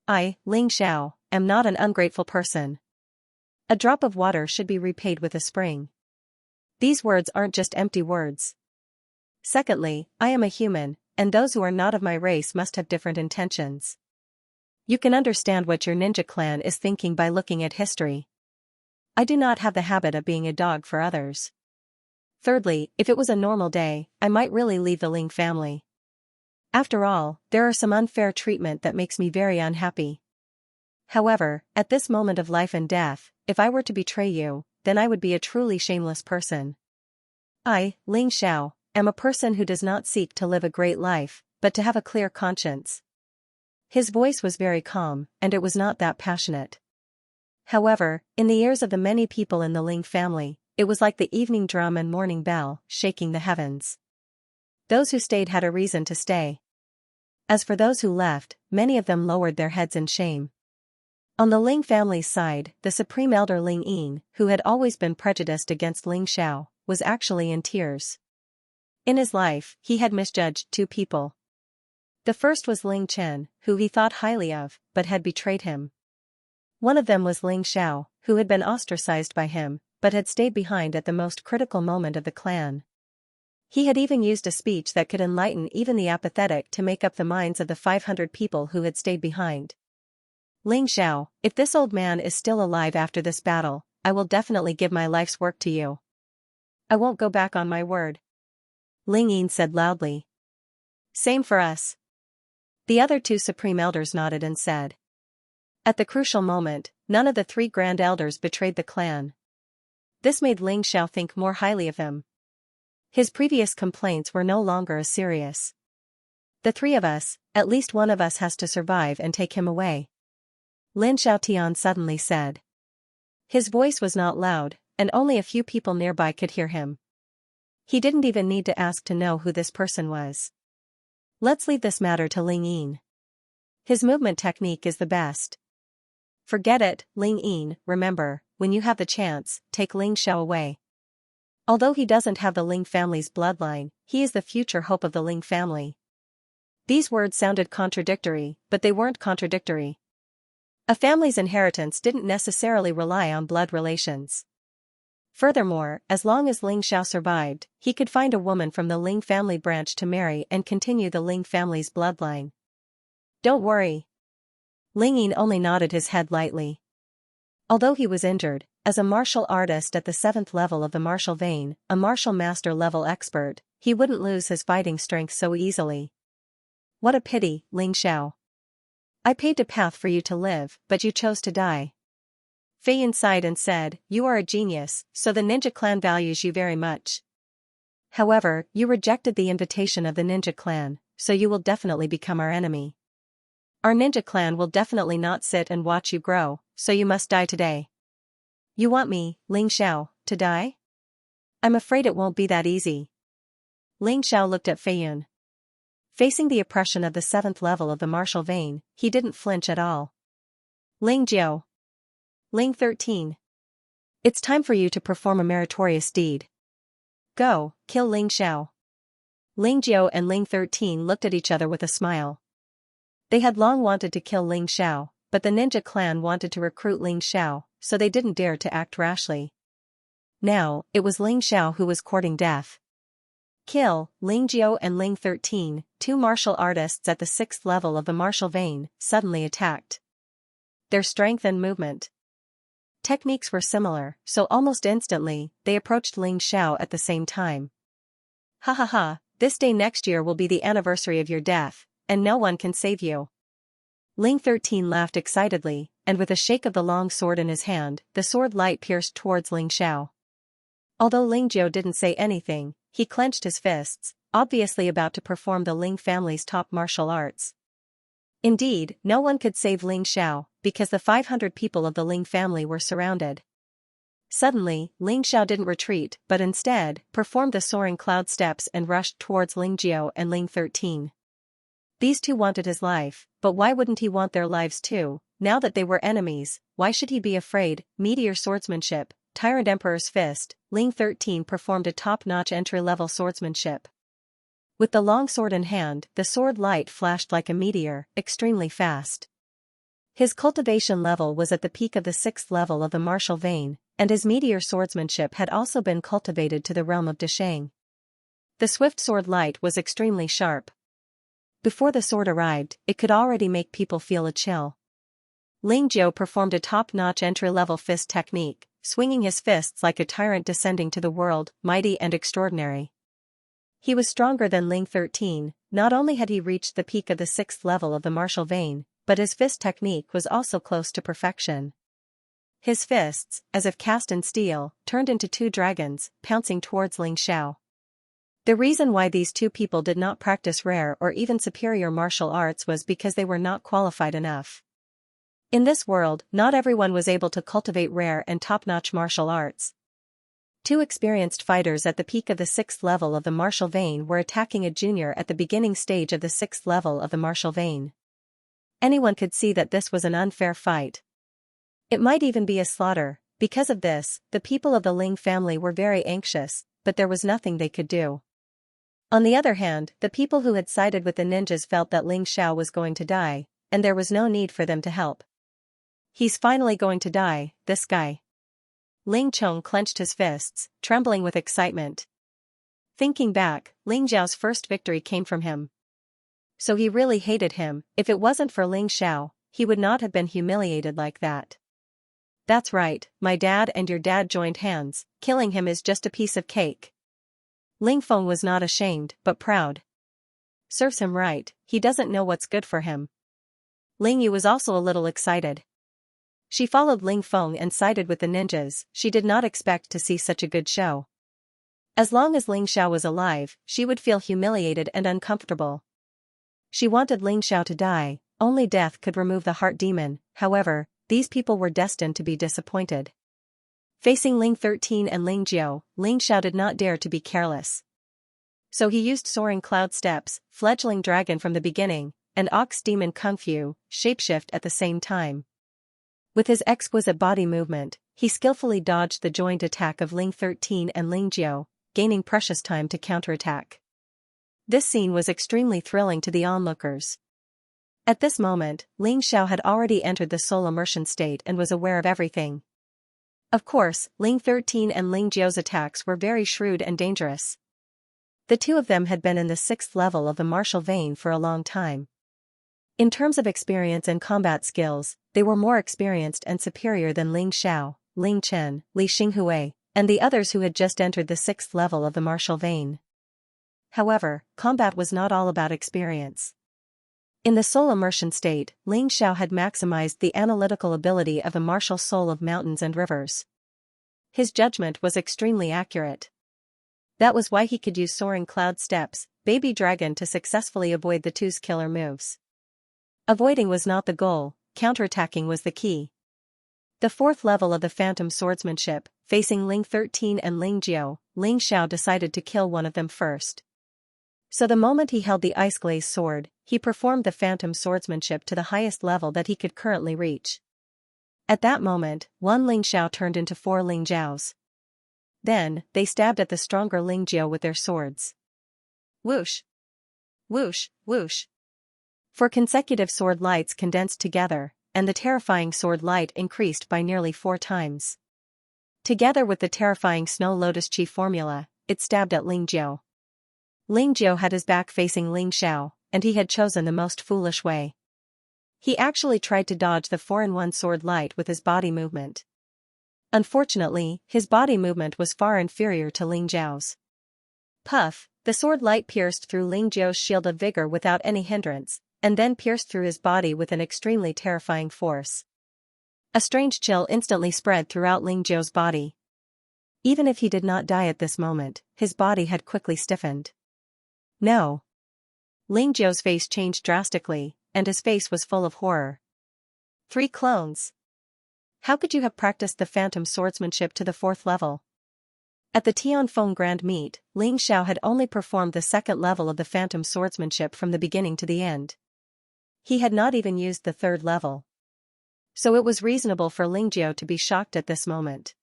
I, Ling Xiao, am not an ungrateful person. A drop of water should be repaid with a spring. These words aren't just empty words. Secondly, I am a human, and those who are not of my race must have different intentions. You can understand what your ninja clan is thinking by looking at history. I do not have the habit of being a dog for others. Thirdly, if it was a normal day, I might really leave the Ling family. After all, there are some unfair treatment that makes me very unhappy. However, at this moment of life and death, if I were to betray you, then I would be a truly shameless person. I, Ling Xiao, am a person who does not seek to live a great life, but to have a clear conscience. His voice was very calm, and it was not that passionate. However, in the ears of the many people in the Ling family, it was like the evening drum and morning bell, shaking the heavens. Those who stayed had a reason to stay. As for those who left, many of them lowered their heads in shame. On the Ling family's side, the supreme elder Ling Yin, who had always been prejudiced against Ling Xiao, was actually in tears. In his life, he had misjudged two people. The first was Ling Chen, who he thought highly of, but had betrayed him. One of them was Ling Xiao, who had been ostracized by him, but had stayed behind at the most critical moment of the clan. He had even used a speech that could enlighten even the apathetic to make up the minds of the 500 people who had stayed behind. Ling Xiao, if this old man is still alive after this battle, I will definitely give my life's work to you. I won't go back on my word. Ling Yin said loudly. Same for us. The other two supreme elders nodded and said. At the crucial moment, none of the three grand elders betrayed the clan. This made Ling Xiao think more highly of him. His previous complaints were no longer as serious. The three of us, at least one of us has to survive and take him away. Lin Xiaotian suddenly said. His voice was not loud, and only a few people nearby could hear him. He didn't even need to ask to know who this person was. Let's leave this matter to Ling Yin. His movement technique is the best. Forget it, Ling Yin, remember, when you have the chance, take Ling Xiao away. Although he doesn't have the Ling family's bloodline, he is the future hope of the Ling family. These words sounded contradictory, but they weren't contradictory. A family's inheritance didn't necessarily rely on blood relations. Furthermore, as long as Ling Xiao survived, he could find a woman from the Ling family branch to marry and continue the Ling family's bloodline. Don't worry. Ling Yin only nodded his head lightly. Although he was injured, as a martial artist at the 7th level of the martial vein, a martial master level expert, he wouldn't lose his fighting strength so easily. What a pity, Ling Xiao. I paid a path for you to live, but you chose to die. Fei Yin sighed and said, you are a genius, so the ninja clan values you very much. However, you rejected the invitation of the ninja clan, so you will definitely become our enemy. Our ninja clan will definitely not sit and watch you grow, so you must die today. You want me, Ling Xiao, to die? I'm afraid it won't be that easy. Ling Xiao looked at Fei Yin. Facing the oppression of the 7th level of the martial vein, he didn't flinch at all. Ling Jiao. Ling 13. It's time for you to perform a meritorious deed. Go, kill Ling Xiao. Ling Jiao and Ling 13 looked at each other with a smile. They had long wanted to kill Ling Xiao, but the ninja clan wanted to recruit Ling Xiao, so they didn't dare to act rashly. Now, it was Ling Xiao who was courting death. Kill, Ling Jiao and Ling 13, two martial artists at the 6th level of the martial vein, suddenly attacked. Their strength and movement techniques were similar, so almost instantly, they approached Ling Xiao at the same time. Ha ha ha, this day next year will be the anniversary of your death, and no one can save you. Ling 13 laughed excitedly, and with a shake of the long sword in his hand, the sword light pierced towards Ling Xiao. Although Ling Jiao didn't say anything, he clenched his fists, obviously about to perform the Ling family's top martial arts. Indeed, no one could save Ling Xiao, because the 500 people of the Ling family were surrounded. Suddenly, Ling Xiao didn't retreat, but instead, performed the soaring cloud steps and rushed towards Ling Jiao and Ling 13. These two wanted his life, but why wouldn't he want their lives too? Now that they were enemies, why should he be afraid? Meteor swordsmanship, Tyrant Emperor's fist, Ling 13 performed a top-notch entry-level swordsmanship. With the long sword in hand, the sword light flashed like a meteor, extremely fast. His cultivation level was at the peak of the 6th level of the martial vein, and his meteor swordsmanship had also been cultivated to the realm of Deshang. The swift sword light was extremely sharp. Before the sword arrived, it could already make people feel a chill. Ling Jiao performed a top-notch entry-level fist technique, swinging his fists like a tyrant descending to the world, mighty and extraordinary. He was stronger than Ling 13, not only had he reached the peak of the 6th level of the martial vein, but his fist technique was also close to perfection. His fists, as if cast in steel, turned into two dragons, pouncing towards Ling Xiao. The reason why these two people did not practice rare or even superior martial arts was because they were not qualified enough. In this world, not everyone was able to cultivate rare and top-notch martial arts. Two experienced fighters at the peak of the 6th level of the martial vein were attacking a junior at the beginning stage of the 6th level of the martial vein. Anyone could see that this was an unfair fight. It might even be a slaughter. Because of this, the people of the Ling family were very anxious, but there was nothing they could do. On the other hand, the people who had sided with the ninjas felt that Ling Xiao was going to die, and there was no need for them to help. He's finally going to die, this guy. Ling Chong clenched his fists, trembling with excitement. Thinking back, Ling Xiao's first victory came from him. So he really hated him. If it wasn't for Ling Xiao, he would not have been humiliated like that. That's right, my dad and your dad joined hands, killing him is just a piece of cake. Ling Feng was not ashamed, but proud. Serves him right, he doesn't know what's good for him. Ling Yu was also a little excited. She followed Ling Feng and sided with the ninjas. She did not expect to see such a good show. As long as Ling Xiao was alive, she would feel humiliated and uncomfortable. She wanted Ling Xiao to die, only death could remove the heart demon. However, these people were destined to be disappointed. Facing Ling 13 and Ling Jiao, Ling Xiao did not dare to be careless. So he used soaring cloud steps, fledgling dragon from the beginning, and ox demon kung fu, shapeshift at the same time. With his exquisite body movement, he skillfully dodged the joint attack of Ling 13 and Ling Jiao, gaining precious time to counterattack. This scene was extremely thrilling to the onlookers. At this moment, Ling Xiao had already entered the soul immersion state and was aware of everything. Of course, Ling 13 and Ling Jiao's attacks were very shrewd and dangerous. The two of them had been in the 6th level of the martial vein for a long time. In terms of experience and combat skills, they were more experienced and superior than Ling Xiao, Ling Chen, Li Xinghui, and the others who had just entered the 6th level of the martial vein. However, combat was not all about experience. In the soul immersion state, Ling Xiao had maximized the analytical ability of the martial soul of mountains and rivers. His judgment was extremely accurate. That was why he could use soaring cloud steps, baby dragon to successfully avoid the two's killer moves. Avoiding was not the goal, counterattacking was the key. The 4th level of the phantom swordsmanship, facing Ling 13 and Ling Jiao, Ling Xiao decided to kill one of them first. So the moment he held the ice glazed sword, he performed the phantom swordsmanship to the highest level that he could currently reach. At that moment, one Ling Xiao turned into 4 Ling Jiaos. Then, they stabbed at the stronger Ling Jiao with their swords. Whoosh! Whoosh, whoosh! 4 consecutive sword lights condensed together, and the terrifying sword light increased by nearly 4 times. Together with the terrifying Snow Lotus Chi formula, it stabbed at Ling Jiao. Ling Jiao had his back facing Ling Xiao, and he had chosen the most foolish way. He actually tried to dodge the 4-in-1 sword light with his body movement. Unfortunately, his body movement was far inferior to Ling Jiao's. Puff, the sword light pierced through Ling Jiao's shield of vigor without any hindrance, and then pierced through his body with an extremely terrifying force. A strange chill instantly spread throughout Ling Jiao's body. Even if he did not die at this moment, his body had quickly stiffened. No. Ling Jiao's face changed drastically, and his face was full of horror. 3 clones. How could you have practiced the phantom swordsmanship to the 4th level? At the Tianfeng Grand Meet, Ling Xiao had only performed the 2nd level of the phantom swordsmanship from the beginning to the end. He had not even used the 3rd level. So it was reasonable for Ling Jiao to be shocked at this moment.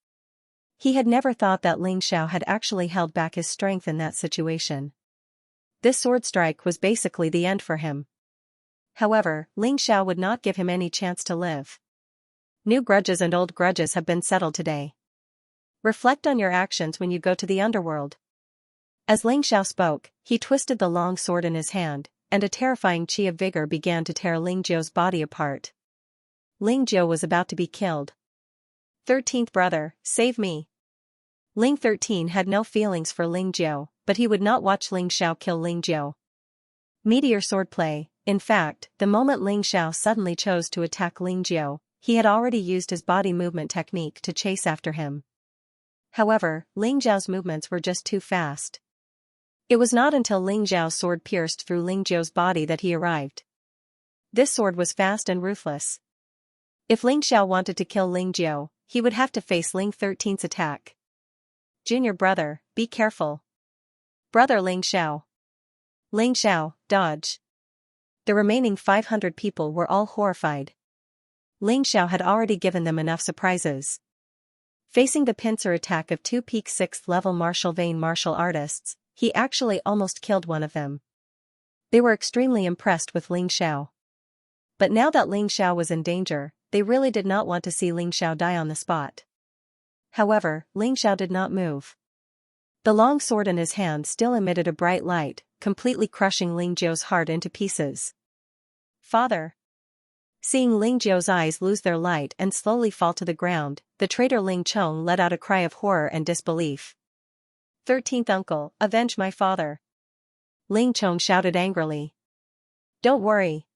He had never thought that Ling Xiao had actually held back his strength in that situation. This sword strike was basically the end for him. However, Ling Xiao would not give him any chance to live. New grudges and old grudges have been settled today. Reflect on your actions when you go to the underworld. As Ling Xiao spoke, he twisted the long sword in his hand, and a terrifying chi of vigor began to tear Ling Jiao's body apart. Ling Jiao was about to be killed. 13th brother, save me. Ling 13 had no feelings for Ling Jiao, but he would not watch Ling Xiao kill Ling Jiao. Meteor swordplay. In fact, the moment Ling Xiao suddenly chose to attack Ling Jiao, he had already used his body movement technique to chase after him. However, Ling Jiao's movements were just too fast. It was not until Ling Zhao's sword pierced through Ling Zhou's body that he arrived. This sword was fast and ruthless. If Ling Xiao wanted to kill Ling Zhou, he would have to face Ling 13's attack. Junior brother, be careful. Brother Ling Xiao. Ling Xiao, dodge. The remaining 500 people were all horrified. Ling Xiao had already given them enough surprises. Facing the pincer attack of two peak 6th level martial vein martial artists, he actually almost killed one of them. They were extremely impressed with Ling Xiao. But now that Ling Xiao was in danger, they really did not want to see Ling Xiao die on the spot. However, Ling Xiao did not move. The long sword in his hand still emitted a bright light, completely crushing Ling Zhou's heart into pieces. Father! Seeing Ling Zhou's eyes lose their light and slowly fall to the ground, the traitor Ling Chong let out a cry of horror and disbelief. 13th uncle, avenge my father! Ling Chong shouted angrily. Don't worry.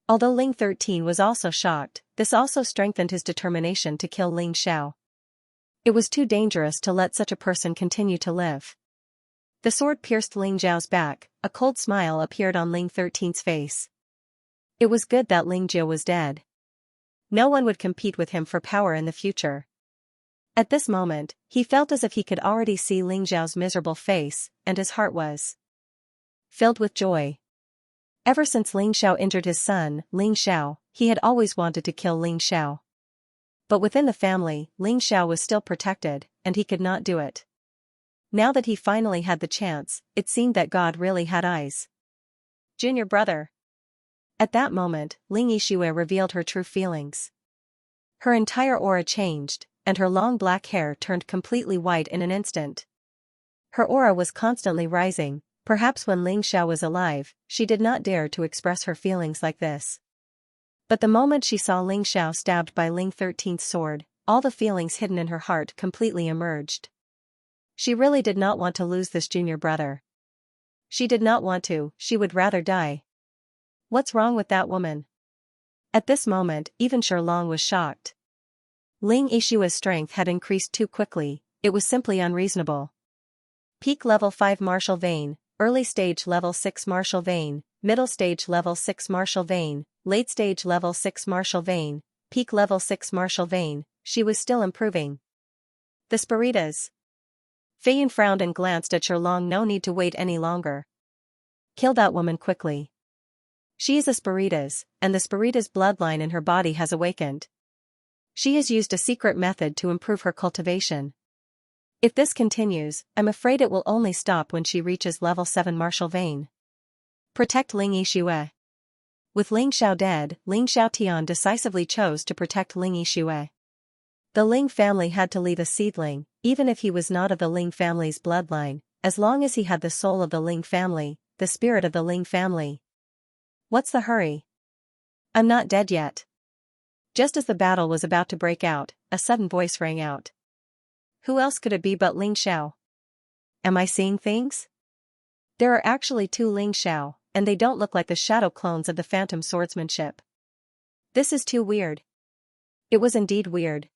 Although Ling 13 was also shocked, this also strengthened his determination to kill Ling Xiao. It was too dangerous to let such a person continue to live. The sword pierced Ling Zhao's back, a cold smile appeared on Ling 13's face. It was good that Ling Zhou was dead. No one would compete with him for power in the future. At this moment, he felt as if he could already see Ling Zhao's miserable face, and his heart was filled with joy. Ever since Ling Xiao injured his son, Ling Xiao, he had always wanted to kill Ling Xiao. But within the family, Ling Xiao was still protected, and he could not do it. Now that he finally had the chance, it seemed that God really had eyes. Junior brother. At that moment, Ling Yixue revealed her true feelings. Her entire aura changed, and her long black hair turned completely white in an instant. Her aura was constantly rising. Perhaps when Ling Xiao was alive, she did not dare to express her feelings like this. But the moment she saw Ling Xiao stabbed by Ling 13's sword, all the feelings hidden in her heart completely emerged. She really did not want to lose this junior brother. She did not want to, she would rather die. What's wrong with that woman? At this moment, even Shilong was shocked. Ling Yixue's strength had increased too quickly, it was simply unreasonable. Peak level 5 martial vein, early stage level 6 martial vein, middle stage level 6 martial vein, late stage level 6 martial vein, peak level 6 martial vein, she was still improving. The Spiritas. Fei Yun frowned and glanced at Shilong. No need to wait any longer. Kill that woman quickly. She is a Spiritas, and the Spiritas bloodline in her body has awakened. She has used a secret method to improve her cultivation. If this continues, I'm afraid it will only stop when she reaches level 7 martial vein. Protect Ling Yixue. With Ling Xiao dead, Ling Xiaotian decisively chose to protect Ling Yixue. The Ling family had to leave a seedling, even if he was not of the Ling family's bloodline, as long as he had the soul of the Ling family, the spirit of the Ling family. What's the hurry? I'm not dead yet. Just as the battle was about to break out, a sudden voice rang out. Who else could it be but Ling Xiao? Am I seeing things? There are actually two Ling Xiao, and they don't look like the shadow clones of the phantom swordsmanship. This is too weird. It was indeed weird.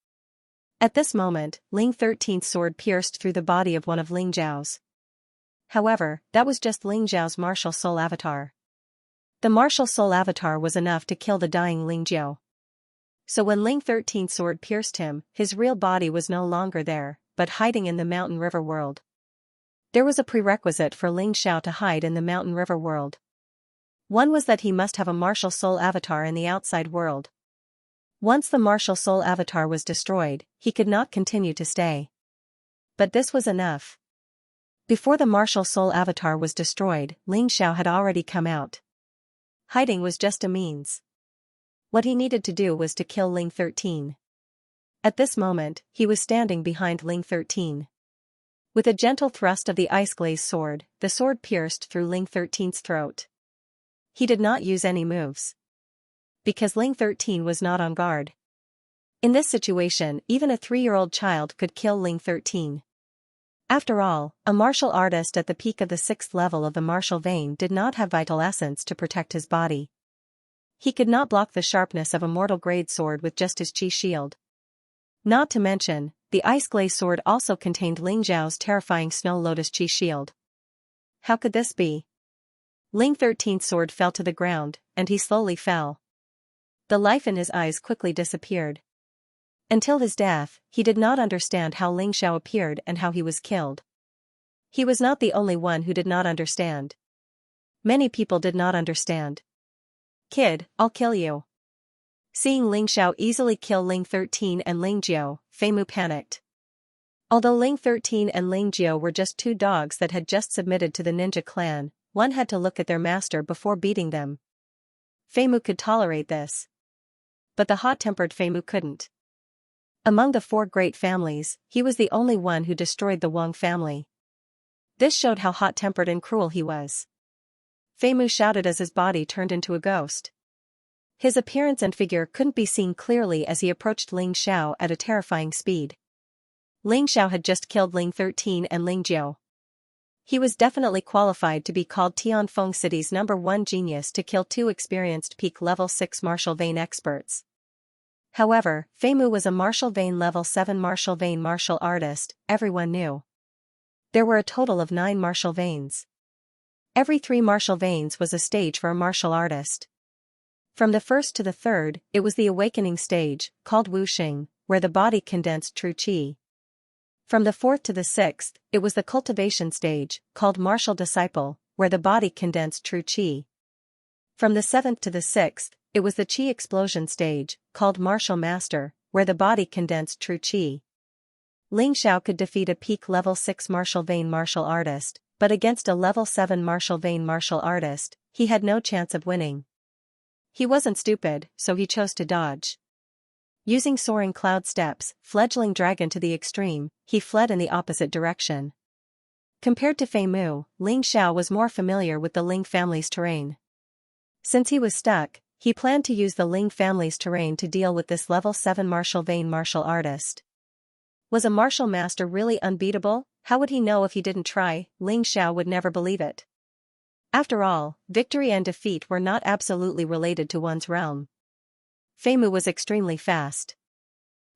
At this moment, Ling 13's sword pierced through the body of one of Ling Zhao's. However, that was just Ling Zhao's martial soul avatar. The martial soul avatar was enough to kill the dying Ling Zhao. So when Ling 13's sword pierced him, his real body was no longer there, but hiding in the mountain river world. There was a prerequisite for Ling Xiao to hide in the mountain river world. One was that he must have a martial soul avatar in the outside world. Once the martial soul avatar was destroyed, he could not continue to stay. But this was enough. Before the martial soul avatar was destroyed, Ling Xiao had already come out. Hiding was just a means. What he needed to do was to kill Ling 13. At this moment, he was standing behind Ling 13. With a gentle thrust of the ice-glazed sword, the sword pierced through Ling 13's throat. He did not use any moves. Because Ling 13 was not on guard. In this situation, even a 3-year-old child could kill Ling 13. After all, a martial artist at the peak of the 6th level of the martial vein did not have vital essence to protect his body. He could not block the sharpness of a mortal-grade sword with just his chi shield. Not to mention, the ice-glazed sword also contained Ling Zhao's terrifying Snow Lotus chi shield. How could this be? Ling 13's sword fell to the ground, and he slowly fell. The life in his eyes quickly disappeared. Until his death, he did not understand how Ling Xiao appeared and how he was killed. He was not the only one who did not understand. Many people did not understand. Kid, I'll kill you. Seeing Ling Xiao easily kill Ling 13 and Ling Jiao, Fei Mu panicked. Although Ling 13 and Ling Jiao were just two dogs that had just submitted to the ninja clan, one had to look at their master before beating them. Fei Mu could tolerate this. But the hot-tempered Fei Mu couldn't. Among the four great families, he was the only one who destroyed the Wang family. This showed how hot-tempered and cruel he was. Fei Mu shouted as his body turned into a ghost. His appearance and figure couldn't be seen clearly as he approached Ling Xiao at a terrifying speed. Ling Xiao had just killed Ling 13 and Ling Jiao. He was definitely qualified to be called Tianfeng City's #1 genius to kill two experienced peak level 6 martial vein experts. However, Fei Mu was a martial vein level 7 martial vein martial artist, everyone knew. There were a total of 9 martial veins. Every 3 martial veins was a stage for a martial artist. From the first to the third, it was the awakening stage, called Wuxing, where the body condensed true qi. From the fourth to the sixth, it was the cultivation stage, called martial disciple, where the body condensed true qi. From the seventh to the sixth, it was the qi explosion stage, called martial master, where the body condensed true qi. Ling Xiao could defeat a peak level 6 martial vein martial artist, but against a level 7 martial vein martial artist, he had no chance of winning. He wasn't stupid, so he chose to dodge. Using soaring cloud steps, fledgling dragon to the extreme, he fled in the opposite direction. Compared to Fei Mu, Ling Xiao was more familiar with the Ling family's terrain. Since he was stuck, he planned to use the Ling family's terrain to deal with this level 7 martial vein martial artist. Was a martial master really unbeatable? How would he know if he didn't try? Ling Xiao would never believe it. After all, victory and defeat were not absolutely related to one's realm. Fei Mu was extremely fast.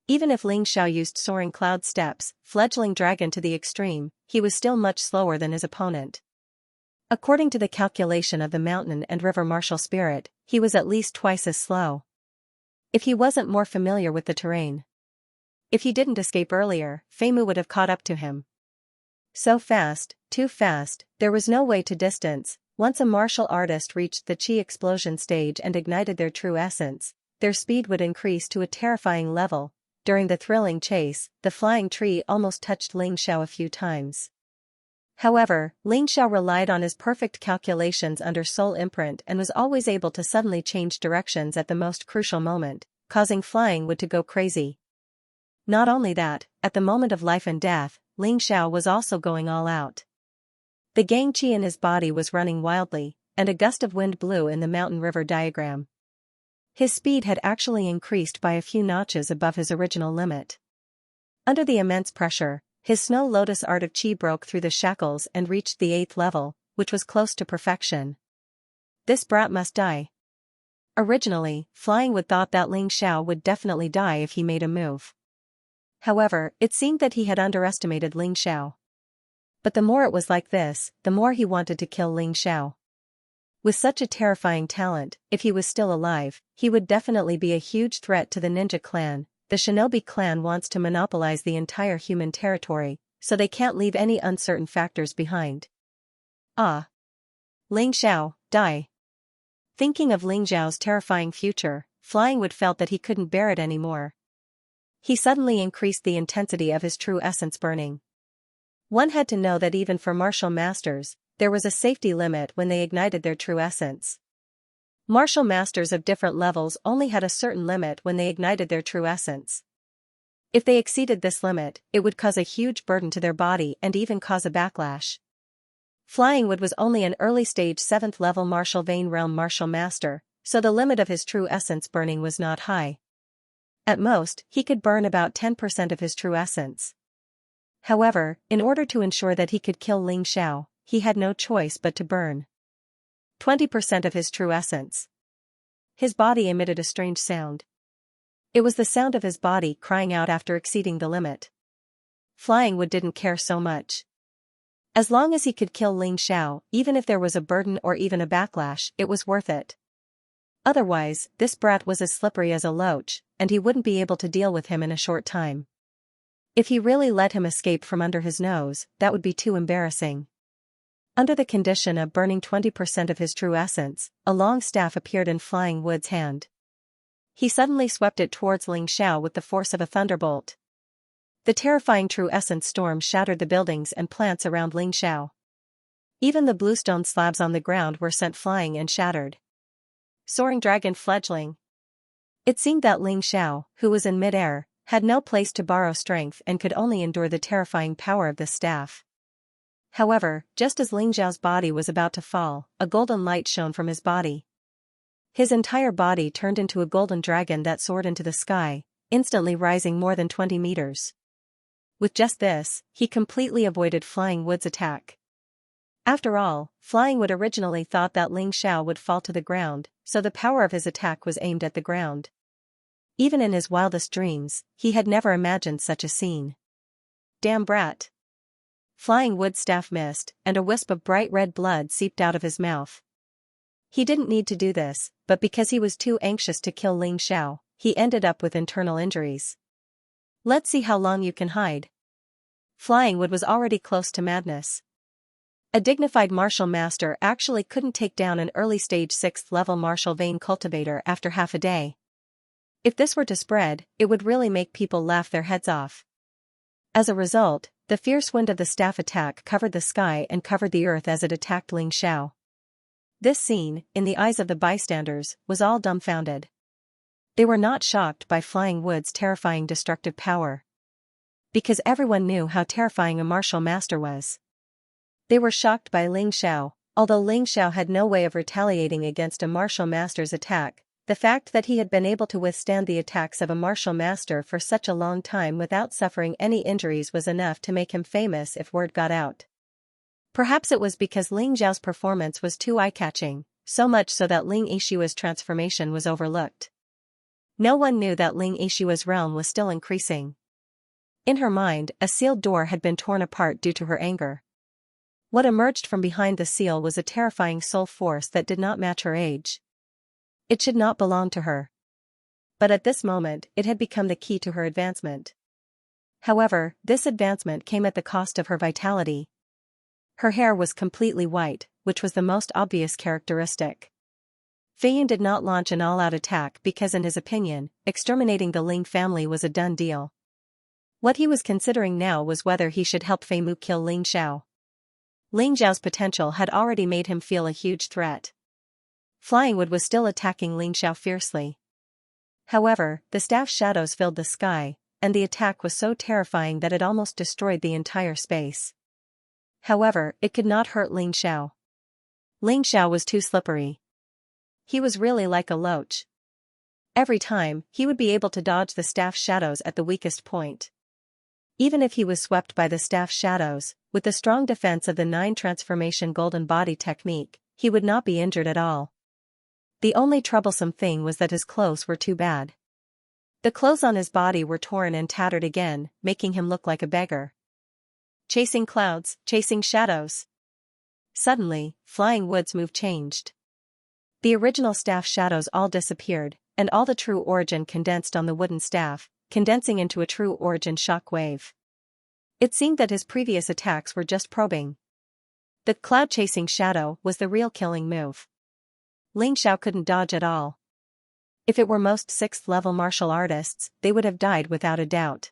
Even if Ling Xiao used soaring cloud steps, fledgling dragon to the extreme, he was still much slower than his opponent. According to the calculation of the mountain and river martial spirit, he was at least twice as slow. If he wasn't more familiar with the terrain. If he didn't escape earlier, Fei Mu would have caught up to him. So fast, too fast, there was no way to distance. Once a martial artist reached the qi explosion stage and ignited their true essence, their speed would increase to a terrifying level. During the thrilling chase, the flying tree almost touched Ling Xiao a few times. However, Ling Xiao relied on his perfect calculations under soul imprint and was always able to suddenly change directions at the most crucial moment, causing Flying Wood to go crazy. Not only that, at the moment of life and death, Ling Xiao was also going all out. The gang qi in his body was running wildly, and a gust of wind blew in the mountain river diagram. His speed had actually increased by a few notches above his original limit. Under the immense pressure, his snow lotus art of qi broke through the shackles and reached the 8th level, which was close to perfection. This brat must die. Originally, Flying Wood thought that Ling Xiao would definitely die if he made a move. However, it seemed that he had underestimated Ling Xiao. But the more it was like this, the more he wanted to kill Ling Xiao. With such a terrifying talent, if he was still alive, he would definitely be a huge threat to the ninja clan. The shinobi clan wants to monopolize the entire human territory, so they can't leave any uncertain factors behind. Ah! Ling Xiao, die! Thinking of Ling Xiao's terrifying future, Flying Wood felt that he couldn't bear it anymore. He suddenly increased the intensity of his true essence burning. One had to know that even for martial masters, there was a safety limit when they ignited their true essence. Martial masters of different levels only had a certain limit when they ignited their true essence. If they exceeded this limit, it would cause a huge burden to their body and even cause a backlash. Flying Wood was only an early stage 7th level martial vein realm martial master, so the limit of his true essence burning was not high. At most, he could burn about 10% of his true essence. However, in order to ensure that he could kill Ling Xiao, he had no choice but to burn 20% of his true essence. His body emitted a strange sound. It was the sound of his body crying out after exceeding the limit. Flying Wood didn't care so much. As long as he could kill Ling Xiao, even if there was a burden or even a backlash, it was worth it. Otherwise, this brat was as slippery as a loach, and he wouldn't be able to deal with him in a short time. If he really let him escape from under his nose, that would be too embarrassing. Under the condition of burning 20% of his true essence, a long staff appeared in Flying Wood's hand. He suddenly swept it towards Ling Xiao with the force of a thunderbolt. The terrifying true essence storm shattered the buildings and plants around Ling Xiao. Even the bluestone slabs on the ground were sent flying and shattered. Soaring dragon fledgling. It seemed that Ling Xiao, who was in mid-air, had no place to borrow strength and could only endure the terrifying power of this staff. However, just as Ling Xiao's body was about to fall, a golden light shone from his body. His entire body turned into a golden dragon that soared into the sky, instantly rising more than 20 meters. With just this, he completely avoided Flying Wood's attack. After all, Flying Wood originally thought that Ling Xiao would fall to the ground, so the power of his attack was aimed at the ground. Even in his wildest dreams, he had never imagined such a scene. Damn brat! Flying Wood's staff missed, and a wisp of bright red blood seeped out of his mouth. He didn't need to do this, but because he was too anxious to kill Ling Xiao, he ended up with internal injuries. Let's see how long you can hide. Flying Wood was already close to madness. A dignified martial master actually couldn't take down an early-stage 6th-level martial vein cultivator after half a day. If this were to spread, it would really make people laugh their heads off. As a result, the fierce wind of the staff attack covered the sky and covered the earth as it attacked Ling Xiao. This scene, in the eyes of the bystanders, was all dumbfounded. They were not shocked by Flying Wood's terrifying destructive power. Because everyone knew how terrifying a martial master was. They were shocked by Ling Xiao. Although Ling Xiao had no way of retaliating against a martial master's attack, the fact that he had been able to withstand the attacks of a martial master for such a long time without suffering any injuries was enough to make him famous if word got out. Perhaps it was because Ling Xiao's performance was too eye-catching, so much so that Ling Yixua's transformation was overlooked. No one knew that Ling Yixua's realm was still increasing. In her mind, a sealed door had been torn apart due to her anger. What emerged from behind the seal was a terrifying soul force that did not match her age. It should not belong to her. But at this moment, it had become the key to her advancement. However, this advancement came at the cost of her vitality. Her hair was completely white, which was the most obvious characteristic. Feiyun did not launch an all-out attack because in his opinion, exterminating the Ling family was a done deal. What he was considering now was whether he should help Fei Mu kill Ling Xiao. Ling Xiao's potential had already made him feel a huge threat. Flying Wood was still attacking Ling Xiao fiercely. However, the staff shadows filled the sky, and the attack was so terrifying that it almost destroyed the entire space. However, it could not hurt Ling Xiao. Ling Xiao was too slippery. He was really like a loach. Every time, he would be able to dodge the staff shadows at the weakest point. Even if he was swept by the staff shadows, with the strong defense of the 9 transformation golden body technique, he would not be injured at all. The only troublesome thing was that his clothes were too bad. The clothes on his body were torn and tattered again, making him look like a beggar. Chasing clouds, chasing shadows. Suddenly, Flying Wood's move changed. The original staff shadows all disappeared, and all the true origin condensed on the wooden staff, condensing into a true origin shock wave. It seemed that his previous attacks were just probing. The cloud-chasing shadow was the real killing move. Ling Xiao couldn't dodge at all. If it were most 6th-level martial artists, they would have died without a doubt.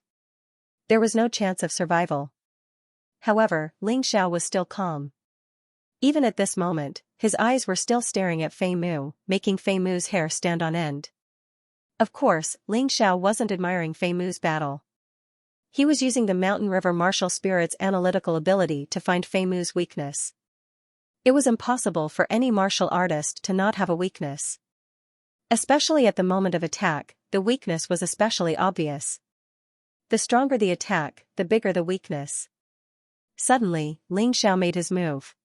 There was no chance of survival. However, Ling Xiao was still calm. Even at this moment, his eyes were still staring at Fei Mu, making Fei Mu's hair stand on end. Of course, Ling Xiao wasn't admiring Fei Mu's battle. He was using the Mountain River martial spirit's analytical ability to find Fei Mu's weakness. It was impossible for any martial artist to not have a weakness. Especially at the moment of attack, the weakness was especially obvious. The stronger the attack, the bigger the weakness. Suddenly, Ling Xiao made his move.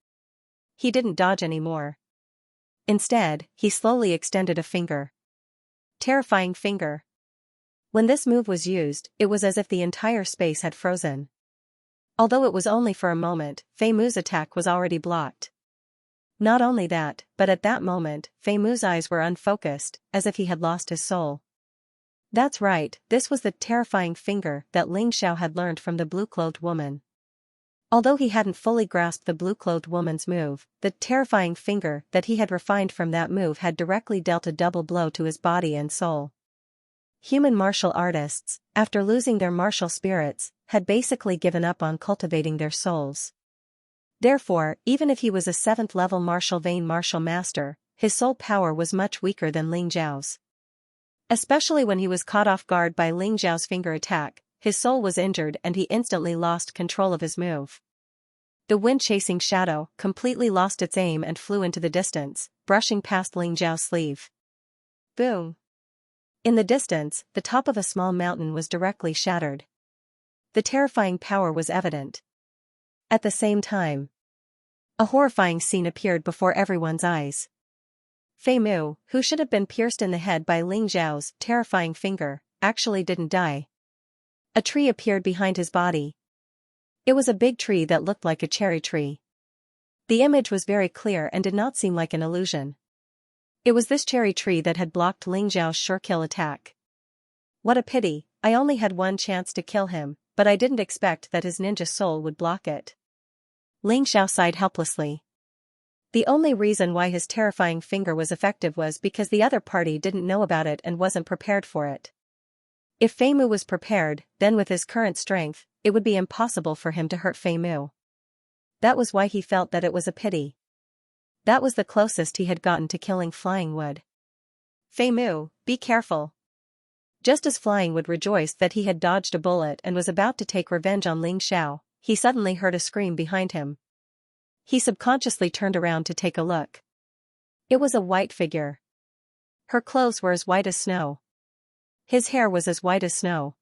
He didn't dodge anymore. Instead, he slowly extended a finger. Terrifying finger. When this move was used, it was as if the entire space had frozen. Although it was only for a moment, Fei Mu's attack was already blocked. Not only that, but at that moment, Fei Mu's eyes were unfocused, as if he had lost his soul. That's right, this was the terrifying finger that Ling Xiao had learned from the blue-clothed woman. Although he hadn't fully grasped the blue-clothed woman's move, the terrifying finger that he had refined from that move had directly dealt a double blow to his body and soul. Human martial artists, after losing their martial spirits, had basically given up on cultivating their souls. Therefore, even if he was a 7th-level martial vein martial master, his soul power was much weaker than Ling Zhao's. Especially when he was caught off guard by Ling Zhao's finger attack, his soul was injured and he instantly lost control of his move. The wind-chasing shadow completely lost its aim and flew into the distance, brushing past Ling Zhao's sleeve. Boom! In the distance, the top of a small mountain was directly shattered. The terrifying power was evident. At the same time, a horrifying scene appeared before everyone's eyes. Fei Mu, who should have been pierced in the head by Ling Zhao's terrifying finger, actually didn't die. A tree appeared behind his body. It was a big tree that looked like a cherry tree. The image was very clear and did not seem like an illusion. It was this cherry tree that had blocked Ling Zhao's sure-kill attack. What a pity, I only had one chance to kill him, but I didn't expect that his ninja soul would block it. Ling Xiao sighed helplessly. The only reason why his terrifying finger was effective was because the other party didn't know about it and wasn't prepared for it. If Fei Mu was prepared, then with his current strength, it would be impossible for him to hurt Fei Mu. That was why he felt that it was a pity. That was the closest he had gotten to killing Flying Wood. Fei Mu, be careful. Just as Flying Wood rejoiced that he had dodged a bullet and was about to take revenge on Ling Xiao, he suddenly heard a scream behind him. He subconsciously turned around to take a look. It was a white figure. Her clothes were as white as snow. His hair was as white as snow.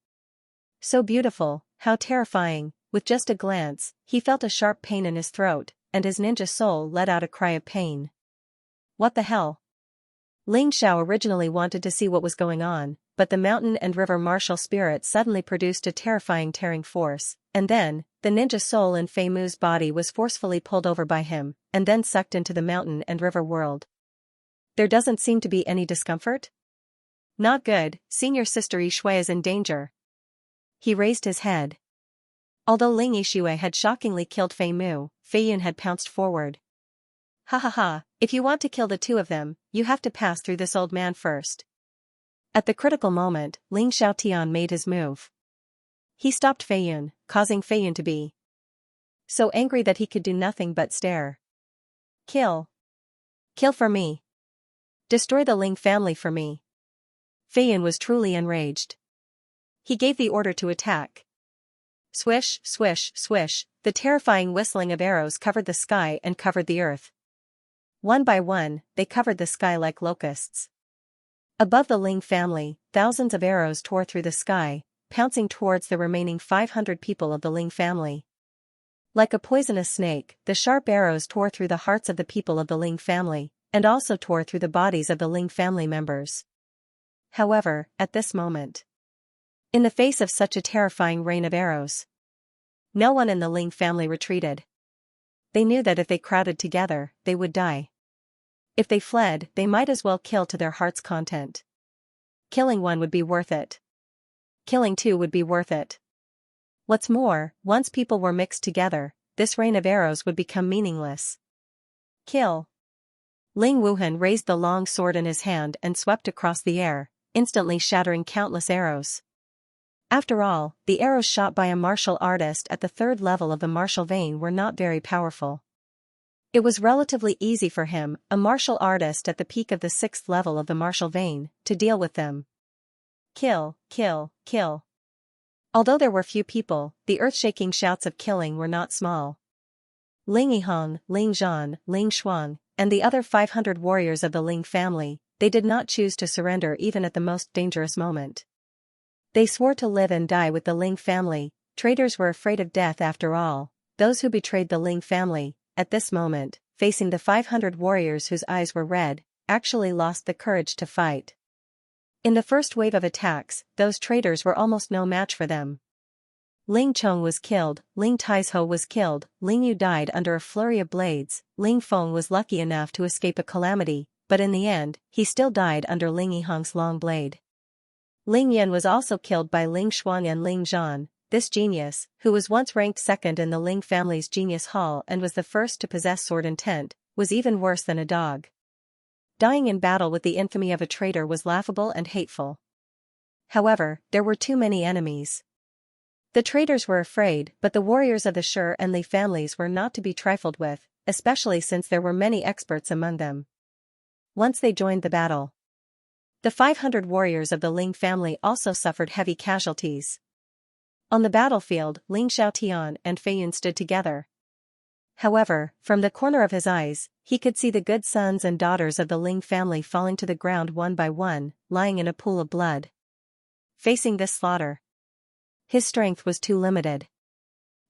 So beautiful, how terrifying. With just a glance, he felt a sharp pain in his throat, and his ninja soul let out a cry of pain. What the hell? Ling Xiao originally wanted to see what was going on, but the mountain and river martial spirit suddenly produced a terrifying tearing force, and then, the ninja soul in Fei Mu's body was forcefully pulled over by him, and then sucked into the mountain and river world. There doesn't seem to be any discomfort? Not good, senior sister Yishui is in danger. He raised his head. Although Ling Yishui had shockingly killed Fei Mu, Fei Yun had pounced forward. Ha ha ha, if you want to kill the two of them, you have to pass through this old man first. At the critical moment, Ling Xiaotian made his move. He stopped Fei Yun, causing Fei Yun to be so angry that he could do nothing but stare. Kill. Kill for me. Destroy the Ling family for me. Fei Yun was truly enraged. He gave the order to attack. Swish, swish, swish, the terrifying whistling of arrows covered the sky and covered the earth. One by one, they covered the sky like locusts. Above the Ling family, thousands of arrows tore through the sky, pouncing towards the remaining 500 people of the Ling family. Like a poisonous snake, the sharp arrows tore through the hearts of the people of the Ling family, and also tore through the bodies of the Ling family members. However, at this moment, in the face of such a terrifying rain of arrows, no one in the Ling family retreated. They knew that if they crowded together, they would die. If they fled, they might as well kill to their heart's content. Killing one would be worth it. Killing two would be worth it. What's more, once people were mixed together, this rain of arrows would become meaningless. Kill. Ling Wuhan raised the long sword in his hand and swept across the air, instantly shattering countless arrows. After all, the arrows shot by a martial artist at the 3rd level of the martial vein were not very powerful. It was relatively easy for him, a martial artist at the peak of the 6th level of the martial vein, to deal with them. Kill, kill, kill. Although there were few people, the earth-shaking shouts of killing were not small. Ling Yihong, Ling Zhan, Ling Shuang, and the other 500 warriors of the Ling family, they did not choose to surrender even at the most dangerous moment. They swore to live and die with the Ling family. Traitors were afraid of death after all. Those who betrayed the Ling family, at this moment, facing the 500 warriors whose eyes were red, actually lost the courage to fight. In the first wave of attacks, those traitors were almost no match for them. Ling Chong was killed, Ling Taizhou was killed, Ling Yu died under a flurry of blades, Ling Feng was lucky enough to escape a calamity, but in the end, he still died under Ling Yihang's long blade. Ling Yan was also killed by Ling Shuang and Ling Zhan. This genius, who was once ranked second in the Ling family's genius hall and was the first to possess sword intent, was even worse than a dog. Dying in battle with the infamy of a traitor was laughable and hateful. However, there were too many enemies. The traitors were afraid, but the warriors of the Shi and Li families were not to be trifled with, especially since there were many experts among them. Once they joined the battle, the 500 warriors of the Ling family also suffered heavy casualties. On the battlefield, Ling Xiaotian and Fei Yun stood together. However, from the corner of his eyes, he could see the good sons and daughters of the Ling family falling to the ground one by one, lying in a pool of blood. Facing this slaughter, his strength was too limited.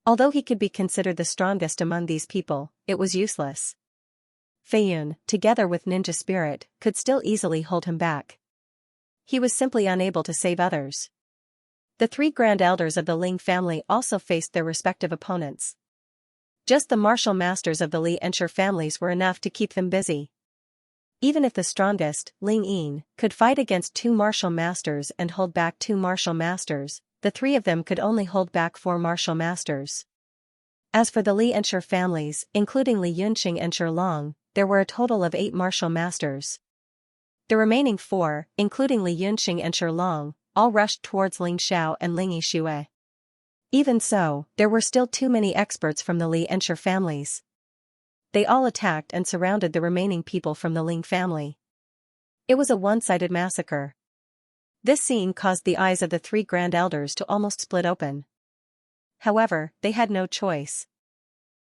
Although he could be considered the strongest among these people, it was useless. Fei Yun, together with ninja spirit, could still easily hold him back. He was simply unable to save others. The 3 grand elders of the Ling family also faced their respective opponents. Just the martial masters of the Li and Shi families were enough to keep them busy. Even if the strongest, Ling Yin, could fight against 2 martial masters and hold back 2 martial masters, the 3 of them could only hold back 4 martial masters. As for the Li and Shi families, including Li Yunqing and Shi Long, there were a total of 8 martial masters. The remaining 4, including Li Yunqing and Shi Long, all rushed towards Ling Xiao and Ling Yixue. Even so, there were still too many experts from the Li and Shi families. They all attacked and surrounded the remaining people from the Ling family. It was a one-sided massacre. This scene caused the eyes of the 3 grand elders to almost split open. However, they had no choice.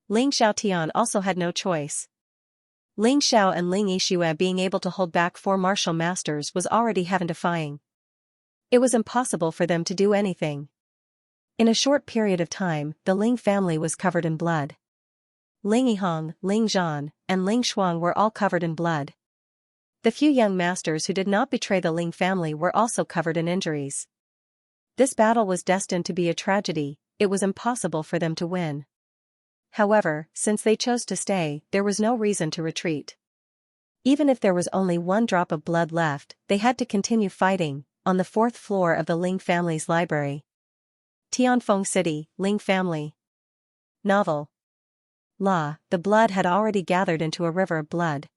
Ling Xiaotian also had no choice. Ling Xiao and Ling Yixue being able to hold back 4 martial masters was already heaven-defying. It was impossible for them to do anything. In a short period of time, the Ling family was covered in blood. Ling Yihang, Ling Zhan, and Ling Shuang were all covered in blood. The few young masters who did not betray the Ling family were also covered in injuries. This battle was destined to be a tragedy. It was impossible for them to win. However, since they chose to stay, there was no reason to retreat. Even if there was only 1 drop of blood left, they had to continue fighting. On the 4th floor of the Ling family's library. Tianfeng City, Ling family. Novel. The blood had already gathered into a river of blood.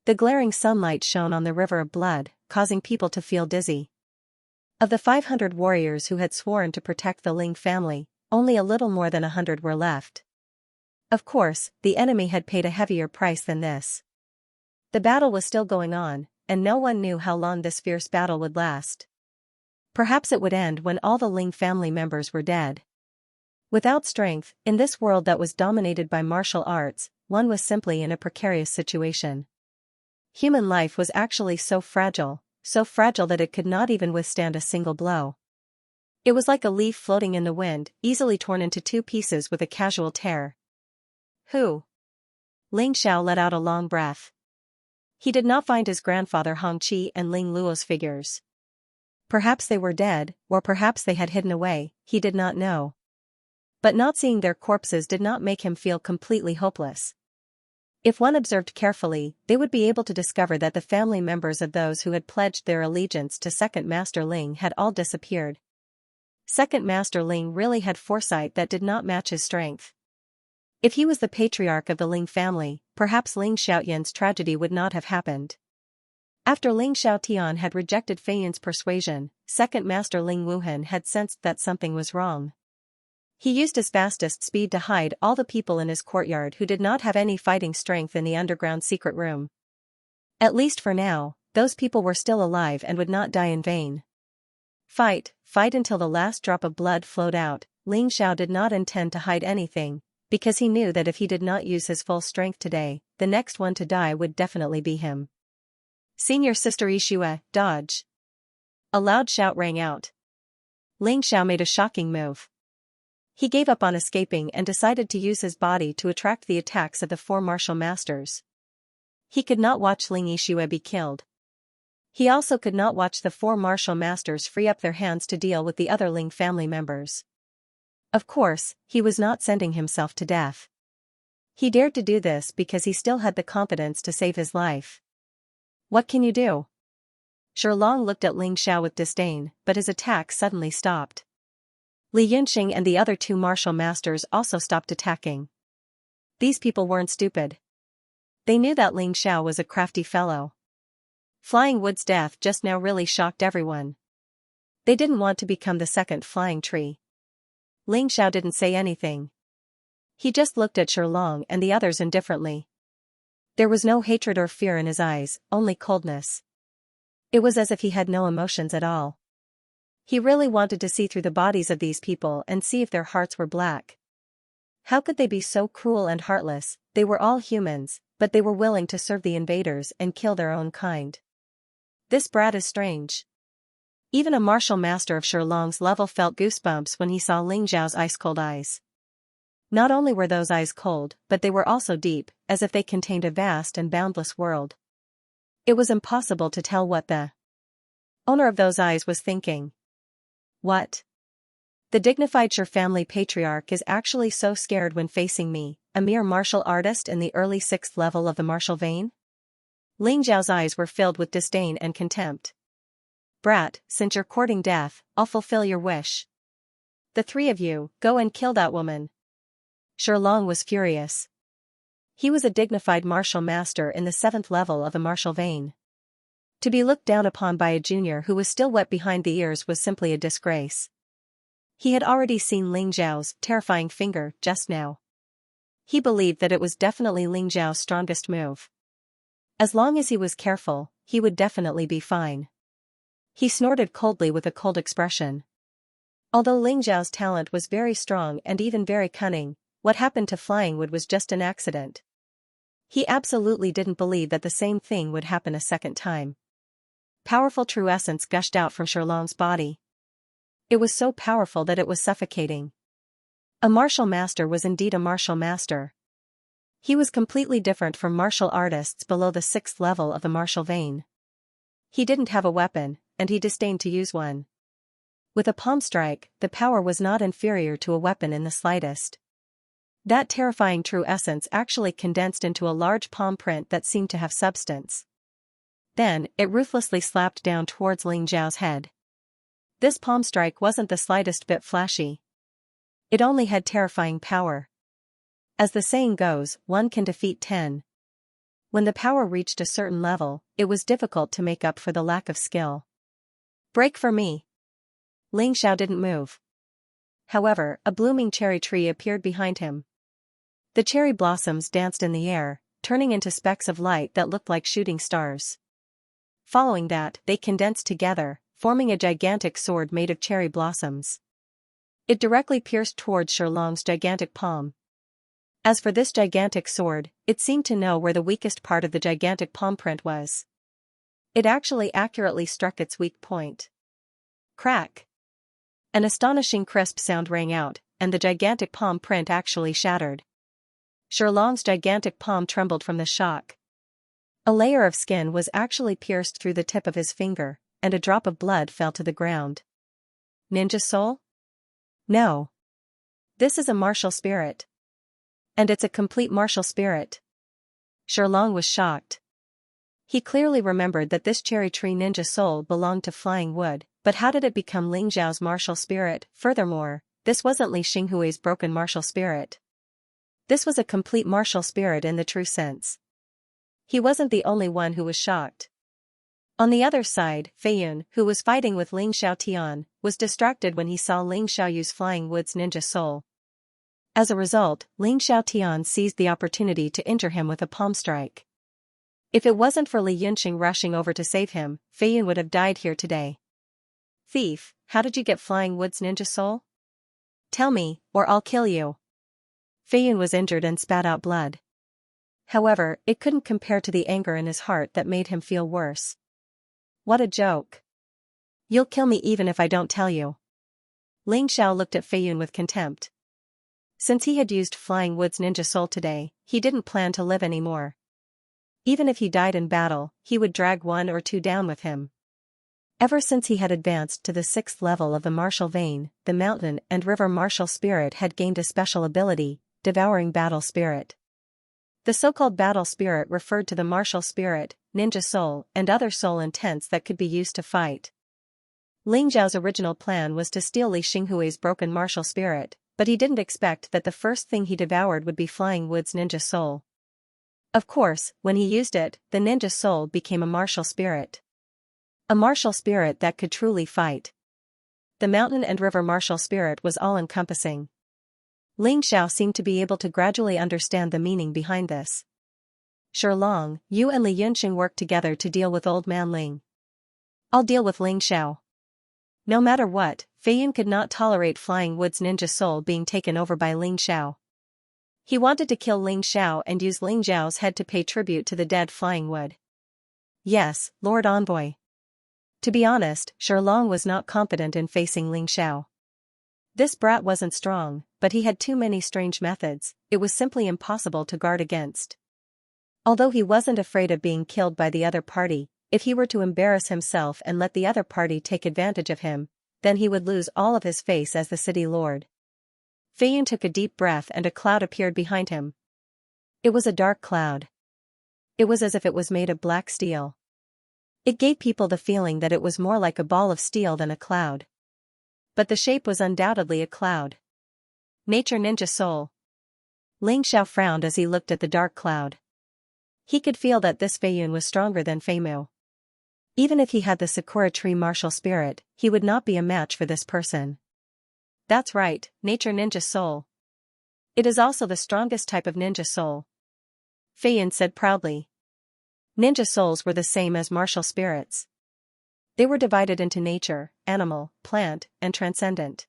The glaring sunlight shone on the river of blood, causing people to feel dizzy. Of the 500 warriors who had sworn to protect the Ling family, only a little more than 100 were left. Of course, the enemy had paid a heavier price than this. The battle was still going on, and no one knew how long this fierce battle would last. Perhaps it would end when all the Ling family members were dead. Without strength, in this world that was dominated by martial arts, one was simply in a precarious situation. Human life was actually so fragile that it could not even withstand a single blow. It was like a leaf floating in the wind, easily torn into 2 pieces with a casual tear. Who? Ling Xiao let out a long breath. He did not find his grandfather Hong Qi and Ling Luo's figures. Perhaps they were dead, or perhaps they had hidden away, he did not know. But not seeing their corpses did not make him feel completely hopeless. If one observed carefully, they would be able to discover that the family members of those who had pledged their allegiance to Second Master Ling had all disappeared. Second Master Ling really had foresight that did not match his strength. If he was the patriarch of the Ling family, perhaps Ling Xiaoyan's tragedy would not have happened. After Ling Xiaotian had rejected Fei Yun's persuasion, Second Master Ling Wuhan had sensed that something was wrong. He used his fastest speed to hide all the people in his courtyard who did not have any fighting strength in the underground secret room. At least for now, those people were still alive and would not die in vain. Fight until the last drop of blood flowed out. Ling Xiao did not intend to hide anything, because he knew that if he did not use his full strength today, the next one to die would definitely be him. Senior Sister Yixue, dodge! A loud shout rang out. Ling Xiao made a shocking move. He gave up on escaping and decided to use his body to attract the attacks of the 4 martial masters. He could not watch Ling Yixue be killed. He also could not watch the 4 martial masters free up their hands to deal with the other Ling family members. Of course, he was not sending himself to death. He dared to do this because he still had the confidence to save his life. What can you do? Shilong looked at Ling Xiao with disdain, but his attack suddenly stopped. Li Yunxing and the other two martial masters also stopped attacking. These people weren't stupid. They knew that Ling Xiao was a crafty fellow. Flying Wood's death just now really shocked everyone. They didn't want to become the second flying tree. Ling Xiao didn't say anything. He just looked at Shilong and the others indifferently. There was no hatred or fear in his eyes, only coldness. It was as if he had no emotions at all. He really wanted to see through the bodies of these people and see if their hearts were black. How could they be so cruel and heartless? They were all humans, but they were willing to serve the invaders and kill their own kind. This brat is strange. Even a martial master of Shilong's level felt goosebumps when he saw Ling Xiao's ice-cold eyes. Not only were those eyes cold, but they were also deep, as if they contained a vast and boundless world. It was impossible to tell what the owner of those eyes was thinking. What? The dignified Shi family patriarch is actually so scared when facing me, a mere martial artist in the early 6th level of the martial vein? Ling Xiao's eyes were filled with disdain and contempt. Brat, since you're courting death, I'll fulfill your wish. The three of you, go and kill that woman. Shilong was furious. He was a dignified martial master in the 7th level of the martial vein. To be looked down upon by a junior who was still wet behind the ears was simply a disgrace. He had already seen Ling Xiao's terrifying finger just now. He believed that it was definitely Ling Xiao's strongest move. As long as he was careful, he would definitely be fine. He snorted coldly with a cold expression. Although Ling Xiao's talent was very strong and even very cunning, what happened to Flying Wood was just an accident. He absolutely didn't believe that the same thing would happen a second time. Powerful true essence gushed out from Shilong's body. It was so powerful that it was suffocating. A martial master was indeed a martial master. He was completely different from martial artists below the 6th level of the martial vein. He didn't have a weapon, and he disdained to use one. With a palm strike, the power was not inferior to a weapon in the slightest. That terrifying true essence actually condensed into a large palm print that seemed to have substance. Then, it ruthlessly slapped down towards Ling Xiao's head. This palm strike wasn't the slightest bit flashy. It only had terrifying power. As the saying goes, 1 can defeat 10. When the power reached a certain level, it was difficult to make up for the lack of skill. Break for me. Ling Xiao didn't move. However, a blooming cherry tree appeared behind him. The cherry blossoms danced in the air, turning into specks of light that looked like shooting stars. Following that, they condensed together, forming a gigantic sword made of cherry blossoms. It directly pierced towards Shilong's gigantic palm. As for this gigantic sword, it seemed to know where the weakest part of the gigantic palm print was. It actually accurately struck its weak point. Crack! An astonishing crisp sound rang out, and the gigantic palm print actually shattered. Shilong's gigantic palm trembled from the shock. A layer of skin was actually pierced through the tip of his finger, and a drop of blood fell to the ground. Ninja soul? No. This is a martial spirit. And it's a complete martial spirit. Shilong was shocked. He clearly remembered that this cherry tree ninja soul belonged to Flying Wood, but how did it become Ling Xiao's martial spirit? Furthermore, this wasn't Li Xinghui's broken martial spirit. This was a complete martial spirit in the true sense. He wasn't the only one who was shocked. On the other side, Feiyun, who was fighting with Ling Xiaotian, was distracted when he saw Ling Xiao use Flying Wood's ninja soul. As a result, Ling Xiaotian seized the opportunity to injure him with a palm strike. If it wasn't for Li Yunxing rushing over to save him, Feiyun would have died here today. Thief, how did you get Flying Wood's ninja soul? Tell me, or I'll kill you. Feiyun was injured and spat out blood. However, it couldn't compare to the anger in his heart that made him feel worse. What a joke. You'll kill me even if I don't tell you. Ling Xiao looked at Feiyun with contempt. Since he had used Flying Wood's ninja soul today, he didn't plan to live anymore. Even if he died in battle, he would drag 1 or 2 down with him. Ever since he had advanced to the 6th level of the martial vein, the mountain and river martial spirit had gained a special ability, devouring battle spirit. The so-called battle spirit referred to the martial spirit, ninja soul, and other soul intents that could be used to fight. Ling Zhao's original plan was to steal Li Xinghui's broken martial spirit, but he didn't expect that the first thing he devoured would be Flying Wood's ninja soul. Of course, when he used it, the ninja soul became a martial spirit. A martial spirit that could truly fight. The mountain and river martial spirit was all-encompassing. Ling Xiao seemed to be able to gradually understand the meaning behind this. Long, you and Li Yunxing work together to deal with old man Ling. I'll deal with Ling Xiao. No matter what, Fei Yun could not tolerate Flying Wood's ninja soul being taken over by Ling Xiao. He wanted to kill Ling Xiao and use Ling Zhao's head to pay tribute to the dead Flying Wood. Yes, Lord Envoy. To be honest, Long was not confident in facing Ling Xiao. This brat wasn't strong, but he had too many strange methods, it was simply impossible to guard against. Although he wasn't afraid of being killed by the other party, if he were to embarrass himself and let the other party take advantage of him, then he would lose all of his face as the city lord. Fei Yun took a deep breath and a cloud appeared behind him. It was a dark cloud. It was as if it was made of black steel. It gave people the feeling that it was more like a ball of steel than a cloud. But the shape was undoubtedly a cloud. Nature Ninja Soul. Ling Xiao frowned as he looked at the dark cloud. He could feel that this Fei Yun was stronger than Fei Mu. Even if he had the Sakura Tree martial spirit, he would not be a match for this person. That's right, Nature Ninja Soul. It is also the strongest type of ninja soul. Fei Yun said proudly. Ninja souls were the same as martial spirits. They were divided into nature, animal, plant, and transcendent.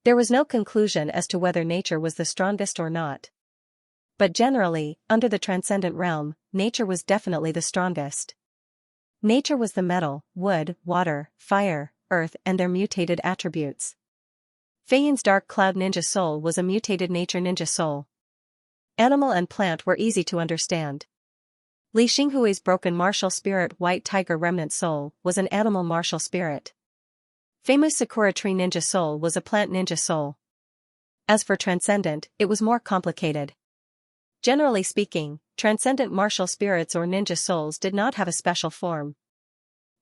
There was no conclusion as to whether nature was the strongest or not. But generally, under the transcendent realm, nature was definitely the strongest. Nature was the metal, wood, water, fire, earth and their mutated attributes. Fei Yun's dark cloud ninja soul was a mutated nature ninja soul. Animal and plant were easy to understand. Li Xinghui's broken martial spirit white tiger remnant soul was an animal martial spirit. Fei Mu's Sakura Tree ninja soul was a plant ninja soul. As for transcendent, it was more complicated. Generally speaking, transcendent martial spirits or ninja souls did not have a special form.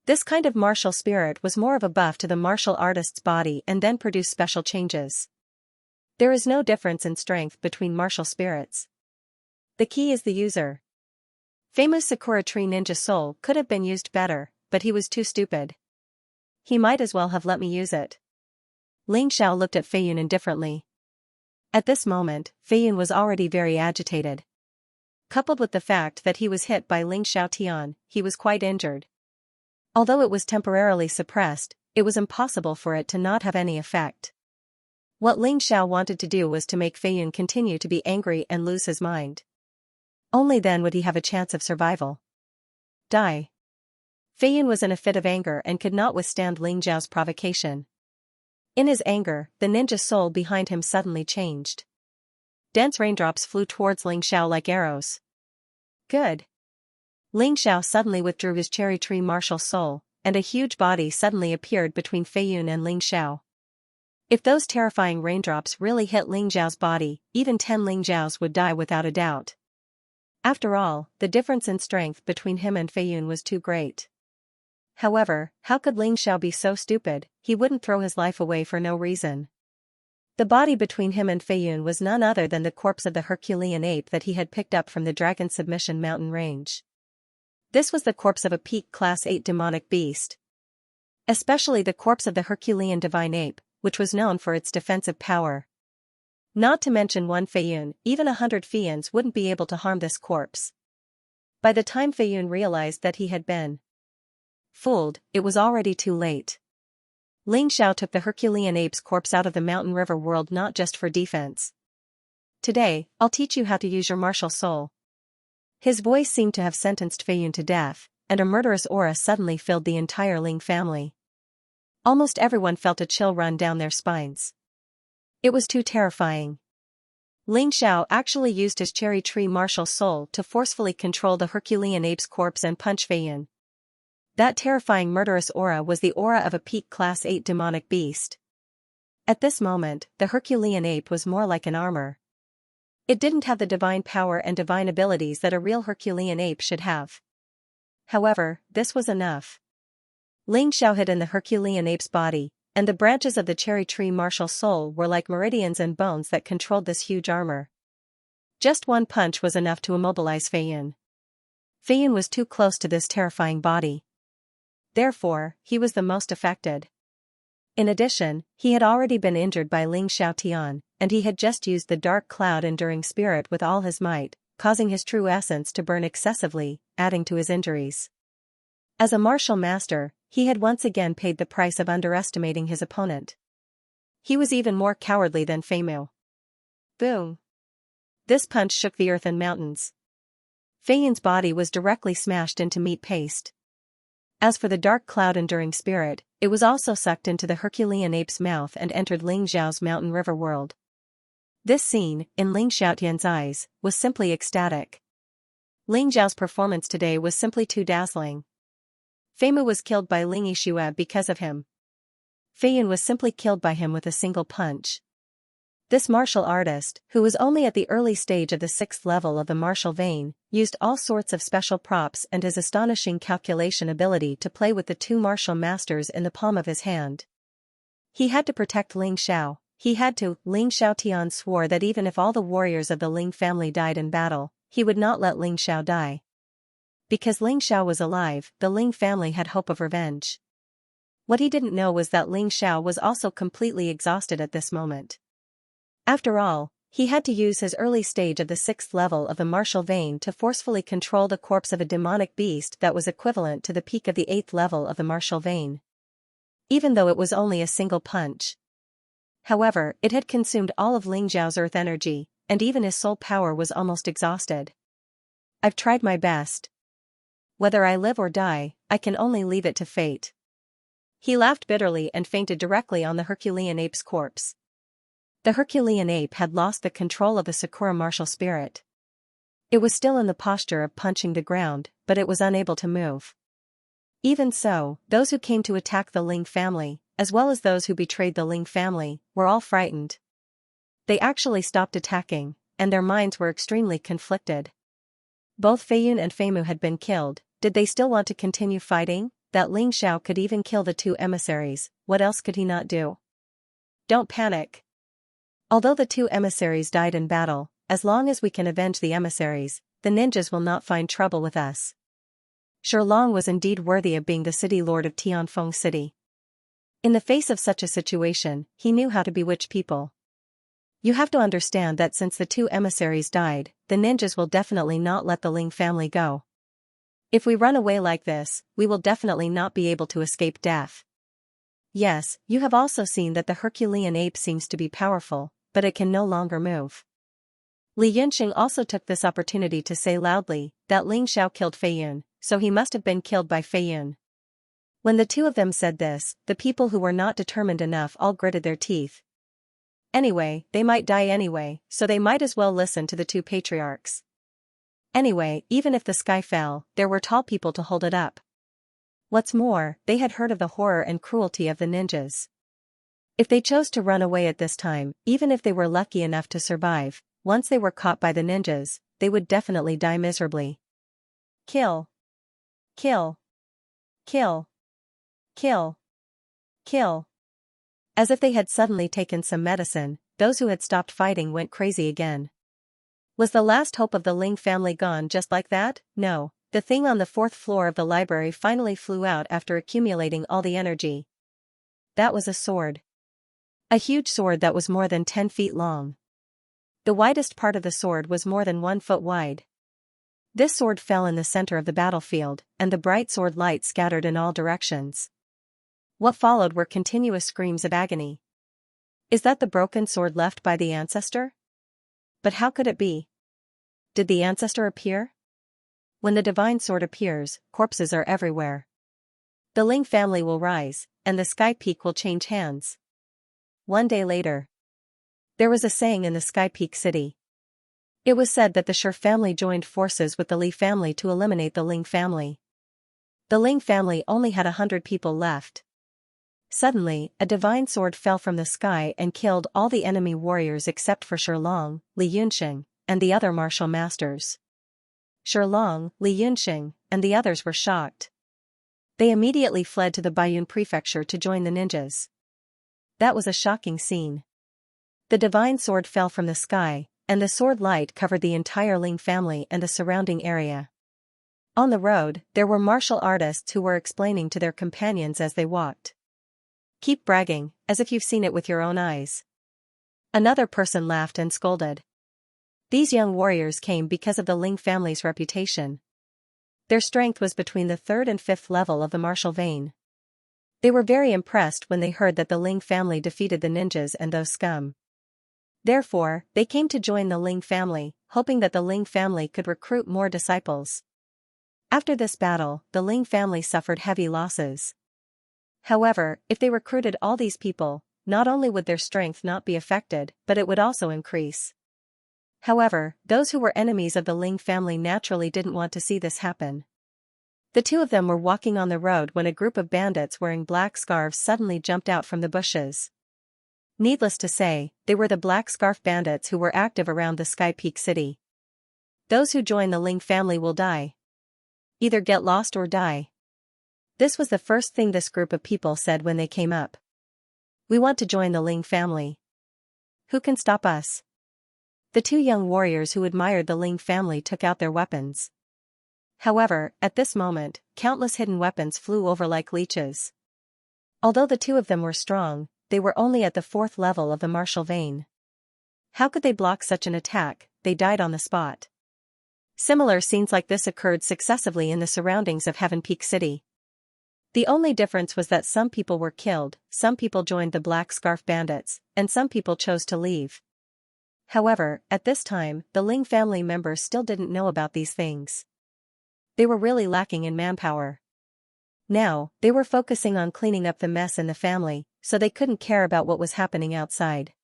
This kind of martial spirit was more of a buff to the martial artist's body and then produced special changes. There is no difference in strength between martial spirits. The key is the user. Fei Mu's Sakura Tree ninja soul could have been used better, but he was too stupid. He might as well have let me use it. Ling Xiao looked at Fei Yun indifferently. At this moment, Fei Yun was already very agitated. Coupled with the fact that he was hit by Ling Xiao Tian, he was quite injured. Although it was temporarily suppressed, it was impossible for it to not have any effect. What Ling Xiao wanted to do was to make Fei Yun continue to be angry and lose his mind. Only then would he have a chance of survival. Die. Fei Yun was in a fit of anger and could not withstand Ling Zhao's provocation. In his anger, the ninja soul behind him suddenly changed. Dense raindrops flew towards Ling Xiao like arrows. Good. Ling Xiao suddenly withdrew his cherry tree martial soul, and a huge body suddenly appeared between Fei Yun and Ling Xiao. If those terrifying raindrops really hit Ling Zhao's body, even 10 Ling Zhaos would die without a doubt. After all, the difference in strength between him and Fei Yun was too great. However, how could Ling Xiao be so stupid? He wouldn't throw his life away for no reason. The body between him and Fei Yun was none other than the corpse of the Herculean ape that he had picked up from the Dragon Submission mountain range. This was the corpse of a peak class 8 demonic beast. Especially the corpse of the Herculean divine ape, which was known for its defensive power. Not to mention one Fei Yun, even 100 Fei Yuns wouldn't be able to harm this corpse. By the time Fei Yun realized that he had been fooled, it was already too late. Ling Xiao took the Herculean ape's corpse out of the mountain river world not just for defense. Today, I'll teach you how to use your martial soul. His voice seemed to have sentenced Fei Yun to death, and a murderous aura suddenly filled the entire Ling family. Almost everyone felt a chill run down their spines. It was too terrifying. Ling Xiao actually used his cherry tree martial soul to forcefully control the Herculean ape's corpse and punch Fei Yun. That terrifying murderous aura was the aura of a peak Class 8 demonic beast. At this moment, the Herculean ape was more like an armor. It didn't have the divine power and divine abilities that a real Herculean ape should have. However, this was enough. Ling Xiao hid in the Herculean ape's body, and the branches of the cherry tree martial soul were like meridians and bones that controlled this huge armor. Just one punch was enough to immobilize Fei Yun. Fei Yun was too close to this terrifying body. Therefore, he was the most affected. In addition, he had already been injured by Ling Xiaotian, and he had just used the dark cloud enduring spirit with all his might, causing his true essence to burn excessively, adding to his injuries. As a martial master, he had once again paid the price of underestimating his opponent. He was even more cowardly than Fei Mu. Boom! This punch shook the earth and mountains. Fei Yun's body was directly smashed into meat paste. As for the dark cloud enduring spirit, it was also sucked into the Herculean ape's mouth and entered Ling Xiao's mountain river world. This scene, in Ling Xiaotian's eyes, was simply ecstatic. Ling Xiao's performance today was simply too dazzling. Fei Mu was killed by Ling Yixue because of him. Fei Yun was simply killed by him with a single punch. This martial artist, who was only at the early stage of the 6th level of the martial vein, used all sorts of special props and his astonishing calculation ability to play with the two martial masters in the palm of his hand. He had to protect Ling Xiao. Ling Xiaotian swore that even if all the warriors of the Ling family died in battle, he would not let Ling Xiao die. Because Ling Xiao was alive, the Ling family had hope of revenge. What he didn't know was that Ling Xiao was also completely exhausted at this moment. After all, he had to use his early stage of the 6th level of the martial vein to forcefully control the corpse of a demonic beast that was equivalent to the peak of the 8th level of the martial vein. Even though it was only a single punch. However, it had consumed all of Ling Xiao's earth energy, and even his soul power was almost exhausted. I've tried my best. Whether I live or die, I can only leave it to fate. He laughed bitterly and fainted directly on the Herculean ape's corpse. The Herculean ape had lost the control of the Sakura martial spirit. It was still in the posture of punching the ground, but it was unable to move. Even so, those who came to attack the Ling family, as well as those who betrayed the Ling family, were all frightened. They actually stopped attacking, and their minds were extremely conflicted. Both Fei Yun and Fei Mu had been killed. Did they still want to continue fighting? That Ling Xiao could even kill the two emissaries, what else could he not do? Don't panic. Although the two emissaries died in battle, as long as we can avenge the emissaries, the ninjas will not find trouble with us. Long was indeed worthy of being the city lord of Tianfeng City. In the face of such a situation, he knew how to bewitch people. You have to understand that since the two emissaries died, the ninjas will definitely not let the Ling family go. If we run away like this, we will definitely not be able to escape death. Yes, you have also seen that the Herculean ape seems to be powerful, but it can no longer move. Li Yunxing also took this opportunity to say loudly that Ling Xiao killed Fei Yun, so he must have been killed by Fei Yun. When the two of them said this, the people who were not determined enough all gritted their teeth. Anyway, they might die anyway, so they might as well listen to the two patriarchs. Anyway, even if the sky fell, there were tall people to hold it up. What's more, they had heard of the horror and cruelty of the ninjas. If they chose to run away at this time, even if they were lucky enough to survive, once they were caught by the ninjas, they would definitely die miserably. Kill. Kill. Kill. Kill. Kill. As if they had suddenly taken some medicine, those who had stopped fighting went crazy again. Was the last hope of the Ling family gone just like that? No, the thing on the 4th floor of the library finally flew out after accumulating all the energy. That was a sword. A huge sword that was more than 10 feet long. The widest part of the sword was more than 1 foot wide. This sword fell in the center of the battlefield, and the bright sword light scattered in all directions. What followed were continuous screams of agony. Is that the broken sword left by the ancestor? But how could it be? Did the ancestor appear? When the divine sword appears, corpses are everywhere. The Ling family will rise, and the Sky Peak will change hands. One day later. There was a saying in the Sky Peak city. It was said that the Shi family joined forces with the Li family to eliminate the Ling family. The Ling family only had 100 people left. Suddenly, a divine sword fell from the sky and killed all the enemy warriors except for Shilong, Li Yunxing, and the other martial masters. Shilong, Li Yunxing, and the others were shocked. They immediately fled to the Baiyun prefecture to join the ninjas. That was a shocking scene. The divine sword fell from the sky, and the sword light covered the entire Ling family and the surrounding area. On the road, there were martial artists who were explaining to their companions as they walked. "Keep bragging, as if you've seen it with your own eyes." Another person laughed and scolded. These young warriors came because of the Ling family's reputation. Their strength was between the 3rd and 5th level of the martial vein. They were very impressed when they heard that the Ling family defeated the ninjas and those scum. Therefore, they came to join the Ling family, hoping that the Ling family could recruit more disciples. After this battle, the Ling family suffered heavy losses. However, if they recruited all these people, not only would their strength not be affected, but it would also increase. However, those who were enemies of the Ling family naturally didn't want to see this happen. The two of them were walking on the road when a group of bandits wearing black scarves suddenly jumped out from the bushes. Needless to say, they were the Black Scarf Bandits who were active around the Sky Peak city. "Those who join the Ling family will die. Either get lost or die." This was the first thing this group of people said when they came up. "We want to join the Ling family. Who can stop us?" The two young warriors who admired the Ling family took out their weapons. However, at this moment, countless hidden weapons flew over like leeches. Although the two of them were strong, they were only at the 4th level of the martial vein. How could they block such an attack? They died on the spot. Similar scenes like this occurred successively in the surroundings of Heaven Peak City. The only difference was that some people were killed, some people joined the Black Scarf Bandits, and some people chose to leave. However, at this time, the Ling family members still didn't know about these things. They were really lacking in manpower. Now, they were focusing on cleaning up the mess in the family, so they couldn't care about what was happening outside.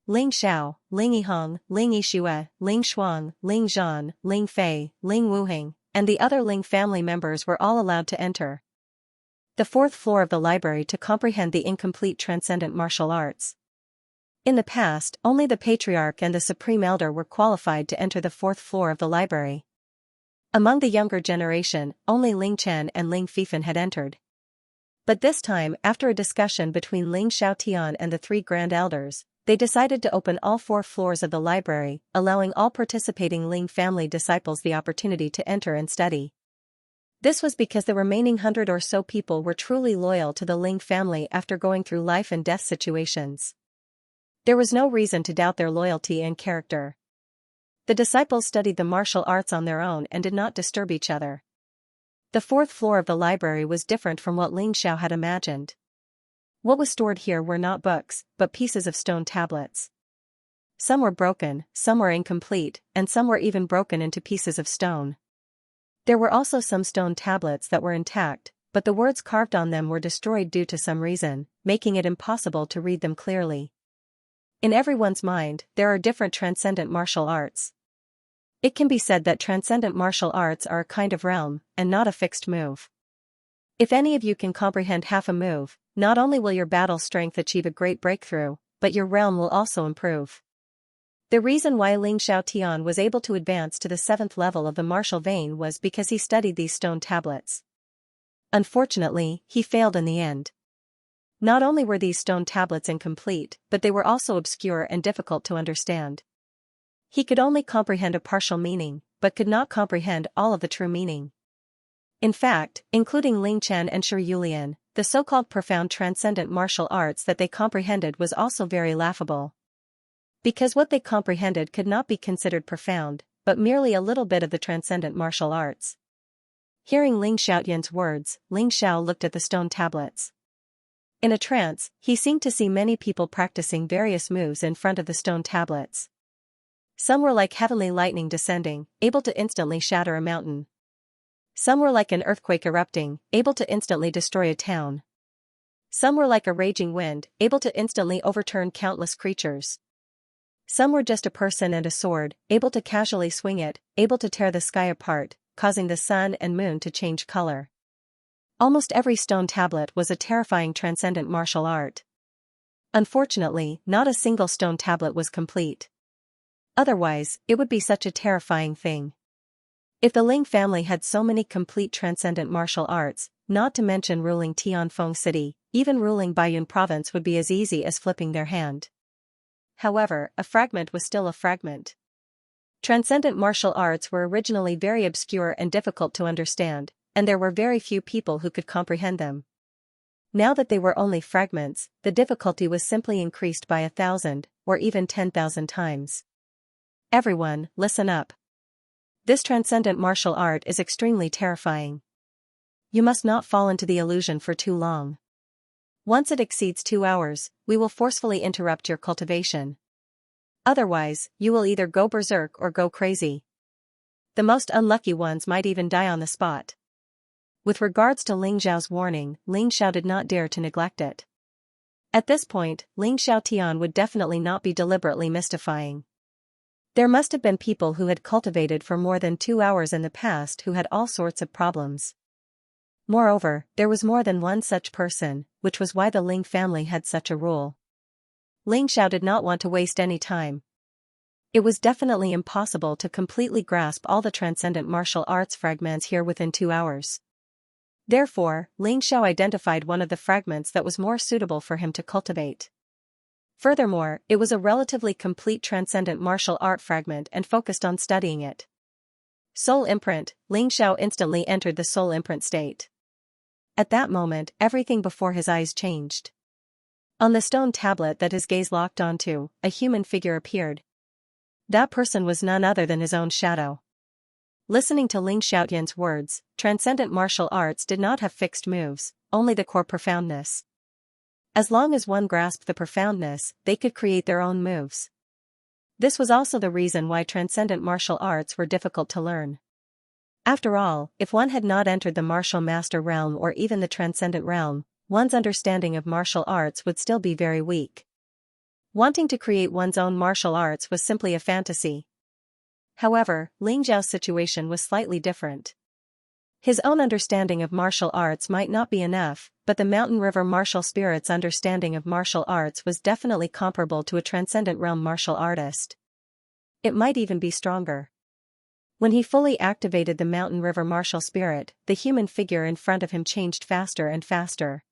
Ling Xiao, Ling Yihong, Ling Yixue, Ling Shuang, Ling Zhan, Ling Fei, Ling Wuheng, and the other Ling family members were all allowed to enter the 4th floor of the library to comprehend the incomplete transcendent martial arts. In the past, only the Patriarch and the Supreme Elder were qualified to enter the 4th floor of the library. Among the younger generation, only Ling Chen and Ling Fifan had entered. But this time, after a discussion between Ling Xiaotian and the 3 Grand Elders, they decided to open all 4 floors of the library, allowing all participating Ling family disciples the opportunity to enter and study. This was because the remaining 100 or so people were truly loyal to the Ling family after going through life and death situations. There was no reason to doubt their loyalty and character. The disciples studied the martial arts on their own and did not disturb each other. The 4th floor of the library was different from what Ling Xiao had imagined. What was stored here were not books, but pieces of stone tablets. Some were broken, some were incomplete, and some were even broken into pieces of stone. There were also some stone tablets that were intact, but the words carved on them were destroyed due to some reason, making it impossible to read them clearly. In everyone's mind, there are different transcendent martial arts. It can be said that transcendent martial arts are a kind of realm, and not a fixed move. If any of you can comprehend half a move, not only will your battle strength achieve a great breakthrough, but your realm will also improve. The reason why Ling Xiaotian was able to advance to the 7th level of the martial vein was because he studied these stone tablets. Unfortunately, he failed in the end. Not only were these stone tablets incomplete, but they were also obscure and difficult to understand. He could only comprehend a partial meaning, but could not comprehend all of the true meaning. In fact, including Ling Chen and Shi Yulian, the so-called profound transcendent martial arts that they comprehended was also very laughable. Because what they comprehended could not be considered profound, but merely a little bit of the transcendent martial arts. Hearing Ling Xiaotian's words, Ling Xiao looked at the stone tablets. In a trance, he seemed to see many people practicing various moves in front of the stone tablets. Some were like heavenly lightning descending, able to instantly shatter a mountain. Some were like an earthquake erupting, able to instantly destroy a town. Some were like a raging wind, able to instantly overturn countless creatures. Some were just a person and a sword, able to casually swing it, able to tear the sky apart, causing the sun and moon to change color. Almost every stone tablet was a terrifying transcendent martial art. Unfortunately, not a single stone tablet was complete. Otherwise, it would be such a terrifying thing. If the Ling family had so many complete transcendent martial arts, not to mention ruling Tianfeng City, even ruling Baiyun province would be as easy as flipping their hand. However, a fragment was still a fragment. Transcendent martial arts were originally very obscure and difficult to understand, and there were very few people who could comprehend them. Now that they were only fragments, the difficulty was simply increased by 1,000, or even 10,000 times. Everyone, listen up. This transcendent martial art is extremely terrifying. You must not fall into the illusion for too long. Once it exceeds 2 hours, we will forcefully interrupt your cultivation. Otherwise, you will either go berserk or go crazy. The most unlucky ones might even die on the spot. With regards to Ling Zhao's warning, Ling Xiao did not dare to neglect it. At this point, Ling Xiaotian would definitely not be deliberately mystifying. There must have been people who had cultivated for more than 2 hours in the past who had all sorts of problems. Moreover, there was more than one such person, which was why the Ling family had such a rule. Ling Xiao did not want to waste any time. It was definitely impossible to completely grasp all the transcendent martial arts fragments here within 2 hours. Therefore, Ling Xiao identified one of the fragments that was more suitable for him to cultivate. Furthermore, it was a relatively complete transcendent martial art fragment and focused on studying it. Soul imprint, Ling Xiao instantly entered the soul imprint state. At that moment, everything before his eyes changed. On the stone tablet that his gaze locked onto, a human figure appeared. That person was none other than his own shadow. Listening to Ling Xiaotian's words, transcendent martial arts did not have fixed moves, only the core profoundness. As long as one grasped the profoundness, they could create their own moves. This was also the reason why transcendent martial arts were difficult to learn. After all, if one had not entered the martial master realm or even the transcendent realm, one's understanding of martial arts would still be very weak. Wanting to create one's own martial arts was simply a fantasy. However, Ling Zhao's situation was slightly different. His own understanding of martial arts might not be enough, but the Mountain River martial spirit's understanding of martial arts was definitely comparable to a transcendent realm martial artist. It might even be stronger. When he fully activated the Mountain River martial spirit, the human figure in front of him changed faster and faster.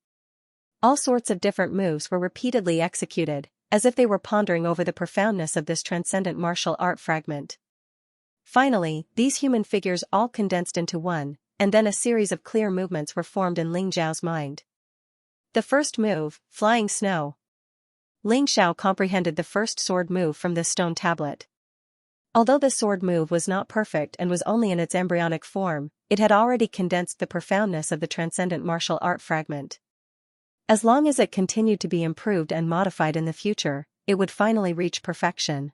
All sorts of different moves were repeatedly executed, as if they were pondering over the profoundness of this transcendent martial art fragment. Finally, these human figures all condensed into one, and then a series of clear movements were formed in Ling Zhao's mind. The first move, Flying Snow. Ling Xiao comprehended the first sword move from this stone tablet. Although the sword move was not perfect and was only in its embryonic form, it had already condensed the profoundness of the transcendent martial art fragment. As long as it continued to be improved and modified in the future, it would finally reach perfection.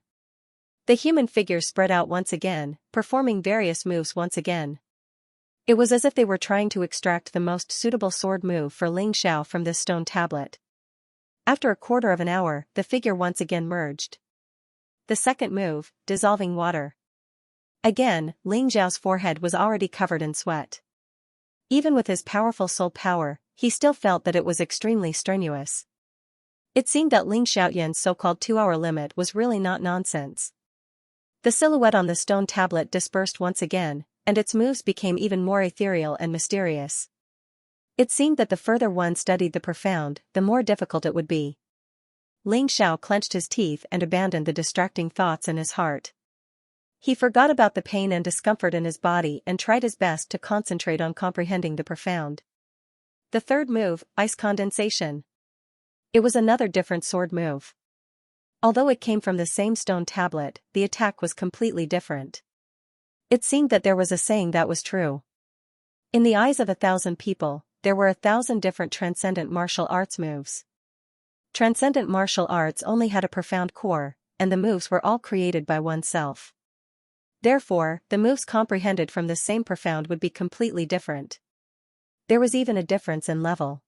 The human figure spread out once again, performing various moves once again. It was as if they were trying to extract the most suitable sword move for Ling Xiao from this stone tablet. After a quarter of an hour, the figure once again merged. The second move, Dissolving Water. Again, Ling Zhao's forehead was already covered in sweat. Even with his powerful soul power, he still felt that it was extremely strenuous. It seemed that Ling Xiaotian's so-called 2-hour limit was really not nonsense. The silhouette on the stone tablet dispersed once again, and its moves became even more ethereal and mysterious. It seemed that the further one studied the profound, the more difficult it would be. Ling Xiao clenched his teeth and abandoned the distracting thoughts in his heart. He forgot about the pain and discomfort in his body and tried his best to concentrate on comprehending the profound. The third move, Ice Condensation. It was another different sword move. Although it came from the same stone tablet, the attack was completely different. It seemed that there was a saying that was true. In the eyes of 1,000 people, there were 1,000 different transcendent martial arts moves. Transcendent martial arts only had a profound core, and the moves were all created by oneself. Therefore, the moves comprehended from the same profound would be completely different. There was even a difference in level.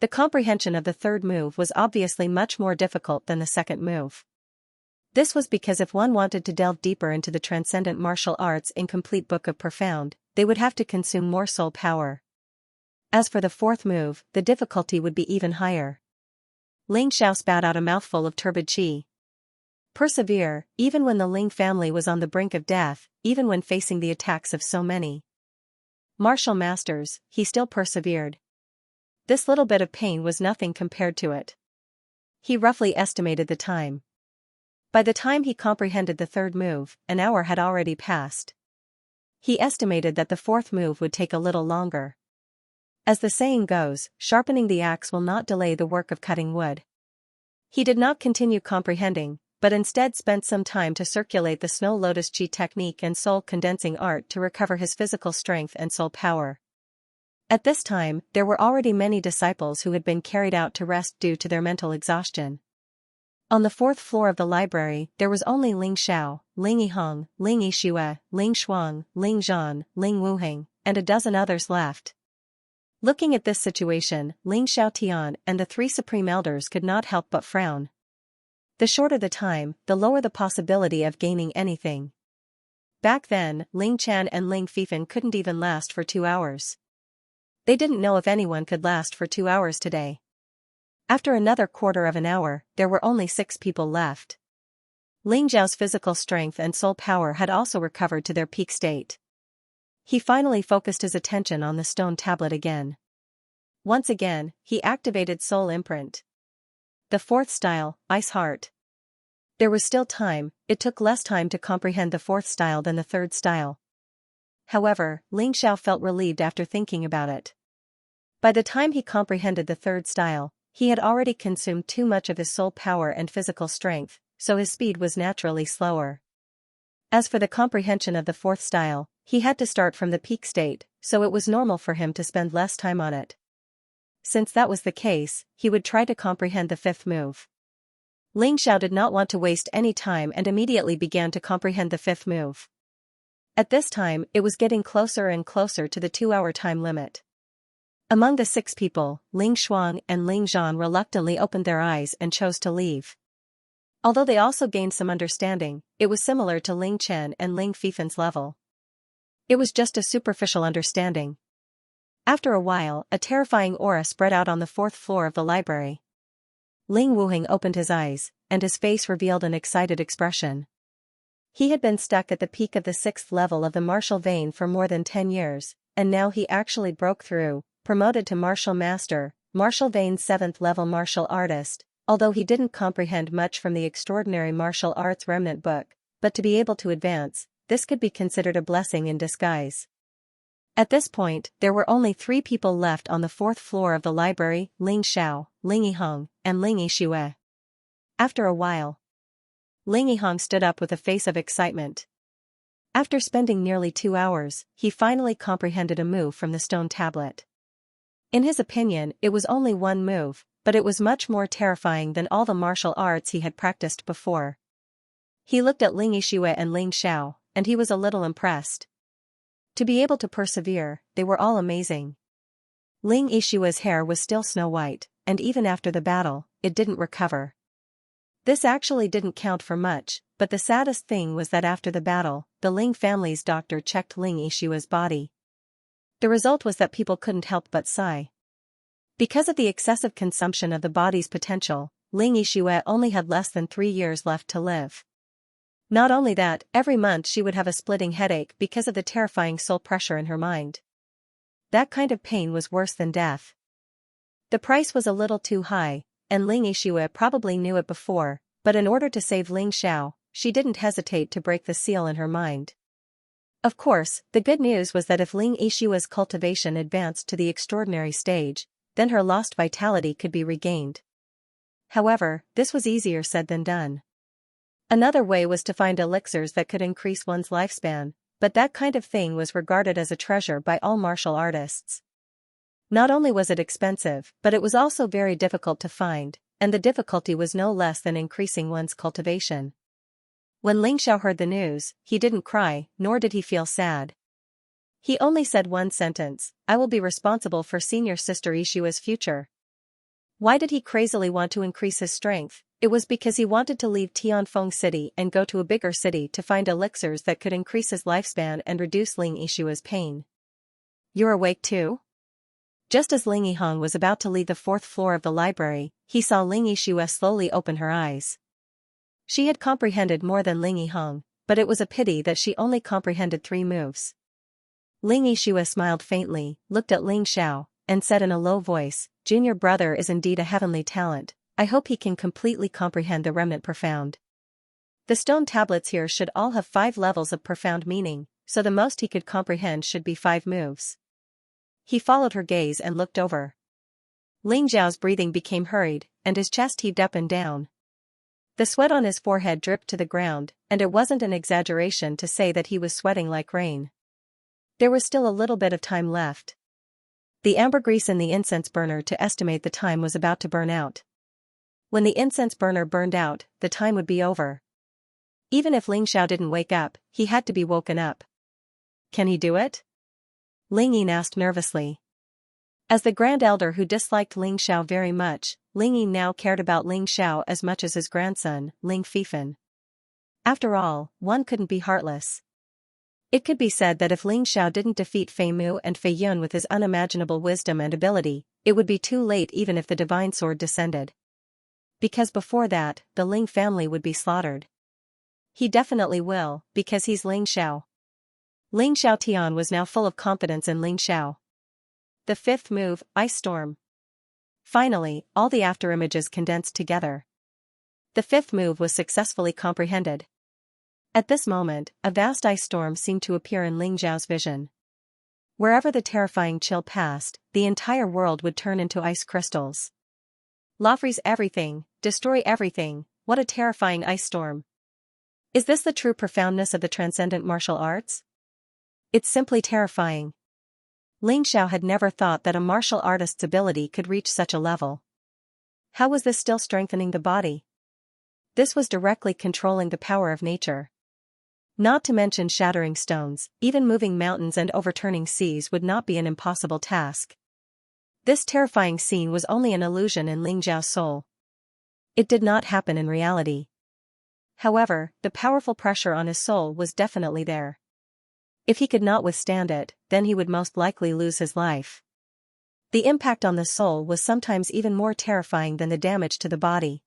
The comprehension of the third move was obviously much more difficult than the second move. This was because if one wanted to delve deeper into the transcendent martial arts' incomplete book of profound, they would have to consume more soul power. As for the fourth move, the difficulty would be even higher. Ling Xiao spat out a mouthful of turbid qi. Persevere, even when the Ling family was on the brink of death, even when facing the attacks of so many martial masters, he still persevered. This little bit of pain was nothing compared to it. He roughly estimated the time. By the time he comprehended the third move, an hour had already passed. He estimated that the fourth move would take a little longer. As the saying goes, sharpening the axe will not delay the work of cutting wood. He did not continue comprehending, but instead spent some time to circulate the snow lotus chi technique and soul condensing art to recover his physical strength and soul power. At this time, there were already many disciples who had been carried out to rest due to their mental exhaustion. On the fourth floor of the library, there was only Ling Xiao, Ling Yiheng, Ling Yixue, Ling Shuang, Ling Zhan, Ling Wuheng, and a dozen others left. Looking at this situation, Ling Xiaotian and the three supreme elders could not help but frown. The shorter the time, the lower the possibility of gaining anything. Back then, Ling Chan and Ling Fifan couldn't even last for 2 hours. They didn't know if anyone could last for 2 hours today. After another quarter of an hour, there were only 6 people left. Ling Zhao's physical strength and soul power had also recovered to their peak state. He finally focused his attention on the stone tablet again. Once again, he activated Soul Imprint. The fourth style, Ice Heart. There was still time, it took less time to comprehend the fourth style than the third style. However, Ling Xiao felt relieved after thinking about it. By the time he comprehended the third style, he had already consumed too much of his soul power and physical strength, so his speed was naturally slower. As for the comprehension of the fourth style, he had to start from the peak state, so it was normal for him to spend less time on it. Since that was the case, he would try to comprehend the fifth move. Ling Xiao did not want to waste any time and immediately began to comprehend the fifth move. At this time, it was getting closer and closer to the 2-hour time limit. Among the 6 people, Ling Shuang and Ling Zhan reluctantly opened their eyes and chose to leave. Although they also gained some understanding, it was similar to Ling Chen and Ling Fifan's level. It was just a superficial understanding. After a while, a terrifying aura spread out on the 4th floor of the library. Ling Wuheng opened his eyes, and his face revealed an excited expression. He had been stuck at the peak of the 6th level of the martial vein for more than 10 years, and now he actually broke through, promoted to martial master, martial vein 7th level martial artist, although he didn't comprehend much from the extraordinary martial arts remnant book, but to be able to advance, this could be considered a blessing in disguise. At this point, there were only 3 people left on the 4th floor of the library, Ling Xiao, Ling Yiheng, and Ling Yixue. After a while, Ling Yiheng stood up with a face of excitement. After spending nearly 2 hours, he finally comprehended a move from the stone tablet. In his opinion, it was only one move, but it was much more terrifying than all the martial arts he had practiced before. He looked at Ling Yixue and Ling Xiao, and he was a little impressed. To be able to persevere, they were all amazing. Ling Yixue's hair was still snow white, and even after the battle, it didn't recover. This actually didn't count for much, but the saddest thing was that after the battle, the Ling family's doctor checked Ling Yixue's body. The result was that people couldn't help but sigh. Because of the excessive consumption of the body's potential, Ling Yixue only had less than 3 years left to live. Not only that, every month she would have a splitting headache because of the terrifying soul pressure in her mind. That kind of pain was worse than death. The price was a little too high, and Ling Yixue probably knew it before, but in order to save Ling Xiao, she didn't hesitate to break the seal in her mind. Of course, the good news was that if Ling Yixue's cultivation advanced to the extraordinary stage, then her lost vitality could be regained. However, this was easier said than done. Another way was to find elixirs that could increase one's lifespan, but that kind of thing was regarded as a treasure by all martial artists. Not only was it expensive, but it was also very difficult to find, and the difficulty was no less than increasing one's cultivation. When Ling Xiao heard the news, he didn't cry, nor did he feel sad. He only said one sentence: "I will be responsible for senior sister Yixue's future." Why did he crazily want to increase his strength? It was because he wanted to leave Tianfeng City and go to a bigger city to find elixirs that could increase his lifespan and reduce Ling Yixue's pain. "You're awake too?" Just as Ling Yihang was about to leave the fourth floor of the library, he saw Ling Yixue slowly open her eyes. She had comprehended more than Ling Yihang, but it was a pity that she only comprehended 3 moves. Ling Yixue smiled faintly, looked at Ling Xiao, and said in a low voice, "Junior brother is indeed a heavenly talent. I hope he can completely comprehend the remnant profound. The stone tablets here should all have 5 levels of profound meaning, so the most he could comprehend should be 5 moves." He followed her gaze and looked over. Ling Zhao's breathing became hurried, and his chest heaved up and down. The sweat on his forehead dripped to the ground, and it wasn't an exaggeration to say that he was sweating like rain. There was still a little bit of time left. The ambergris in the incense burner to estimate the time was about to burn out. When the incense burner burned out, the time would be over. Even if Ling Xiao didn't wake up, he had to be woken up. Can he do it? Ling Yin asked nervously. As the grand elder who disliked Ling Xiao very much, Ling Yin now cared about Ling Xiao as much as his grandson, Ling Fifan. After all, one couldn't be heartless. It could be said that if Ling Xiao didn't defeat Fei Mu and Fei Yun with his unimaginable wisdom and ability, it would be too late even if the divine sword descended. Because before that, the Ling family would be slaughtered. He definitely will, because he's Ling Xiao. Ling Xiaotian was now full of confidence in Ling Xiao. The 5th move, Ice Storm. Finally, all the afterimages condensed together. The 5th move was successfully comprehended. At this moment, a vast ice storm seemed to appear in Ling Zhao's vision. Wherever the terrifying chill passed, the entire world would turn into ice crystals. Freeze everything, destroy everything, what a terrifying ice storm. Is this the true profoundness of the transcendent martial arts? It's simply terrifying. Ling Xiao had never thought that a martial artist's ability could reach such a level. How was this still strengthening the body? This was directly controlling the power of nature. Not to mention shattering stones, even moving mountains and overturning seas would not be an impossible task. This terrifying scene was only an illusion in Ling Zhao's soul. It did not happen in reality. However, the powerful pressure on his soul was definitely there. If he could not withstand it, then he would most likely lose his life. The impact on the soul was sometimes even more terrifying than the damage to the body.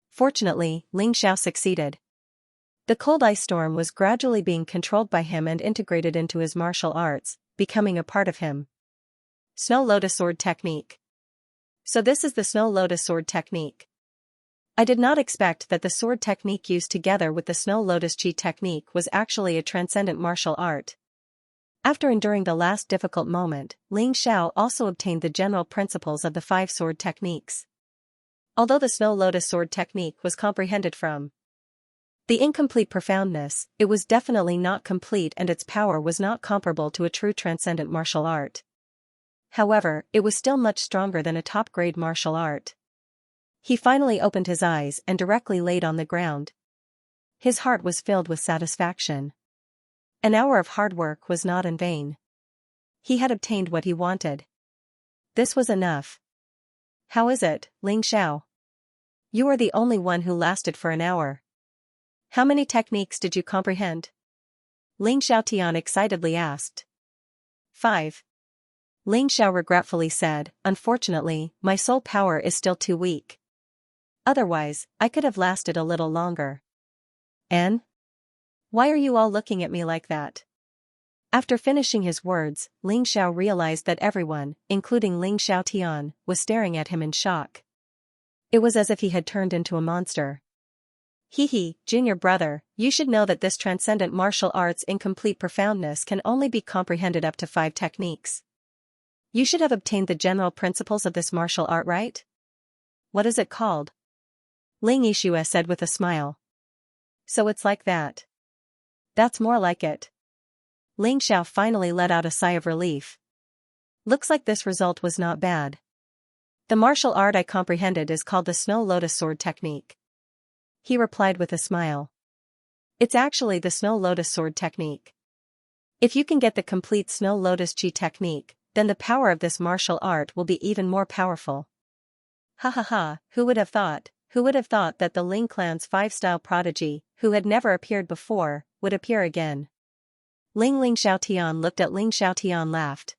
Fortunately, Ling Xiao succeeded. The cold ice storm was gradually being controlled by him and integrated into his martial arts, becoming a part of him. Snow Lotus Sword Technique. So this is the Snow Lotus Sword Technique. I did not expect that the sword technique used together with the Snow Lotus Chi technique was actually a transcendent martial art. After enduring the last difficult moment, Ling Xiao also obtained the general principles of the 5 sword techniques. Although the Snow Lotus Sword Technique was comprehended from the incomplete profoundness, it was definitely not complete and its power was not comparable to a true transcendent martial art. However, it was still much stronger than a top-grade martial art. He finally opened his eyes and directly laid on the ground. His heart was filled with satisfaction. An hour of hard work was not in vain. He had obtained what he wanted. This was enough. How is it, Ling Xiao? You are the only one who lasted for an hour. How many techniques did you comprehend? Ling Xiaotian excitedly asked. 5. Ling Xiao regretfully said, unfortunately, my soul power is still too weak. Otherwise, I could have lasted a little longer. And? Why are you all looking at me like that? After finishing his words, Ling Xiao realized that everyone, including Ling Xiaotian, was staring at him in shock. It was as if he had turned into a monster. Junior brother, you should know that this transcendent martial art's incomplete profoundness can only be comprehended up to 5 techniques. You should have obtained the general principles of this martial art, right? What is it called? Ling Yixue said with a smile. So it's like that. That's more like it. Ling Xiao finally let out a sigh of relief. Looks like this result was not bad. The martial art I comprehended is called the Snow Lotus Sword Technique. He replied with a smile. It's actually the Snow Lotus Sword Technique. If you can get the complete Snow Lotus Chi technique, then the power of this martial art will be even more powerful. Ha ha ha, who would have thought? Who would have thought that the Ling clan's 5-style prodigy, who had never appeared before, would appear again? Ling Xiaotian looked at Ling Xiaotian laughed.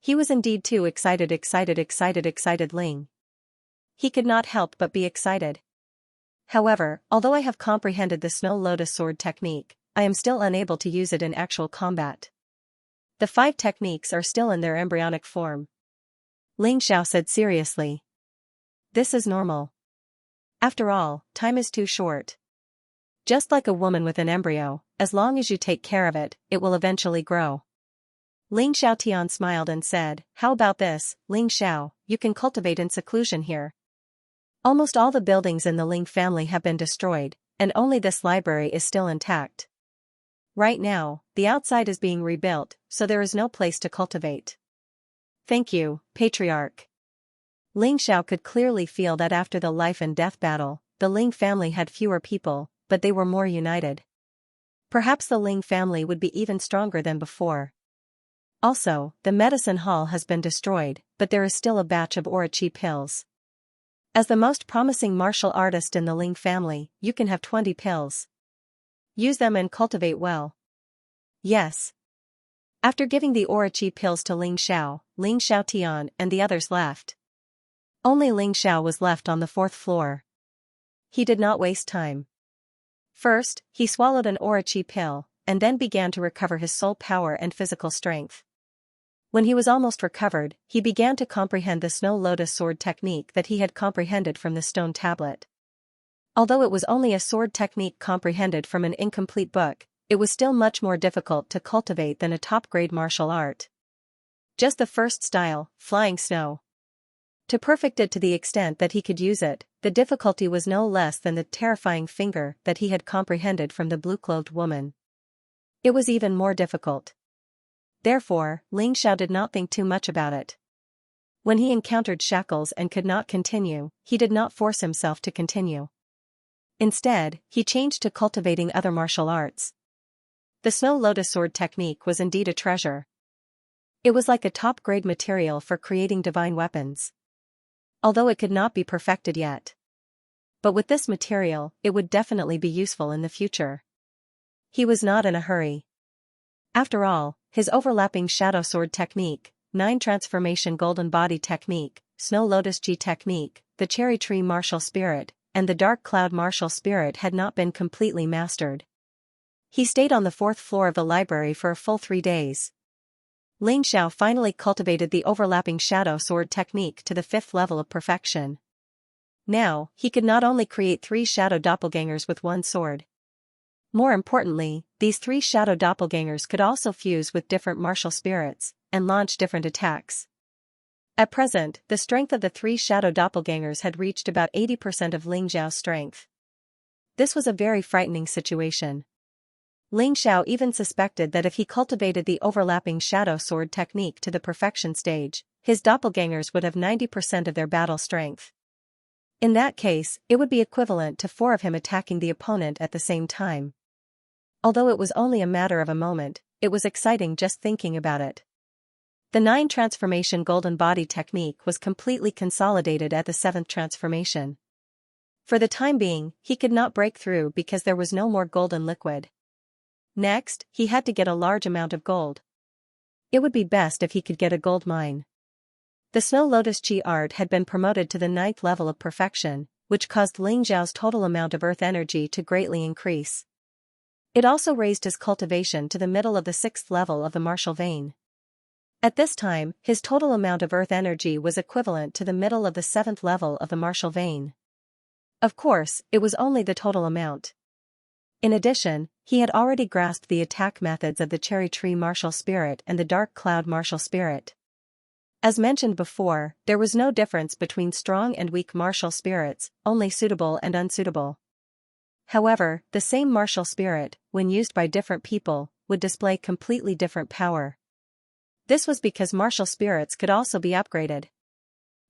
He was indeed too excited. Ling. He could not help but be excited. However, although I have comprehended the Snow Lotus Sword technique, I am still unable to use it in actual combat. The 5 techniques are still in their embryonic form. Ling Xiao said seriously. This is normal. After all, time is too short. Just like a woman with an embryo, as long as you take care of it, it will eventually grow. Ling Xiaotian smiled and said, how about this, Ling Xiao, you can cultivate in seclusion here. Almost all the buildings in the Ling family have been destroyed, and only this library is still intact. Right now, the outside is being rebuilt, so there is no place to cultivate. Thank you, Patriarch. Ling Xiao could clearly feel that after the life and death battle, the Ling family had fewer people, but they were more united. Perhaps the Ling family would be even stronger than before. Also, the medicine hall has been destroyed, but there is still a batch of Orochi pills. As the most promising martial artist in the Ling family, you can have 20 pills. Use them and cultivate well. Yes. After giving the Orochi pills to Ling Xiaotian and the others left. Only Ling Xiao was left on the 4th floor. He did not waste time. First, he swallowed an Orochi pill, and then began to recover his soul power and physical strength. When he was almost recovered, he began to comprehend the Snow Lotus Sword technique that he had comprehended from the stone tablet. Although it was only a sword technique comprehended from an incomplete book, it was still much more difficult to cultivate than a top-grade martial art. Just the first style, flying snow. To perfect it to the extent that he could use it, the difficulty was no less than the terrifying finger that he had comprehended from the blue-clothed woman. It was even more difficult. Therefore, Ling Xiao did not think too much about it. When he encountered shackles and could not continue, he did not force himself to continue. Instead, he changed to cultivating other martial arts. The Snow Lotus Sword technique was indeed a treasure. It was like a top-grade material for creating divine weapons. Although it could not be perfected yet. But with this material, it would definitely be useful in the future. He was not in a hurry. After all, his overlapping shadow sword technique, 9 transformation golden body technique, Snow Lotus Ji technique, the cherry tree martial spirit, and the dark cloud martial spirit had not been completely mastered. He stayed on the 4th floor of the library for a full 3 days. Ling Xiao finally cultivated the overlapping shadow sword technique to the 5th level of perfection. Now, he could not only create 3 shadow doppelgangers with one sword. More importantly, these 3 shadow doppelgangers could also fuse with different martial spirits, and launch different attacks. At present, the strength of the 3 shadow doppelgangers had reached about 80% of Ling Xiao's strength. This was a very frightening situation. Ling Xiao even suspected that if he cultivated the overlapping shadow sword technique to the perfection stage, his doppelgangers would have 90% of their battle strength. In that case, it would be equivalent to 4 of him attacking the opponent at the same time. Although it was only a matter of a moment, it was exciting just thinking about it. The 9 transformation golden body technique was completely consolidated at the 7th transformation. For the time being, he could not break through because there was no more golden liquid. Next, he had to get a large amount of gold. It would be best if he could get a gold mine. The Snow Lotus Chi art had been promoted to the 9th level of perfection, which caused Ling Xiao's total amount of earth energy to greatly increase. It also raised his cultivation to the middle of the 6th level of the martial vein. At this time, his total amount of earth energy was equivalent to the middle of the 7th level of the martial vein. Of course, it was only the total amount. In addition, he had already grasped the attack methods of the cherry tree martial spirit and the dark cloud martial spirit. As mentioned before, there was no difference between strong and weak martial spirits, only suitable and unsuitable. However, the same martial spirit, when used by different people, would display completely different power. This was because martial spirits could also be upgraded.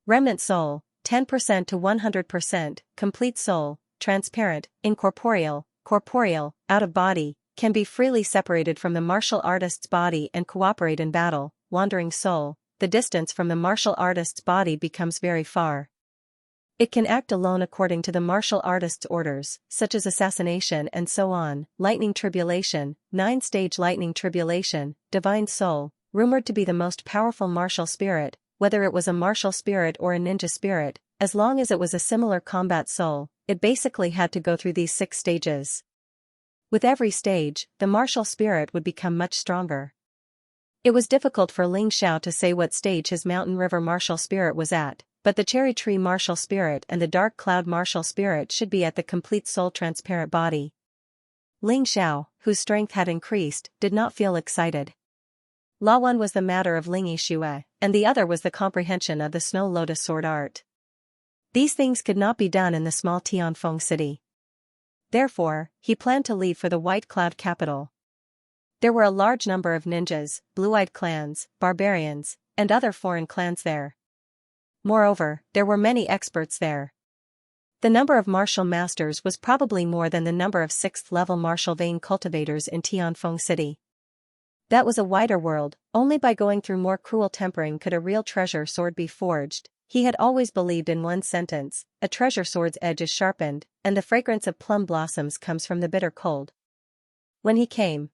Remnant soul, 10% to 100%, complete soul, transparent, incorporeal, corporeal, out of body, can be freely separated from the martial artist's body and cooperate in battle. Wandering soul, the distance from the martial artist's body becomes very far. It can act alone according to the martial artist's orders, such as assassination and so on. Lightning tribulation, 9-stage lightning tribulation, divine soul, rumored to be the most powerful martial spirit, whether it was a martial spirit or a ninja spirit, as long as it was a similar combat soul, it basically had to go through these 6 stages. With every stage, the martial spirit would become much stronger. It was difficult for Ling Xiao to say what stage his Mountain River martial spirit was at, but the Cherry Tree martial spirit and the Dark Cloud martial spirit should be at the complete soul transparent body. Ling Xiao, whose strength had increased, did not feel excited. One was the matter of Ling Yixue, and the other was the comprehension of the Snow Lotus sword art. These things could not be done in the small Tianfeng city. Therefore, he planned to leave for the White Cloud capital. There were a large number of ninjas, blue-eyed clans, barbarians, and other foreign clans there. Moreover, there were many experts there. The number of martial masters was probably more than the number of 6th-level martial vein cultivators in Tianfeng City. That was a wider world. Only by going through more cruel tempering could a real treasure sword be forged. He had always believed in one sentence: a treasure sword's edge is sharpened, and the fragrance of plum blossoms comes from the bitter cold. When he came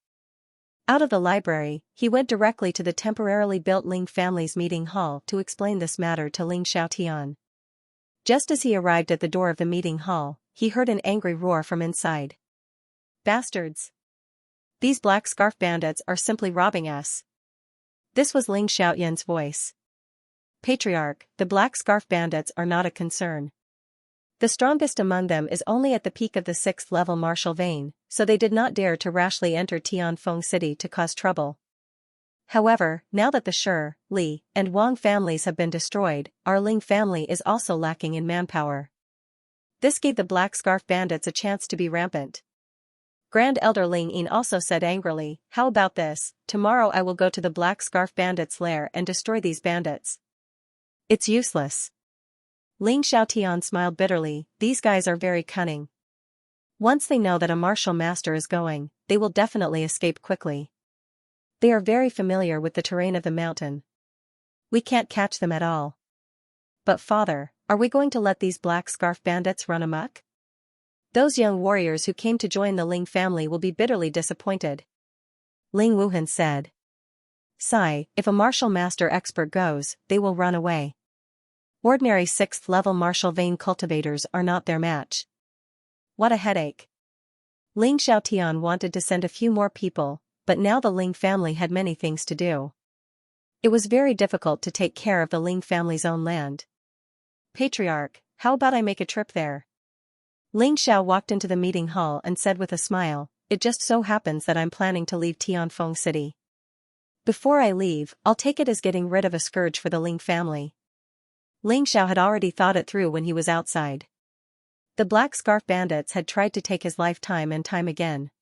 out of the library, he went directly to the temporarily built Ling family's meeting hall to explain this matter to Ling Xiaotian. Just as he arrived at the door of the meeting hall, he heard an angry roar from inside. "Bastards! These black scarf bandits are simply robbing us." This was Ling Xiaotian's voice. "Patriarch, the black scarf bandits are not a concern. The strongest among them is only at the peak of the 6th-level martial vein, so they did not dare to rashly enter Tianfeng City to cause trouble. However, now that the Shi, Li, and Wang families have been destroyed, our Ling family is also lacking in manpower." This gave the black scarf bandits a chance to be rampant. Grand Elder Ling Yin also said angrily, "How about this? Tomorrow I will go to the black scarf bandits' lair and destroy these bandits." "It's useless." Ling Xiaotian smiled bitterly. "These guys are very cunning. Once they know that a martial master is going, they will definitely escape quickly. They are very familiar with the terrain of the mountain. We can't catch them at all." "But father, are we going to let these black scarf bandits run amok? Those young warriors who came to join the Ling family will be bitterly disappointed," Ling Wuhan said. "Sigh, if a martial master expert goes, they will run away. Ordinary 6th-level martial vein cultivators are not their match." What a headache. Ling Xiaotian wanted to send a few more people, but now the Ling family had many things to do. It was very difficult to take care of the Ling family's own land. "Patriarch, how about I make a trip there?" Ling Xiao walked into the meeting hall and said with a smile, "It just so happens that I'm planning to leave Tianfeng City. Before I leave, I'll take it as getting rid of a scourge for the Ling family." Ling Xiao had already thought it through when he was outside. The black scarf bandits had tried to take his life time and time again.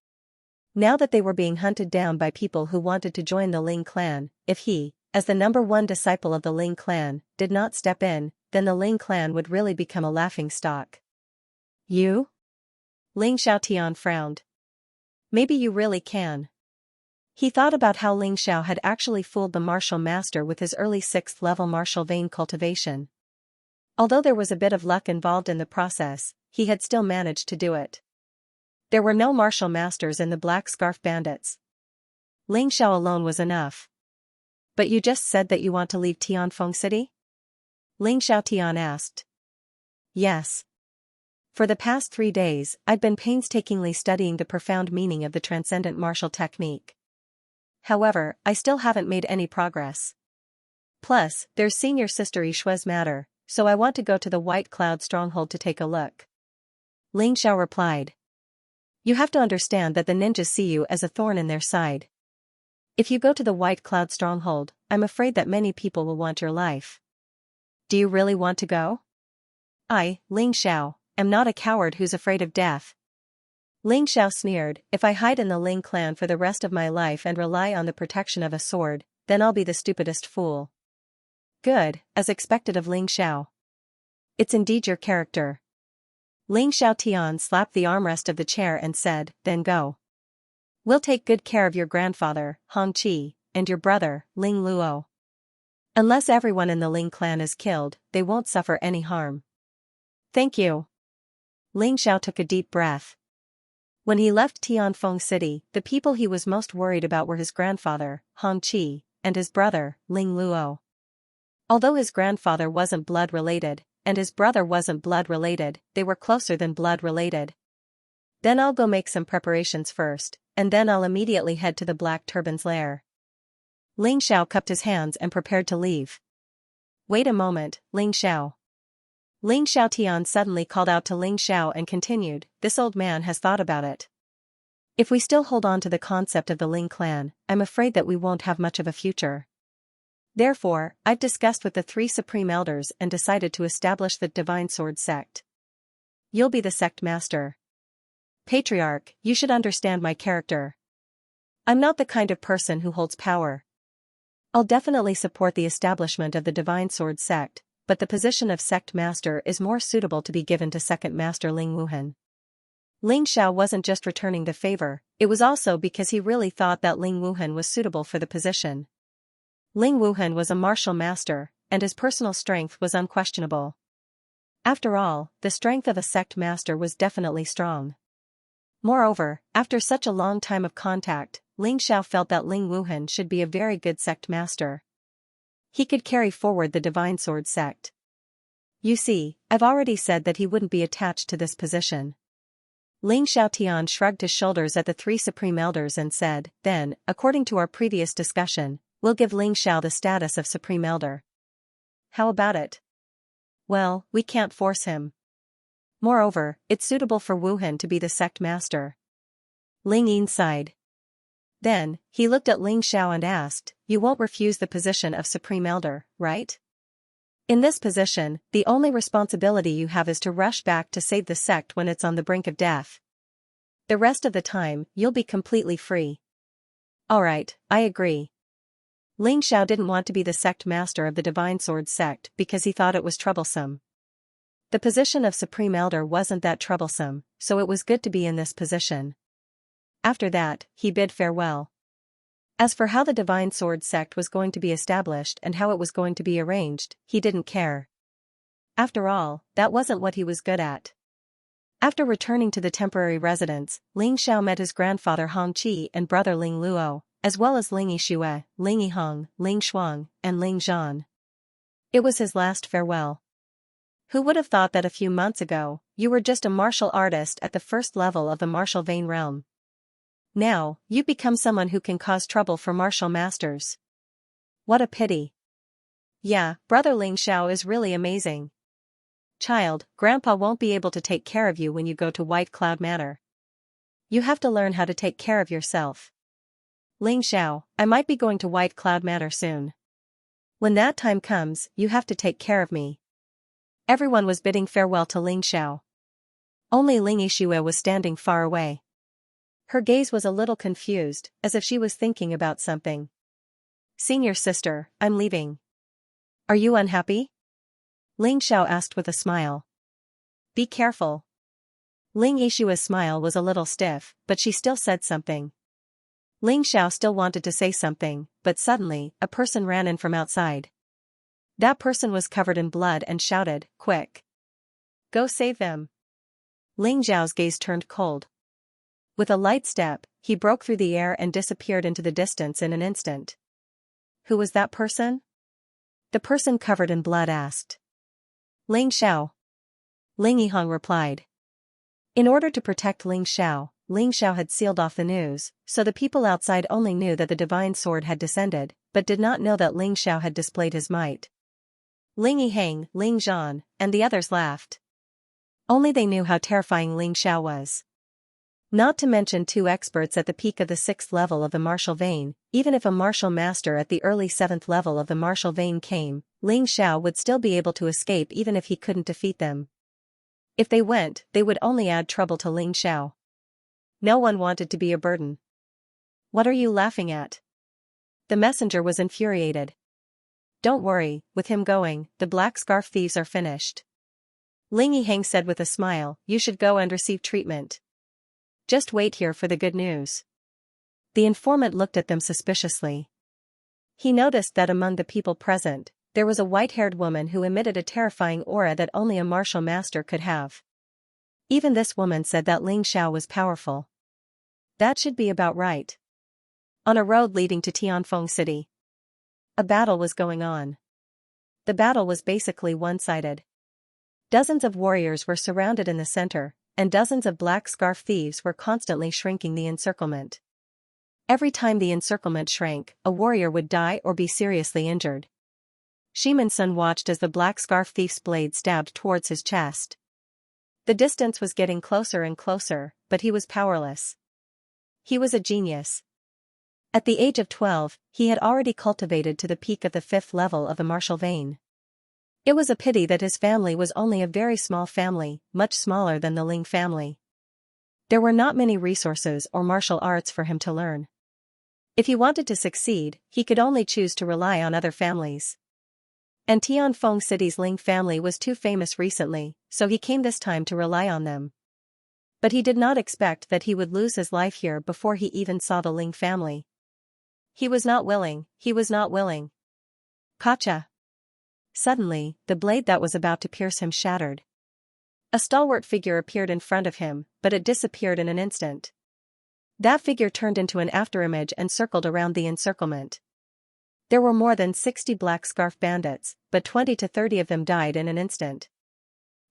Now that they were being hunted down by people who wanted to join the Ling clan, if he, as the #1 disciple of the Ling clan, did not step in, then the Ling clan would really become a laughingstock. "You?" Ling Xiaotian frowned. "Maybe you really can." He thought about how Ling Xiao had actually fooled the martial master with his early 6th-level martial vein cultivation. Although there was a bit of luck involved in the process, he had still managed to do it. There were no martial masters in the black scarf bandits. Ling Xiao alone was enough. "But you just said that you want to leave Tianfeng City?" Ling Xiaotian asked. "Yes. For the past 3 days, I've been painstakingly studying the profound meaning of the transcendent martial technique. However, I still haven't made any progress. Plus, there's senior sister Yixue's matter, so I want to go to the White Cloud stronghold to take a look." Ling Xiao replied. "You have to understand that the ninjas see you as a thorn in their side. If you go to the White Cloud stronghold, I'm afraid that many people will want your life. Do you really want to go?" "I, Ling Xiao, am not a coward who's afraid of death." Ling Xiao sneered, "If I hide in the Ling clan for the rest of my life and rely on the protection of a sword, then I'll be the stupidest fool." "Good, as expected of Ling Xiao. It's indeed your character." Ling Xiaotian slapped the armrest of the chair and said, "Then go. We'll take good care of your grandfather, Hong Qi, and your brother, Ling Luo. Unless everyone in the Ling clan is killed, they won't suffer any harm." "Thank you." Ling Xiao took a deep breath. When he left Tianfeng City, the people he was most worried about were his grandfather, Hong Qi, and his brother, Ling Luo. Although his grandfather wasn't blood related, and his brother wasn't blood related, they were closer than blood related. Then I'll go make some preparations first, and then I'll immediately head to the Black Turban's lair. Ling Xiao cupped his hands and prepared to leave. Wait a moment, Ling Xiao. Ling Xiaotian suddenly called out to Ling Xiao and continued, this old man has thought about it. If we still hold on to the concept of the Ling clan, I'm afraid that we won't have much of a future. Therefore, I've discussed with the 3 supreme elders and decided to establish the Divine Sword sect. You'll be the sect master. Patriarch, you should understand my character. I'm not the kind of person who holds power. I'll definitely support the establishment of the Divine Sword sect, but the position of sect master is more suitable to be given to second master Ling Wuhan. Ling Xiao wasn't just returning the favor, it was also because he really thought that Ling Wuhan was suitable for the position. Ling Wuhan was a martial master, and his personal strength was unquestionable. After all, the strength of a sect master was definitely strong. Moreover, after such a long time of contact, Ling Xiao felt that Ling Wuhan should be a very good sect master. He could carry forward the Divine Sword sect. You see, I've already said that he wouldn't be attached to this position. Ling Xiaotian shrugged his shoulders at the 3 supreme elders and said, then, according to our previous discussion, we'll give Ling Xiao the status of supreme elder. How about it? Well, we can't force him. Moreover, it's suitable for Wuhan to be the sect master. Ling Yin sighed. Then, he looked at Ling Xiao and asked, you won't refuse the position of supreme elder, right? In this position, the only responsibility you have is to rush back to save the sect when it's on the brink of death. The rest of the time, you'll be completely free. Alright, I agree. Ling Xiao didn't want to be the sect master of the Divine Sword sect because he thought it was troublesome. The position of supreme elder wasn't that troublesome, so it was good to be in this position. After that, he bid farewell. As for how the Divine Sword sect was going to be established and how it was going to be arranged, he didn't care. After all, that wasn't what he was good at. After returning to the temporary residence, Ling Xiao met his grandfather Hong Qi and brother Ling Luo, as well as Ling Yixue, Ling Yiheng, Ling Shuang, and Ling Zhan. It was his last farewell. Who would have thought that a few months ago, you were just a martial artist at the first level of the martial vein realm? Now, you become someone who can cause trouble for martial masters. What a pity. Yeah, brother Ling Xiao is really amazing. Child, Grandpa won't be able to take care of you when you go to White Cloud Manor. You have to learn how to take care of yourself. Ling Xiao, I might be going to White Cloud Manor soon. When that time comes, you have to take care of me. Everyone was bidding farewell to Ling Xiao. Only Ling Yixue was standing far away. Her gaze was a little confused, as if she was thinking about something. Senior sister, I'm leaving. Are you unhappy? Ling Xiao asked with a smile. Be careful. Ling Yixue's smile was a little stiff, but she still said something. Ling Xiao still wanted to say something, but suddenly, a person ran in from outside. That person was covered in blood and shouted, quick. Go save them. Ling Xiao's gaze turned cold. With a light step, he broke through the air and disappeared into the distance in an instant. Who was that person? The person covered in blood asked. Ling Xiao. Ling Yiheng replied. In order to protect Ling Xiao had sealed off the news, so the people outside only knew that the divine sword had descended, but did not know that Ling Xiao had displayed his might. Ling Yiheng, Ling Zhan, and the others laughed. Only they knew how terrifying Ling Xiao was. Not to mention 2 experts at the peak of the 6th level of the martial vein, even if a martial master at the early 7th level of the martial vein came, Ling Xiao would still be able to escape even if he couldn't defeat them. If they went, they would only add trouble to Ling Xiao. No one wanted to be a burden. What are you laughing at? The messenger was infuriated. Don't worry, with him going, the black scarf thieves are finished. Ling Yiheng said with a smile, you should go and receive treatment. Just wait here for the good news. The informant looked at them suspiciously. He noticed that among the people present, there was a white-haired woman who emitted a terrifying aura that only a martial master could have. Even this woman said that Ling Xiao was powerful. That should be about right. On a road leading to Tianfeng City. A battle was going on. The battle was basically one-sided. Dozens of warriors were surrounded in the center, and dozens of black scarf thieves were constantly shrinking the encirclement. Every time the encirclement shrank, a warrior would die or be seriously injured. Shiman Sun watched as the black scarf thief's blade stabbed towards his chest. The distance was getting closer and closer, but he was powerless. He was a genius. At the age of 12, he had already cultivated to the peak of the 5th level of the martial vein. It was a pity that his family was only a very small family, much smaller than the Ling family. There were not many resources or martial arts for him to learn. If he wanted to succeed, he could only choose to rely on other families. And Tianfeng City's Ling family was too famous recently, so he came this time to rely on them. But he did not expect that he would lose his life here before he even saw the Ling family. He was not willing. Gotcha! Suddenly, the blade that was about to pierce him shattered. A stalwart figure appeared in front of him, but it disappeared in an instant. That figure turned into an afterimage and circled around the encirclement. There were more than 60 black scarf bandits, but 20 to 30 of them died in an instant.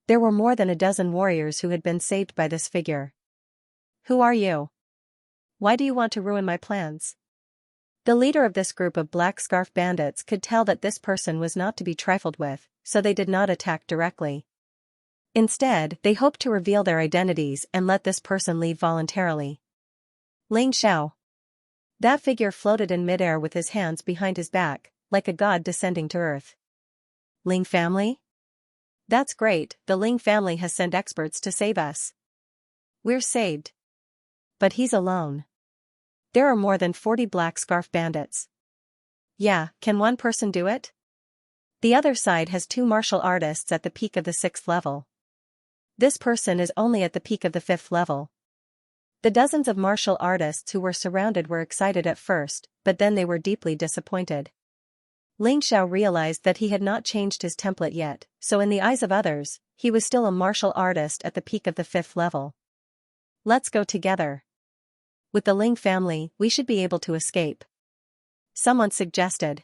There were more than a dozen warriors who had been saved by this figure. Who are you? Why do you want to ruin my plans? The leader of this group of black scarf bandits could tell that this person was not to be trifled with, so they did not attack directly. Instead, they hoped to reveal their identities and let this person leave voluntarily. Ling Xiao. That figure floated in midair with his hands behind his back, like a god descending to earth. Ling family? That's great, the Ling family has sent experts to save us. We're saved. But he's alone. There are more than 40 black scarf bandits. Yeah, can one person do it? The other side has 2 martial artists at the peak of the 6th level. This person is only at the peak of the 5th level. The dozens of martial artists who were surrounded were excited at first, but then they were deeply disappointed. Ling Xiao realized that he had not changed his template yet, so in the eyes of others, he was still a martial artist at the peak of the 5th level. Let's go together. With the Ling family, we should be able to escape. Someone suggested.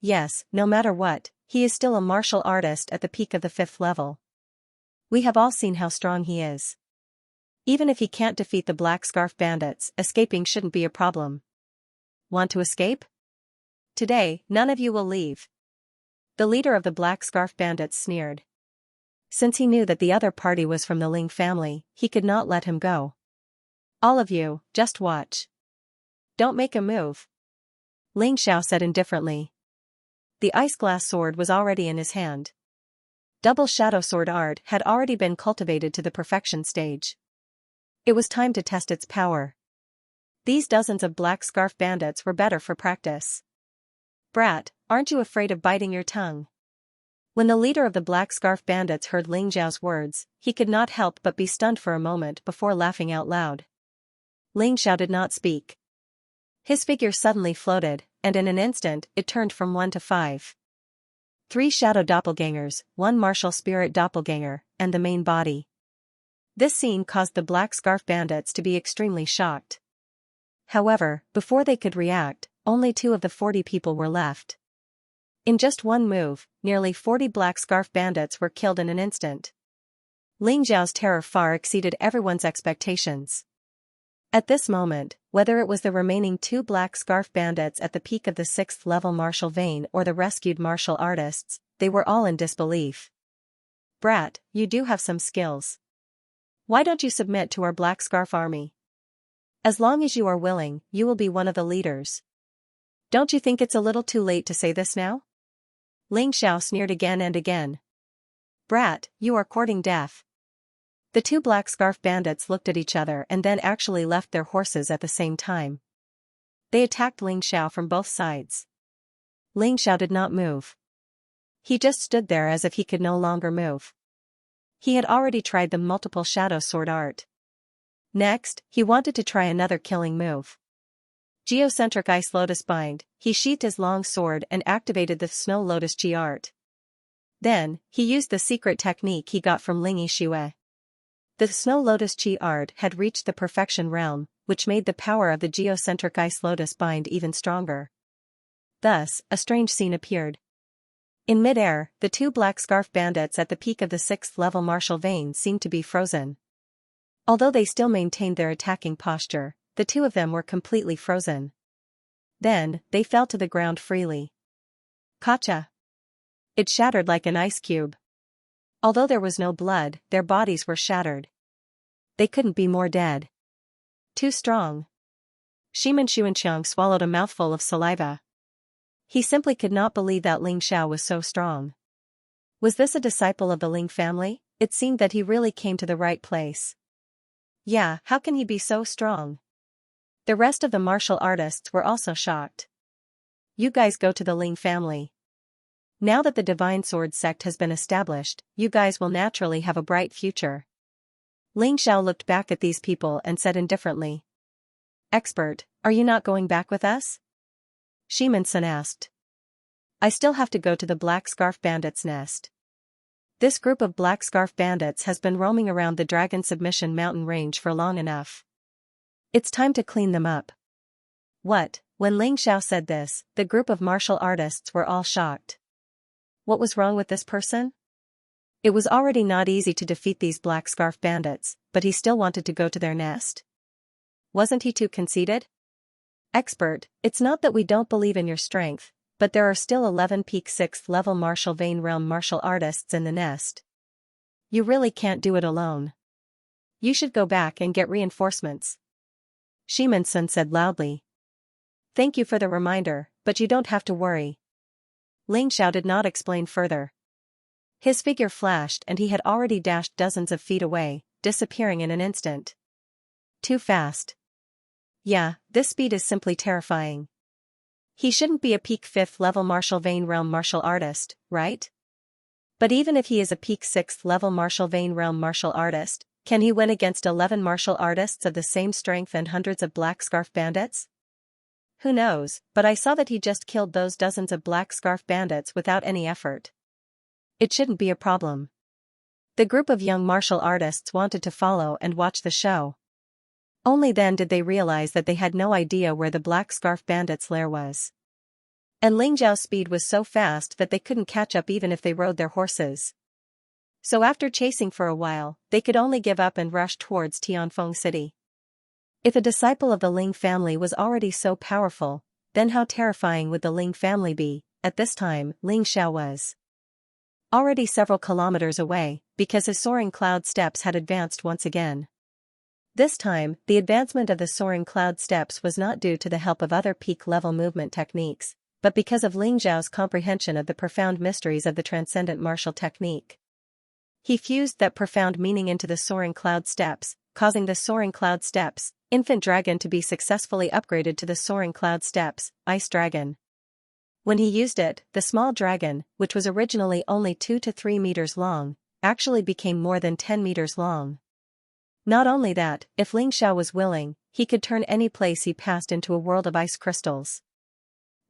Yes, no matter what, he is still a martial artist at the peak of the 5th level. We have all seen how strong he is. Even if he can't defeat the black scarf bandits, escaping shouldn't be a problem. Want to escape? Today, none of you will leave. The leader of the black scarf bandits sneered. Since he knew that the other party was from the Ling family, he could not let him go. All of you, just watch. Don't make a move. Ling Xiao said indifferently. The ice glass sword was already in his hand. Double shadow sword art had already been cultivated to the perfection stage. It was time to test its power. These dozens of black scarf bandits were better for practice. Brat, aren't you afraid of biting your tongue? When the leader of the black scarf bandits heard Ling Xiao's words, he could not help but be stunned for a moment before laughing out loud. Ling Xiao did not speak. His figure suddenly floated, and in an instant it turned from 1 to 5. 3 shadow doppelgangers, 1 martial spirit doppelganger, and the main body. This scene caused the black scarf bandits to be extremely shocked. However, before they could react, only 2 of the 40 people were left. In just one move, nearly 40 black scarf bandits were killed in an instant. Ling Xiao's terror far exceeded everyone's expectations. At this moment, whether it was the remaining 2 black scarf bandits at the peak of the 6th level martial vein or the rescued martial artists, they were all in disbelief. Brat, you do have some skills. Why don't you submit to our black scarf army? As long as you are willing, you will be one of the leaders. Don't you think it's a little too late to say this now? Ling Xiao sneered again and again. Brat, you are courting death. The 2 black scarf bandits looked at each other and then actually left their horses at the same time. They attacked Ling Xiao from both sides. Ling Xiao did not move. He just stood there as if he could no longer move. He had already tried the multiple shadow sword art. Next, he wanted to try another killing move. Geocentric Ice Lotus Bind, he sheathed his long sword and activated the Snow Lotus Chi art. Then, he used the secret technique he got from Ling Yixue. The Snow Lotus Chi art had reached the perfection realm, which made the power of the Geocentric Ice Lotus Bind even stronger. Thus, a strange scene appeared. In midair, the two black scarf bandits at the peak of the 6th level martial vein seemed to be frozen. Although they still maintained their attacking posture, the two of them were completely frozen. Then, they fell to the ground freely. Gotcha! It shattered like an ice cube. Although there was no blood, their bodies were shattered. They couldn't be more dead. Too strong. Xianxia swallowed a mouthful of saliva. He simply could not believe that Ling Xiao was so strong. Was this a disciple of the Ling family? It seemed that he really came to the right place. Yeah, how can he be so strong? The rest of the martial artists were also shocked. You guys go to the Ling family. Now that the Divine Sword sect has been established, you guys will naturally have a bright future. Ling Xiao looked back at these people and said indifferently. Expert, are you not going back with us? Xianxia asked. I still have to go to the Black Scarf Bandits' nest. This group of Black Scarf Bandits has been roaming around the Dragon Submission Mountain range for long enough. It's time to clean them up. What? When Ling Xiao said this, the group of martial artists were all shocked. What was wrong with this person? It was already not easy to defeat these Black Scarf Bandits, but he still wanted to go to their nest. Wasn't he too conceited? Expert, it's not that we don't believe in your strength, but there are still 11 peak 6th level martial vein realm martial artists in the nest. You really can't do it alone. You should go back and get reinforcements. Xianxia said loudly. Thank you for the reminder, but you don't have to worry. Ling Xiao did not explain further. His figure flashed and he had already dashed dozens of feet away, disappearing in an instant. Too fast. Yeah, this speed is simply terrifying. He shouldn't be a peak 5th level martial vein realm martial artist, right? But even if he is a peak 6th level martial vein realm martial artist, can he win against 11 martial artists of the same strength and hundreds of Black Scarf Bandits? Who knows, but I saw that he just killed those dozens of Black Scarf Bandits without any effort. It shouldn't be a problem. The group of young martial artists wanted to follow and watch the show. Only then did they realize that they had no idea where the Black Scarf Bandits' lair was. And Ling Zhao's speed was so fast that they couldn't catch up even if they rode their horses. So after chasing for a while, they could only give up and rush towards Tianfeng City. If a disciple of the Ling family was already so powerful, then how terrifying would the Ling family be? At this time, Ling Xiao was already several kilometers away, because his soaring cloud steps had advanced once again. This time, the advancement of the soaring cloud steps was not due to the help of other peak-level movement techniques, but because of Ling Zhao's comprehension of the profound mysteries of the transcendent martial technique. He fused that profound meaning into the soaring cloud steps, causing the soaring cloud steps, infant dragon to be successfully upgraded to the soaring cloud steps, ice dragon. When he used it, the small dragon, which was originally only 2 to 3 meters long, actually became more than 10 meters long. Not only that, if Ling Xiao was willing, he could turn any place he passed into a world of ice crystals.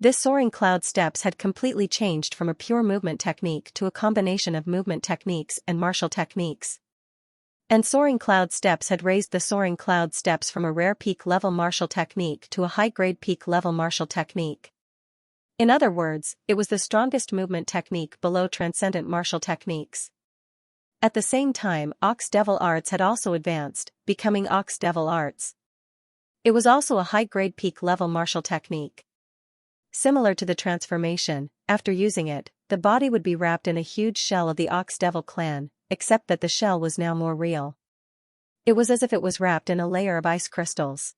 This soaring cloud steps had completely changed from a pure movement technique to a combination of movement techniques and martial techniques. And soaring cloud steps had raised the soaring cloud steps from a rare peak-level martial technique to a high-grade peak-level martial technique. In other words, it was the strongest movement technique below transcendent martial techniques. At the same time, Ox Devil Arts had also advanced, becoming Ox Devil Arts. It was also a high-grade peak-level martial technique. Similar to the transformation, after using it, the body would be wrapped in a huge shell of the Ox Devil clan, except that the shell was now more real. It was as if it was wrapped in a layer of ice crystals.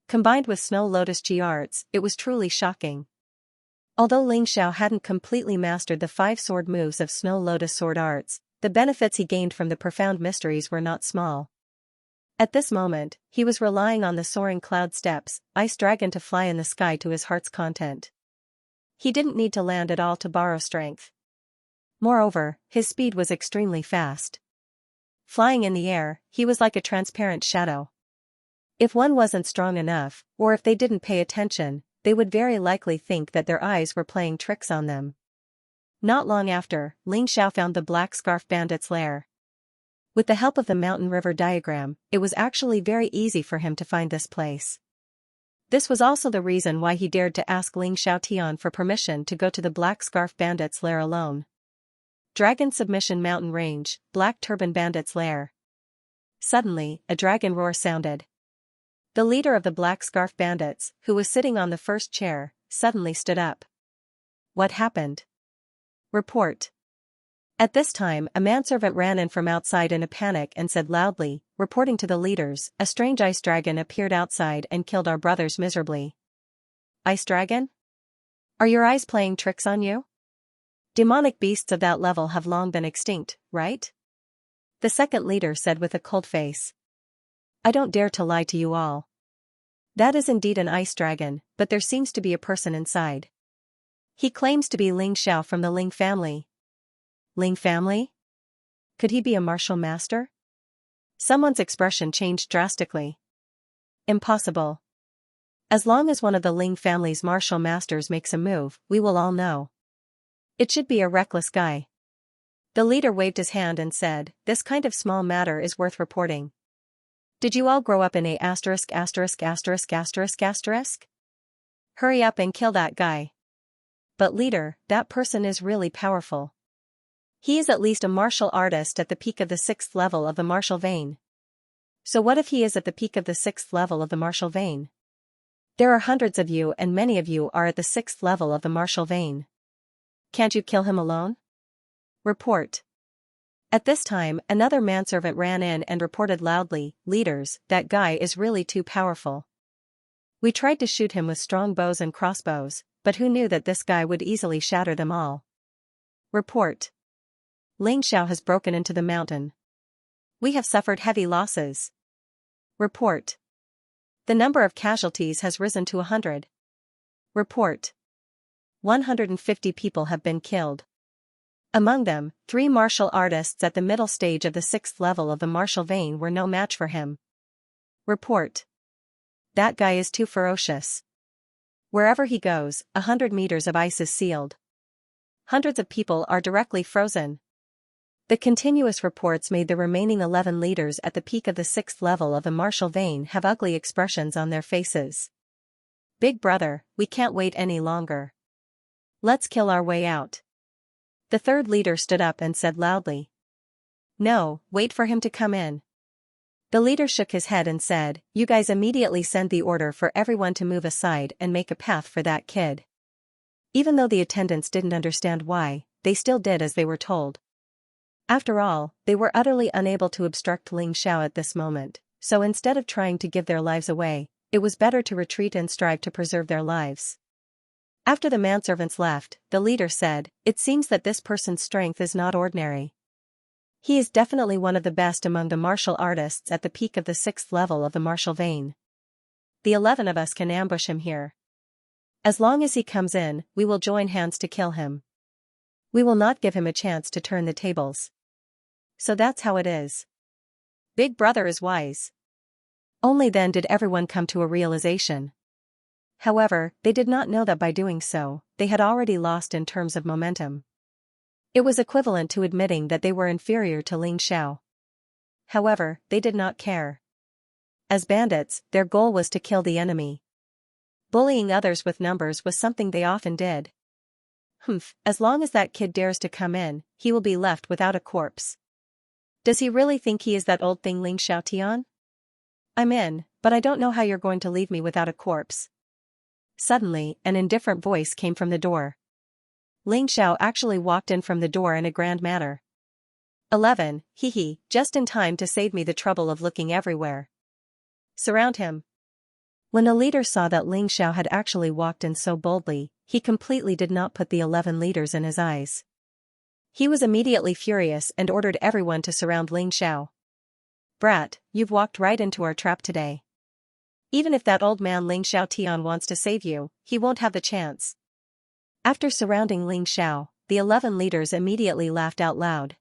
Combined with Snow Lotus G arts, it was truly shocking. Although Ling Xiao hadn't completely mastered the 5 sword moves of Snow Lotus sword arts, the benefits he gained from the profound mysteries were not small. At this moment, he was relying on the soaring cloud steps, ice dragon to fly in the sky to his heart's content. He didn't need to land at all to borrow strength. Moreover, his speed was extremely fast. Flying in the air, he was like a transparent shadow. If one wasn't strong enough, or if they didn't pay attention, they would very likely think that their eyes were playing tricks on them. Not long after, Ling Xiao found the Black Scarf Bandits' lair. With the help of the mountain river diagram, it was actually very easy for him to find this place. This was also the reason why he dared to ask Ling Xiaotian for permission to go to the Black Scarf Bandits' lair alone. Dragon Submission Mountain Range, Black Turban Bandits' lair. Suddenly, a dragon roar sounded. The leader of the Black Scarf Bandits, who was sitting on the first chair, suddenly stood up. What happened? Report. At this time, a manservant ran in from outside in a panic and said loudly, reporting to the leaders, a strange ice dragon appeared outside and killed our brothers miserably. Ice dragon? Are your eyes playing tricks on you? Demonic beasts of that level have long been extinct, right? The second leader said with a cold face. I don't dare to lie to you all. That is indeed an ice dragon, but there seems to be a person inside. He claims to be Ling Xiao from the Ling family. Ling family? Could he be a martial master? Someone's expression changed drastically. Impossible. As long as one of the Ling family's martial masters makes a move, we will all know. It should be a reckless guy. The leader waved his hand and said, this kind of small matter is worth reporting. Did you all grow up in a ***********? Hurry up and kill that guy. But leader, that person is really powerful. He is at least a martial artist at the peak of the 6th level of the martial vein. So what if he is at the peak of the 6th level of the martial vein? There are hundreds of you and many of you are at the 6th level of the martial vein. Can't you kill him alone? Report. At this time, another manservant ran in and reported loudly, leaders, that guy is really too powerful. We tried to shoot him with strong bows and crossbows, but who knew that this guy would easily shatter them all? Report. Ling Xiao has broken into the mountain. We have suffered heavy losses. Report. The number of casualties has risen to 100. Report. 150 people have been killed. Among them, 3 martial artists at the middle stage of the 6th level of the martial vein were no match for him. Report. That guy is too ferocious. Wherever he goes, 100 meters of ice is sealed. Hundreds of people are directly frozen. The continuous reports made the remaining 11 leaders at the peak of the 6th level of the martial vein have ugly expressions on their faces. Big brother, we can't wait any longer. Let's kill our way out. The third leader stood up and said loudly. No, wait for him to come in. The leader shook his head and said, you guys immediately send the order for everyone to move aside and make a path for that kid. Even though the attendants didn't understand why, they still did as they were told. After all, they were utterly unable to obstruct Ling Xiao at this moment, so instead of trying to give their lives away, it was better to retreat and strive to preserve their lives. After the manservants left, the leader said, it seems that this person's strength is not ordinary. He is definitely one of the best among the martial artists at the peak of the 6th level of the martial vein. The 11 of us can ambush him here. As long as he comes in, we will join hands to kill him. We will not give him a chance to turn the tables. So that's how it is. Big brother is wise. Only then did everyone come to a realization. However, they did not know that by doing so, they had already lost in terms of momentum. It was equivalent to admitting that they were inferior to Ling Xiao. However, they did not care. As bandits, their goal was to kill the enemy. Bullying others with numbers was something they often did. As long as that kid dares to come in, he will be left without a corpse. Does he really think he is that old thing Ling Xiaotian? I'm in, but I don't know how you're going to leave me without a corpse. Suddenly, an indifferent voice came from the door. Ling Xiao actually walked in from the door in a grand manner. 11, just in time to save me the trouble of looking everywhere. Surround him. When the leader saw that Ling Xiao had actually walked in so boldly, he completely did not put the 11 leaders in his eyes. He was immediately furious and ordered everyone to surround Ling Xiao. Brat, you've walked right into our trap today. Even if that old man Ling Xiaotian wants to save you, he won't have the chance. After surrounding Ling Xiao, the 11 leaders immediately laughed out loud.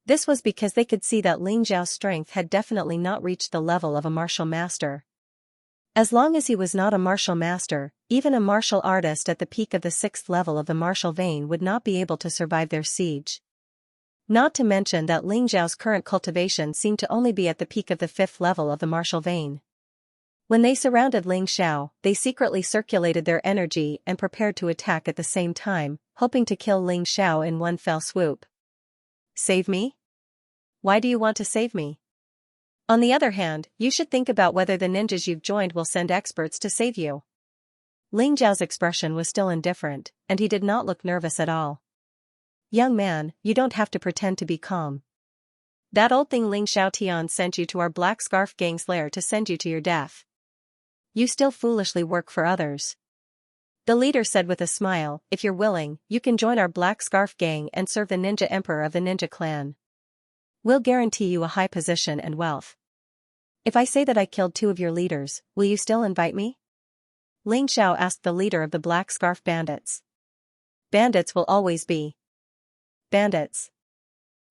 This was because they could see that Ling Xiao's strength had definitely not reached the level of a martial master. As long as he was not a martial master, even a martial artist at the peak of the 6th level of the martial vein would not be able to survive their siege. Not to mention that Ling Xiao's current cultivation seemed to only be at the peak of the 5th level of the martial vein. When they surrounded Ling Xiao, they secretly circulated their energy and prepared to attack at the same time, hoping to kill Ling Xiao in one fell swoop. Save me? Why do you want to save me? On the other hand, you should think about whether the ninjas you've joined will send experts to save you. Ling Zhao's expression was still indifferent, and he did not look nervous at all. Young man, you don't have to pretend to be calm. That old thing Ling Xiaotian sent you to our Black Scarf Gang's lair to send you to your death. You still foolishly work for others. The leader said with a smile, if you're willing, you can join our Black Scarf Gang and serve the Ninja Emperor of the Ninja Clan. We'll guarantee you a high position and wealth. If I say that I killed 2 of your leaders, will you still invite me? Ling Xiao asked the leader of the Black Scarf Bandits. Bandits will always be bandits.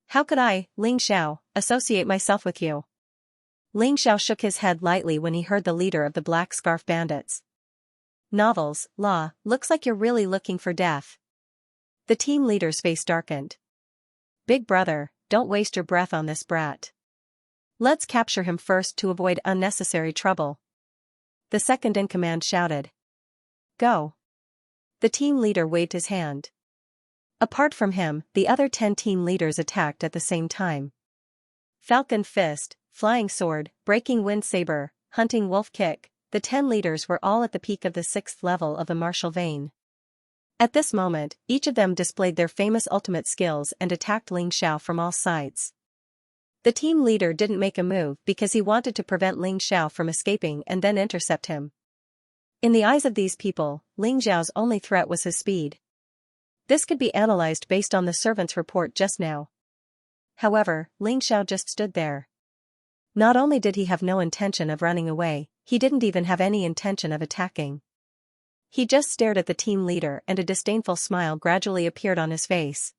How could I, Ling Xiao, associate myself with you? Ling Xiao shook his head lightly when he heard the leader of the Black Scarf Bandits. Novels, law, looks like you're really looking for death. The team leader's face darkened. Big brother, don't waste your breath on this brat. Let's capture him first to avoid unnecessary trouble. The second in command shouted. Go. The team leader waved his hand. Apart from him, the other 10 team leaders attacked at the same time. Falcon Fist, Flying Sword, Breaking Wind Saber, Hunting Wolf Kick, the 10 leaders were all at the peak of the 6th level of the martial vein. At this moment, each of them displayed their famous ultimate skills and attacked Ling Xiao from all sides. The team leader didn't make a move because he wanted to prevent Ling Xiao from escaping and then intercept him. In the eyes of these people, Ling Xiao's only threat was his speed. This could be analyzed based on the servant's report just now. However, Ling Xiao just stood there. Not only did he have no intention of running away, he didn't even have any intention of attacking. He just stared at the team leader and a disdainful smile gradually appeared on his face.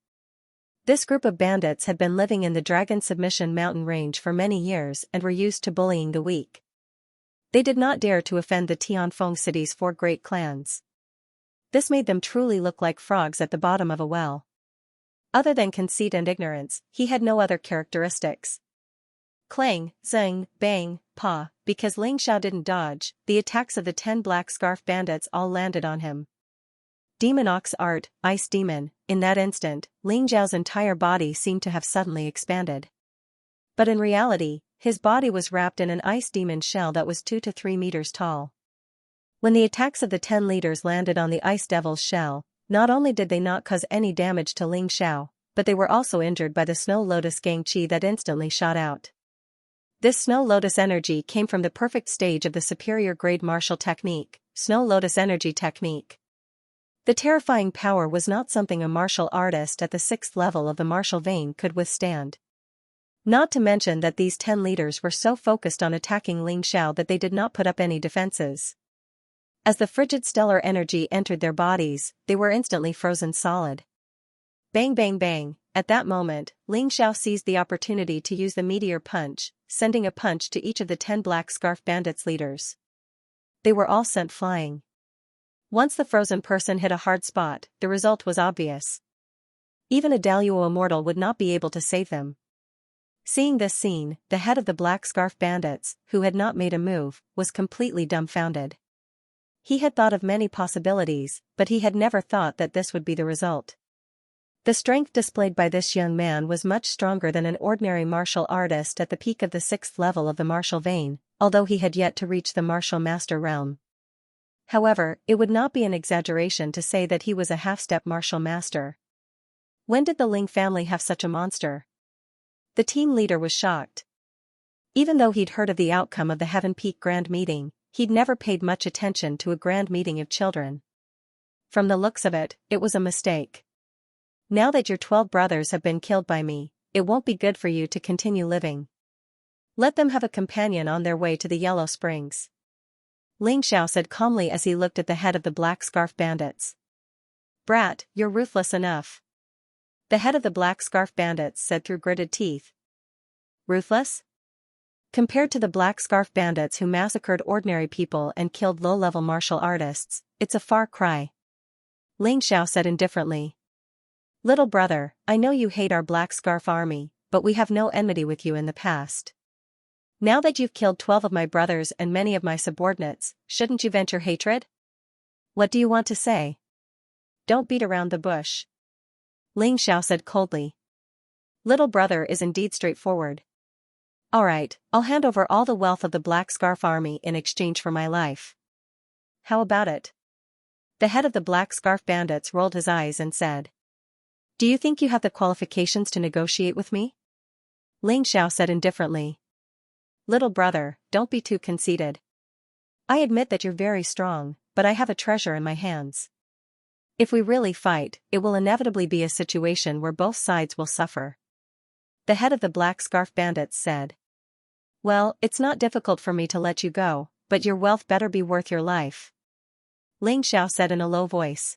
This group of bandits had been living in the Dragon Submission Mountain Range for many years and were used to bullying the weak. They did not dare to offend the Tianfeng city's 4 great clans. This made them truly look like frogs at the bottom of a well. Other than conceit and ignorance, he had no other characteristics. Clang, zing, bang, pa, because Ling Xiao didn't dodge, the attacks of the 10 Black Scarf Bandits all landed on him. Demon Ox Art, Ice Demon, in that instant, Ling Xiao's entire body seemed to have suddenly expanded. But in reality, his body was wrapped in an ice demon shell that was 2 to 3 meters tall. When the attacks of the 10 leaders landed on the Ice Devil's shell, not only did they not cause any damage to Ling Xiao, but they were also injured by the Snow Lotus Gang Chi that instantly shot out. This Snow Lotus energy came from the perfect stage of the superior grade martial technique, Snow Lotus Energy Technique. The terrifying power was not something a martial artist at the 6th level of the martial vein could withstand. Not to mention that these 10 leaders were so focused on attacking Ling Xiao that they did not put up any defenses. As the frigid stellar energy entered their bodies, they were instantly frozen solid. Bang bang bang, at that moment, Ling Xiao seized the opportunity to use the meteor punch, sending a punch to each of the 10 Black Scarf Bandits leaders. They were all sent flying. Once the frozen person hit a hard spot, the result was obvious. Even a Daluo immortal would not be able to save them. Seeing this scene, the head of the Black Scarf Bandits, who had not made a move, was completely dumbfounded. He had thought of many possibilities, but he had never thought that this would be the result. The strength displayed by this young man was much stronger than an ordinary martial artist at the peak of the 6th level of the martial vein, although he had yet to reach the martial master realm. However, it would not be an exaggeration to say that he was a half-step martial master. When did the Ling family have such a monster? The team leader was shocked. Even though he'd heard of the outcome of the Heaven Peak Grand Meeting, he'd never paid much attention to a grand meeting of children. From the looks of it, it was a mistake. Now that your 12 brothers have been killed by me, it won't be good for you to continue living. Let them have a companion on their way to the Yellow Springs. Ling Xiao said calmly as he looked at the head of the Black Scarf Bandits. Brat, you're ruthless enough. The head of the Black Scarf Bandits said through gritted teeth. Ruthless? Compared to the Black Scarf Bandits who massacred ordinary people and killed low-level martial artists, it's a far cry. Ling Xiao said indifferently. Little brother, I know you hate our Black Scarf army, but we have no enmity with you in the past. Now that you've killed 12 of my brothers and many of my subordinates, shouldn't you vent your hatred? What do you want to say? Don't beat around the bush. Ling Xiao said coldly. Little brother is indeed straightforward. Alright, I'll hand over all the wealth of the Black Scarf Army in exchange for my life. How about it? The head of the Black Scarf Bandits rolled his eyes and said. Do you think you have the qualifications to negotiate with me? Ling Xiao said indifferently. Little brother, don't be too conceited. I admit that you're very strong, but I have a treasure in my hands. If we really fight, it will inevitably be a situation where both sides will suffer. The head of the Black Scarf Bandits said. Well, it's not difficult for me to let you go, but your wealth better be worth your life. Ling Xiao said in a low voice.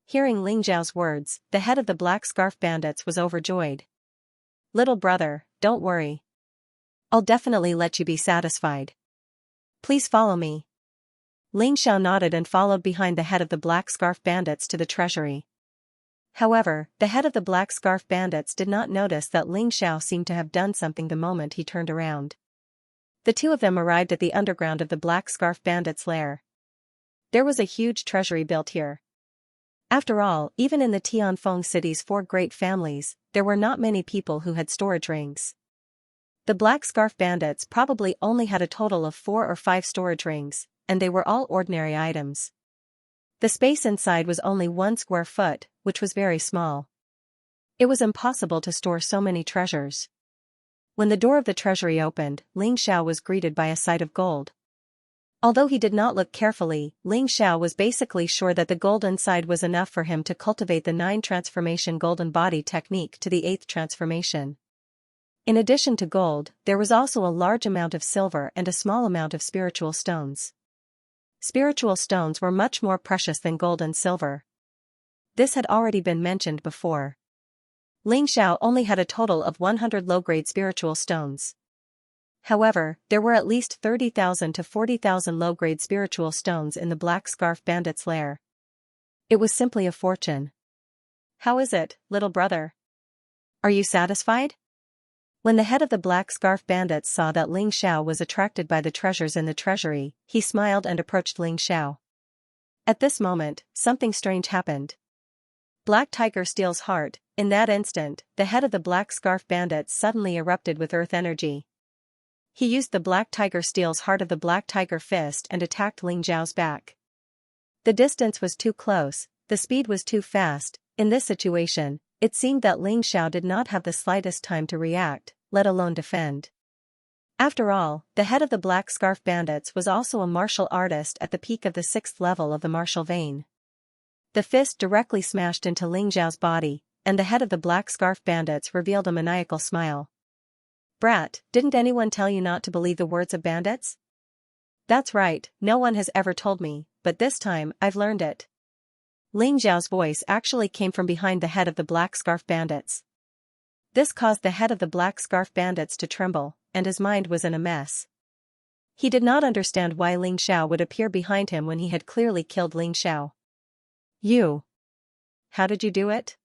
Hearing Ling Xiao's words, the head of the Black Scarf Bandits was overjoyed. Little brother, don't worry. I'll definitely let you be satisfied. Please follow me. Ling Xiao nodded and followed behind the head of the Black Scarf Bandits to the treasury. However, the head of the Black Scarf Bandits did not notice that Ling Xiao seemed to have done something the moment he turned around. The two of them arrived at the underground of the Black Scarf Bandits' lair. There was a huge treasury built here. After all, even in the Tianfeng city's 4 great families, there were not many people who had storage rings. The Black Scarf Bandits probably only had a total of 4 or 5 storage rings, and they were all ordinary items. The space inside was only 1 square foot, which was very small. It was impossible to store so many treasures. When the door of the treasury opened, Ling Xiao was greeted by a sight of gold. Although he did not look carefully, Ling Xiao was basically sure that the gold inside was enough for him to cultivate the 9 transformation golden body technique to the 8th transformation. In addition to gold, there was also a large amount of silver and a small amount of spiritual stones. Spiritual stones were much more precious than gold and silver. This had already been mentioned before. Ling Xiao only had a total of 100 low-grade spiritual stones. However, there were at least 30,000 to 40,000 low-grade spiritual stones in the Black Scarf Bandits' lair. It was simply a fortune. How is it, little brother? Are you satisfied? When the head of the Black Scarf Bandits saw that Ling Xiao was attracted by the treasures in the treasury, he smiled and approached Ling Xiao. At this moment, something strange happened. Black Tiger Steel's heart. In that instant, the head of the Black Scarf Bandits suddenly erupted with earth energy. He used the Black Tiger Steel's heart of the Black Tiger Fist and attacked Ling Xiao's back. The distance was too close, the speed was too fast. In this situation, it seemed that Ling Xiao did not have the slightest time to react, let alone defend. After all, the head of the Black Scarf Bandits was also a martial artist at the peak of the 6th level of the martial vein. The fist directly smashed into Ling Xiao's body, and the head of the Black Scarf Bandits revealed a maniacal smile. Brat, didn't anyone tell you not to believe the words of bandits? That's right, no one has ever told me, but this time, I've learned it. Ling Xiao's voice actually came from behind the head of the Black Scarf Bandits. This caused the head of the Black Scarf Bandits to tremble, and his mind was in a mess. He did not understand why Ling Xiao would appear behind him when he had clearly killed Ling Xiao. You. How did you do it?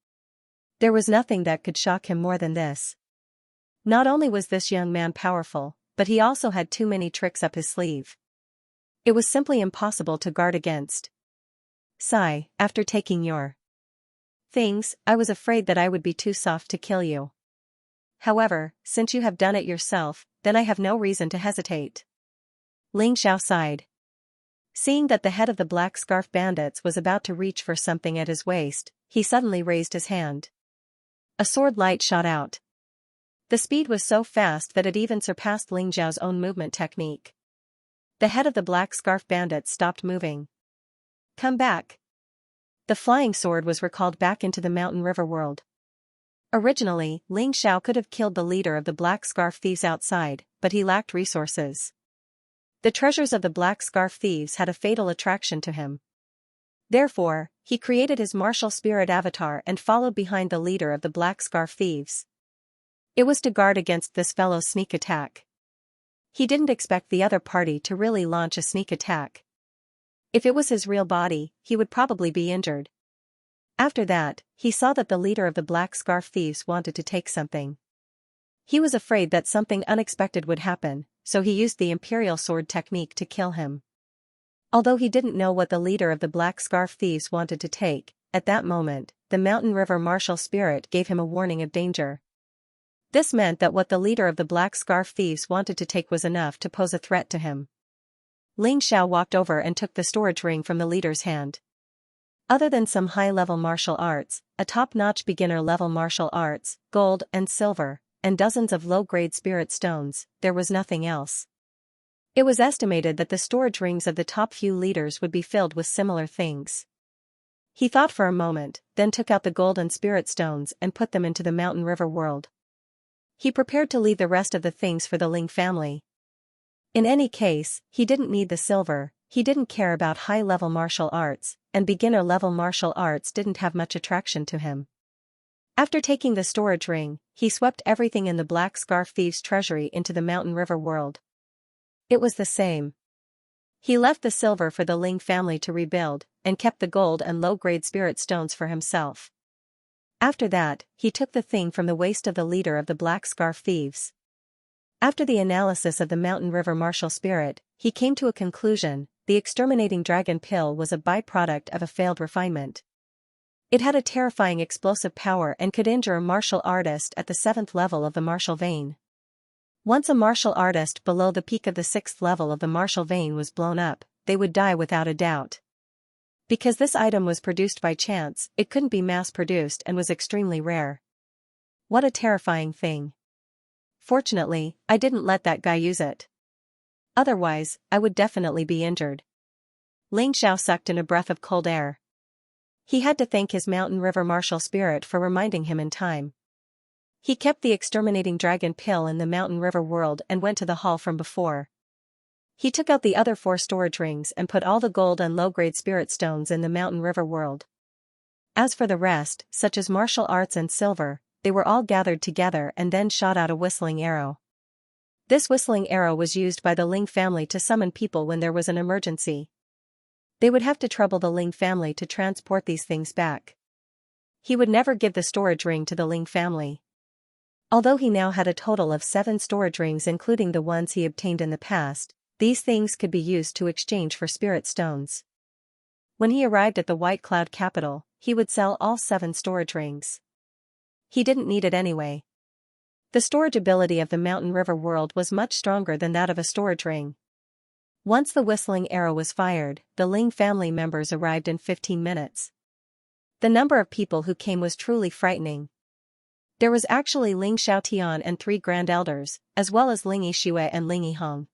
There was nothing that could shock him more than this. Not only was this young man powerful, but he also had too many tricks up his sleeve. It was simply impossible to guard against. Sigh, after taking your things, I was afraid that I would be too soft to kill you. However, since you have done it yourself, then I have no reason to hesitate. Ling Xiao sighed. Seeing that the head of the Black Scarf Bandits was about to reach for something at his waist, he suddenly raised his hand. A sword light shot out. The speed was so fast that it even surpassed Ling Xiao's own movement technique. The head of the Black Scarf Bandits stopped moving. Come back. The flying sword was recalled back into the mountain river world. Originally, Ling Xiao could have killed the leader of the Black Scarf Thieves outside, but he lacked resources. The treasures of the Black Scarf Thieves had a fatal attraction to him. Therefore, he created his martial spirit avatar and followed behind the leader of the Black Scarf Thieves. It was to guard against this fellow's sneak attack. He didn't expect the other party to really launch a sneak attack. If it was his real body, he would probably be injured. After that, he saw that the leader of the Black Scarf Thieves wanted to take something. He was afraid that something unexpected would happen, so he used the imperial sword technique to kill him. Although he didn't know what the leader of the Black Scarf Thieves wanted to take, at that moment, the Mountain River martial spirit gave him a warning of danger. This meant that what the leader of the Black Scarf Thieves wanted to take was enough to pose a threat to him. Ling Xiao walked over and took the storage ring from the leader's hand. Other than some high-level martial arts, a top-notch beginner-level martial arts, gold and silver, and dozens of low-grade spirit stones, there was nothing else. It was estimated that the storage rings of the top few leaders would be filled with similar things. He thought for a moment, then took out the gold and spirit stones and put them into the Mountain River world. He prepared to leave the rest of the things for the Ling family. In any case, he didn't need the silver, he didn't care about high-level martial arts, and beginner-level martial arts didn't have much attraction to him. After taking the storage ring, he swept everything in the Black Scarf Thieves' treasury into the Mountain River world. It was the same. He left the silver for the Ling family to rebuild, and kept the gold and low-grade spirit stones for himself. After that, he took the thing from the waist of the leader of the Black Scarf Thieves. After the analysis of the Mountain River martial spirit, he came to a conclusion: the exterminating dragon pill was a byproduct of a failed refinement. It had a terrifying explosive power and could injure a martial artist at the 7th level of the martial vein. Once a martial artist below the peak of the 6th level of the martial vein was blown up, they would die without a doubt. Because this item was produced by chance, it couldn't be mass-produced and was extremely rare. What a terrifying thing. Fortunately, I didn't let that guy use it. Otherwise, I would definitely be injured. Ling Xiao sucked in a breath of cold air. He had to thank his Mountain River martial spirit for reminding him in time. He kept the exterminating dragon pill in the Mountain River world and went to the hall from before. He took out the other 4 storage rings and put all the gold and low-grade spirit stones in the Mountain River world. As for the rest, such as martial arts and silver, they were all gathered together and then shot out a whistling arrow. This whistling arrow was used by the Ling family to summon people when there was an emergency. They would have to trouble the Ling family to transport these things back. He would never give the storage ring to the Ling family. Although he now had a total of 7 storage rings including the ones he obtained in the past, these things could be used to exchange for spirit stones. When he arrived at the White Cloud capital, he would sell all 7 storage rings. He didn't need it anyway. The storage ability of the Mountain River world was much stronger than that of a storage ring. Once the whistling arrow was fired, the Ling family members arrived in 15 minutes. The number of people who came was truly frightening. There was actually Ling Xiaotian and 3 grand elders, as well as Ling Yixue and Ling Yihong.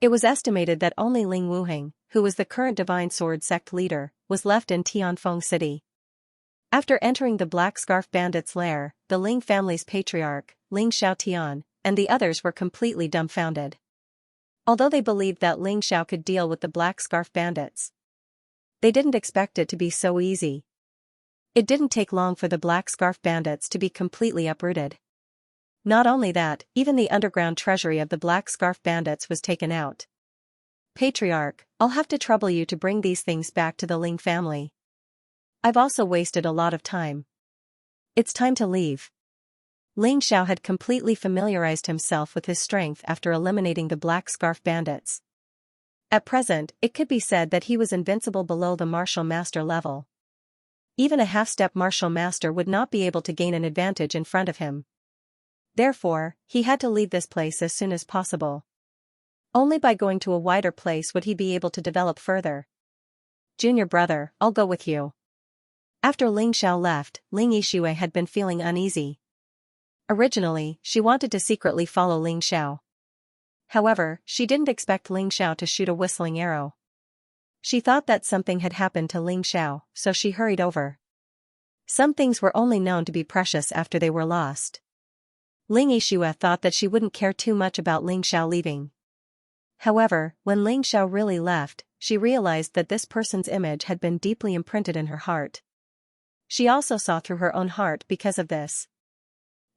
It was estimated that only Ling Wuheng, who was the current Divine Sword sect leader, was left in Tianfeng City. After entering the Black Scarf Bandits' lair, the Ling family's patriarch, Ling Xiaotian, and the others were completely dumbfounded. Although they believed that Ling Xiao could deal with the Black Scarf Bandits, they didn't expect it to be so easy. It didn't take long for the Black Scarf Bandits to be completely uprooted. Not only that, even the underground treasury of the Black Scarf Bandits was taken out. Patriarch, I'll have to trouble you to bring these things back to the Ling family. I've also wasted a lot of time. It's time to leave. Ling Xiao had completely familiarized himself with his strength after eliminating the Black Scarf Bandits. At present, it could be said that he was invincible below the martial master level. Even a half-step martial master would not be able to gain an advantage in front of him. Therefore, he had to leave this place as soon as possible. Only by going to a wider place would he be able to develop further. Junior brother, I'll go with you. After Ling Xiao left, Ling Yixue had been feeling uneasy. Originally, she wanted to secretly follow Ling Xiao. However, she didn't expect Ling Xiao to shoot a whistling arrow. She thought that something had happened to Ling Xiao, so she hurried over. Some things were only known to be precious after they were lost. Ling Yixue thought that she wouldn't care too much about Ling Xiao leaving. However, when Ling Xiao really left, she realized that this person's image had been deeply imprinted in her heart. She also saw through her own heart because of this.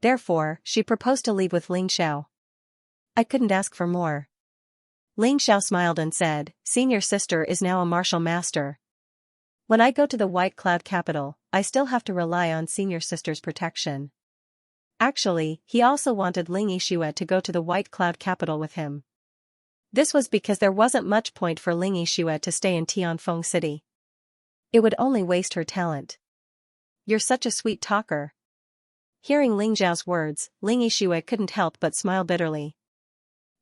Therefore, she proposed to leave with Ling Xiao. I couldn't ask for more. Ling Xiao smiled and said, "Senior sister is now a martial master. When I go to the White Cloud capital, I still have to rely on senior sister's protection. Actually, he also wanted Ling Yixue to go to the White Cloud capital with him. This was because there wasn't much point for Ling Yixue to stay in Tianfeng City. It would only waste her talent. "You're such a sweet talker." Hearing Ling Zhao's words, Ling Yixue couldn't help but smile bitterly.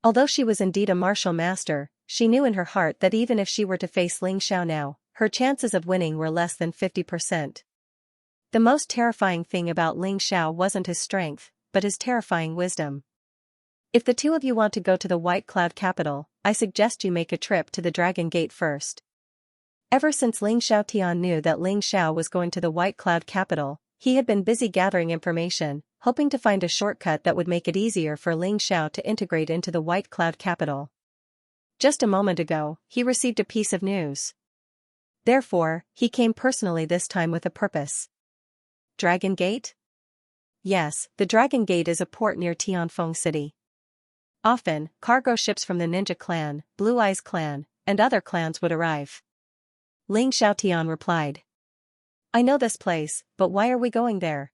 Although she was indeed a martial master, she knew in her heart that even if she were to face Ling Xiao now, her chances of winning were less than 50%. The most terrifying thing about Ling Xiao wasn't his strength, but his terrifying wisdom. "If the two of you want to go to the White Cloud capital, I suggest you make a trip to the Dragon Gate first." Ever since Ling Xiaotian knew that Ling Xiao was going to the White Cloud capital, he had been busy gathering information, hoping to find a shortcut that would make it easier for Ling Xiao to integrate into the White Cloud capital. Just a moment ago, he received a piece of news. Therefore, he came personally this time with a purpose. Dragon Gate? Yes, the Dragon Gate is a port near Tianfeng City. Often, cargo ships from the Ninja Clan, Blue Eyes Clan, and other clans would arrive. Ling Xiaotian replied. "I know this place, but why are we going there?"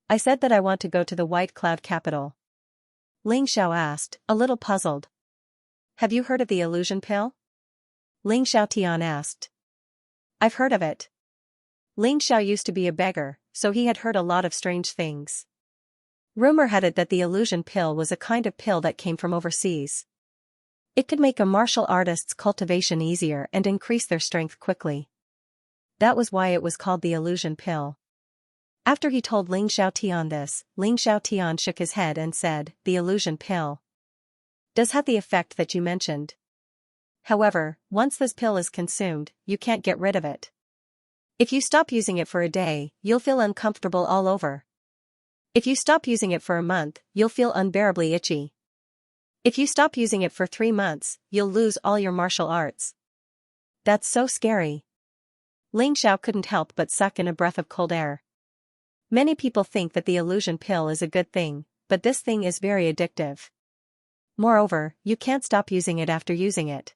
"I said that I want to go to the White Cloud capital." Ling Xiao asked, a little puzzled. "Have you heard of the illusion pill?" Ling Xiaotian asked. "I've heard of it." Ling Xiao used to be a beggar, so he had heard a lot of strange things. Rumor had it that the illusion pill was a kind of pill that came from overseas. It could make a martial artist's cultivation easier and increase their strength quickly. That was why it was called the illusion pill. After he told Ling Xiaotian this, Ling Xiaotian shook his head and said, "The illusion pill does have the effect that you mentioned. However, once this pill is consumed, you can't get rid of it. If you stop using it for a day, you'll feel uncomfortable all over. If you stop using it for a month, you'll feel unbearably itchy. If you stop using it for 3 months, you'll lose all your martial arts." "That's so scary." Ling Xiao couldn't help but suck in a breath of cold air. Many people think that the illusion pill is a good thing, but this thing is very addictive. Moreover, you can't stop using it after using it.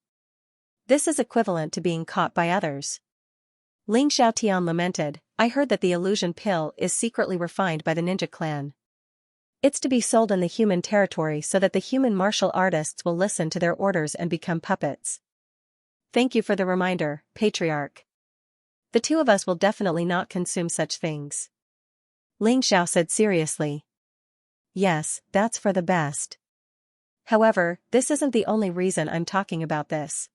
This is equivalent to being caught by others. Ling Xiaotian lamented, "I heard that the illusion pill is secretly refined by the Ninja Clan. It's to be sold in the human territory so that the human martial artists will listen to their orders and become puppets." "Thank you for the reminder, Patriarch. The two of us will definitely not consume such things." Ling Xiao said seriously. "Yes, that's for the best. However, this isn't the only reason I'm talking about this.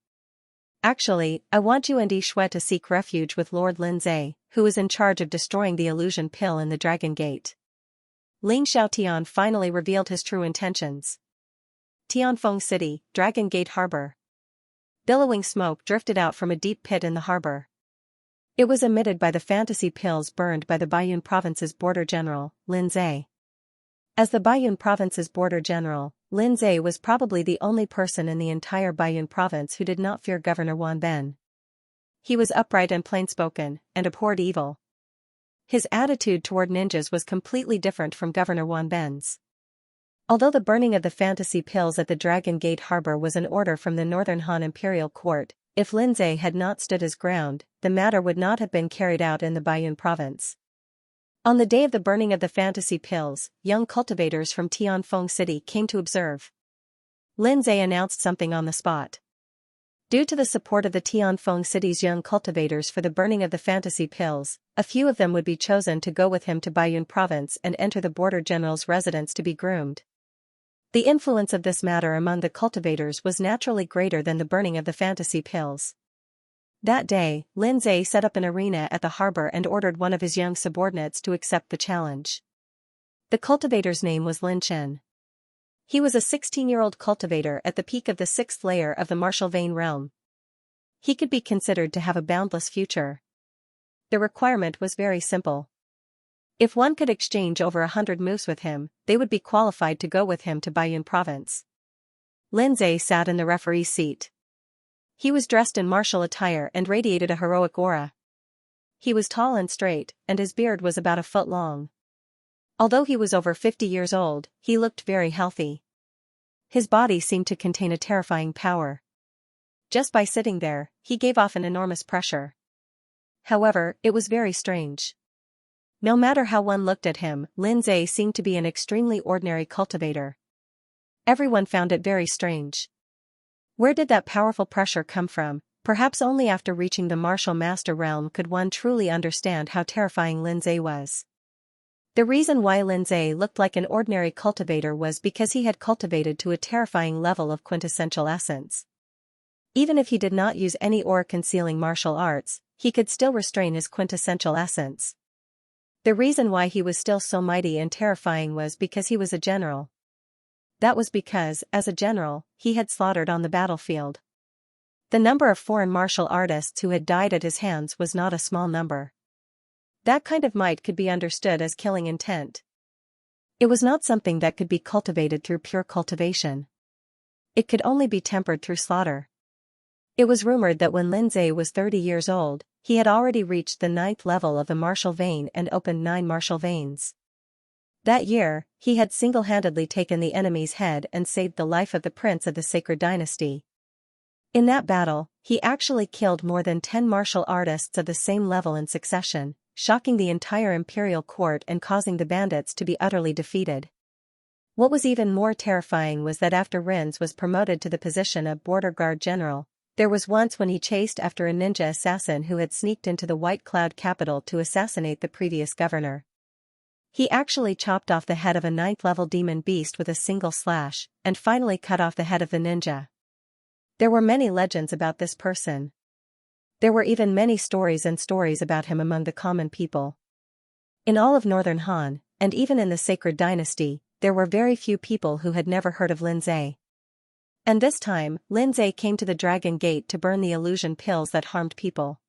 Actually, I want you and Yixue to seek refuge with Lord Linzai, who is in charge of destroying the illusion pill in the Dragon Gate." Ling Xiaotian finally revealed his true intentions. Tianfeng City, Dragon Gate Harbor. Billowing smoke drifted out from a deep pit in the harbor. It was emitted by the fantasy pills burned by the Baiyun Province's border general, Linzai. As the Baiyun Province's border general, Linzai was probably the only person in the entire Baiyun Province who did not fear Governor Wanben. He was upright and plain-spoken, and abhorred evil. His attitude toward ninjas was completely different from Governor Wanben's. Although the burning of the fantasy pills at the Dragon Gate Harbor was an order from the Northern Han Imperial Court, if Linzai had not stood his ground, the matter would not have been carried out in the Baiyun Province. On the day of the burning of the fantasy pills, young cultivators from Tianfeng City came to observe. Linzai announced something on the spot. Due to the support of the Tianfeng City's young cultivators for the burning of the fantasy pills, a few of them would be chosen to go with him to Baiyun Province and enter the border general's residence to be groomed. The influence of this matter among the cultivators was naturally greater than the burning of the fantasy pills. That day, Linzai set up an arena at the harbor and ordered one of his young subordinates to accept the challenge. The cultivator's name was Lin Chen. He was a 16-year-old cultivator at the peak of the 6th layer of the martial vein realm. He could be considered to have a boundless future. The requirement was very simple. If one could exchange over 100 moves with him, they would be qualified to go with him to Baiyun Province. Linzai sat in the referee's seat. He was dressed in martial attire and radiated a heroic aura. He was tall and straight, and his beard was about a foot long. Although he was over 50 years old, he looked very healthy. His body seemed to contain a terrifying power. Just by sitting there, he gave off an enormous pressure. However, it was very strange. No matter how one looked at him, Lin Zhe seemed to be an extremely ordinary cultivator. Everyone found it very strange. Where did that powerful pressure come from? Perhaps only after reaching the martial master realm could one truly understand how terrifying Lin Zhe was. The reason why Lin Zhe looked like an ordinary cultivator was because he had cultivated to a terrifying level of quintessential essence. Even if he did not use any aura-concealing martial arts, he could still restrain his quintessential essence. The reason why he was still so mighty and terrifying was because he was a general. That was because, as a general, he had slaughtered on the battlefield. The number of foreign martial artists who had died at his hands was not a small number. That kind of might could be understood as killing intent. It was not something that could be cultivated through pure cultivation. It could only be tempered through slaughter. It was rumored that when Lin Zhe was 30 years old, he had already reached the 9th level of the martial vein and opened 9 martial veins. That year, he had single-handedly taken the enemy's head and saved the life of the prince of the sacred dynasty. In that battle, he actually killed more than 10 martial artists of the same level in succession, shocking the entire imperial court and causing the bandits to be utterly defeated. What was even more terrifying was that after Rins was promoted to the position of border guard general, there was once when he chased after a ninja assassin who had sneaked into the White Cloud capital to assassinate the previous governor. He actually chopped off the head of a 9th-level demon beast with a single slash, and finally cut off the head of the ninja. There were many legends about this person. There were even many stories about him among the common people. In all of northern Han, and even in the sacred dynasty, there were very few people who had never heard of Lin Zhe. And this time, Lin Zhe came to the Dragon Gate to burn the illusion pills that harmed people.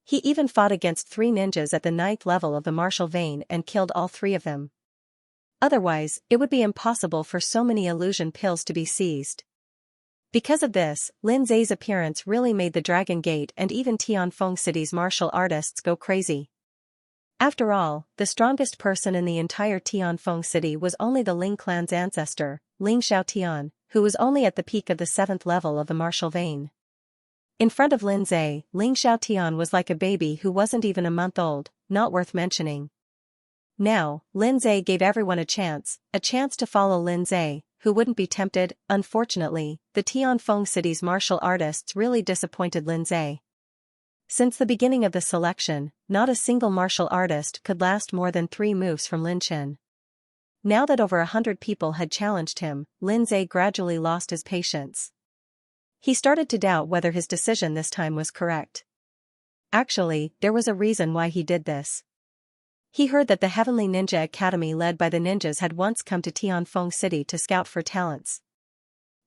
He even fought against 3 ninjas at the 9th level of the martial vein and killed all 3 of them. Otherwise, it would be impossible for so many illusion pills to be seized. Because of this, Lin Zhe's appearance really made the Dragon Gate and even Tianfeng City's martial artists go crazy. After all, the strongest person in the entire Tianfeng City was only the Ling clan's ancestor, Ling Xiaotian, who was only at the peak of the 7th level of the martial vein. In front of Lin Zhe, Ling Xiaotian was like a baby who wasn't even a month old, not worth mentioning. Now, Lin Zhe gave everyone a chance to follow Lin Zhe, who wouldn't be tempted. Unfortunately, the Tianfeng City's martial artists really disappointed Lin Zhe. Since the beginning of the selection, not a single martial artist could last more than 3 moves from Lin Chen. Now that over 100 people had challenged him, Lin Zhe gradually lost his patience. He started to doubt whether his decision this time was correct. Actually, there was a reason why he did this. He heard that the Heavenly Ninja Academy led by the ninjas had once come to Tianfeng City to scout for talents.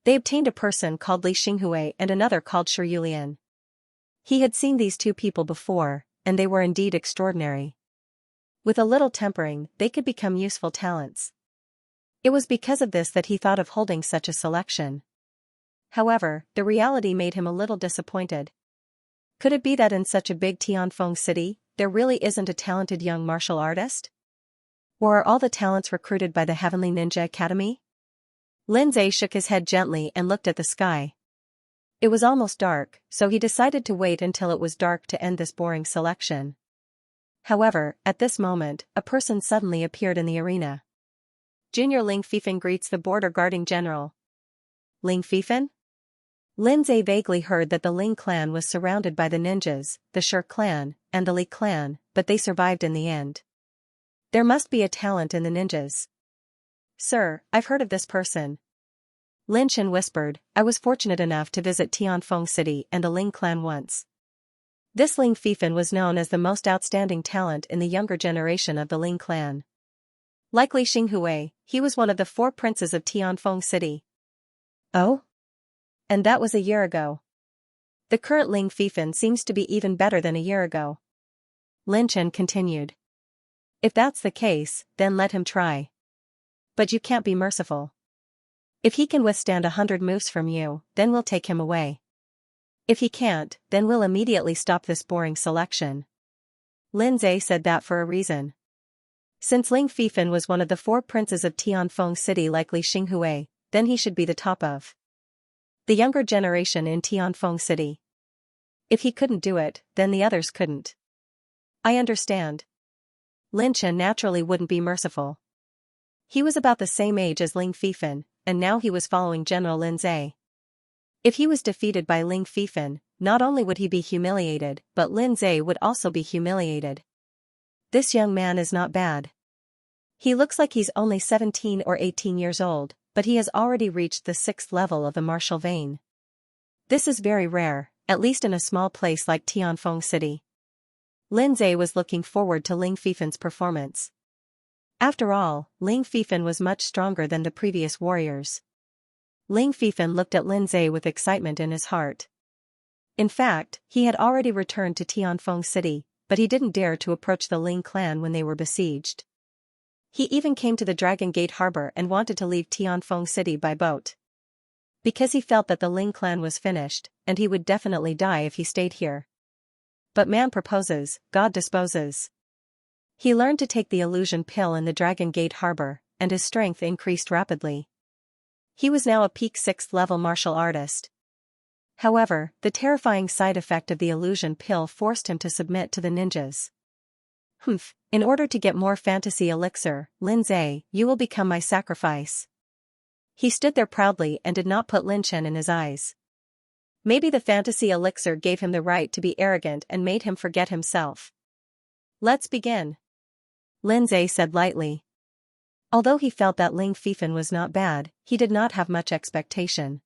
They obtained a person called Li Xinghui and another called Shi Yulian. He had seen these 2 people before, and they were indeed extraordinary. With a little tempering, they could become useful talents. It was because of this that he thought of holding such a selection. However, the reality made him a little disappointed. Could it be that in such a big Tianfeng City, there really isn't a talented young martial artist? Or are all the talents recruited by the Heavenly Ninja Academy? Lin Zhe shook his head gently and looked at the sky. It was almost dark, so he decided to wait until it was dark to end this boring selection. However, at this moment, a person suddenly appeared in the arena. Junior Ling Fifan greets the border guarding general. Ling Fifan? Lin Zhe vaguely heard that the Ling clan was surrounded by the ninjas, the Shi clan, and the Li clan, but they survived in the end. There must be a talent in the ninjas. Sir, I've heard of this person. Lin Chen whispered, I was fortunate enough to visit Tianfeng City and the Ling clan once. This Ling Fifan was known as the most outstanding talent in the younger generation of the Ling clan. Like Li Xinghui, he was one of the 4 princes of Tianfeng City. Oh? And that was a year ago. The current Ling Fifan seems to be even better than a year ago. Lin Chen continued. If that's the case, then let him try. But you can't be merciful. If he can withstand 100 moves from you, then we'll take him away. If he can't, then we'll immediately stop this boring selection. Lin Zhe said that for a reason. Since Ling Fifan was one of the 4 princes of Tianfeng City like Li Xinghui, then he should be the top of the younger generation in Tianfeng City. If he couldn't do it, then the others couldn't. I understand. Lin Chen naturally wouldn't be merciful. He was about the same age as Ling Fifan, and now he was following General Lin Zhe. If he was defeated by Ling Fifan, not only would he be humiliated, but Lin Zhe would also be humiliated. This young man is not bad. He looks like he's only 17 or 18 years old, but he has already reached the 6th level of the martial vein. This is very rare, at least in a small place like Tianfeng City. Lin Zhe was looking forward to Ling Fifan's performance. After all, Ling Fifan was much stronger than the previous warriors. Ling Fifan looked at Lin Zhe with excitement in his heart. In fact, he had already returned to Tianfeng City, but he didn't dare to approach the Ling clan when they were besieged. He even came to the Dragon Gate harbor and wanted to leave Tianfeng City by boat. Because he felt that the Ling clan was finished, and he would definitely die if he stayed here. But man proposes, God disposes. He learned to take the illusion pill in the Dragon Gate harbor, and his strength increased rapidly. He was now a peak 6th level martial artist. However, the terrifying side effect of the illusion pill forced him to submit to the ninjas. In order to get more fantasy elixir, Lin Zhe, you will become my sacrifice. He stood there proudly and did not put Lin Chen in his eyes. Maybe the fantasy elixir gave him the right to be arrogant and made him forget himself. Let's begin, Lin Zhe said lightly. Although he felt that Ling Fifan was not bad, he did not have much expectation.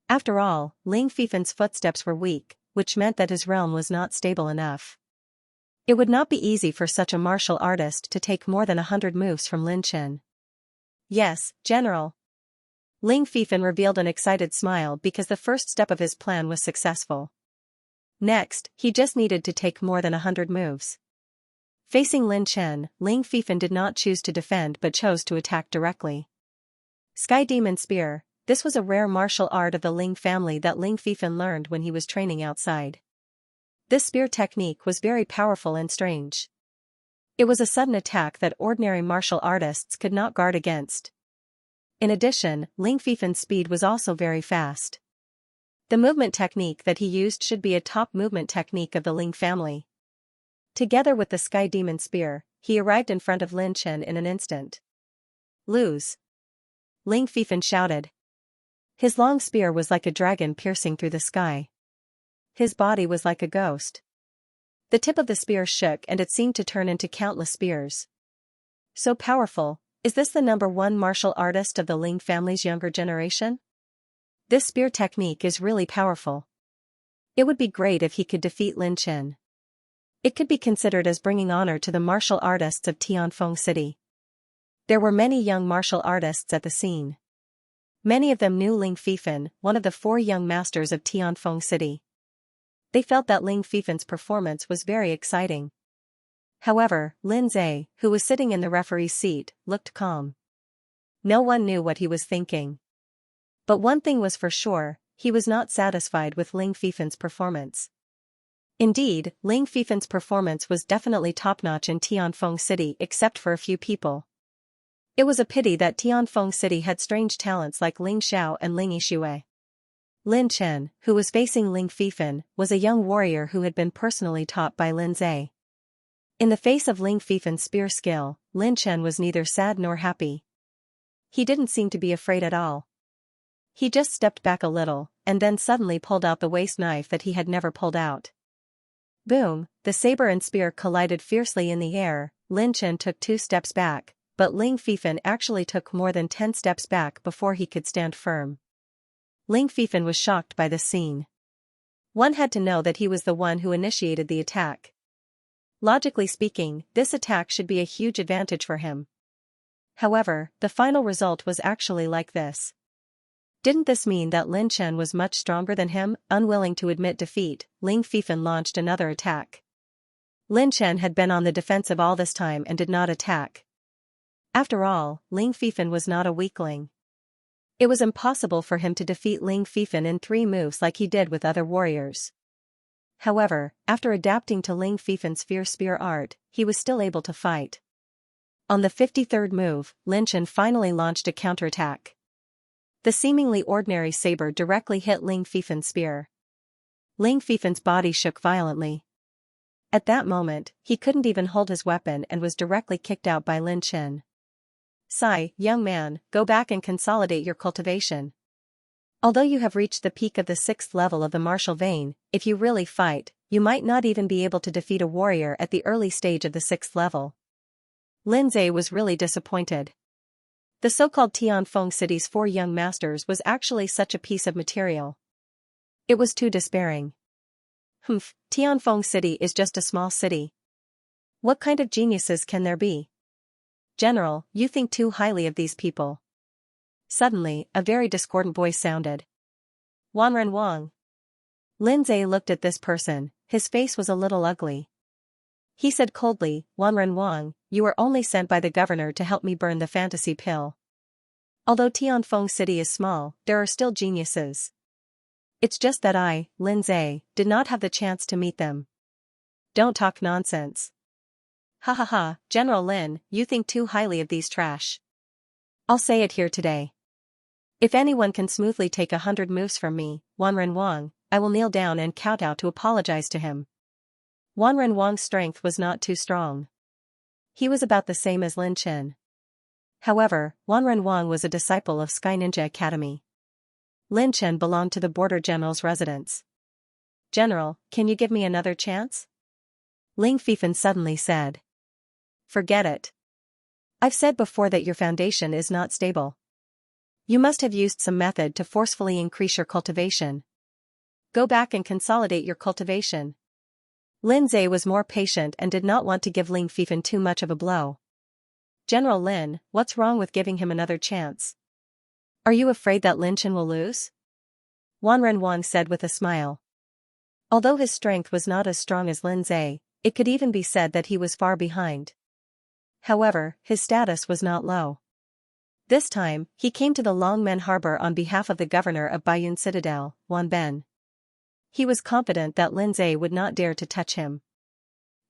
After all, Ling Fifan's footsteps were weak, which meant that his realm was not stable enough. It would not be easy for such a martial artist to take more than 100 moves from Lin Chen. Yes, General. Ling Fifan revealed an excited smile because the first step of his plan was successful. Next, he just needed to take more than 100 moves. Facing Lin Chen, Ling Fifan did not choose to defend but chose to attack directly. Sky Demon Spear. This was a rare martial art of the Ling family that Ling Fifan learned when he was training outside. This spear technique was very powerful and strange. It was a sudden attack that ordinary martial artists could not guard against. In addition, Ling Fifan's speed was also very fast. The movement technique that he used should be a top movement technique of the Ling family. Together with the Sky Demon Spear, he arrived in front of Lin Chen in an instant. Lose! Ling Fifan shouted. His long spear was like a dragon piercing through the sky. His body was like a ghost. The tip of the spear shook and it seemed to turn into countless spears. So powerful, is this the #1 martial artist of the Ling family's younger generation? This spear technique is really powerful. It would be great if he could defeat Lin Chen. It could be considered as bringing honor to the martial artists of Tianfeng City. There were many young martial artists at the scene. Many of them knew Ling Fifan, one of the 4 young masters of Tianfeng City. They felt that Ling Fifan's performance was very exciting. However, Lin Zhe, who was sitting in the referee's seat, looked calm. No one knew what he was thinking. But one thing was for sure, he was not satisfied with Ling Fifan's performance. Indeed, Ling Fifan's performance was definitely top-notch in Tianfeng City except for a few people. It was a pity that Tianfeng City had strange talents like Ling Xiao and Ling Yixue. Lin Chen, who was facing Ling Fifan, was a young warrior who had been personally taught by Lin Zhe. In the face of Ling Fifan's spear skill, Lin Chen was neither sad nor happy. He didn't seem to be afraid at all. He just stepped back a little, and then suddenly pulled out the waist knife that he had never pulled out. Boom, the saber and spear collided fiercely in the air. Lin Chen took 2 steps back, but Ling Fifan actually took more than 10 steps back before he could stand firm. Ling Fifan was shocked by this scene. One had to know that he was the one who initiated the attack. Logically speaking, this attack should be a huge advantage for him. However, the final result was actually like this. Didn't this mean that Lin Chen was much stronger than him? Unwilling to admit defeat, Ling Fifan launched another attack. Lin Chen had been on the defensive all this time and did not attack. After all, Ling Fifan was not a weakling. It was impossible for him to defeat Ling Fifan in 3 moves like he did with other warriors. However, after adapting to Ling Fifan's fierce spear art, he was still able to fight. On the 53rd move, Lin Chen finally launched a counterattack. The seemingly ordinary saber directly hit Ling Fifan's spear. Ling Fifan's body shook violently. At that moment, he couldn't even hold his weapon and was directly kicked out by Lin Chen. Sigh, young man, go back and consolidate your cultivation. Although you have reached the peak of the 6th level of the martial vein, if you really fight, you might not even be able to defeat a warrior at the early stage of the 6th level. Lin Zhe was really disappointed. The so-called Tianfeng city's 4 young masters was actually such a piece of material. It was too despairing. Humph, Tianfeng city is just a small city. What kind of geniuses can there be? General, you think too highly of these people. Suddenly, a very discordant voice sounded. Wanren Wang. Lin Zhe looked at this person, his face was a little ugly. He said coldly, Wanren Wang, you were only sent by the governor to help me burn the fantasy pill. Although Tianfeng city is small, there are still geniuses. It's just that I, Lin Zhe, did not have the chance to meet them. Don't talk nonsense. Ha ha ha, General Lin, you think too highly of these trash. I'll say it here today. If anyone can smoothly take 100 moves from me, Wanren Wang, I will kneel down and kowtow to apologize to him. Wanren Wang's strength was not too strong. He was about the same as Lin Chen. However, Wanren Wang was a disciple of Sky Ninja Academy. Lin Chen belonged to the border general's residence. General, can you give me another chance? Ling Fifan suddenly said. Forget it. I've said before that your foundation is not stable. You must have used some method to forcefully increase your cultivation. Go back and consolidate your cultivation. Lin Zhe was more patient and did not want to give Ling Fifan too much of a blow. General Lin, what's wrong with giving him another chance? Are you afraid that Lin Chen will lose? Wanren Wang said with a smile. Although his strength was not as strong as Lin Zhe, it could even be said that he was far behind. However, his status was not low. This time, he came to the Longmen Harbor on behalf of the governor of Baiyun Citadel, Wan Ben. He was confident that Lin Zhe would not dare to touch him.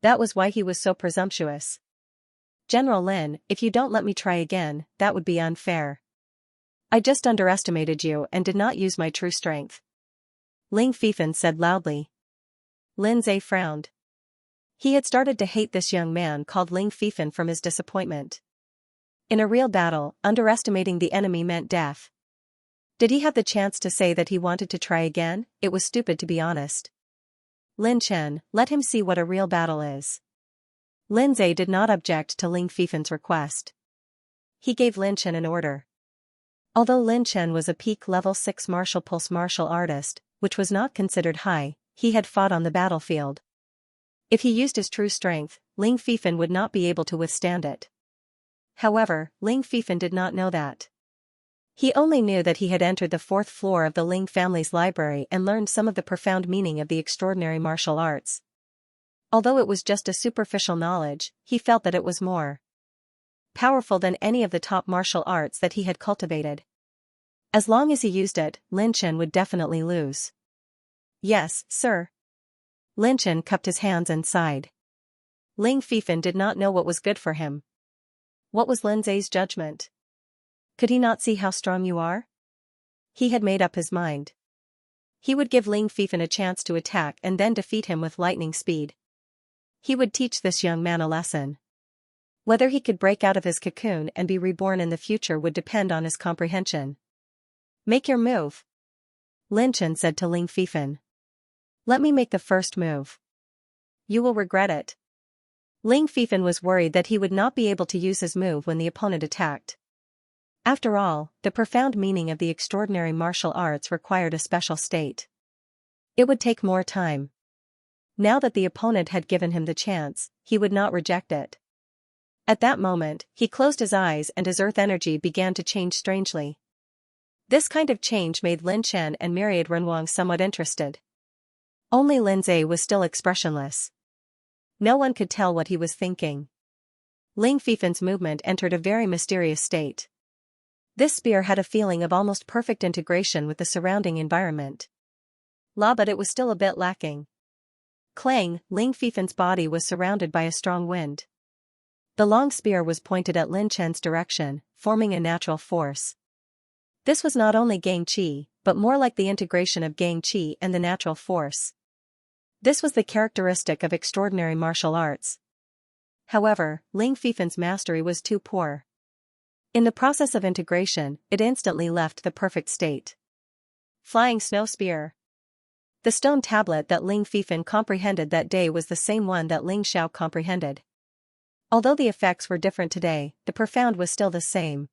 That was why he was so presumptuous. General Lin, if you don't let me try again, that would be unfair. I just underestimated you and did not use my true strength. Ling Fifan said loudly. Lin Zhe frowned. He had started to hate this young man called Ling Fifan from his disappointment. In a real battle, underestimating the enemy meant death. Did he have the chance to say that he wanted to try again? It was stupid to be honest. Lin Chen, let him see what a real battle is. Lin Zhe did not object to Ling Fifan's request. He gave Lin Chen an order. Although Lin Chen was a peak level 6 martial pulse martial artist, which was not considered high, he had fought on the battlefield. If he used his true strength, Ling Fifan would not be able to withstand it. However, Ling Fifan did not know that. He only knew that he had entered the 4th floor of the Ling family's library and learned some of the profound meaning of the extraordinary martial arts. Although it was just a superficial knowledge, he felt that it was more powerful than any of the top martial arts that he had cultivated. As long as he used it, Lin Chen would definitely lose. Yes, sir. Lin Chen cupped his hands and sighed. Ling Fifan did not know what was good for him. What was Lin Zhe's judgment? Could he not see how strong you are? He had made up his mind. He would give Ling Fifan a chance to attack and then defeat him with lightning speed. He would teach this young man a lesson. Whether he could break out of his cocoon and be reborn in the future would depend on his comprehension. Make your move. Lin Chen said to Ling Fifan. Let me make the first move. You will regret it. Ling Fifan was worried that he would not be able to use his move when the opponent attacked. After all, the profound meaning of the extraordinary martial arts required a special state. It would take more time. Now that the opponent had given him the chance, he would not reject it. At that moment, he closed his eyes and his earth energy began to change strangely. This kind of change made Lin Chen and Myriad Renwang somewhat interested. Only Lin Zhe was still expressionless. No one could tell what he was thinking. Ling Fifan's movement entered a very mysterious state. This spear had a feeling of almost perfect integration with the surrounding environment. But it was still a bit lacking. Clang, Ling Fifan's body was surrounded by a strong wind. The long spear was pointed at Lin Chen's direction, forming a natural force. This was not only Gang Qi, but more like the integration of Gang Qi and the natural force. This was the characteristic of extraordinary martial arts. However, Ling Fifan's mastery was too poor. In the process of integration, it instantly left the perfect state. Flying Snow Spear. The stone tablet that Ling Fifan comprehended that day was the same one that Ling Xiao comprehended. Although the effects were different today, the profound was still the same.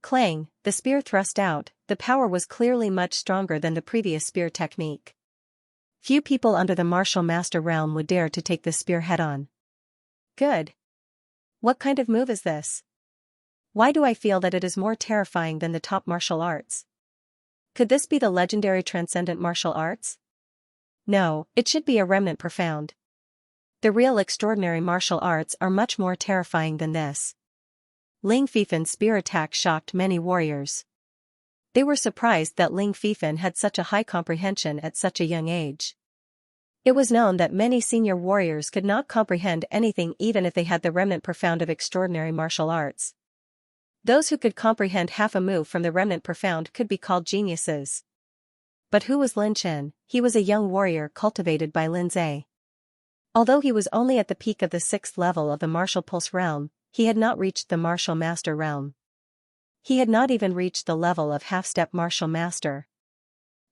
Clang, the spear thrust out, the power was clearly much stronger than the previous spear technique. Few people under the martial master realm would dare to take the spear head-on. Good. What kind of move is this? Why do I feel that it is more terrifying than the top martial arts? Could this be the legendary transcendent martial arts? No, it should be a remnant profound. The real extraordinary martial arts are much more terrifying than this. Ling Fifan's spear attack shocked many warriors. They were surprised that Ling Fifan had such a high comprehension at such a young age. It was known that many senior warriors could not comprehend anything even if they had the remnant profound of extraordinary martial arts. Those who could comprehend half a move from the remnant profound could be called geniuses. But who was Lin Chen? He was a young warrior cultivated by Lin Zhe. Although he was only at the peak of the 6th level of the martial pulse realm, he had not reached the martial master realm. He had not even reached the level of half-step martial master.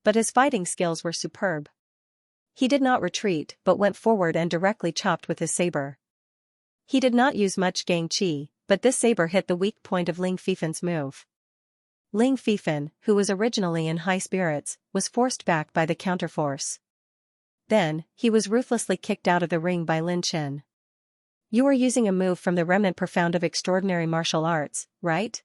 But his fighting skills were superb. He did not retreat but went forward and directly chopped with his saber. He did not use much Gang Qi, but this saber hit the weak point of Ling Fifan's move. Ling Fifan, who was originally in high spirits, was forced back by the counterforce. Then, he was ruthlessly kicked out of the ring by Lin Chen. You are using a move from the remnant profound of extraordinary martial arts, right?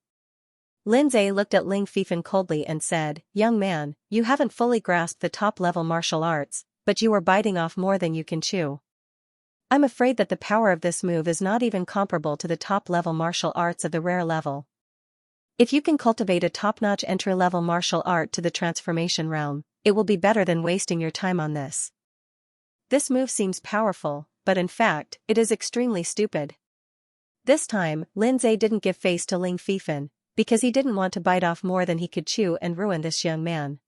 Lin Zhe looked at Ling Fifan coldly and said, "Young man, you haven't fully grasped the top-level martial arts, but you are biting off more than you can chew. I'm afraid that the power of this move is not even comparable to the top-level martial arts of the rare level. If you can cultivate a top-notch entry-level martial art to the transformation realm, it will be better than wasting your time on this. This move seems powerful, but in fact, it is extremely stupid." This time, Lin Zhe didn't give face to Ling Fifan, because he didn't want to bite off more than he could chew and ruin this young man.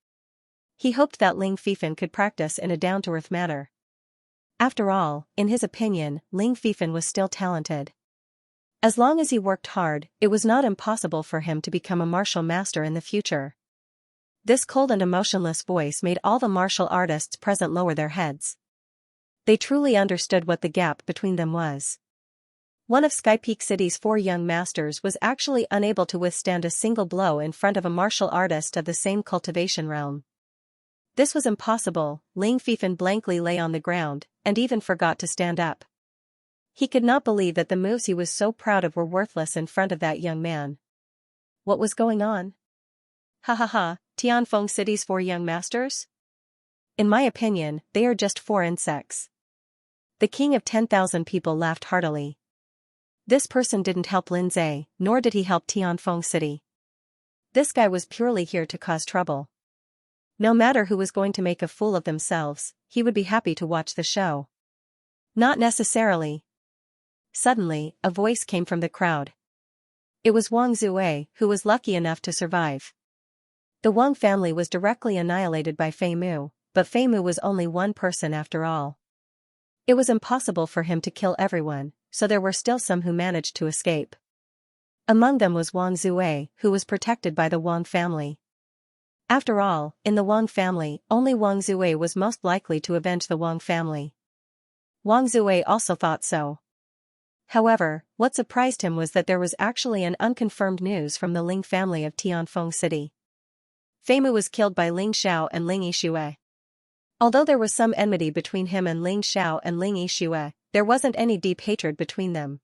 He hoped that Ling Fifan could practice in a down-to-earth manner. After all, in his opinion, Ling Fifan was still talented. As long as he worked hard, it was not impossible for him to become a martial master in the future. This cold and emotionless voice made all the martial artists present lower their heads. They truly understood what the gap between them was. One of Skypeak City's 4 young masters was actually unable to withstand a single blow in front of a martial artist of the same cultivation realm. This was impossible. Ling Fifan blankly lay on the ground, and even forgot to stand up. He could not believe that the moves he was so proud of were worthless in front of that young man. What was going on? Ha ha ha, Tianfeng City's 4 young masters? In my opinion, they are just 4 insects. The king of 10,000 people laughed heartily. This person didn't help Lin Zhe, nor did he help Tianfeng City. This guy was purely here to cause trouble. No matter who was going to make a fool of themselves, he would be happy to watch the show. Not necessarily. Suddenly, a voice came from the crowd. It was Wang Zue, who was lucky enough to survive. The Wang family was directly annihilated by Fei Mu, but Fei Mu was only one person after all. It was impossible for him to kill everyone, so there were still some who managed to escape. Among them was Wang Zue, who was protected by the Wang family. After all, in the Wang family, only Wang Zue was most likely to avenge the Wang family. Wang Zue also thought so. However, what surprised him was that there was actually an unconfirmed news from the Ling family of Tianfeng City. Fei Mu was killed by Ling Xiao and Ling Yixue. Although there was some enmity between him and Ling Xiao and Ling Yixue, there wasn't any deep hatred between them.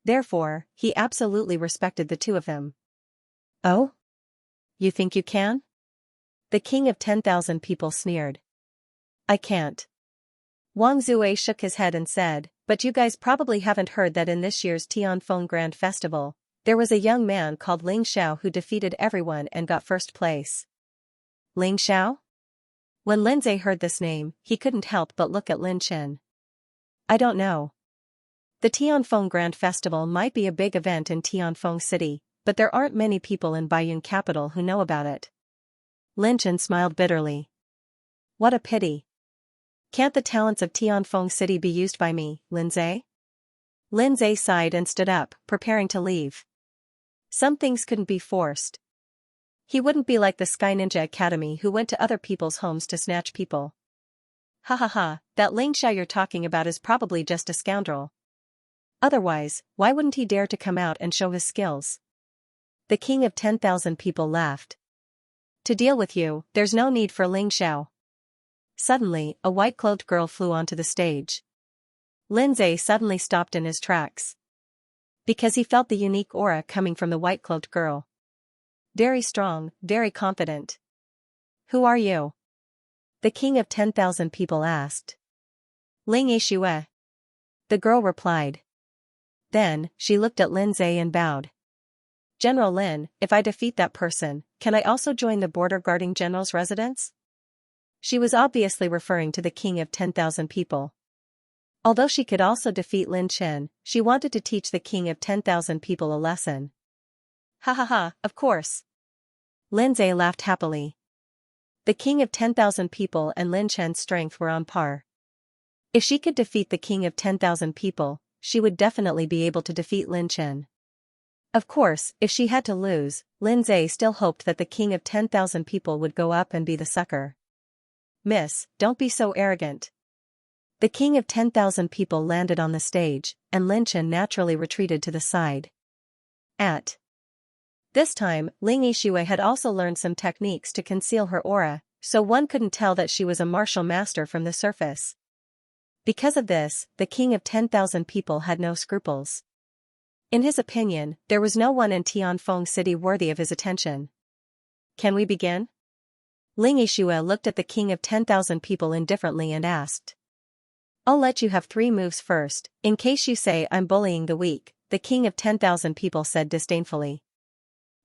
Therefore, he absolutely respected the two of them. Oh? You think you can? The king of 10,000 people sneered. I can't. Wang Zue shook his head and said, but you guys probably haven't heard that in this year's Tianfeng Grand Festival, there was a young man called Ling Xiao who defeated everyone and got first place. Ling Xiao? When Lin Zhe heard this name, he couldn't help but look at Lin Chen. I don't know. The Tianfeng Grand Festival might be a big event in Tianfeng City, but there aren't many people in Baiyun capital who know about it. Lin Chen smiled bitterly. What a pity. Can't the talents of Tianfeng City be used by me, Lindsay? Lindsay sighed and stood up, preparing to leave. Some things couldn't be forced. He wouldn't be like the Sky Ninja Academy who went to other people's homes to snatch people. Ha ha ha, that Xianxia you're talking about is probably just a scoundrel. Otherwise, why wouldn't he dare to come out and show his skills? The king of 10,000 people laughed. To deal with you, there's no need for Xianxia. Suddenly, a white-clothed girl flew onto the stage. Lindsay suddenly stopped in his tracks. Because he felt the unique aura coming from the white-cloaked girl. Very strong, very confident. Who are you? The king of 10,000 people asked. Xianxia. The girl replied. Then, she looked at Lindsay and bowed. General Lin, if I defeat that person, can I also join the border guarding general's residence? She was obviously referring to the king of 10,000 people. Although she could also defeat Lin Chen, she wanted to teach the king of 10,000 people a lesson. Ha ha ha, of course. Lindsay laughed happily. The king of 10,000 people and Lin Chen's strength were on par. If she could defeat the king of 10,000 people, she would definitely be able to defeat Lin Chen. Of course, if she had to lose, Lindsay still hoped that the king of 10,000 people would go up and be the sucker. Miss, don't be so arrogant. The king of 10,000 people landed on the stage, and Lin Chen naturally retreated to the side. This time, Xianxia had also learned some techniques to conceal her aura, so one couldn't tell that she was a martial master from the surface. Because of this, the king of 10,000 people had no scruples. In his opinion, there was no one in Tianfeng City worthy of his attention. Can we begin? Xianxia looked at the king of 10,000 people indifferently and asked. I'll let you have 3 moves first, in case you say I'm bullying the weak, the king of 10,000 people said disdainfully.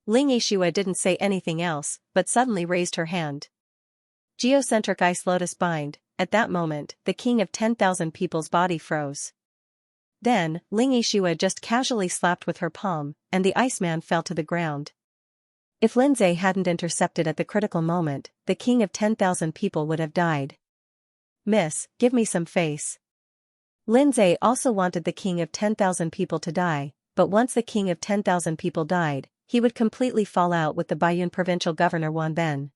Xianxia didn't say anything else, but suddenly raised her hand. Geocentric ice lotus bind. At that moment, the king of 10,000 people's body froze. Then, Xianxia just casually slapped with her palm, and the Iceman fell to the ground. If Lindsay hadn't intercepted at the critical moment, the king of 10,000 people would have died. Miss, give me some face. Lindsay also wanted the king of 10,000 people to die, but once the king of 10,000 people died, he would completely fall out with the Baiyun provincial governor Wan Ben.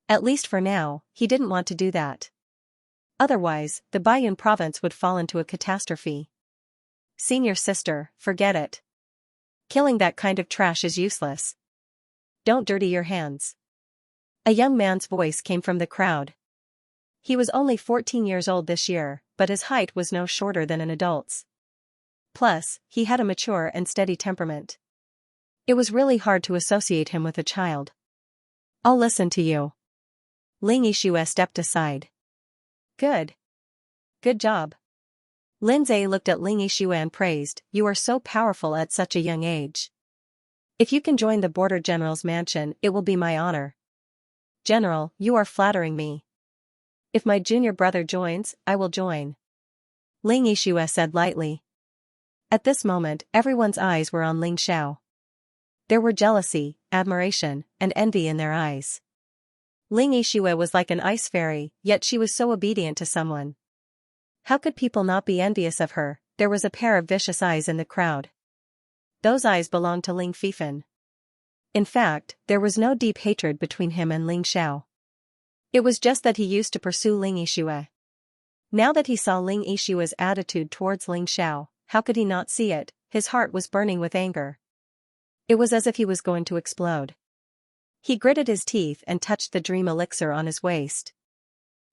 At least for now, he didn't want to do that. Otherwise, the Baiyun province would fall into a catastrophe. Senior sister, forget it. Killing that kind of trash is useless. Don't dirty your hands. A young man's voice came from the crowd. He was only 14 years old this year, but his height was no shorter than an adult's. Plus, he had a mature and steady temperament. It was really hard to associate him with a child. I'll listen to you. Xianxia stepped aside. Good. Good job. Lindsay looked at Xianxia and praised, you are so powerful at such a young age. If you can join the border general's mansion, it will be my honor. General, you are flattering me. If my junior brother joins, I will join. Xianxia said lightly. At this moment, everyone's eyes were on Xianxia. There were jealousy, admiration, and envy in their eyes. Xianxia was like an ice fairy, yet she was so obedient to someone. How could people not be envious of her? There was a pair of vicious eyes in the crowd. Those eyes belonged to Ling Fifan. In fact, there was no deep hatred between him and Xianxia. It was just that he used to pursue Xianxia. Now that he saw Xianxia's attitude towards Xianxia, how could he not see it? His heart was burning with anger. It was as if he was going to explode. He gritted his teeth and touched the dream elixir on his waist.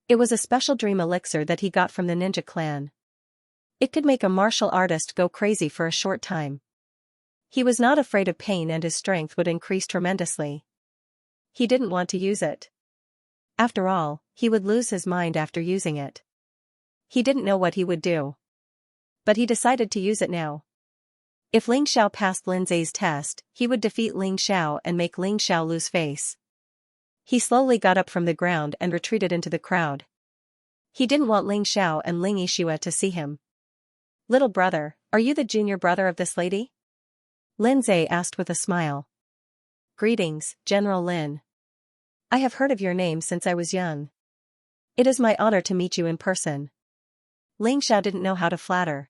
It was a special dream elixir that he got from the ninja clan. It could make a martial artist go crazy for a short time. He was not afraid of pain and his strength would increase tremendously. He didn't want to use it. After all, he would lose his mind after using it. He didn't know what he would do. But he decided to use it now. If Xianxia passed Lindsay's test, he would defeat Xianxia and make Xianxia lose face. He slowly got up from the ground and retreated into the crowd. He didn't want Xianxia and Xianxia to see him. Little brother, are you the junior brother of this lady? Lindsay asked with a smile. Greetings, General Lin. I have heard of your name since I was young. It is my honor to meet you in person. Ling Xiao didn't know how to flatter.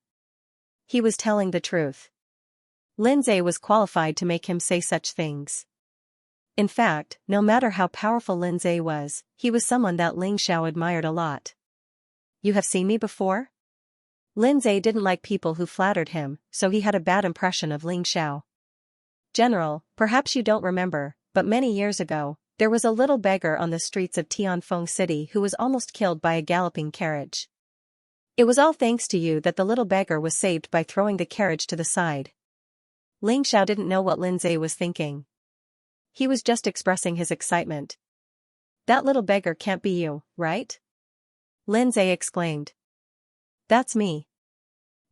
He was telling the truth. Lin Zhe was qualified to make him say such things. In fact, no matter how powerful Lin Zhe was, he was someone that Ling Xiao admired a lot. You have seen me before? Lin Zhe didn't like people who flattered him, so he had a bad impression of Ling Xiao. General, perhaps you don't remember, but many years ago, there was a little beggar on the streets of Tianfeng City who was almost killed by a galloping carriage. It was all thanks to you that the little beggar was saved by throwing the carriage to the side. Ling Xiao didn't know what Lin Zhe was thinking. He was just expressing his excitement. That little beggar can't be you, right? Lin Zhe exclaimed. That's me.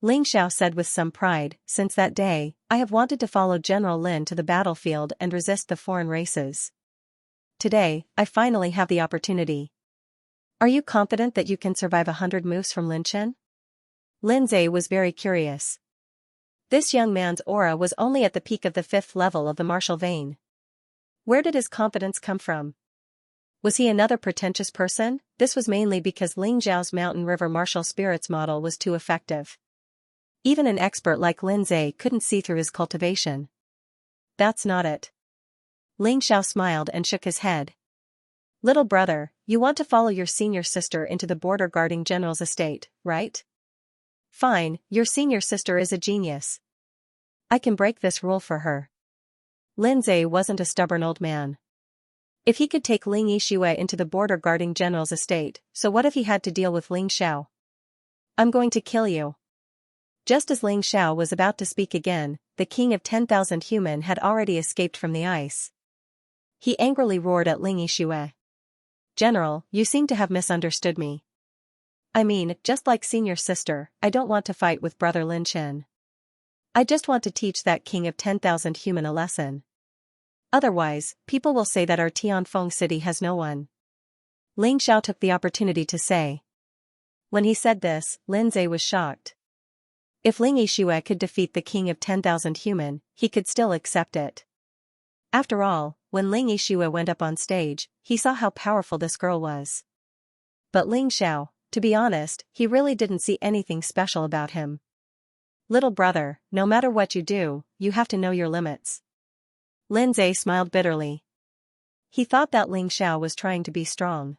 Ling Xiao said with some pride, since that day, I have wanted to follow General Lin to the battlefield and resist the foreign races. Today, I finally have the opportunity. Are you confident that you can survive 100 moves from Lin Chen? Lin Zhe was very curious. This young man's aura was only at the peak of the 5th level of the martial vein. Where did his confidence come from? Was he another pretentious person? This was mainly because Ling Zhao's Mountain River martial spirits model was too effective. Even an expert like Lin Zhe couldn't see through his cultivation. That's not it. Ling Xiao smiled and shook his head. Little brother, you want to follow your senior sister into the border guarding general's estate, right? Fine, your senior sister is a genius. I can break this rule for her. Lin Zhe wasn't a stubborn old man. If he could take Ling Yixue into the border guarding general's estate, so what if he had to deal with Ling Xiao? I'm going to kill you. Just as Ling Xiao was about to speak again, the king of 10,000 human had already escaped from the ice. He angrily roared at Ling Yixue. General, you seem to have misunderstood me. I mean, just like senior sister, I don't want to fight with brother Lin Chen. I just want to teach that king of 10,000 human a lesson. Otherwise, people will say that our Tianfeng city has no one. Ling Xiao took the opportunity to say. When he said this, Lin Zhe was shocked. If Ling Yixue could defeat the king of 10,000 human, he could still accept it. After all, when Ling Yixue went up on stage, he saw how powerful this girl was. But Ling Xiao, to be honest, he really didn't see anything special about him. Little brother, no matter what you do, you have to know your limits. Lin Zhe smiled bitterly. He thought that Ling Xiao was trying to be strong.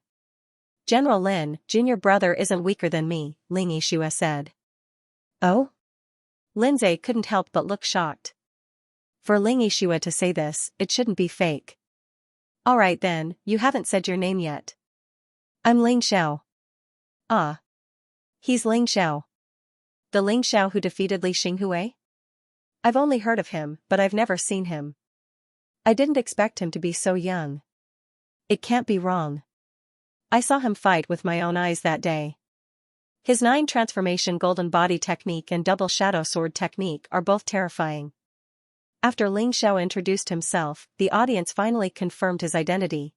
General Lin, junior brother isn't weaker than me, Ling Yixue said. Oh? Lin Zhe couldn't help but look shocked. For Ling Yixue to say this, it shouldn't be fake. Alright then, you haven't said your name yet. I'm Ling Xiao. Ah. He's Ling Xiao. The Ling Xiao who defeated Li Xinghui? I've only heard of him, but I've never seen him. I didn't expect him to be so young. It can't be wrong. I saw him fight with my own eyes that day. His 9 transformation golden body technique and double shadow sword technique are both terrifying. After Ling Xiao introduced himself, the audience finally confirmed his identity.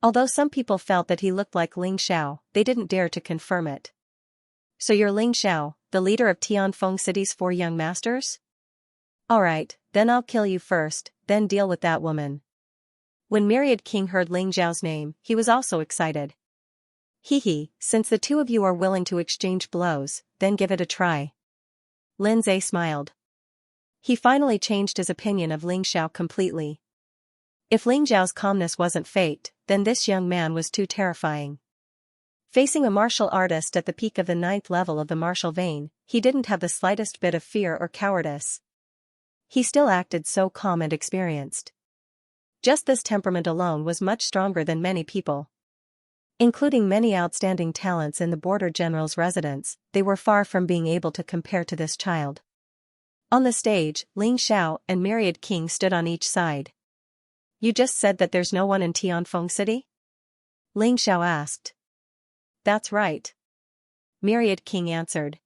Although some people felt that he looked like Ling Xiao, they didn't dare to confirm it. So you're Ling Xiao, the leader of Tianfeng City's 4 young masters? Alright, then I'll kill you first, then deal with that woman. When Myriad King heard Ling Xiao's name, he was also excited. Hee, since the two of you are willing to exchange blows, then give it a try. Lin Zhe smiled. He finally changed his opinion of Ling Xiao completely. If Ling Xiao's calmness wasn't faked, then this young man was too terrifying. Facing a martial artist at the peak of the 9th level of the martial vein, he didn't have the slightest bit of fear or cowardice. He still acted so calm and experienced. Just this temperament alone was much stronger than many people. Including many outstanding talents in the border general's residence, they were far from being able to compare to this child. On the stage, Ling Xiao and Myriad King stood on each side. You just said that there's no one in Tianfeng City? Ling Xiao asked. That's right. Myriad King answered.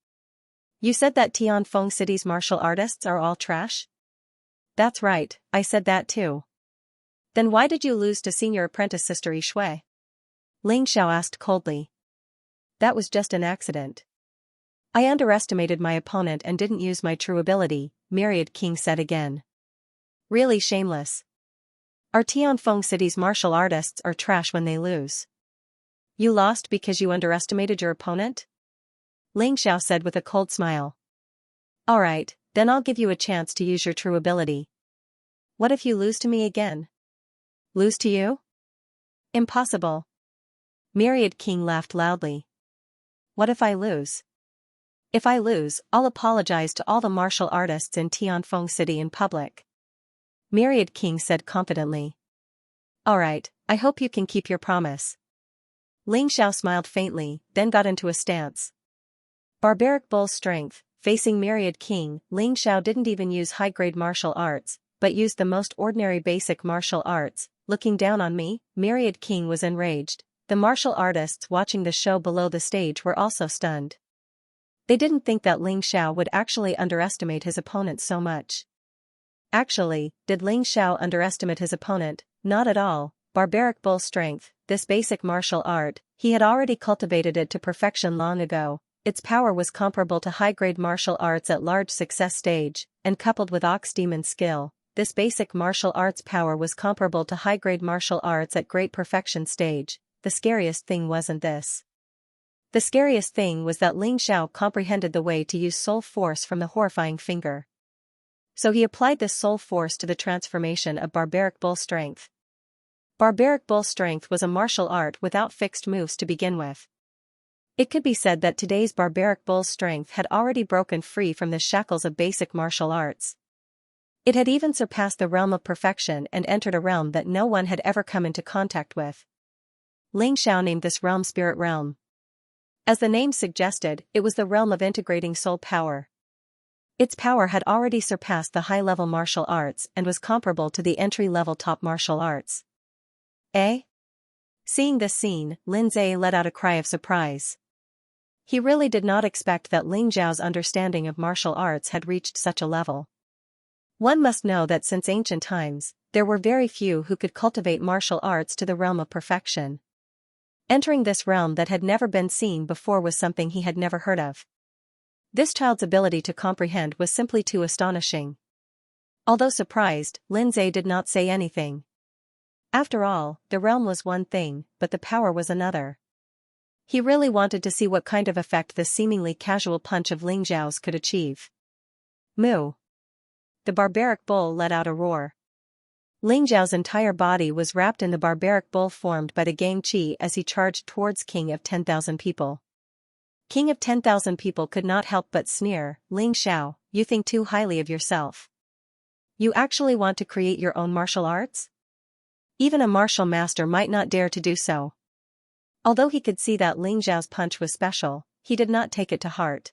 You said that Tianfeng City's martial artists are all trash? That's right, I said that too. Then why did you lose to senior apprentice sister Yixue? Ling Xiao asked coldly. That was just an accident. I underestimated my opponent and didn't use my true ability, Myriad King said again. Really shameless. Our Tianfeng City's martial artists are trash when they lose. You lost because you underestimated your opponent? Ling Xiao said with a cold smile. Alright, then I'll give you a chance to use your true ability. What if you lose to me again? Lose to you? Impossible. Myriad King laughed loudly. What if I lose? If I lose, I'll apologize to all the martial artists in Tianfeng City in public. Myriad King said confidently. Alright, I hope you can keep your promise. Ling Xiao smiled faintly, then got into a stance. Barbaric Bull Strength. Facing Myriad King, Ling Xiao didn't even use high-grade martial arts, but used the most ordinary basic martial arts. Looking down on me, Myriad King was enraged. The martial artists watching the show below the stage were also stunned. They didn't think that Ling Xiao would actually underestimate his opponent so much. Actually, did Ling Xiao underestimate his opponent? Not at all. Barbaric Bull Strength, this basic martial art, he had already cultivated it to perfection long ago. Its power was comparable to high-grade martial arts at large success stage, and coupled with Ox Demon skill, this basic martial arts power was comparable to high-grade martial arts at great perfection stage. The scariest thing wasn't this. The scariest thing was that Ling Xiao comprehended the way to use soul force from the horrifying finger. So he applied this soul force to the transformation of Barbaric Bull Strength. Barbaric Bull Strength was a martial art without fixed moves to begin with. It could be said that today's Barbaric Bull Strength had already broken free from the shackles of basic martial arts. It had even surpassed the realm of perfection and entered a realm that no one had ever come into contact with. Ling Xiao named this realm Spirit Realm. As the name suggested, it was the realm of integrating soul power. Its power had already surpassed the high-level martial arts and was comparable to the entry-level top martial arts. Eh? Seeing this scene, Lin Zai let out a cry of surprise. He really did not expect that Ling Zhao's understanding of martial arts had reached such a level. One must know that since ancient times, there were very few who could cultivate martial arts to the realm of perfection. Entering this realm that had never been seen before was something he had never heard of. This child's ability to comprehend was simply too astonishing. Although surprised, Lin Zai did not say anything. After all, the realm was one thing, but the power was another. He really wanted to see what kind of effect this seemingly casual punch of Ling Zhao's could achieve. Moo! The barbaric bull let out a roar. Ling Zhao's entire body was wrapped in the barbaric bull formed by the Gang Qi as he charged towards King of 10,000 People. King of 10,000 People could not help but sneer. Ling Xiao, you think too highly of yourself. You actually want to create your own martial arts? Even a martial master might not dare to do so. Although he could see that Ling Zhao's punch was special, he did not take it to heart.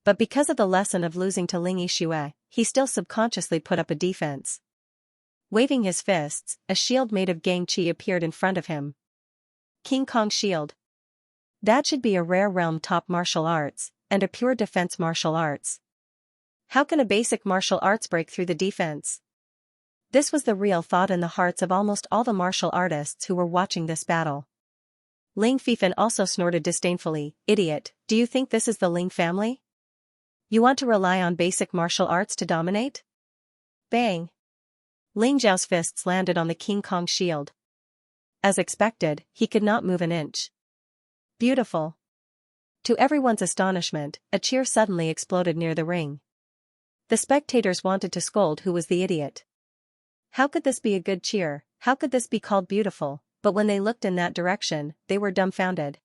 But because of the lesson of losing to Ling Yixue, he still subconsciously put up a defense. Waving his fists, a shield made of Gang Qi appeared in front of him. King Kong Shield. That should be a rare realm top martial arts, and a pure defense martial arts. How can a basic martial arts break through the defense? This was the real thought in the hearts of almost all the martial artists who were watching this battle. Ling Fifan also snorted disdainfully. Idiot, do you think this is the Ling family? You want to rely on basic martial arts to dominate? Bang! Ling Zhao's fists landed on the King Kong shield. As expected, he could not move an inch. Beautiful. To everyone's astonishment, a cheer suddenly exploded near the ring. The spectators wanted to scold who was the idiot. How could this be a good cheer? How could this be called beautiful? But when they looked in that direction, they were dumbfounded.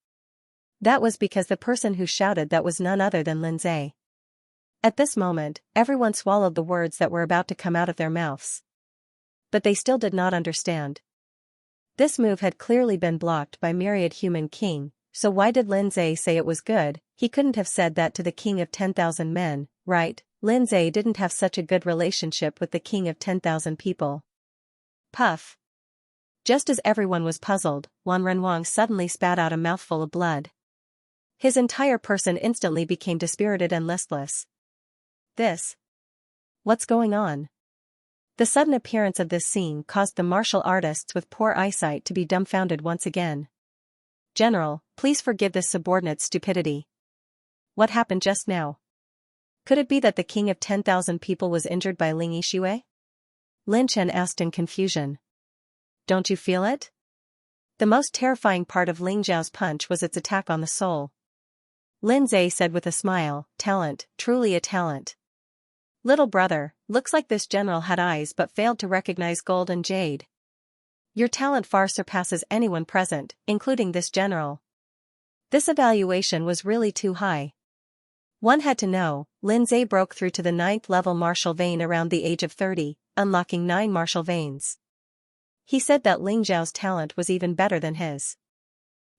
That was because the person who shouted that was none other than Lin Zai. At this moment, everyone swallowed the words that were about to come out of their mouths. But they still did not understand. This move had clearly been blocked by Myriad Human King, so why did Lin Zai say it was good? He couldn't have said that to the King of 10,000 Men, right? Lin Zai didn't have such a good relationship with the King of 10,000 People. Puff. Just as everyone was puzzled, Wan Renwang suddenly spat out a mouthful of blood. His entire person instantly became dispirited and listless. This. What's going on? The sudden appearance of this scene caused the martial artists with poor eyesight to be dumbfounded once again. General, please forgive this subordinate's stupidity. What happened just now? Could it be that the King of 10,000 People was injured by Ling Yixue? Lin Chen asked in confusion. Don't you feel it? The most terrifying part of Ling Zhao's punch was its attack on the soul. Lin Zhe said with a smile, "Talent, truly a talent. Little brother, looks like this general had eyes but failed to recognize gold and jade. Your talent far surpasses anyone present, including this general." This evaluation was really too high. One had to know, Lin Zhe broke through to the 9th level martial vein around the age of 30, unlocking 9 martial veins. He said that Ling Zhao's talent was even better than his.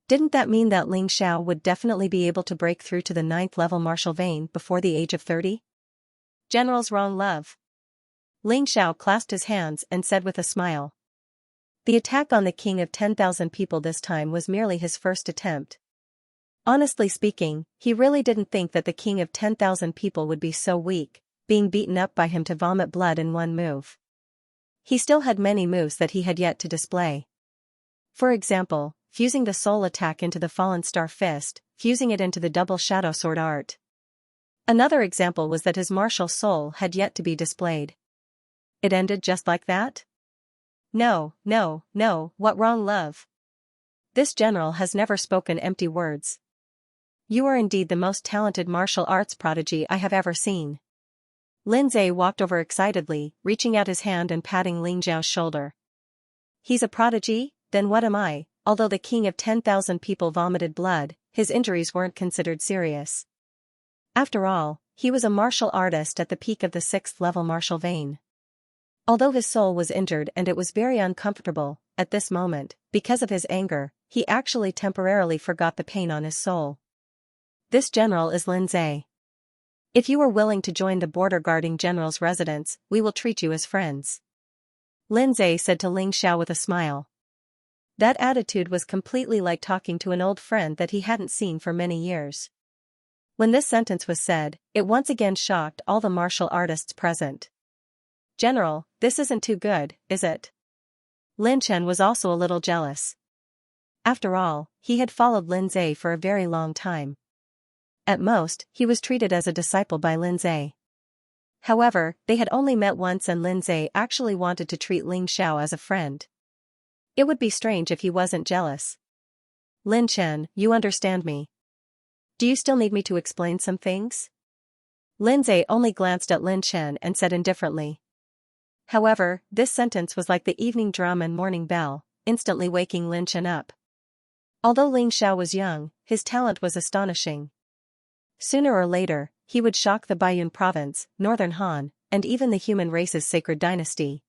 Didn't that mean that Ling Xiao would definitely be able to break through to the 9th level martial vein before the age of 30? General's wrong love. Ling Xiao clasped his hands and said with a smile. The attack on the king of 10,000 people this time was merely his first attempt. Honestly speaking, he really didn't think that the king of 10,000 people would be so weak, being beaten up by him to vomit blood in one move. He still had many moves that he had yet to display. For example, fusing the soul attack into the fallen star fist, fusing it into the double shadow sword art. Another example was that his martial soul had yet to be displayed. It ended just like that? No, no, no, what wrong love? This general has never spoken empty words. You are indeed the most talented martial arts prodigy I have ever seen. Lin Zhe walked over excitedly, reaching out his hand and patting Ling Zhao's shoulder. He's a prodigy? Then what am I? Although the king of 10,000 people vomited blood, his injuries weren't considered serious. After all, he was a martial artist at the peak of the 6th level martial vein. Although his soul was injured and it was very uncomfortable, at this moment, because of his anger, he actually temporarily forgot the pain on his soul. This general is Lin Zhe. If you are willing to join the border guarding general's residence, we will treat you as friends. Lin Zhe said to Ling Xiao with a smile. That attitude was completely like talking to an old friend that he hadn't seen for many years. When this sentence was said, it once again shocked all the martial artists present. General, this isn't too good, is it? Lin Chen was also a little jealous. After all, he had followed Lin Zhe for a very long time. At most, he was treated as a disciple by Lin Zhe. However, they had only met once and Lin Zhe actually wanted to treat Ling Xiao as a friend. It would be strange if he wasn't jealous. Lin Chen, you understand me. Do you still need me to explain some things? Lin Zhe only glanced at Lin Chen and said indifferently. However, this sentence was like the evening drum and morning bell, instantly waking Lin Chen up. Although Ling Xiao was young, his talent was astonishing. Sooner or later, he would shock the Baiyun province, Northern Han, and even the human race's sacred dynasty.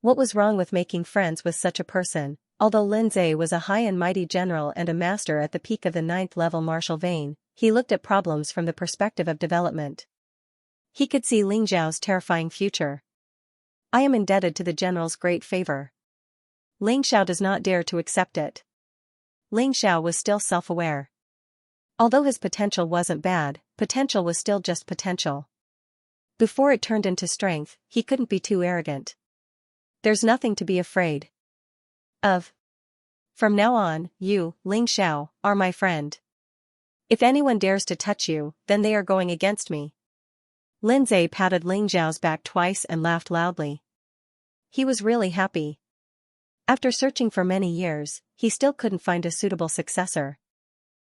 What was wrong with making friends with such a person? Although Lin Zhe was a high and mighty general and a master at the peak of the 9th level martial vein, he looked at problems from the perspective of development. He could see Ling Zhao's terrifying future. I am indebted to the general's great favor. Ling Xiao does not dare to accept it. Ling Xiao was still self-aware. Although his potential wasn't bad, potential was still just potential. Before it turned into strength, he couldn't be too arrogant. There's nothing to be afraid of. From now on, you, Ling Xiao, are my friend. If anyone dares to touch you, then they are going against me. Lin Zhe patted Ling Zhao's back twice and laughed loudly. He was really happy. After searching for many years, he still couldn't find a suitable successor.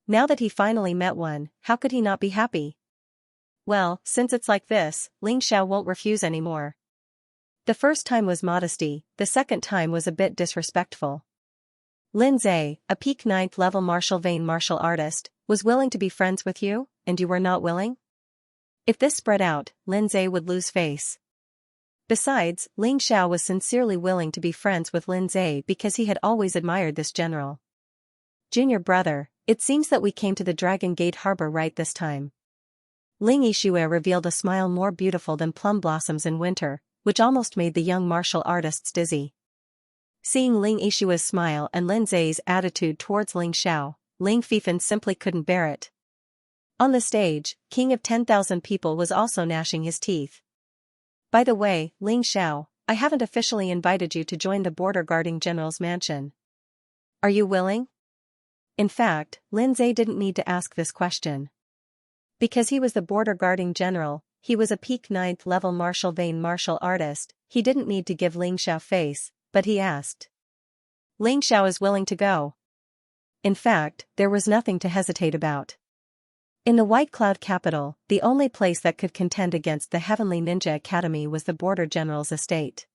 Now that he finally met one, how could he not be happy? Well, since it's like this, Ling Xiao won't refuse anymore. The first time was modesty, the second time was a bit disrespectful. Lin Zhe, a peak 9th level martial vein martial artist, was willing to be friends with you, and you were not willing? If this spread out, Lin Zhe would lose face. Besides, Ling Xiao was sincerely willing to be friends with Lin Zhe because he had always admired this general. Junior brother, it seems that we came to the Dragon Gate Harbor right this time. Ling Yixue revealed a smile more beautiful than plum blossoms in winter, which almost made the young martial artists dizzy. Seeing Ling Yixue's smile and Lin Zhe's attitude towards Ling Xiao, Ling Fifan simply couldn't bear it. On the stage, King of 10,000 people was also gnashing his teeth. By the way, Ling Xiao, I haven't officially invited you to join the border guarding general's mansion. Are you willing? In fact, Lin Zhe didn't need to ask this question. Because he was the border guarding general, he was a peak 9th level martial vein martial artist, he didn't need to give Ling Xiao face, but he asked. Ling Xiao is willing to go. In fact, there was nothing to hesitate about. In the White Cloud capital, the only place that could contend against the Heavenly Ninja Academy was the border general's estate.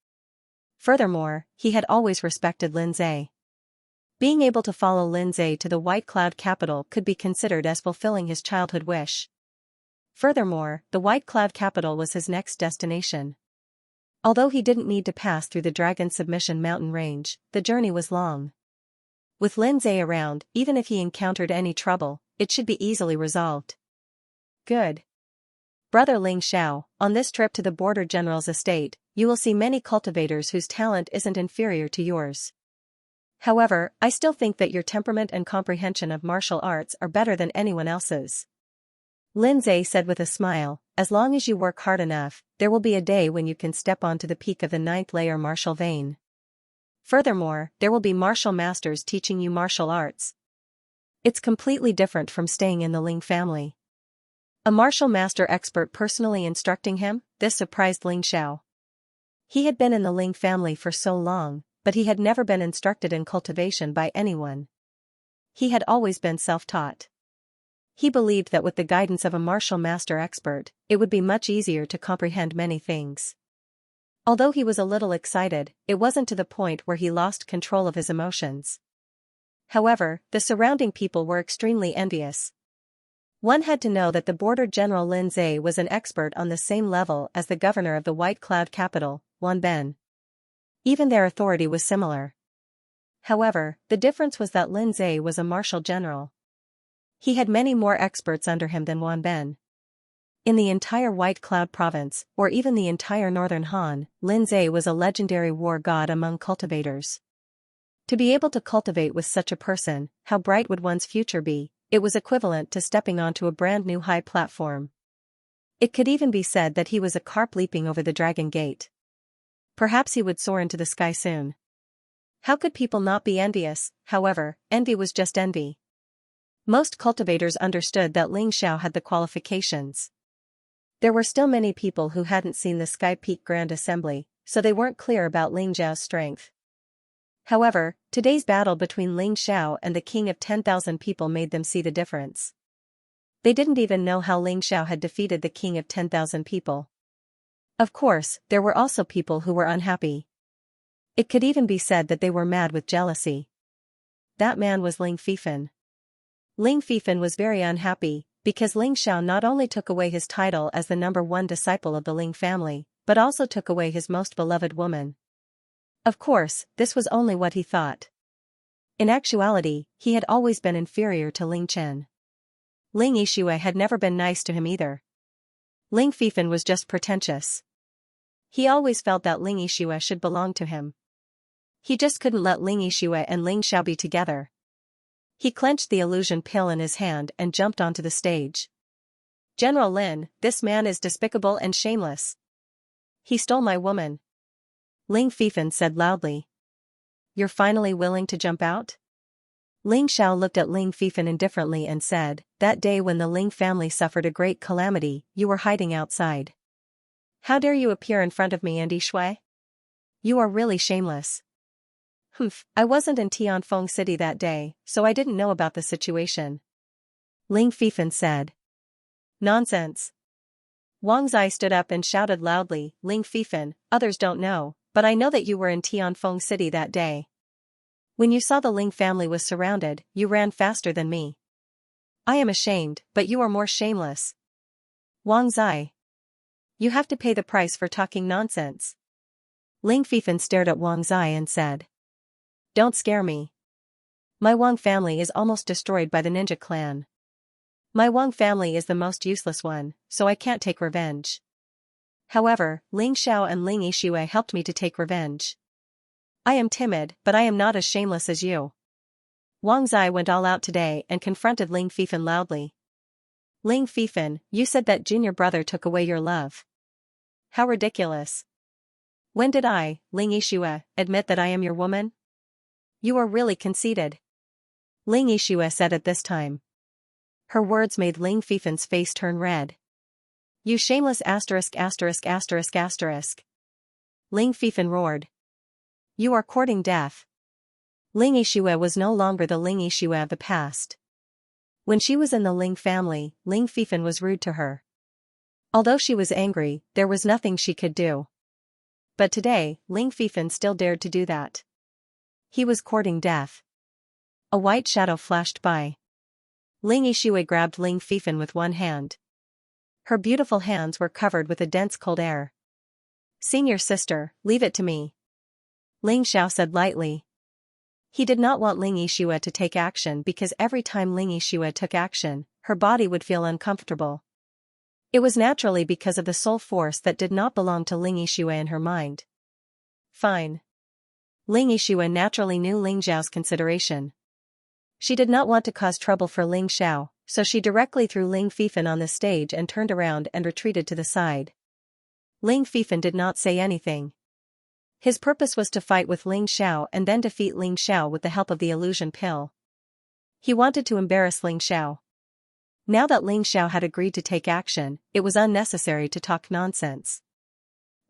Furthermore, he had always respected Lin Zhe. Being able to follow Lin Zhe to the White Cloud capital could be considered as fulfilling his childhood wish. Furthermore, the White Cloud capital was his next destination. Although he didn't need to pass through the Dragon Submission mountain range, the journey was long. With Lin Zhe around, even if he encountered any trouble, it should be easily resolved. Good. Brother Ling Xiao, on this trip to the border general's estate, you will see many cultivators whose talent isn't inferior to yours. However, I still think that your temperament and comprehension of martial arts are better than anyone else's. Lin Zhe said with a smile, as long as you work hard enough, there will be a day when you can step onto the peak of the 9th layer martial vein. Furthermore, there will be martial masters teaching you martial arts. It's completely different from staying in the Ling family. A martial master expert personally instructing him, this surprised Ling Xiao. He had been in the Ling family for so long, but he had never been instructed in cultivation by anyone. He had always been self-taught. He believed that with the guidance of a martial master expert, it would be much easier to comprehend many things. Although he was a little excited, it wasn't to the point where he lost control of his emotions. However, the surrounding people were extremely envious. One had to know that the border general Lin Zhe was an expert on the same level as the governor of the White Cloud capital, Wan Ben. Even their authority was similar. However, the difference was that Lin Zhe was a martial general. He had many more experts under him than Wan Ben. In the entire White Cloud province, or even the entire northern Han, Lin Zhe was a legendary war god among cultivators. To be able to cultivate with such a person, how bright would one's future be? It was equivalent to stepping onto a brand new high platform. It could even be said that he was a carp leaping over the dragon gate. Perhaps he would soar into the sky soon. How could people not be envious? However, envy was just envy. Most cultivators understood that Ling Xiao had the qualifications. There were still many people who hadn't seen the Sky Peak Grand Assembly, so they weren't clear about Ling Xiao's strength. However, today's battle between Ling Xiao and the King of 10,000 people made them see the difference. They didn't even know how Ling Xiao had defeated the King of 10,000 people. Of course, there were also people who were unhappy. It could even be said that they were mad with jealousy. That man was Ling Fifan. Ling Fifan was very unhappy, because Ling Xiao not only took away his title as the #1 disciple of the Ling family, but also took away his most beloved woman. Of course, this was only what he thought. In actuality, he had always been inferior to Ling Chen. Ling Yixue had never been nice to him either. Ling Fifan was just pretentious. He always felt that Ling Yixue should belong to him. He just couldn't let Ling Yixue and Ling Xiao be together. He clenched the illusion pill in his hand and jumped onto the stage. General Lin, this man is despicable and shameless. He stole my woman. Ling Fifan said loudly. You're finally willing to jump out? Ling Xiao looked at Ling Fifan indifferently and said, that day when the Ling family suffered a great calamity, you were hiding outside. How dare you appear in front of me and Yixue? You are really shameless. Humph, I wasn't in Tianfeng City that day, so I didn't know about the situation. Ling Fifan said. Nonsense. Wang Zai stood up and shouted loudly, Ling Fifan, others don't know, but I know that you were in Tianfeng City that day. When you saw the Ling family was surrounded, you ran faster than me. I am ashamed, but you are more shameless. Wang Zai. You have to pay the price for talking nonsense. Ling Fifan stared at Wang Zai and said. Don't scare me. My Wang family is almost destroyed by the ninja clan. My Wang family is the most useless one, so I can't take revenge. However, Ling Xiao and Ling Yixue helped me to take revenge. I am timid, but I am not as shameless as you. Wang Zai went all out today and confronted Ling Fifan loudly. Ling Fifan, you said that junior brother took away your love. How ridiculous. When did I, Ling Yixue, admit that I am your woman? You are really conceited. Ling Yixue said at this time. Her words made Ling Fifan's face turn red. You shameless *********. Ling Fifan roared. You are courting death. Ling Yixue was no longer the Ling Yixue of the past. When she was in the Ling family, Ling Fifan was rude to her. Although she was angry, there was nothing she could do. But today, Ling Fifan still dared to do that. He was courting death. A white shadow flashed by. Ling Yixue grabbed Ling Fifan with one hand. Her beautiful hands were covered with a dense cold air. "Senior sister, leave it to me," Ling Xiao said lightly. He did not want Ling Yixue to take action because every time Ling Yixue took action, her body would feel uncomfortable. It was naturally because of the soul force that did not belong to Ling Yixue in her mind. Fine. Ling Yixue naturally knew Ling Xiao's consideration. She did not want to cause trouble for Ling Xiao, so she directly threw Ling Fifan on the stage and turned around and retreated to the side. Ling Fifan did not say anything. His purpose was to fight with Ling Xiao and then defeat Ling Xiao with the help of the illusion pill. He wanted to embarrass Ling Xiao. Now that Ling Xiao had agreed to take action, it was unnecessary to talk nonsense.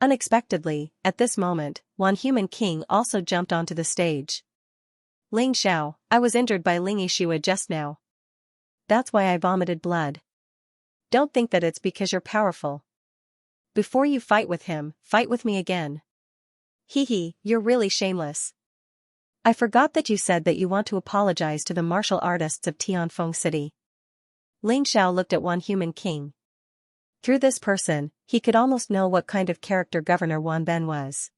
Unexpectedly, at this moment, one human king also jumped onto the stage. "Ling Xiao, I was injured by Ling Yixue just now. That's why I vomited blood. Don't think that it's because you're powerful. Before you fight with him, fight with me again." "Hee, you're really shameless. I forgot that you said that you want to apologize to the martial artists of Tianfeng City." Ling Xiao looked at one human king. Through this person, he could almost know what kind of character Governor Wan Ben was.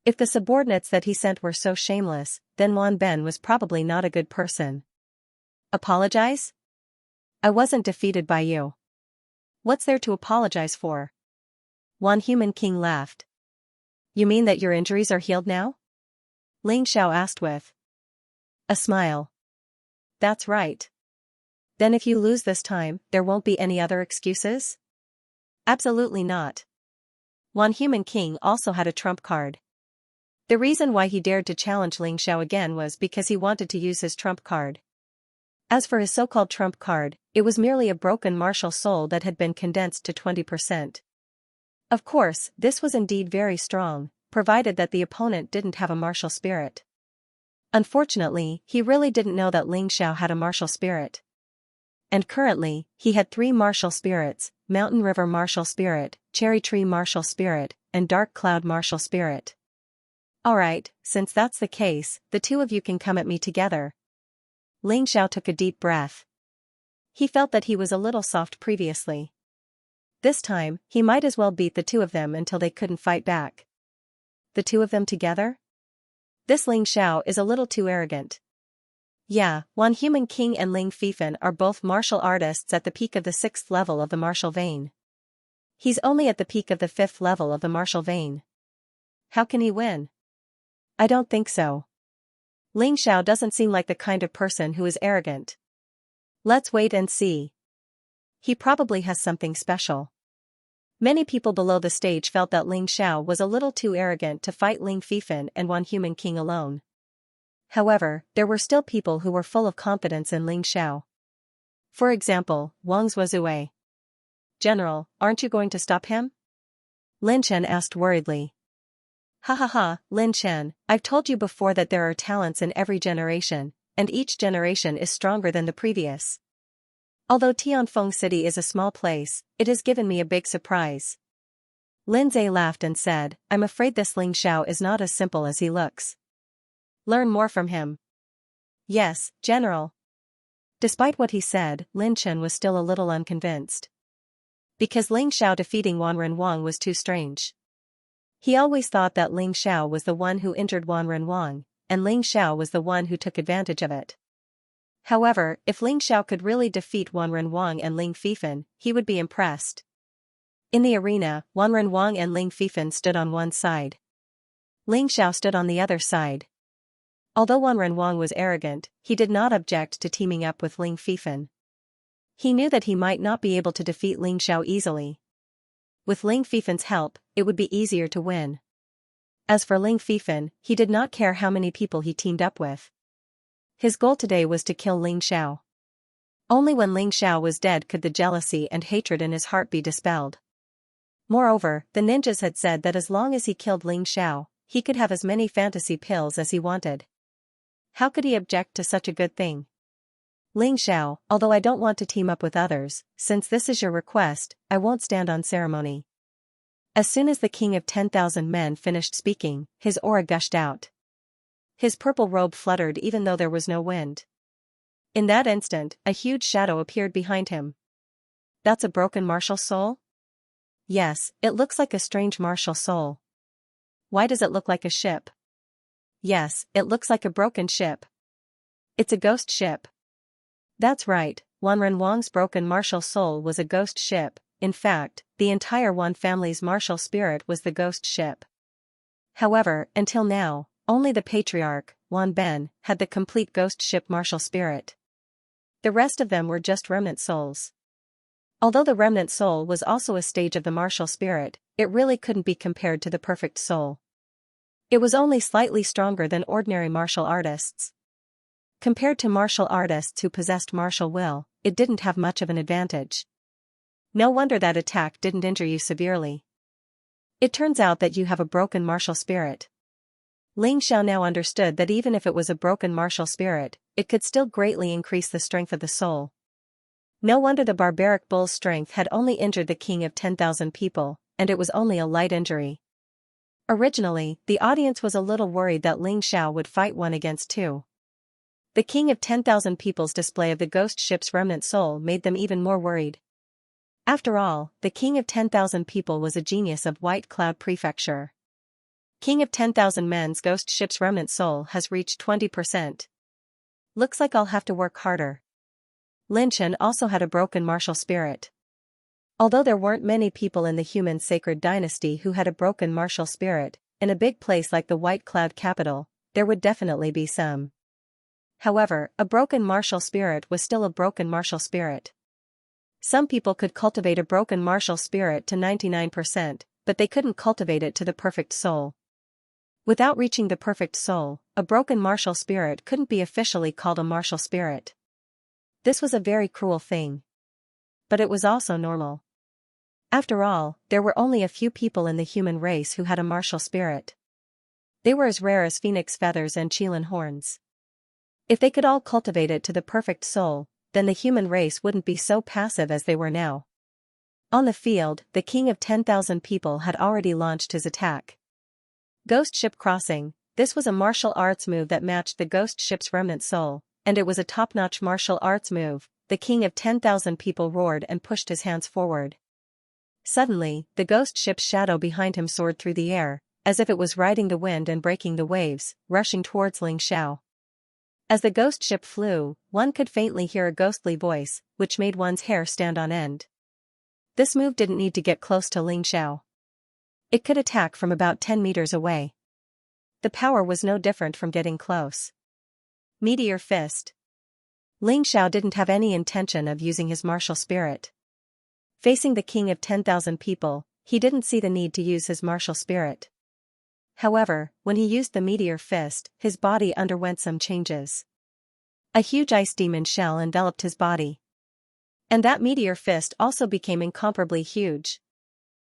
If the subordinates that he sent were so shameless, then Wan Ben was probably not a good person. "Apologize? I wasn't defeated by you. What's there to apologize for?" One human king laughed. "You mean that your injuries are healed now?" Ling Xiao asked with a smile. "That's right. Then if you lose this time, there won't be any other excuses?" "Absolutely not." One human king also had a trump card. The reason why he dared to challenge Ling Xiao again was because he wanted to use his trump card. As for his so-called trump card, it was merely a broken martial soul that had been condensed to 20%. Of course, this was indeed very strong, provided that the opponent didn't have a martial spirit. Unfortunately, he really didn't know that Ling Xiao had a martial spirit. And currently, he had 3 martial spirits: Mountain River martial spirit, Cherry Tree martial spirit, and Dark Cloud martial spirit. "Alright, since that's the case, the two of you can come at me together." Ling Xiao took a deep breath. He felt that he was a little soft previously. This time, he might as well beat the two of them until they couldn't fight back. The two of them together? This Ling Xiao is a little too arrogant. Yeah, one human king and Ling Fifan are both martial artists at the peak of the 6th level of the martial vein. He's only at the peak of the 5th level of the martial vein. How can he win? I don't think so. Ling Xiao doesn't seem like the kind of person who is arrogant. Let's wait and see. He probably has something special. Many people below the stage felt that Ling Xiao was a little too arrogant to fight Ling Fifan and one human king alone. However, there were still people who were full of confidence in Ling Xiao. For example, Wang Zhuozue. "General, aren't you going to stop him?" Lin Chen asked worriedly. Ha, Lin Chen, I've told you before that there are talents in every generation, and each generation is stronger than the previous. Although Tianfeng City is a small place, it has given me a big surprise. Lin Zhe laughed and said, "I'm afraid this Ling Xiao is not as simple as he looks. Learn more from him." "Yes, General." Despite what he said, Lin Chen was still a little unconvinced. Because Ling Xiao defeating Wanren Wang was too strange. He always thought that Ling Xiao was the one who injured Wanren Wang, and Ling Xiao was the one who took advantage of it. However, if Ling Xiao could really defeat Wanren Wang and Ling Fifan, he would be impressed. In the arena, Wanren Wang and Ling Fifan stood on one side. Ling Xiao stood on the other side. Although Wanren Wang was arrogant, he did not object to teaming up with Ling Fifan. He knew that he might not be able to defeat Ling Xiao easily. With Ling Fifan's help, it would be easier to win. As for Ling Fifan, he did not care how many people he teamed up with. His goal today was to kill Ling Xiao. Only when Ling Xiao was dead could the jealousy and hatred in his heart be dispelled. Moreover, the ninjas had said that as long as he killed Ling Xiao, he could have as many fantasy pills as he wanted. How could he object to such a good thing? Ling Xiao, although I don't want to team up with others, since this is your request, I won't stand on ceremony. As soon as the king of 10,000 men finished speaking, his aura gushed out. His purple robe fluttered even though there was no wind. In that instant, a huge shadow appeared behind him. That's a broken martial soul? Yes, it looks like a strange martial soul. Why does it look like a ship? Yes, it looks like a broken ship. It's a ghost ship. That's right, Wanren Wang's broken martial soul was a ghost ship. In fact, the entire Wan family's martial spirit was the ghost ship. However, until now, only the patriarch, Wan Ben, had the complete ghost ship martial spirit. The rest of them were just remnant souls. Although the remnant soul was also a stage of the martial spirit, it really couldn't be compared to the perfect soul. It was only slightly stronger than ordinary martial artists. Compared to martial artists who possessed martial will, it didn't have much of an advantage. No wonder that attack didn't injure you severely. It turns out that you have a broken martial spirit. Ling Xiao now understood that even if it was a broken martial spirit, it could still greatly increase the strength of the soul. No wonder the barbaric bull's strength had only injured the king of 10,000 people, and it was only a light injury. Originally, the audience was a little worried that Ling Xiao would fight 1 against 2. The king of 10,000 people's display of the ghost ship's remnant soul made them even more worried. After all, the king of 10,000 people was a genius of White Cloud Prefecture. King of 10,000 men's ghost ship's remnant soul has reached 20%. Looks like I'll have to work harder. Lin Chen also had a broken martial spirit. Although there weren't many people in the human sacred dynasty who had a broken martial spirit, in a big place like the White Cloud capital, there would definitely be some. However, a broken martial spirit was still a broken martial spirit. Some people could cultivate a broken martial spirit to 99%, but they couldn't cultivate it to the perfect soul. Without reaching the perfect soul, a broken martial spirit couldn't be officially called a martial spirit. This was a very cruel thing. But it was also normal. After all, there were only a few people in the human race who had a martial spirit. They were as rare as phoenix feathers and qilin horns. If they could all cultivate it to the perfect soul, then the human race wouldn't be so passive as they were now. On the field, the king of 10,000 people had already launched his attack. Ghost ship crossing, this was a martial arts move that matched the ghost ship's remnant soul, and it was a top-notch martial arts move. The king of 10,000 people roared and pushed his hands forward. Suddenly, the ghost ship's shadow behind him soared through the air, as if it was riding the wind and breaking the waves, rushing towards Ling Xiao. As the ghost ship flew, one could faintly hear a ghostly voice, which made one's hair stand on end. This move didn't need to get close to Ling Xiao. It could attack from about 10 meters away. The power was no different from getting close. Meteor Fist. Ling Xiao didn't have any intention of using his martial spirit. Facing the king of 10,000 people, he didn't see the need to use his martial spirit. However, when he used the meteor fist, his body underwent some changes. A huge ice demon shell enveloped his body. And that meteor fist also became incomparably huge.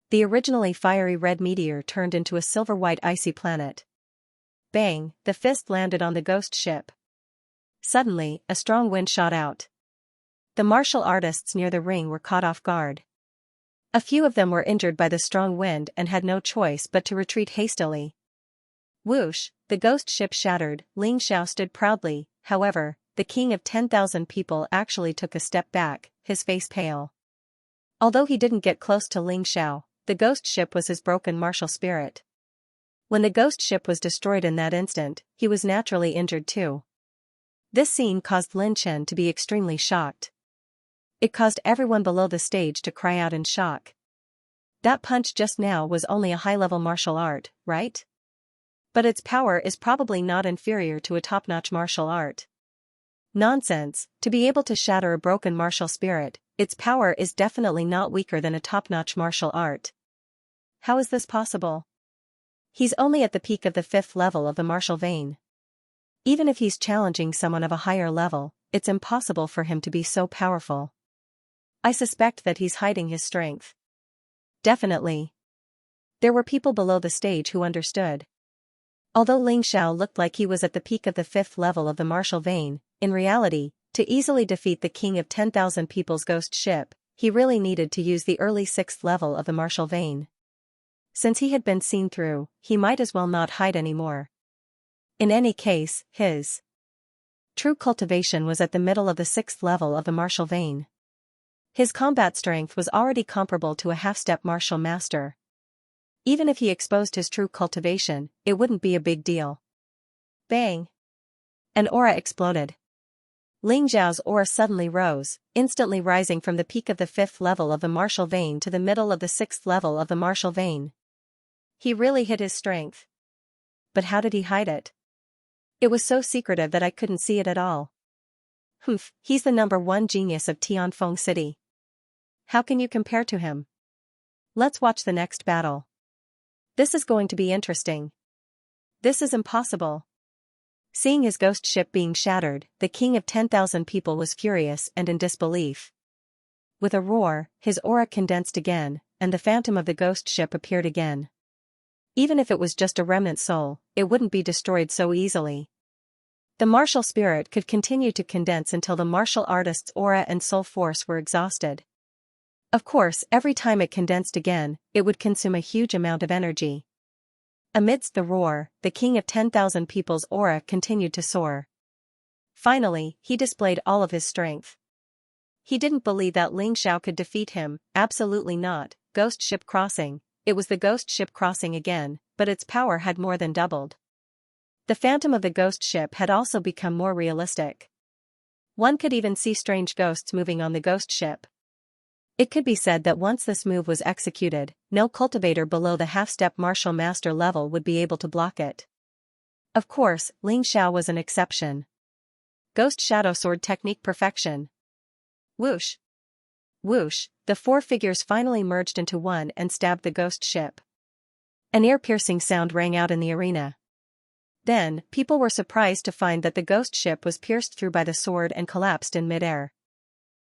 The originally fiery red meteor turned into a silver-white icy planet. Bang, the fist landed on the ghost ship. Suddenly, a strong wind shot out. The martial artists near the ring were caught off guard. A few of them were injured by the strong wind and had no choice but to retreat hastily. Whoosh, the ghost ship shattered. Ling Xiao stood proudly. However, the king of 10,000 people actually took a step back, his face pale. Although he didn't get close to Ling Xiao, the ghost ship was his broken martial spirit. When the ghost ship was destroyed in that instant, he was naturally injured too. This scene caused Lin Chen to be extremely shocked. It caused everyone below the stage to cry out in shock. That punch just now was only a high-level martial art, right? But its power is probably not inferior to a top-notch martial art. Nonsense, to be able to shatter a broken martial spirit, its power is definitely not weaker than a top-notch martial art. How is this possible? He's only at the peak of the 5th level of the martial vein. Even if he's challenging someone of a higher level, it's impossible for him to be so powerful. I suspect that he's hiding his strength. Definitely. There were people below the stage who understood. Although Ling Xiao looked like he was at the peak of the 5th level of the martial vein, in reality, to easily defeat the king of 10,000 people's ghost ship, he really needed to use the early 6th level of the martial vein. Since he had been seen through, he might as well not hide anymore. In any case, his true cultivation was at the middle of the 6th level of the martial vein. His combat strength was already comparable to a half-step martial master. Even if he exposed his true cultivation, it wouldn't be a big deal. Bang! An aura exploded. Ling Zhao's aura suddenly rose, instantly rising from the peak of the 5th level of the martial vein to the middle of the 6th level of the martial vein. He really hid his strength. But how did he hide it? It was so secretive that I couldn't see it at all. Humph, he's the #1 genius of Tianfeng City. How can you compare to him? Let's watch the next battle. This is going to be interesting. This is impossible. Seeing his ghost ship being shattered, the king of 10,000 people was furious and in disbelief. With a roar, his aura condensed again, and the phantom of the ghost ship appeared again. Even if it was just a remnant soul, it wouldn't be destroyed so easily. The martial spirit could continue to condense until the martial artist's aura and soul force were exhausted. Of course, every time it condensed again, it would consume a huge amount of energy. Amidst the roar, the king of 10,000 people's aura continued to soar. Finally, he displayed all of his strength. He didn't believe that Ling Xiao could defeat him, absolutely not. Ghost ship crossing. It was the ghost ship crossing again, but its power had more than doubled. The phantom of the ghost ship had also become more realistic. One could even see strange ghosts moving on the ghost ship. It could be said that once this move was executed, no cultivator below the half-step martial master level would be able to block it. Of course, Ling Xiao was an exception. Ghost Shadow Sword technique perfection. Whoosh! Whoosh! The 4 figures finally merged into one and stabbed the ghost ship. An ear-piercing sound rang out in the arena. Then, people were surprised to find that the ghost ship was pierced through by the sword and collapsed in mid-air.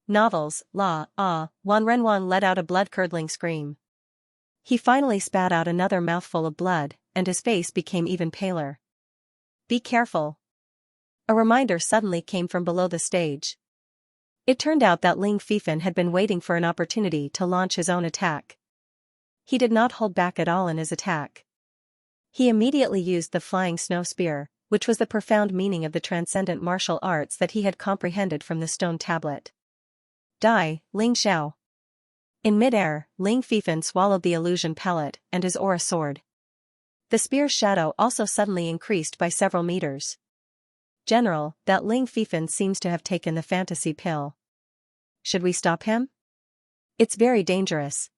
Novels, Wan Renwan let out a blood-curdling scream. He finally spat out another mouthful of blood, and his face became even paler. Be careful. A reminder suddenly came from below the stage. It turned out that Ling Fifan had been waiting for an opportunity to launch his own attack. He did not hold back at all in his attack. He immediately used the flying snow spear, which was the profound meaning of the transcendent martial arts that he had comprehended from the stone tablet. Die, Ling Xiao. In mid-air, Ling Fifan swallowed the illusion pellet, and his aura soared. The spear's shadow also suddenly increased by several meters. General, that Ling Fifan seems to have taken the fantasy pill. Should we stop him? It's very dangerous.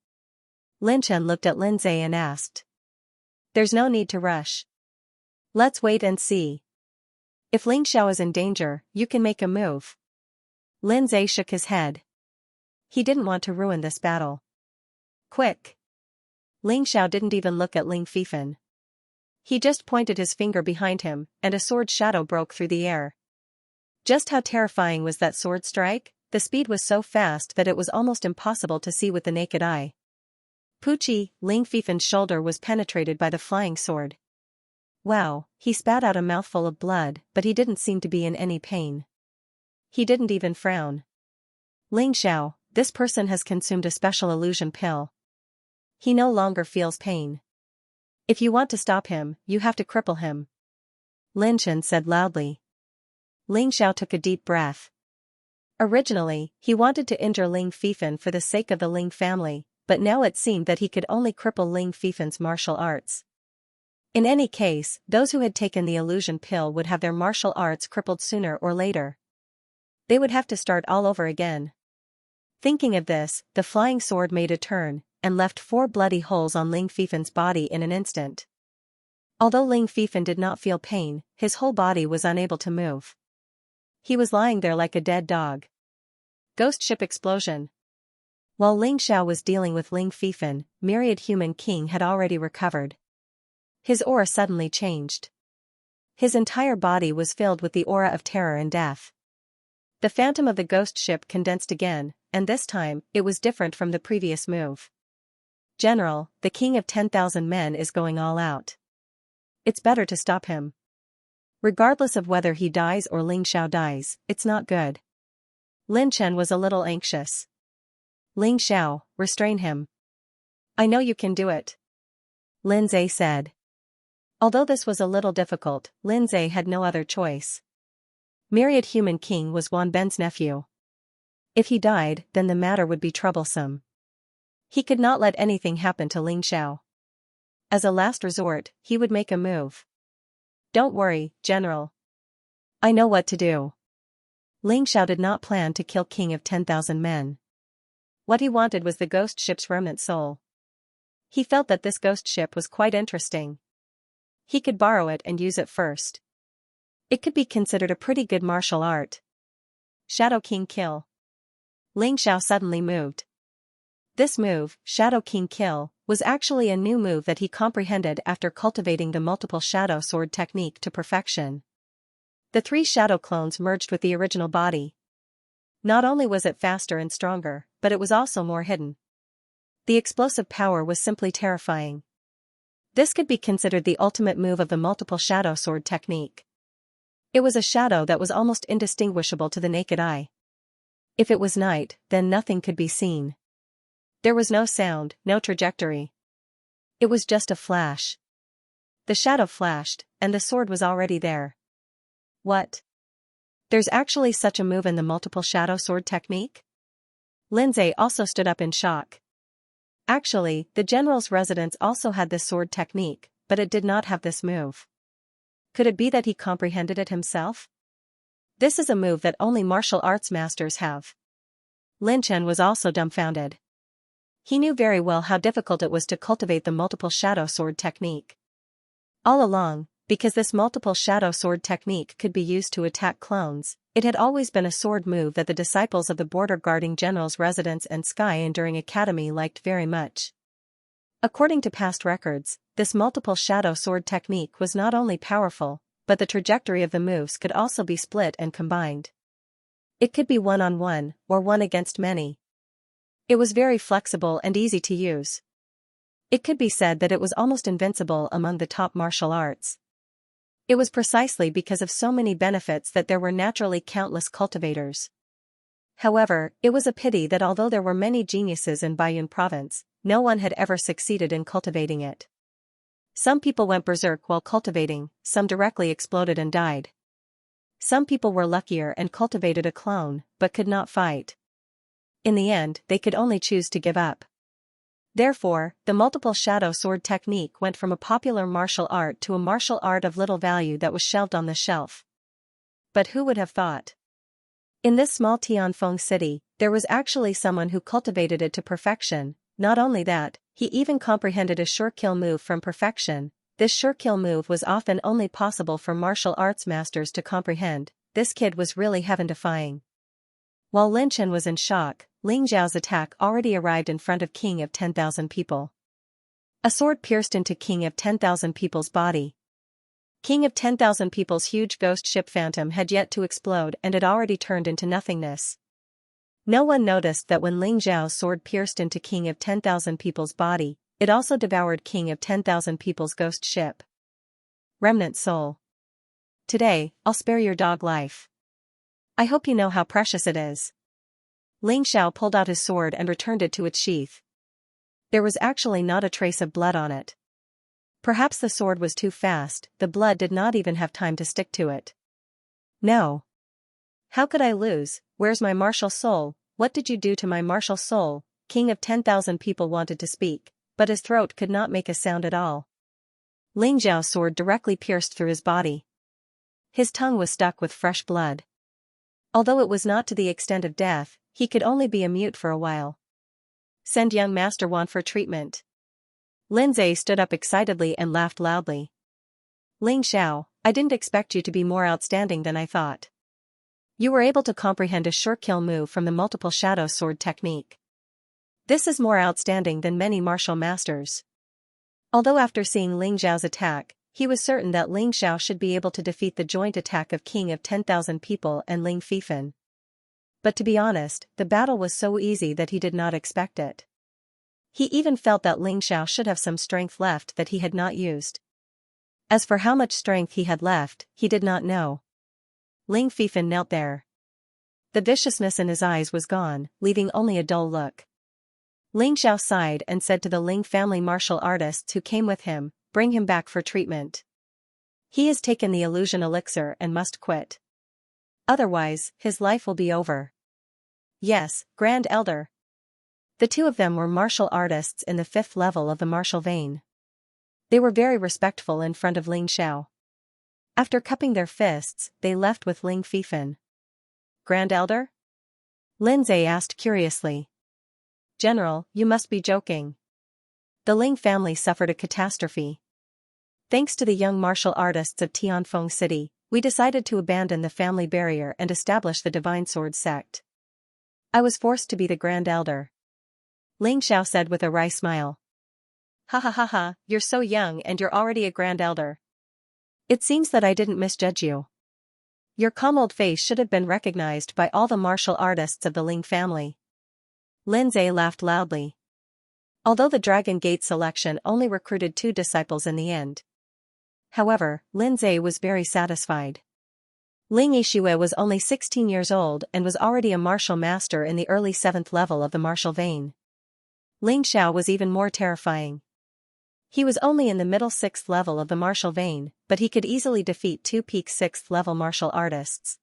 Lin Chen looked at Lin Zhe and asked. There's no need to rush. Let's wait and see. If Ling Xiao is in danger, you can make a move. Lin Zhe shook his head. He didn't want to ruin this battle. Quick! Ling Xiao didn't even look at Ling Fifan. He just pointed his finger behind him, and a sword shadow broke through the air. Just how terrifying was that sword strike? The speed was so fast that it was almost impossible to see with the naked eye. Pucci, Ling Fifan's shoulder was penetrated by the flying sword. Wow, he spat out a mouthful of blood, but he didn't seem to be in any pain. He didn't even frown. Ling Xiao, this person has consumed a special illusion pill. He no longer feels pain. If you want to stop him, you have to cripple him. Lin Chen said loudly. Ling Xiao took a deep breath. Originally, he wanted to injure Ling Fifan for the sake of the Ling family, but now it seemed that he could only cripple Ling Fifan's martial arts. In any case, those who had taken the illusion pill would have their martial arts crippled sooner or later. They would have to start all over again. Thinking of this, the flying sword made a turn, and left 4 bloody holes on Ling Fifan's body in an instant. Although Ling Fifan did not feel pain, his whole body was unable to move. He was lying there like a dead dog. Ghost ship explosion. While Ling Xiao was dealing with Ling Fifan, Myriad Human King had already recovered. His aura suddenly changed. His entire body was filled with the aura of terror and death. The phantom of the ghost ship condensed again, and this time, it was different from the previous move. General, the king of 10,000 men is going all out. It's better to stop him. Regardless of whether he dies or Ling Xiao dies, it's not good. Lin Chen was a little anxious. Ling Xiao, restrain him. I know you can do it. Lin Zhe said. Although this was a little difficult, Lin Zhe had no other choice. Myriad Human King was Wan Ben's nephew. If he died, then the matter would be troublesome. He could not let anything happen to Ling Xiao. As a last resort, he would make a move. Don't worry, General. I know what to do. Ling Xiao did not plan to kill King of 10,000 men. What he wanted was the ghost ship's remnant soul. He felt that this ghost ship was quite interesting. He could borrow it and use it first. It could be considered a pretty good martial art. Shadow King Kill. Ling Xiao suddenly moved. This move, Shadow King Kill, was actually a new move that he comprehended after cultivating the multiple shadow sword technique to perfection. The 3 shadow clones merged with the original body. Not only was it faster and stronger, but it was also more hidden. The explosive power was simply terrifying. This could be considered the ultimate move of the multiple shadow sword technique. It was a shadow that was almost indistinguishable to the naked eye. If it was night, then nothing could be seen. There was no sound, no trajectory. It was just a flash. The shadow flashed, and the sword was already there. What? There's actually such a move in the multiple shadow sword technique? Lin Zhe also stood up in shock. Actually, the general's residence also had this sword technique, but it did not have this move. Could it be that he comprehended it himself? This is a move that only martial arts masters have. Lin Chen was also dumbfounded. He knew very well how difficult it was to cultivate the multiple shadow sword technique. All along, because this multiple shadow sword technique could be used to attack clones, it had always been a sword move that the disciples of the border guarding general's residence and Sky Enduring Academy liked very much. According to past records, this multiple shadow sword technique was not only powerful, but the trajectory of the moves could also be split and combined. It could be one-on-one, or one against many. It was very flexible and easy to use. It could be said that it was almost invincible among the top martial arts. It was precisely because of so many benefits that there were naturally countless cultivators. However, it was a pity that although there were many geniuses in Baiyun province, no one had ever succeeded in cultivating it. Some people went berserk while cultivating, some directly exploded and died. Some people were luckier and cultivated a clone, but could not fight. In the end, they could only choose to give up. Therefore, the multiple shadow sword technique went from a popular martial art to a martial art of little value that was shelved on the shelf. But who would have thought? In this small Tianfeng city, there was actually someone who cultivated it to perfection. Not only that, he even comprehended a sure kill move from perfection. This sure kill move was often only possible for martial arts masters to comprehend. This kid was really heaven-defying. While Lin Chen was in shock, Ling Zhao's attack already arrived in front of King of 10,000 people. A sword pierced into King of 10,000 people's body. King of 10,000 people's huge ghost ship Phantom had yet to explode and had already turned into nothingness. No one noticed that when Ling Zhao's sword pierced into King of 10,000 people's body, it also devoured King of 10,000 people's ghost ship. Remnant soul. Today, I'll spare your dog life. I hope you know how precious it is. Ling Xiao pulled out his sword and returned it to its sheath. There was actually not a trace of blood on it. Perhaps the sword was too fast, the blood did not even have time to stick to it. No. How could I lose? Where's my martial soul? What did you do to my martial soul? King of 10,000 people wanted to speak, but his throat could not make a sound at all. Ling Zhao's sword directly pierced through his body. His tongue was stuck with fresh blood. Although it was not to the extent of death, he could only be a mute for a while. Send young Master Wan for treatment. Lin Zhe stood up excitedly and laughed loudly. Ling Xiao, I didn't expect you to be more outstanding than I thought. You were able to comprehend a sure kill move from the multiple shadow sword technique. This is more outstanding than many martial masters. Although after seeing Ling Zhao's attack, he was certain that Ling Xiao should be able to defeat the joint attack of King of 10,000 people and Ling Fifan. But to be honest, the battle was so easy that he did not expect it. He even felt that Ling Xiao should have some strength left that he had not used. As for how much strength he had left, he did not know. Ling Fifan knelt there. The viciousness in his eyes was gone, leaving only a dull look. Ling Xiao sighed and said to the Ling family martial artists who came with him, "Bring him back for treatment. He has taken the illusion elixir and must quit. Otherwise, his life will be over." "Yes, Grand Elder." The two of them were martial artists in the 5th level of the martial vein. They were very respectful in front of Ling Xiao. After cupping their fists, they left with Ling Fifan. "Grand Elder?" Lin Zhe asked curiously. "General, you must be joking. The Ling family suffered a catastrophe. Thanks to the young martial artists of Tianfeng City, we decided to abandon the family barrier and establish the Divine Sword sect. I was forced to be the Grand Elder." Ling Xiao said with a wry smile. "Ha ha ha ha, you're so young and you're already a Grand Elder. It seems that I didn't misjudge you. Your calm old face should have been recognized by all the martial artists of the Ling family." Lin Zhe laughed loudly. Although the Dragon Gate selection only recruited 2 disciples in the end. However, Lin Zhe was very satisfied. Ling Yixue was only 16 years old and was already a martial master in the early 7th level of the martial vein. Ling Xiao was even more terrifying. He was only in the middle 6th level of the martial vein, but he could easily defeat 2 peak 6th level martial artists.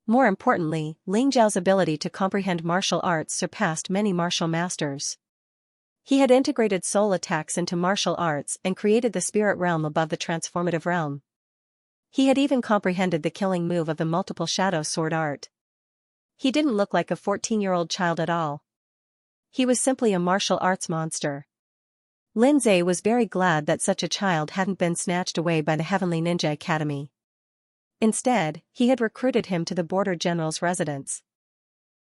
More importantly, Ling Zhao's ability to comprehend martial arts surpassed many martial masters. He had integrated soul attacks into martial arts and created the spirit realm above the transformative realm. He had even comprehended the killing move of the multiple shadow sword art. He didn't look like a 14-year-old child at all. He was simply a martial arts monster. Lin Zhe was very glad that such a child hadn't been snatched away by the Heavenly Ninja Academy. Instead, he had recruited him to the border general's residence.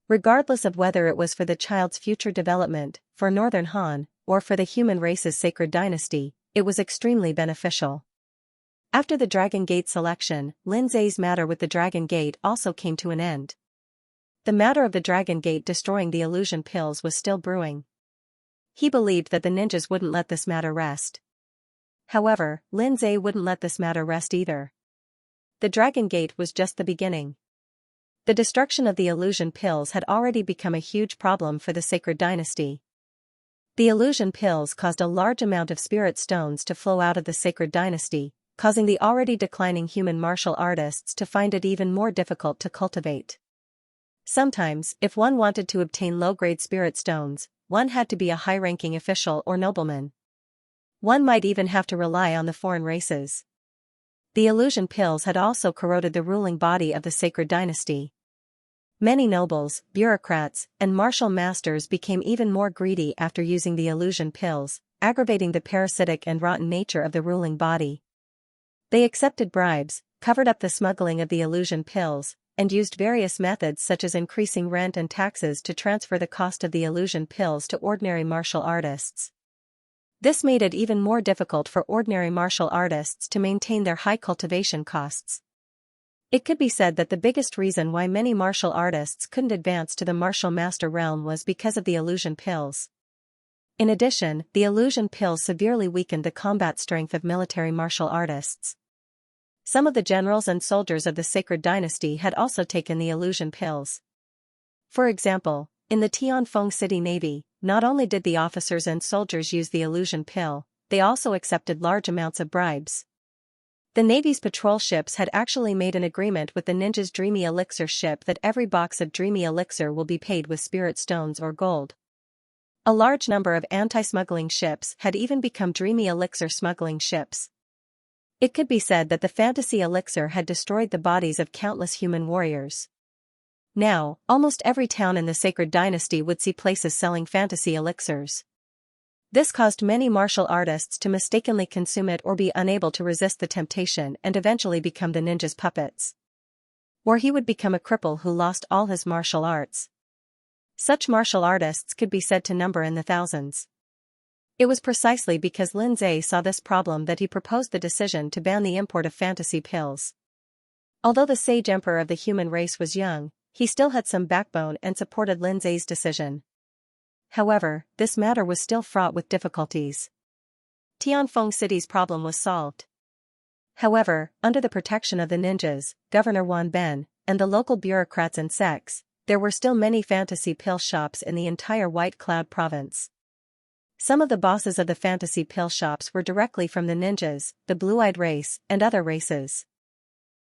Regardless of whether it was for the child's future development, for Northern Han, or for the human race's sacred dynasty, it was extremely beneficial. After the Dragon Gate selection, Lin Zhe's matter with the Dragon Gate also came to an end. The matter of the Dragon Gate destroying the illusion pills was still brewing. He believed that the ninjas wouldn't let this matter rest. However, Lin Zhe wouldn't let this matter rest either. The Dragon Gate was just the beginning. The destruction of the illusion pills had already become a huge problem for the sacred dynasty. The illusion pills caused a large amount of spirit stones to flow out of the sacred dynasty, causing the already declining human martial artists to find it even more difficult to cultivate. Sometimes, if one wanted to obtain low-grade spirit stones, one had to be a high-ranking official or nobleman. One might even have to rely on the foreign races. The illusion pills had also corroded the ruling body of the sacred dynasty. Many nobles, bureaucrats, and martial masters became even more greedy after using the illusion pills, aggravating the parasitic and rotten nature of the ruling body. They accepted bribes, covered up the smuggling of the illusion pills, and used various methods such as increasing rent and taxes to transfer the cost of the illusion pills to ordinary martial artists. This made it even more difficult for ordinary martial artists to maintain their high cultivation costs. It could be said that the biggest reason why many martial artists couldn't advance to the martial master realm was because of the illusion pills. In addition, the illusion pills severely weakened the combat strength of military martial artists. Some of the generals and soldiers of the sacred dynasty had also taken the illusion pills. For example, in the Tianfeng City Navy, not only did the officers and soldiers use the illusion pill, they also accepted large amounts of bribes. The Navy's patrol ships had actually made an agreement with the ninja's Dreamy Elixir ship that every box of Dreamy Elixir will be paid with spirit stones or gold. A large number of anti-smuggling ships had even become Dreamy Elixir smuggling ships. It could be said that the fantasy elixir had destroyed the bodies of countless human warriors. Now, almost every town in the sacred dynasty would see places selling fantasy elixirs. This caused many martial artists to mistakenly consume it or be unable to resist the temptation and eventually become the ninja's puppets. Or he would become a cripple who lost all his martial arts. Such martial artists could be said to number in the thousands. It was precisely because Lin Zhe saw this problem that he proposed the decision to ban the import of fantasy pills. Although the sage emperor of the human race was young, he still had some backbone and supported Lin Zhe's decision. However, this matter was still fraught with difficulties. Tianfeng City's problem was solved. However, under the protection of the ninjas, Governor Wan Ben, and the local bureaucrats and sects, there were still many fantasy pill shops in the entire White Cloud province. Some of the bosses of the fantasy pill shops were directly from the ninjas, the blue-eyed race, and other races.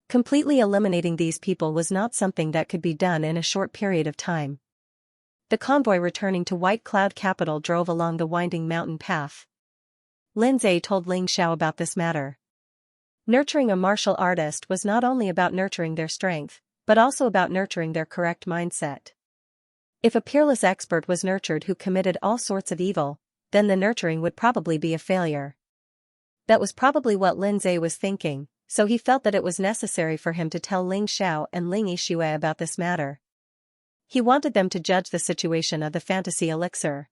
Completely eliminating these people was not something that could be done in a short period of time. The convoy returning to White Cloud capital drove along the winding mountain path. Lindsay told Ling Xiao about this matter. Nurturing a martial artist was not only about nurturing their strength, but also about nurturing their correct mindset. If a peerless expert was nurtured who committed all sorts of evil, then the nurturing would probably be a failure. That was probably what Lindsay was thinking, so he felt that it was necessary for him to tell Ling Xiao and Ling Yixue about this matter. He wanted them to judge the situation of the fantasy elixir.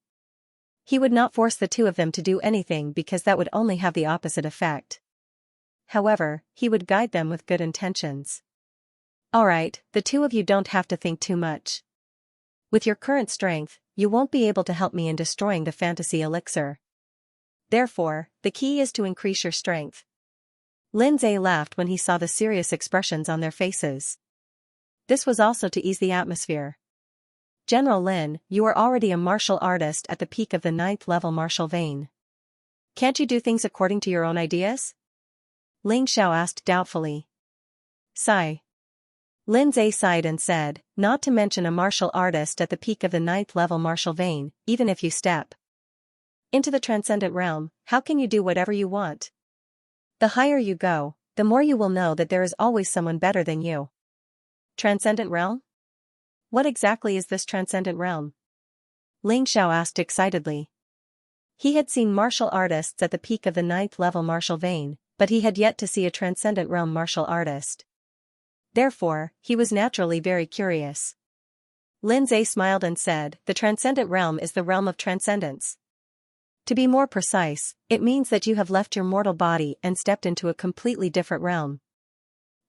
He would not force the two of them to do anything because that would only have the opposite effect. However, he would guide them with good intentions. Alright, the two of you don't have to think too much. With your current strength, you won't be able to help me in destroying the fantasy elixir. Therefore, the key is to increase your strength. Lindsay laughed when he saw the serious expressions on their faces. This was also to ease the atmosphere. General Lin, you are already a martial artist at the peak of the 9th level martial vein. Can't you do things according to your own ideas? Ling Xiao asked doubtfully. Sigh. Lindsay sighed and said, not to mention a martial artist at the peak of the 9th level martial vein, even if you step into the transcendent realm, how can you do whatever you want? The higher you go, the more you will know that there is always someone better than you. Transcendent realm? What exactly is this transcendent realm? Ling Xiao asked excitedly. He had seen martial artists at the peak of the 9th level martial vein, but he had yet to see a transcendent realm martial artist. Therefore, he was naturally very curious. Lindsay smiled and said, the transcendent realm is the realm of transcendence. To be more precise, it means that you have left your mortal body and stepped into a completely different realm.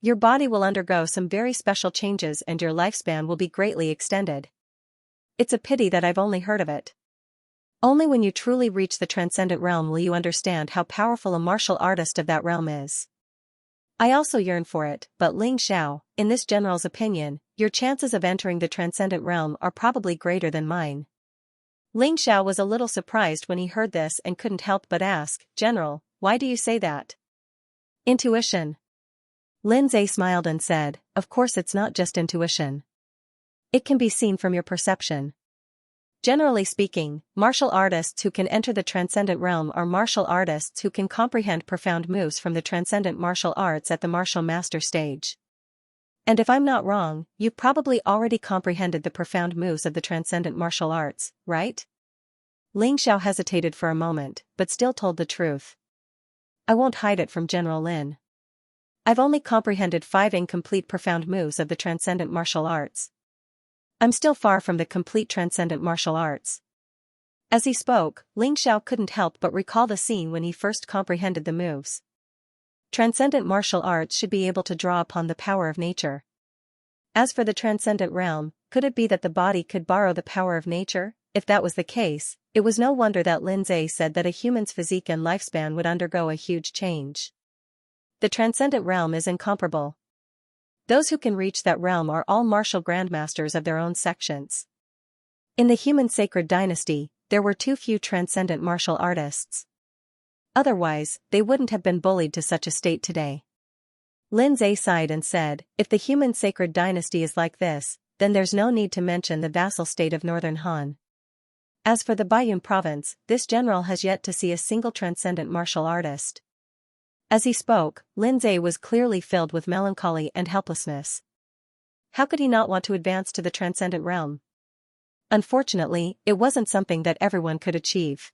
Your body will undergo some very special changes and your lifespan will be greatly extended. It's a pity that I've only heard of it. Only when you truly reach the transcendent realm will you understand how powerful a martial artist of that realm is. I also yearn for it, but Ling Xiao, in this general's opinion, your chances of entering the transcendent realm are probably greater than mine. Ling Xiao was a little surprised when he heard this and couldn't help but ask, General, why do you say that? Intuition. Lindsay smiled and said, of course it's not just intuition. It can be seen from your perception. Generally speaking, martial artists who can enter the transcendent realm are martial artists who can comprehend profound moves from the transcendent martial arts at the martial master stage. And if I'm not wrong, you've probably already comprehended the profound moves of the transcendent martial arts, right? Ling Xiao hesitated for a moment, but still told the truth. I won't hide it from General Lin. I've only comprehended 5 incomplete profound moves of the transcendent martial arts. I'm still far from the complete transcendent martial arts. As he spoke, Ling Xiao couldn't help but recall the scene when he first comprehended the moves. Transcendent martial arts should be able to draw upon the power of nature. As for the transcendent realm, could it be that the body could borrow the power of nature? If that was the case, it was no wonder that Lindsay said that a human's physique and lifespan would undergo a huge change. The transcendent realm is incomparable. Those who can reach that realm are all martial grandmasters of their own sections. In the human sacred dynasty, there were too few transcendent martial artists. Otherwise, they wouldn't have been bullied to such a state today. Lindsay sighed and said, if the human sacred dynasty is like this, then there's no need to mention the vassal state of Northern Han. As for the Baiyun province, this general has yet to see a single transcendent martial artist. As he spoke, Lindsay was clearly filled with melancholy and helplessness. How could he not want to advance to the transcendent realm? Unfortunately, it wasn't something that everyone could achieve.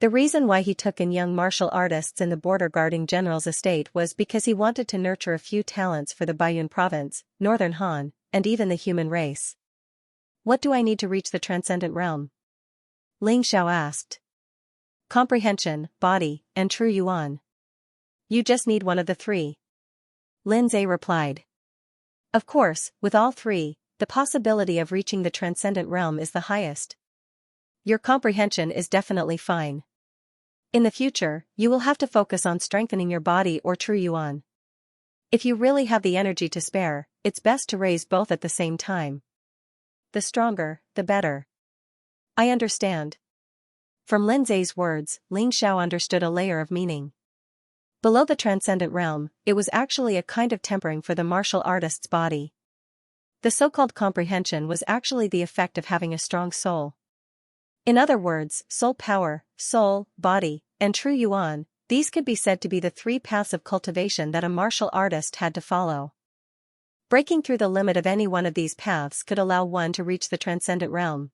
The reason why he took in young martial artists in the border-guarding general's estate was because he wanted to nurture a few talents for the Baiyun province, Northern Han, and even the human race. What do I need to reach the transcendent realm? Ling Xiao asked. Comprehension, body, and true yuan. You just need one of the 3. Lindsay replied. Of course, with all 3, the possibility of reaching the transcendent realm is the highest. Your comprehension is definitely fine. In the future, you will have to focus on strengthening your body or true yuan. If you really have the energy to spare, it's best to raise both at the same time. The stronger, the better. I understand. From Lin Zai's words, Ling Xiao understood a layer of meaning. Below the transcendent realm, it was actually a kind of tempering for the martial artist's body. The so-called comprehension was actually the effect of having a strong soul. In other words, soul power, soul, body, and true yuan, these could be said to be the three paths of cultivation that a martial artist had to follow. Breaking through the limit of any one of these paths could allow one to reach the transcendent realm.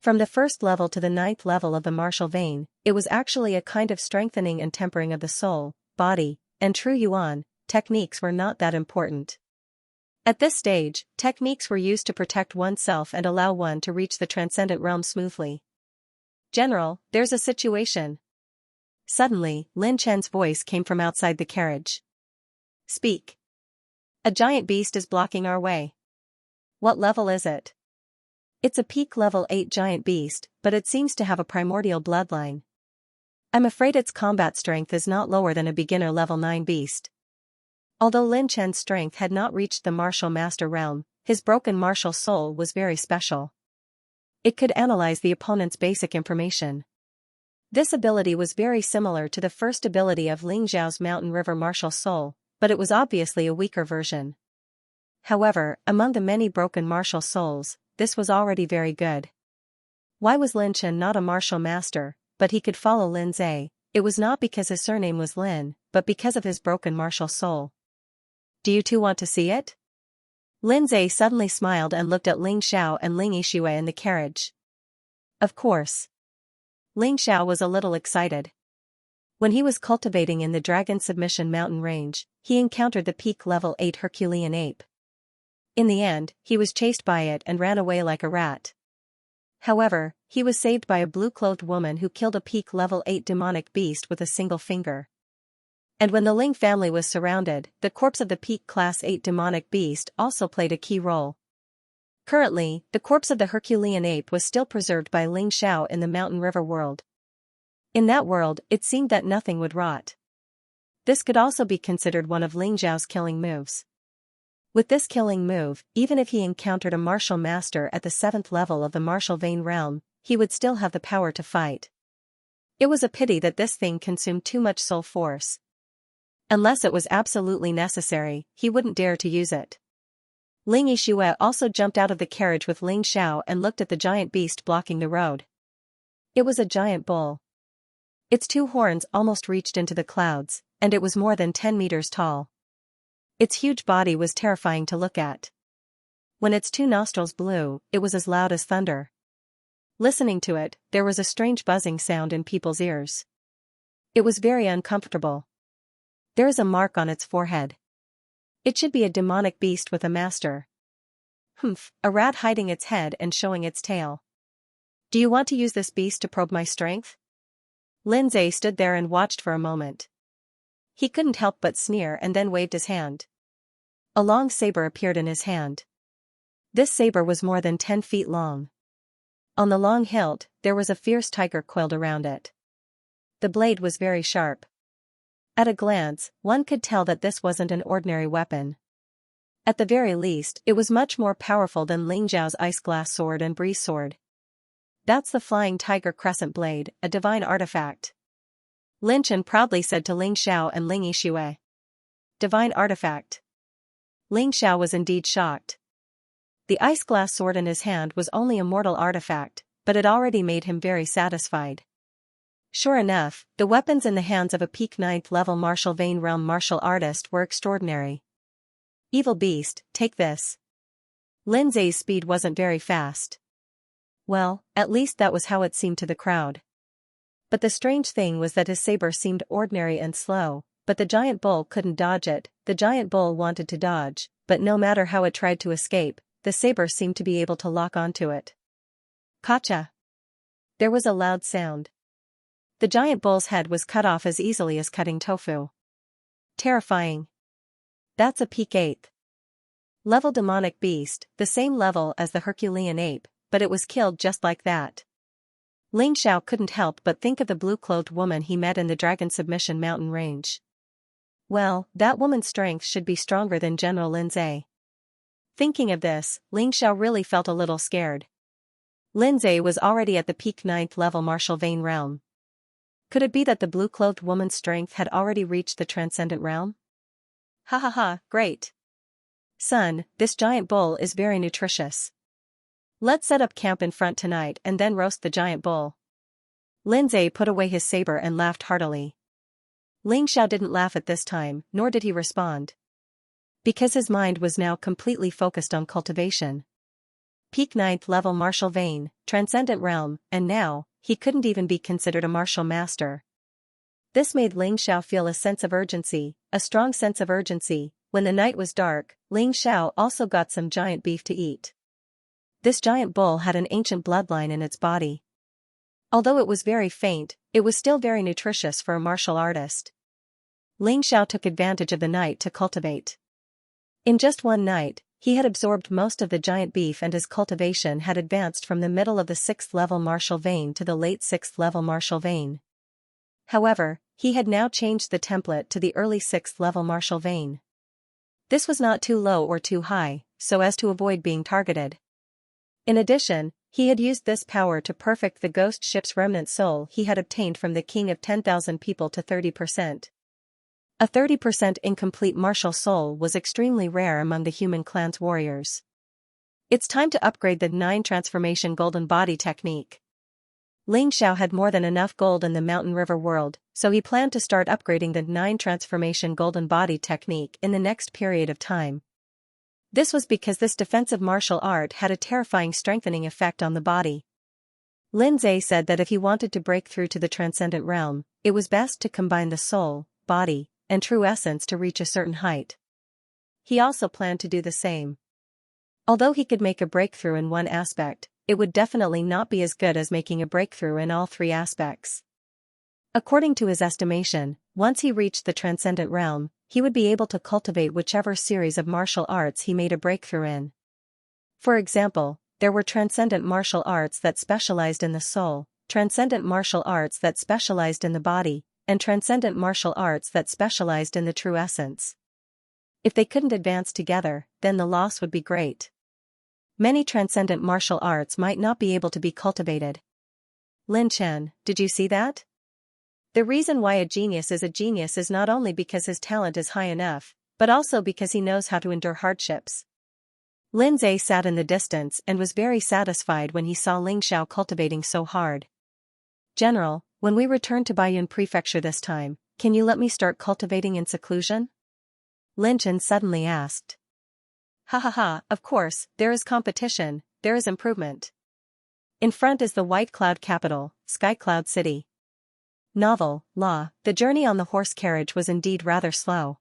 From the first level to the ninth level of the martial vein, it was actually a kind of strengthening and tempering of the soul, body, and true yuan. Techniques were not that important. At this stage, techniques were used to protect oneself and allow one to reach the transcendent realm smoothly. General, there's a situation. Suddenly, Lin Chen's voice came from outside the carriage. Speak. A giant beast is blocking our way. What level is it? It's a peak level 8 giant beast, but it seems to have a primordial bloodline. I'm afraid its combat strength is not lower than a beginner level 9 beast. Although Lin Chen's strength had not reached the martial master realm, his broken martial soul was very special. It could analyze the opponent's basic information. This ability was very similar to the first ability of Ling Zhao's Mountain River martial soul, but it was obviously a weaker version. However, among the many broken martial souls, this was already very good. Why was Lin Chen not a martial master, but he could follow Lin Zai? It was not because his surname was Lin, but because of his broken martial soul. Do you two want to see it? Lin Zai suddenly smiled and looked at Ling Xiao and Ling Yixue in the carriage. Of course. Ling Xiao was a little excited. When he was cultivating in the Dragon Submission Mountain Range, he encountered the peak level 8 Herculean ape. In the end, he was chased by it and ran away like a rat. However, he was saved by a blue-clothed woman who killed a peak level 8 demonic beast with a single finger. And when the Ling family was surrounded, the corpse of the peak class 8 demonic beast also played a key role. Currently, the corpse of the Herculean ape was still preserved by Ling Xiao in the Mountain River world. In that world, it seemed that nothing would rot. This could also be considered one of Ling Zhao's killing moves. With this killing move, even if he encountered a martial master at the 7th level of the martial vein realm, he would still have the power to fight. It was a pity that this thing consumed too much soul force. Unless it was absolutely necessary, he wouldn't dare to use it. Ling Yixue also jumped out of the carriage with Ling Xiao and looked at the giant beast blocking the road. It was a giant bull. Its 2 horns almost reached into the clouds, and it was more than 10 meters tall. Its huge body was terrifying to look at. When its 2 nostrils blew, it was as loud as thunder. Listening to it, there was a strange buzzing sound in people's ears. It was very uncomfortable. There is a mark on its forehead. It should be a demonic beast with a master. Humph, a rat hiding its head and showing its tail. Do you want to use this beast to probe my strength? Lin Zai stood there and watched for a moment. He couldn't help but sneer and then waved his hand. A long saber appeared in his hand. This saber was more than 10 feet long. On the long hilt, there was a fierce tiger coiled around it. The blade was very sharp. At a glance, one could tell that this wasn't an ordinary weapon. At the very least, it was much more powerful than Ling Zhao's ice glass sword and breeze sword. That's the flying tiger crescent blade, a divine artifact. Lin Chen proudly said to Ling Xiao and Ling Yixue. Divine artifact. Ling Xiao was indeed shocked. The ice glass sword in his hand was only a mortal artifact, but it already made him very satisfied. Sure enough, the weapons in the hands of a peak 9th level martial vein realm martial artist were extraordinary. Evil beast, take this. Lin Zai's speed wasn't very fast. Well, at least that was how it seemed to the crowd. But the strange thing was that his saber seemed ordinary and slow, but the giant bull couldn't dodge it. The giant bull wanted to dodge, but no matter how it tried to escape, the saber seemed to be able to lock onto it. Kacha! There was a loud sound. The giant bull's head was cut off as easily as cutting tofu. Terrifying. That's a peak 8th level demonic beast, the same level as the Herculean ape, but it was killed just like that. Ling Xiao couldn't help but think of the blue-clothed woman he met in the Dragon Submission Mountain Range. Well, that woman's strength should be stronger than General Lin Zhe. Thinking of this, Ling Xiao really felt a little scared. Lin Zhe was already at the peak 9th level martial vein realm. Could it be that the blue-clothed woman's strength had already reached the transcendent realm? Ha ha ha, great. Son, this giant bull is very nutritious. Let's set up camp in front tonight and then roast the giant bull. Lin Zhe put away his saber and laughed heartily. Ling Xiao didn't laugh at this time, nor did he respond. Because his mind was now completely focused on cultivation. Peak 9th level martial vein, transcendent realm, and now, he couldn't even be considered a martial master. This made Ling Xiao feel a sense of urgency, a strong sense of urgency. When the night was dark, Ling Xiao also got some giant beef to eat. This giant bull had an ancient bloodline in its body. Although it was very faint, it was still very nutritious for a martial artist. Ling Xiao took advantage of the night to cultivate. In just one night, he had absorbed most of the giant beef and his cultivation had advanced from the middle of the 6th level martial vein to the late 6th level martial vein. However, he had now changed the template to the early 6th level martial vein. This was not too low or too high, so as to avoid being targeted. In addition, he had used this power to perfect the ghost ship's remnant soul he had obtained from the king of 10,000 people to 30%. A 30% incomplete martial soul was extremely rare among the human clan's warriors. It's time to upgrade the 9 transformation golden body technique. Ling Xiao had more than enough gold in the mountain river world, so he planned to start upgrading the 9 transformation golden body technique in the next period of time. This was because this defensive martial art had a terrifying strengthening effect on the body. Lin Zhe said that if he wanted to break through to the transcendent realm, it was best to combine the soul, body, and true essence to reach a certain height. He also planned to do the same. Although he could make a breakthrough in one aspect, it would definitely not be as good as making a breakthrough in all 3 aspects. According to his estimation, once he reached the transcendent realm, he would be able to cultivate whichever series of martial arts he made a breakthrough in. For example, there were transcendent martial arts that specialized in the soul, transcendent martial arts that specialized in the body, and transcendent martial arts that specialized in the true essence. If they couldn't advance together, then the loss would be great. Many transcendent martial arts might not be able to be cultivated. Lin Chen, did you see that? The reason why a genius is not only because his talent is high enough, but also because he knows how to endure hardships. Lin Zhe sat in the distance and was very satisfied when he saw Ling Xiao cultivating so hard. General, when we return to Baiyun Prefecture this time, can you let me start cultivating in seclusion? Lin Chen suddenly asked. Ha ha ha, of course, there is competition, there is improvement. In front is the White Cloud capital, Sky Cloud City. Novel, Law, the journey on the horse carriage was indeed rather slow.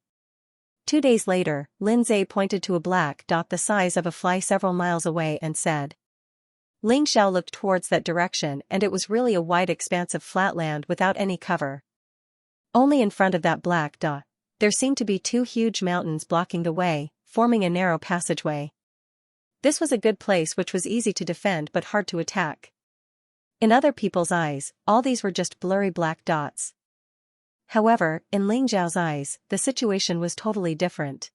2 days later, Lin Zhe pointed to a black dot the size of a fly several miles away and said. Ling Xiao looked towards that direction and it was really a wide expanse of flat land without any cover. Only in front of that black dot, there seemed to be 2 huge mountains blocking the way, forming a narrow passageway. This was a good place which was easy to defend but hard to attack. In other people's eyes, all these were just blurry black dots. However, in Ling Xiao's eyes, the situation was totally different.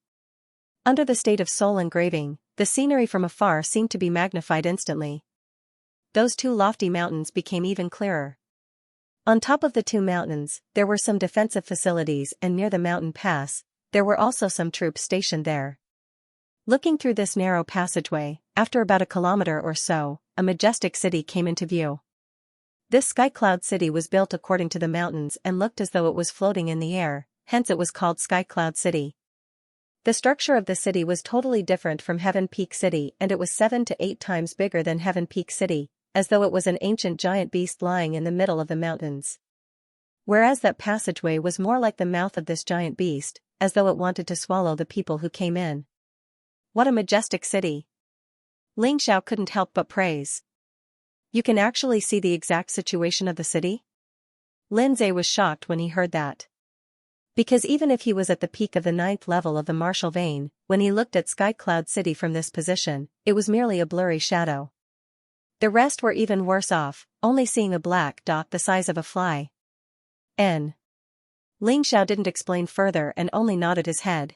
Under the state of soul engraving, the scenery from afar seemed to be magnified instantly. Those 2 lofty mountains became even clearer. On top of the 2 mountains, there were some defensive facilities and near the mountain pass, there were also some troops stationed there. Looking through this narrow passageway, after about a kilometer or so, a majestic city came into view. This Sky Cloud City was built according to the mountains and looked as though it was floating in the air, hence it was called Sky Cloud City. The structure of the city was totally different from Heaven Peak City and it was 7 to 8 times bigger than Heaven Peak City, as though it was an ancient giant beast lying in the middle of the mountains. Whereas that passageway was more like the mouth of this giant beast, as though it wanted to swallow the people who came in. What a majestic city! Ling Xiao couldn't help but praise. You can actually see the exact situation of the city? Lin Zhe was shocked when he heard that. Because even if he was at the peak of the 9th level of the martial vein, when he looked at Sky Cloud City from this position, it was merely a blurry shadow. The rest were even worse off, only seeing a black dot the size of a fly. Ling Xiao didn't explain further and only nodded his head.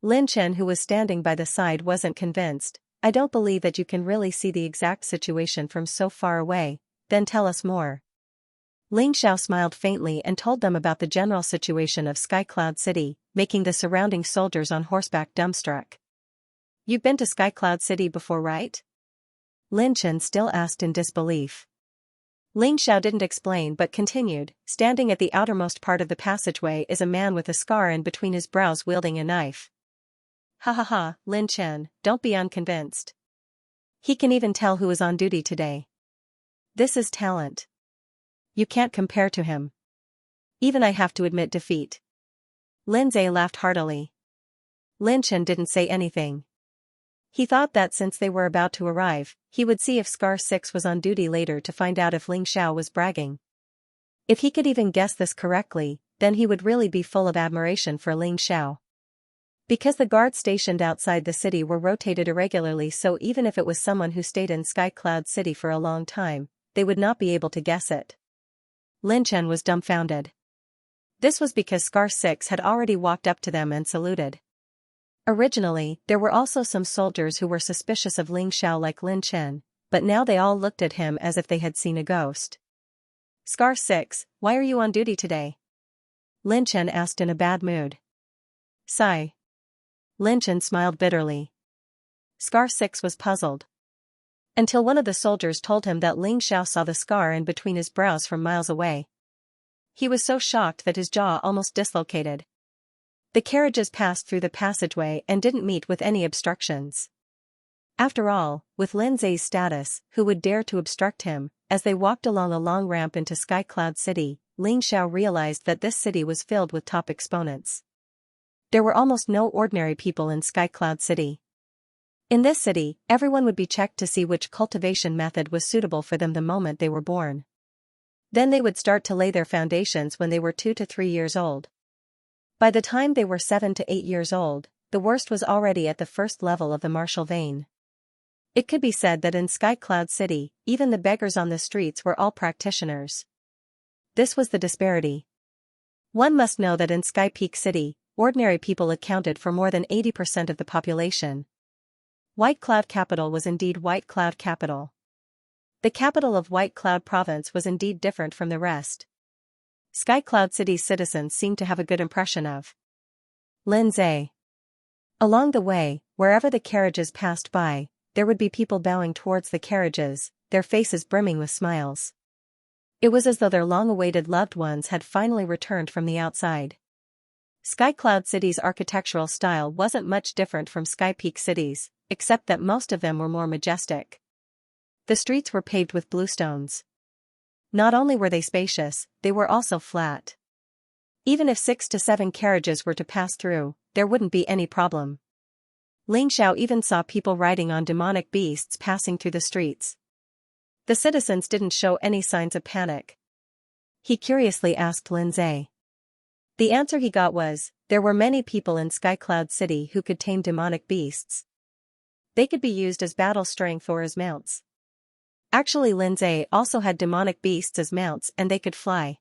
Lin Chen, who was standing by the side, wasn't convinced. I don't believe that you can really see the exact situation from so far away, then tell us more. Ling Xiao smiled faintly and told them about the general situation of Sky Cloud City, making the surrounding soldiers on horseback dumbstruck. You've been to Sky Cloud City before, right? Lin Chen still asked in disbelief. Ling Xiao didn't explain but continued, standing at the outermost part of the passageway is a man with a scar in between his brows wielding a knife. Ha ha ha, Lin Chen, don't be unconvinced. He can even tell who is on duty today. This is talent. You can't compare to him. Even I have to admit defeat. Lin Zhe laughed heartily. Lin Chen didn't say anything. He thought that since they were about to arrive, he would see if Scar 6 was on duty later to find out if Ling Xiao was bragging. If he could even guess this correctly, then he would really be full of admiration for Ling Xiao. Because the guards stationed outside the city were rotated irregularly, so even if it was someone who stayed in Sky Cloud City for a long time, they would not be able to guess it. Lin Chen was dumbfounded. This was because Scar 6 had already walked up to them and saluted. Originally, there were also some soldiers who were suspicious of Ling Xiao like Lin Chen, but now they all looked at him as if they had seen a ghost. Scar 6, why are you on duty today? Lin Chen asked in a bad mood. Sigh. Lin Chen smiled bitterly. Scar 6 was puzzled. Until one of the soldiers told him that Ling Xiao saw the scar in between his brows from miles away. He was so shocked that his jaw almost dislocated. The carriages passed through the passageway and didn't meet with any obstructions. After all, with Lin Zhe's status, who would dare to obstruct him? As they walked along a long ramp into Sky Cloud City, Ling Xiao realized that this city was filled with top exponents. There were almost no ordinary people in Sky Cloud City. In this city, everyone would be checked to see which cultivation method was suitable for them the moment they were born. Then they would start to lay their foundations when they were 2 to 3 years old. By the time they were 7 to 8 years old, the worst was already at the first level of the martial vein. It could be said that in Sky Cloud City, even the beggars on the streets were all practitioners. This was the disparity. One must know that in Sky Peak City, ordinary people accounted for more than 80% of the population. White Cloud Capital was indeed White Cloud Capital. The capital of White Cloud Province was indeed different from the rest. Sky Cloud City's citizens seemed to have a good impression of Lin Zhe. Along the way, wherever the carriages passed by, there would be people bowing towards the carriages, their faces brimming with smiles. It was as though their long-awaited loved ones had finally returned from the outside. Sky Cloud City's architectural style wasn't much different from Sky Peak City's, except that most of them were more majestic. The streets were paved with bluestones. Not only were they spacious, they were also flat. Even if 6 to 7 carriages were to pass through, there wouldn't be any problem. Ling Xiao even saw people riding on demonic beasts passing through the streets. The citizens didn't show any signs of panic. He curiously asked Lin Zhe. The answer he got was, there were many people in Sky Cloud City who could tame demonic beasts. They could be used as battle strength or as mounts. Actually, Lin Zhe also had demonic beasts as mounts and they could fly.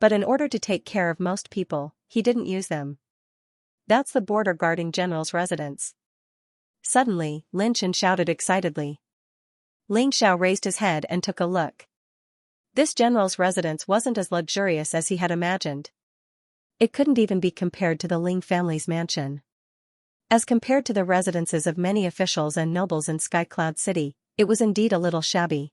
But in order to take care of most people, he didn't use them. That's the border guarding general's residence. Suddenly, Lin Chen shouted excitedly. Ling Xiao raised his head and took a look. This general's residence wasn't as luxurious as he had imagined. It couldn't even be compared to the Ling family's mansion. As compared to the residences of many officials and nobles in Sky Cloud City, it was indeed a little shabby.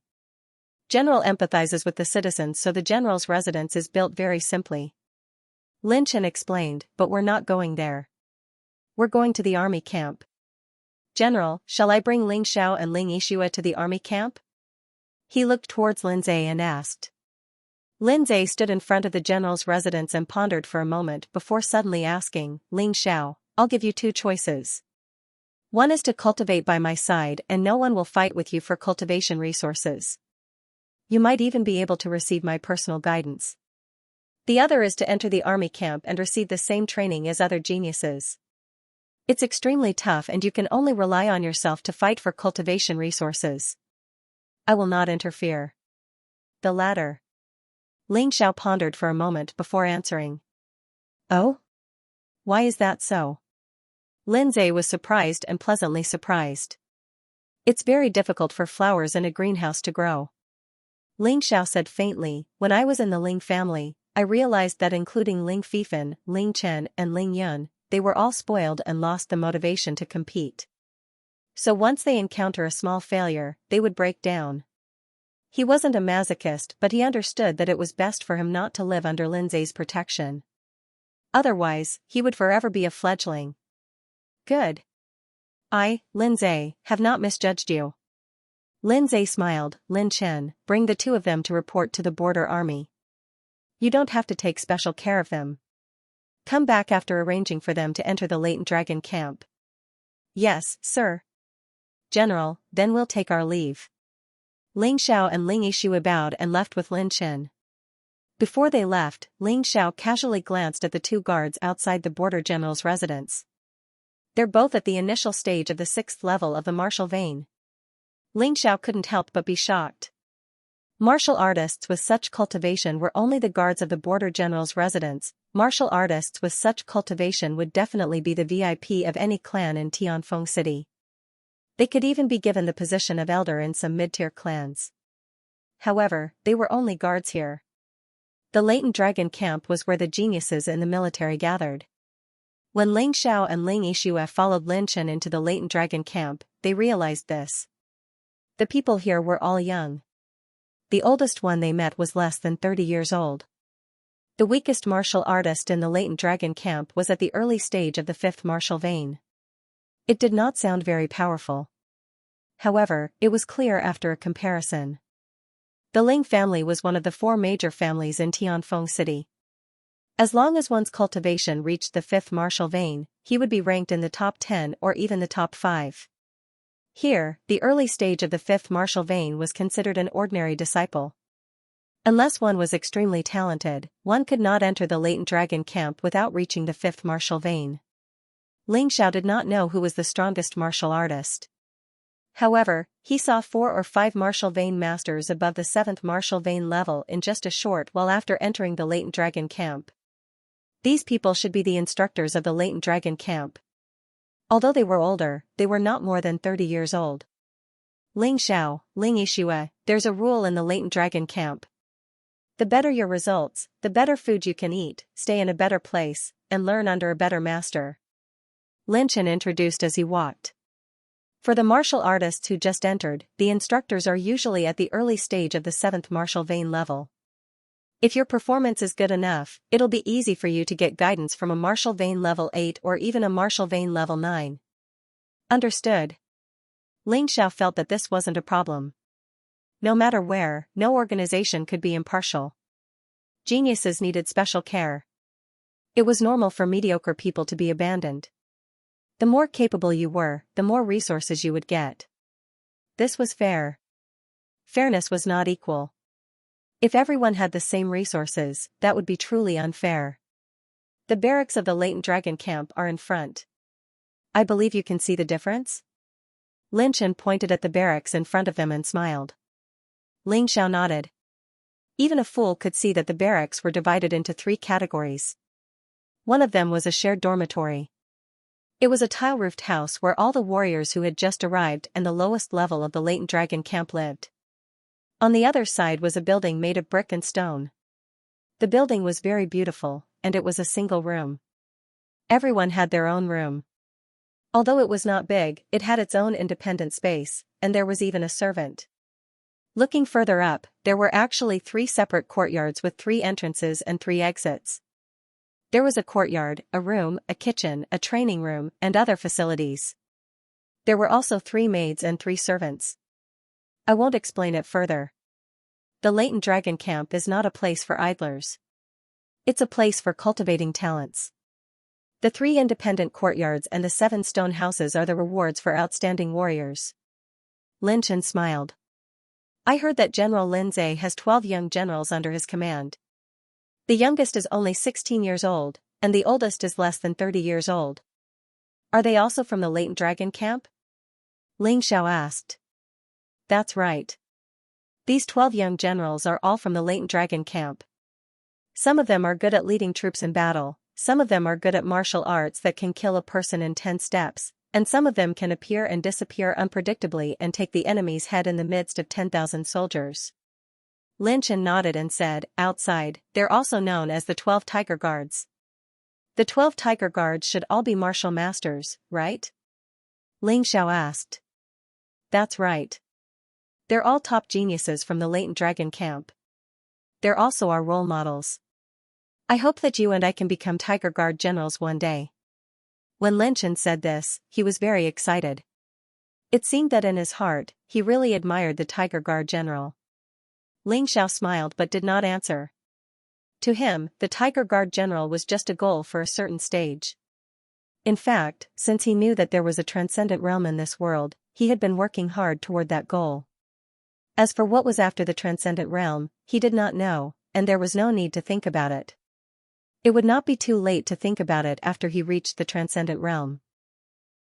General empathizes with the citizens, so the general's residence is built very simply. Lin Chen explained, but we're not going there. We're going to the army camp. General, shall I bring Ling Xiao and Ling Yixue to the army camp? He looked towards Lin Zhe and asked. Lin Zhe stood in front of the general's residence and pondered for a moment before suddenly asking, Ling Xiao, I'll give you 2 choices. One is to cultivate by my side and no one will fight with you for cultivation resources. You might even be able to receive my personal guidance. The other is to enter the army camp and receive the same training as other geniuses. It's extremely tough and you can only rely on yourself to fight for cultivation resources. I will not interfere. The latter. Ling Xiao pondered for a moment before answering. Oh? Why is that so? Lindsay was surprised and pleasantly surprised. It's very difficult for flowers in a greenhouse to grow. Ling Xiao said faintly, when I was in the Ling family, I realized that including Ling Fifan, Ling Chen and Ling Yun, they were all spoiled and lost the motivation to compete. So once they encounter a small failure, they would break down. He wasn't a masochist, but he understood that it was best for him not to live under Lindsay's protection. Otherwise, he would forever be a fledgling. Good. I, Lindsay, have not misjudged you. Lindsay smiled. Lin Chen, bring the two of them to report to the border army. You don't have to take special care of them. Come back after arranging for them to enter the latent dragon camp. Yes, sir. General, then we'll take our leave. Ling Xiao and Ling Yixue bowed and left with Lin Chen. Before they left, Ling Xiao casually glanced at the two guards outside the border general's residence. They're both at the initial stage of the 6th level of the martial vein. Ling Xiao couldn't help but be shocked. Martial artists with such cultivation were only the guards of the border general's residence. Martial artists with such cultivation would definitely be the VIP of any clan in Tianfeng City. They could even be given the position of elder in some mid-tier clans. However, they were only guards here. The latent dragon camp was where the geniuses in the military gathered. When Ling Xiao and Ling Yixue followed Lin Chen into the latent dragon camp, they realized this. The people here were all young. The oldest one they met was less than 30 years old. The weakest martial artist in the latent dragon camp was at the early stage of the 5th martial vein. It did not sound very powerful. However, it was clear after a comparison. The Ling family was one of the 4 major families in Tianfeng City. As long as one's cultivation reached the 5th martial vein, he would be ranked in the top 10 or even the top 5. Here, the early stage of the 5th martial vein was considered an ordinary disciple. Unless one was extremely talented, one could not enter the latent dragon camp without reaching the 5th martial vein. Ling Xiao did not know who was the strongest martial artist. However, he saw 4 or 5 martial vein masters above the 7th martial vein level in just a short while after entering the latent dragon camp. These people should be the instructors of the latent dragon camp. Although they were older, they were not more than 30 years old. Ling Xiao, Ling Yixue, there's a rule in the latent dragon camp. The better your results, the better food you can eat, stay in a better place, and learn under a better master. Lin Chen introduced as he walked. For the martial artists who just entered, the instructors are usually at the early stage of the 7th martial vein level. If your performance is good enough, it'll be easy for you to get guidance from a martial vein level 8 or even a martial vein level 9. Understood. Ling Xiao felt that this wasn't a problem. No matter where, no organization could be impartial. Geniuses needed special care. It was normal for mediocre people to be abandoned. The more capable you were, the more resources you would get. This was fair. Fairness was not equal. If everyone had the same resources, that would be truly unfair. The barracks of the latent dragon camp are in front. I believe you can see the difference? Lin Chen pointed at the barracks in front of them and smiled. Ling Xiao nodded. Even a fool could see that the barracks were divided into 3 categories. One of them was a shared dormitory. It was a tile-roofed house where all the warriors who had just arrived and the lowest level of the latent dragon camp lived. On the other side was a building made of brick and stone. The building was very beautiful, and it was a single room. Everyone had their own room. Although it was not big, it had its own independent space, and there was even a servant. Looking further up, there were actually 3 separate courtyards with 3 entrances and 3 exits. There was a courtyard, a room, a kitchen, a training room, and other facilities. There were also 3 maids and 3 servants. I won't explain it further. The latent dragon camp is not a place for idlers. It's a place for cultivating talents. The 3 independent courtyards and the 7 stone houses are the rewards for outstanding warriors. Lin Chen smiled. I heard that General Lindsay has 12 young generals under his command. The youngest is only 16 years old, and the oldest is less than 30 years old. Are they also from the latent dragon camp? Ling Xiao asked. That's right. These 12 young generals are all from the latent dragon camp. Some of them are good at leading troops in battle, some of them are good at martial arts that can kill a person in 10 steps, and some of them can appear and disappear unpredictably and take the enemy's head in the midst of 10,000 soldiers. Lin Chen nodded and said, outside, they're also known as the 12 Tiger Guards. The 12 Tiger Guards should all be martial masters, right? Ling Xiao asked. That's right. They're all top geniuses from the latent dragon camp. They're also our role models. I hope that you and I can become Tiger Guard generals one day. When Lin Chen said this, he was very excited. It seemed that in his heart, he really admired the Tiger Guard general. Ling Xiao smiled but did not answer. To him, the Tiger Guard general was just a goal for a certain stage. In fact, since he knew that there was a transcendent realm in this world, he had been working hard toward that goal. As for what was after the transcendent realm, he did not know, and there was no need to think about it. It would not be too late to think about it after he reached the transcendent realm.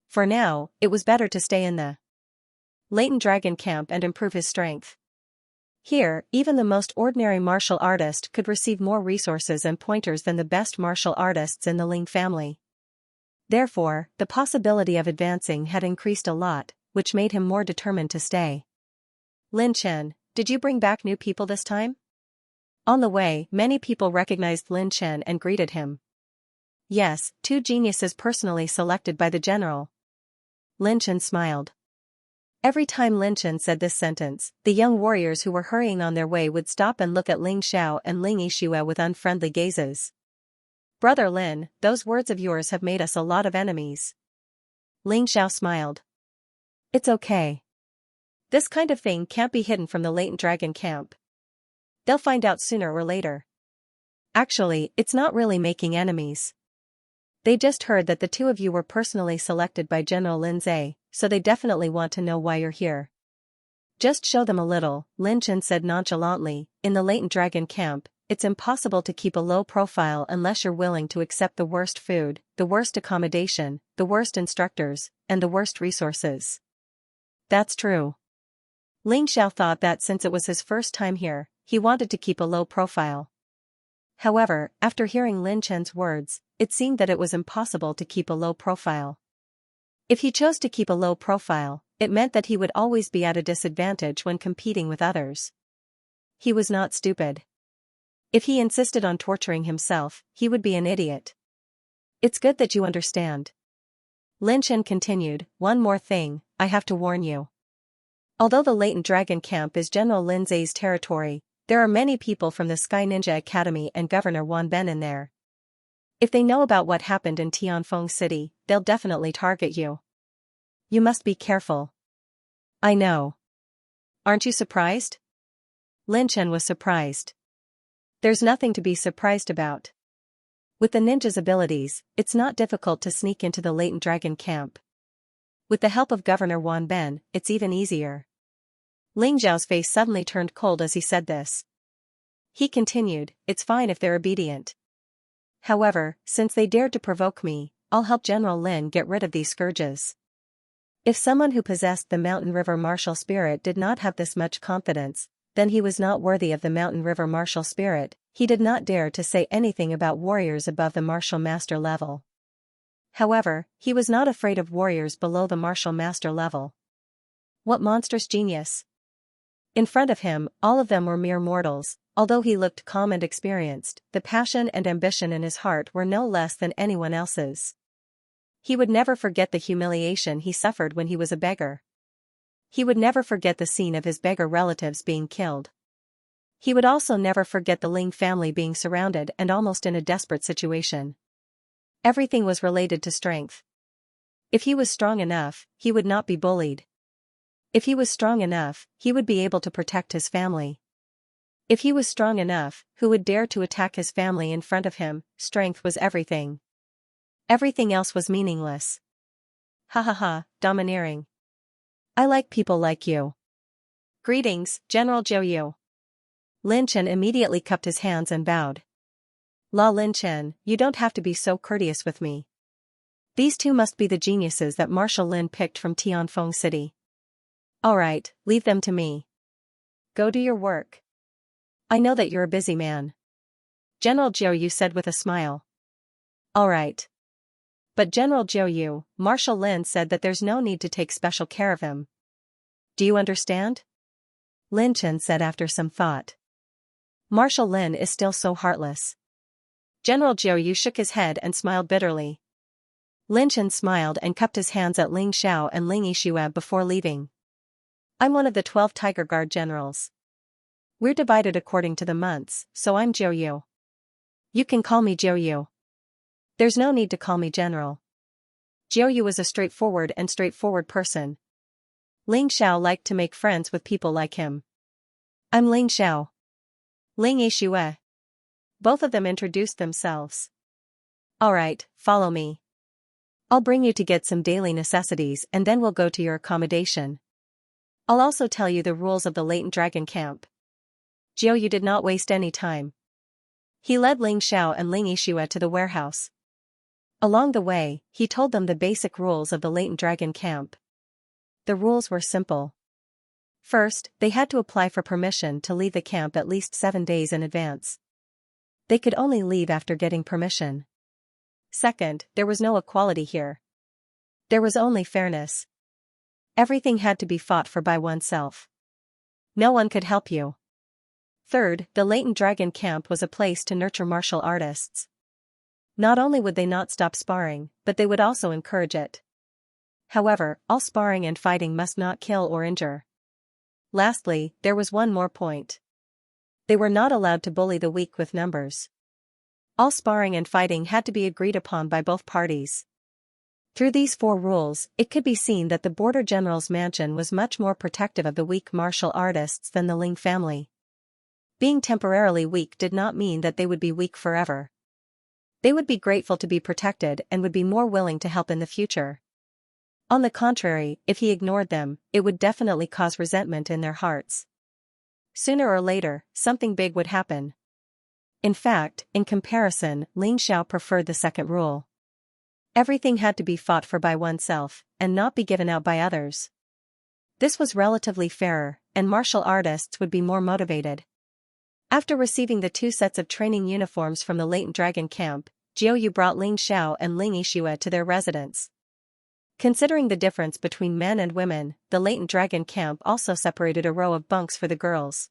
For now, it was better to stay in the latent dragon camp and improve his strength. Here, even the most ordinary martial artist could receive more resources and pointers than the best martial artists in the Ling family. Therefore, the possibility of advancing had increased a lot, which made him more determined to stay. Lin Chen, did you bring back new people this time? On the way, many people recognized Lin Chen and greeted him. Yes, 2 geniuses personally selected by the general. Lin Chen smiled. Every time Lin Chen said this sentence, the young warriors who were hurrying on their way would stop and look at Ling Xiao and Ling Yixue with unfriendly gazes. Brother Lin, those words of yours have made us a lot of enemies. Ling Xiao smiled. It's okay. This kind of thing can't be hidden from the latent dragon camp. They'll find out sooner or later. Actually, it's not really making enemies. They just heard that the 2 of you were personally selected by General Lin Zhe, so they definitely want to know why you're here. Just show them a little, Lin Chen said nonchalantly. In the latent dragon camp, it's impossible to keep a low profile unless you're willing to accept the worst food, the worst accommodation, the worst instructors, and the worst resources. That's true. Ling Xiao thought that since it was his first time here, he wanted to keep a low profile. However, after hearing Lin Chen's words, it seemed that it was impossible to keep a low profile. If he chose to keep a low profile, it meant that he would always be at a disadvantage when competing with others. He was not stupid. If he insisted on torturing himself, he would be an idiot. It's good that you understand. Lin Chen continued, one more thing, I have to warn you. Although the latent dragon camp is General Lin Zhe's territory, there are many people from the Sky Ninja Academy and Governor Wanben in there. If they know about what happened in Tianfeng City, they'll definitely target you. You must be careful. I know. Aren't you surprised? Lin Chen was surprised. There's nothing to be surprised about. With the ninja's abilities, it's not difficult to sneak into the latent dragon camp. With the help of Governor Wanben, it's even easier. Ling Zhao's face suddenly turned cold as he said this. He continued, it's fine if they're obedient. However, since they dared to provoke me, I'll help General Lin get rid of these scourges. If someone who possessed the Mountain River martial spirit did not have this much confidence, then he was not worthy of the Mountain River martial spirit. He did not dare to say anything about warriors above the martial master level. However, he was not afraid of warriors below the martial master level. What monstrous genius! In front of him, all of them were mere mortals. Although he looked calm and experienced, the passion and ambition in his heart were no less than anyone else's. He would never forget the humiliation he suffered when he was a beggar. He would never forget the scene of his beggar relatives being killed. He would also never forget the Ling family being surrounded and almost in a desperate situation. Everything was related to strength. If he was strong enough, he would not be bullied. If he was strong enough, he would be able to protect his family. If he was strong enough, who would dare to attack his family in front of him? Strength was everything. Everything else was meaningless. Ha ha ha, domineering. I like people like you. Greetings, General Zhou Yu. Lin Chen immediately cupped his hands and bowed. La Lin Chen, you don't have to be so courteous with me. These 2 must be the geniuses that Marshal Lin picked from Tianfeng City. Alright, leave them to me. Go do your work. I know that you're a busy man. General Jiu said with a smile. All right. But General Jiu, Marshal Lin said that there's no need to take special care of him. Do you understand? Lin Chen said after some thought. Marshal Lin is still so heartless. General Jiu shook his head and smiled bitterly. Lin Chen smiled and cupped his hands at Ling Xiao and Ling Yixue before leaving. I'm one of the 12 Tiger Guard generals. We're divided according to the months, so I'm Jiu. You can call me Jiu. There's no need to call me general. Jiu was a straightforward person. Ling Xiao liked to make friends with people like him. I'm Ling Xiao. Ling Yixue. Both of them introduced themselves. Alright, follow me. I'll bring you to get some daily necessities and then we'll go to your accommodation. I'll also tell you the rules of the latent dragon camp. Jiu did not waste any time. He led Ling Xiao and Ling Yixue to the warehouse. Along the way, he told them the basic rules of the latent dragon camp. The rules were simple. First, they had to apply for permission to leave the camp at least 7 days in advance. They could only leave after getting permission. Second, there was no equality here. There was only fairness. Everything had to be fought for by oneself. No one could help you. Third, the latent dragon camp was a place to nurture martial artists. Not only would they not stop sparring, but they would also encourage it. However, all sparring and fighting must not kill or injure. Lastly, there was one more point. They were not allowed to bully the weak with numbers. All sparring and fighting had to be agreed upon by both parties. Through these 4 rules, it could be seen that the border general's mansion was much more protective of the weak martial artists than the Ling family. Being temporarily weak did not mean that they would be weak forever. They would be grateful to be protected and would be more willing to help in the future. On the contrary, if he ignored them, it would definitely cause resentment in their hearts. Sooner or later, something big would happen. In fact, in comparison, Ling Xiao preferred the second rule. Everything had to be fought for by oneself, and not be given out by others. This was relatively fairer, and martial artists would be more motivated. After receiving the 2 sets of training uniforms from the latent dragon camp, Jiu brought Ling Xiao and Ling Yixue to their residence. Considering the difference between men and women, the latent dragon camp also separated a row of bunks for the girls.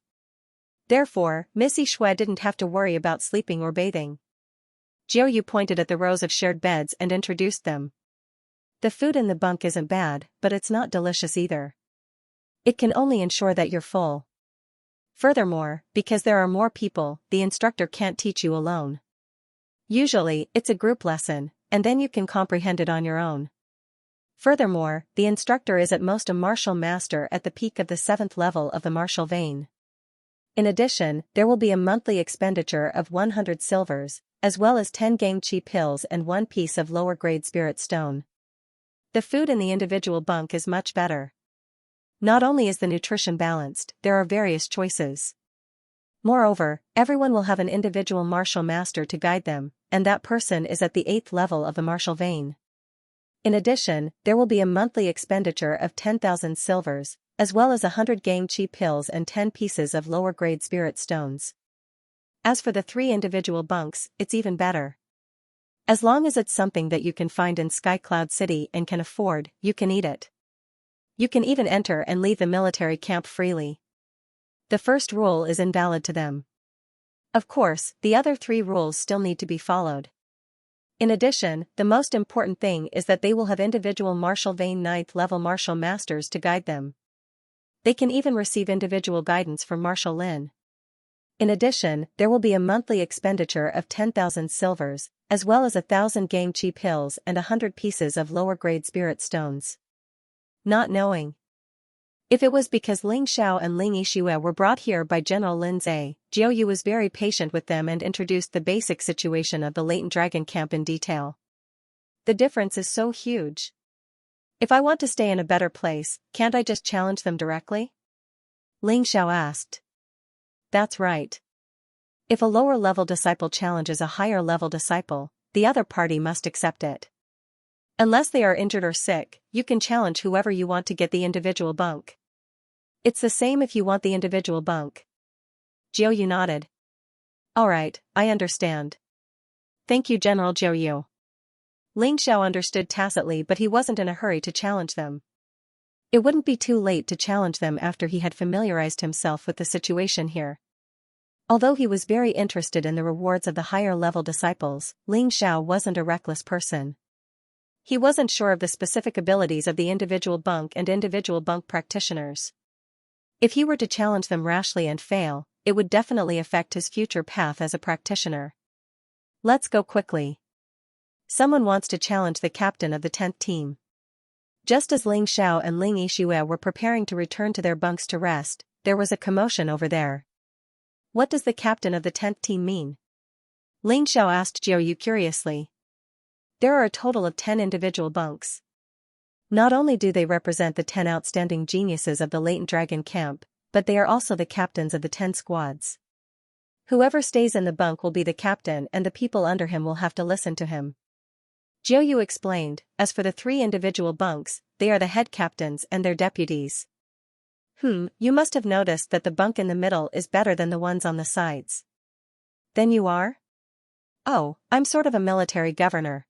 Therefore, Miss Yixue didn't have to worry about sleeping or bathing. Jiu pointed at the rows of shared beds and introduced them. The food in the bunk isn't bad, but it's not delicious either. It can only ensure that you're full. Furthermore, because there are more people, the instructor can't teach you alone. Usually, it's a group lesson, and then you can comprehend it on your own. Furthermore, the instructor is at most a martial master at the peak of the 7th level of the martial vein. In addition, there will be a monthly expenditure of 100 silvers, as well as 10 game chi pills and 1 piece of lower-grade spirit stone. The food in the individual bunk is much better. Not only is the nutrition balanced, there are various choices. Moreover, everyone will have an individual martial master to guide them, and that person is at the 8th level of the martial vein. In addition, there will be a monthly expenditure of 10,000 silvers, as well as 100 game chi pills and 10 pieces of lower-grade spirit stones. As for the 3 individual bunks, it's even better. As long as it's something that you can find in Sky Cloud City and can afford, you can eat it. You can even enter and leave the military camp freely. The first rule is invalid to them. Of course, the other 3 rules still need to be followed. In addition, the most important thing is that they will have individual martial vein 9th level martial masters to guide them. They can even receive individual guidance from Marshal Lin. In addition, there will be a monthly expenditure of 10,000 silvers, as well as 1,000 game chi pills and 100 pieces of lower-grade spirit stones. Not knowing. If it was because Ling Xiao and Ling Yixue were brought here by General Lin Zhe, Jiu was very patient with them and introduced the basic situation of the latent dragon camp in detail. The difference is so huge. If I want to stay in a better place, can't I just challenge them directly? Ling Xiao asked. That's right. If a lower-level disciple challenges a higher-level disciple, the other party must accept it. Unless they are injured or sick, you can challenge whoever you want to get the individual bunk. It's the same if you want the individual bunk. Jiu Yu nodded. Alright, I understand. Thank you General Jiu Yu. Ling Xiao understood tacitly, but he wasn't in a hurry to challenge them. It wouldn't be too late to challenge them after he had familiarized himself with the situation here. Although he was very interested in the rewards of the higher-level disciples, Ling Xiao wasn't a reckless person. He wasn't sure of the specific abilities of the individual bunk and individual bunk practitioners. If he were to challenge them rashly and fail, it would definitely affect his future path as a practitioner. Let's go quickly. Someone wants to challenge the captain of the 10th team. Just as Ling Xiao and Ling Yixue were preparing to return to their bunks to rest, there was a commotion over there. What does the captain of the 10th team mean? Ling Xiao asked Jiu Yu curiously. There are a total of 10 individual bunks. Not only do they represent the 10 outstanding geniuses of the latent dragon camp, but they are also the captains of the 10 squads. Whoever stays in the bunk will be the captain and the people under him will have to listen to him. Jiu Yu explained, as for the 3 individual bunks, they are the head captains and their deputies. You must have noticed that the bunk in the middle is better than the ones on the sides. Then you are? Oh, I'm sort of a military governor.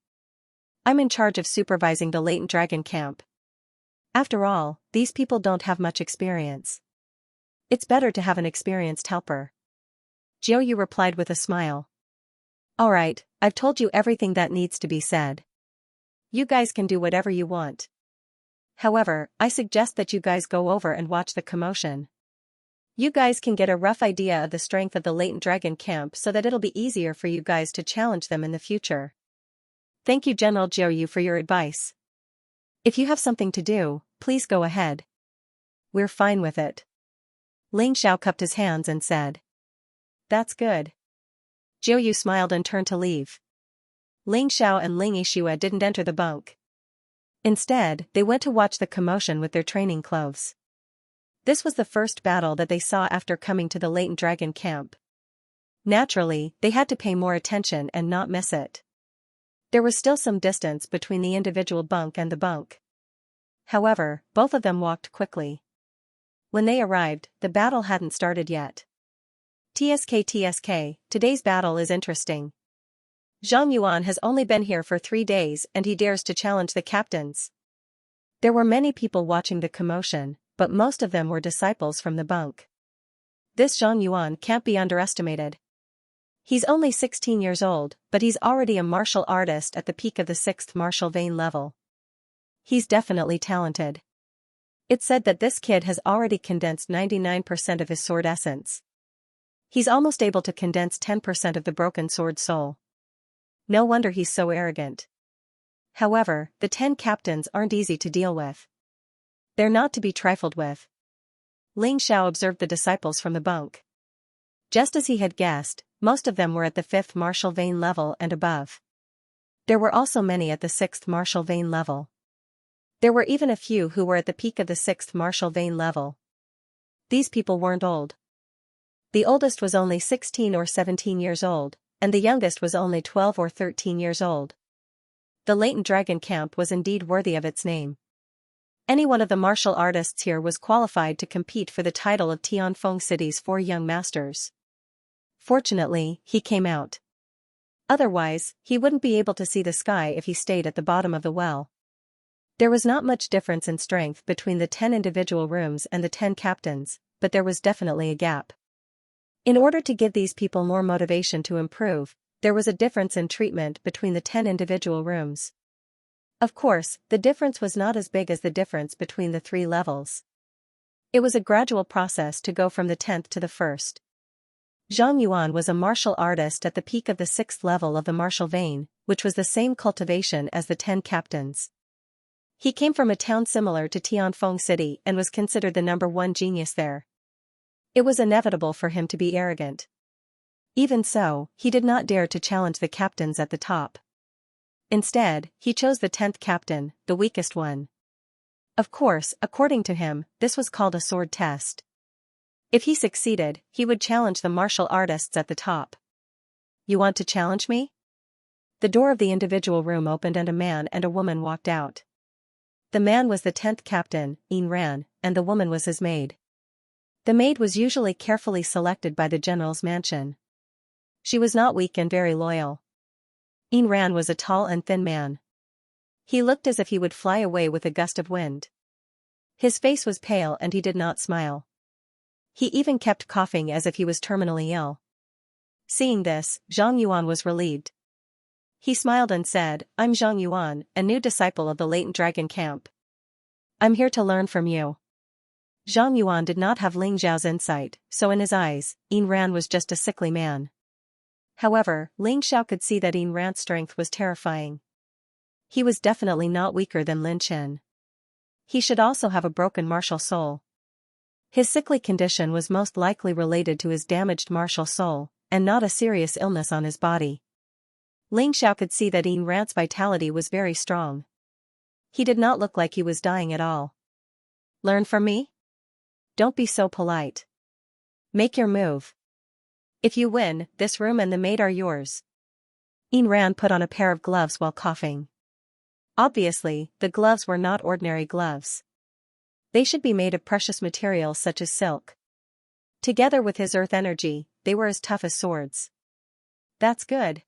I'm in charge of supervising the latent dragon camp. After all, these people don't have much experience. It's better to have an experienced helper. Jiu Yu replied with a smile. Alright, I've told you everything that needs to be said. You guys can do whatever you want. However, I suggest that you guys go over and watch the commotion. You guys can get a rough idea of the strength of the latent dragon camp so that it'll be easier for you guys to challenge them in the future. Thank you General Jiu Yu for your advice. If you have something to do, please go ahead. We're fine with it. Ling Xiao cupped his hands and said. That's good. Jiu Yu smiled and turned to leave. Ling Xiao and Ling Yixue didn't enter the bunk. Instead, they went to watch the commotion with their training clothes. This was the first battle that they saw after coming to the latent dragon camp. Naturally, they had to pay more attention and not miss it. There was still some distance between the individual bunk and the bunk. However, both of them walked quickly. When they arrived, the battle hadn't started yet. TSK, today's battle is interesting. Zhang Yuan has only been here for 3 days and he dares to challenge the captains. There were many people watching the commotion, but most of them were disciples from the bunk. This Zhang Yuan can't be underestimated. He's only 16 years old, but he's already a martial artist at the peak of the 6th martial vein level. He's definitely talented. It's said that this kid has already condensed 99% of his sword essence. He's almost able to condense 10% of the broken sword soul. No wonder he's so arrogant. However, the 10 captains aren't easy to deal with. They're not to be trifled with. Ling Xiao observed the disciples from the bunk. Just as he had guessed, most of them were at the 5th martial vein level and above. There were also many at the 6th martial vein level. There were even a few who were at the peak of the 6th martial vein level. These people weren't old. The oldest was only 16 or 17 years old, and the youngest was only 12 or 13 years old. The latent dragon camp was indeed worthy of its name. Any one of the martial artists here was qualified to compete for the title of Tianfeng City's 4 young masters. Fortunately, he came out. Otherwise, he wouldn't be able to see the sky if he stayed at the bottom of the well. There was not much difference in strength between the 10 individual rooms and the 10 captains, but there was definitely a gap. In order to give these people more motivation to improve, there was a difference in treatment between the 10 individual rooms. Of course, the difference was not as big as the difference between the 3 levels. It was a gradual process to go from the 10th to the 1st. Zhang Yuan was a martial artist at the peak of the 6th level of the martial vein, which was the same cultivation as the 10 captains. He came from a town similar to Tianfeng City and was considered the #1 genius there. It was inevitable for him to be arrogant. Even so, he did not dare to challenge the captains at the top. Instead, he chose the 10th captain, the weakest one. Of course, according to him, this was called a sword test. If he succeeded, he would challenge the martial artists at the top. You want to challenge me? The door of the individual room opened and a man and a woman walked out. The man was the 10th captain, Yin Ran, and the woman was his maid. The maid was usually carefully selected by the general's mansion. She was not weak and very loyal. Ayn Rand was a tall and thin man. He looked as if he would fly away with a gust of wind. His face was pale and he did not smile. He even kept coughing as if he was terminally ill. Seeing this, Zhang Yuan was relieved. He smiled and said, "I'm Zhang Yuan, a new disciple of the latent dragon camp. I'm here to learn from you." Zhang Yuan did not have Ling Zhao's insight, so in his eyes, Ayn Rand was just a sickly man. However, Ling Zhao could see that Ayn Rand's strength was terrifying. He was definitely not weaker than Lin Chen. He should also have a broken martial soul. His sickly condition was most likely related to his damaged martial soul, and not a serious illness on his body. Ling Zhao could see that Ayn Rand's vitality was very strong. He did not look like he was dying at all. "Learn from me? Don't be so polite. Make your move. If you win, this room and the maid are yours." Ayn Rand put on a pair of gloves while coughing. Obviously, the gloves were not ordinary gloves. They should be made of precious materials such as silk. Together with his earth energy, they were as tough as swords. "That's good."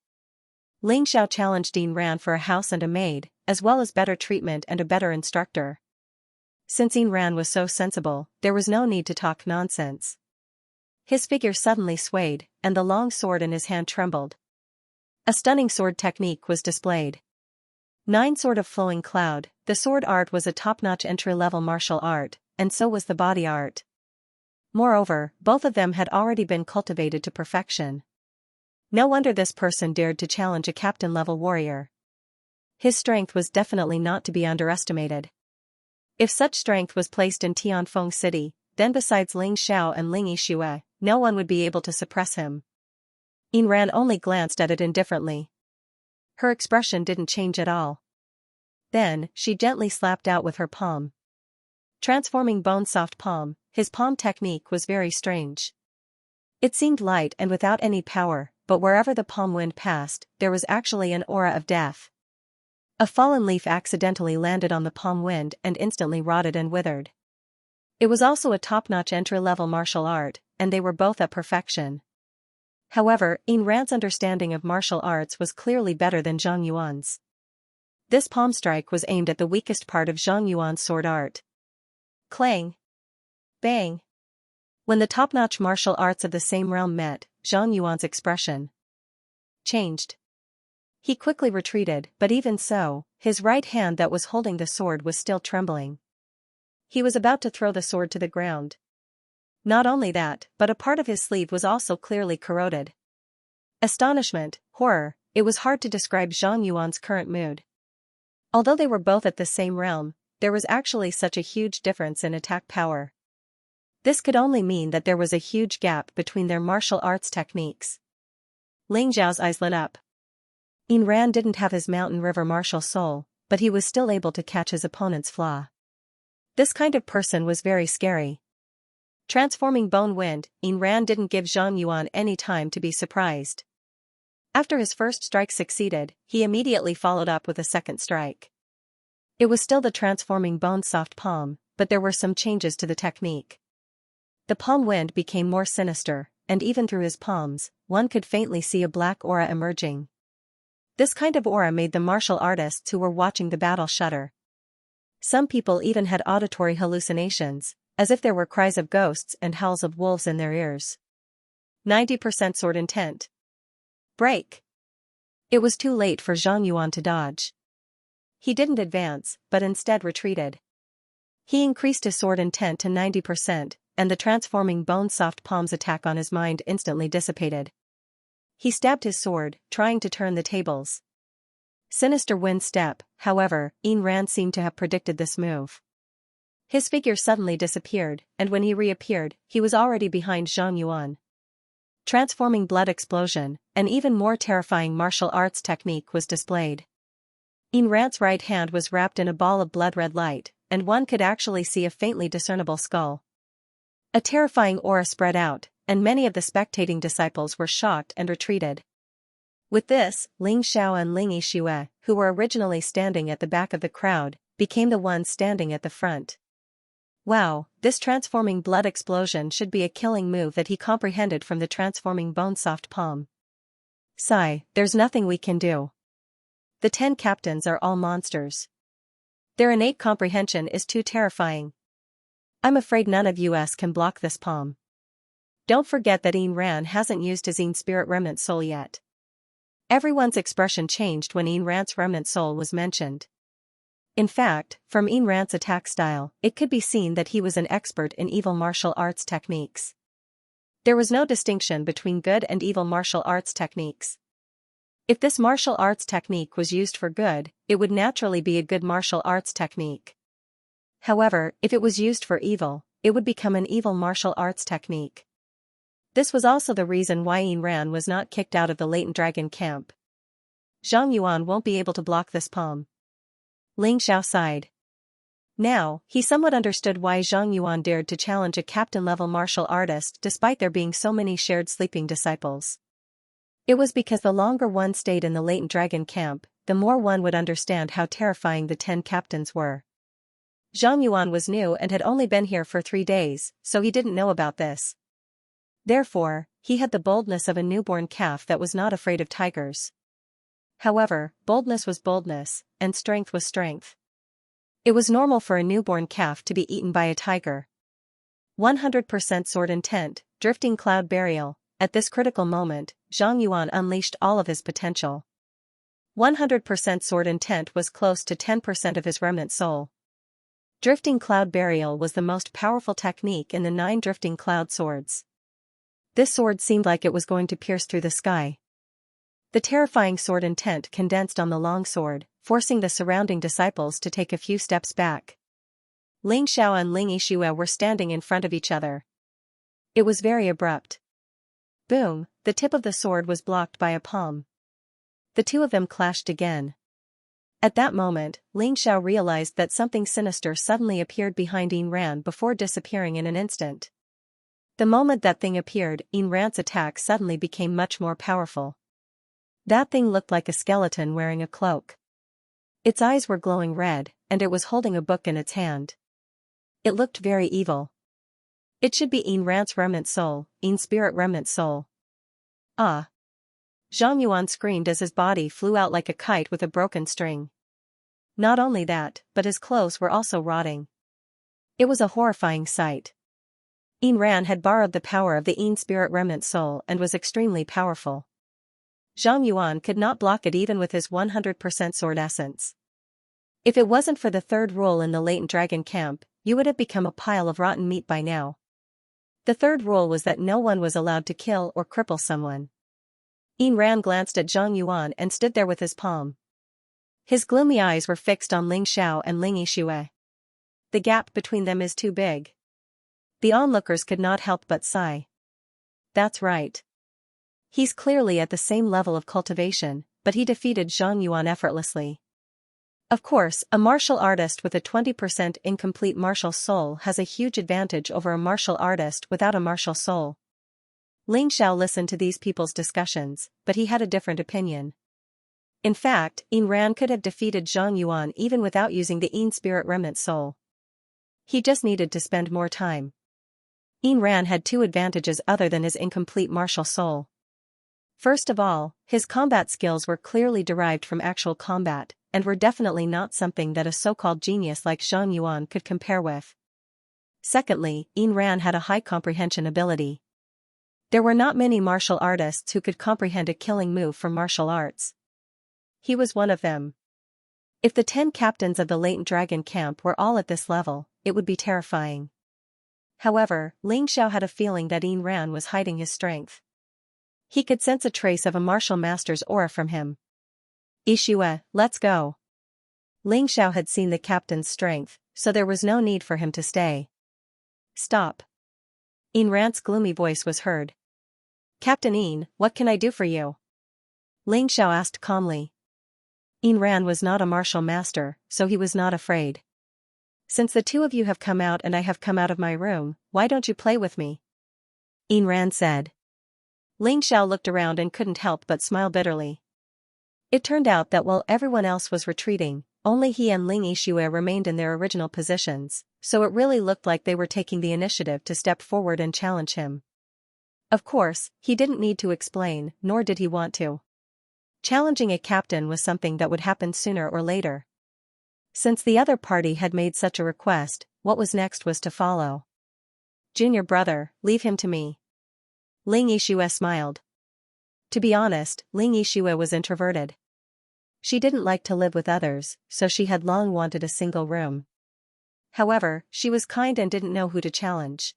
Ling Zhao challenged Ayn Rand for a house and a maid, as well as better treatment and a better instructor. Since Ayn Rand was so sensible, there was no need to talk nonsense. His figure suddenly swayed, and the long sword in his hand trembled. A stunning sword technique was displayed. 9 Sword of Flowing Cloud, the sword art was a top-notch entry-level martial art, and so was the body art. Moreover, both of them had already been cultivated to perfection. No wonder this person dared to challenge a captain-level warrior. His strength was definitely not to be underestimated. If such strength was placed in Tianfeng City, then besides Ling Xiao and Ling Yixue, no one would be able to suppress him. Ayn Rand only glanced at it indifferently. Her expression didn't change at all. Then, she gently slapped out with her palm. Transforming bone soft palm, his palm technique was very strange. It seemed light and without any power, but wherever the palm wind passed, there was actually an aura of death. A fallen leaf accidentally landed on the palm wind and instantly rotted and withered. It was also a top-notch entry-level martial art, and they were both at perfection. However, Ayn Rand's understanding of martial arts was clearly better than Zhang Yuan's. This palm strike was aimed at the weakest part of Zhang Yuan's sword art. Clang! Bang! When the top-notch martial arts of the same realm met, Zhang Yuan's expression changed. He quickly retreated, but even so, his right hand that was holding the sword was still trembling. He was about to throw the sword to the ground. Not only that, but a part of his sleeve was also clearly corroded. Astonishment, horror, it was hard to describe Zhang Yuan's current mood. Although they were both at the same realm, there was actually such a huge difference in attack power. This could only mean that there was a huge gap between their martial arts techniques. Ling Zhao's eyes lit up. Ayn Rand didn't have his mountain river martial soul, but he was still able to catch his opponent's flaw. This kind of person was very scary. Transforming bone wind, Ayn Rand didn't give Zhang Yuan any time to be surprised. After his first strike succeeded, he immediately followed up with a second strike. It was still the transforming bone soft palm, but there were some changes to the technique. The palm wind became more sinister, and even through his palms, one could faintly see a black aura emerging. This kind of aura made the martial artists who were watching the battle shudder. Some people even had auditory hallucinations, as if there were cries of ghosts and howls of wolves in their ears. 90% sword intent. Break! It was too late for Zhang Yuan to dodge. He didn't advance, but instead retreated. He increased his sword intent to 90%, and the transforming bone soft palm's attack on his mind instantly dissipated. He stabbed his sword, trying to turn the tables. Sinister wind step, however, Ayn Rand seemed to have predicted this move. His figure suddenly disappeared, and when he reappeared, he was already behind Zhang Yuan. Transforming blood explosion, an even more terrifying martial arts technique was displayed. Ayn Rand's right hand was wrapped in a ball of blood-red light, and one could actually see a faintly discernible skull. A terrifying aura spread out, and many of the spectating disciples were shocked and retreated. With this, Ling Xiao and Ling Yixue, who were originally standing at the back of the crowd, became the ones standing at the front. Wow, this transforming blood explosion should be a killing move that he comprehended from the transforming bone-soft palm. Sigh, there's nothing we can do. The 10 captains are all monsters. Their innate comprehension is too terrifying. I'm afraid none of us can block this palm. Don't forget that Ayn Rand hasn't used his Ayn Spirit Remnant Soul yet. Everyone's expression changed when Ayn Rand's Remnant Soul was mentioned. In fact, from Ayn Rand's attack style, it could be seen that he was an expert in evil martial arts techniques. There was no distinction between good and evil martial arts techniques. If this martial arts technique was used for good, it would naturally be a good martial arts technique. However, if it was used for evil, it would become an evil martial arts technique. This was also the reason why Ayn Rand was not kicked out of the Latent Dragon camp. Zhang Yuan won't be able to block this palm. Ling Xiao sighed. Now, he somewhat understood why Zhang Yuan dared to challenge a captain-level martial artist despite there being so many shared sleeping disciples. It was because the longer one stayed in the Latent Dragon camp, the more one would understand how terrifying the 10 captains were. Zhang Yuan was new and had only been here for 3 days, so he didn't know about this. Therefore, he had the boldness of a newborn calf that was not afraid of tigers. However, boldness was boldness, and strength was strength. It was normal for a newborn calf to be eaten by a tiger. 100% sword intent, drifting cloud burial. At this critical moment, Zhang Yuan unleashed all of his potential. 100% sword intent was close to 10% of his remnant soul. Drifting cloud burial was the most powerful technique in the 9 drifting cloud swords. This sword seemed like it was going to pierce through the sky. The terrifying sword intent condensed on the long sword, forcing the surrounding disciples to take a few steps back. Ling Xiao and Ling Yixue were standing in front of each other. It was very abrupt. Boom, the tip of the sword was blocked by a palm. The two of them clashed again. At that moment, Ling Xiao realized that something sinister suddenly appeared behind Ayn Rand before disappearing in an instant. The moment that thing appeared, Ayn Rand's attack suddenly became much more powerful. That thing looked like a skeleton wearing a cloak. Its eyes were glowing red, and it was holding a book in its hand. It looked very evil. It should be Ayn Rand's remnant soul, Ayn Spirit Remnant Soul. Ah! Zhang Yuan screamed as his body flew out like a kite with a broken string. Not only that, but his clothes were also rotting. It was a horrifying sight. Ayn Rand had borrowed the power of the Ayn Spirit Remnant Soul and was extremely powerful. Zhang Yuan could not block it even with his 100% sword essence. If it wasn't for the 3rd rule in the Latent Dragon camp, you would have become a pile of rotten meat by now. The 3rd rule was that no one was allowed to kill or cripple someone. Ayn Rand glanced at Zhang Yuan and stood there with his palm. His gloomy eyes were fixed on Ling Xiao and Ling Yixue. The gap between them is too big. The onlookers could not help but sigh. That's right. He's clearly at the same level of cultivation, but he defeated Zhang Yuan effortlessly. Of course, a martial artist with a 20% incomplete martial soul has a huge advantage over a martial artist without a martial soul. Ling Xiao listened to these people's discussions, but he had a different opinion. In fact, Ayn Rand could have defeated Zhang Yuan even without using the Ayn Spirit Remnant Soul. He just needed to spend more time. Ayn Rand had 2 advantages other than his incomplete martial soul. First of all, his combat skills were clearly derived from actual combat, and were definitely not something that a so-called genius like Zhang Yuan could compare with. Secondly, Ayn Rand had a high comprehension ability. There were not many martial artists who could comprehend a killing move from martial arts. He was one of them. If the 10 captains of the Latent Dragon camp were all at this level, it would be terrifying. However, Ling Xiao had a feeling that Ayn Rand was hiding his strength. He could sense a trace of a martial master's aura from him. Yixue, let's go. Ling Xiao had seen the captain's strength, so there was no need for him to stay. Stop. Ayn Rand's gloomy voice was heard. Captain Ayn, what can I do for you? Ling Xiao asked calmly. Ayn Rand was not a martial master, so he was not afraid. Since the 2 of you have come out and I have come out of my room, why don't you play with me? Ayn Rand said. Ling Xiao looked around and couldn't help but smile bitterly. It turned out that while everyone else was retreating, only he and Ling Yixue remained in their original positions, so it really looked like they were taking the initiative to step forward and challenge him. Of course, he didn't need to explain, nor did he want to. Challenging a captain was something that would happen sooner or later. Since the other party had made such a request, what was next was to follow. Junior brother, leave him to me. Ling Yixue smiled. To be honest, Ling Yixue was introverted. She didn't like to live with others, so she had long wanted a single room. However, she was kind and didn't know who to challenge.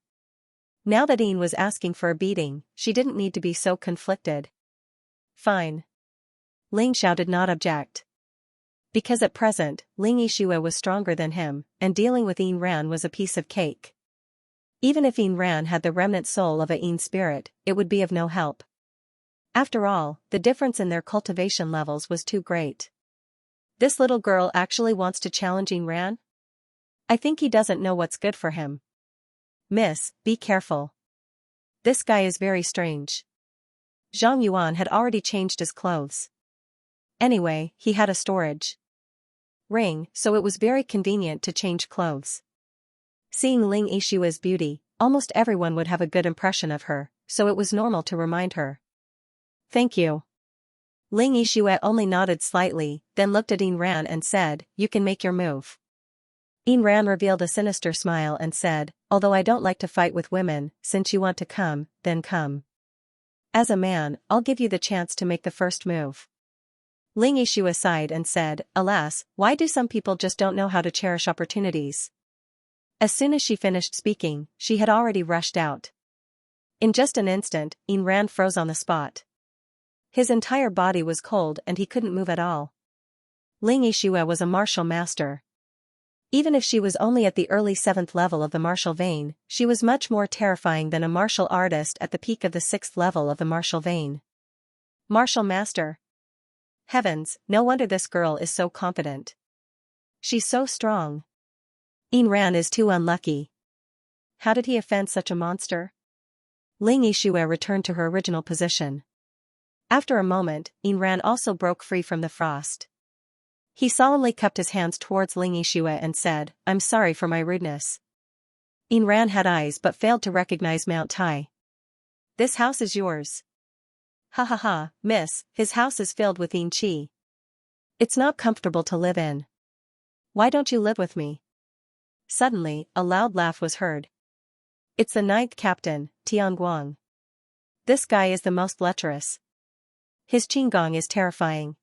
Now that Ian was asking for a beating, she didn't need to be so conflicted. Fine. Ling Xiao did not object. Because at present, Ling Yixue was stronger than him, and dealing with Yin Ran was a piece of cake. Even if Yin Ran had the remnant soul of a Yin spirit, it would be of no help. After all, the difference in their cultivation levels was too great. This little girl actually wants to challenge Yin Ran? I think he doesn't know what's good for him. Miss, be careful. This guy is very strange. Zhang Yuan had already changed his clothes. Anyway, he had a storage ring, so it was very convenient to change clothes. Seeing Ling Yixue's beauty, almost everyone would have a good impression of her, so it was normal to remind her. Thank you. Ling Yixue only nodded slightly, then looked at Yin Ran and said, you can make your move. Yin Ran revealed a sinister smile and said, although I don't like to fight with women, since you want to come, then come. As a man, I'll give you the chance to make the first move. Ling Yixue sighed and said, alas, why do some people just don't know how to cherish opportunities? As soon as she finished speaking, she had already rushed out. In just an instant, Yin Ran froze on the spot. His entire body was cold and he couldn't move at all. Ling Yixue was a martial master. Even if she was only at the early 7th level of the martial vein, she was much more terrifying than a martial artist at the peak of the 6th level of the martial vein. Martial master. Heavens, no wonder this girl is so confident. She's so strong. Yin Ran is too unlucky. How did he offend such a monster? Ling Yixue returned to her original position. After a moment, Yin Ran also broke free from the frost. He solemnly cupped his hands towards Ling Yixue and said, I'm sorry for my rudeness. Yin Ran had eyes but failed to recognize Mount Tai. This house is yours. Ha ha ha, miss, his house is filled with Yin Qi. It's not comfortable to live in. Why don't you live with me? Suddenly, a loud laugh was heard. It's the 9th captain, Tianguang. This guy is the most lecherous. His qinggong is terrifying.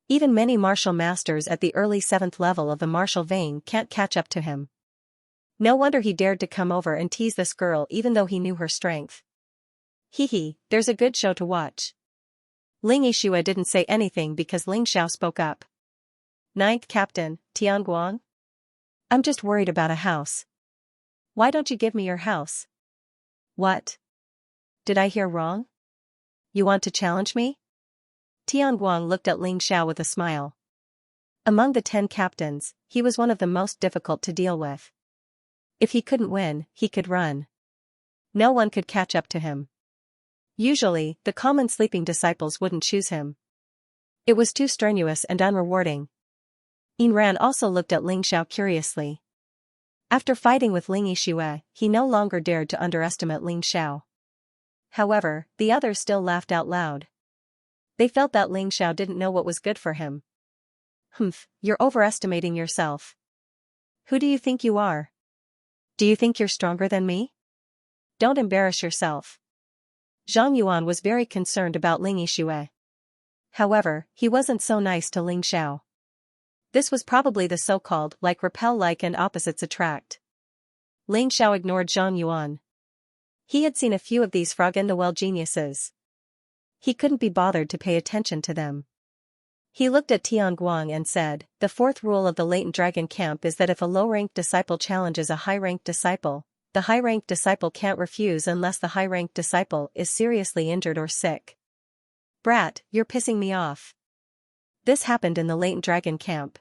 Even many martial masters at the early 7th level of the martial vein can't catch up to him. No wonder he dared to come over and tease this girl even though he knew her strength. Hee, there's a good show to watch. Ling Yixue didn't say anything because Ling Xiao spoke up. 9th captain, Tianguang? I'm just worried about a house. Why don't you give me your house? What? Did I hear wrong? You want to challenge me? Tianguang looked at Ling Xiao with a smile. Among the 10 captains, he was one of the most difficult to deal with. If he couldn't win, he could run. No one could catch up to him. Usually, the common sleeping disciples wouldn't choose him. It was too strenuous and unrewarding. Yin Ran also looked at Ling Xiao curiously. After fighting with Ling Yixue, he no longer dared to underestimate Ling Xiao. However, the others still laughed out loud. They felt that Ling Xiao didn't know what was good for him. Humph, you're overestimating yourself. Who do you think you are? Do you think you're stronger than me? Don't embarrass yourself. Zhang Yuan was very concerned about Ling Yixue. However, he wasn't so nice to Ling Xiao. This was probably the so-called repel-like and opposites attract. Ling Xiao ignored Zhang Yuan. He had seen a few of these frog-in-the-well geniuses. He couldn't be bothered to pay attention to them. He looked at Tianguang and said, the 4th rule of the latent dragon camp is that if a low-ranked disciple challenges a high-ranked disciple, the high-ranked disciple can't refuse unless the high-ranked disciple is seriously injured or sick. Brat, you're pissing me off. This happened in the latent dragon camp.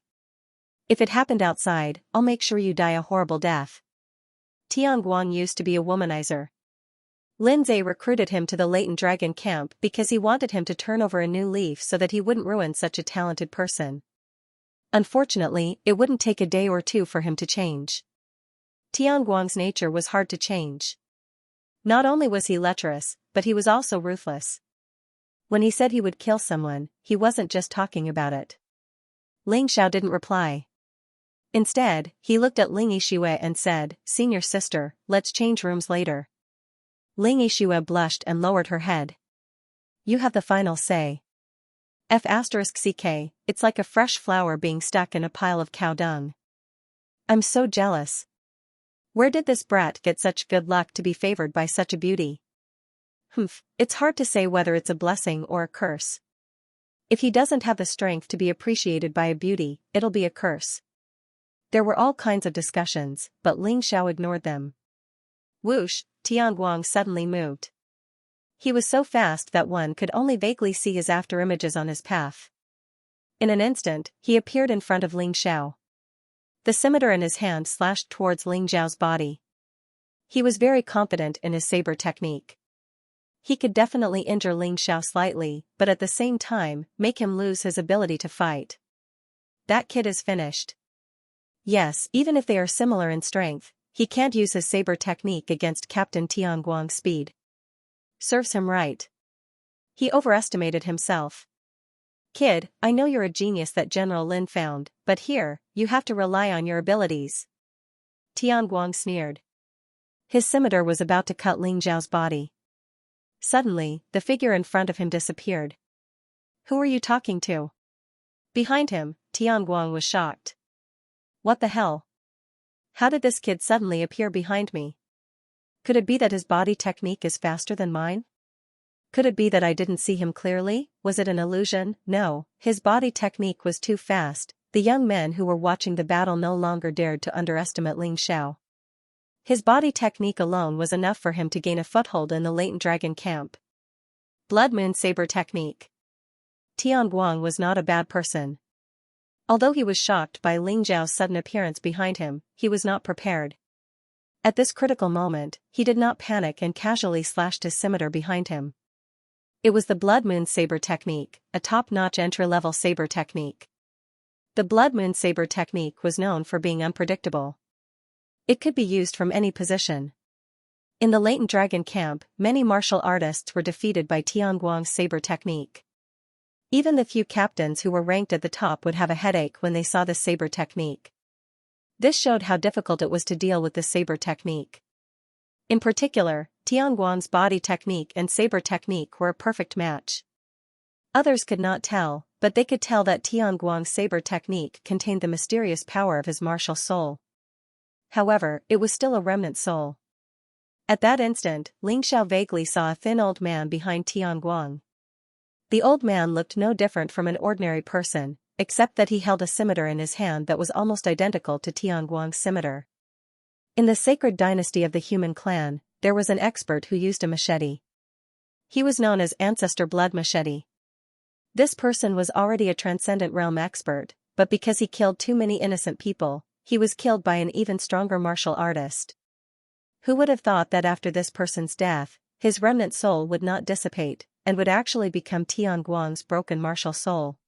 If it happened outside, I'll make sure you die a horrible death. Tianguang used to be a womanizer. Lindsay recruited him to the latent dragon camp because he wanted him to turn over a new leaf so that he wouldn't ruin such a talented person. Unfortunately, it wouldn't take a day or two for him to change. Tianguang's nature was hard to change. Not only was he lecherous, but he was also ruthless. When he said he would kill someone, he wasn't just talking about it. Ling Xiao didn't reply. Instead, he looked at Ling Yixue and said, "Senior sister, let's change rooms later." Ling Yixue blushed and lowered her head. "You have the final say." F*ck, it's like a fresh flower being stuck in a pile of cow dung. I'm so jealous. Where did this brat get such good luck to be favored by such a beauty? It's hard to say whether it's a blessing or a curse. If he doesn't have the strength to be appreciated by a beauty, it'll be a curse. There were all kinds of discussions, but Ling Xiao ignored them. Whoosh, Tianguang suddenly moved. He was so fast that one could only vaguely see his afterimages on his path. In an instant, he appeared in front of Ling Xiao. The scimitar in his hand slashed towards Ling Xiao's body. He was very confident in his saber technique. He could definitely injure Ling Xiao slightly, but at the same time, make him lose his ability to fight. That kid is finished. Yes, even if they are similar in strength, he can't use his saber technique against Captain Tianguang's speed. Serves him right. He overestimated himself. Kid, I know you're a genius that General Lin found, but here, you have to rely on your abilities. Tianguang sneered. His scimitar was about to cut Ling Xiao's body. Suddenly, the figure in front of him disappeared. Who are you talking to? Behind him, Tianguang was shocked. What the hell? How did this kid suddenly appear behind me? Could it be that his body technique is faster than mine? Could it be that I didn't see him clearly? Was it an illusion? No, his body technique was too fast. The young men who were watching the battle no longer dared to underestimate Ling Xiao. His body technique alone was enough for him to gain a foothold in the latent dragon camp. Blood Moon Saber Technique. Tianguang was not a bad person. Although he was shocked by Ling Xiao's sudden appearance behind him, he was not prepared. At this critical moment, he did not panic and casually slashed his scimitar behind him. It was the Blood Moon Saber Technique, a top-notch entry-level saber technique. The Blood Moon Saber Technique was known for being unpredictable. It could be used from any position. In the latent dragon camp, many martial artists were defeated by Tianguang's saber technique. Even the few captains who were ranked at the top would have a headache when they saw the saber technique. This showed how difficult it was to deal with the saber technique. In particular, Tianguang's body technique and saber technique were a perfect match. Others could not tell, but they could tell that Tianguang's saber technique contained the mysterious power of his martial soul. However, it was still a remnant soul. At that instant, Ling Xiao vaguely saw a thin old man behind Tianguang. The old man looked no different from an ordinary person, except that he held a scimitar in his hand that was almost identical to Tianguang's scimitar. In the sacred dynasty of the human clan, there was an expert who used a machete. He was known as Ancestor Blood Machete. This person was already a transcendent realm expert, but because he killed too many innocent people, he was killed by an even stronger martial artist. Who would have thought that after this person's death, his remnant soul would not dissipate, and would actually become Tianguang's broken martial soul?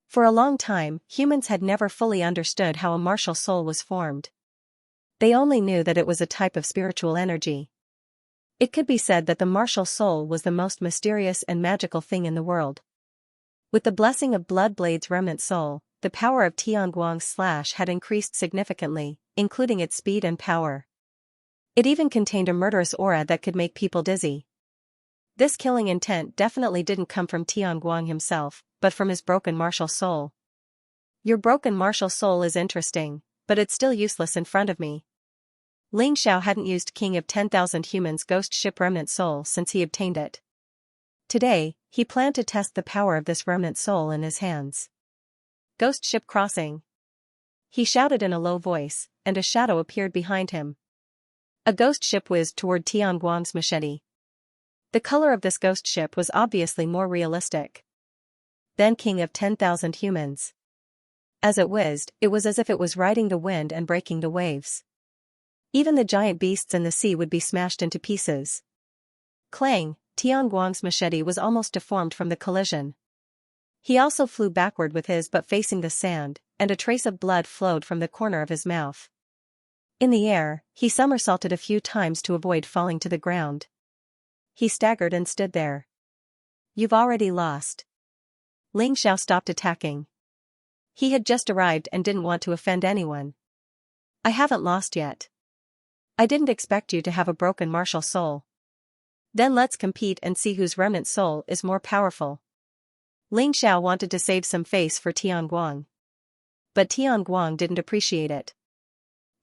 For a long time, humans had never fully understood how a martial soul was formed. They only knew that it was a type of spiritual energy. It could be said that the martial soul was the most mysterious and magical thing in the world. With the blessing of Bloodblade's remnant soul, the power of Tianguang's slash had increased significantly, including its speed and power. It even contained a murderous aura that could make people dizzy. This killing intent definitely didn't come from Tianguang himself, but from his broken martial soul. Your broken martial soul is interesting, but it's still useless in front of me. Ling Xiao hadn't used King of 10,000 Humans' ghost ship remnant soul since he obtained it. Today, he planned to test the power of this remnant soul in his hands. Ghost ship crossing. He shouted in a low voice, and a shadow appeared behind him. A ghost ship whizzed toward Tianguang's machete. The color of this ghost ship was obviously more realistic than King of 10,000 Humans. As it whizzed, it was as if it was riding the wind and breaking the waves. Even the giant beasts in the sea would be smashed into pieces. Clang, Tianguang's machete was almost deformed from the collision. He also flew backward with his but facing the sand, and a trace of blood flowed from the corner of his mouth. In the air, he somersaulted a few times to avoid falling to the ground. He staggered and stood there. You've already lost. Ling Xiao stopped attacking. He had just arrived and didn't want to offend anyone. I haven't lost yet. I didn't expect you to have a broken martial soul. Then let's compete and see whose remnant soul is more powerful. Ling Xiao wanted to save some face for Tianguang. But Tianguang didn't appreciate it.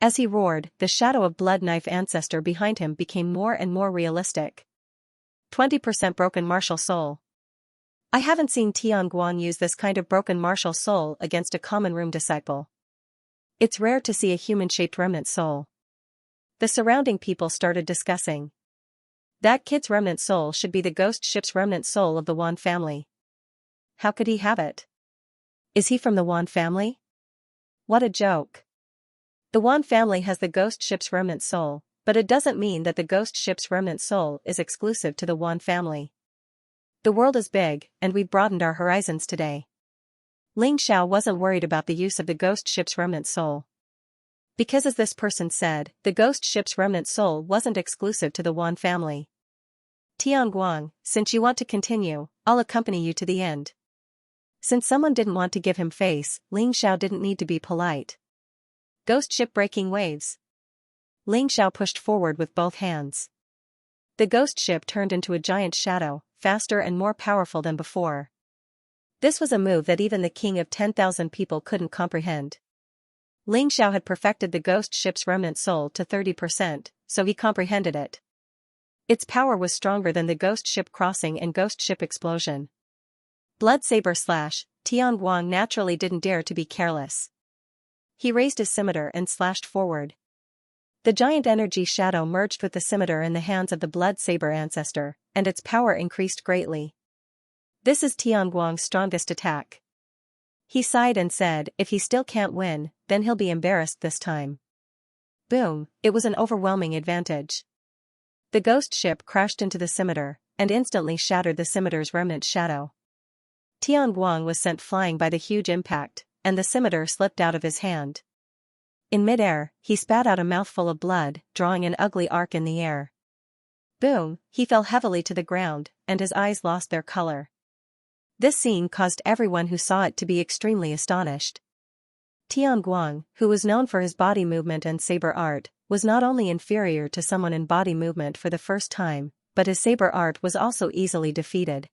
As he roared, the shadow of Blood Knife Ancestor behind him became more and more realistic. 20% broken martial soul. I haven't seen Tianguang use this kind of broken martial soul against a common room disciple. It's rare to see a human-shaped remnant soul. The surrounding people started discussing. That kid's remnant soul should be the ghost ship's remnant soul of the Wan family. How could he have it? Is he from the Wan family? What a joke. The Wan family has the ghost ship's remnant soul, but it doesn't mean that the ghost ship's remnant soul is exclusive to the Wan family. The world is big, and we've broadened our horizons today. Ling Xiao wasn't worried about the use of the ghost ship's remnant soul. Because as this person said, the ghost ship's remnant soul wasn't exclusive to the Wan family. Tianguang, since you want to continue, I'll accompany you to the end. Since someone didn't want to give him face, Ling Xiao didn't need to be polite. Ghost ship breaking waves. Ling Xiao pushed forward with both hands. The ghost ship turned into a giant shadow, faster and more powerful than before. This was a move that even the king of 10,000 people couldn't comprehend. Ling Xiao had perfected the ghost ship's remnant soul to 30%, so he comprehended it. Its power was stronger than the ghost ship crossing and ghost ship explosion. Blood saber slash, Tianguang naturally didn't dare to be careless. He raised his scimitar and slashed forward. The giant energy shadow merged with the scimitar in the hands of the blood saber ancestor, and its power increased greatly. This is Tianguang's strongest attack. He sighed and said, if he still can't win, then he'll be embarrassed this time. Boom, it was an overwhelming advantage. The ghost ship crashed into the scimitar, and instantly shattered the scimitar's remnant shadow. Tianguang was sent flying by the huge impact, and the scimitar slipped out of his hand. In midair, he spat out a mouthful of blood, drawing an ugly arc in the air. Boom, he fell heavily to the ground, and his eyes lost their color. This scene caused everyone who saw it to be extremely astonished. Tianguang, who was known for his body movement and saber art, was not only inferior to someone in body movement for the first time, but his saber art was also easily defeated.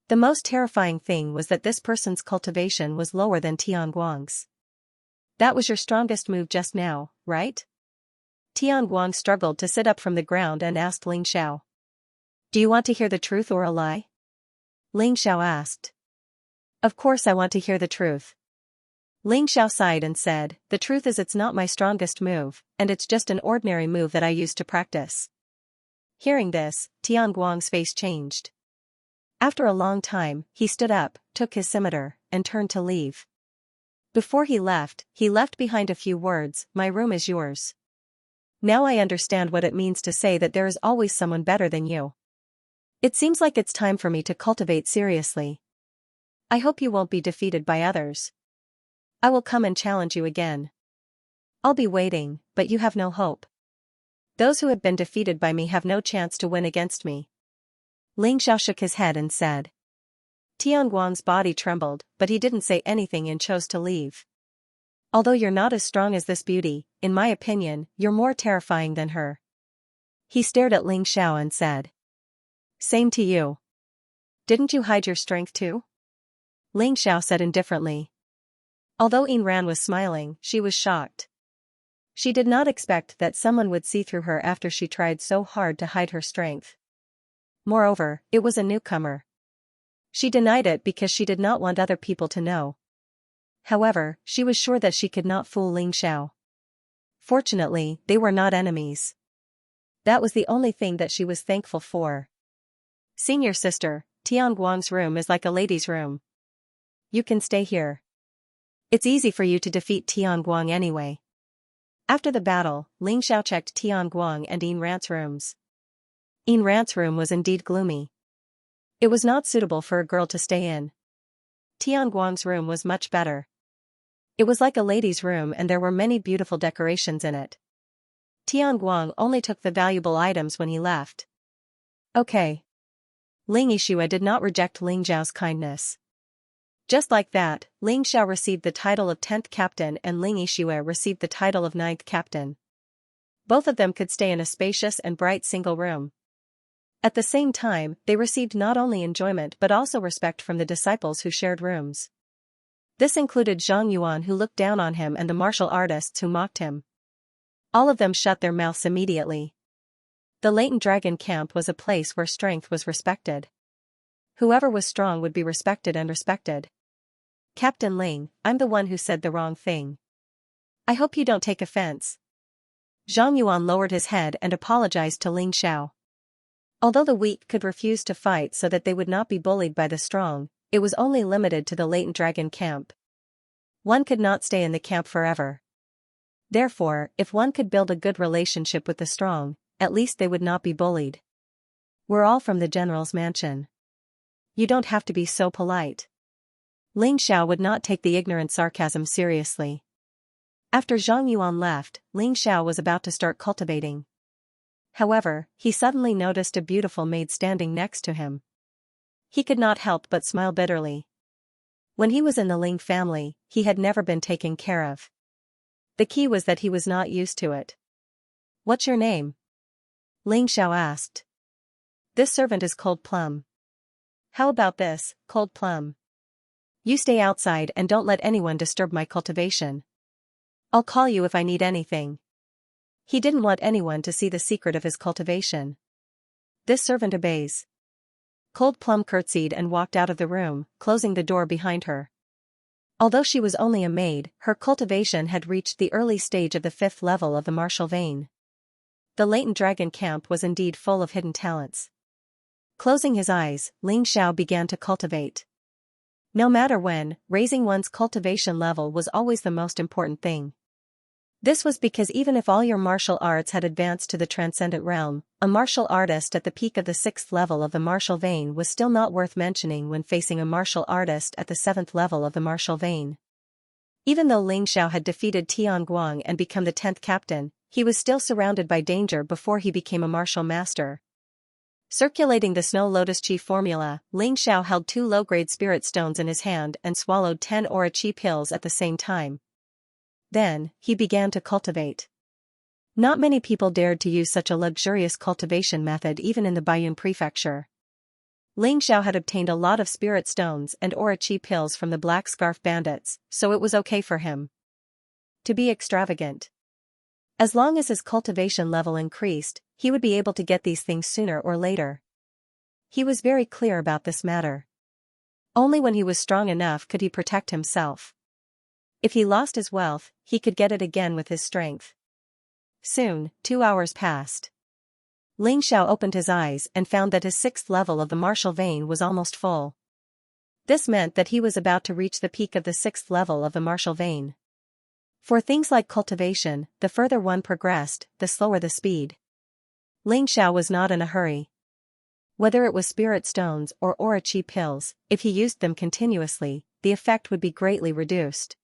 The most terrifying thing was that this person's cultivation was lower than Tianguang's. That was your strongest move just now, right? Tianguang struggled to sit up from the ground and asked Ling Xiao. Do you want to hear the truth or a lie? Ling Xiao asked. Of course I want to hear the truth. Ling Xiao sighed and said, the truth is it's not my strongest move, and it's just an ordinary move that I used to practice. Hearing this, Tianguang's face changed. After a long time, he stood up, took his scimitar, and turned to leave. Before he left behind a few words, my room is yours. Now I understand what it means to say that there is always someone better than you. It seems like it's time for me to cultivate seriously. I hope you won't be defeated by others. I will come and challenge you again. I'll be waiting, but you have no hope. Those who have been defeated by me have no chance to win against me. Ling Xiao shook his head and said. Tianguang's body trembled, but he didn't say anything and chose to leave. Although you're not as strong as this beauty, in my opinion, you're more terrifying than her. He stared at Ling Xiao and said. Same to you. Didn't you hide your strength too? Ling Xiao said indifferently. Although Ain Ran was smiling, she was shocked. She did not expect that someone would see through her after she tried so hard to hide her strength. Moreover, it was a newcomer. She denied it because she did not want other people to know. However, she was sure that she could not fool Ling Xiao. Fortunately, they were not enemies. That was the only thing that she was thankful for. Senior sister, Tianguang's room is like a lady's room. You can stay here. It's easy for you to defeat Tianguang anyway. After the battle, Ling Xiao checked Tianguang and Ain Ran's rooms. Ain Ran's room was indeed gloomy. It was not suitable for a girl to stay in. Tianguang's room was much better. It was like a lady's room and there were many beautiful decorations in it. Tianguang only took the valuable items when he left. Okay. Ling Yixue did not reject Ling Zhao's kindness. Just like that, Ling Xiao received the title of 10th captain and Ling Yixue received the title of 9th captain. Both of them could stay in a spacious and bright single room. At the same time, they received not only enjoyment but also respect from the disciples who shared rooms. This included Zhang Yuan, who looked down on him, and the martial artists who mocked him. All of them shut their mouths immediately. The latent dragon camp was a place where strength was respected. Whoever was strong would be respected and respected. Captain Ling, I'm the one who said the wrong thing. I hope you don't take offense. Zhang Yuan lowered his head and apologized to Ling Xiao. Although the weak could refuse to fight so that they would not be bullied by the strong, it was only limited to the latent dragon camp. One could not stay in the camp forever. Therefore, if one could build a good relationship with the strong, at least they would not be bullied. We're all from the general's mansion. You don't have to be so polite. Ling Xiao would not take the ignorant sarcasm seriously. After Zhang Yuan left, Ling Xiao was about to start cultivating. However, he suddenly noticed a beautiful maid standing next to him. He could not help but smile bitterly. When he was in the Ling family, he had never been taken care of. The key was that he was not used to it. What's your name? Ling Xiao asked. This servant is Cold Plum. How about this, Cold Plum? You stay outside and don't let anyone disturb my cultivation. I'll call you if I need anything. He didn't want anyone to see the secret of his cultivation. This servant obeys. Cold Plum curtsied and walked out of the room, closing the door behind her. Although she was only a maid, her cultivation had reached the early stage of the 5th level of the martial vein. The latent dragon camp was indeed full of hidden talents. Closing his eyes, Ling Xiao began to cultivate. No matter when, raising one's cultivation level was always the most important thing. This was because even if all your martial arts had advanced to the transcendent realm, a martial artist at the peak of the 6th level of the martial vein was still not worth mentioning when facing a martial artist at the 7th level of the martial vein. Even though Ling Xiao had defeated Tianguang and become the 10th captain, he was still surrounded by danger before he became a martial master. Circulating the Snow Lotus Chi formula, Ling Xiao held 2 low-grade spirit stones in his hand and swallowed 10 aura chi pills at the same time. Then, he began to cultivate. Not many people dared to use such a luxurious cultivation method even in the Baiyun prefecture. Ling Xiao had obtained a lot of spirit stones and aura chi pills from the Black Scarf bandits, so it was okay for him to be extravagant. As long as his cultivation level increased, he would be able to get these things sooner or later. He was very clear about this matter. Only when he was strong enough could he protect himself. If he lost his wealth, he could get it again with his strength. Soon, 2 hours passed. Ling Xiao opened his eyes and found that his 6th level of the martial vein was almost full. This meant that he was about to reach the peak of the 6th level of the martial vein. For things like cultivation, the further one progressed, the slower the speed. Ling Xiao was not in a hurry. Whether it was spirit stones or aura chi pills, if he used them continuously, the effect would be greatly reduced.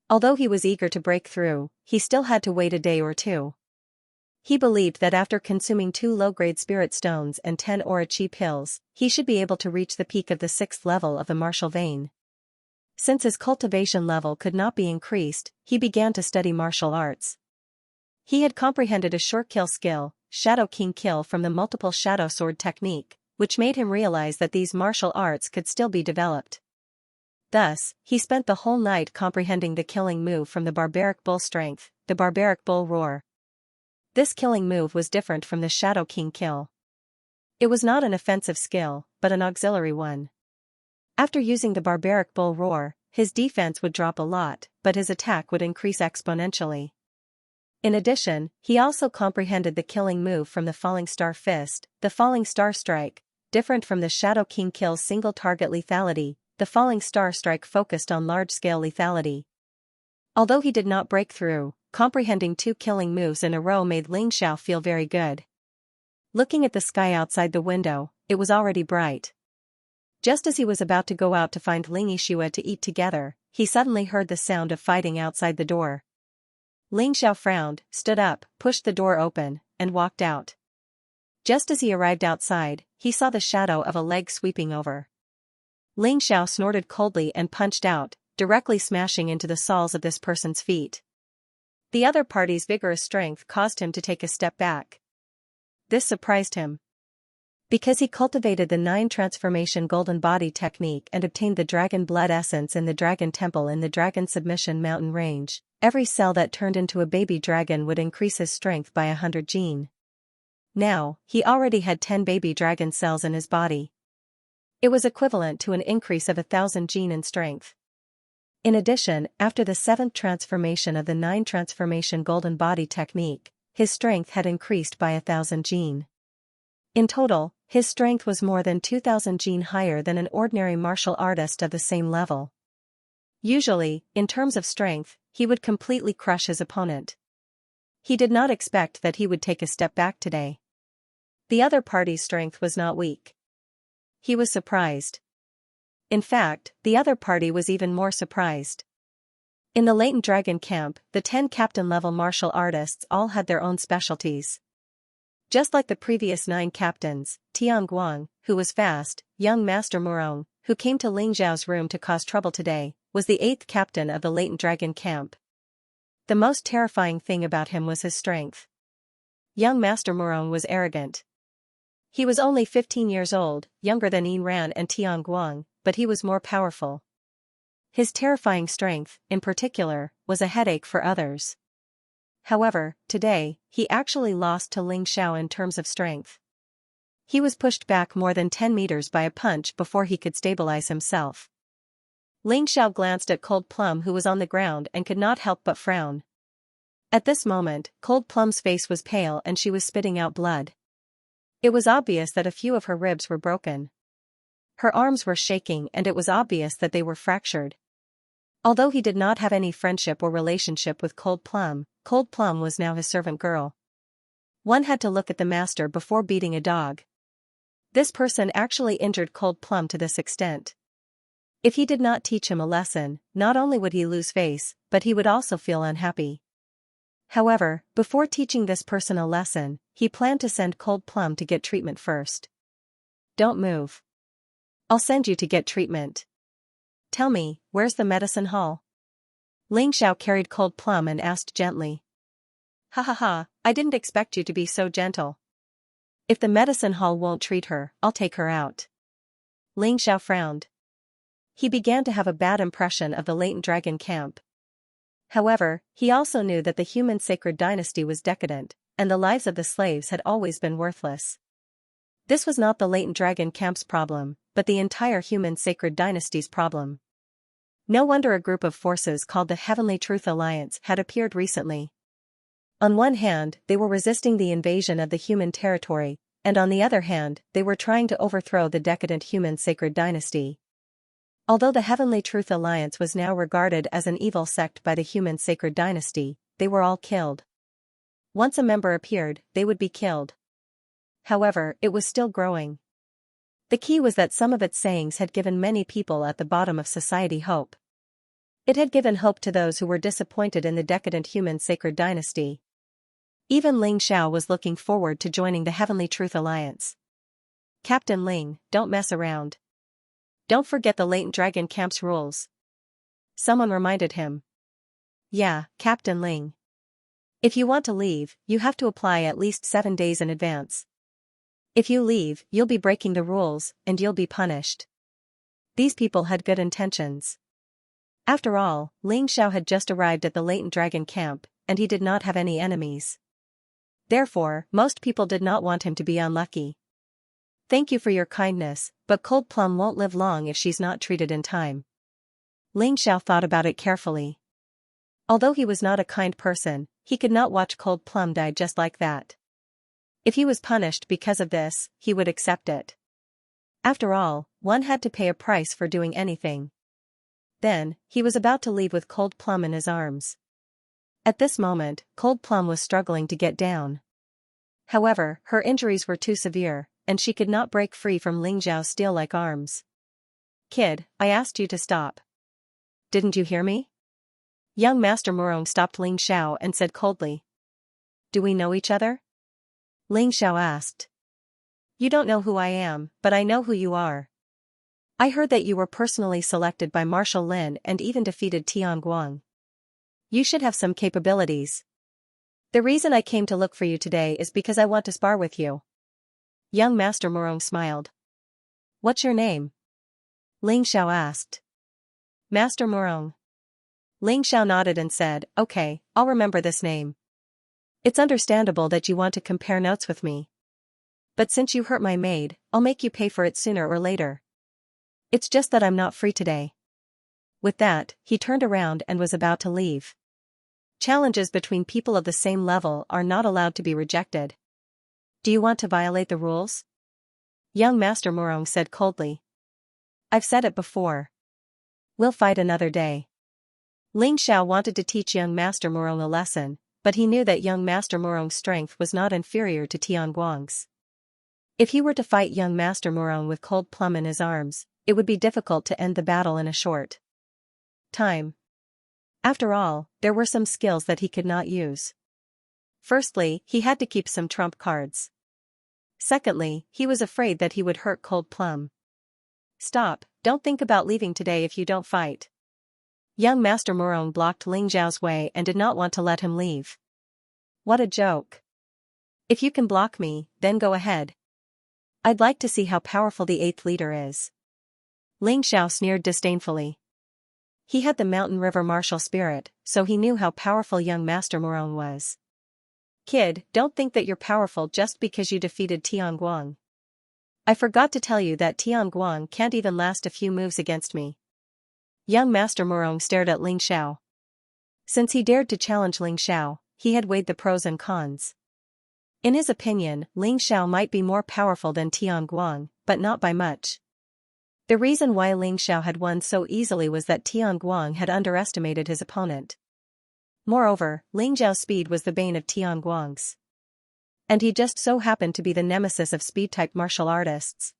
Although he was eager to break through, he still had to wait a day or two. He believed that after consuming 2 low-grade spirit stones and 10 aura chi pills, he should be able to reach the peak of the 6th level of the martial vein. Since his cultivation level could not be increased, he began to study martial arts. He had comprehended a short kill skill, Shadow King Kill, from the multiple shadow sword technique, which made him realize that these martial arts could still be developed. Thus, he spent the whole night comprehending the killing move from the Barbaric Bull Strength, the Barbaric Bull Roar. This killing move was different from the Shadow King Kill. It was not an offensive skill, but an auxiliary one. After using the Barbaric Bull Roar, his defense would drop a lot, but his attack would increase exponentially. In addition, he also comprehended the killing move from the Falling Star Fist, the Falling Star Strike. Different from the Shadow King Kill's single-target lethality, the Falling Star Strike focused on large-scale lethality. Although he did not break through, comprehending 2 killing moves in a row made Ling Xiao feel very good. Looking at the sky outside the window, it was already bright. Just as he was about to go out to find Ling Yixue to eat together, he suddenly heard the sound of fighting outside the door. Ling Xiao frowned, stood up, pushed the door open, and walked out. Just as he arrived outside, he saw the shadow of a leg sweeping over. Ling Xiao snorted coldly and punched out, directly smashing into the soles of this person's feet. The other party's vigorous strength caused him to take a step back. This surprised him. Because he cultivated the 9 transformation golden body technique and obtained the dragon blood essence in the dragon temple in the dragon submission mountain range, every cell that turned into a baby dragon would increase his strength by 100 gene. Now, he already had 10 baby dragon cells in his body. It was equivalent to an increase of 1,000 gene in strength. In addition, after the 7th transformation of the 9 transformation golden body technique, his strength had increased by 1,000 gene. In total, his strength was more than 2,000 gene higher than an ordinary martial artist of the same level. Usually, in terms of strength, he would completely crush his opponent. He did not expect that he would take a step back today. The other party's strength was not weak. He was surprised. In fact, the other party was even more surprised. In the latent dragon camp, the 10 captain-level martial artists all had their own specialties. Just like the previous 9 captains, Tian Guang, who was fast, young Master Murong, who came to Ling Zhao's room to cause trouble today, was the 8th captain of the latent dragon camp. The most terrifying thing about him was his strength. Young Master Murong was arrogant. He was only 15 years old, younger than Yin Ran and Tian Guang, but he was more powerful. His terrifying strength, in particular, was a headache for others. However, today, he actually lost to Ling Xiao in terms of strength. He was pushed back more than 10 meters by a punch before he could stabilize himself. Ling Xiao glanced at Cold Plum, who was on the ground, and could not help but frown. At this moment, Cold Plum's face was pale and she was spitting out blood. It was obvious that a few of her ribs were broken. Her arms were shaking and it was obvious that they were fractured. Although he did not have any friendship or relationship with Cold Plum was now his servant girl. One had to look at the master before beating a dog. This person actually injured Cold Plum to this extent. If he did not teach him a lesson, not only would he lose face, but he would also feel unhappy. However, before teaching this person a lesson, he planned to send Cold Plum to get treatment first. Don't move. I'll send you to get treatment. Tell me, where's the medicine hall? Ling Xiao carried Cold Plum and asked gently. Ha ha ha, I didn't expect you to be so gentle. If the medicine hall won't treat her, I'll take her out. Ling Xiao frowned. He began to have a bad impression of the latent dragon camp. However, he also knew that the human sacred dynasty was decadent, and the lives of the slaves had always been worthless. This was not the latent dragon camp's problem, but the entire human sacred dynasty's problem. No wonder a group of forces called the Heavenly Truth Alliance had appeared recently. On one hand, they were resisting the invasion of the human territory, and on the other hand, they were trying to overthrow the decadent human sacred dynasty. Although the Heavenly Truth Alliance was now regarded as an evil sect by the human sacred dynasty, they were all killed. Once a member appeared, they would be killed. However, it was still growing. The key was that some of its sayings had given many people at the bottom of society hope. It had given hope to those who were disappointed in the decadent human sacred dynasty. Even Ling Xiao was looking forward to joining the Heavenly Truth Alliance. Captain Ling, don't mess around. Don't forget the latent dragon camp's rules. Someone reminded him. Yeah, Captain Ling. If you want to leave, you have to apply at least 7 days in advance. If you leave, you'll be breaking the rules, and you'll be punished. These people had good intentions. After all, Ling Xiao had just arrived at the latent dragon camp, and he did not have any enemies. Therefore, most people did not want him to be unlucky. Thank you for your kindness, but Cold Plum won't live long if she's not treated in time. Ling Xiao thought about it carefully. Although he was not a kind person, he could not watch Cold Plum die just like that. If he was punished because of this, he would accept it. After all, one had to pay a price for doing anything. Then, he was about to leave with Cold Plum in his arms. At this moment, Cold Plum was struggling to get down. However, her injuries were too severe, and she could not break free from Ling Zhao's steel-like arms. Kid, I asked you to stop. Didn't you hear me? Young Master Murong stopped Ling Xiao and said coldly. Do we know each other? Ling Xiao asked. You don't know who I am, but I know who you are. I heard that you were personally selected by Marshal Lin and even defeated Tianguang. You should have some capabilities. The reason I came to look for you today is because I want to spar with you. Young Master Murong smiled. What's your name? Ling Xiao asked. Master Murong. Ling Xiao nodded and said, okay, I'll remember this name. It's understandable that you want to compare notes with me. But since you hurt my maid, I'll make you pay for it sooner or later. It's just that I'm not free today. With that, he turned around and was about to leave. Challenges between people of the same level are not allowed to be rejected. Do you want to violate the rules? Young Master Murong said coldly. I've said it before. We'll fight another day. Ling Xiao wanted to teach young Master Murong a lesson, but he knew that young Master Murong's strength was not inferior to Tianguang's. If he were to fight young Master Murong with Cold Plum in his arms, it would be difficult to end the battle in a short time. After all, there were some skills that he could not use. Firstly, he had to keep some trump cards. Secondly, he was afraid that he would hurt Cold Plum. Stop, don't think about leaving today if you don't fight. Young Master Murong blocked Ling Xiao's way and did not want to let him leave. What a joke. If you can block me, then go ahead. I'd like to see how powerful the 8th leader is. Ling Xiao sneered disdainfully. He had the Mountain River martial spirit, so he knew how powerful young Master Murong was. Kid, don't think that you're powerful just because you defeated Tianguang. I forgot to tell you that Tianguang can't even last a few moves against me. Young Master Murong stared at Ling Xiao. Since he dared to challenge Ling Xiao, he had weighed the pros and cons. In his opinion, Ling Xiao might be more powerful than Tianguang, but not by much. The reason why Ling Xiao had won so easily was that Tianguang had underestimated his opponent. Moreover, Ling Xiao's speed was the bane of Tianguang's. And he just so happened to be the nemesis of speed-type martial artists.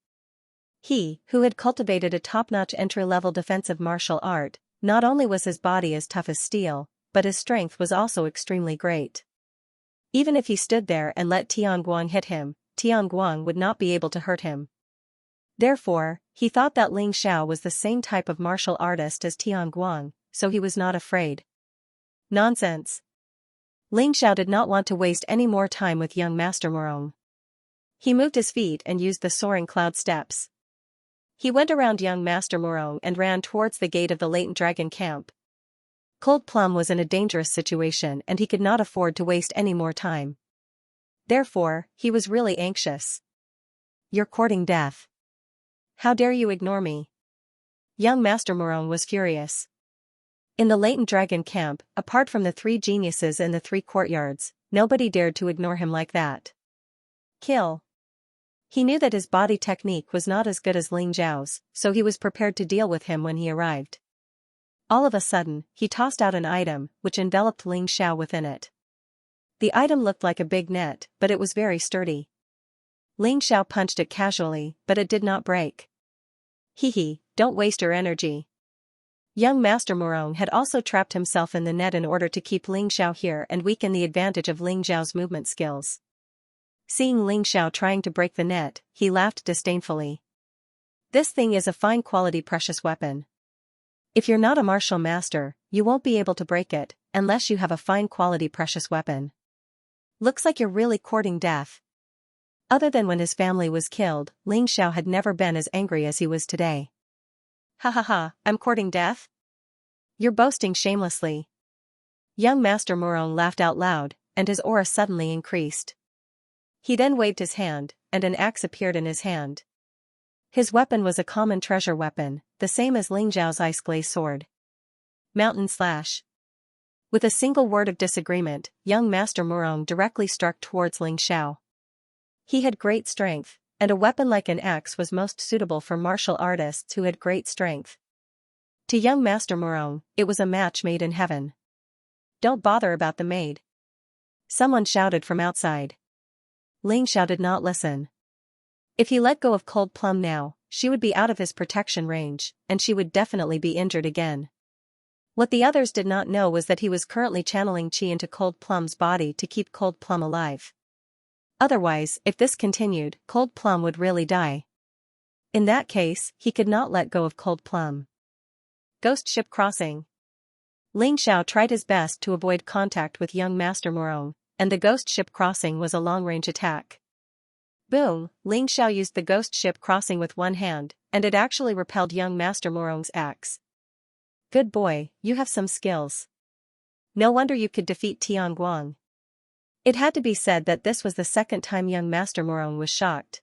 He, who had cultivated a top-notch entry-level defensive martial art, not only was his body as tough as steel, but his strength was also extremely great. Even if he stood there and let Tianguang hit him, Tianguang would not be able to hurt him. Therefore, he thought that Ling Xiao was the same type of martial artist as Tianguang, so he was not afraid. Nonsense. Ling Xiao did not want to waste any more time with young Master Murong. He moved his feet and used the soaring cloud steps. He went around young Master Murong and ran towards the gate of the latent dragon camp. Cold Plum was in a dangerous situation and he could not afford to waste any more time. Therefore, he was really anxious. You're courting death. How dare you ignore me? Young Master Murong was furious. In the latent dragon camp, apart from the 3 geniuses in the 3 courtyards, nobody dared to ignore him like that. Kill. He knew that his body technique was not as good as Ling Xiao's, so he was prepared to deal with him when he arrived. All of a sudden, he tossed out an item, which enveloped Ling Xiao within it. The item looked like a big net, but it was very sturdy. Ling Xiao punched it casually, but it did not break. Hee, don't waste your energy. Young Master Murong had also trapped himself in the net in order to keep Ling Xiao here and weaken the advantage of Ling Xiao's movement skills. Seeing Ling Xiao trying to break the net, he laughed disdainfully. This thing is a fine quality precious weapon. If you're not a martial master, you won't be able to break it, unless you have a fine quality precious weapon. Looks like you're really courting death. Other than when his family was killed, Ling Xiao had never been as angry as he was today. Ha ha ha, I'm courting death? You're boasting shamelessly. Young Master Murong laughed out loud, and his aura suddenly increased. He then waved his hand, and an axe appeared in his hand. His weapon was a common treasure weapon, the same as Ling Xiao's ice glaze sword. Mountain Slash. With a single word of disagreement, young Master Murong directly struck towards Ling Xiao. He had great strength, and a weapon like an axe was most suitable for martial artists who had great strength. To young Master Murong, it was a match made in heaven. Don't bother about the maid. Someone shouted from outside. Ling Xiao did not listen. If he let go of Cold Plum now, she would be out of his protection range, and she would definitely be injured again. What the others did not know was that he was currently channeling chi into Cold Plum's body to keep Cold Plum alive. Otherwise, if this continued, Cold Plum would really die. In that case, he could not let go of Cold Plum. Ghost ship crossing. Ling Xiao tried his best to avoid contact with young Master Morong, and the ghost ship crossing was a long-range attack. Boom! Ling Xiao used the ghost ship crossing with one hand, and it actually repelled young Master Morong's axe. Good boy, you have some skills. No wonder you could defeat Tianguang. It had to be said that this was the second time young Master Morong was shocked.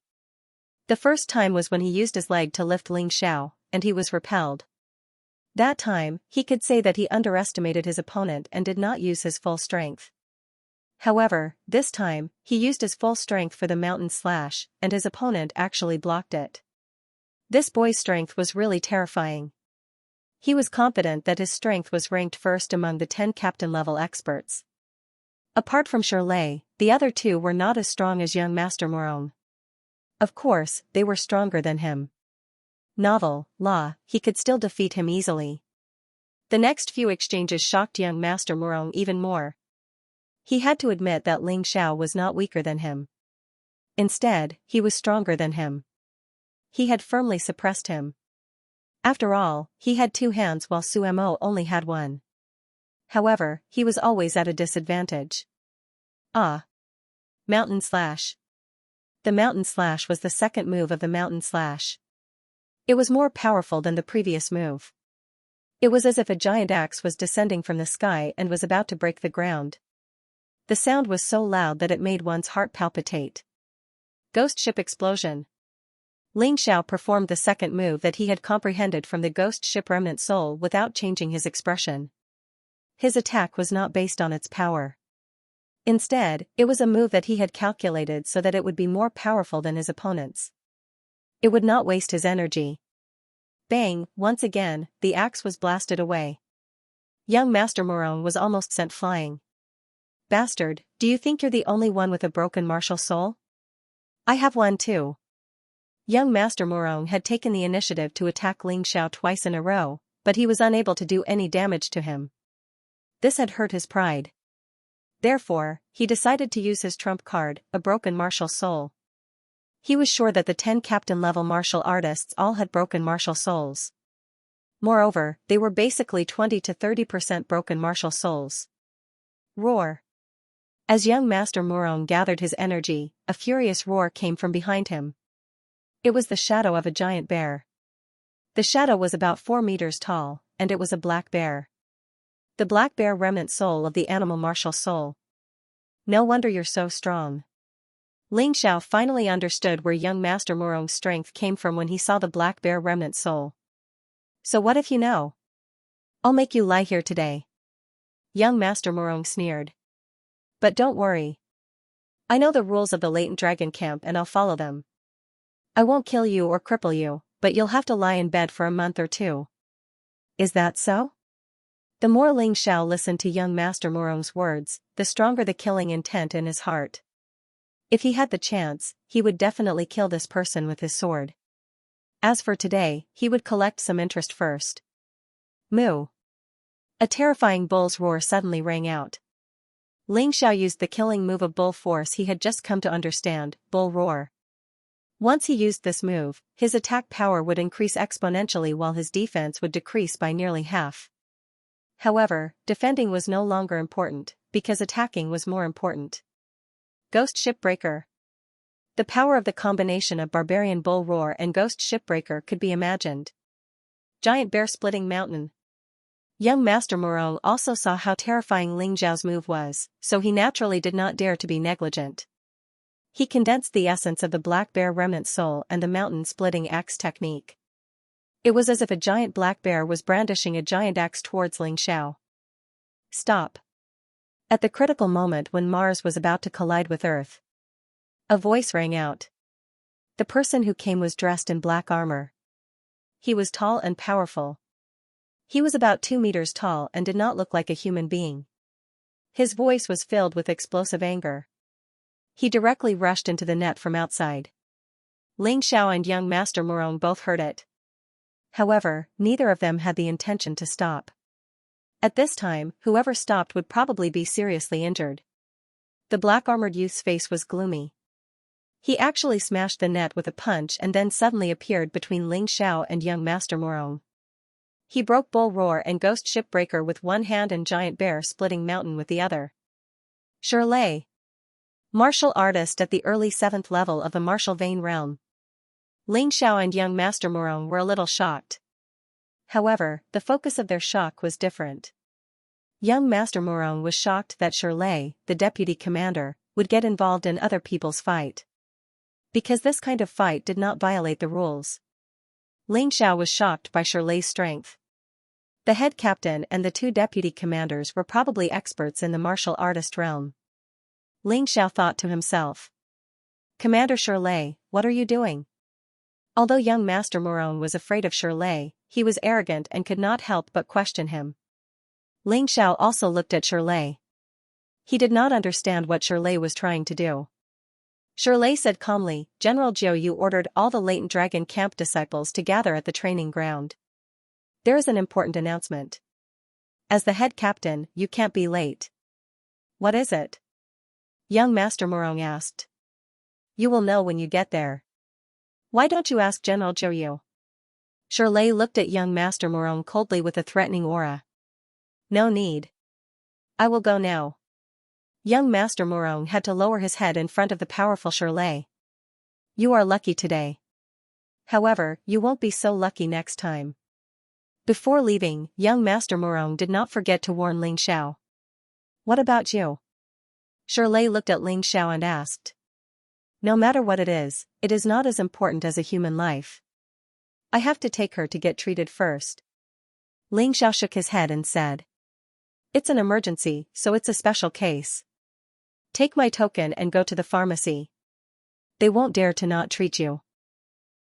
The first time was when he used his leg to lift Ling Xiao, and he was repelled. That time, he could say that he underestimated his opponent and did not use his full strength. However, this time, he used his full strength for the mountain slash, and his opponent actually blocked it. This boy's strength was really terrifying. He was confident that his strength was ranked first among the 10 captain-level experts. Apart from Shirley, the other two were not as strong as young Master Morong. Of course, they were stronger than him. Novel, law, he could still defeat him easily. The next few exchanges shocked young Master Morong even more. He had to admit that Ling Xiao was not weaker than him. Instead, he was stronger than him. He had firmly suppressed him. After all, he had 2 hands while Suemo only had 1. However, he was always at a disadvantage. Mountain Slash. The Mountain Slash was the second move of the Mountain Slash. It was more powerful than the previous move. It was as if a giant axe was descending from the sky and was about to break the ground. The sound was so loud that it made one's heart palpitate. Ghost Ship Explosion. Ling Xiao performed the second move that he had comprehended from the Ghost Ship Remnant Soul without changing his expression. His attack was not based on its power. Instead, it was a move that he had calculated so that it would be more powerful than his opponent's. It would not waste his energy. Bang! Once again, the axe was blasted away. Young Master Morong was almost sent flying. Bastard, do you think you're the only one with a broken martial soul? I have one too. Young Master Morong had taken the initiative to attack Ling Xiao twice in a row, but he was unable to do any damage to him. This had hurt his pride. Therefore, he decided to use his trump card, a broken martial soul. He was sure that the 10 captain-level martial artists all had broken martial souls. Moreover, they were basically 20 to 30% broken martial souls. Roar. As young Master Morong gathered his energy, a furious roar came from behind him. It was the shadow of a giant bear. The shadow was about 4 meters tall, and it was a black bear. The black bear remnant soul of the animal martial soul. No wonder you're so strong. Ling Xiao finally understood where young Master Morong's strength came from when he saw the black bear remnant soul. So what if you know? I'll make you lie here today. Young Master Morong sneered. But don't worry. I know the rules of the latent dragon camp and I'll follow them. I won't kill you or cripple you, but you'll have to lie in bed for a month or 2. Is that so? The more Ling Xiao listened to young Master Morong's words, the stronger the killing intent in his heart. If he had the chance, he would definitely kill this person with his sword. As for today, he would collect some interest first. Moo! A terrifying bull's roar suddenly rang out. Ling Xiao used the killing move of bull force he had just come to understand, bull roar. Once he used this move, his attack power would increase exponentially while his defense would decrease by nearly half. However, defending was no longer important, because attacking was more important. Ghost Shipbreaker. The power of the combination of Barbarian Bull Roar and Ghost Shipbreaker could be imagined. Giant Bear Splitting Mountain. Young Master Morong also saw how terrifying Ling Xiao's move was, so he naturally did not dare to be negligent. He condensed the essence of the Black Bear Remnant Soul and the Mountain-Splitting Axe technique. It was as if a giant black bear was brandishing a giant axe towards Ling Xiao. Stop. At the critical moment when Mars was about to collide with Earth, a voice rang out. The person who came was dressed in black armor. He was tall and powerful. He was about 2 meters tall and did not look like a human being. His voice was filled with explosive anger. He directly rushed into the net from outside. Ling Xiao and young Master Morong both heard it. However, neither of them had the intention to stop. At this time, whoever stopped would probably be seriously injured. The black-armored youth's face was gloomy. He actually smashed the net with a punch and then suddenly appeared between Ling Xiao and young Master Morong. He broke Bull Roar and Ghost Shipbreaker with one hand and Giant Bear Splitting Mountain with the other. Shirley. Martial artist at the early 7th level of the martial vein realm. Ling Xiao and young Master Morong were a little shocked. However, the focus of their shock was different. Young Master Morong was shocked that Shirley, the deputy commander, would get involved in other people's fight. Because this kind of fight did not violate the rules. Ling Xiao was shocked by Shirley's strength. The head captain and the 2 deputy commanders were probably experts in the martial artist realm. Ling Xiao thought to himself. Commander Shirley, what are you doing? Although young Master Morong was afraid of Shirley, he was arrogant and could not help but question him. Ling Xiao also looked at Shirley. He did not understand what Shirley was trying to do. Shirley said calmly, General Jiu Yu ordered all the latent dragon camp disciples to gather at the training ground. There is an important announcement. As the head captain, you can't be late. What is it? Young Master Morong asked. You will know when you get there. Why don't you ask General Jiu Yu? Shirley looked at young Master Morong coldly with a threatening aura. No need. I will go now. Young Master Morong had to lower his head in front of the powerful Shirley. You are lucky today. However, you won't be so lucky next time. Before leaving, young Master Morong did not forget to warn Ling Xiao. What about you? Shirley looked at Ling Xiao and asked. No matter what it is not as important as a human life. I have to take her to get treated first. Ling Xiao shook his head and said. It's an emergency, so it's a special case. Take my token and go to the pharmacy. They won't dare to not treat you.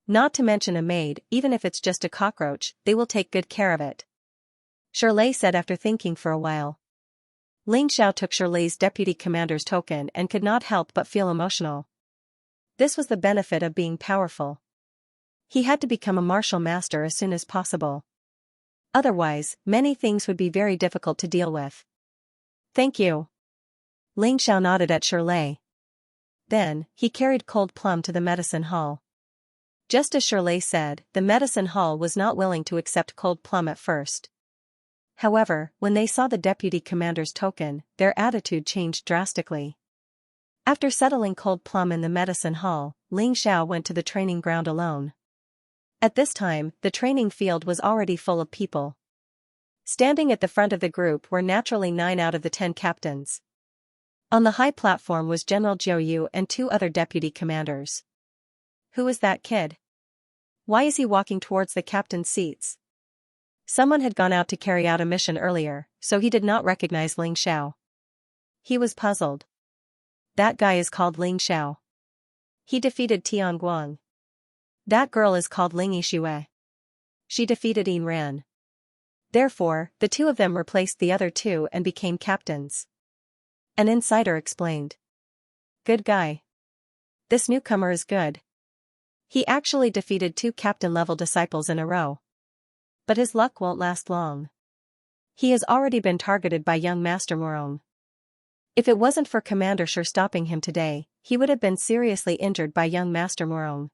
Not to mention a maid, even if it's just a cockroach, they will take good care of it. Shirley said after thinking for a while. Ling Xiao took Shirley's deputy commander's token and could not help but feel emotional. This was the benefit of being powerful. He had to become a martial master as soon as possible. Otherwise, many things would be very difficult to deal with. Thank you. Ling Xiao nodded at Shirley. Then, he carried Cold Plum to the medicine hall. Just as Shirley said, the medicine hall was not willing to accept Cold Plum at first. However, when they saw the deputy commander's token, their attitude changed drastically. After settling Cold Plum in the medicine hall, Ling Xiao went to the training ground alone. At this time, the training field was already full of people. Standing at the front of the group were naturally 9 out of the 10 captains. On the high platform was General Jiu Yu and 2 other deputy commanders. Who is that kid? Why is he walking towards the captain's seats? Someone had gone out to carry out a mission earlier, so he did not recognize Ling Xiao. He was puzzled. That guy is called Ling Xiao. He defeated Tian Guang. That girl is called Ling Yixue. She defeated Yin Ran. Therefore, the 2 of them replaced the other 2 and became captains. An insider explained. Good guy. This newcomer is good. He actually defeated 2 captain-level disciples in a row. But his luck won't last long. He has already been targeted by young Master Morong. If it wasn't for Commander Shi stopping him today, he would have been seriously injured by young Master Morong.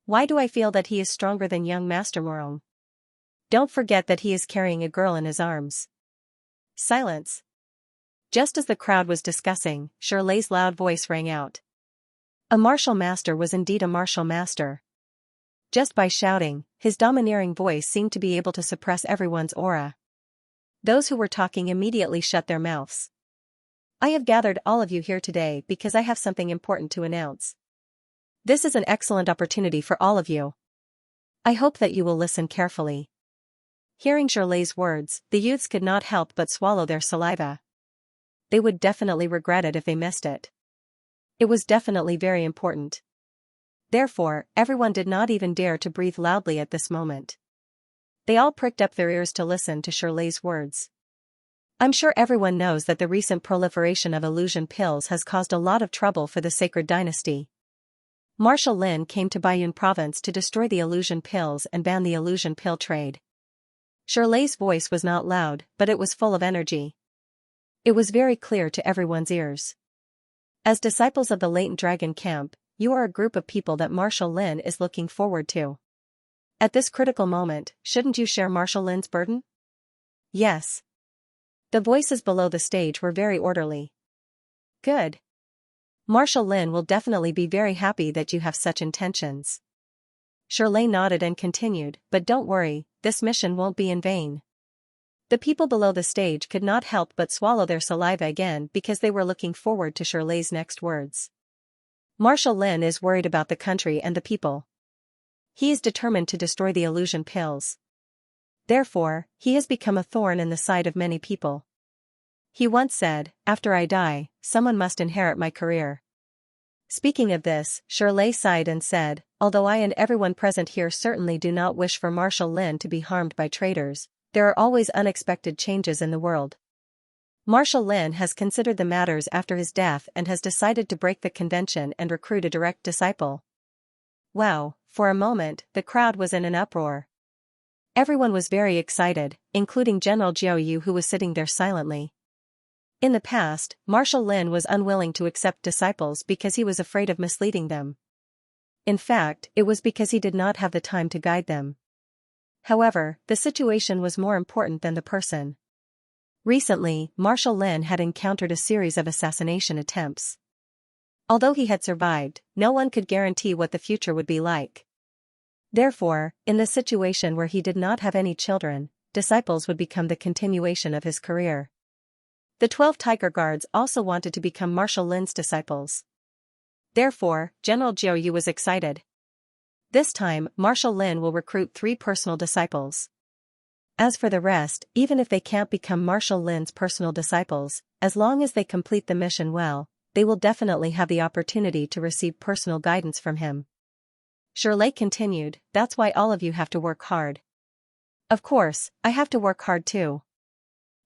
Why do I feel that he is stronger than young Master Morong? Don't forget that he is carrying a girl in his arms. Silence. Just as the crowd was discussing, Shirley's loud voice rang out. A martial master was indeed a martial master. Just by shouting, his domineering voice seemed to be able to suppress everyone's aura. Those who were talking immediately shut their mouths. I have gathered all of you here today because I have something important to announce. This is an excellent opportunity for all of you. I hope that you will listen carefully. Hearing Shirley's words, the youths could not help but swallow their saliva. They would definitely regret it if they missed it. It was definitely very important. Therefore, everyone did not even dare to breathe loudly at this moment. They all pricked up their ears to listen to Shirley's words. I'm sure everyone knows that the recent proliferation of illusion pills has caused a lot of trouble for the Sacred Dynasty. Marshal Lin came to Baiyun province to destroy the illusion pills and ban the illusion pill trade. Shirley's voice was not loud, but it was full of energy. It was very clear to everyone's ears. As disciples of the Latent Dragon Camp, you are a group of people that Marshal Lin is looking forward to. At this critical moment, shouldn't you share Marshal Lin's burden? Yes. The voices below the stage were very orderly. Good. Marshal Lin will definitely be very happy that you have such intentions. Shirley nodded and continued, but don't worry, this mission won't be in vain. The people below the stage could not help but swallow their saliva again because they were looking forward to Shirley's next words. Marshal Lin is worried about the country and the people. He is determined to destroy the illusion pills. Therefore, he has become a thorn in the side of many people. He once said, after I die, someone must inherit my career. Speaking of this, Shirley sighed and said, although I and everyone present here certainly do not wish for Marshal Lin to be harmed by traitors, there are always unexpected changes in the world. Marshal Lin has considered the matters after his death and has decided to break the convention and recruit a direct disciple. Wow, for a moment, the crowd was in an uproar. Everyone was very excited, including General Jiao Yu, who was sitting there silently. In the past, Marshal Lin was unwilling to accept disciples because he was afraid of misleading them. In fact, it was because he did not have the time to guide them. However, the situation was more important than the person. Recently, Marshal Lin had encountered a series of assassination attempts. Although he had survived, no one could guarantee what the future would be like. Therefore, in the situation where he did not have any children, disciples would become the continuation of his career. The 12 Tiger Guards also wanted to become Marshal Lin's disciples. Therefore, General Jiao Yu was excited. This time, Marshal Lin will recruit 3 personal disciples. As for the rest, even if they can't become Marshal Lin's personal disciples, as long as they complete the mission well, they will definitely have the opportunity to receive personal guidance from him. Shirley continued, that's why all of you have to work hard. Of course, I have to work hard too.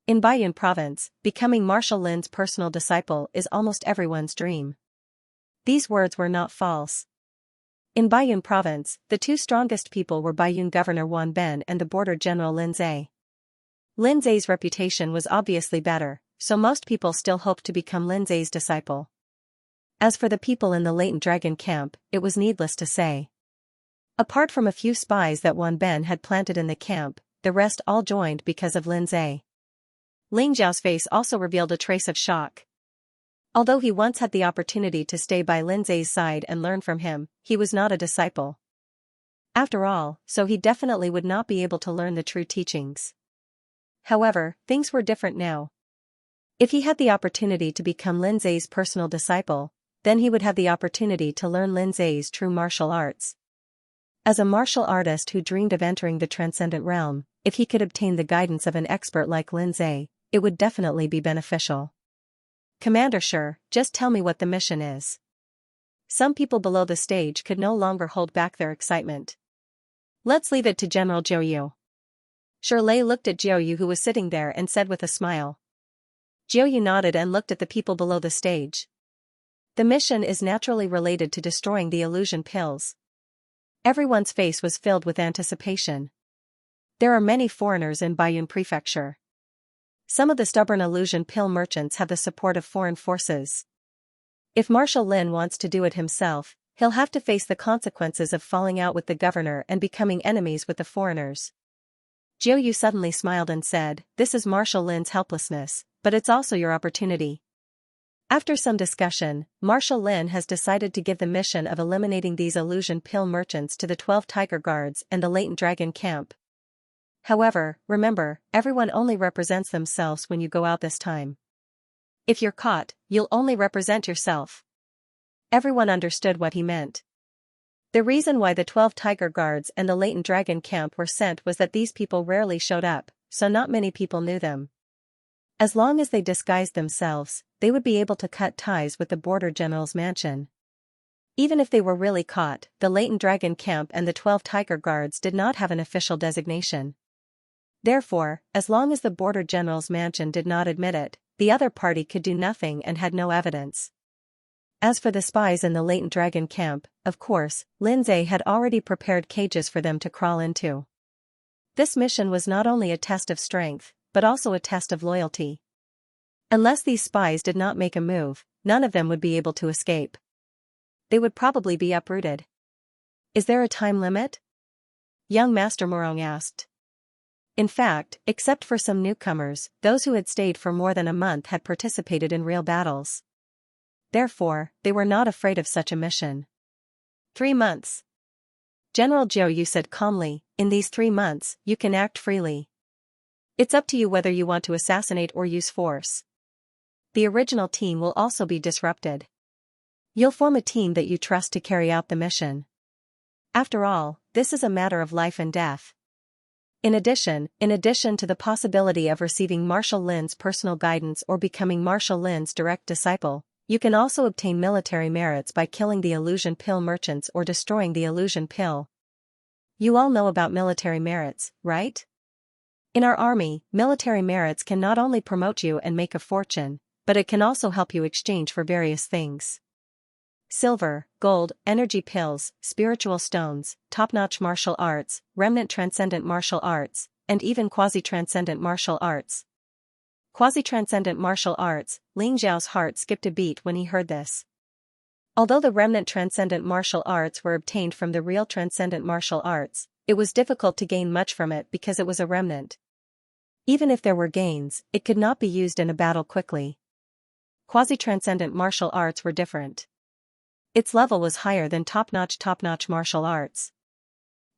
In Baiyun province, becoming Marshal Lin's personal disciple is almost everyone's dream. These words were not false. In Baiyun province, the 2 strongest people were Baiyun Governor Wan Ben and the border general Lin Zai. Lin Zai's reputation was obviously better, so most people still hoped to become Lin Zai's disciple. As for the people in the Latent Dragon Camp, it was needless to say. Apart from a few spies that Wan Ben had planted in the camp, the rest all joined because of Lin Zai. Ling Zhao's face also revealed a trace of shock. Although he once had the opportunity to stay by Lin Zai's side and learn from him, he was not a disciple. After all, so he definitely would not be able to learn the true teachings. However, things were different now. If he had the opportunity to become Lin Zai's personal disciple, then he would have the opportunity to learn Lin Zai's true martial arts. As a martial artist who dreamed of entering the transcendent realm, if he could obtain the guidance of an expert like Lin Zai, it would definitely be beneficial. Commander Shi, just tell me what the mission is. Some people below the stage could no longer hold back their excitement. Let's leave it to General Jiao Yu. Shirley looked at Jiao Yu, who was sitting there, and said with a smile. Jiao Yu nodded and looked at the people below the stage. The mission is naturally related to destroying the illusion pills. Everyone's face was filled with anticipation. There are many foreigners in Baiyun Prefecture. Some of the stubborn illusion pill merchants have the support of foreign forces. If Marshal Lin wants to do it himself, he'll have to face the consequences of falling out with the governor and becoming enemies with the foreigners. Jiao Yu suddenly smiled and said, this is Marshal Lin's helplessness, but it's also your opportunity. After some discussion, Marshal Lin has decided to give the mission of eliminating these illusion pill merchants to the 12 Tiger Guards and the Latent Dragon Camp. However, remember, everyone only represents themselves when you go out this time. If you're caught, you'll only represent yourself. Everyone understood what he meant. The reason why the 12 Tiger Guards and the Latent Dragon Camp were sent was that these people rarely showed up, so not many people knew them. As long as they disguised themselves, they would be able to cut ties with the border general's mansion. Even if they were really caught, the Latent Dragon Camp and the 12 Tiger Guards did not have an official designation. Therefore, as long as the border general's mansion did not admit it, the other party could do nothing and had no evidence. As for the spies in the Latent Dragon Camp, of course, Lin Zai had already prepared cages for them to crawl into. This mission was not only a test of strength, but also a test of loyalty. Unless these spies did not make a move, none of them would be able to escape. They would probably be uprooted. Is there a time limit? Young Master Morong asked. In fact, except for some newcomers, those who had stayed for more than a month had participated in real battles. Therefore, they were not afraid of such a mission. 3 months. General Zhou Yu said calmly, in these 3 months, you can act freely. It's up to you whether you want to assassinate or use force. The original team will also be disrupted. You'll form a team that you trust to carry out the mission. After all, this is a matter of life and death. In addition to the possibility of receiving Marshal Lin's personal guidance or becoming Marshal Lin's direct disciple, you can also obtain military merits by killing the illusion pill merchants or destroying the illusion pill. You all know about military merits, right? In our army, military merits can not only promote you and make a fortune, but it can also help you exchange for various things. Silver, gold, energy pills, spiritual stones, top-notch martial arts, remnant transcendent martial arts, and even quasi-transcendent martial arts. Quasi-transcendent martial arts, Ling Zhao's heart skipped a beat when he heard this. Although the remnant transcendent martial arts were obtained from the real transcendent martial arts, it was difficult to gain much from it because it was a remnant. Even if there were gains, it could not be used in a battle quickly. Quasi-transcendent martial arts were different. Its level was higher than top-notch martial arts.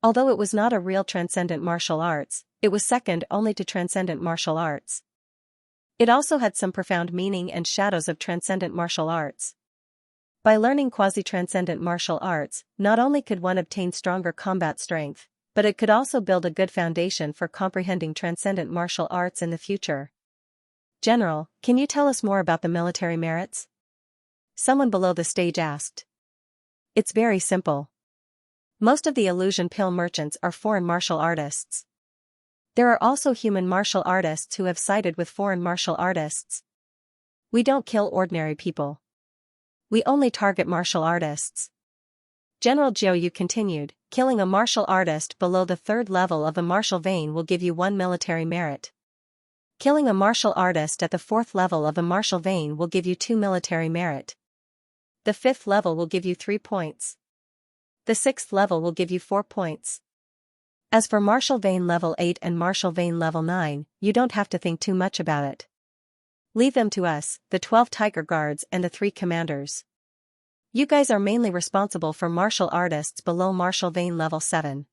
Although it was not a real transcendent martial arts, it was second only to transcendent martial arts. It also had some profound meaning and shadows of transcendent martial arts. By learning quasi-transcendent martial arts, not only could one obtain stronger combat strength, but it could also build a good foundation for comprehending transcendent martial arts in the future. General, can you tell us more about the military merits? Someone below the stage asked. It's very simple. Most of the illusion pill merchants are foreign martial artists. There are also human martial artists who have sided with foreign martial artists. We don't kill ordinary people. We only target martial artists. General Zhou Yu continued, killing a martial artist below the 3rd level of the martial vein will give you 1 military merit. Killing a martial artist at the 4th level of the martial vein will give you 2 military merit. The 5th level will give you 3 points. The 6th level will give you 4 points. As for martial vein level 8 and martial vein level 9, you don't have to think too much about it. Leave them to us, the 12 Tiger Guards and the 3 commanders. You guys are mainly responsible for martial artists below martial vein level 7.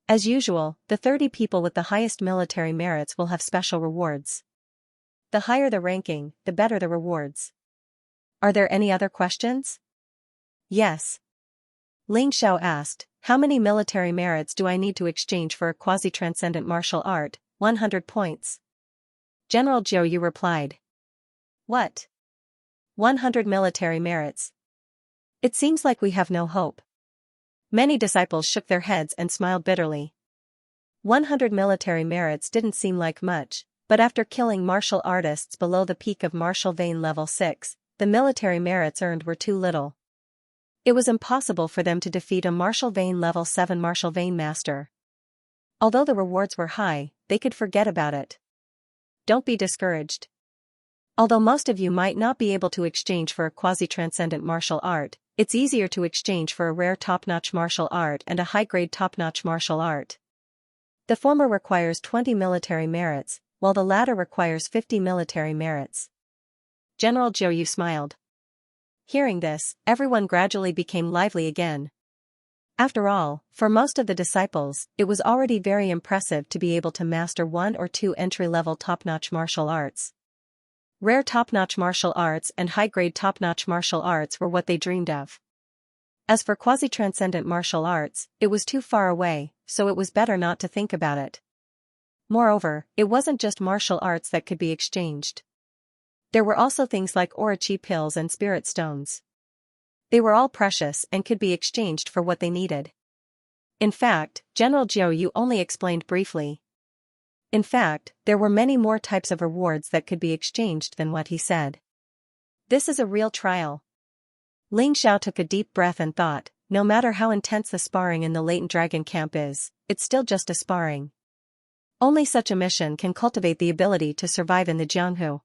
As usual, the 30 people with the highest military merits will have special rewards. The higher the ranking, the better the rewards. Are there any other questions? Yes. Ling Xiao asked, how many military merits do I need to exchange for a quasi-transcendent martial art? 100 points. General Zhou Yu replied. What? 100 military merits. It seems like we have no hope. Many disciples shook their heads and smiled bitterly. 100 military merits didn't seem like much, but after killing martial artists below the peak of martial vein level 6, the military merits earned were too little. It was impossible for them to defeat a martial vein level 7 martial vein master. Although the rewards were high, they could forget about it. Don't be discouraged. Although most of you might not be able to exchange for a quasi-transcendent martial art, it's easier to exchange for a rare top-notch martial art and a high-grade top-notch martial art. The former requires 20 military merits, while the latter requires 50 military merits. General Zhou Yu smiled. Hearing this, everyone gradually became lively again. After all, for most of the disciples, it was already very impressive to be able to master 1 or 2 entry-level top-notch martial arts. Rare top-notch martial arts and high-grade top-notch martial arts were what they dreamed of. As for quasi-transcendent martial arts, it was too far away, so it was better not to think about it. Moreover, it wasn't just martial arts that could be exchanged. There were also things like Orochi pills and spirit stones. They were all precious and could be exchanged for what they needed. In fact, General Zhou Yu only explained briefly. In fact, there were many more types of rewards that could be exchanged than what he said. This is a real trial. Ling Xiao took a deep breath and thought, no matter how intense the sparring in the latent dragon camp is, it's still just a sparring. Only such a mission can cultivate the ability to survive in the Jianghu.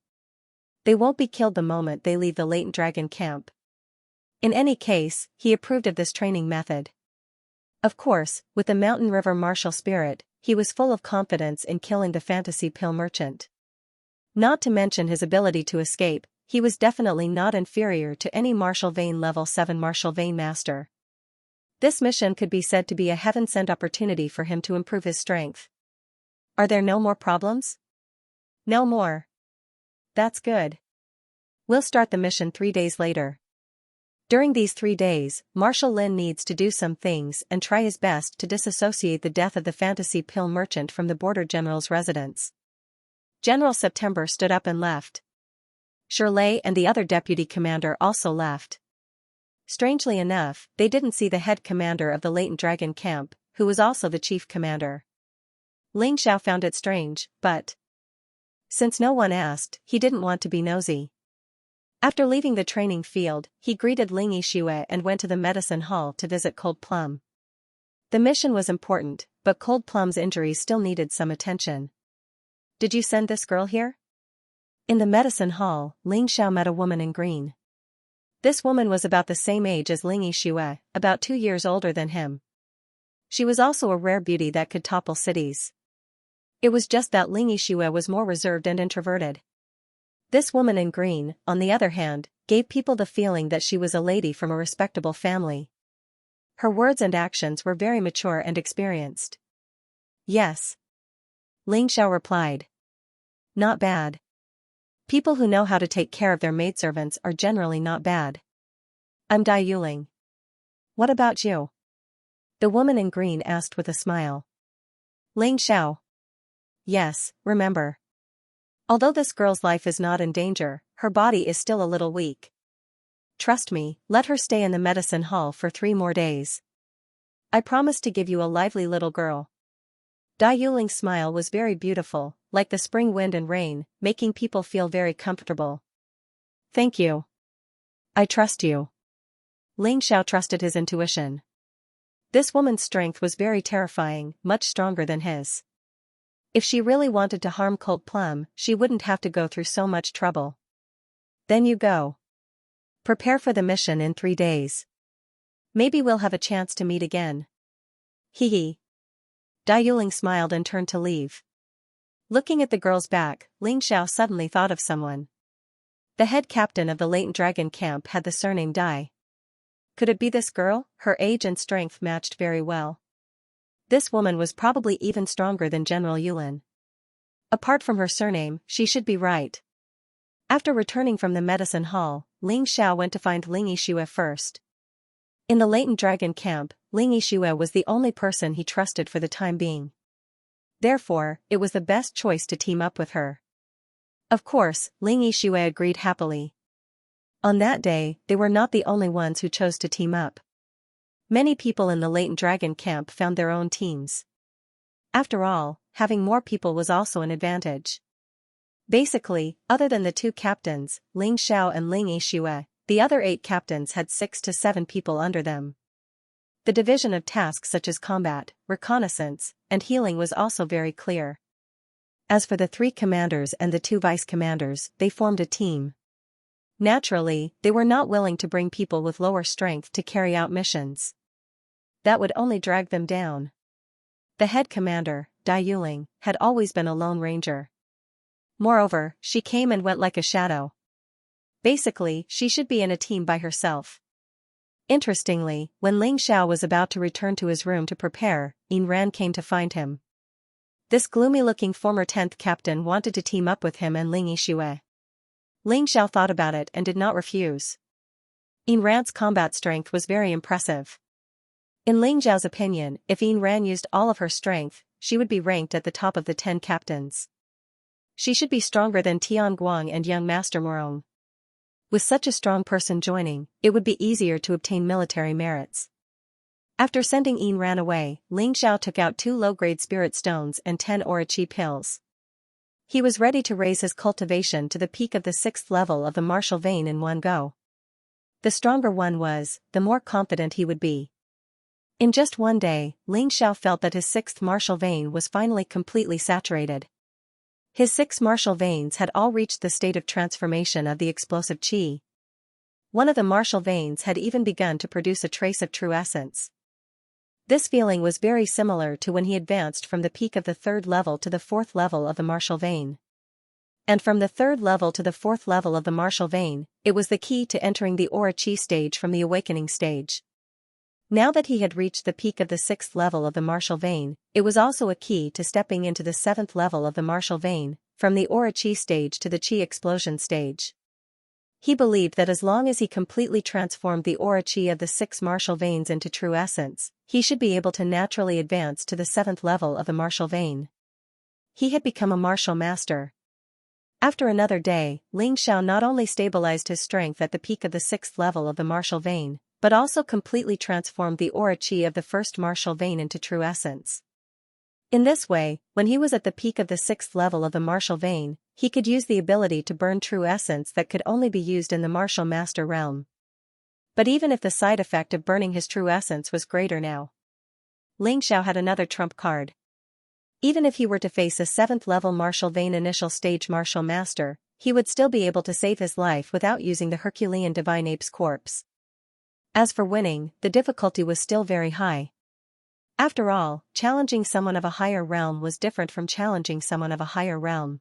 They won't be killed the moment they leave the latent dragon camp. In any case, he approved of this training method. Of course, with the Mountain River martial spirit, he was full of confidence in killing the fantasy pill merchant. Not to mention his ability to escape, he was definitely not inferior to any martial vein level 7 martial vein master. This mission could be said to be a heaven-sent opportunity for him to improve his strength. Are there no more problems? No more. That's good. We'll start the mission 3 days later. During these 3 days, Marshal Lin needs to do some things and try his best to disassociate the death of the fantasy pill merchant from the border general's residence. General September stood up and left. Shirley and the other deputy commander also left. Strangely enough, they didn't see the head commander of the latent dragon camp, who was also the chief commander. Ling Xiao found it strange, but since no one asked, he didn't want to be nosy. After leaving the training field, he greeted Ling Yixue and went to the medicine hall to visit Cold Plum. The mission was important, but Cold Plum's injuries still needed some attention. Did you send this girl here? In the medicine hall, Ling Xiao met a woman in green. This woman was about the same age as Ling Yixue, about 2 years older than him. She was also a rare beauty that could topple cities. It was just that Ling Yixue was more reserved and introverted. This woman in green, on the other hand, gave people the feeling that she was a lady from a respectable family. Her words and actions were very mature and experienced. Yes. Ling Xiao replied. Not bad. People who know how to take care of their maidservants are generally not bad. I'm Dai Yuling. What about you? The woman in green asked with a smile. Ling Xiao. Yes, remember. Although this girl's life is not in danger, her body is still a little weak. Trust me, let her stay in the medicine hall for 3 more days. I promise to give you a lively little girl. Dai Yuling's smile was very beautiful, like the spring wind and rain, making people feel very comfortable. Thank you. I trust you. Ling Xiao trusted his intuition. This woman's strength was very terrifying, much stronger than his. If she really wanted to harm Cold Plum, she wouldn't have to go through so much trouble. Then you go. Prepare for the mission in 3 days. Maybe we'll have a chance to meet again. Hee hee. Dai Yuling smiled and turned to leave. Looking at the girl's back, Ling Xiao suddenly thought of someone. The head captain of the latent dragon camp had the surname Dai. Could it be this girl? Her age and strength matched very well. This woman was probably even stronger than General Yulin. Apart from her surname, she should be right. After returning from the medicine hall, Ling Xiao went to find Ling Yixue first. In the latent dragon camp, Ling Yixue was the only person he trusted for the time being. Therefore, it was the best choice to team up with her. Of course, Ling Yixue agreed happily. On that day, they were not the only ones who chose to team up. Many people in the latent dragon camp found their own teams. After all, having more people was also an advantage. Basically, other than the 2 captains, Ling Xiao and Ling Yixue, the other 8 captains had 6 to 7 people under them. The division of tasks such as combat, reconnaissance, and healing was also very clear. As for the 3 commanders and the 2 vice commanders, they formed a team. Naturally, they were not willing to bring people with lower strength to carry out missions. That would only drag them down. The head commander, Dai Yuling, had always been a lone ranger. Moreover, she came and went like a shadow. Basically, she should be in a team by herself. Interestingly, when Ling Xiao was about to return to his room to prepare, Yin Ran came to find him. This gloomy-looking former 10th captain wanted to team up with him and Ling Yixue. Ling Xiao thought about it and did not refuse. Yin Ran's combat strength was very impressive. In Ling Xiao's opinion, if Yin Ran used all of her strength, she would be ranked at the top of the 10 captains. She should be stronger than Tian Guang and young Master Morong. With such a strong person joining, it would be easier to obtain military merits. After sending Yin Ran away, Ling Xiao took out 2 low-grade spirit stones and 10 Orachi pills. He was ready to raise his cultivation to the peak of the 6th level of the martial vein in one go. The stronger one was, the more confident he would be. In just one day, Ling Xiao felt that his sixth martial vein was finally completely saturated. His 6 martial veins had all reached the state of transformation of the explosive qi. One of the martial veins had even begun to produce a trace of true essence. This feeling was very similar to when he advanced from the peak of the 3rd level to the 4th level of the martial vein. And from the 3rd level to the 4th level of the martial vein, it was the key to entering the aura qi stage from the awakening stage. Now that he had reached the peak of the 6th level of the martial vein, it was also a key to stepping into the 7th level of the martial vein, from the aura qi stage to the qi explosion stage. He believed that as long as he completely transformed the aura qi of the 6 martial veins into true essence, he should be able to naturally advance to the 7th level of the martial vein. He had become a martial master. After another day, Ling Xiao not only stabilized his strength at the peak of the 6th level of the martial vein, but also completely transformed the aura qi of the 1st martial vein into true essence. In this way, when he was at the peak of the 6th level of the martial vein, he could use the ability to burn true essence that could only be used in the martial master realm. But even if the side effect of burning his true essence was greater now, Ling Xiao had another trump card. Even if he were to face a 7th level martial vein initial stage martial master, he would still be able to save his life without using the Herculean divine ape's corpse. As for winning, the difficulty was still very high. After all, challenging someone of a higher realm was different from challenging someone of a higher realm.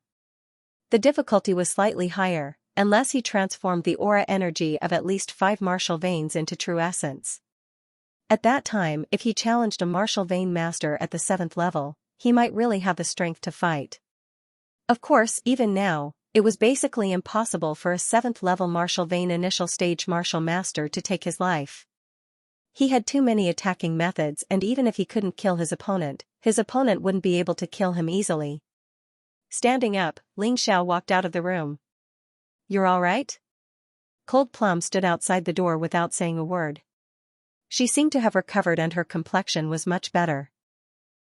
The difficulty was slightly higher, unless he transformed the aura energy of at least 5 martial veins into true essence. At that time, if he challenged a martial vein master at the 7th level, he might really have the strength to fight. Of course, even now, it was basically impossible for a 7th level martial vein initial stage martial master to take his life. He had too many attacking methods, and even if he couldn't kill his opponent wouldn't be able to kill him easily. Standing up, Ling Xiao walked out of the room. "You're all right?" Cold Plum stood outside the door without saying a word. She seemed to have recovered and her complexion was much better.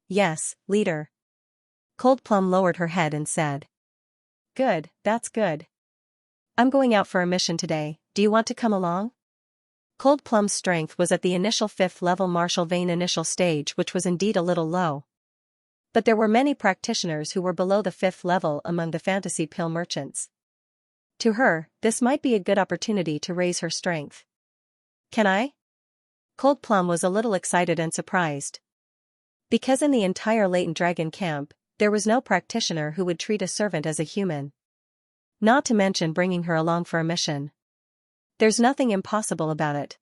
"Yes, leader." Cold Plum lowered her head and said. "Good, that's good. I'm going out for a mission today, do you want to come along?" Cold Plum's strength was at the initial 5th level martial vein initial stage, which was indeed a little low. But there were many practitioners who were below the 5th level among the fantasy pill merchants. To her, this might be a good opportunity to raise her strength. "Can I?" Cold Plum was a little excited and surprised. Because in the entire Latent Dragon camp, there was no practitioner who would treat a servant as a human. Not to mention bringing her along for a mission. There's nothing impossible about it.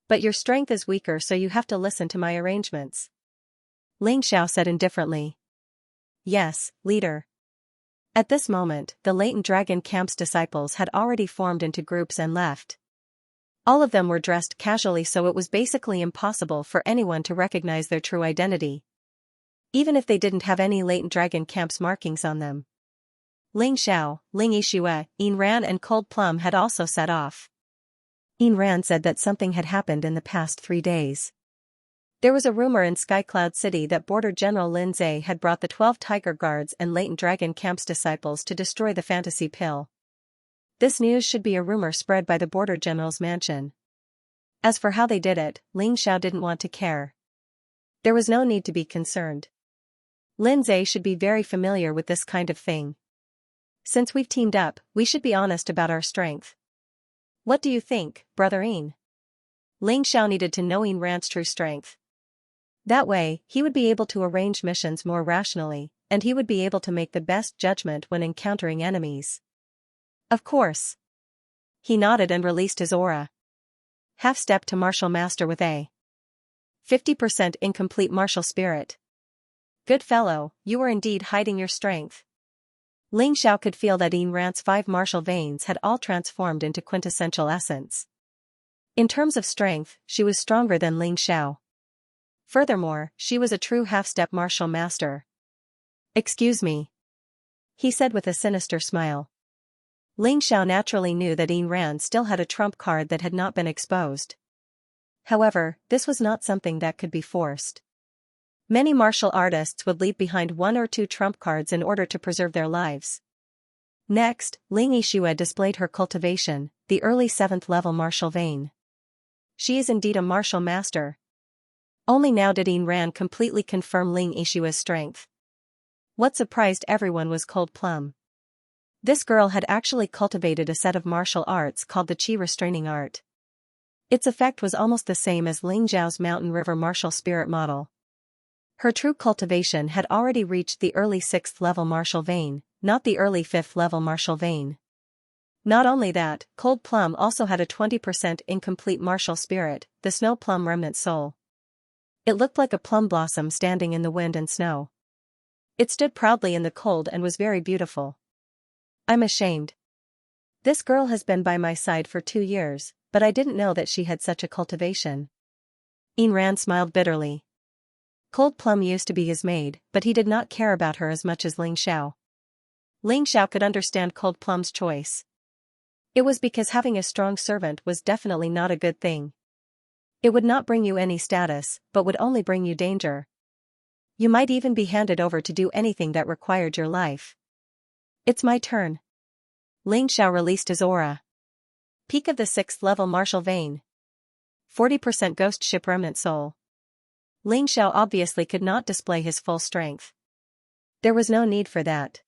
But your strength is weaker, so you have to listen to my arrangements. Ling Xiao said indifferently. "Yes, leader." At this moment, the Latent Dragon camp's disciples had already formed into groups and left. All of them were dressed casually, so it was basically impossible for anyone to recognize their true identity. Even if they didn't have any Latent Dragon camp's markings on them. Ling Xiao, Ling Yixue, Yin Ran and Cold Plum had also set off. Yin Ran said that something had happened in the past 3 days. There was a rumor in Skycloud City that Border General Lin Zhe had brought the 12 Tiger Guards and Latent Dragon camp's disciples to destroy the fantasy pill. This news should be a rumor spread by the Border General's mansion. As for how they did it, Ling Xiao didn't want to care. There was no need to be concerned. Lin Zhe should be very familiar with this kind of thing. Since we've teamed up, we should be honest about our strength. What do you think, Brother Yin? Ling Xiao needed to know Yin Ran's true strength. That way, he would be able to arrange missions more rationally, and he would be able to make the best judgment when encountering enemies. Of course. He nodded and released his aura. Half-step to martial master with a 50% incomplete martial spirit. Good fellow, you were indeed hiding your strength. Ling Xiao could feel that Yin Ran's 5 martial veins had all transformed into quintessential essence. In terms of strength, she was stronger than Ling Xiao. Furthermore, she was a true half-step martial master. "Excuse me," he said with a sinister smile. Ling Xiao naturally knew that Yin Ran still had a trump card that had not been exposed. However, this was not something that could be forced. Many martial artists would leave behind 1 or 2 trump cards in order to preserve their lives. Next, Ling Yixue displayed her cultivation, the early 7th level martial vein. She is indeed a martial master. Only now did Ain Ran completely confirm Ling Yixue's strength. What surprised everyone was Cold Plum. This girl had actually cultivated a set of martial arts called the Qi Restraining Art. Its effect was almost the same as Ling Zhao's Mountain River martial spirit model. Her true cultivation had already reached the early 6th level martial vein, not the early 5th level martial vein. Not only that, Cold Plum also had a 20% incomplete martial spirit, the Snow Plum Remnant Soul. It looked like a plum blossom standing in the wind and snow. It stood proudly in the cold and was very beautiful. I'm ashamed. This girl has been by my side for 2 years, but I didn't know that she had such a cultivation. Ain Ran smiled bitterly. Cold Plum used to be his maid, but he did not care about her as much as Ling Xiao. Ling Xiao could understand Cold Plum's choice. It was because having a strong servant was definitely not a good thing. It would not bring you any status, but would only bring you danger. You might even be handed over to do anything that required your life. It's my turn. Ling Xiao released his aura. Peak of the 6th level martial vein. 40% ghost ship remnant soul. Ling Xiao obviously could not display his full strength. There was no need for that.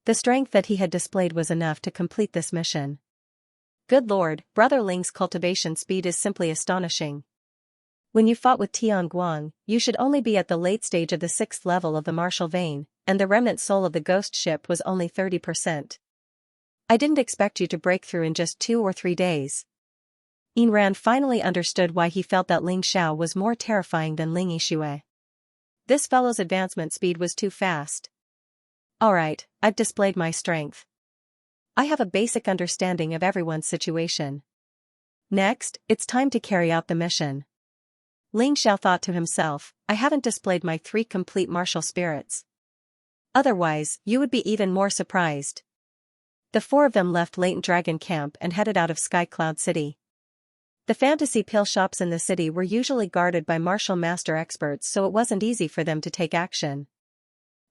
The strength that he had displayed was enough to complete this mission. Good lord, Brother Ling's cultivation speed is simply astonishing. When you fought with Tianguang, you should only be at the late stage of the 6th level of the martial vein, and the remnant soul of the ghost ship was only 30%. I didn't expect you to break through in just 2 or 3 days. Ain Ran finally understood why he felt that Ling Xiao was more terrifying than Ling Yixue. This fellow's advancement speed was too fast. Alright, I've displayed my strength. I have a basic understanding of everyone's situation. Next, it's time to carry out the mission. Ling Xiao thought to himself, I haven't displayed my 3 complete martial spirits. Otherwise, you would be even more surprised. The 4 of them left Latent Dragon Camp and headed out of Sky Cloud City. The fantasy pill shops in the city were usually guarded by martial master experts, so it wasn't easy for them to take action.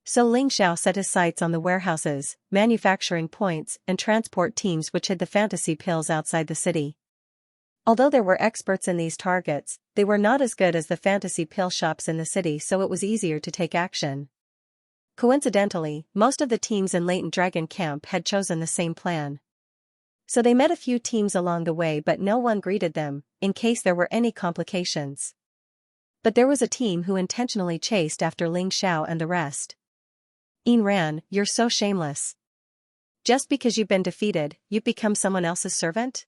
So Ling Xiao set his sights on the warehouses, manufacturing points, and transport teams which hid the fantasy pills outside the city. Although there were experts in these targets, they were not as good as the fantasy pill shops in the city, so it was easier to take action. Coincidentally, most of the teams in Latent Dragon Camp had chosen the same plan. So they met a few teams along the way, but no one greeted them, in case there were any complications. But there was a team who intentionally chased after Ling Xiao and the rest. Ain Ran, you're so shameless. Just because you've been defeated, you've become someone else's servant?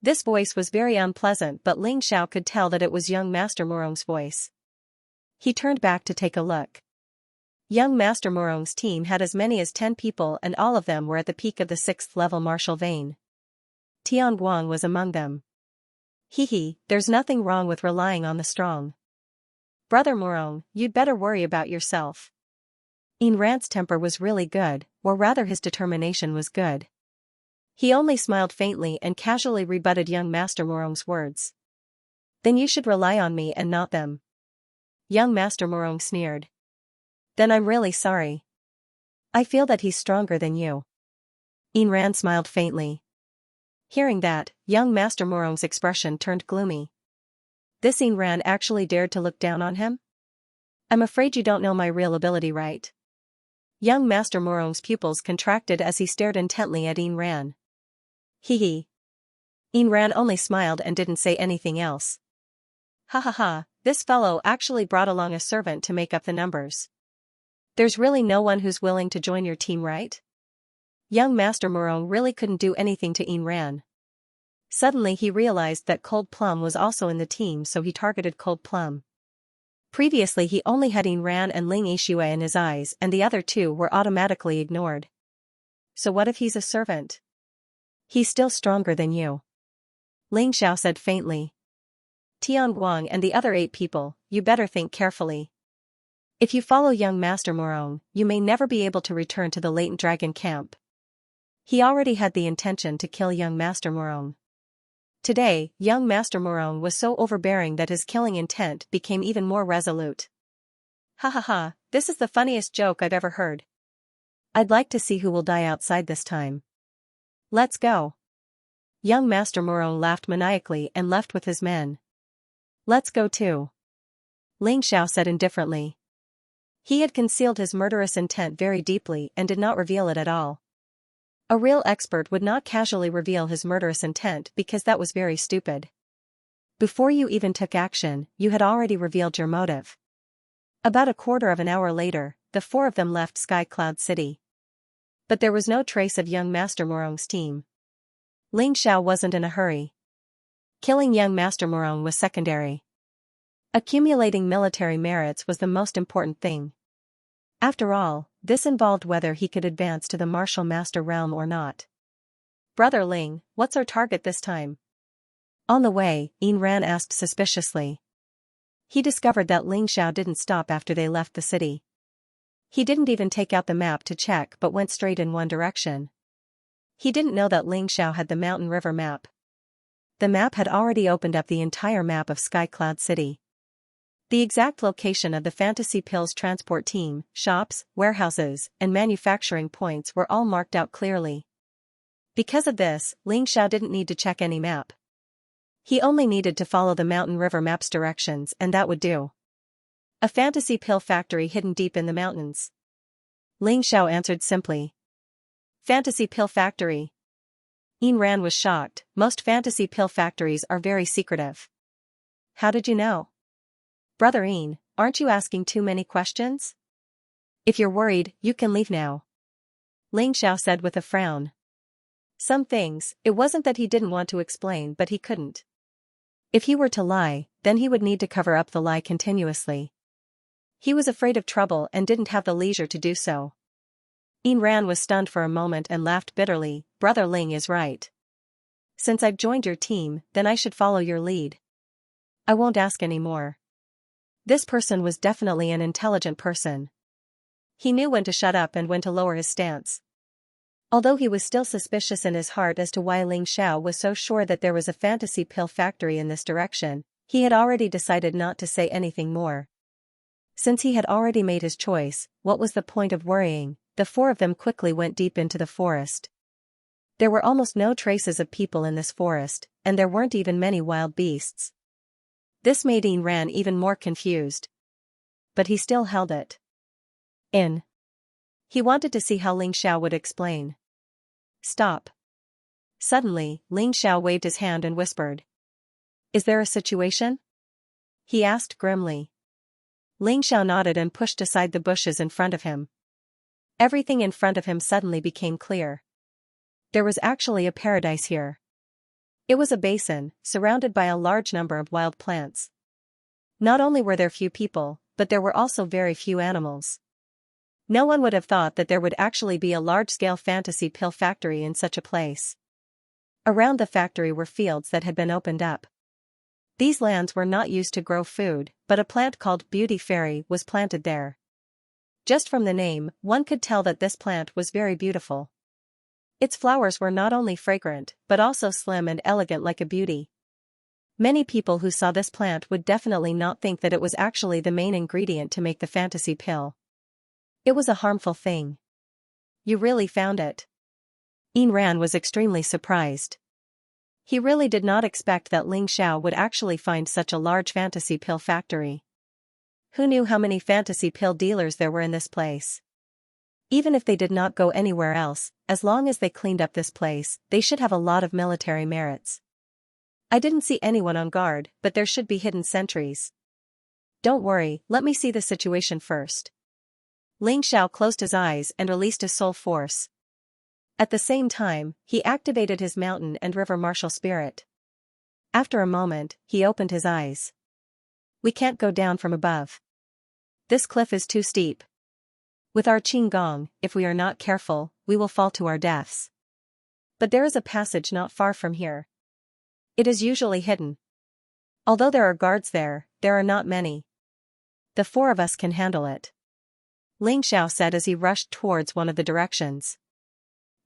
This voice was very unpleasant, but Ling Xiao could tell that it was young Master Murong's voice. He turned back to take a look. Young Master Murong's team had as many as 10 people, and all of them were at the peak of the 6th level martial vein. Tianguang was among them. Hee, there's nothing wrong with relying on the strong. Brother Murong, you'd better worry about yourself. Ain Ran's temper was really good, or rather his determination was good. He only smiled faintly and casually rebutted young Master Murong's words. Then you should rely on me and not them. Young Master Murong sneered. Then I'm really sorry. I feel that he's stronger than you. Ain Ran smiled faintly. Hearing that, young Master Murong's expression turned gloomy. This Ain Ran actually dared to look down on him? I'm afraid you don't know my real ability, right? Young Master Murong's pupils contracted as he stared intently at Ain Ran. Hee. Ain Ran only smiled and didn't say anything else. Ha, this fellow actually brought along a servant to make up the numbers. There's really no one who's willing to join your team, right? Young Master Murong really couldn't do anything to Ain Ran. Suddenly he realized that Cold Plum was also in the team, so he targeted Cold Plum. Previously he only had Ain Ran and Ling Yixue in his eyes, and the other 2 were automatically ignored. So what if he's a servant? He's still stronger than you. Ling Xiao said faintly. Tianguang and the other 8 people, you better think carefully. If you follow young Master Murong, you may never be able to return to the Latent Dragon Camp. He already had the intention to kill young Master Murong. Today, young Master Murong was so overbearing that his killing intent became even more resolute. Ha, this is the funniest joke I've ever heard. I'd like to see who will die outside this time. Let's go. Young Master Murong laughed maniacally and left with his men. Let's go too. Ling Xiao said indifferently. He had concealed his murderous intent very deeply and did not reveal it at all. A real expert would not casually reveal his murderous intent because that was very stupid. Before you even took action, you had already revealed your motive. About a quarter of an hour later, the four of them left Sky Cloud City. But there was no trace of young Master Morong's team. Ling Xiao wasn't in a hurry. Killing young Master Morong was secondary. Accumulating military merits was the most important thing. After all, this involved whether he could advance to the Martial Master realm or not. Brother Ling, what's our target this time? On the way, Ain Ran asked suspiciously. He discovered that Ling Xiao didn't stop after they left the city. He didn't even take out the map to check but went straight in one direction. He didn't know that Ling Xiao had the Mountain River map. The map had already opened up the entire map of Sky Cloud City. The exact location of the Fantasy Pills transport team, shops, warehouses, and manufacturing points were all marked out clearly. Because of this, Ling Xiao didn't need to check any map. He only needed to follow the Mountain River map's directions and that would do. A fantasy pill factory hidden deep in the mountains. Ling Xiao answered simply. Fantasy pill factory. Ain Ran was shocked. Most fantasy pill factories are very secretive. How did you know? Brother Ain, aren't you asking too many questions? If you're worried, you can leave now. Ling Xiao said with a frown. Some things, it wasn't that he didn't want to explain but he couldn't. If he were to lie, then he would need to cover up the lie continuously. He was afraid of trouble and didn't have the leisure to do so. Ain Ran was stunned for a moment and laughed bitterly. Brother Ling is right. Since I've joined your team, then I should follow your lead. I won't ask any more. This person was definitely an intelligent person. He knew when to shut up and when to lower his stance. Although he was still suspicious in his heart as to why Ling Xiao was so sure that there was a fantasy pill factory in this direction, he had already decided not to say anything more. Since he had already made his choice, what was the point of worrying? The four of them quickly went deep into the forest. There were almost no traces of people in this forest, and there weren't even many wild beasts. This made Ain Ran even more confused. But he still held it in. He wanted to see how Ling Xiao would explain. Stop. Suddenly, Ling Xiao waved his hand and whispered. Is there a situation? He asked grimly. Ling Xiao nodded and pushed aside the bushes in front of him. Everything in front of him suddenly became clear. There was actually a paradise here. It was a basin, surrounded by a large number of wild plants. Not only were there few people, but there were also very few animals. No one would have thought that there would actually be a large-scale fantasy pill factory in such a place. Around the factory were fields that had been opened up. These lands were not used to grow food, but a plant called Beauty Fairy was planted there. Just from the name, one could tell that this plant was very beautiful. Its flowers were not only fragrant, but also slim and elegant like a beauty. Many people who saw this plant would definitely not think that it was actually the main ingredient to make the fantasy pill. It was a harmful thing. You really found it? Ain Ran was extremely surprised. He really did not expect that Ling Xiao would actually find such a large fantasy pill factory. Who knew how many fantasy pill dealers there were in this place? Even if they did not go anywhere else, as long as they cleaned up this place, they should have a lot of military merits. I didn't see anyone on guard, but there should be hidden sentries. Don't worry, let me see the situation first. Ling Xiao closed his eyes and released his soul force. At the same time, he activated his mountain and river martial spirit. After a moment, he opened his eyes. We can't go down from above. This cliff is too steep. With our Qing Gong, if we are not careful, we will fall to our deaths. But there is a passage not far from here. It is usually hidden. Although there are guards there, there are not many. The four of us can handle it. Ling Xiao said as he rushed towards one of the directions.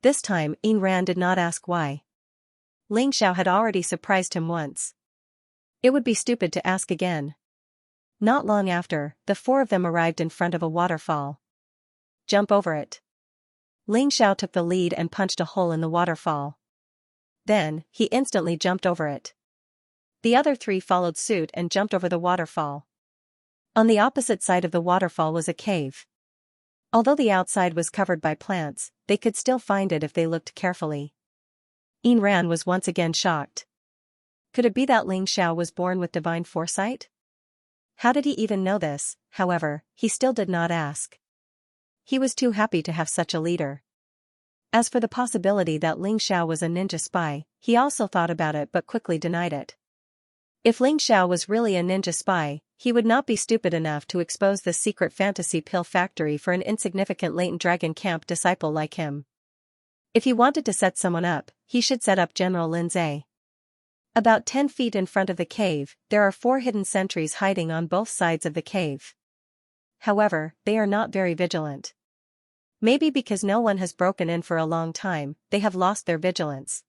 This time, Ain Ran did not ask why. Ling Xiao had already surprised him once. It would be stupid to ask again. Not long after, the four of them arrived in front of a waterfall. Jump over it. Ling Xiao took the lead and punched a hole in the waterfall. Then, he instantly jumped over it. The other three followed suit and jumped over the waterfall. On the opposite side of the waterfall was a cave. Although the outside was covered by plants, they could still find it if they looked carefully. Ain Rand was once again shocked. Could it be that Ling Xiao was born with divine foresight? How did he even know this? However, he still did not ask. He was too happy to have such a leader. As for the possibility that Ling Xiao was a ninja spy, he also thought about it but quickly denied it. If Ling Xiao was really a ninja spy, he would not be stupid enough to expose the secret fantasy pill factory for an insignificant latent dragon camp disciple like him. If he wanted to set someone up, he should set up General Lindsay. About 10 feet in front of the cave, there are 4 hidden sentries hiding on both sides of the cave. However, they are not very vigilant. Maybe because no one has broken in for a long time, they have lost their vigilance.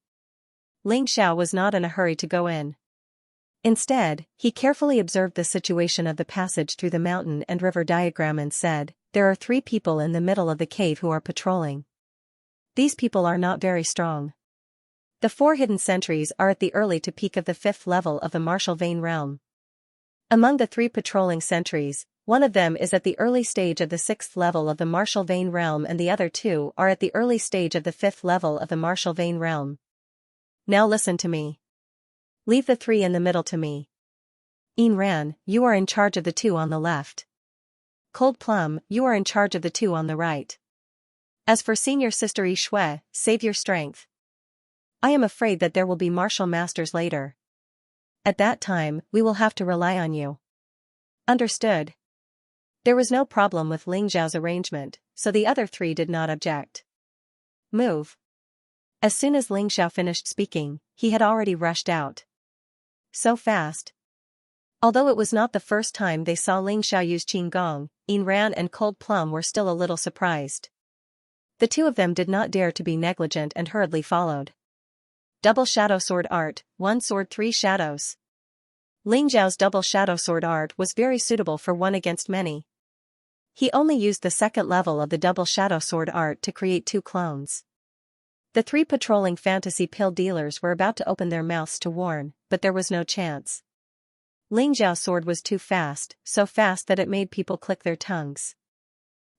Ling Xiao was not in a hurry to go in. Instead, he carefully observed the situation of the passage through the mountain and river diagram and said, "There are 3 people in the middle of the cave who are patrolling. These people are not very strong. The 4 hidden sentries are at the early to peak of the 5th level of the martial vein realm. Among the 3 patrolling sentries, one of them is at the early stage of the 6th level of the martial vein realm and the other 2 are at the early stage of the 5th level of the martial vein realm. Now listen to me. Leave the 3 in the middle to me. Ain Rand, you are in charge of the 2 on the left. Cold Plum, you are in charge of the 2 on the right. As for senior sister Yi Shui, save your strength. I am afraid that there will be martial masters later. At that time, we will have to rely on you." Understood. There was no problem with Ling Xiao's arrangement, so the other 3 did not object. Move. As soon as Ling Xiao finished speaking, he had already rushed out. So fast. Although it was not the first time they saw Ling Xiao use Qinggong, Ain Rand and Cold Plum were still a little surprised. The 2 of them did not dare to be negligent and hurriedly followed. Double Shadow Sword Art, 1 sword 3 shadows. Ling Xiao's double shadow sword art was very suitable for 1 against many. He only used the 2nd level of the double shadow sword art to create 2 clones. The 3 patrolling fantasy pill dealers were about to open their mouths to warn, but there was no chance. Ling Xiao's sword was too fast, so fast that it made people click their tongues.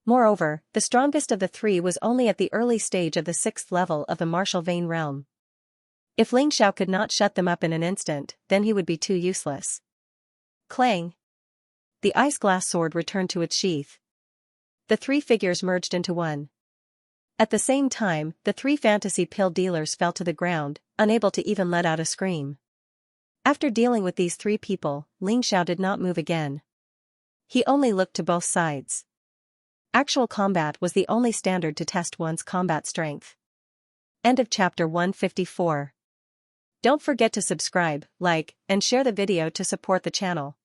Moreover, the strongest of the 3 was only at the early stage of the 6th level of the martial vein realm. If Ling Xiao could not shut them up in an instant, then he would be too useless. Clang! The ice glass sword returned to its sheath. The 3 figures merged into one. At the same time, the 3 fantasy pill dealers fell to the ground, unable to even let out a scream. After dealing with these 3 people, Ling Xiao did not move again. He only looked to both sides. Actual combat was the only standard to test one's combat strength. End of chapter 154. Don't forget to subscribe, like, and share the video to support the channel.